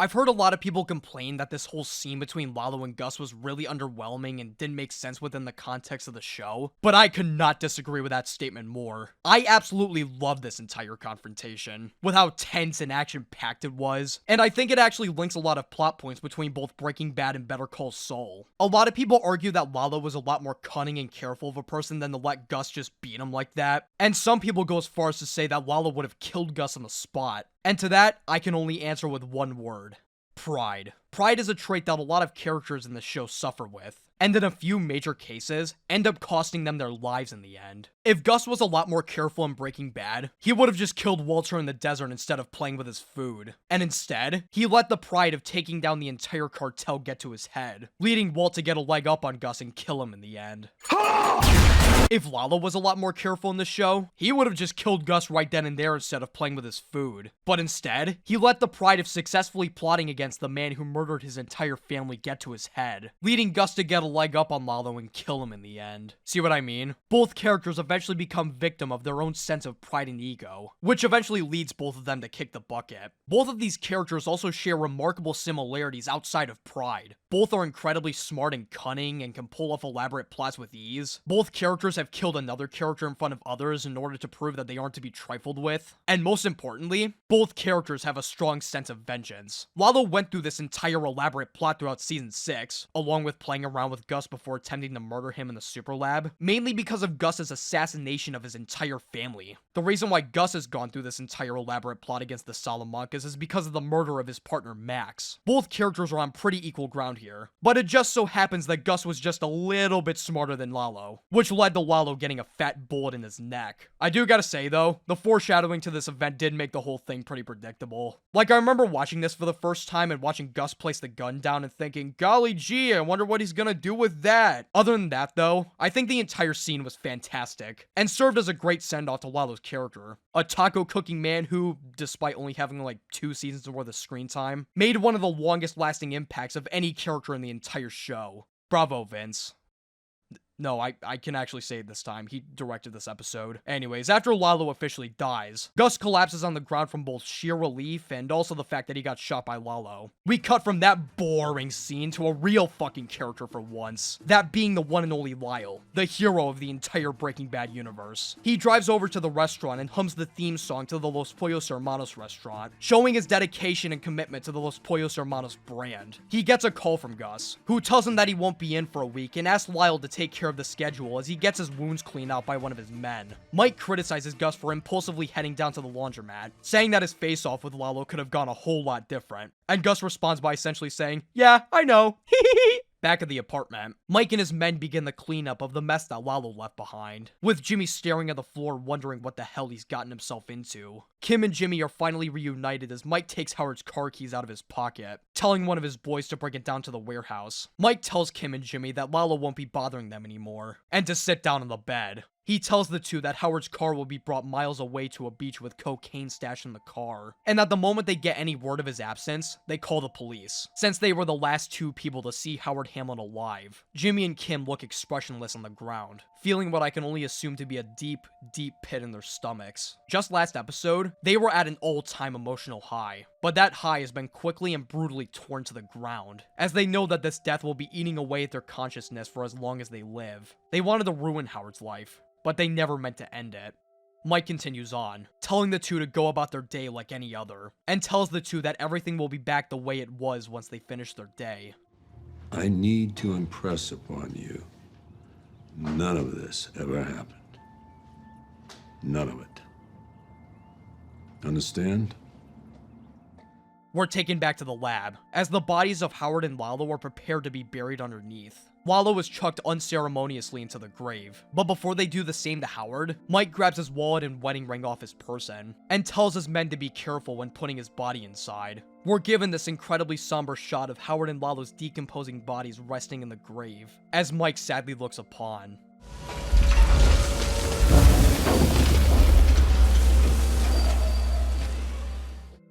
I've heard a lot of people complain that this whole scene between Lalo and Gus was really underwhelming and didn't make sense within the context of the show, but I could not disagree with that statement more. I absolutely love this entire confrontation, with how tense and action-packed it was, and I think it actually links a lot of plot points between both Breaking Bad and Better Call Saul. A lot of people argue that Lalo was a lot more cunning and careful of a person than to let Gus just beat him like that, and some people go as far as to say that Lalo would have killed Gus on the spot. And to that, I can only answer with one word. Pride. Pride is a trait that a lot of characters in the show suffer with, and in a few major cases, end up costing them their lives in the end. If Gus was a lot more careful in Breaking Bad, he would have just killed Walter in the desert instead of playing with his food. And instead, he let the pride of taking down the entire cartel get to his head, leading Walt to get a leg up on Gus and kill him in the end. If Lalo was a lot more careful in the show, he would have just killed Gus right then and there instead of playing with his food. But instead, he let the pride of successfully plotting against the man who murdered his entire family get to his head, leading Gus to get a leg up on Lalo and kill him in the end. See what I mean? Both characters eventually become victim of their own sense of pride and ego, which eventually leads both of them to kick the bucket. Both of these characters also share remarkable similarities outside of pride. Both are incredibly smart and cunning and can pull off elaborate plots with ease. Both characters have killed another character in front of others in order to prove that they aren't to be trifled with. And most importantly, both characters have a strong sense of vengeance. Lalo went through this entire elaborate plot throughout season 6, along with playing around with Gus before attempting to murder him in the super lab, mainly because of Gus's assassination of his entire family. The reason why Gus has gone through this entire elaborate plot against the Salamancas is because of the murder of his partner Max. Both characters are on pretty equal ground here, but it just so happens that Gus was just a little bit smarter than Lalo, which led to Lalo getting a fat bullet in his neck. I do gotta say though, the foreshadowing to this event did make the whole thing pretty predictable. Like, I remember watching this for the first time and watching Gus place the gun down and thinking, golly gee, I wonder what he's gonna do with that. Other than that though, I think the entire scene was fantastic, and served as a great send-off to Lalo's character. A taco cooking man who, despite only having like 2 seasons worth of screen time, made one of the longest lasting impacts of any character in the entire show. Bravo, Vince. No, I can actually say it this time. He directed this episode. Anyways, after Lalo officially dies, Gus collapses on the ground from both sheer relief and also the fact that he got shot by Lalo. We cut from that boring scene to a real fucking character for once. That being the one and only Lyle, the hero of the entire Breaking Bad universe. He drives over to the restaurant and hums the theme song to the Los Pollos Hermanos restaurant, showing his dedication and commitment to the Los Pollos Hermanos brand. He gets a call from Gus, who tells him that he won't be in for a week and asks Lyle to take care of the schedule as he gets his wounds cleaned out by one of his men. Mike criticizes Gus for impulsively heading down to the laundromat, saying that his face-off with Lalo could have gone a whole lot different. And Gus responds by essentially saying, yeah, I know. Back at the apartment, Mike and his men begin the cleanup of the mess that Lalo left behind, with Jimmy staring at the floor wondering what the hell he's gotten himself into. Kim and Jimmy are finally reunited as Mike takes Howard's car keys out of his pocket, telling one of his boys to bring it down to the warehouse. Mike tells Kim and Jimmy that Lalo won't be bothering them anymore, and to sit down on the bed. He tells the two that Howard's car will be brought miles away to a beach with cocaine stashed in the car, and that the moment they get any word of his absence, they call the police, since they were the last 2 people to see Howard Hamlin alive. Jimmy and Kim look expressionless on the ground, feeling what I can only assume to be a deep, deep pit in their stomachs. Just last episode, they were at an all-time emotional high, but that high has been quickly and brutally torn to the ground, as they know that this death will be eating away at their consciousness for as long as they live. They wanted to ruin Howard's life, but they never meant to end it. Mike continues on, telling the two to go about their day like any other, and tells the two that everything will be back the way it was once they finish their day. I need to impress upon you, none of this ever happened. None of it. Understand? We're taken back to the lab, as the bodies of Howard and Lalo are prepared to be buried underneath. Lalo is chucked unceremoniously into the grave, but before they do the same to Howard, Mike grabs his wallet and wedding ring off his person, and tells his men to be careful when putting his body inside. We're given this incredibly somber shot of Howard and Lalo's decomposing bodies resting in the grave, as Mike sadly looks upon.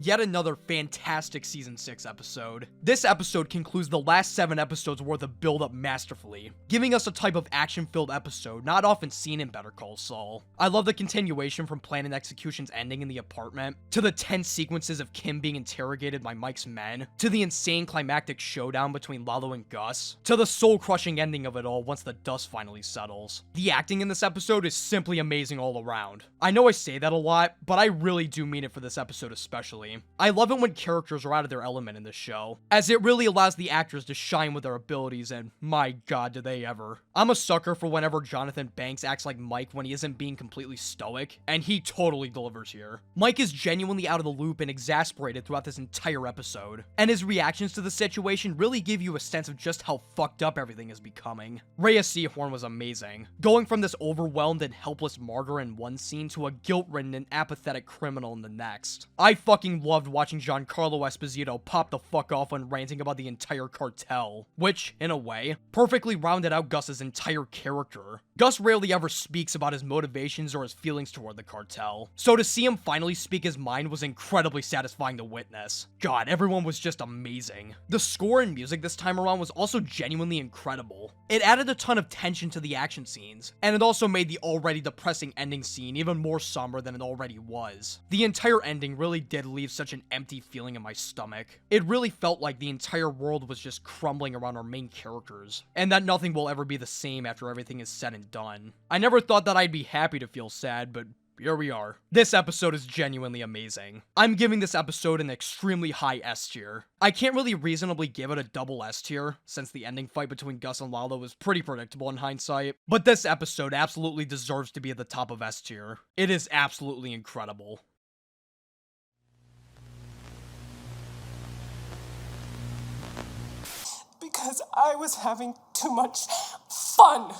Yet another fantastic Season 6 episode. This episode concludes the last 7 episodes worth of build-up masterfully, giving us a type of action-filled episode not often seen in Better Call Saul. I love the continuation from plan and execution's ending in the apartment, to the tense sequences of Kim being interrogated by Mike's men, to the insane climactic showdown between Lalo and Gus, to the soul-crushing ending of it all once the dust finally settles. The acting in this episode is simply amazing all around. I know I say that a lot, but I really do mean it for this episode especially. I love it when characters are out of their element in this show, as it really allows the actors to shine with their abilities, and my god do they ever. I'm a sucker for whenever Jonathan Banks acts like Mike when he isn't being completely stoic, and he totally delivers here. Mike is genuinely out of the loop and exasperated throughout this entire episode, and his reactions to the situation really give you a sense of just how fucked up everything is becoming. Rhea Seahorn was amazing, going from this overwhelmed and helpless martyr in one scene to a guilt-ridden and apathetic criminal in the next. I fucking loved watching Giancarlo Esposito pop the fuck off when ranting about the entire cartel, which, in a way, perfectly rounded out Gus's entire character. Gus rarely ever speaks about his motivations or his feelings toward the cartel, so to see him finally speak his mind was incredibly satisfying to witness. God, everyone was just amazing. The score and music this time around was also genuinely incredible. It added a ton of tension to the action scenes, and it also made the already depressing ending scene even more somber than it already was. The entire ending really did leave such an empty feeling in my stomach. It really felt like the entire world was just crumbling around our main characters, and that nothing will ever be the same after everything is said and done. I never thought that I'd be happy to feel sad, but here we are. This episode is genuinely amazing. I'm giving this episode an extremely high S tier. I can't really reasonably give it a double S tier, since the ending fight between Gus and Lalo was pretty predictable in hindsight, but this episode absolutely deserves to be at the top of S tier. It is absolutely incredible. Because I was having too much fun.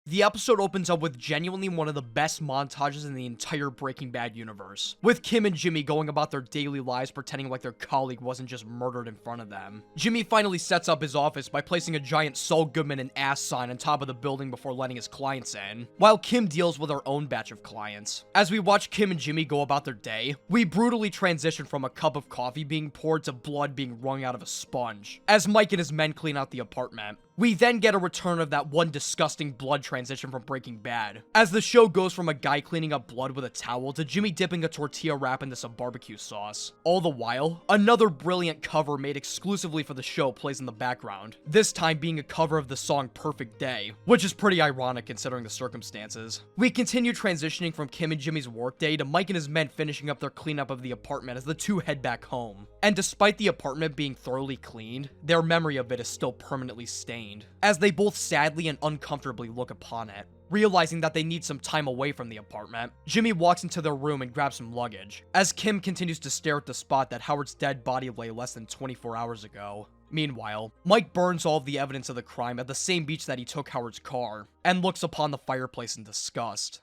The episode opens up with genuinely one of the best montages in the entire Breaking Bad universe, with Kim and Jimmy going about their daily lives pretending like their colleague wasn't just murdered in front of them. Jimmy finally sets up his office by placing a giant Saul Goodman and ass sign on top of the building before letting his clients in, while Kim deals with her own batch of clients. As we watch Kim and Jimmy go about their day, we brutally transition from a cup of coffee being poured to blood being wrung out of a sponge, as Mike and his men clean out the apartment. We then get a return of that one disgusting blood transition from Breaking Bad, as the show goes from a guy cleaning up blood with a towel to Jimmy dipping a tortilla wrap into some barbecue sauce. All the while, another brilliant cover made exclusively for the show plays in the background, this time being a cover of the song Perfect Day, which is pretty ironic considering the circumstances. We continue transitioning from Kim and Jimmy's workday to Mike and his men finishing up their cleanup of the apartment as the two head back home. And despite the apartment being thoroughly cleaned, their memory of it is still permanently stained, as they both sadly and uncomfortably look upon it. Realizing that they need some time away from the apartment, Jimmy walks into their room and grabs some luggage, as Kim continues to stare at the spot that Howard's dead body lay less than 24 hours ago. Meanwhile, Mike burns all of the evidence of the crime at the same beach that he took Howard's car, and looks upon the fireplace in disgust.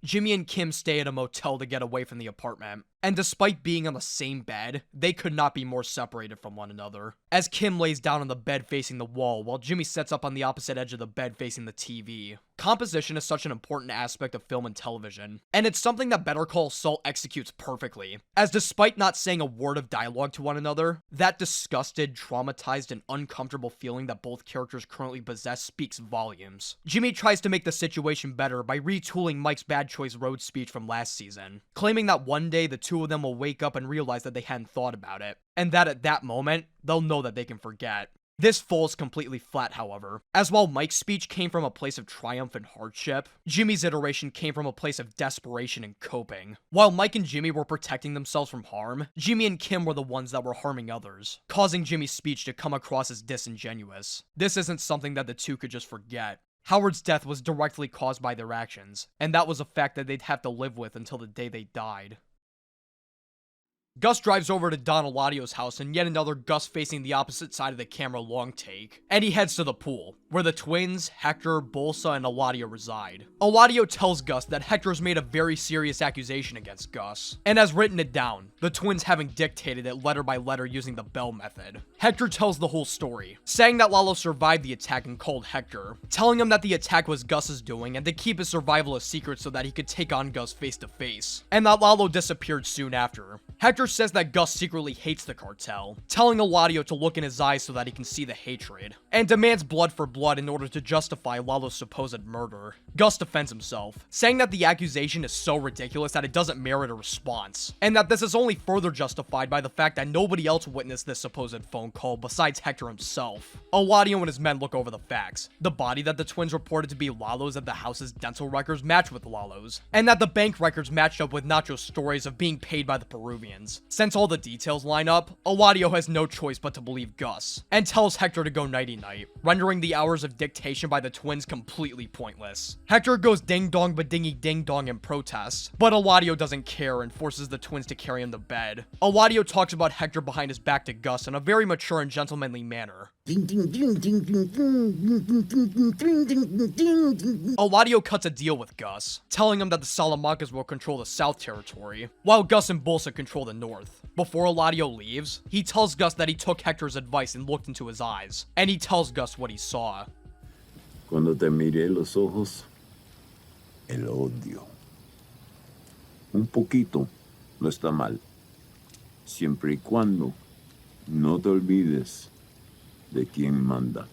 Jimmy and Kim stay at a motel to get away from the apartment, and despite being on the same bed, they could not be more separated from one another, as Kim lays down on the bed facing the wall while Jimmy sets up on the opposite edge of the bed facing the TV. Composition is such an important aspect of film and television, and it's something that Better Call Saul executes perfectly, as despite not saying a word of dialogue to one another, that disgusted, traumatized, and uncomfortable feeling that both characters currently possess speaks volumes. Jimmy tries to make the situation better by retooling Mike's bad choice road speech from last season, claiming that one day the two of them will wake up and realize that they hadn't thought about it, and that at that moment, they'll know that they can forget. This falls completely flat, however, as while Mike's speech came from a place of triumph and hardship, Jimmy's iteration came from a place of desperation and coping. While Mike and Jimmy were protecting themselves from harm, Jimmy and Kim were the ones that were harming others, causing Jimmy's speech to come across as disingenuous. This isn't something that the two could just forget. Howard's death was directly caused by their actions, and that was a fact that they'd have to live with until the day they died. Gus drives over to Don Eladio's house in yet another Gus facing the opposite side of the camera long take, and he heads to the pool, where the twins, Hector, Bolsa, and Eladio reside. Eladio tells Gus that Hector's made a very serious accusation against Gus, and has written it down, the twins having dictated it letter by letter using the Bell method. Hector tells the whole story, saying that Lalo survived the attack and called Hector, telling him that the attack was Gus's doing and to keep his survival a secret so that he could take on Gus face to face, and that Lalo disappeared soon after. Hector says that Gus secretly hates the cartel, telling Eladio to look in his eyes so that he can see the hatred, and demands blood for blood in order to justify Lalo's supposed murder. Gus defends himself, saying that the accusation is so ridiculous that it doesn't merit a response, and that this is only further justified by the fact that nobody else witnessed this supposed phone call besides Hector himself. Eladio and his men look over the facts. The body that the twins reported to be Lalo's at the house's dental records match with Lalo's, and that the bank records matched up with Nacho's stories of being paid by the Peruvians. Since all the details line up, Eladio has no choice but to believe Gus, and tells Hector to go nighty-night, rendering the hours of dictation by the twins completely pointless. Hector goes ding-dong ba dingy ding-dong in protest, but Eladio doesn't care and forces the twins to carry him to bed. Eladio talks about Hector behind his back to Gus in a very mature and gentlemanly manner. Eladio cuts a deal with Gus, telling him that the Salamancas will control the South Territory, while Gus and Bolsa control the North. Before Eladio leaves, he tells Gus that he took Hector's advice and looked into his eyes, and he tells Gus what he saw. Cuando te miré los ojos, el odio. Un poquito no está mal, siempre y cuando no te olvides de quién manda.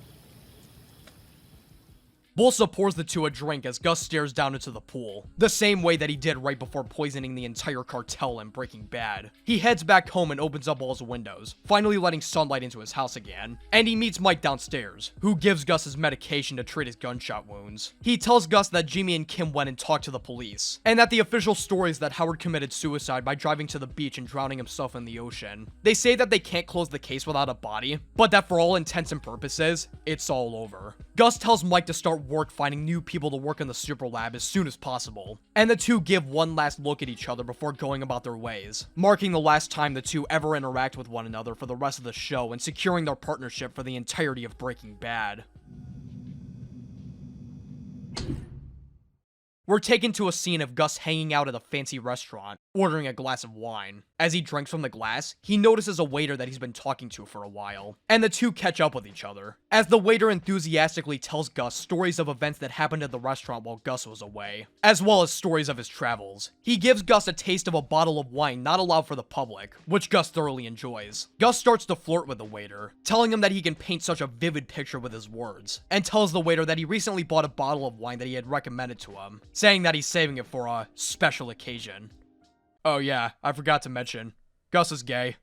Bolsa pours the two a drink as Gus stares down into the pool, the same way that he did right before poisoning the entire cartel in Breaking Bad. He heads back home and opens up all his windows, finally letting sunlight into his house again, and he meets Mike downstairs, who gives Gus his medication to treat his gunshot wounds. He tells Gus that Jimmy and Kim went and talked to the police, and that the official story is that Howard committed suicide by driving to the beach and drowning himself in the ocean. They say that they can't close the case without a body, but that for all intents and purposes, it's all over. Gus tells Mike to start work finding new people to work in the super lab as soon as possible, and the two give one last look at each other before going about their ways, marking the last time the two ever interact with one another for the rest of the show and securing their partnership for the entirety of Breaking Bad. We're taken to a scene of Gus hanging out at a fancy restaurant, ordering a glass of wine. As he drinks from the glass, he notices a waiter that he's been talking to for a while, and the two catch up with each other, as the waiter enthusiastically tells Gus stories of events that happened at the restaurant while Gus was away, as well as stories of his travels. He gives Gus a taste of a bottle of wine not allowed for the public, which Gus thoroughly enjoys. Gus starts to flirt with the waiter, telling him that he can paint such a vivid picture with his words, and tells the waiter that he recently bought a bottle of wine that he had recommended to him, saying that he's saving it for a special occasion. Oh yeah, I forgot to mention, Gus is gay.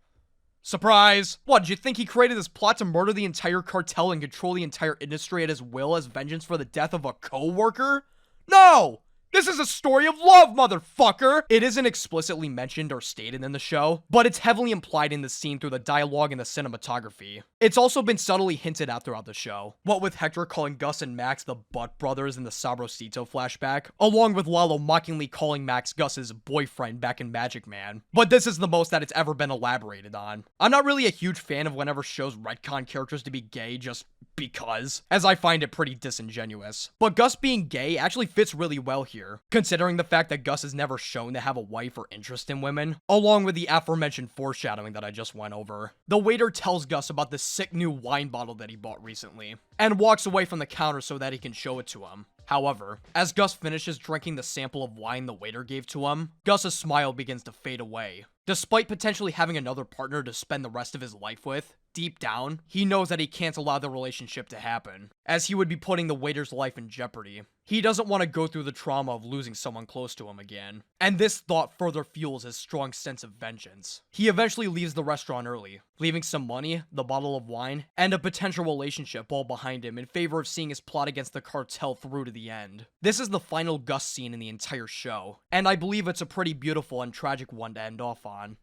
Surprise! What, did you think he created this plot to murder the entire cartel and control the entire industry at his will as vengeance for the death of a co-worker? No! This is a story of love, motherfucker! It isn't explicitly mentioned or stated in the show, but it's heavily implied in the scene through the dialogue and the cinematography. It's also been subtly hinted at throughout the show, what with Hector calling Gus and Max the Butt Brothers in the Sabrosito flashback, along with Lalo mockingly calling Max Gus's boyfriend back in Magic Man. But this is the most that it's ever been elaborated on. I'm not really a huge fan of whenever shows retcon characters to be gay just because, as I find it pretty disingenuous. But Gus being gay actually fits really well here, considering the fact that Gus is never shown to have a wife or interest in women, along with the aforementioned foreshadowing that I just went over. The waiter tells Gus about the sick new wine bottle that he bought recently, and walks away from the counter so that he can show it to him. However, as Gus finishes drinking the sample of wine the waiter gave to him, Gus's smile begins to fade away. Despite potentially having another partner to spend the rest of his life with, deep down, he knows that he can't allow the relationship to happen, as he would be putting the waiter's life in jeopardy. He doesn't want to go through the trauma of losing someone close to him again, and this thought further fuels his strong sense of vengeance. He eventually leaves the restaurant early, leaving some money, the bottle of wine, and a potential relationship all behind him in favor of seeing his plot against the cartel through to the end. This is the final Gus scene in the entire show, and I believe it's a pretty beautiful and tragic one to end off on.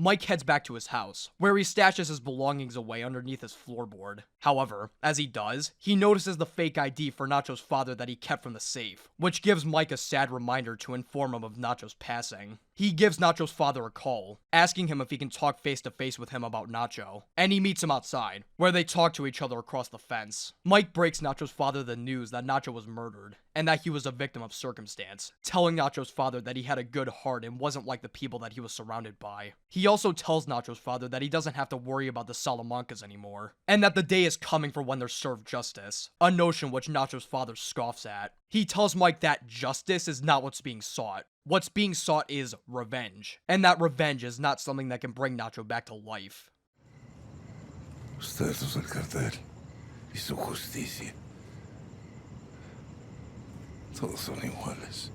Mike heads back to his house, where he stashes his belongings away underneath his floorboard. However, as he does, he notices the fake ID for Nacho's father that he kept from the safe, which gives Mike a sad reminder to inform him of Nacho's passing. He gives Nacho's father a call, asking him if he can talk face to face with him about Nacho, and he meets him outside, where they talk to each other across the fence. Mike breaks Nacho's father the news that Nacho was murdered, and that he was a victim of circumstance, telling Nacho's father that he had a good heart and wasn't like the people that he was surrounded by. He also tells Nacho's father that he doesn't have to worry about the Salamancas anymore, and that the day is coming for when they're served justice, a notion which Nacho's father scoffs at. He tells Mike that justice is not what's being sought. What's being sought is revenge, and that revenge is not something that can bring Nacho back to life. Ustedes el cartel y su justicia. Todos son iguales.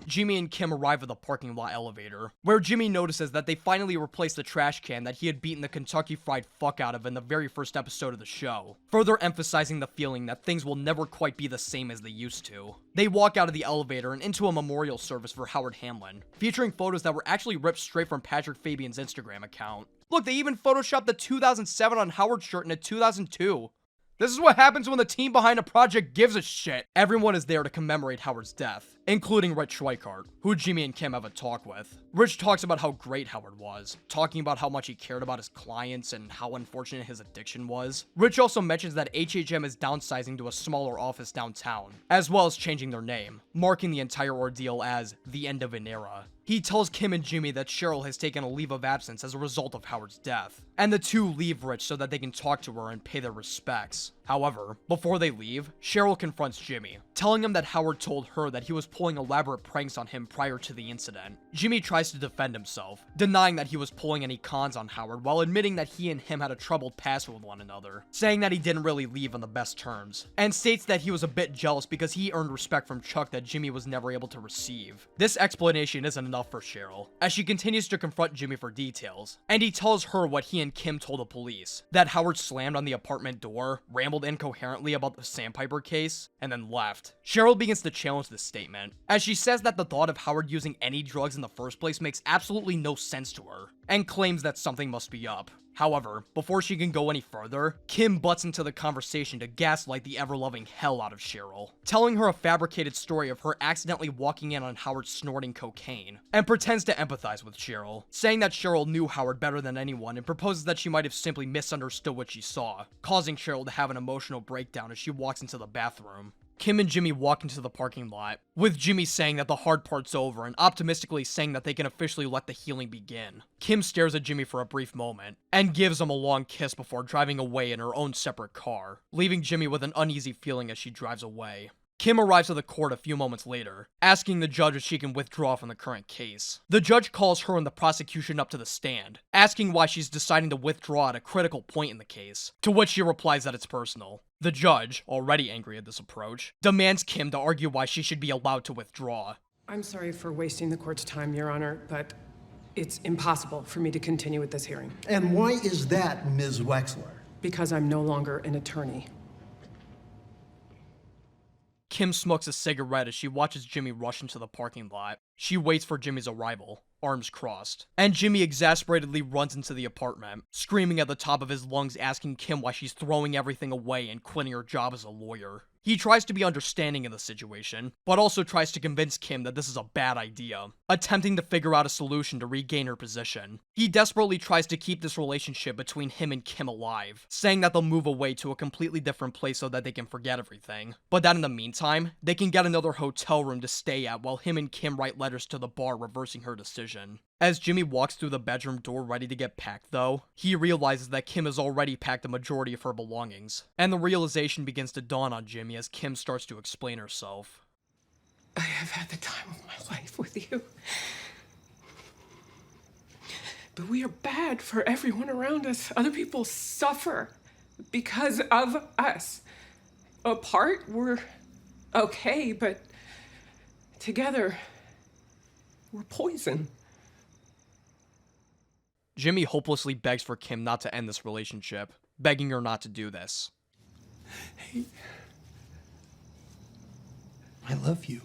Jimmy and Kim arrive at the parking lot elevator, where Jimmy notices that they finally replaced the trash can that he had beaten the Kentucky Fried fuck out of in the very first episode of the show, further emphasizing the feeling that things will never quite be the same as they used to. They walk out of the elevator and into a memorial service for Howard Hamlin, featuring photos that were actually ripped straight from Patrick Fabian's Instagram account. Look, they even photoshopped the 2007 on Howard shirt into 2002. This is what happens when the team behind a project gives a shit. Everyone is there to commemorate Howard's death, including Rich Schweikart, who Jimmy and Kim have a talk with. Rich talks about how great Howard was, talking about how much he cared about his clients and how unfortunate his addiction was. Rich also mentions that HHM is downsizing to a smaller office downtown, as well as changing their name, marking the entire ordeal as the end of an era. He tells Kim and Jimmy that Cheryl has taken a leave of absence as a result of Howard's death, and the two leave Rich so that they can talk to her and pay their respects. However, before they leave, Cheryl confronts Jimmy, telling him that Howard told her that he was pulling elaborate pranks on him prior to the incident. Jimmy tries to defend himself, denying that he was pulling any cons on Howard while admitting that he and him had a troubled past with one another, saying that he didn't really leave on the best terms, and states that he was a bit jealous because he earned respect from Chuck that Jimmy was never able to receive. This explanation isn't enough for Cheryl, as she continues to confront Jimmy for details, and he tells her what he and Kim told the police, that Howard slammed on the apartment door, rambled incoherently about the Sandpiper case, and then left. Cheryl begins to challenge this statement, as she says that the thought of Howard using any drugs in the first place makes absolutely no sense to her, and claims that something must be up. However, before she can go any further, Kim butts into the conversation to gaslight the ever-loving hell out of Cheryl, telling her a fabricated story of her accidentally walking in on Howard snorting cocaine, and pretends to empathize with Cheryl, saying that Cheryl knew Howard better than anyone and proposes that she might have simply misunderstood what she saw, causing Cheryl to have an emotional breakdown as she walks into the bathroom. Kim and Jimmy walk into the parking lot, with Jimmy saying that the hard part's over and optimistically saying that they can officially let the healing begin. Kim stares at Jimmy for a brief moment, and gives him a long kiss before driving away in her own separate car, leaving Jimmy with an uneasy feeling as she drives away. Kim arrives at the court a few moments later, asking the judge if she can withdraw from the current case. The judge calls her and the prosecution up to the stand, asking why she's deciding to withdraw at a critical point in the case, to which she replies that it's personal. The judge, already angry at this approach, demands Kim to argue why she should be allowed to withdraw. I'm sorry for wasting the court's time, Your Honor, but it's impossible for me to continue with this hearing. And why is that, Ms. Wexler? Because I'm no longer an attorney. Kim smokes a cigarette as she watches Jimmy rush into the parking lot. She waits for Jimmy's arrival, arms crossed. And Jimmy exasperatedly runs into the apartment, screaming at the top of his lungs, asking Kim why she's throwing everything away and quitting her job as a lawyer. He tries to be understanding in the situation, but also tries to convince Kim that this is a bad idea, attempting to figure out a solution to regain her position. He desperately tries to keep this relationship between him and Kim alive, saying that they'll move away to a completely different place so that they can forget everything, but that in the meantime, they can get another hotel room to stay at while him and Kim write letters to the bar reversing her decision. As Jimmy walks through the bedroom door ready to get packed though, he realizes that Kim has already packed the majority of her belongings, and the realization begins to dawn on Jimmy as Kim starts to explain herself. I have had the time of my life with you. But we are bad for everyone around us. Other people suffer because of us. Apart, we're okay, but together, we're poison. Jimmy hopelessly begs for Kim not to end this relationship, begging her not to do this. Hey, I love you.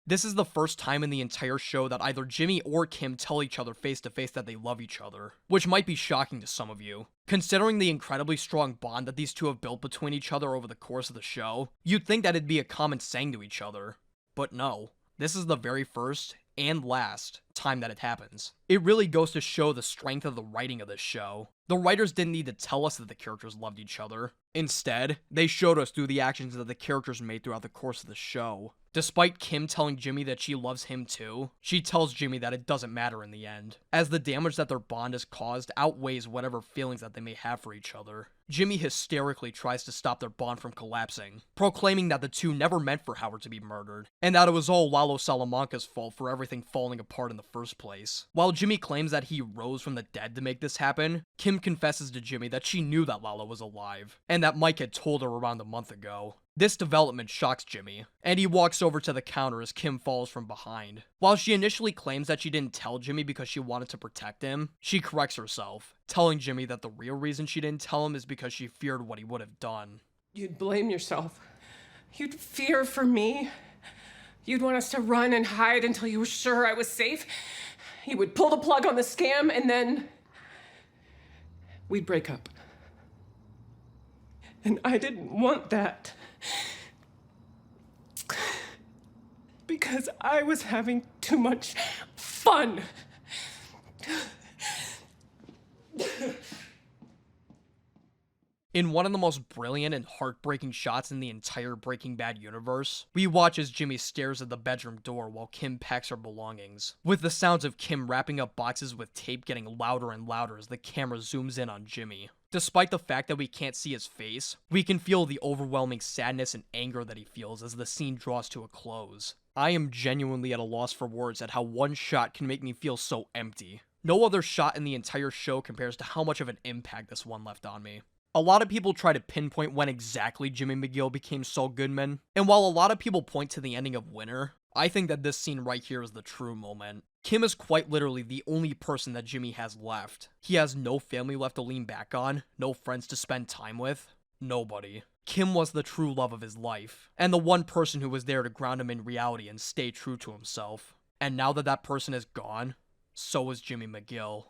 This is the first time in the entire show that either Jimmy or Kim tell each other face to face that they love each other, which might be shocking to some of you. Considering the incredibly strong bond that these two have built between each other over the course of the show, you'd think that it'd be a common saying to each other. But no, this is the very first and last time that it happens. It really goes to show the strength of the writing of this show. The writers didn't need to tell us that the characters loved each other. Instead, they showed us through the actions that the characters made throughout the course of the show. Despite Kim telling Jimmy that she loves him too, she tells Jimmy that it doesn't matter in the end, as the damage that their bond has caused outweighs whatever feelings that they may have for each other. Jimmy hysterically tries to stop their bond from collapsing, proclaiming that the two never meant for Howard to be murdered, and that it was all Lalo Salamanca's fault for everything falling apart in the first place. While Jimmy claims that he rose from the dead to make this happen, Kim confesses to Jimmy that she knew that Lalo was alive, and that Mike had told her around a month ago. This development shocks Jimmy, and he walks over to the counter as Kim follows from behind. While she initially claims that she didn't tell Jimmy because she wanted to protect him, she corrects herself, telling Jimmy that the real reason she didn't tell him is because she feared what he would have done. You'd blame yourself. You'd fear for me. You'd want us to run and hide until you were sure I was safe. You would pull the plug on the scam, and then we'd break up. And I didn't want that. Because I was having too much fun. In one of the most brilliant and heartbreaking shots in the entire Breaking Bad universe, we watch as Jimmy stares at the bedroom door while Kim packs her belongings, with the sounds of Kim wrapping up boxes with tape getting louder and louder as the camera zooms in on Jimmy. Despite the fact that we can't see his face, we can feel the overwhelming sadness and anger that he feels as the scene draws to a close. I am genuinely at a loss for words at how one shot can make me feel so empty. No other shot in the entire show compares to how much of an impact this one left on me. A lot of people try to pinpoint when exactly Jimmy McGill became Saul Goodman, and while a lot of people point to the ending of Winter, I think that this scene right here is the true moment. Kim is quite literally the only person that Jimmy has left. He has no family left to lean back on, no friends to spend time with, nobody. Kim was the true love of his life, and the one person who was there to ground him in reality and stay true to himself. And now that that person is gone, so is Jimmy McGill.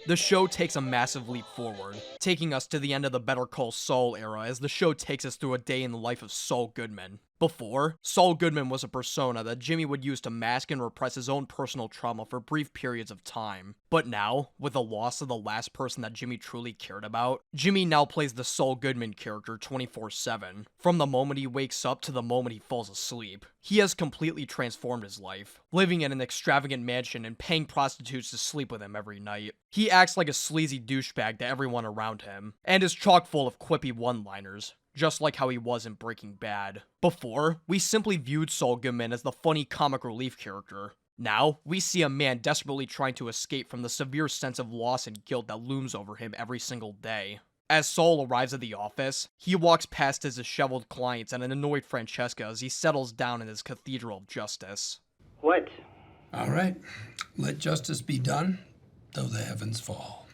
The show takes a massive leap forward, taking us to the end of the Better Call Saul era as the show takes us through a day in the life of Saul Goodman. Before, Saul Goodman was a persona that Jimmy would use to mask and repress his own personal trauma for brief periods of time. But now, with the loss of the last person that Jimmy truly cared about, Jimmy now plays the Saul Goodman character 24/7, from the moment he wakes up to the moment he falls asleep. He has completely transformed his life, living in an extravagant mansion and paying prostitutes to sleep with him every night. He acts like a sleazy douchebag to everyone around him, and is chock full of quippy one-liners, just like how he was in Breaking Bad. Before, we simply viewed Saul Goodman as the funny comic relief character. Now, we see a man desperately trying to escape from the severe sense of loss and guilt that looms over him every single day. As Saul arrives at the office, he walks past his disheveled clients and an annoyed Francesca as he settles down in his cathedral of justice. What? All right. Let justice be done, though the heavens fall.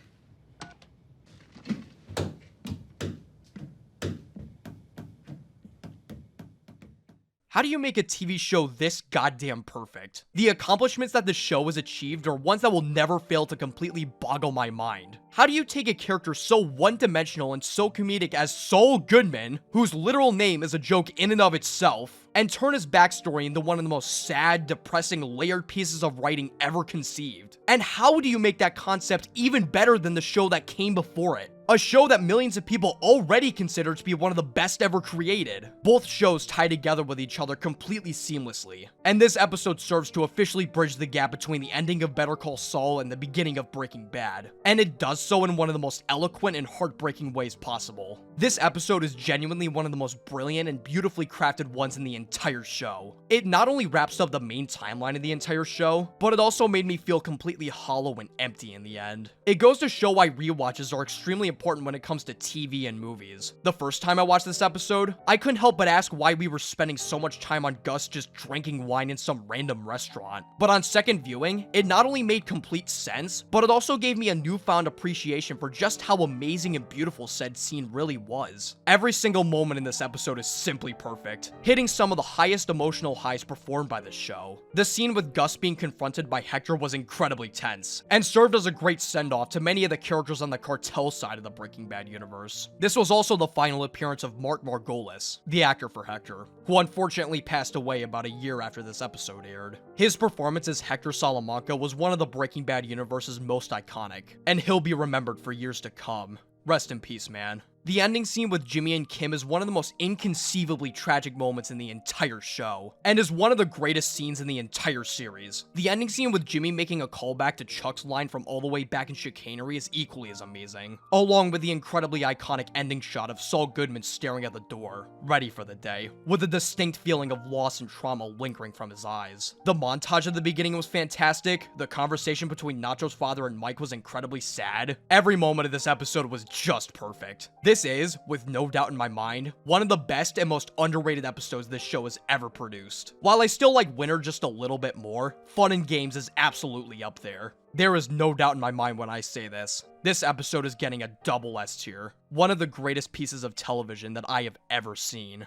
How do you make a TV show this goddamn perfect? The accomplishments that the show has achieved are ones that will never fail to completely boggle my mind. How do you take a character so one-dimensional and so comedic as Saul Goodman, whose literal name is a joke in and of itself, and turn his backstory into one of the most sad, depressing, layered pieces of writing ever conceived? And how do you make that concept even better than the show that came before it? A show that millions of people already consider to be one of the best ever created. Both shows tie together with each other completely seamlessly, and this episode serves to officially bridge the gap between the ending of Better Call Saul and the beginning of Breaking Bad, and it does so in one of the most eloquent and heartbreaking ways possible. This episode is genuinely one of the most brilliant and beautifully crafted ones in the entire show. It not only wraps up the main timeline of the entire show, but it also made me feel completely hollow and empty in the end. It goes to show why rewatches are extremely important when it comes to TV and movies. The first time I watched this episode, I couldn't help but ask why we were spending so much time on Gus just drinking wine in some random restaurant. But on second viewing, it not only made complete sense, but it also gave me a newfound appreciation for just how amazing and beautiful said scene really was. Every single moment in this episode is simply perfect, hitting some of the highest emotional highs performed by this show. The scene with Gus being confronted by Hector was incredibly tense, and served as a great send-off to many of the characters on the cartel side of the Breaking Bad universe. This was also the final appearance of Mark Margolis, the actor for Hector, who unfortunately passed away about a year after this episode aired. His performance as Hector Salamanca was one of the Breaking Bad universe's most iconic, and he'll be remembered for years to come. Rest in peace, man. The ending scene with Jimmy and Kim is one of the most inconceivably tragic moments in the entire show, and is one of the greatest scenes in the entire series. The ending scene with Jimmy making a callback to Chuck's line from all the way back in Chicanery is equally as amazing, along with the incredibly iconic ending shot of Saul Goodman staring at the door, ready for the day, with a distinct feeling of loss and trauma lingering from his eyes. The montage at the beginning was fantastic, the conversation between Nacho's father and Mike was incredibly sad. Every moment of this episode was just perfect. This is, with no doubt in my mind, one of the best and most underrated episodes this show has ever produced. While I still like Winter just a little bit more, Fun and Games is absolutely up there. There is no doubt in my mind when I say this. This episode is getting a double S tier. One of the greatest pieces of television that I have ever seen.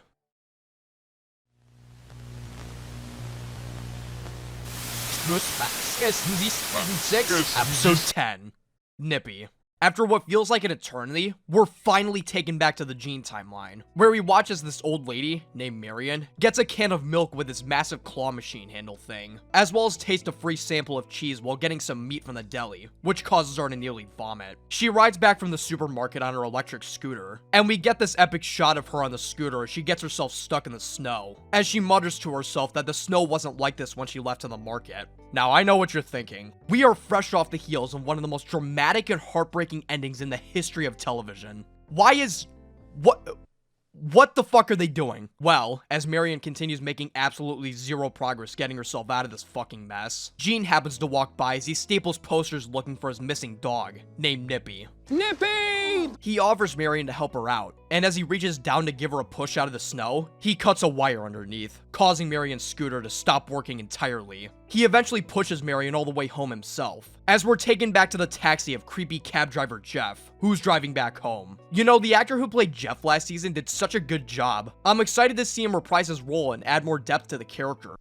Episode 10. Nippy. After what feels like an eternity, we're finally taken back to the Gene timeline, where we watch as this old lady, named Marion, gets a can of milk with this massive claw machine handle thing, as well as taste a free sample of cheese while getting some meat from the deli, which causes her to nearly vomit. She rides back from the supermarket on her electric scooter, and we get this epic shot of her on the scooter as she gets herself stuck in the snow, as she mutters to herself that the snow wasn't like this when she left to the market. Now, I know what you're thinking. We are fresh off the heels of one of the most dramatic and heartbreaking endings in the history of television. What the fuck are they doing? Well, as Marion continues making absolutely zero progress getting herself out of this fucking mess, Gene happens to walk by as he staples posters looking for his missing dog, named Nippy. Nippy! He offers Marion to help her out, and as he reaches down to give her a push out of the snow, he cuts a wire underneath, causing Marion's scooter to stop working entirely. He eventually pushes Marion all the way home himself, as we're taken back to the taxi of creepy cab driver Jeff, who's driving back home. You know, the actor who played Jeff last season did such a good job. I'm excited to see him reprise his role and add more depth to the character.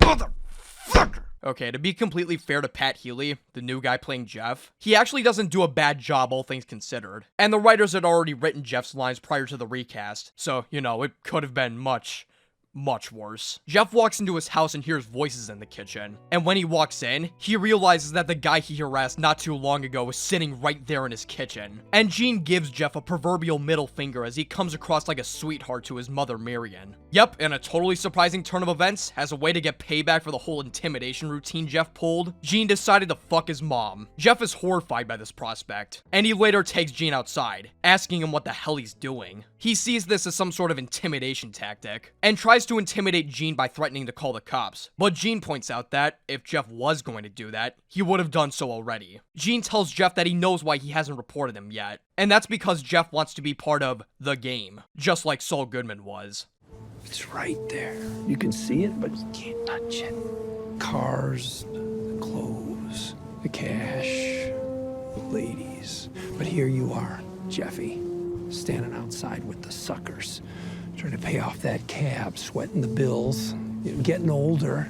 Motherfucker! Okay, to be completely fair to Pat Healy, the new guy playing Jeff, he actually doesn't do a bad job, all things considered. And the writers had already written Jeff's lines prior to the recast, so, you know, it could have been much worse. Jeff walks into his house and hears voices in the kitchen. And when he walks in, he realizes that the guy he harassed not too long ago is sitting right there in his kitchen. And Gene gives Jeff a proverbial middle finger as he comes across like a sweetheart to his mother, Marion. Yep, in a totally surprising turn of events, as a way to get payback for the whole intimidation routine Jeff pulled, Gene decided to fuck his mom. Jeff is horrified by this prospect, and he later takes Gene outside, asking him what the hell he's doing. He sees this as some sort of intimidation tactic, and tries to intimidate Gene by threatening to call the cops. But Gene points out that, if Jeff was going to do that, he would have done so already. Gene tells Jeff that he knows why he hasn't reported him yet, and that's because Jeff wants to be part of the game, just like Saul Goodman was. It's right there. You can see it, but you can't touch it. Cars, the clothes, the cash, the ladies. But here you are, Jeffy, standing outside with the suckers, trying to pay off that cab, sweating the bills, getting older.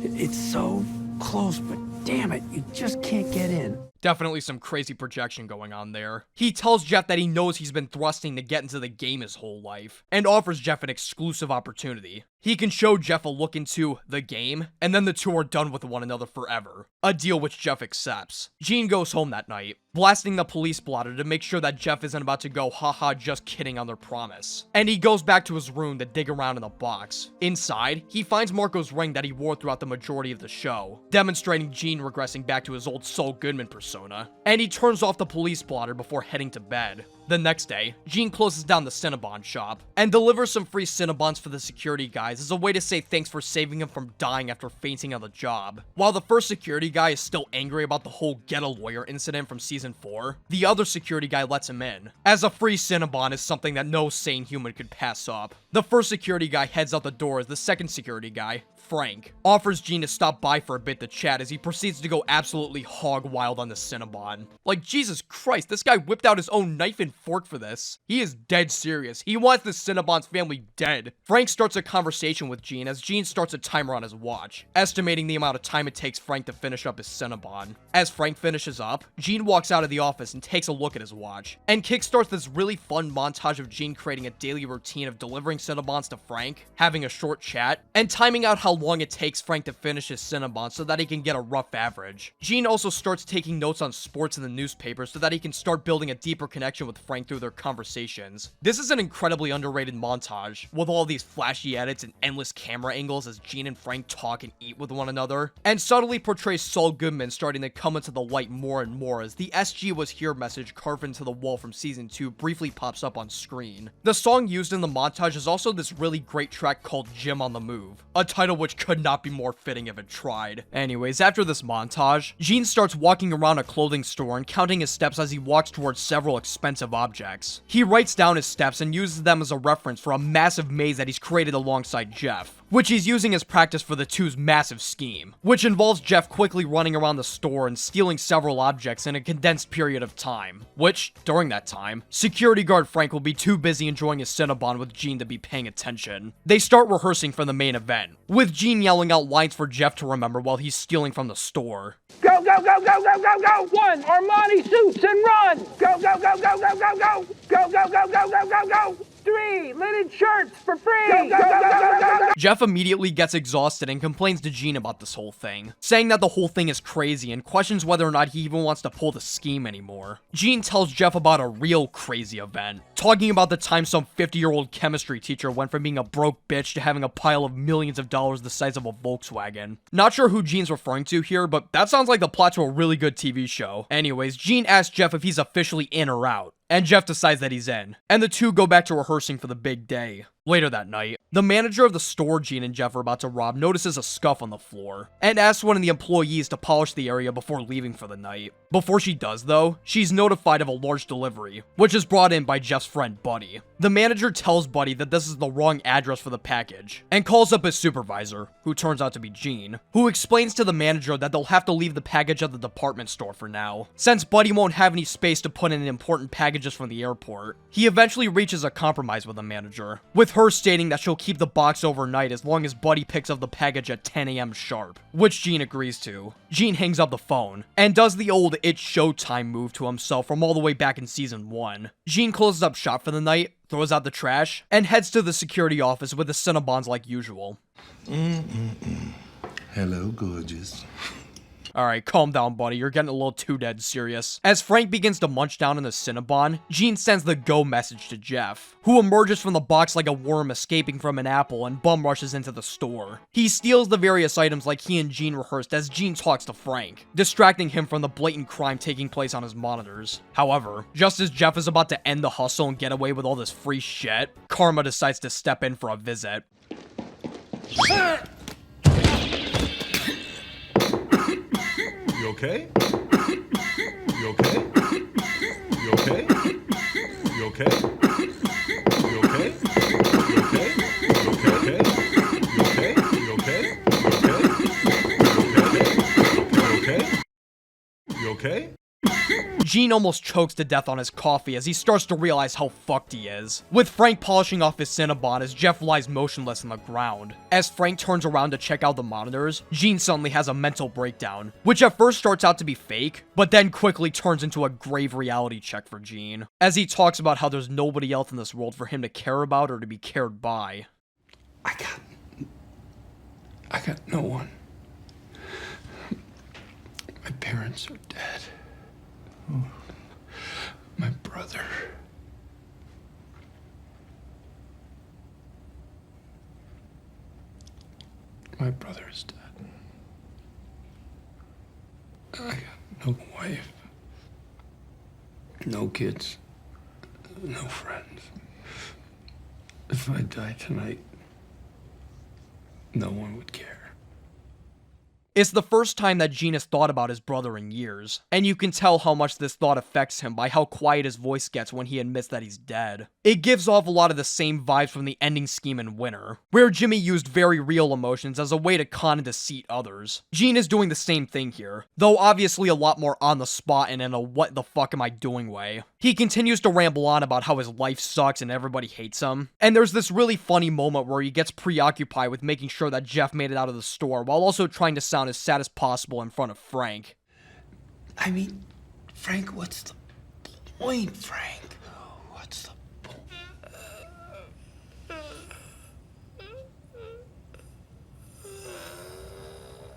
It's so close, but damn it, you just can't get in. Definitely some crazy projection going on there. He tells Jeff that he knows he's been thrusting to get into the game his whole life, and offers Jeff an exclusive opportunity. He can show Jeff a look into the game, and then the two are done with one another forever. A deal which Jeff accepts. Gene goes home that night, blasting the police blotter to make sure that Jeff isn't about to go haha just kidding on their promise. And he goes back to his room to dig around in the box. Inside, he finds Marco's ring that he wore throughout the majority of the show, demonstrating Gene regressing back to his old Saul Goodman persona. And he turns off the police blotter before heading to bed. The next day, Gene closes down the Cinnabon shop and delivers some free Cinnabons for the security guys as a way to say thanks for saving him from dying after fainting on the job. While the first security guy is still angry about the whole get a lawyer incident from season 4, the other security guy lets him in, as a free Cinnabon is something that no sane human could pass up. The first security guy heads out the door as the second security guy, Frank, offers Gene to stop by for a bit to chat as he proceeds to go absolutely hog wild on the Cinnabon. Like, Jesus Christ, this guy whipped out his own knife and fork for this. He is dead serious. He wants the Cinnabon's family dead. Frank starts a conversation with Gene as Gene starts a timer on his watch, estimating the amount of time it takes Frank to finish up his Cinnabon. As Frank finishes up, Gene walks out of the office and takes a look at his watch, and kickstarts this really fun montage of Gene creating a daily routine of delivering Cinnabons to Frank, having a short chat, and timing out how long it takes Frank to finish his Cinnabon so that he can get a rough average. Gene also starts taking notes on sports in the newspaper so that he can start building a deeper connection with Frank through their conversations. This is an incredibly underrated montage, with all these flashy edits and endless camera angles as Gene and Frank talk and eat with one another, and subtly portrays Saul Goodman starting to come into the light more and more as the SG was here message carved into the wall from season 2 briefly pops up on screen. The song used in the montage is also this really great track called Jim on the Move, a title which could not be more fitting if it tried. Anyways, after this montage, Gene starts walking around a clothing store and counting his steps as he walks towards several expensive objects. He writes down his steps and uses them as a reference for a massive maze that he's created alongside Jeff, which he's using as practice for the two's massive scheme, which involves Jeff quickly running around the store and stealing several objects in a condensed period of time, which, during that time, security guard Frank will be too busy enjoying his Cinnabon with Gene to be paying attention. They start rehearsing for the main event, with Gene yelling out lines for Jeff to remember while he's stealing from the store. Go, go, go, go, go, go, go! 1, Armani suits and run! Go, go, go, go, go, go, go! Go, go, go, go, go, go, go! 3, linen shirts for free! Go, go, go, go, go, go, go! Jeff immediately gets exhausted and complains to Gene about this whole thing, saying that the whole thing is crazy and questions whether or not he even wants to pull the scheme anymore. Gene tells Jeff about a real crazy event, talking about the time some 50-year-old chemistry teacher went from being a broke bitch to having a pile of millions of dollars the size of a Volkswagen. Not sure who Gene's referring to here, but that sounds like the plot to a really good TV show. Anyways, Gene asks Jeff if he's officially in or out, and Jeff decides that he's in, and the two go back to rehearsing for the big day. Later that night, the manager of the store Gene and Jeff are about to rob notices a scuff on the floor, and asks one of the employees to polish the area before leaving for the night. Before she does though, she's notified of a large delivery, which is brought in by Jeff's friend Buddy. The manager tells Buddy that this is the wrong address for the package, and calls up his supervisor, who turns out to be Gene, who explains to the manager that they'll have to leave the package at the department store for now, since Buddy won't have any space to put in important packages from the airport. He eventually reaches a compromise with the manager, with with her stating that she'll keep the box overnight as long as Buddy picks up the package at 10 a.m. sharp, which Gene agrees to. Gene hangs up the phone, and does the old "it's showtime" move to himself from all the way back in season 1. Gene closes up shop for the night, throws out the trash, and heads to the security office with the Cinnabons like usual. Hello, gorgeous. Alright, calm down, buddy. You're getting a little too dead serious. As Frank begins to munch down in the Cinnabon, Gene sends the go message to Jeff, who emerges from the box like a worm escaping from an apple and bum rushes into the store. He steals the various items like he and Gene rehearsed as Gene talks to Frank, distracting him from the blatant crime taking place on his monitors. However, just as Jeff is about to end the hustle and get away with all this free shit, Karma decides to step in for a visit. You okay? You okay? You okay? You okay? You okay? You okay? You okay? You okay? You okay? You okay? You okay? Gene almost chokes to death on his coffee as he starts to realize how fucked he is, with Frank polishing off his Cinnabon as Jeff lies motionless on the ground. As Frank turns around to check out the monitors, Gene suddenly has a mental breakdown, which at first starts out to be fake, but then quickly turns into a grave reality check for Gene, as he talks about how there's nobody else in this world for him to care about or to be cared by. I got no one. My parents are dead. My brother. My brother is dead. I got no wife, no kids, no friends. If I die tonight, no one would care. It's the first time that Gene has thought about his brother in years, and you can tell how much this thought affects him by how quiet his voice gets when he admits that he's dead. It gives off a lot of the same vibes from the ending scheme in Winter, where Jimmy used very real emotions as a way to con and deceive others. Gene is doing the same thing here, though obviously a lot more on the spot and in a what the fuck am I doing way. He continues to ramble on about how his life sucks and everybody hates him, and there's this really funny moment where he gets preoccupied with making sure that Jeff made it out of the store while also trying to sound as sad as possible in front of Frank. I mean, Frank, what's the point, Frank? What's the point?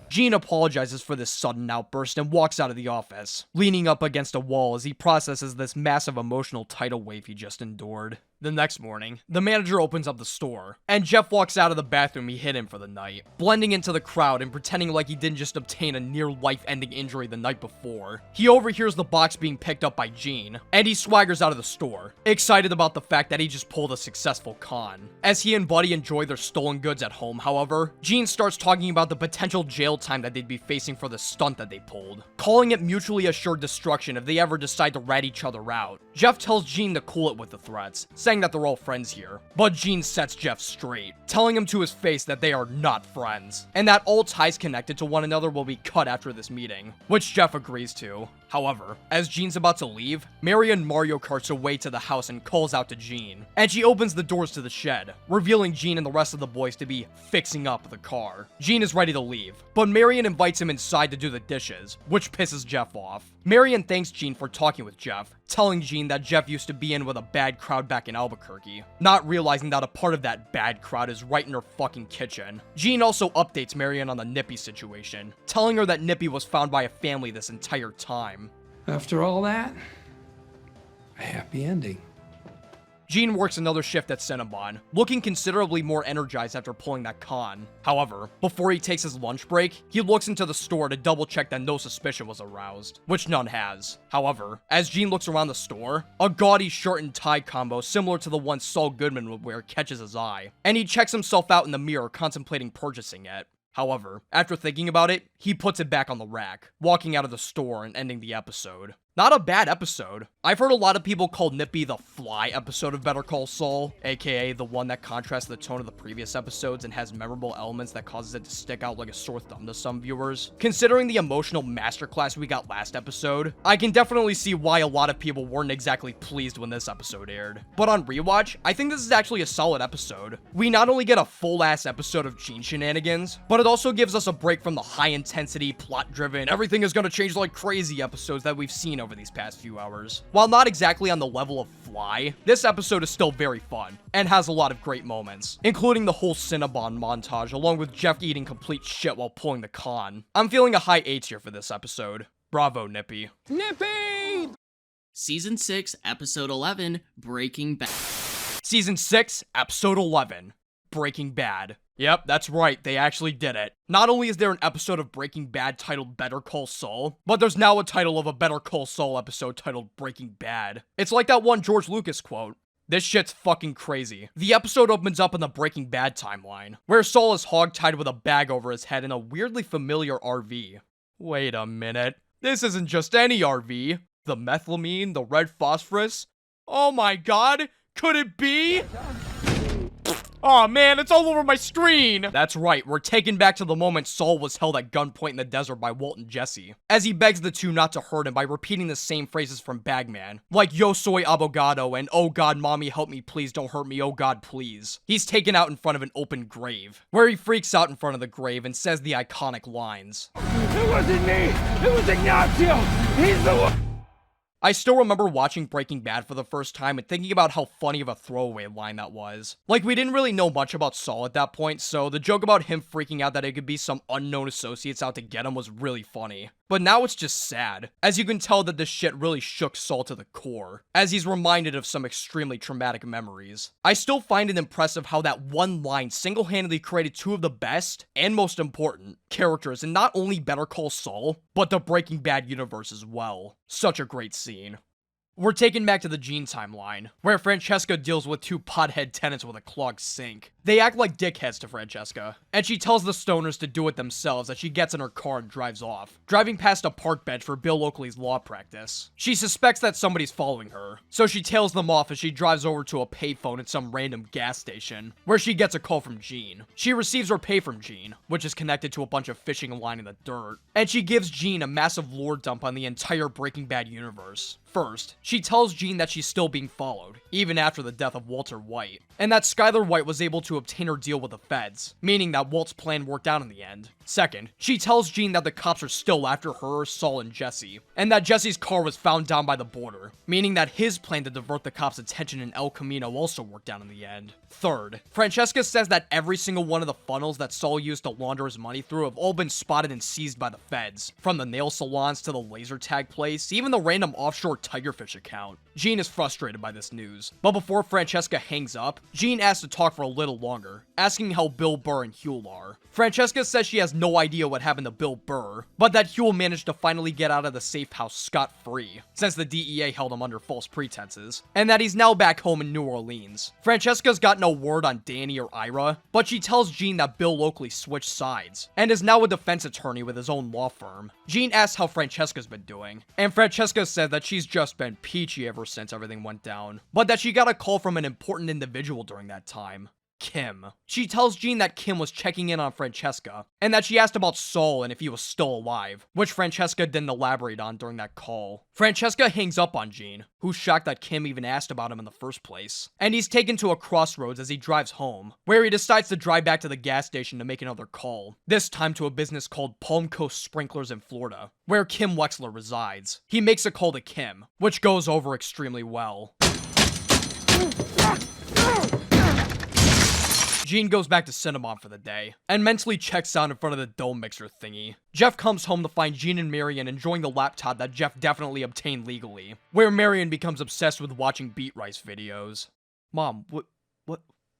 Gene apologizes for this sudden outburst and walks out of the office, leaning up against a wall as he processes this massive emotional tidal wave he just endured. The next morning, the manager opens up the store, and Jeff walks out of the bathroom he hid in for the night, blending into the crowd and pretending like he didn't just obtain a near-life-ending injury the night before. He overhears the box being picked up by Gene, and he swaggers out of the store, excited about the fact that he just pulled a successful con. As he and Buddy enjoy their stolen goods at home, however, Gene starts talking about the potential jail time that they'd be facing for the stunt that they pulled, calling it mutually assured destruction if they ever decide to rat each other out. Jeff tells Gene to cool it with the threats, saying that they're all friends here, but Gene sets Jeff straight, telling him to his face that they are not friends, and that all ties connected to one another will be cut after this meeting, which Jeff agrees to. However, as Gene's about to leave, Marion Mario Karts away to the house and calls out to Gene, and she opens the doors to the shed, revealing Gene and the rest of the boys to be fixing up the car. Gene is ready to leave, but Marion invites him inside to do the dishes, which pisses Jeff off. Marion thanks Gene for talking with Jeff, telling Gene that Jeff used to be in with a bad crowd back in Albuquerque, not realizing that a part of that bad crowd is right in her fucking kitchen. Gene also updates Marion on the Nippy situation, telling her that Nippy was found by a family this entire time. After all that, a happy ending. Gene works another shift at Cinnabon, looking considerably more energized after pulling that con. However, before he takes his lunch break, he looks into the store to double check that no suspicion was aroused, which none has. However, as Gene looks around the store, a gaudy shirt and tie combo similar to the one Saul Goodman would wear catches his eye, and he checks himself out in the mirror contemplating purchasing it. However, after thinking about it, he puts it back on the rack, walking out of the store and ending the episode. Not a bad episode. I've heard a lot of people call Nippy the fly episode of Better Call Saul, aka the one that contrasts the tone of the previous episodes and has memorable elements that causes it to stick out like a sore thumb to some viewers. Considering the emotional masterclass we got last episode, I can definitely see why a lot of people weren't exactly pleased when this episode aired. But on rewatch, I think this is actually a solid episode. We not only get a full-ass episode of Gene shenanigans, but it also gives us a break from the high-intensity, plot-driven, everything is gonna change like crazy episodes that we've seen over these past few hours. While not exactly on the level of Fly, this episode is still very fun, and has a lot of great moments, including the whole Cinnabon montage, along with Jeff eating complete shit while pulling the con. I'm feeling a high A tier for this episode. Bravo, Nippy. Nippy! Season 6, Episode 11, Breaking Bad. Season 6, Episode 11, Breaking Bad. Yep, that's right, they actually did it. Not only is there an episode of Breaking Bad titled Better Call Saul, but there's now a title of a Better Call Saul episode titled Breaking Bad. It's like that one George Lucas quote. This shit's fucking crazy. The episode opens up in the Breaking Bad timeline, where Saul is hogtied with a bag over his head in a weirdly familiar RV. Wait a minute. This isn't just any RV. The methylamine, the red phosphorus. Oh my god, could it be? Aw, man, it's all over my screen! That's right, we're taken back to the moment Saul was held at gunpoint in the desert by Walt and Jesse, as he begs the two not to hurt him by repeating the same phrases from Bagman, like yo soy abogado and oh god mommy help me please don't hurt me oh god please. He's taken out in front of an open grave, where he freaks out in front of the grave and says the iconic lines. It wasn't me! It was Ignacio! He's the one! I still remember watching Breaking Bad for the first time and thinking about how funny of a throwaway line that was. Like, we didn't really know much about Saul at that point, so the joke about him freaking out that it could be some unknown associates out to get him was really funny. But now it's just sad, as you can tell that this shit really shook Saul to the core, as he's reminded of some extremely traumatic memories. I still find it impressive how that one line single-handedly created two of the best, and most important, characters in not only Better Call Saul, but the Breaking Bad universe as well. Such a great scene. We're taken back to the Gene timeline, where Francesca deals with two pothead tenants with a clogged sink. They act like dickheads to Francesca, and she tells the stoners to do it themselves as she gets in her car and drives off, driving past a park bench for Bill Oakley's law practice. She suspects that somebody's following her, so she tails them off as she drives over to a payphone at some random gas station, where she gets a call from Gene. She receives her pay from Gene, which is connected to a bunch of fishing line in the dirt, and she gives Gene a massive lore dump on the entire Breaking Bad universe. First, she tells Gene that she's still being followed, even after the death of Walter White, and that Skylar White was able to obtain her deal with the feds, meaning that Walt's plan worked out in the end. Second, she tells Gene that the cops are still after her, Saul, and Jesse, and that Jesse's car was found down by the border, meaning that his plan to divert the cops' attention in El Camino also worked out in the end. Third, Francesca says that every single one of the funnels that Saul used to launder his money through have all been spotted and seized by the feds, from the nail salons to the laser tag place, even the random offshore tigerfish account. Gene is frustrated by this news, but before Francesca hangs up, Gene asks to talk for a little longer, asking how Bill Burr and Huel are. Francesca says she has no idea what happened to Bill Burr, but that Huel managed to finally get out of the safe house scot-free, since the DEA held him under false pretenses, and that he's now back home in New Orleans. Francesca's got no word on Danny or Ira, but she tells Gene that Bill Oakley switched sides, and is now a defense attorney with his own law firm. Gene asks how Francesca's been doing, and Francesca said that she's just been peachy ever since everything went down, but that she got a call from an important individual during that time. Kim. She tells Gene that Kim was checking in on Francesca, and that she asked about Saul and if he was still alive, which Francesca didn't elaborate on during that call. Francesca hangs up on Gene, who's shocked that Kim even asked about him in the first place, and he's taken to a crossroads as he drives home, where he decides to drive back to the gas station to make another call, this time to a business called Palm Coast Sprinklers in Florida, where Kim Wexler resides. He makes a call to Kim, which goes over extremely well. Gene goes back to Cinnabon for the day, and mentally checks out in front of the dough mixer thingy. Jeff comes home to find Gene and Marion enjoying the laptop that Jeff definitely obtained legally, where Marion becomes obsessed with watching Beat Rice videos. Mom,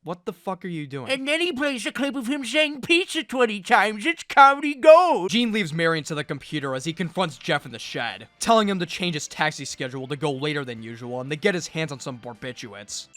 what the fuck are you doing? And then he plays a clip of him saying pizza 20 times. It's comedy gold. Gene leaves Marion to the computer as he confronts Jeff in the shed, telling him to change his taxi schedule to go later than usual and to get his hands on some barbiturates.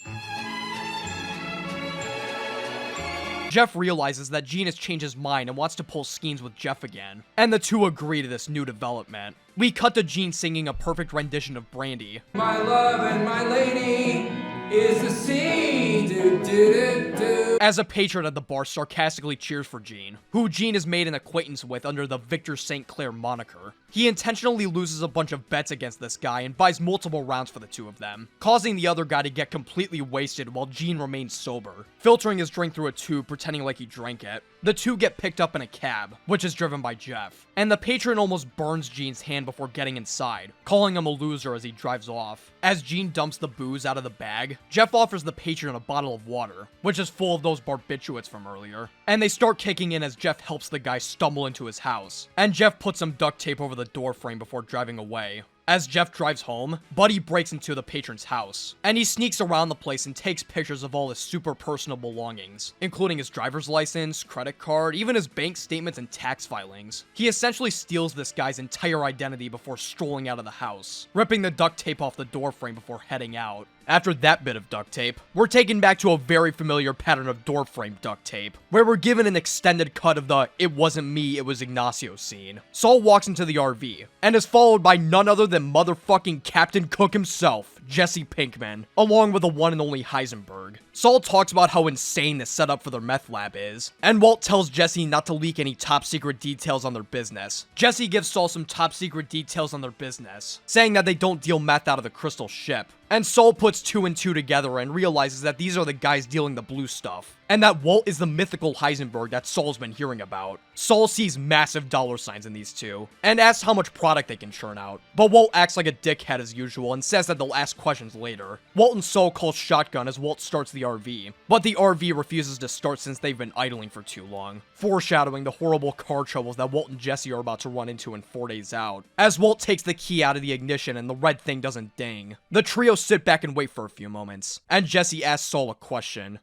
Jeff realizes that Gene has changed his mind and wants to pull skeins with Jeff again, and the two agree to this new development. We cut to Gene singing a perfect rendition of Brandy. My love and my lady is the sea. Do, do, do, do. As a patron at the bar sarcastically cheers for Gene, who Gene has made an acquaintance with under the Victor St. Clair moniker. He intentionally loses a bunch of bets against this guy and buys multiple rounds for the two of them, causing the other guy to get completely wasted while Gene remains sober, filtering his drink through a tube pretending like he drank it. The two get picked up in a cab, which is driven by Jeff, and the patron almost burns Gene's hand before getting inside, calling him a loser as he drives off. As Gene dumps the booze out of the bag, Jeff offers the patron a bottle of water, which is full of those barbiturates from earlier, and they start kicking in as Jeff helps the guy stumble into his house, and Jeff puts some duct tape over the door frame before driving away. As Jeff drives home, Buddy breaks into the patron's house, and he sneaks around the place and takes pictures of all his super personal belongings, including his driver's license, credit card, even his bank statements and tax filings. He essentially steals this guy's entire identity before strolling out of the house, ripping the duct tape off the door frame before heading out. After that bit of duct tape, we're taken back to a very familiar pattern of door frame duct tape, where we're given an extended cut of the "it wasn't me, it was Ignacio" scene. Saul walks into the RV, and is followed by none other than motherfucking Captain Cook himself, Jesse Pinkman, along with the one and only Heisenberg. Saul talks about how insane the setup for their meth lab is, and Walt tells Jesse not to leak any top secret details on their business. Jesse gives Saul some top secret details on their business, saying that they don't deal meth out of the crystal ship. And Saul puts two and two together and realizes that these are the guys dealing the blue stuff, and that Walt is the mythical Heisenberg that Saul's been hearing about. Saul sees massive dollar signs in these two, and asks how much product they can churn out, but Walt acts like a dickhead as usual and says that they'll ask questions later. Walt and Saul call shotgun as Walt starts the RV, but the RV refuses to start since they've been idling for too long, foreshadowing the horrible car troubles that Walt and Jesse are about to run into in 4 days out. As Walt takes the key out of the ignition and the red thing doesn't ding, the trio sit back and wait for a few moments, and Jesse asks Saul a question.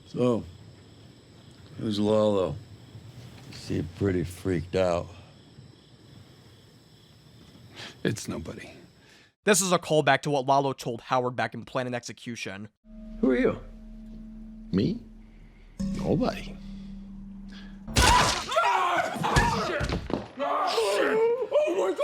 So, who's Lalo? Seem pretty freaked out. It's nobody. This is a callback to what Lalo told Howard back in Plan and Execution. Who are you? Me? Nobody. Oh my God!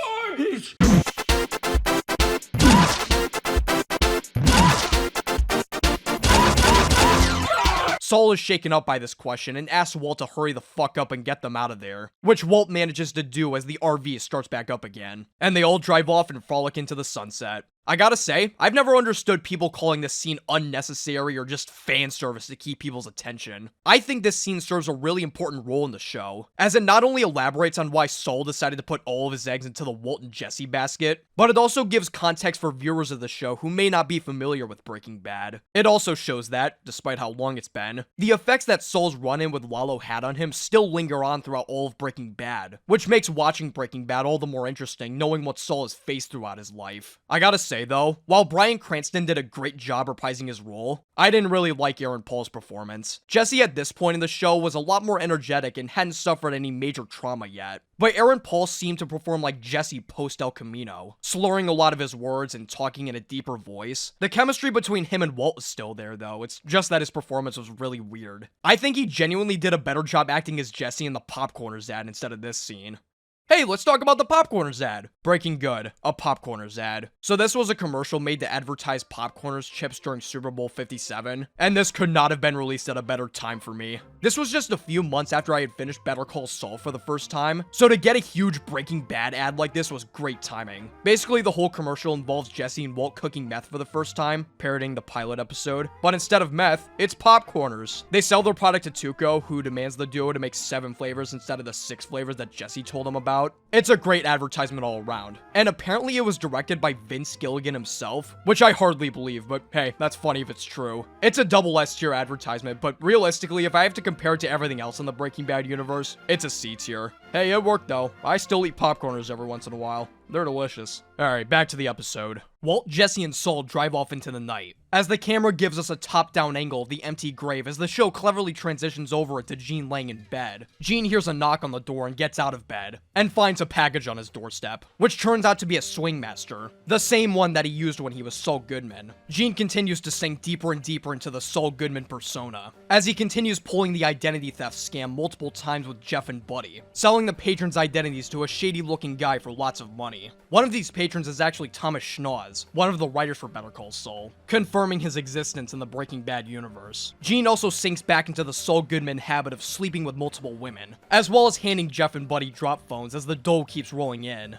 Saul is shaken up by this question and asks Walt to hurry the fuck up and get them out of there, which Walt manages to do as the RV starts back up again, and they all drive off and frolic into the sunset. I gotta say, I've never understood people calling this scene unnecessary or just fan service to keep people's attention. I think this scene serves a really important role in the show, as it not only elaborates on why Saul decided to put all of his eggs into the Walt and Jesse basket, but it also gives context for viewers of the show who may not be familiar with Breaking Bad. It also shows that, despite how long it's been, the effects that Saul's run-in with Lalo had on him still linger on throughout all of Breaking Bad, which makes watching Breaking Bad all the more interesting knowing what Saul has faced throughout his life. I gotta say though, while Bryan Cranston did a great job reprising his role, I didn't really like Aaron Paul's performance. Jesse at this point in the show was a lot more energetic and hadn't suffered any major trauma yet, but Aaron Paul seemed to perform like Jesse post El Camino, slurring a lot of his words and talking in a deeper voice. The chemistry between him and Walt is still there though, it's just that his performance was really weird. I think he genuinely did a better job acting as Jesse in the Popcorners ad instead of this scene. Hey, let's talk about the Popcorners ad. Breaking Good, a Popcorners ad. So this was a commercial made to advertise Popcorners chips during Super Bowl 57, and this could not have been released at a better time for me. This was just a few months after I had finished Better Call Saul for the first time, so to get a huge Breaking Bad ad like this was great timing. Basically, the whole commercial involves Jesse and Walt cooking meth for the first time, parodying the pilot episode, but instead of meth, it's Popcorners. They sell their product to Tuco, who demands the duo to make 7 flavors instead of the 6 flavors that Jesse told him about. It's a great advertisement all around, and apparently it was directed by Vince Gilligan himself, which I hardly believe, but hey, that's funny if it's true. It's a double S tier advertisement, but realistically, if I have to compare it to everything else in the Breaking Bad universe, it's a C tier. Hey, it worked though. I still eat popcorners every once in a while. They're delicious. Alright, back to the episode. Walt, Jesse, and Saul drive off into the night, as the camera gives us a top-down angle of the empty grave as the show cleverly transitions over it to Gene laying in bed. Gene hears a knock on the door and gets out of bed, and finds a package on his doorstep, which turns out to be a swing master, the same one that he used when he was Saul Goodman. Gene continues to sink deeper and deeper into the Saul Goodman persona, as he continues pulling the identity theft scam multiple times with Jeff and Buddy, selling the patrons' identities to a shady-looking guy for lots of money. One of these patrons is actually Thomas Schnoz, one of the writers for Better Call Saul, confirming his existence in the Breaking Bad universe. Gene also sinks back into the Saul Goodman habit of sleeping with multiple women, as well as handing Jeff and Buddy drop phones as the dough keeps rolling in.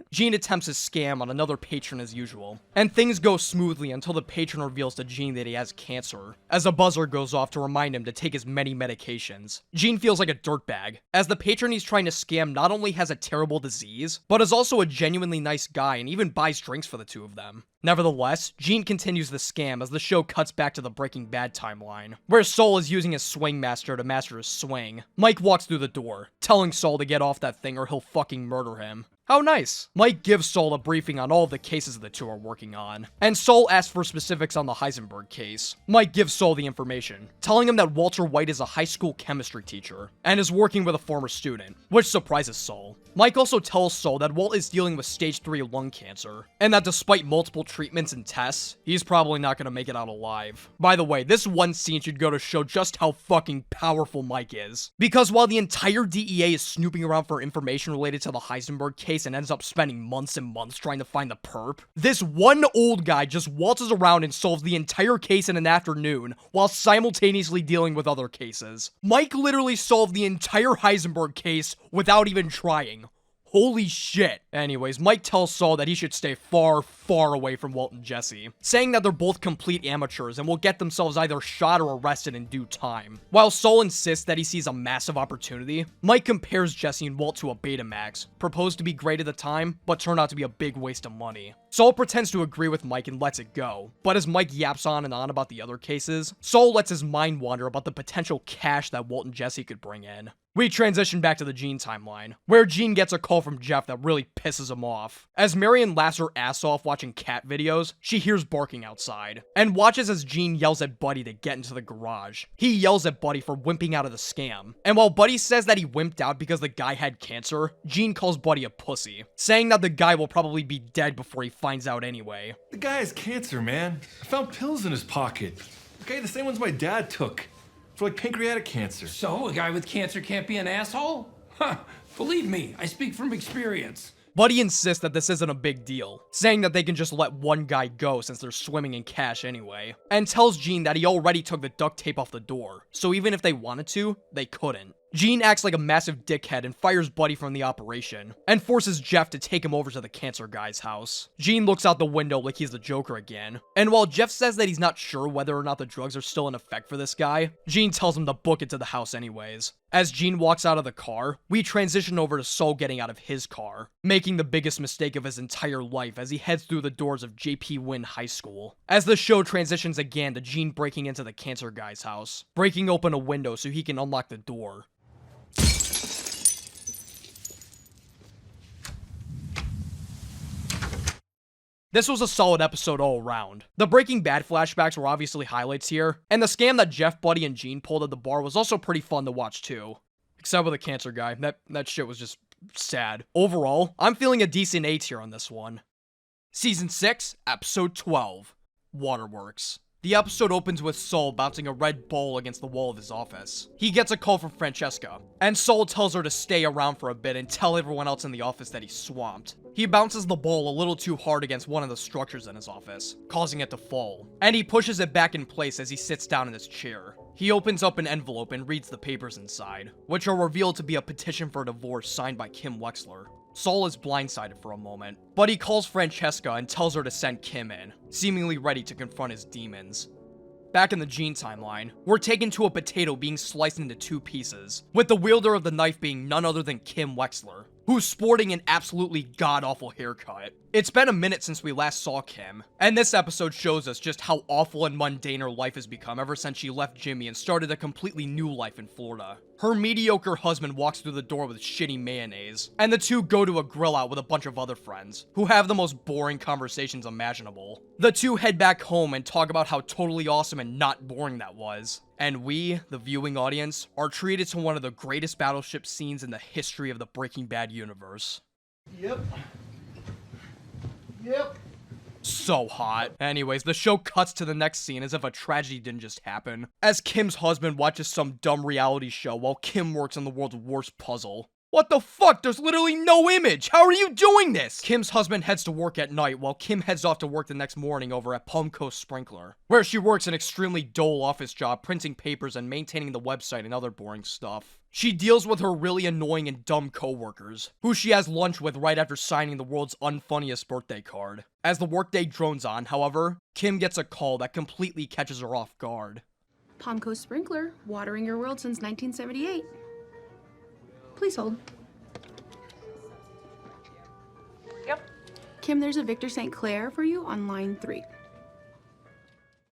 Gene attempts his scam on another patron as usual, and things go smoothly until the patron reveals to Gene that he has cancer, as a buzzer goes off to remind him to take his many medications. Gene feels like a dirtbag, as the patron he's trying to scam not only has a terrible disease, but is also a genuinely nice guy and even buys drinks for the two of them. Nevertheless, Gene continues the scam as the show cuts back to the Breaking Bad timeline, where Saul is using his swing master to master his swing. Mike walks through the door, telling Saul to get off that thing or he'll fucking murder him. How nice. Mike gives Saul a briefing on all of the cases the two are working on, and Saul asks for specifics on the Heisenberg case. Mike gives Saul the information, telling him that Walter White is a high school chemistry teacher, and is working with a former student, which surprises Saul. Mike also tells Saul that Walt is dealing with stage 3 lung cancer, and that despite multiple treatments and tests, he's probably not gonna make it out alive. By the way, this one scene should go to show just how fucking powerful Mike is. Because while the entire DEA is snooping around for information related to the Heisenberg case and ends up spending months and months trying to find the perp, this one old guy just waltzes around and solves the entire case in an afternoon while simultaneously dealing with other cases. Mike literally solved the entire Heisenberg case without even trying. Holy shit. Anyways, Mike tells Saul that he should stay far, far away from Walt and Jesse, saying that they're both complete amateurs and will get themselves either shot or arrested in due time. While Saul insists that he sees a massive opportunity, Mike compares Jesse and Walt to a Betamax, proposed to be great at the time, but turned out to be a big waste of money. Saul pretends to agree with Mike and lets it go, but as Mike yaps on and on about the other cases, Saul lets his mind wander about the potential cash that Walt and Jesse could bring in. We transition back to the Gene timeline, where Gene gets a call from Jeff that really pisses him off. As Marion laughs her ass off watching cat videos, she hears barking outside, and watches as Gene yells at Buddy to get into the garage. He yells at Buddy for wimping out of the scam, and while Buddy says that he wimped out because the guy had cancer, Gene calls Buddy a pussy, saying that the guy will probably be dead before he finds out anyway. The guy has cancer, man. I found pills in his pocket. Okay, the same ones my dad took. For like pancreatic cancer. So, a guy with cancer can't be an asshole? Huh, believe me, I speak from experience. Buddy insists that this isn't a big deal, saying that they can just let one guy go since they're swimming in cash anyway, and tells Gene that he already took the duct tape off the door, so even if they wanted to, they couldn't. Gene acts like a massive dickhead and fires Buddy from the operation, and forces Jeff to take him over to the cancer guy's house. Gene looks out the window like he's the Joker again, and while Jeff says that he's not sure whether or not the drugs are still in effect for this guy, Gene tells him to book it to the house anyways. As Gene walks out of the car, we transition over to Saul getting out of his car, making the biggest mistake of his entire life as he heads through the doors of J.P. Wynn High School. As the show transitions again to Gene breaking into the cancer guy's house, breaking open a window so he can unlock the door. This was a solid episode all around. The Breaking Bad flashbacks were obviously highlights here, and the scam that Jeff, Buddy, and Gene pulled at the bar was also pretty fun to watch too. Except with the cancer guy, that shit was just sad. Overall, I'm feeling a decent 8 here on this one. Season 6, Episode 12, Waterworks. The episode opens with Saul bouncing a red ball against the wall of his office. He gets a call from Francesca, and Saul tells her to stay around for a bit and tell everyone else in the office that he's swamped. He bounces the ball a little too hard against one of the structures in his office, causing it to fall, and he pushes it back in place as he sits down in his chair. He opens up an envelope and reads the papers inside, which are revealed to be a petition for divorce signed by Kim Wexler. Saul is blindsided for a moment, but he calls Francesca and tells her to send Kim in, seemingly ready to confront his demons. Back in the Gene timeline, we're taken to a potato being sliced into 2 pieces, with the wielder of the knife being none other than Kim Wexler. who's sporting an absolutely god-awful haircut. It's been a minute since we last saw Kim, and this episode shows us just how awful and mundane her life has become ever since she left Jimmy and started a completely new life in Florida. Her mediocre husband walks through the door with shitty mayonnaise, and the two go to a grill out with a bunch of other friends, who have the most boring conversations imaginable. The two head back home and talk about how totally awesome and not boring that was. And we, the viewing audience, are treated to one of the greatest battleship scenes in the history of the Breaking Bad universe. Yep. So hot. Anyways, the show cuts to the next scene as if a tragedy didn't just happen, as Kim's husband watches some dumb reality show while Kim works on the world's worst puzzle. What the fuck? There's literally no image! How are you doing this? Kim's husband heads to work at night while Kim heads off to work the next morning over at Pimento Sprinkler, where she works an extremely dull office job printing papers and maintaining the website and other boring stuff. She deals with her really annoying and dumb coworkers, who she has lunch with right after signing the world's unfunniest birthday card. As the workday drones on, however, Kim gets a call that completely catches her off guard. Pimento Sprinkler, watering your world since 1978. Please hold. Yep. Kim, there's a Victor St. Clair for you on line 3.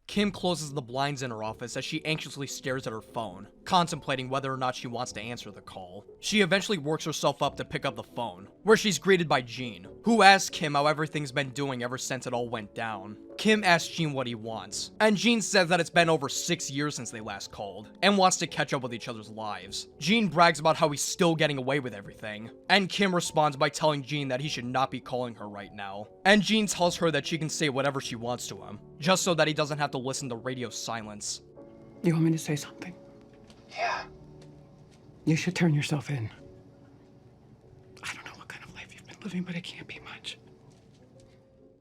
Kim closes the blinds in her office as she anxiously stares at her phone, contemplating whether or not she wants to answer the call. She eventually works herself up to pick up the phone, where she's greeted by Gene, who asks Kim how everything's been doing ever since it all went down. Kim asks Gene what he wants, and Gene says that it's been over 6 years since they last called, and wants to catch up with each other's lives. Gene brags about how he's still getting away with everything, and Kim responds by telling Gene that he should not be calling her right now. And Gene tells her that she can say whatever she wants to him, just so that he doesn't have to listen to radio silence. You want me to say something? Yeah. You should turn yourself in. I don't know what kind of life you've been living, but it can't be much.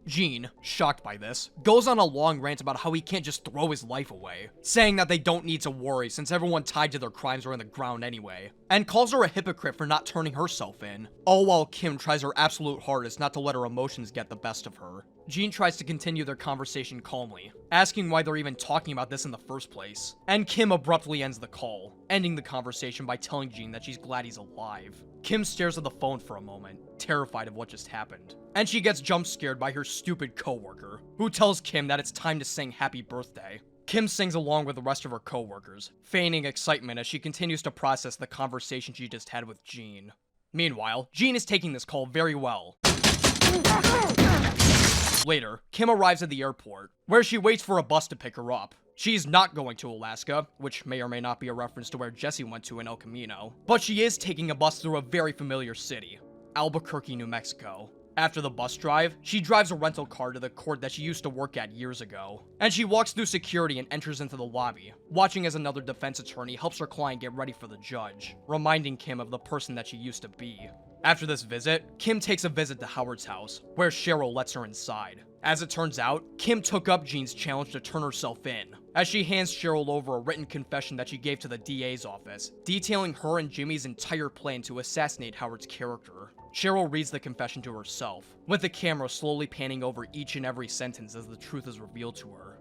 Gene, shocked by this, goes on a long rant about how he can't just throw his life away, saying that they don't need to worry since everyone tied to their crimes are in the ground anyway, and calls her a hypocrite for not turning herself in, all while Kim tries her absolute hardest not to let her emotions get the best of her. Gene tries to continue their conversation calmly, asking why they're even talking about this in the first place, and Kim abruptly ends the call, ending the conversation by telling Gene that she's glad he's alive. Kim stares at the phone for a moment, terrified of what just happened, and she gets jump scared by her stupid coworker, who tells Kim that it's time to sing happy birthday. Kim sings along with the rest of her coworkers, feigning excitement as she continues to process the conversation she just had with Gene. Meanwhile, Gene is taking this call very well. Later, Kim arrives at the airport, where she waits for a bus to pick her up. She's not going to Alaska, which may or may not be a reference to where Jesse went to in El Camino, but she is taking a bus through a very familiar city, Albuquerque, New Mexico. After the bus drive, she drives a rental car to the court that she used to work at years ago, and she walks through security and enters into the lobby, watching as another defense attorney helps her client get ready for the judge, reminding Kim of the person that she used to be. After this visit, Kim takes a visit to Howard's house, where Cheryl lets her inside. As it turns out, Kim took up Gene's challenge to turn herself in, as she hands Cheryl over a written confession that she gave to the DA's office, detailing her and Jimmy's entire plan to assassinate Howard's character. Cheryl reads the confession to herself, with the camera slowly panning over each and every sentence as the truth is revealed to her.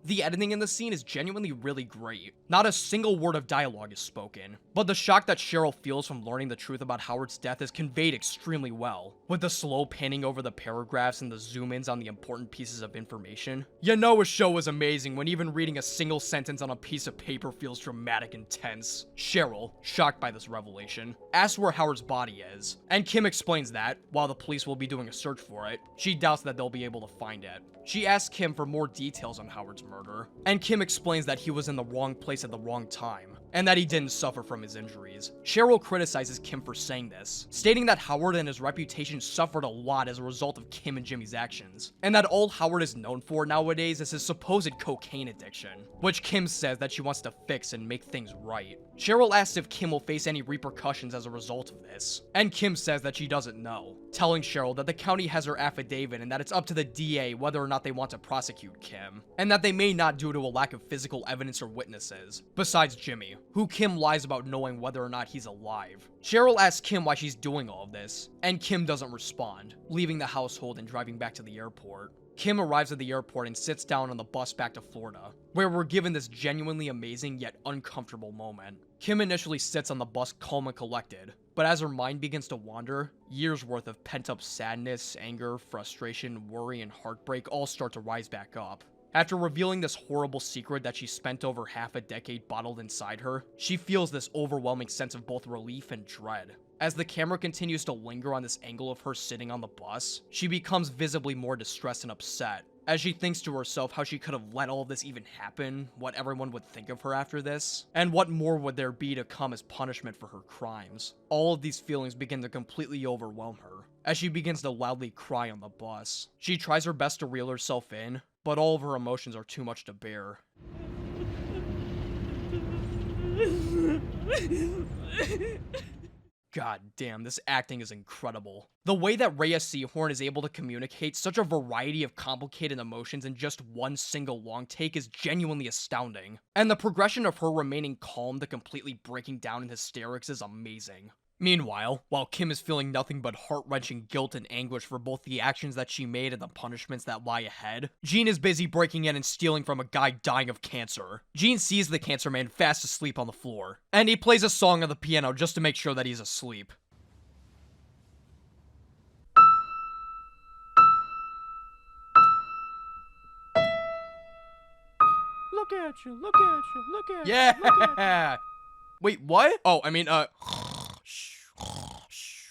The editing in this scene is genuinely really great. Not a single word of dialogue is spoken, but the shock that Cheryl feels from learning the truth about Howard's death is conveyed extremely well, with the slow panning over the paragraphs and the zoom-ins on the important pieces of information. You know a show is amazing when even reading a single sentence on a piece of paper feels dramatic and tense. Cheryl, shocked by this revelation, asks where Howard's body is, and Kim explains that, while the police will be doing a search for it, she doubts that they'll be able to find it. She asks Kim for more details on Howard's murder, and Kim explains that he was in the wrong place at the wrong time, and that he didn't suffer from his injuries. Cheryl criticizes Kim for saying this, stating that Howard and his reputation suffered a lot as a result of Kim and Jimmy's actions, and that all Howard is known for nowadays is his supposed cocaine addiction, which Kim says that she wants to fix and make things right. Cheryl asks if Kim will face any repercussions as a result of this, and Kim says that she doesn't know, telling Cheryl that the county has her affidavit and that it's up to the DA whether or not they want to prosecute Kim, and that they may not due to a lack of physical evidence or witnesses, besides Jimmy, who Kim lies about knowing whether or not he's alive. Cheryl asks Kim why she's doing all of this, and Kim doesn't respond, leaving the household and driving back to the airport. Kim arrives at the airport and sits down on the bus back to Florida, where we're given this genuinely amazing yet uncomfortable moment. Kim initially sits on the bus calm and collected, but as her mind begins to wander, years worth of pent-up sadness, anger, frustration, worry, and heartbreak all start to rise back up. After revealing this horrible secret that she spent over half a decade bottled inside her, she feels this overwhelming sense of both relief and dread. As the camera continues to linger on this angle of her sitting on the bus, she becomes visibly more distressed and upset, as she thinks to herself how she could have let all of this even happen, what everyone would think of her after this, and what more would there be to come as punishment for her crimes. All of these feelings begin to completely overwhelm her, as she begins to loudly cry on the bus. She tries her best to reel herself in, but all of her emotions are too much to bear. God damn, this acting is incredible. The way that Reyes Sehorn is able to communicate such a variety of complicated emotions in just one single long take is genuinely astounding. And the progression of her remaining calm to completely breaking down in hysterics is amazing. Meanwhile, while Kim is feeling nothing but heart-wrenching guilt and anguish for both the actions that she made and the punishments that lie ahead, Gene is busy breaking in and stealing from a guy dying of cancer. Gene sees the cancer man fast asleep on the floor, and he plays a song on the piano just to make sure that he's asleep. Look at you, look at you, look at you. Yeah! Look at you. Wait, what? Oh, I mean,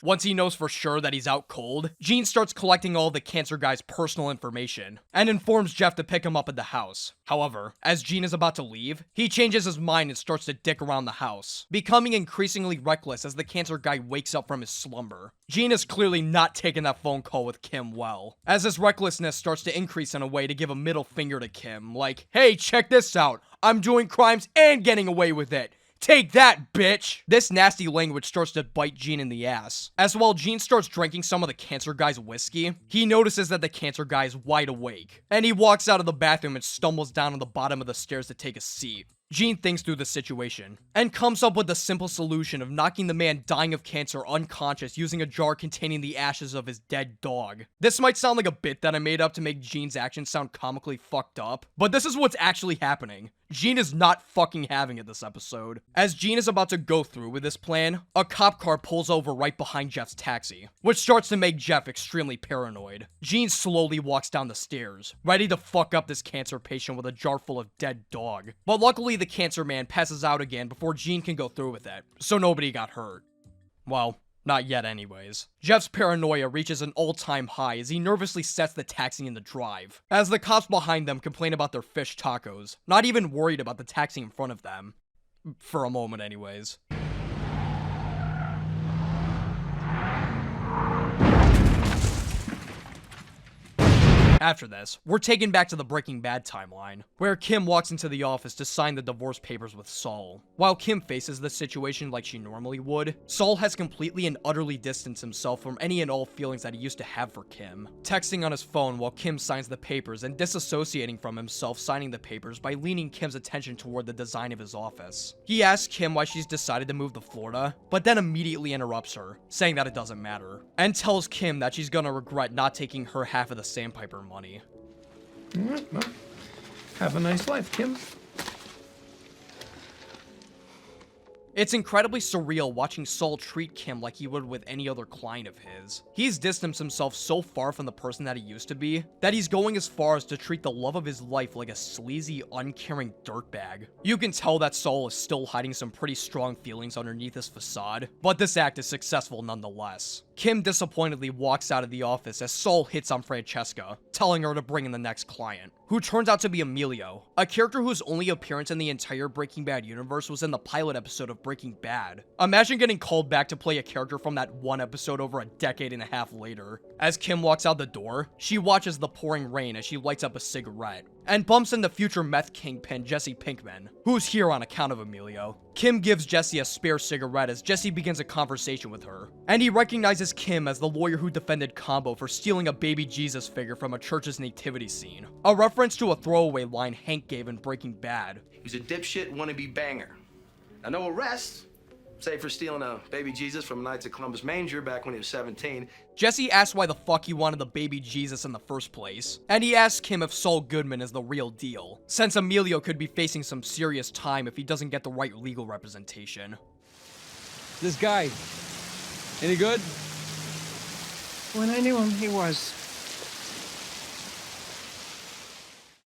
Once he knows for sure that he's out cold, Gene starts collecting all the cancer guy's personal information, and informs Jeff to pick him up at the house. However, as Gene is about to leave, he changes his mind and starts to dick around the house, becoming increasingly reckless as the cancer guy wakes up from his slumber. Gene is clearly not taking that phone call with Kim well, as his recklessness starts to increase in a way to give a middle finger to Kim, like, hey, check this out, I'm doing crimes and getting away with it. Take that, bitch! This nasty language starts to bite Gene in the ass. As while Gene starts drinking some of the cancer guy's whiskey, he notices that the cancer guy is wide awake, and he walks out of the bathroom and stumbles down on the bottom of the stairs to take a seat. Gene thinks through the situation, and comes up with the simple solution of knocking the man dying of cancer unconscious using a jar containing the ashes of his dead dog. This might sound like a bit that I made up to make Gene's actions sound comically fucked up, but this is what's actually happening. Gene is not fucking having it this episode. As Gene is about to go through with this plan, a cop car pulls over right behind Jeff's taxi, which starts to make Jeff extremely paranoid. Gene slowly walks down the stairs, ready to fuck up this cancer patient with a jar full of dead dog. But luckily the cancer man passes out again before Gene can go through with it, so nobody got hurt. Well, not yet anyways. Jeff's paranoia reaches an all-time high as he nervously sets the taxi in the drive, as the cops behind them complain about their fish tacos, not even worried about the taxi in front of them. For a moment anyways. After this, we're taken back to the Breaking Bad timeline, where Kim walks into the office to sign the divorce papers with Saul. While Kim faces this situation like she normally would, Saul has completely and utterly distanced himself from any and all feelings that he used to have for Kim, texting on his phone while Kim signs the papers and disassociating from himself signing the papers by leaning Kim's attention toward the design of his office. He asks Kim why she's decided to move to Florida, but then immediately interrupts her, saying that it doesn't matter, and tells Kim that she's gonna regret not taking her half of the sandpiper money. All right, well, have a nice life, Kim. It's incredibly surreal watching Saul treat Kim like he would with any other client of his. He's distanced himself so far from the person that he used to be, that he's going as far as to treat the love of his life like a sleazy, uncaring dirtbag. You can tell that Saul is still hiding some pretty strong feelings underneath his facade, but this act is successful nonetheless. Kim disappointedly walks out of the office as Saul hits on Francesca, telling her to bring in the next client, who turns out to be Emilio, a character whose only appearance in the entire Breaking Bad universe was in the pilot episode of Breaking Bad. Imagine getting called back to play a character from that one episode over a decade and a half later. As Kim walks out the door, she watches the pouring rain as she lights up a cigarette, and bumps into future meth kingpin Jesse Pinkman, who's here on account of Emilio. Kim gives Jesse a spare cigarette as Jesse begins a conversation with her, and he recognizes Kim as the lawyer who defended Combo for stealing a baby Jesus figure from a church's nativity scene, a reference to a throwaway line Hank gave in Breaking Bad. He's a dipshit wannabe banger. Now, no arrests, Say for stealing a baby Jesus from Knights of Columbus manger back when he was 17. Jesse asks why the fuck he wanted the baby Jesus in the first place, and he asks him if Saul Goodman is the real deal, since Emilio could be facing some serious time if he doesn't get the right legal representation. This guy, any good? When I knew him, he was.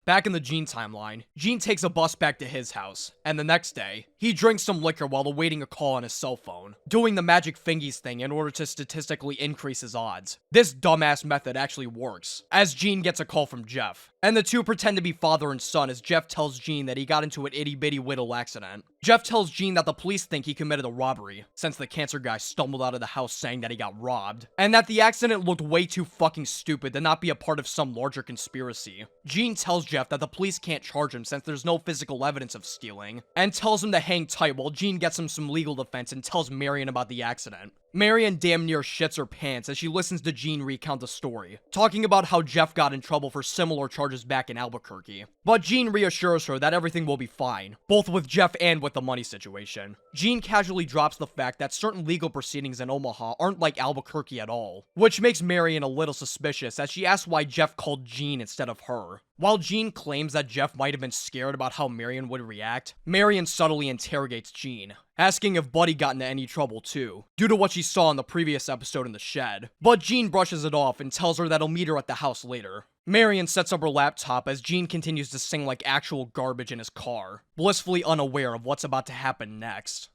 Back in the Gene timeline, Gene takes a bus back to his house, and the next day, he drinks some liquor while awaiting a call on his cell phone, doing the magic fingies thing in order to statistically increase his odds. This dumbass method actually works, as Gene gets a call from Jeff, and the two pretend to be father and son as Jeff tells Gene that he got into an itty-bitty whittle accident. Jeff tells Gene that the police think he committed a robbery, since the cancer guy stumbled out of the house saying that he got robbed, and that the accident looked way too fucking stupid to not be a part of some larger conspiracy. Gene tells Jeff that the police can't charge him since there's no physical evidence of stealing, and tells him to hang tight while Gene gets him some legal defense and tells Marion about the accident. Marion damn near shits her pants as she listens to Gene recount the story, talking about how Jeff got in trouble for similar charges back in Albuquerque. But Gene reassures her that everything will be fine, both with Jeff and with the money situation. Gene casually drops the fact that certain legal proceedings in Omaha aren't like Albuquerque at all, which makes Marion a little suspicious as she asks why Jeff called Gene instead of her. While Gene claims that Jeff might have been scared about how Marion would react, Marion subtly interrogates Gene, asking if Buddy got into any trouble too, due to what she saw in the previous episode in the shed. But Gene brushes it off and tells her that he'll meet her at the house later. Marion sets up her laptop as Gene continues to sing like actual garbage in his car, blissfully unaware of what's about to happen next.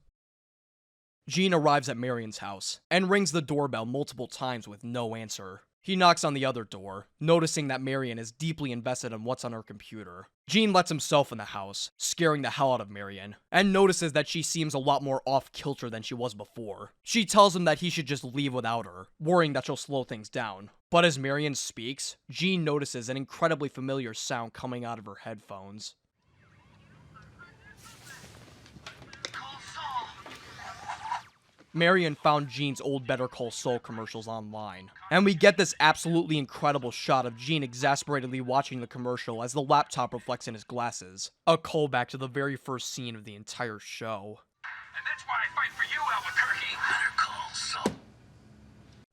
Gene arrives at Marion's house, and rings the doorbell multiple times with no answer. He knocks on the other door, noticing that Marion is deeply invested in what's on her computer. Gene lets himself in the house, scaring the hell out of Marion, and notices that she seems a lot more off-kilter than she was before. She tells him that he should just leave without her, worrying that she'll slow things down. But as Marion speaks, Gene notices an incredibly familiar sound coming out of her headphones. Marion found Gene's old Better Call Saul commercials online, and we get this absolutely incredible shot of Gene exasperatedly watching the commercial as the laptop reflects in his glasses, a callback to the very first scene of the entire show. And that's why I fight for you, Albuquerque. Better Call Saul.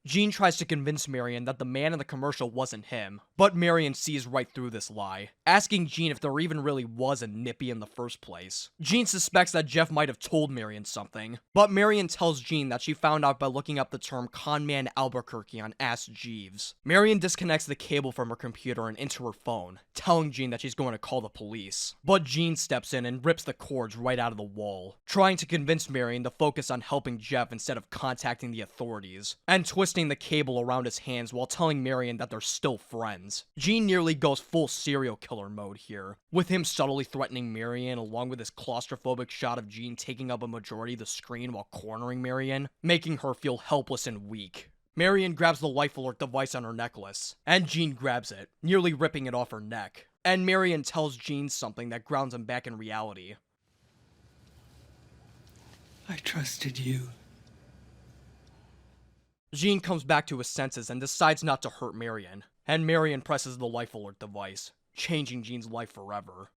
Gene tries to convince Marion that the man in the commercial wasn't him, but Marion sees right through this lie, asking Gene if there even really was a Nippy in the first place. Gene suspects that Jeff might have told Marion something, but Marion tells Gene that she found out by looking up the term Conman Albuquerque on Ask Jeeves. Marion disconnects the cable from her computer and into her phone, telling Gene that she's going to call the police. But Gene steps in and rips the cords right out of the wall, trying to convince Marion to focus on helping Jeff instead of contacting the authorities, and twisting the cable around his hands while telling Marion that they're still friends. Gene nearly goes full serial killer mode here, with him subtly threatening Marion along with his claustrophobic shot of Gene taking up a majority of the screen while cornering Marion, making her feel helpless and weak. Marion grabs the life alert device on her necklace, and Gene grabs it, nearly ripping it off her neck. And Marion tells Gene something that grounds him back in reality. I trusted you. Gene comes back to his senses and decides not to hurt Marion, and Marion presses the life alert device, changing Gene's life forever.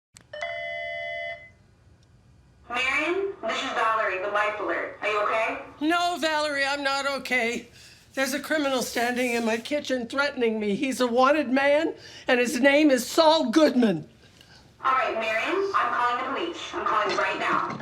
Marion, this is Valerie, the life alert. Are you okay? No, Valerie, I'm not okay. There's a criminal standing in my kitchen threatening me. He's a wanted man, and his name is Saul Goodman. All right, Marion, I'm calling the police. I'm calling right now.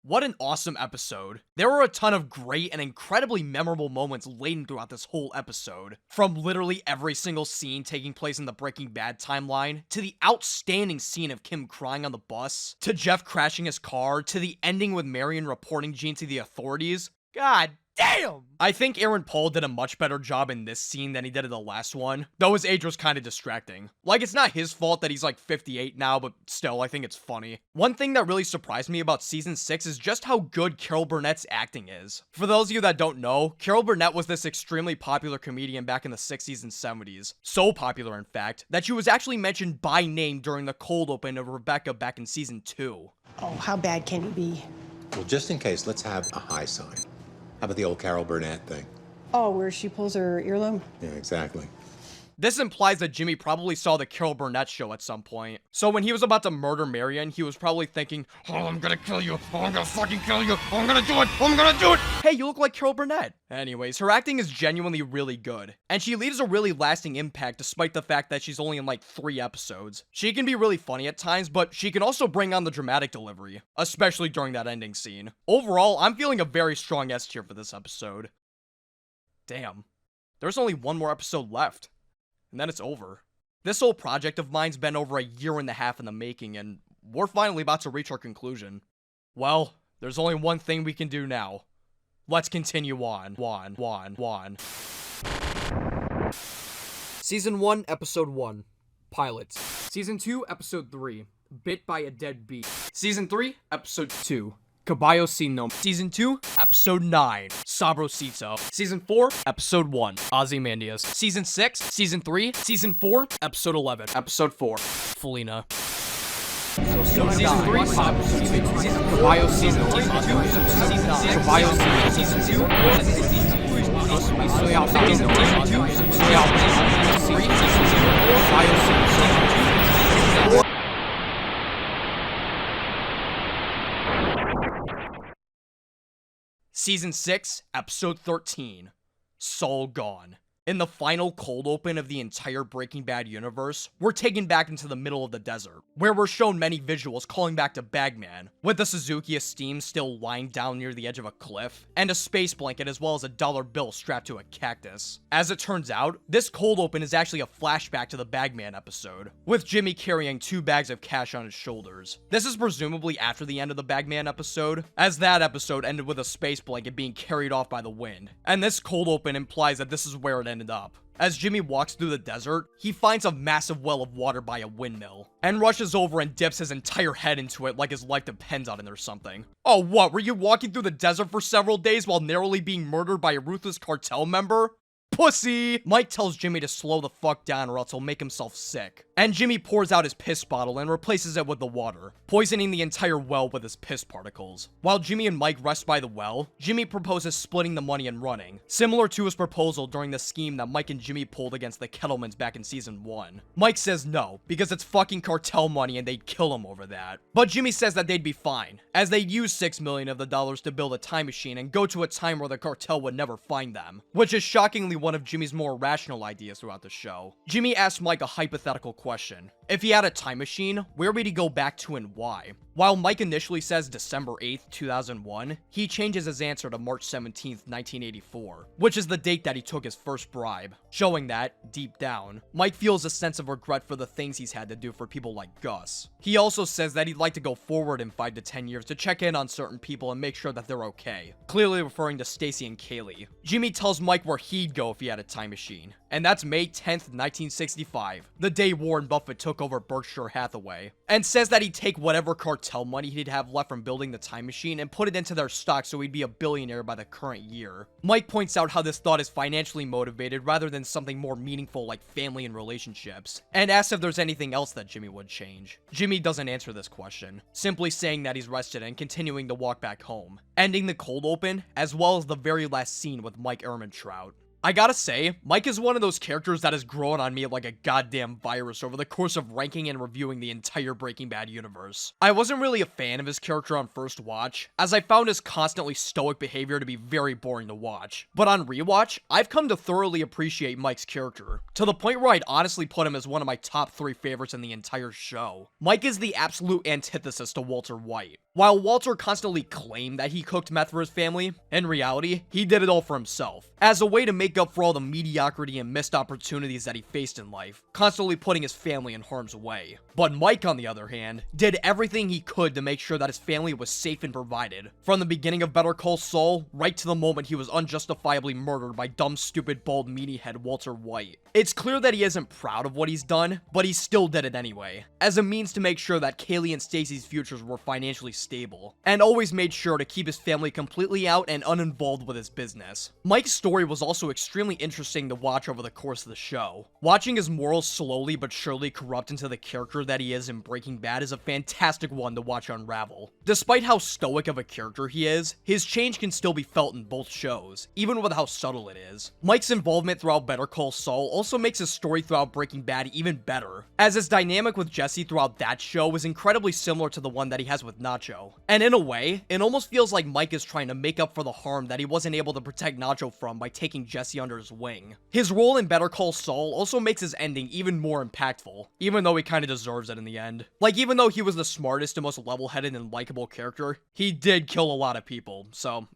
What an awesome episode. There were a ton of great and incredibly memorable moments laden throughout this whole episode. From literally every single scene taking place in the Breaking Bad timeline, to the outstanding scene of Kim crying on the bus, to Jeff crashing his car, to the ending with Marion reporting Gene to the authorities. God damn! I think Aaron Paul did a much better job in this scene than he did in the last one, though his age was kind of distracting. Like, it's not his fault that he's like 58 now, but still, I think it's funny. One thing that really surprised me about Season 6 is just how good Carol Burnett's acting is. For those of you that don't know, Carol Burnett was this extremely popular comedian back in the 60s and 70s. So popular, in fact, that she was actually mentioned by name during the cold open of Rebecca back in Season 2. Oh, how bad can he be? Well, just in case, let's have a high sign. How about the old Carol Burnett thing? Oh, where she pulls her earlobe? Yeah, exactly. This implies that Jimmy probably saw the Carol Burnett show at some point. So when he was about to murder Marion, he was probably thinking, oh, I'm gonna kill you. Oh, I'm gonna fucking kill you. Oh, I'm gonna do it. Oh, I'm gonna do it. Hey, you look like Carol Burnett. Anyways, her acting is genuinely really good. And she leaves a really lasting impact despite the fact that she's only in like 3 episodes. She can be really funny at times, but she can also bring on the dramatic delivery, especially during that ending scene. Overall, I'm feeling a very strong S tier for this episode. Damn. There's only one more episode left, and then it's over. This whole project of mine's been over a 1.5 years in the making, and we're finally about to reach our conclusion. Well, there's only one thing we can do now. Let's continue on. Season 1, Episode 1, Pilots. Season 2, Episode 3, Bit by a Dead Bee. Season 3, Episode 2, Caballo Sin Nombre. Season 2, Episode 9, Sabrosito. Season 4, Episode 1, Ozymandias. Season 6, Season 3, Season 4, Episode 11, Episode 4, Felina. Season 3, Caballo Season 2, Caballo Season 2, Season 6, Episode 13, Saul Gone. In the final cold open of the entire Breaking Bad universe, we're taken back into the middle of the desert, where we're shown many visuals calling back to Bagman, with the Suzuki Esteem still lying down near the edge of a cliff, and a space blanket as well as a dollar bill strapped to a cactus. As it turns out, this cold open is actually a flashback to the Bagman episode, with Jimmy carrying 2 bags of cash on his shoulders. This is presumably after the end of the Bagman episode, as that episode ended with a space blanket being carried off by the wind, and this cold open implies that this is where it ended up. As Jimmy walks through the desert, he finds a massive well of water by a windmill, and rushes over and dips his entire head into it like his life depends on it or something. Oh what, were you walking through the desert for several days while narrowly being murdered by a ruthless cartel member? Pussy! Mike tells Jimmy to slow the fuck down or else he'll make himself sick. And Jimmy pours out his piss bottle and replaces it with the water, poisoning the entire well with his piss particles. While Jimmy and Mike rest by the well, Jimmy proposes splitting the money and running, similar to his proposal during the scheme that Mike and Jimmy pulled against the Kettlemans back in season 1. Mike says no, because it's fucking cartel money and they'd kill him over that. But Jimmy says that they'd be fine, as they'd use $6 million of the dollars to build a time machine and go to a time where the cartel would never find them, which is shockingly one of Jimmy's more rational ideas throughout the show. Jimmy asks Mike a hypothetical question. If he had a time machine, where would he go back to and why? While Mike initially says December 8th, 2001, he changes his answer to March 17th, 1984, which is the date that he took his first bribe, showing that, deep down, Mike feels a sense of regret for the things he's had to do for people like Gus. He also says that he'd like to go forward in 5 to 10 years to check in on certain people and make sure that they're okay, clearly referring to Stacy and Kaylee. Jimmy tells Mike where he'd go if he had a time machine, and that's May 10th, 1965, the day Warren Buffett took over Berkshire Hathaway, and says that he'd take whatever cartel money he'd have left from building the time machine and put it into their stock so he'd be a billionaire by the current year. Mike points out how this thought is financially motivated rather than something more meaningful like family and relationships, and asks if there's anything else that Jimmy would change. Jimmy doesn't answer this question, simply saying that he's rested and continuing to walk back home, ending the cold open as well as the very last scene with Mike Ehrmantraut. I gotta say, Mike is one of those characters that has grown on me like a goddamn virus over the course of ranking and reviewing the entire Breaking Bad universe. I wasn't really a fan of his character on first watch, as I found his constantly stoic behavior to be very boring to watch. But on rewatch, I've come to thoroughly appreciate Mike's character, to the point where I'd honestly put him as one of my top 3 favorites in the entire show. Mike is the absolute antithesis to Walter White. While Walter constantly claimed that he cooked meth for his family, in reality, he did it all for himself, as a way to make up for all the mediocrity and missed opportunities that he faced in life, constantly putting his family in harm's way. But Mike, on the other hand, did everything he could to make sure that his family was safe and provided, from the beginning of Better Call Saul, right to the moment he was unjustifiably murdered by dumb, stupid, bald, meaty-head Walter White. It's clear that he isn't proud of what he's done, but he still did it anyway, as a means to make sure that Kaylee and Stacy's futures were financially stable. stable, and always made sure to keep his family completely out and uninvolved with his business. Mike's story was also extremely interesting to watch over the course of the show. Watching his morals slowly but surely corrupt into the character that he is in Breaking Bad is a fantastic one to watch unravel. Despite how stoic of a character he is, his change can still be felt in both shows, even with how subtle it is. Mike's involvement throughout Better Call Saul also makes his story throughout Breaking Bad even better, as his dynamic with Jesse throughout that show is incredibly similar to the one that he has with Nacho. And in a way, it almost feels like Mike is trying to make up for the harm that he wasn't able to protect Nacho from by taking Jesse under his wing. His role in Better Call Saul also makes his ending even more impactful, even though he kinda deserves it in the end. Like, even though he was the smartest and most level-headed and likable character, he did kill a lot of people, so,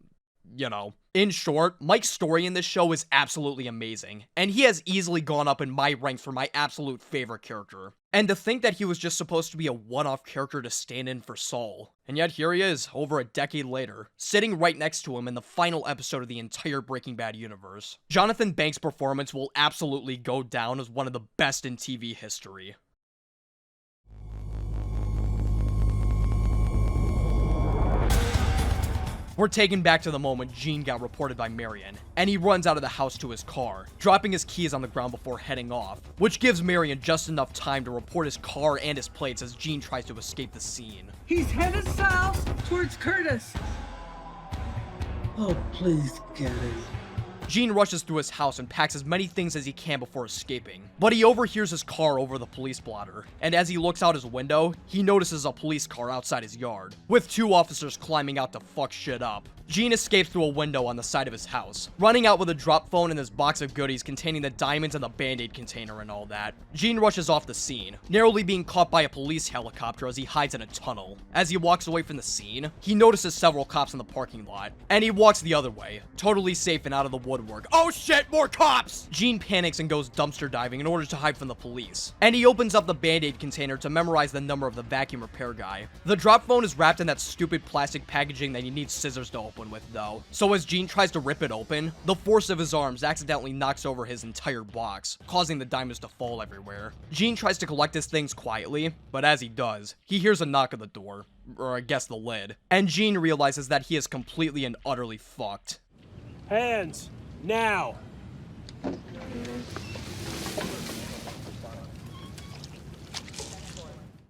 you know. In short, Mike's story in this show is absolutely amazing, and he has easily gone up in my ranks for my absolute favorite character. And to think that he was just supposed to be a one-off character to stand in for Saul, and yet here he is, over a decade later, sitting right next to him in the final episode of the entire Breaking Bad universe. Jonathan Banks' performance will absolutely go down as one of the best in TV history. We're taken back to the moment Gene got reported by Marion, and he runs out of the house to his car, dropping his keys on the ground before heading off, which gives Marion just enough time to report his car and his plates as Gene tries to escape the scene. He's headed south towards Curtis. Oh, please get it. Gene rushes through his house and packs as many things as he can before escaping, but he overhears his car over the police blotter, and as he looks out his window, he notices a police car outside his yard, with 2 officers climbing out to fuck shit up. Gene escapes through a window on the side of his house, running out with a drop phone and his box of goodies containing the diamonds and the Band-Aid container and all that. Gene rushes off the scene, narrowly being caught by a police helicopter as he hides in a tunnel. As he walks away from the scene, he notices several cops in the parking lot, and he walks the other way, totally safe and out of the woodwork. Oh shit, more cops! Gene panics and goes dumpster diving in order to hide from the police, and he opens up the Band-Aid container to memorize the number of the vacuum repair guy. The drop phone is wrapped in that stupid plastic packaging that you need scissors to open with though. So as Gene tries to rip it open, the force of his arms accidentally knocks over his entire box, causing the diamonds to fall everywhere. Gene tries to collect his things quietly, but as he does, he hears a knock at the door, or I guess the lid, and Gene realizes that he is completely and utterly fucked. Hands, now!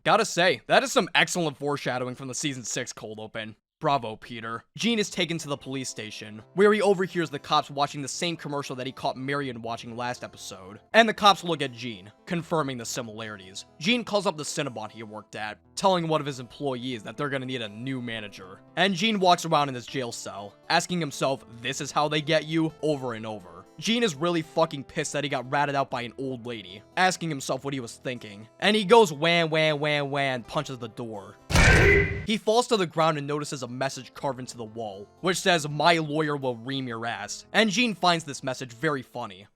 Gotta say, that is some excellent foreshadowing from the Season 6 cold open. Bravo, Peter. Gene is taken to the police station, where he overhears the cops watching the same commercial that he caught Marion watching last episode. And the cops look at Gene, confirming the similarities. Gene calls up the Cinnabon he worked at, telling one of his employees that they're gonna need a new manager. And Gene walks around in his jail cell, asking himself, this is how they get you, over and over. Gene is really fucking pissed that he got ratted out by an old lady, asking himself what he was thinking. And he goes wham, wham, wham, wham, and punches the door. He falls to the ground and notices a message carved into the wall, which says, "My lawyer will ream your ass." And Gene finds this message very funny.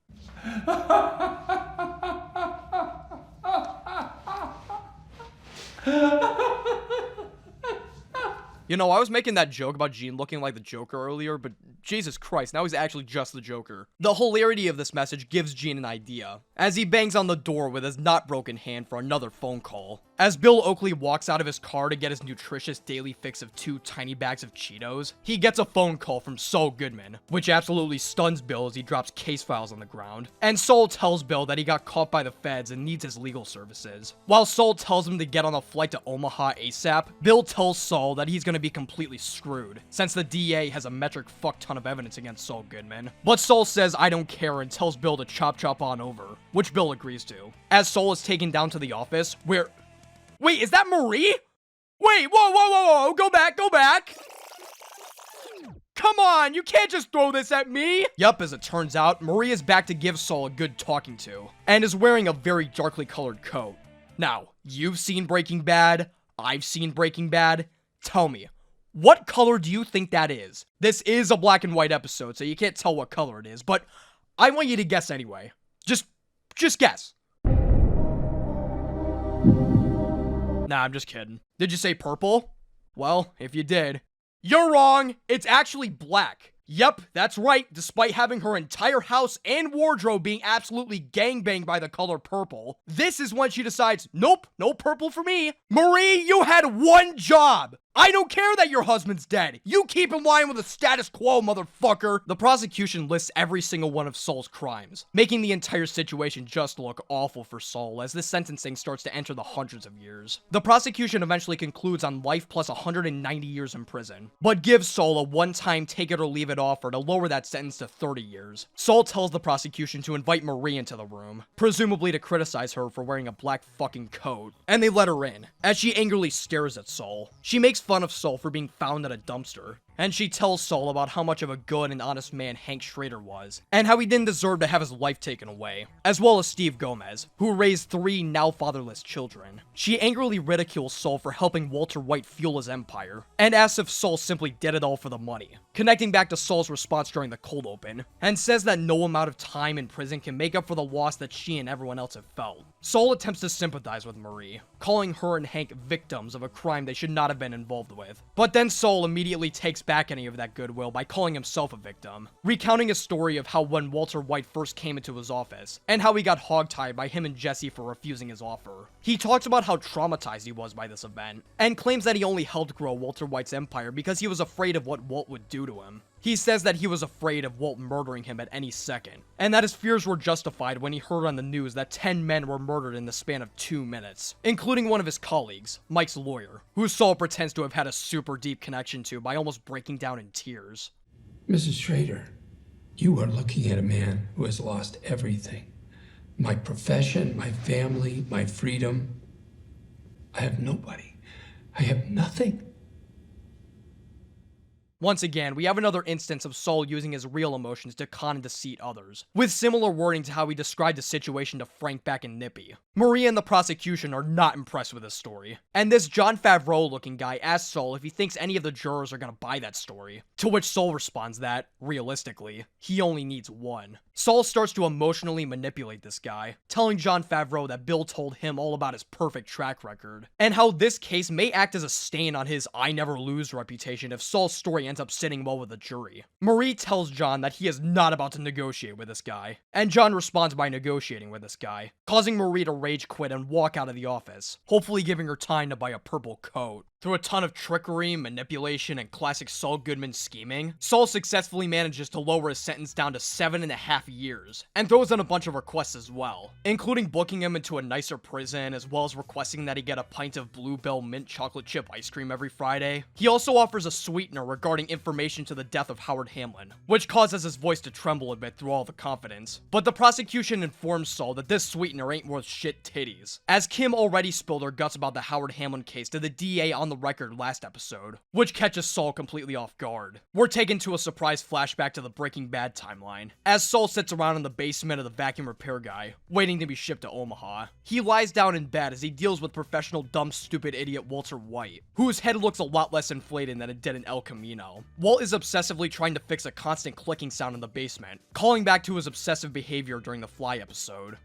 You know, I was making that joke about Gene looking like the Joker earlier, but Jesus Christ, now he's actually just the Joker. The hilarity of this message gives Gene an idea, as he bangs on the door with his not broken hand for another phone call. As Bill Oakley walks out of his car to get his nutritious daily fix of 2 tiny bags of Cheetos, he gets a phone call from Saul Goodman, which absolutely stuns Bill as he drops case files on the ground. And Saul tells Bill that he got caught by the feds and needs his legal services. While Saul tells him to get on a flight to Omaha ASAP, Bill tells Saul that he's gonna be completely screwed, since the DA has a metric fuck ton of evidence against Saul Goodman. But Saul says I don't care and tells Bill to chop on over, which Bill agrees to. As Saul is taken down to the office, where... Wait, is that Marie? Wait, whoa, go back. Come on, you can't just throw this at me. Yup, as it turns out, Marie is back to give Saul a good talking to, and is wearing a very darkly colored coat. Now, you've seen Breaking Bad, I've seen Breaking Bad. Tell me, what color do you think that is? This is a black and white episode, so you can't tell what color it is, but I want you to guess anyway. Just guess. Nah, I'm just kidding. Did you say purple? Well, if you did, you're wrong. It's actually black. Yep, that's right. Despite having her entire house and wardrobe being absolutely gangbanged by the color purple, this is when she decides, nope, no purple for me. Marie, you had one job. I don't care that your husband's dead. You keep in line with the status quo, motherfucker. The prosecution lists every single one of Saul's crimes, making the entire situation just look awful for Saul as the sentencing starts to enter the hundreds of years. The prosecution eventually concludes on life plus 190 years in prison, but gives Saul a one-time take it or leave it offer to lower that sentence to 30 years. Saul tells the prosecution to invite Marie into the room, presumably to criticize her for wearing a black fucking coat, and they let her in, as she angrily stares at Saul. She makes fun of Saul for being found in a dumpster, and she tells Saul about how much of a good and honest man Hank Schrader was, and how he didn't deserve to have his life taken away, as well as Steve Gomez, who raised 3 now fatherless children. She angrily ridicules Saul for helping Walter White fuel his empire, and asks if Saul simply did it all for the money, connecting back to Saul's response during the cold open, and says that no amount of time in prison can make up for the loss that she and everyone else have felt. Saul attempts to sympathize with Marie, calling her and Hank victims of a crime they should not have been involved with. But then Saul immediately takes back any of that goodwill by calling himself a victim, recounting a story of how when Walter White first came into his office, and how he got hogtied by him and Jesse for refusing his offer. He talks about how traumatized he was by this event, and claims that he only helped grow Walter White's empire because he was afraid of what Walt would do to him. He says that he was afraid of Walt murdering him at any second, and that his fears were justified when he heard on the news that 10 men were murdered in the span of 2 minutes, including one of his colleagues, Mike's lawyer, who Saul pretends to have had a super deep connection to by almost breaking down in tears. Mrs. Schrader, you are looking at a man who has lost everything. My profession, my family, my freedom. I have nobody. I have nothing. Once again, we have another instance of Saul using his real emotions to con and deceive others, with similar wording to how he described the situation to Frank back in Nippy. Marie and the prosecution are not impressed with this story, and this Jon Favreau-looking guy asks Saul if he thinks any of the jurors are gonna buy that story, to which Saul responds that, realistically, he only needs one. Saul starts to emotionally manipulate this guy, telling Jon Favreau that Bill told him all about his perfect track record, and how this case may act as a stain on his I never lose reputation if Saul's story ends up sitting well with the jury. Marie tells Jon that he is not about to negotiate with this guy, and Jon responds by negotiating with this guy, causing Marie to rage quit and walk out of the office, hopefully giving her time to buy a purple coat. Through a ton of trickery, manipulation, and classic Saul Goodman scheming, Saul successfully manages to lower his sentence down to 7.5 years, and throws in a bunch of requests as well, including booking him into a nicer prison, as well as requesting that he get a pint of Bluebell mint chocolate chip ice cream every Friday. He also offers a sweetener regarding information to the death of Howard Hamlin, which causes his voice to tremble a bit through all the confidence. But the prosecution informs Saul that this sweetener ain't worth shit titties, as Kim already spilled her guts about the Howard Hamlin case to the DA on the record last episode, which catches Saul completely off guard. We're taken to a surprise flashback to the Breaking Bad timeline, as Saul sits around in the basement of the vacuum repair guy, waiting to be shipped to Omaha. He lies down in bed as he deals with professional dumb stupid idiot Walter White, whose head looks a lot less inflated than it did in El Camino. Walt is obsessively trying to fix a constant clicking sound in the basement, calling back to his obsessive behavior during the Fly episode.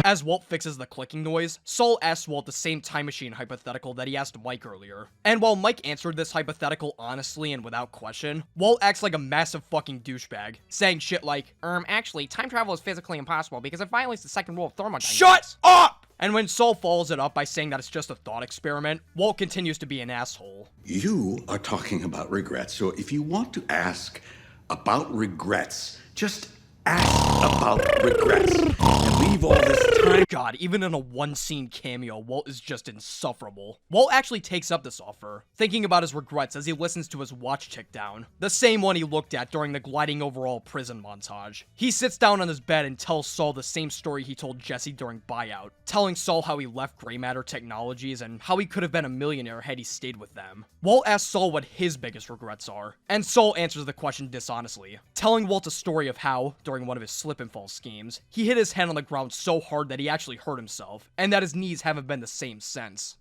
As Walt fixes the clicking noise, Saul asks Walt the same time machine hypothetical that he asked Mike earlier. And while Mike answered this hypothetical honestly and without question, Walt acts like a massive fucking douchebag, saying shit like, actually, time travel is physically impossible because it violates the second rule of thermodynamics. Shut up! And when Saul follows it up by saying that it's just a thought experiment, Walt continues to be an asshole. You are talking about regrets, so if you want to ask about regrets, just ask about regrets and leave all this time. God, even in a one-scene cameo, Walt is just insufferable. Walt actually takes up this offer, thinking about his regrets as he listens to his watch tick down, the same one he looked at during the gliding overall prison montage. He sits down on his bed and tells Saul the same story he told Jesse during Buyout, telling Saul how he left Gray Matter Technologies and how he could have been a millionaire had he stayed with them. Walt asks Saul what his biggest regrets are, and Saul answers the question dishonestly, telling Walt a story of how, during one of his slip and fall schemes, he hit his head on the ground so hard that he actually hurt himself, and that his knees haven't been the same since.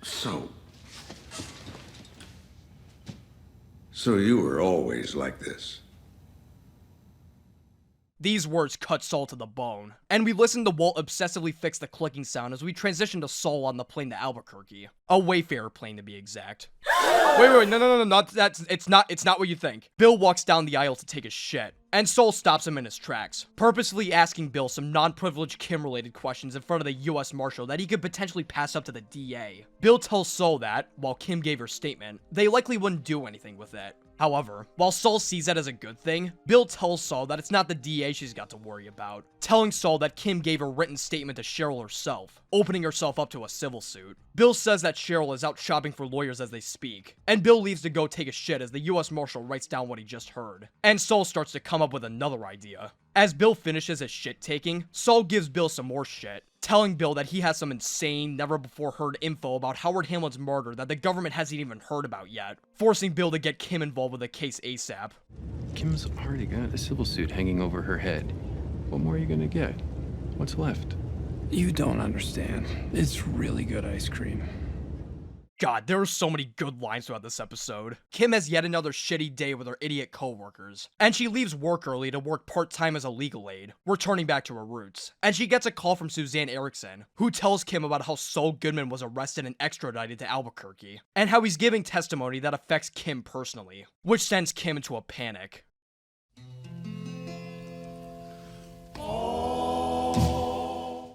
So you were always like this? These words cut Saul to the bone, and we listen to Walt obsessively fix the clicking sound as we transition to Saul on the plane to Albuquerque. A Wayfarer plane to be exact. Wait, no, not that's it's not what you think. Bill walks down the aisle to take a shit, and Saul stops him in his tracks, purposefully asking Bill some non-privileged Kim-related questions in front of the U.S. Marshal that he could potentially pass up to the DA. Bill tells Saul that, while Kim gave her statement, they likely wouldn't do anything with it. However, while Saul sees that as a good thing, Bill tells Saul that it's not the DA she's got to worry about, telling Saul that Kim gave a written statement to Cheryl herself, opening herself up to a civil suit. Bill says that Cheryl is out shopping for lawyers as they speak, and Bill leaves to go take a shit as the U.S. Marshal writes down what he just heard, and Saul starts to come up with another idea. As Bill finishes his shit-taking, Saul gives Bill some more shit, telling Bill that he has some insane, never-before-heard info about Howard Hamlin's murder that the government hasn't even heard about yet, forcing Bill to get Kim involved with the case ASAP. Kim's already got a civil suit hanging over her head. What more are you gonna get? What's left? You don't understand. It's really good ice cream. God, there are so many good lines throughout this episode. Kim has yet another shitty day with her idiot co-workers, and she leaves work early to work part-time as a legal aid, returning back to her roots. And she gets a call from Suzanne Erickson, who tells Kim about how Saul Goodman was arrested and extradited to Albuquerque, and how he's giving testimony that affects Kim personally, which sends Kim into a panic.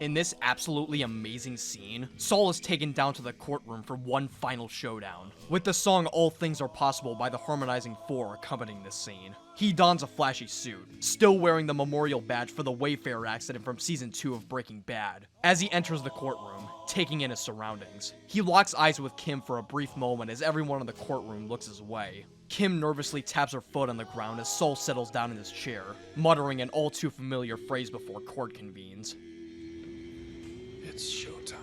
In this absolutely amazing scene, Saul is taken down to the courtroom for one final showdown, with the song All Things Are Possible by the Harmonizing Four accompanying this scene. He dons a flashy suit, still wearing the memorial badge for the Wayfarer accident from season 2 of Breaking Bad, as he enters the courtroom, taking in his surroundings. He locks eyes with Kim for a brief moment as everyone in the courtroom looks his way. Kim nervously taps her foot on the ground as Saul settles down in his chair, muttering an all too familiar phrase before court convenes. It's showtime.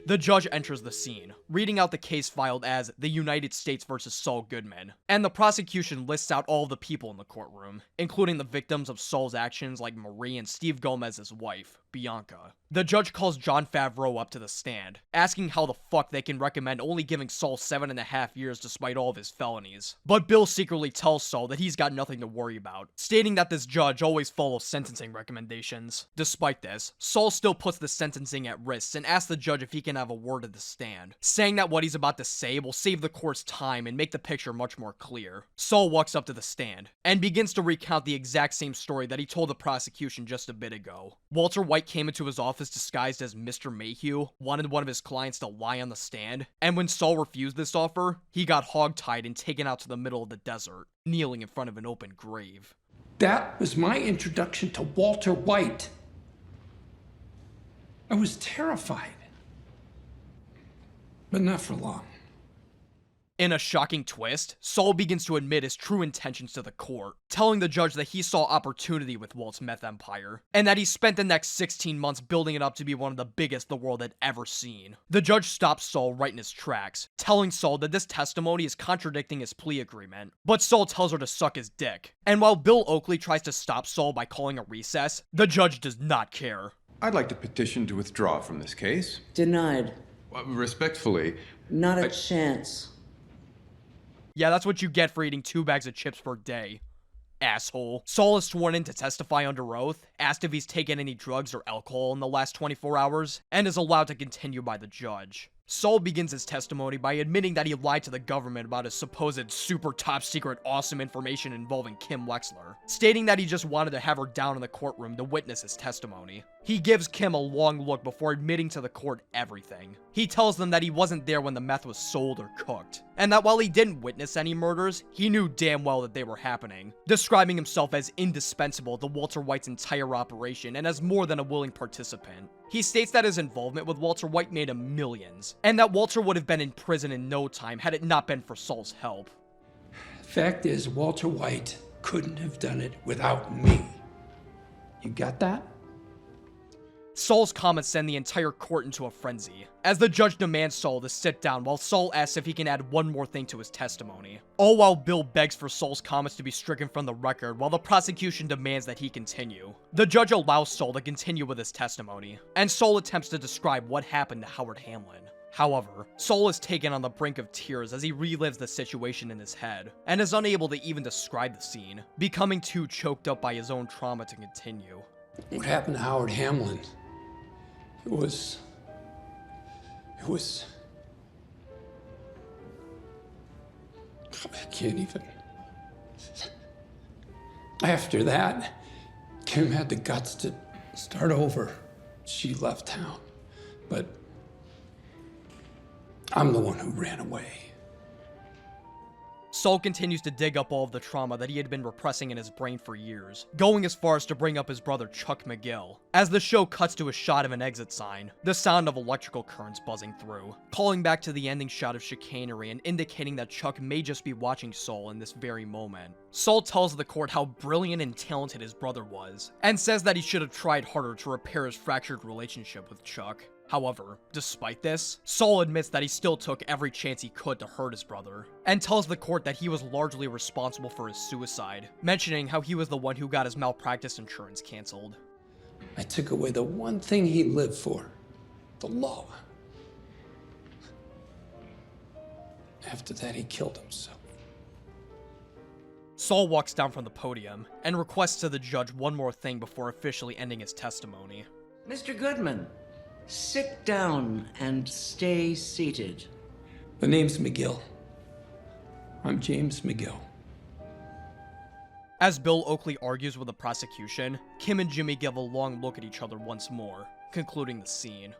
The judge enters the scene, reading out the case filed as the United States versus Saul Goodman, and the prosecution lists out all the people in the courtroom, including the victims of Saul's actions like Marie and Steve Gomez's wife, Bianca. The judge calls Jon Favreau up to the stand, asking how the fuck they can recommend only giving Saul 7.5 years despite all of his felonies. But Bill secretly tells Saul that he's got nothing to worry about, stating that this judge always follows sentencing recommendations. Despite this, Saul still puts the sentencing at risk and asks the judge if he can have a word at the stand, saying that what he's about to say will save the court's time and make the picture much more clear. Saul walks up to the stand, and begins to recount the exact same story that he told the prosecution just a bit ago. Walter White came into his office disguised as Mr. Mayhew, wanted one of his clients to lie on the stand, and when Saul refused this offer, he got hogtied and taken out to the middle of the desert, kneeling in front of an open grave. That was my introduction to Walter White. I was terrified. But not for long. In a shocking twist, Saul begins to admit his true intentions to the court, telling the judge that he saw opportunity with Walt's meth empire, and that he spent the next 16 months building it up to be one of the biggest the world had ever seen. The judge stops Saul right in his tracks, telling Saul that this testimony is contradicting his plea agreement, but Saul tells her to suck his dick. And while Bill Oakley tries to stop Saul by calling a recess, the judge does not care. I'd like to petition to withdraw from this case. Denied. Respectfully. Not a chance. Yeah, that's what you get for eating 2 bags of chips per day. Asshole. Saul is sworn in to testify under oath, asked if he's taken any drugs or alcohol in the last 24 hours, and is allowed to continue by the judge. Saul begins his testimony by admitting that he lied to the government about his supposed super top secret awesome information involving Kim Wexler, stating that he just wanted to have her down in the courtroom to witness his testimony. He gives Kim a long look before admitting to the court everything. He tells them that he wasn't there when the meth was sold or cooked, and that while he didn't witness any murders, he knew damn well that they were happening, describing himself as indispensable to Walter White's entire operation and as more than a willing participant. He states that his involvement with Walter White made him millions, and that Walter would have been in prison in no time had it not been for Saul's help. Fact is, Walter White couldn't have done it without me. You got that? Saul's comments send the entire court into a frenzy, as the judge demands Saul to sit down while Saul asks if he can add one more thing to his testimony. All while Bill begs for Saul's comments to be stricken from the record while the prosecution demands that he continue. The judge allows Saul to continue with his testimony, and Saul attempts to describe what happened to Howard Hamlin. However, Saul is taken on the brink of tears as he relives the situation in his head, and is unable to even describe the scene, becoming too choked up by his own trauma to continue. What happened to Howard Hamlin? It was I can't even. After that, Kim had the guts to start over. She left town, but I'm the one who ran away. Saul continues to dig up all of the trauma that he had been repressing in his brain for years, going as far as to bring up his brother Chuck McGill. As the show cuts to a shot of an exit sign, the sound of electrical currents buzzing through, calling back to the ending shot of Chicanery and indicating that Chuck may just be watching Saul in this very moment. Saul tells the court how brilliant and talented his brother was, and says that he should have tried harder to repair his fractured relationship with Chuck. However, despite this, Saul admits that he still took every chance he could to hurt his brother, and tells the court that he was largely responsible for his suicide, mentioning how he was the one who got his malpractice insurance canceled. I took away the one thing he lived for, the law. After that, he killed himself. Saul walks down from the podium and requests to the judge one more thing before officially ending his testimony. Mr. Goodman, sit down and stay seated. The name's McGill. I'm James McGill. As Bill Oakley argues with the prosecution, Kim and Jimmy give a long look at each other once more, concluding the scene.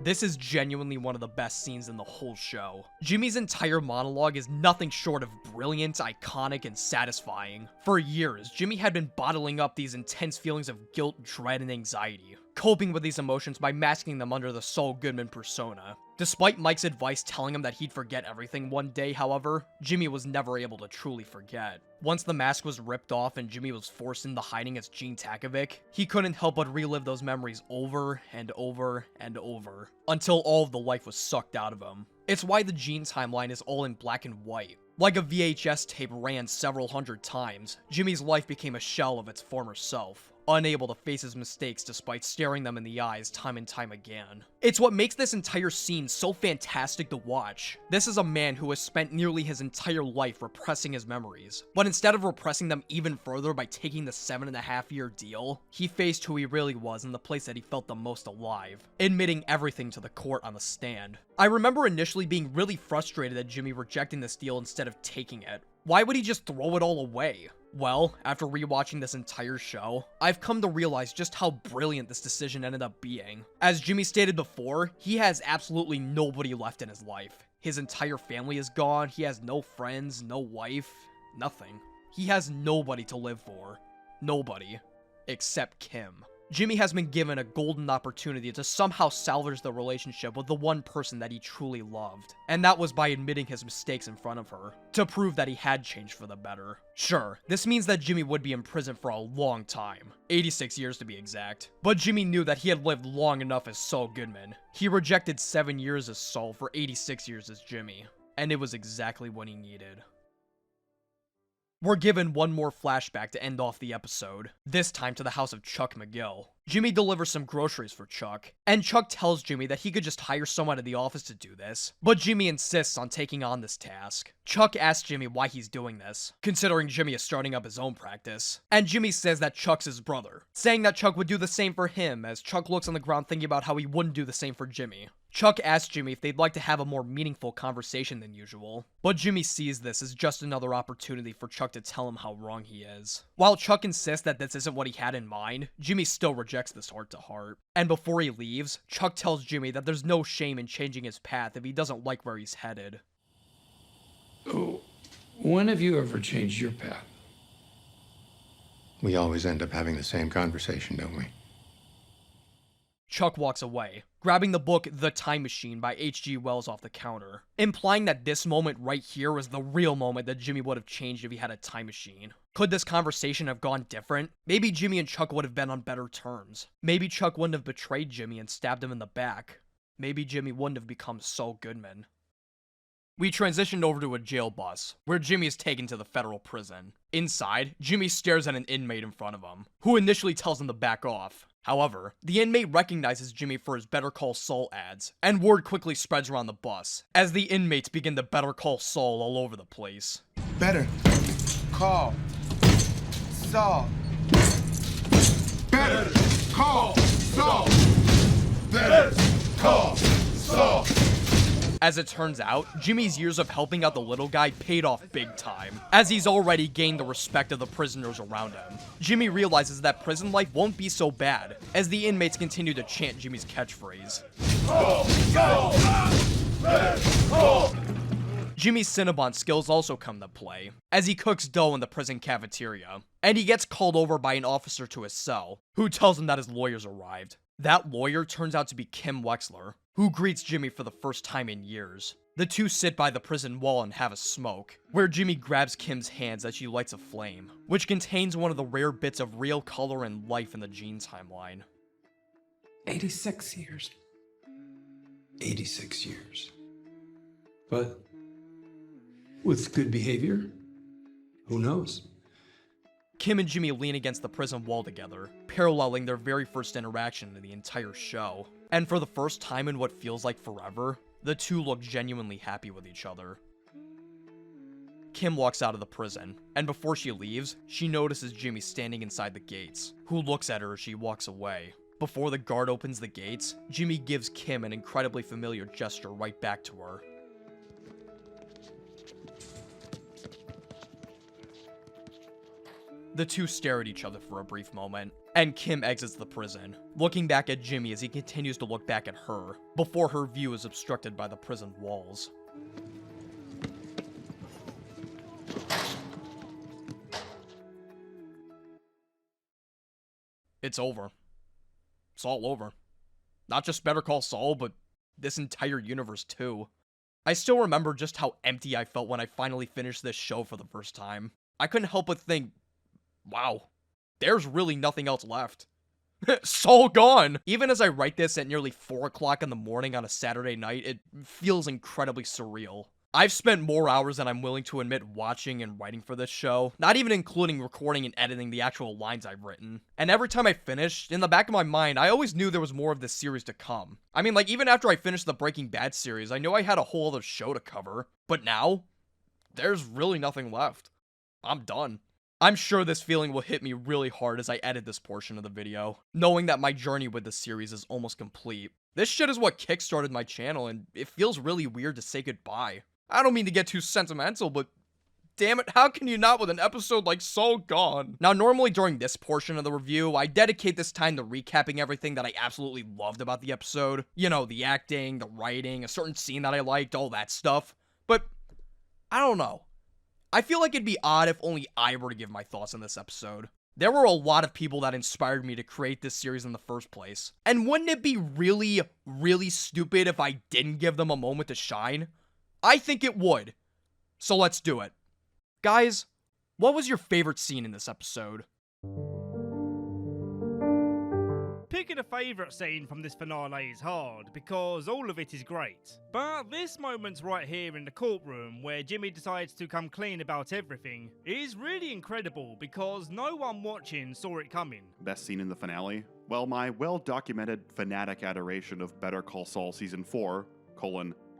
This is genuinely one of the best scenes in the whole show. Jimmy's entire monologue is nothing short of brilliant, iconic, and satisfying. For years, Jimmy had been bottling up these intense feelings of guilt, dread, and anxiety, coping with these emotions by masking them under the Saul Goodman persona. Despite Mike's advice telling him that he'd forget everything one day, however, Jimmy was never able to truly forget. Once the mask was ripped off and Jimmy was forced into hiding as Gene Takovic, he couldn't help but relive those memories over and over and over, until all of the life was sucked out of him. It's why the Gene timeline is all in black and white. Like a VHS tape ran several hundred times, Jimmy's life became a shell of its former self, unable to face his mistakes despite staring them in the eyes time and time again. It's what makes this entire scene so fantastic to watch. This is a man who has spent nearly his entire life repressing his memories, but instead of repressing them even further by taking the 7.5-year deal, he faced who he really was in the place that he felt the most alive, admitting everything to the court on the stand. I remember initially being really frustrated at Jimmy rejecting this deal instead of taking it. Why would he just throw it all away? Well, after rewatching this entire show, I've come to realize just how brilliant this decision ended up being. As Jimmy stated before, he has absolutely nobody left in his life. His entire family is gone, he has no friends, no wife, nothing. He has nobody to live for. Nobody. Except Kim. Jimmy has been given a golden opportunity to somehow salvage the relationship with the one person that he truly loved, and that was by admitting his mistakes in front of her, to prove that he had changed for the better. Sure, this means that Jimmy would be in prison for a long time, 86 years to be exact, but Jimmy knew that he had lived long enough as Saul Goodman. He rejected 7 years as Saul for 86 years as Jimmy, and it was exactly what he needed. We're given one more flashback to end off the episode, this time to the house of Chuck McGill. Jimmy delivers some groceries for Chuck, and Chuck tells Jimmy that he could just hire someone at the office to do this, but Jimmy insists on taking on this task. Chuck asks Jimmy why he's doing this, considering Jimmy is starting up his own practice, and Jimmy says that Chuck's his brother, saying that Chuck would do the same for him, as Chuck looks on the ground thinking about how he wouldn't do the same for Jimmy. Chuck asks Jimmy if they'd like to have a more meaningful conversation than usual, but Jimmy sees this as just another opportunity for Chuck to tell him how wrong he is. While Chuck insists that this isn't what he had in mind, Jimmy still rejects this heart-to-heart. And before he leaves, Chuck tells Jimmy that there's no shame in changing his path if he doesn't like where he's headed. Oh, when have you ever changed your path? We always end up having the same conversation, don't we? Chuck walks away, grabbing the book The Time Machine by H.G. Wells off the counter, implying that this moment right here was the real moment that Jimmy would have changed if he had a time machine. Could this conversation have gone different? Maybe Jimmy and Chuck would have been on better terms. Maybe Chuck wouldn't have betrayed Jimmy and stabbed him in the back. Maybe Jimmy wouldn't have become Saul Goodman. We transitioned over to a jail bus, where Jimmy is taken to the federal prison. Inside, Jimmy stares at an inmate in front of him, who initially tells him to back off. However, the inmate recognizes Jimmy for his Better Call Saul ads, and word quickly spreads around the bus, as the inmates begin to Better Call Saul all over the place. Better Call Saul. Better Call Saul. Better Call Saul. As it turns out, Jimmy's years of helping out the little guy paid off big time, as he's already gained the respect of the prisoners around him. Jimmy realizes that prison life won't be so bad, as the inmates continue to chant Jimmy's catchphrase. Jimmy's Cinnabon skills also come to play, as he cooks dough in the prison cafeteria, and he gets called over by an officer to his cell, who tells him that his lawyer's arrived. That lawyer turns out to be Kim Wexler, who greets Jimmy for the first time in years. The two sit by the prison wall and have a smoke, where Jimmy grabs Kim's hands as she lights a flame, which contains one of the rare bits of real color and life in the Gene timeline. 86 years. 86 years. But with good behavior, who knows? Kim and Jimmy lean against the prison wall together, paralleling their very first interaction in the entire show. And for the first time in what feels like forever, the two look genuinely happy with each other. Kim walks out of the prison, and before she leaves, she notices Jimmy standing inside the gates, who looks at her as she walks away. Before the guard opens the gates, Jimmy gives Kim an incredibly familiar gesture right back to her. The two stare at each other for a brief moment, and Kim exits the prison, looking back at Jimmy as he continues to look back at her, before her view is obstructed by the prison walls. It's over. It's all over. Not just Better Call Saul, but this entire universe too. I still remember just how empty I felt when I finally finished this show for the first time. I couldn't help but think, wow, there's really nothing else left. Saul Gone! Even as I write this at nearly 4 o'clock in the morning on a Saturday night, it feels incredibly surreal. I've spent more hours than I'm willing to admit watching and writing for this show, not even including recording and editing the actual lines I've written. And every time I finished, in the back of my mind, I always knew there was more of this series to come. I mean, like, even after I finished the Breaking Bad series, I knew I had a whole other show to cover. But now, there's really nothing left. I'm done. I'm sure this feeling will hit me really hard as I edit this portion of the video, knowing that my journey with this series is almost complete. This shit is what kickstarted my channel, and it feels really weird to say goodbye. I don't mean to get too sentimental, but damn it, how can you not with an episode like Saul Gone? Now, normally during this portion of the review, I dedicate this time to recapping everything that I absolutely loved about the episode. You know, the acting, the writing, a certain scene that I liked, all that stuff. But, I don't know. I feel like it'd be odd if only I were to give my thoughts on this episode. There were a lot of people that inspired me to create this series in the first place. And wouldn't it be really, really stupid if I didn't give them a moment to shine? I think it would. So let's do it. Guys, what was your favorite scene in this episode? Picking a favourite scene from this finale is hard, because all of it is great. But this moment right here in the courtroom, where Jimmy decides to come clean about everything, is really incredible, because no one watching saw it coming. Best scene in the finale? Well, my well-documented fanatic adoration of Better Call Saul Season 4,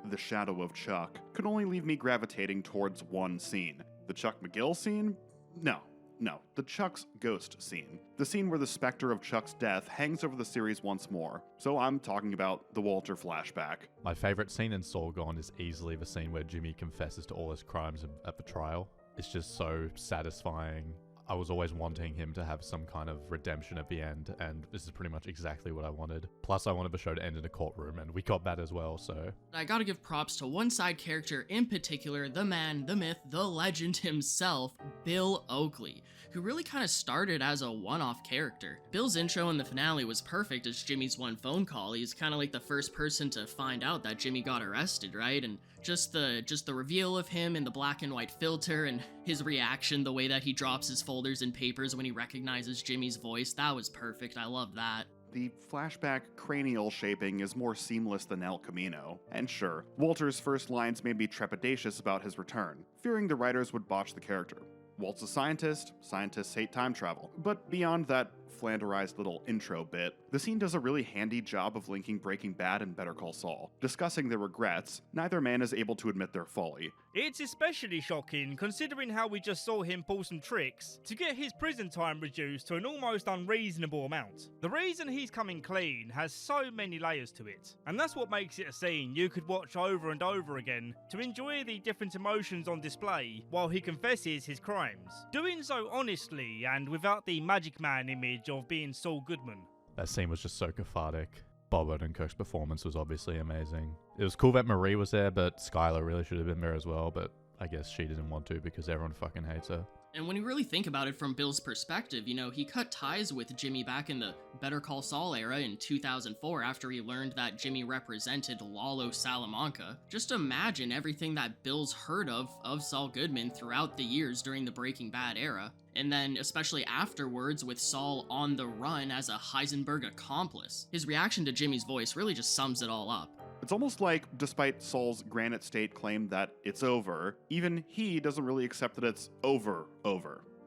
The Shadow of Chuck, could only leave me gravitating towards one scene. The Chuck McGill scene? No, the Chuck's ghost scene. The scene where the specter of Chuck's death hangs over the series once more. So I'm talking about the Walter flashback. My favorite scene in Saul Gone is easily the scene where Jimmy confesses to all his crimes at the trial. It's just so satisfying. I was always wanting him to have some kind of redemption at the end, and this is pretty much exactly what I wanted. Plus, I wanted the show to end in a courtroom, and we got that as well, so... I gotta give props to one side character in particular, the man, the myth, the legend himself, Bill Oakley, who really kind of started as a one-off character. Bill's intro in the finale was perfect as Jimmy's one phone call. He's kind of like the first person to find out that Jimmy got arrested, right? And just the reveal of him in the black and white filter and his reaction, the way that he drops his folders and papers when he recognizes Jimmy's voice, that was perfect. I love that. The flashback cranial shaping is more seamless than El Camino. And sure, Walter's first lines made me trepidatious about his return, fearing the writers would botch the character. Walt's a scientist, scientists hate time travel. But beyond that flanderized little intro bit, the scene does a really handy job of linking Breaking Bad and Better Call Saul. Discussing their regrets, neither man is able to admit their folly. It's especially shocking considering how we just saw him pull some tricks to get his prison time reduced to an almost unreasonable amount. The reason he's coming clean has so many layers to it, and that's what makes it a scene you could watch over and over again to enjoy the different emotions on display while he confesses his crimes. Doing so honestly and without the magic man image of being Saul Goodman. That scene was just so cathartic. Bob Odenkirk's performance was obviously amazing. It was cool that Marie was there, but Skylar really should have been there as well, but I guess she didn't want to because everyone fucking hates her. And when you really think about it from Bill's perspective, you know, he cut ties with Jimmy back in the Better Call Saul era in 2004 after he learned that Jimmy represented Lalo Salamanca. Just imagine everything that Bill's heard of Saul Goodman throughout the years during the Breaking Bad era. And then, especially afterwards, with Saul on the run as a Heisenberg accomplice. His reaction to Jimmy's voice really just sums it all up. It's almost like, despite Saul's Granite State claim that it's over, even he doesn't really accept that it's over.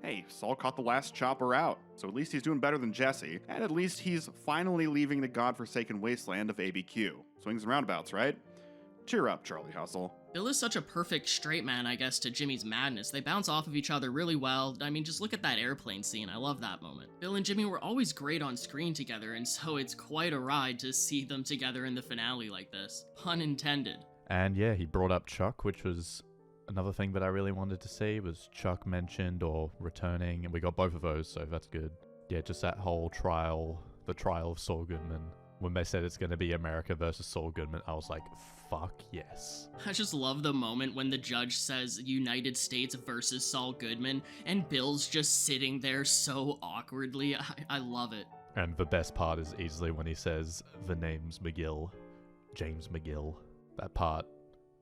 Hey, Saul caught the last chopper out, so at least he's doing better than Jesse, and at least he's finally leaving the godforsaken wasteland of ABQ. Swings and roundabouts, right? Cheer up, Charlie Hustle. Bill is such a perfect straight man, I guess, to Jimmy's madness. They bounce off of each other really well. I mean, just look at that airplane scene. I love that moment. Bill and Jimmy were always great on screen together, and so it's quite a ride to see them together in the finale like this. Pun intended. And yeah, he brought up Chuck, which was another thing that I really wanted to see, was Chuck mentioned or returning, and we got both of those, so that's good. Yeah, just that whole trial, the trial of Saul Goodman. When they said it's going to be America versus Saul Goodman, I was like, fuck yes. I just love the moment when the judge says United States versus Saul Goodman, and Bill's just sitting there so awkwardly. I love it. And the best part is easily when he says, the name's McGill, James McGill. That part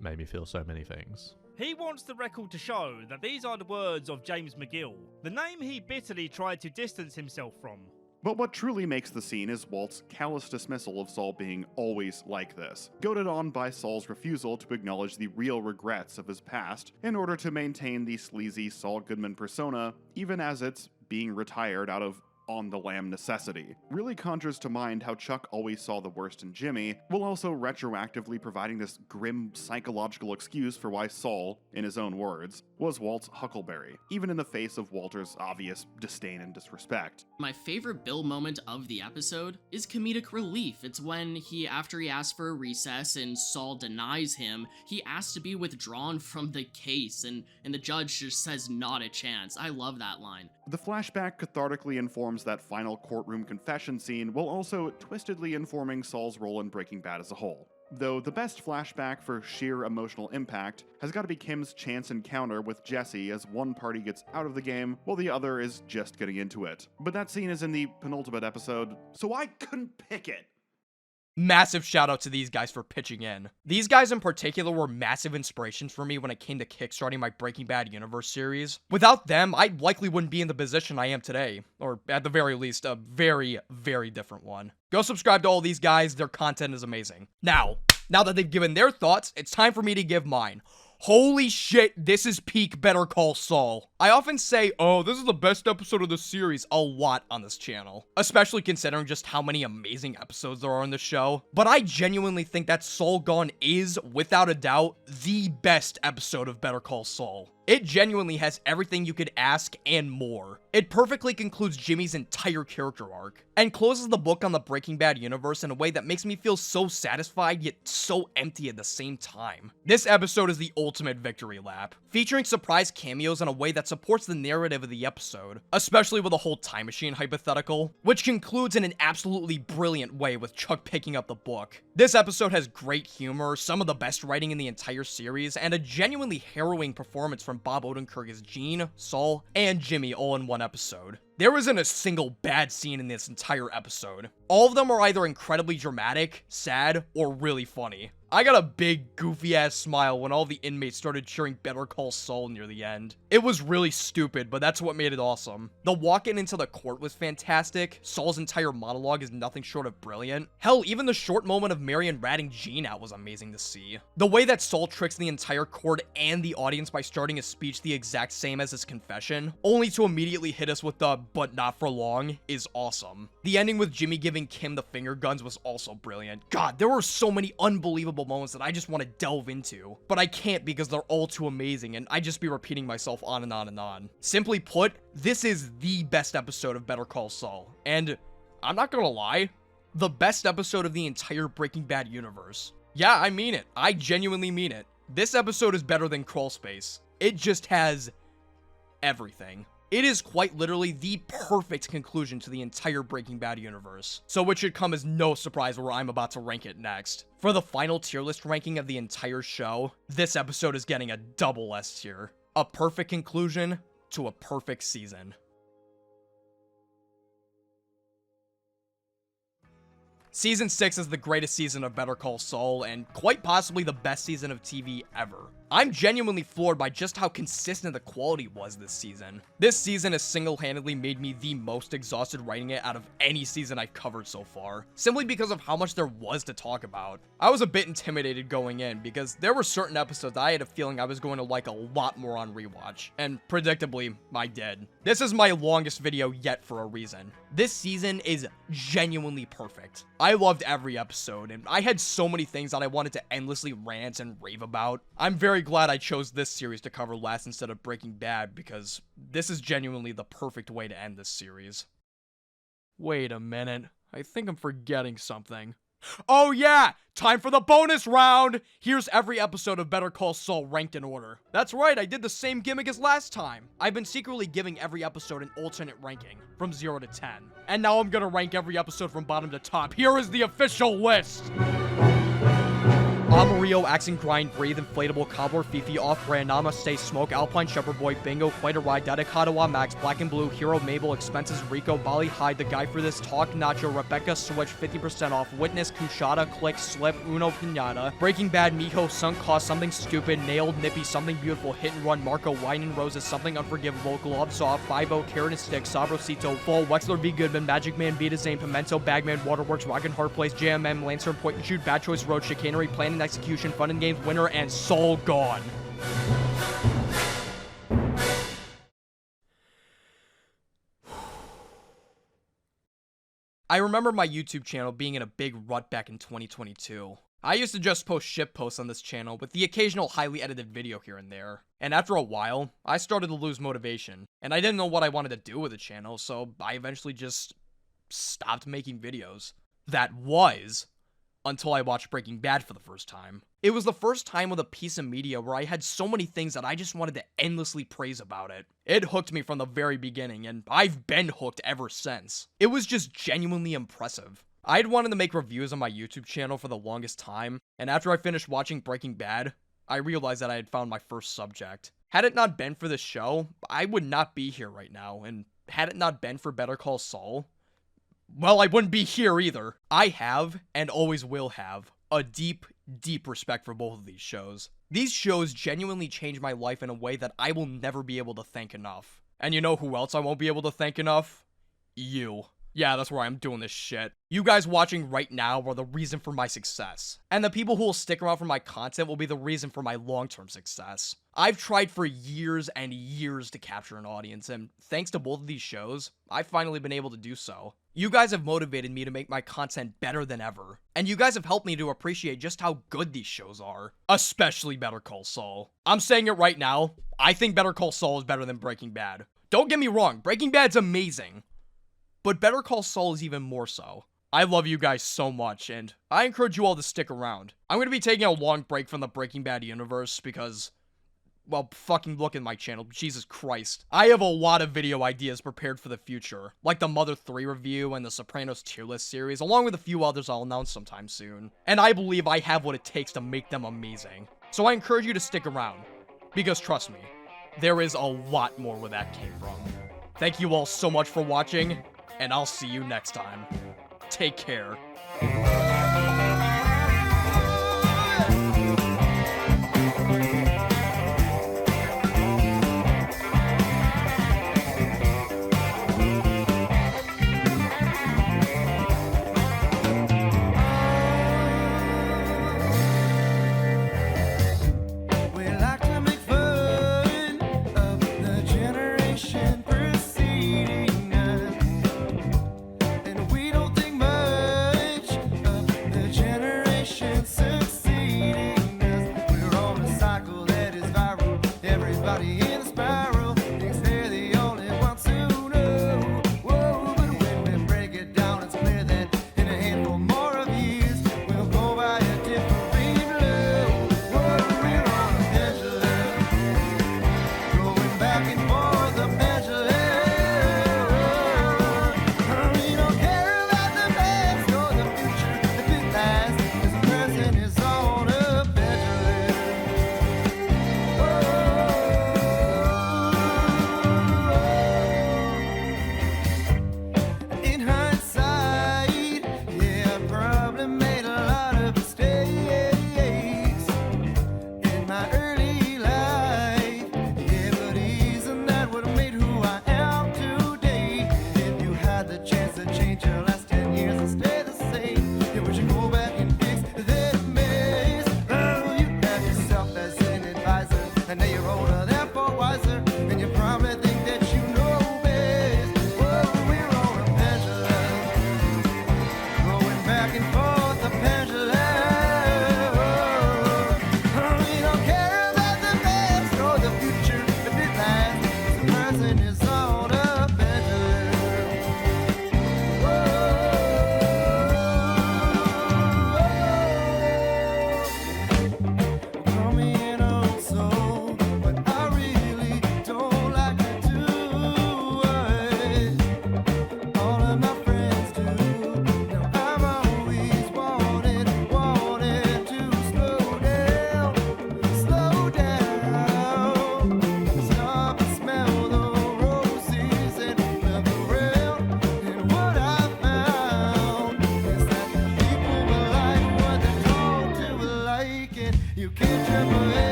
made me feel so many things. He wants the record to show that these are the words of James McGill, the name he bitterly tried to distance himself from. But what truly makes the scene is Walt's callous dismissal of Saul being always like this, goaded on by Saul's refusal to acknowledge the real regrets of his past in order to maintain the sleazy Saul Goodman persona, even as it's being retired out of on-the-lam necessity. Really conjures to mind how Chuck always saw the worst in Jimmy, while also retroactively providing this grim psychological excuse for why Saul, in his own words, was Walt's huckleberry, even in the face of Walter's obvious disdain and disrespect. My favorite Bill moment of the episode is comedic relief. It's when after he asks for a recess and Saul denies him, he asks to be withdrawn from the case, and the judge just says not a chance. I love that line. The flashback cathartically informs that final courtroom confession scene, while also twistedly informing Saul's role in Breaking Bad as a whole. Though the best flashback for sheer emotional impact has got to be Kim's chance encounter with Jesse as one party gets out of the game while the other is just getting into it. But that scene is in the penultimate episode, so I couldn't pick it. Massive shout out to these guys for pitching in. These guys in particular were massive inspirations for me when it came to kickstarting my Breaking Bad universe series. Without them, I likely wouldn't be in the position I am today, or at the very least, a very, very different one. Go subscribe to all these guys, their content is amazing. Now that they've given their thoughts, it's time for me to give mine. Holy shit, this is peak Better Call Saul. I often say, oh, this is the best episode of the series a lot on this channel, especially considering just how many amazing episodes there are in the show. But I genuinely think that Saul Gone is, without a doubt, the best episode of Better Call Saul. It genuinely has everything you could ask and more. It perfectly concludes Jimmy's entire character arc, and closes the book on the Breaking Bad universe in a way that makes me feel so satisfied yet so empty at the same time. This episode is the ultimate victory lap, featuring surprise cameos in a way that supports the narrative of the episode, especially with the whole time machine hypothetical, which concludes in an absolutely brilliant way with Chuck picking up the book. This episode has great humor, some of the best writing in the entire series, and a genuinely harrowing performance from Bob Odenkirk as Gene, Saul, and Jimmy all in one episode. There isn't a single bad scene in this entire episode. All of them are either incredibly dramatic, sad, or really funny. I got a big, goofy-ass smile when all the inmates started cheering Better Call Saul near the end. It was really stupid, but that's what made it awesome. The walk-in into the court was fantastic. Saul's entire monologue is nothing short of brilliant. Hell, even the short moment of Marion ratting Gene out was amazing to see. The way that Saul tricks the entire court and the audience by starting his speech the exact same as his confession, only to immediately hit us with the "but not for long," is awesome. The ending with Jimmy giving Kim the finger guns was also brilliant. God, there were so many unbelievable moments that I just want to delve into, but I can't because they're all too amazing and I'd just be repeating myself on and on and on. Simply put, this is the best episode of Better Call Saul, and I'm not gonna lie, the best episode of the entire Breaking Bad universe. Yeah, I mean it. I genuinely mean it. This episode is better than Crawl Space. It just has everything. It is quite literally the perfect conclusion to the entire Breaking Bad universe, so it should come as no surprise where I'm about to rank it next. For the final tier list ranking of the entire show, this episode is getting a double S tier. A perfect conclusion to a perfect season. Season 6 is the greatest season of Better Call Saul, and quite possibly the best season of TV ever. I'm genuinely floored by just how consistent the quality was this season. This season has single-handedly made me the most exhausted writing it out of any season I've covered so far, simply because of how much there was to talk about. I was a bit intimidated going in, because there were certain episodes I had a feeling I was going to like a lot more on rewatch, and predictably, I did. This is my longest video yet for a reason. This season is genuinely perfect. I loved every episode, and I had so many things that I wanted to endlessly rant and rave about. I'm very glad I chose this series to cover last instead of Breaking Bad, because this is genuinely the perfect way to end this series. Wait a minute, I think I'm forgetting something. Oh yeah! Time for the bonus round! Here's every episode of Better Call Saul ranked in order. That's right, I did the same gimmick as last time. I've been secretly giving every episode an alternate ranking, from 0 to 10. And now I'm gonna rank every episode from bottom to top. Here is the official list! Amarillo, Axe and Grind, Breathe, Inflatable, Cobbler, Fifi, Off-Brand, Namaste, Smoke, Alpine Shepard Boy, Bingo, Quite a Ride, Dedicado on Max, Black and Blue, Hero, Mabel, Expenses, RICO, Bali Ha'i, The Guy for This, Talk, Nacho, Rebecca, Switch, 50% off, Witness, Coushatta, Klick, Slip, Uno, Pinata, Breaking Bad, Mijo, Sunk Cost, Something Stupid, Nailed, Nippy, Something Beautiful, Hit and Run, Marco, Wine and Roses, Something Unforgivable, Gloves Off, 5-0, Carrot and Stick, Sabrosito, Fall, Wexler v. Goodman, Magic Man, Weidersehen, Pimento, Bagman, Waterworks, Rockin' Hard Place, JMM, Lancer, Point and Shoot, Bad Choice Road, Chicanery, Plan and Execution, Fun and Games winner, and Saul Gone. I remember my YouTube channel being in a big rut back in 2022. I used to just post shit posts on this channel with the occasional highly edited video here and there. And after a while, I started to lose motivation, and I didn't know what I wanted to do with the channel, so I eventually just stopped making videos. That was until I watched Breaking Bad for the first time. It was the first time with a piece of media where I had so many things that I just wanted to endlessly praise about it. It hooked me from the very beginning, and I've been hooked ever since. It was just genuinely impressive. I'd wanted to make reviews on my YouTube channel for the longest time, and after I finished watching Breaking Bad, I realized that I had found my first subject. Had it not been for this show, I would not be here right now, and had it not been for Better Call Saul, well, I wouldn't be here either. I have, and always will have, a deep, deep respect for both of these shows. These shows genuinely changed my life in a way that I will never be able to thank enough. And you know who else I won't be able to thank enough? You. Yeah, that's why I'm doing this shit. You guys watching right now are the reason for my success. And the people who will stick around for my content will be the reason for my long-term success. I've tried for years and years to capture an audience, and thanks to both of these shows, I've finally been able to do so. You guys have motivated me to make my content better than ever. And you guys have helped me to appreciate just how good these shows are. Especially Better Call Saul. I'm saying it right now, I think Better Call Saul is better than Breaking Bad. Don't get me wrong, Breaking Bad's amazing. But Better Call Saul is even more so. I love you guys so much, and I encourage you all to stick around. I'm going to be taking a long break from the Breaking Bad universe because, well, fucking look at my channel, Jesus Christ. I have a lot of video ideas prepared for the future, like the Mother 3 review and the Sopranos tier list series, along with a few others I'll announce sometime soon. And I believe I have what it takes to make them amazing. So I encourage you to stick around, because trust me, there is a lot more where that came from. Thank you all so much for watching, and I'll see you next time. Take care.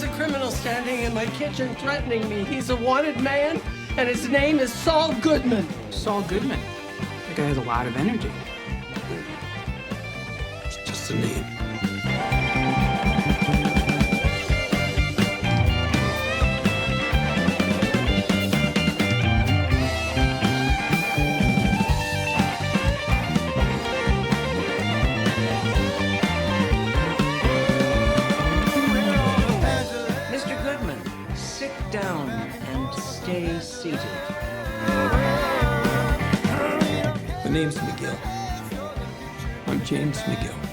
There's a criminal standing in my kitchen threatening me. He's a wanted man, and his name is Saul Goodman. Saul Goodman. The guy has a lot of energy. It's just a name. Mr. Goodman, sit down and stay seated. My name's McGill. I'm James McGill.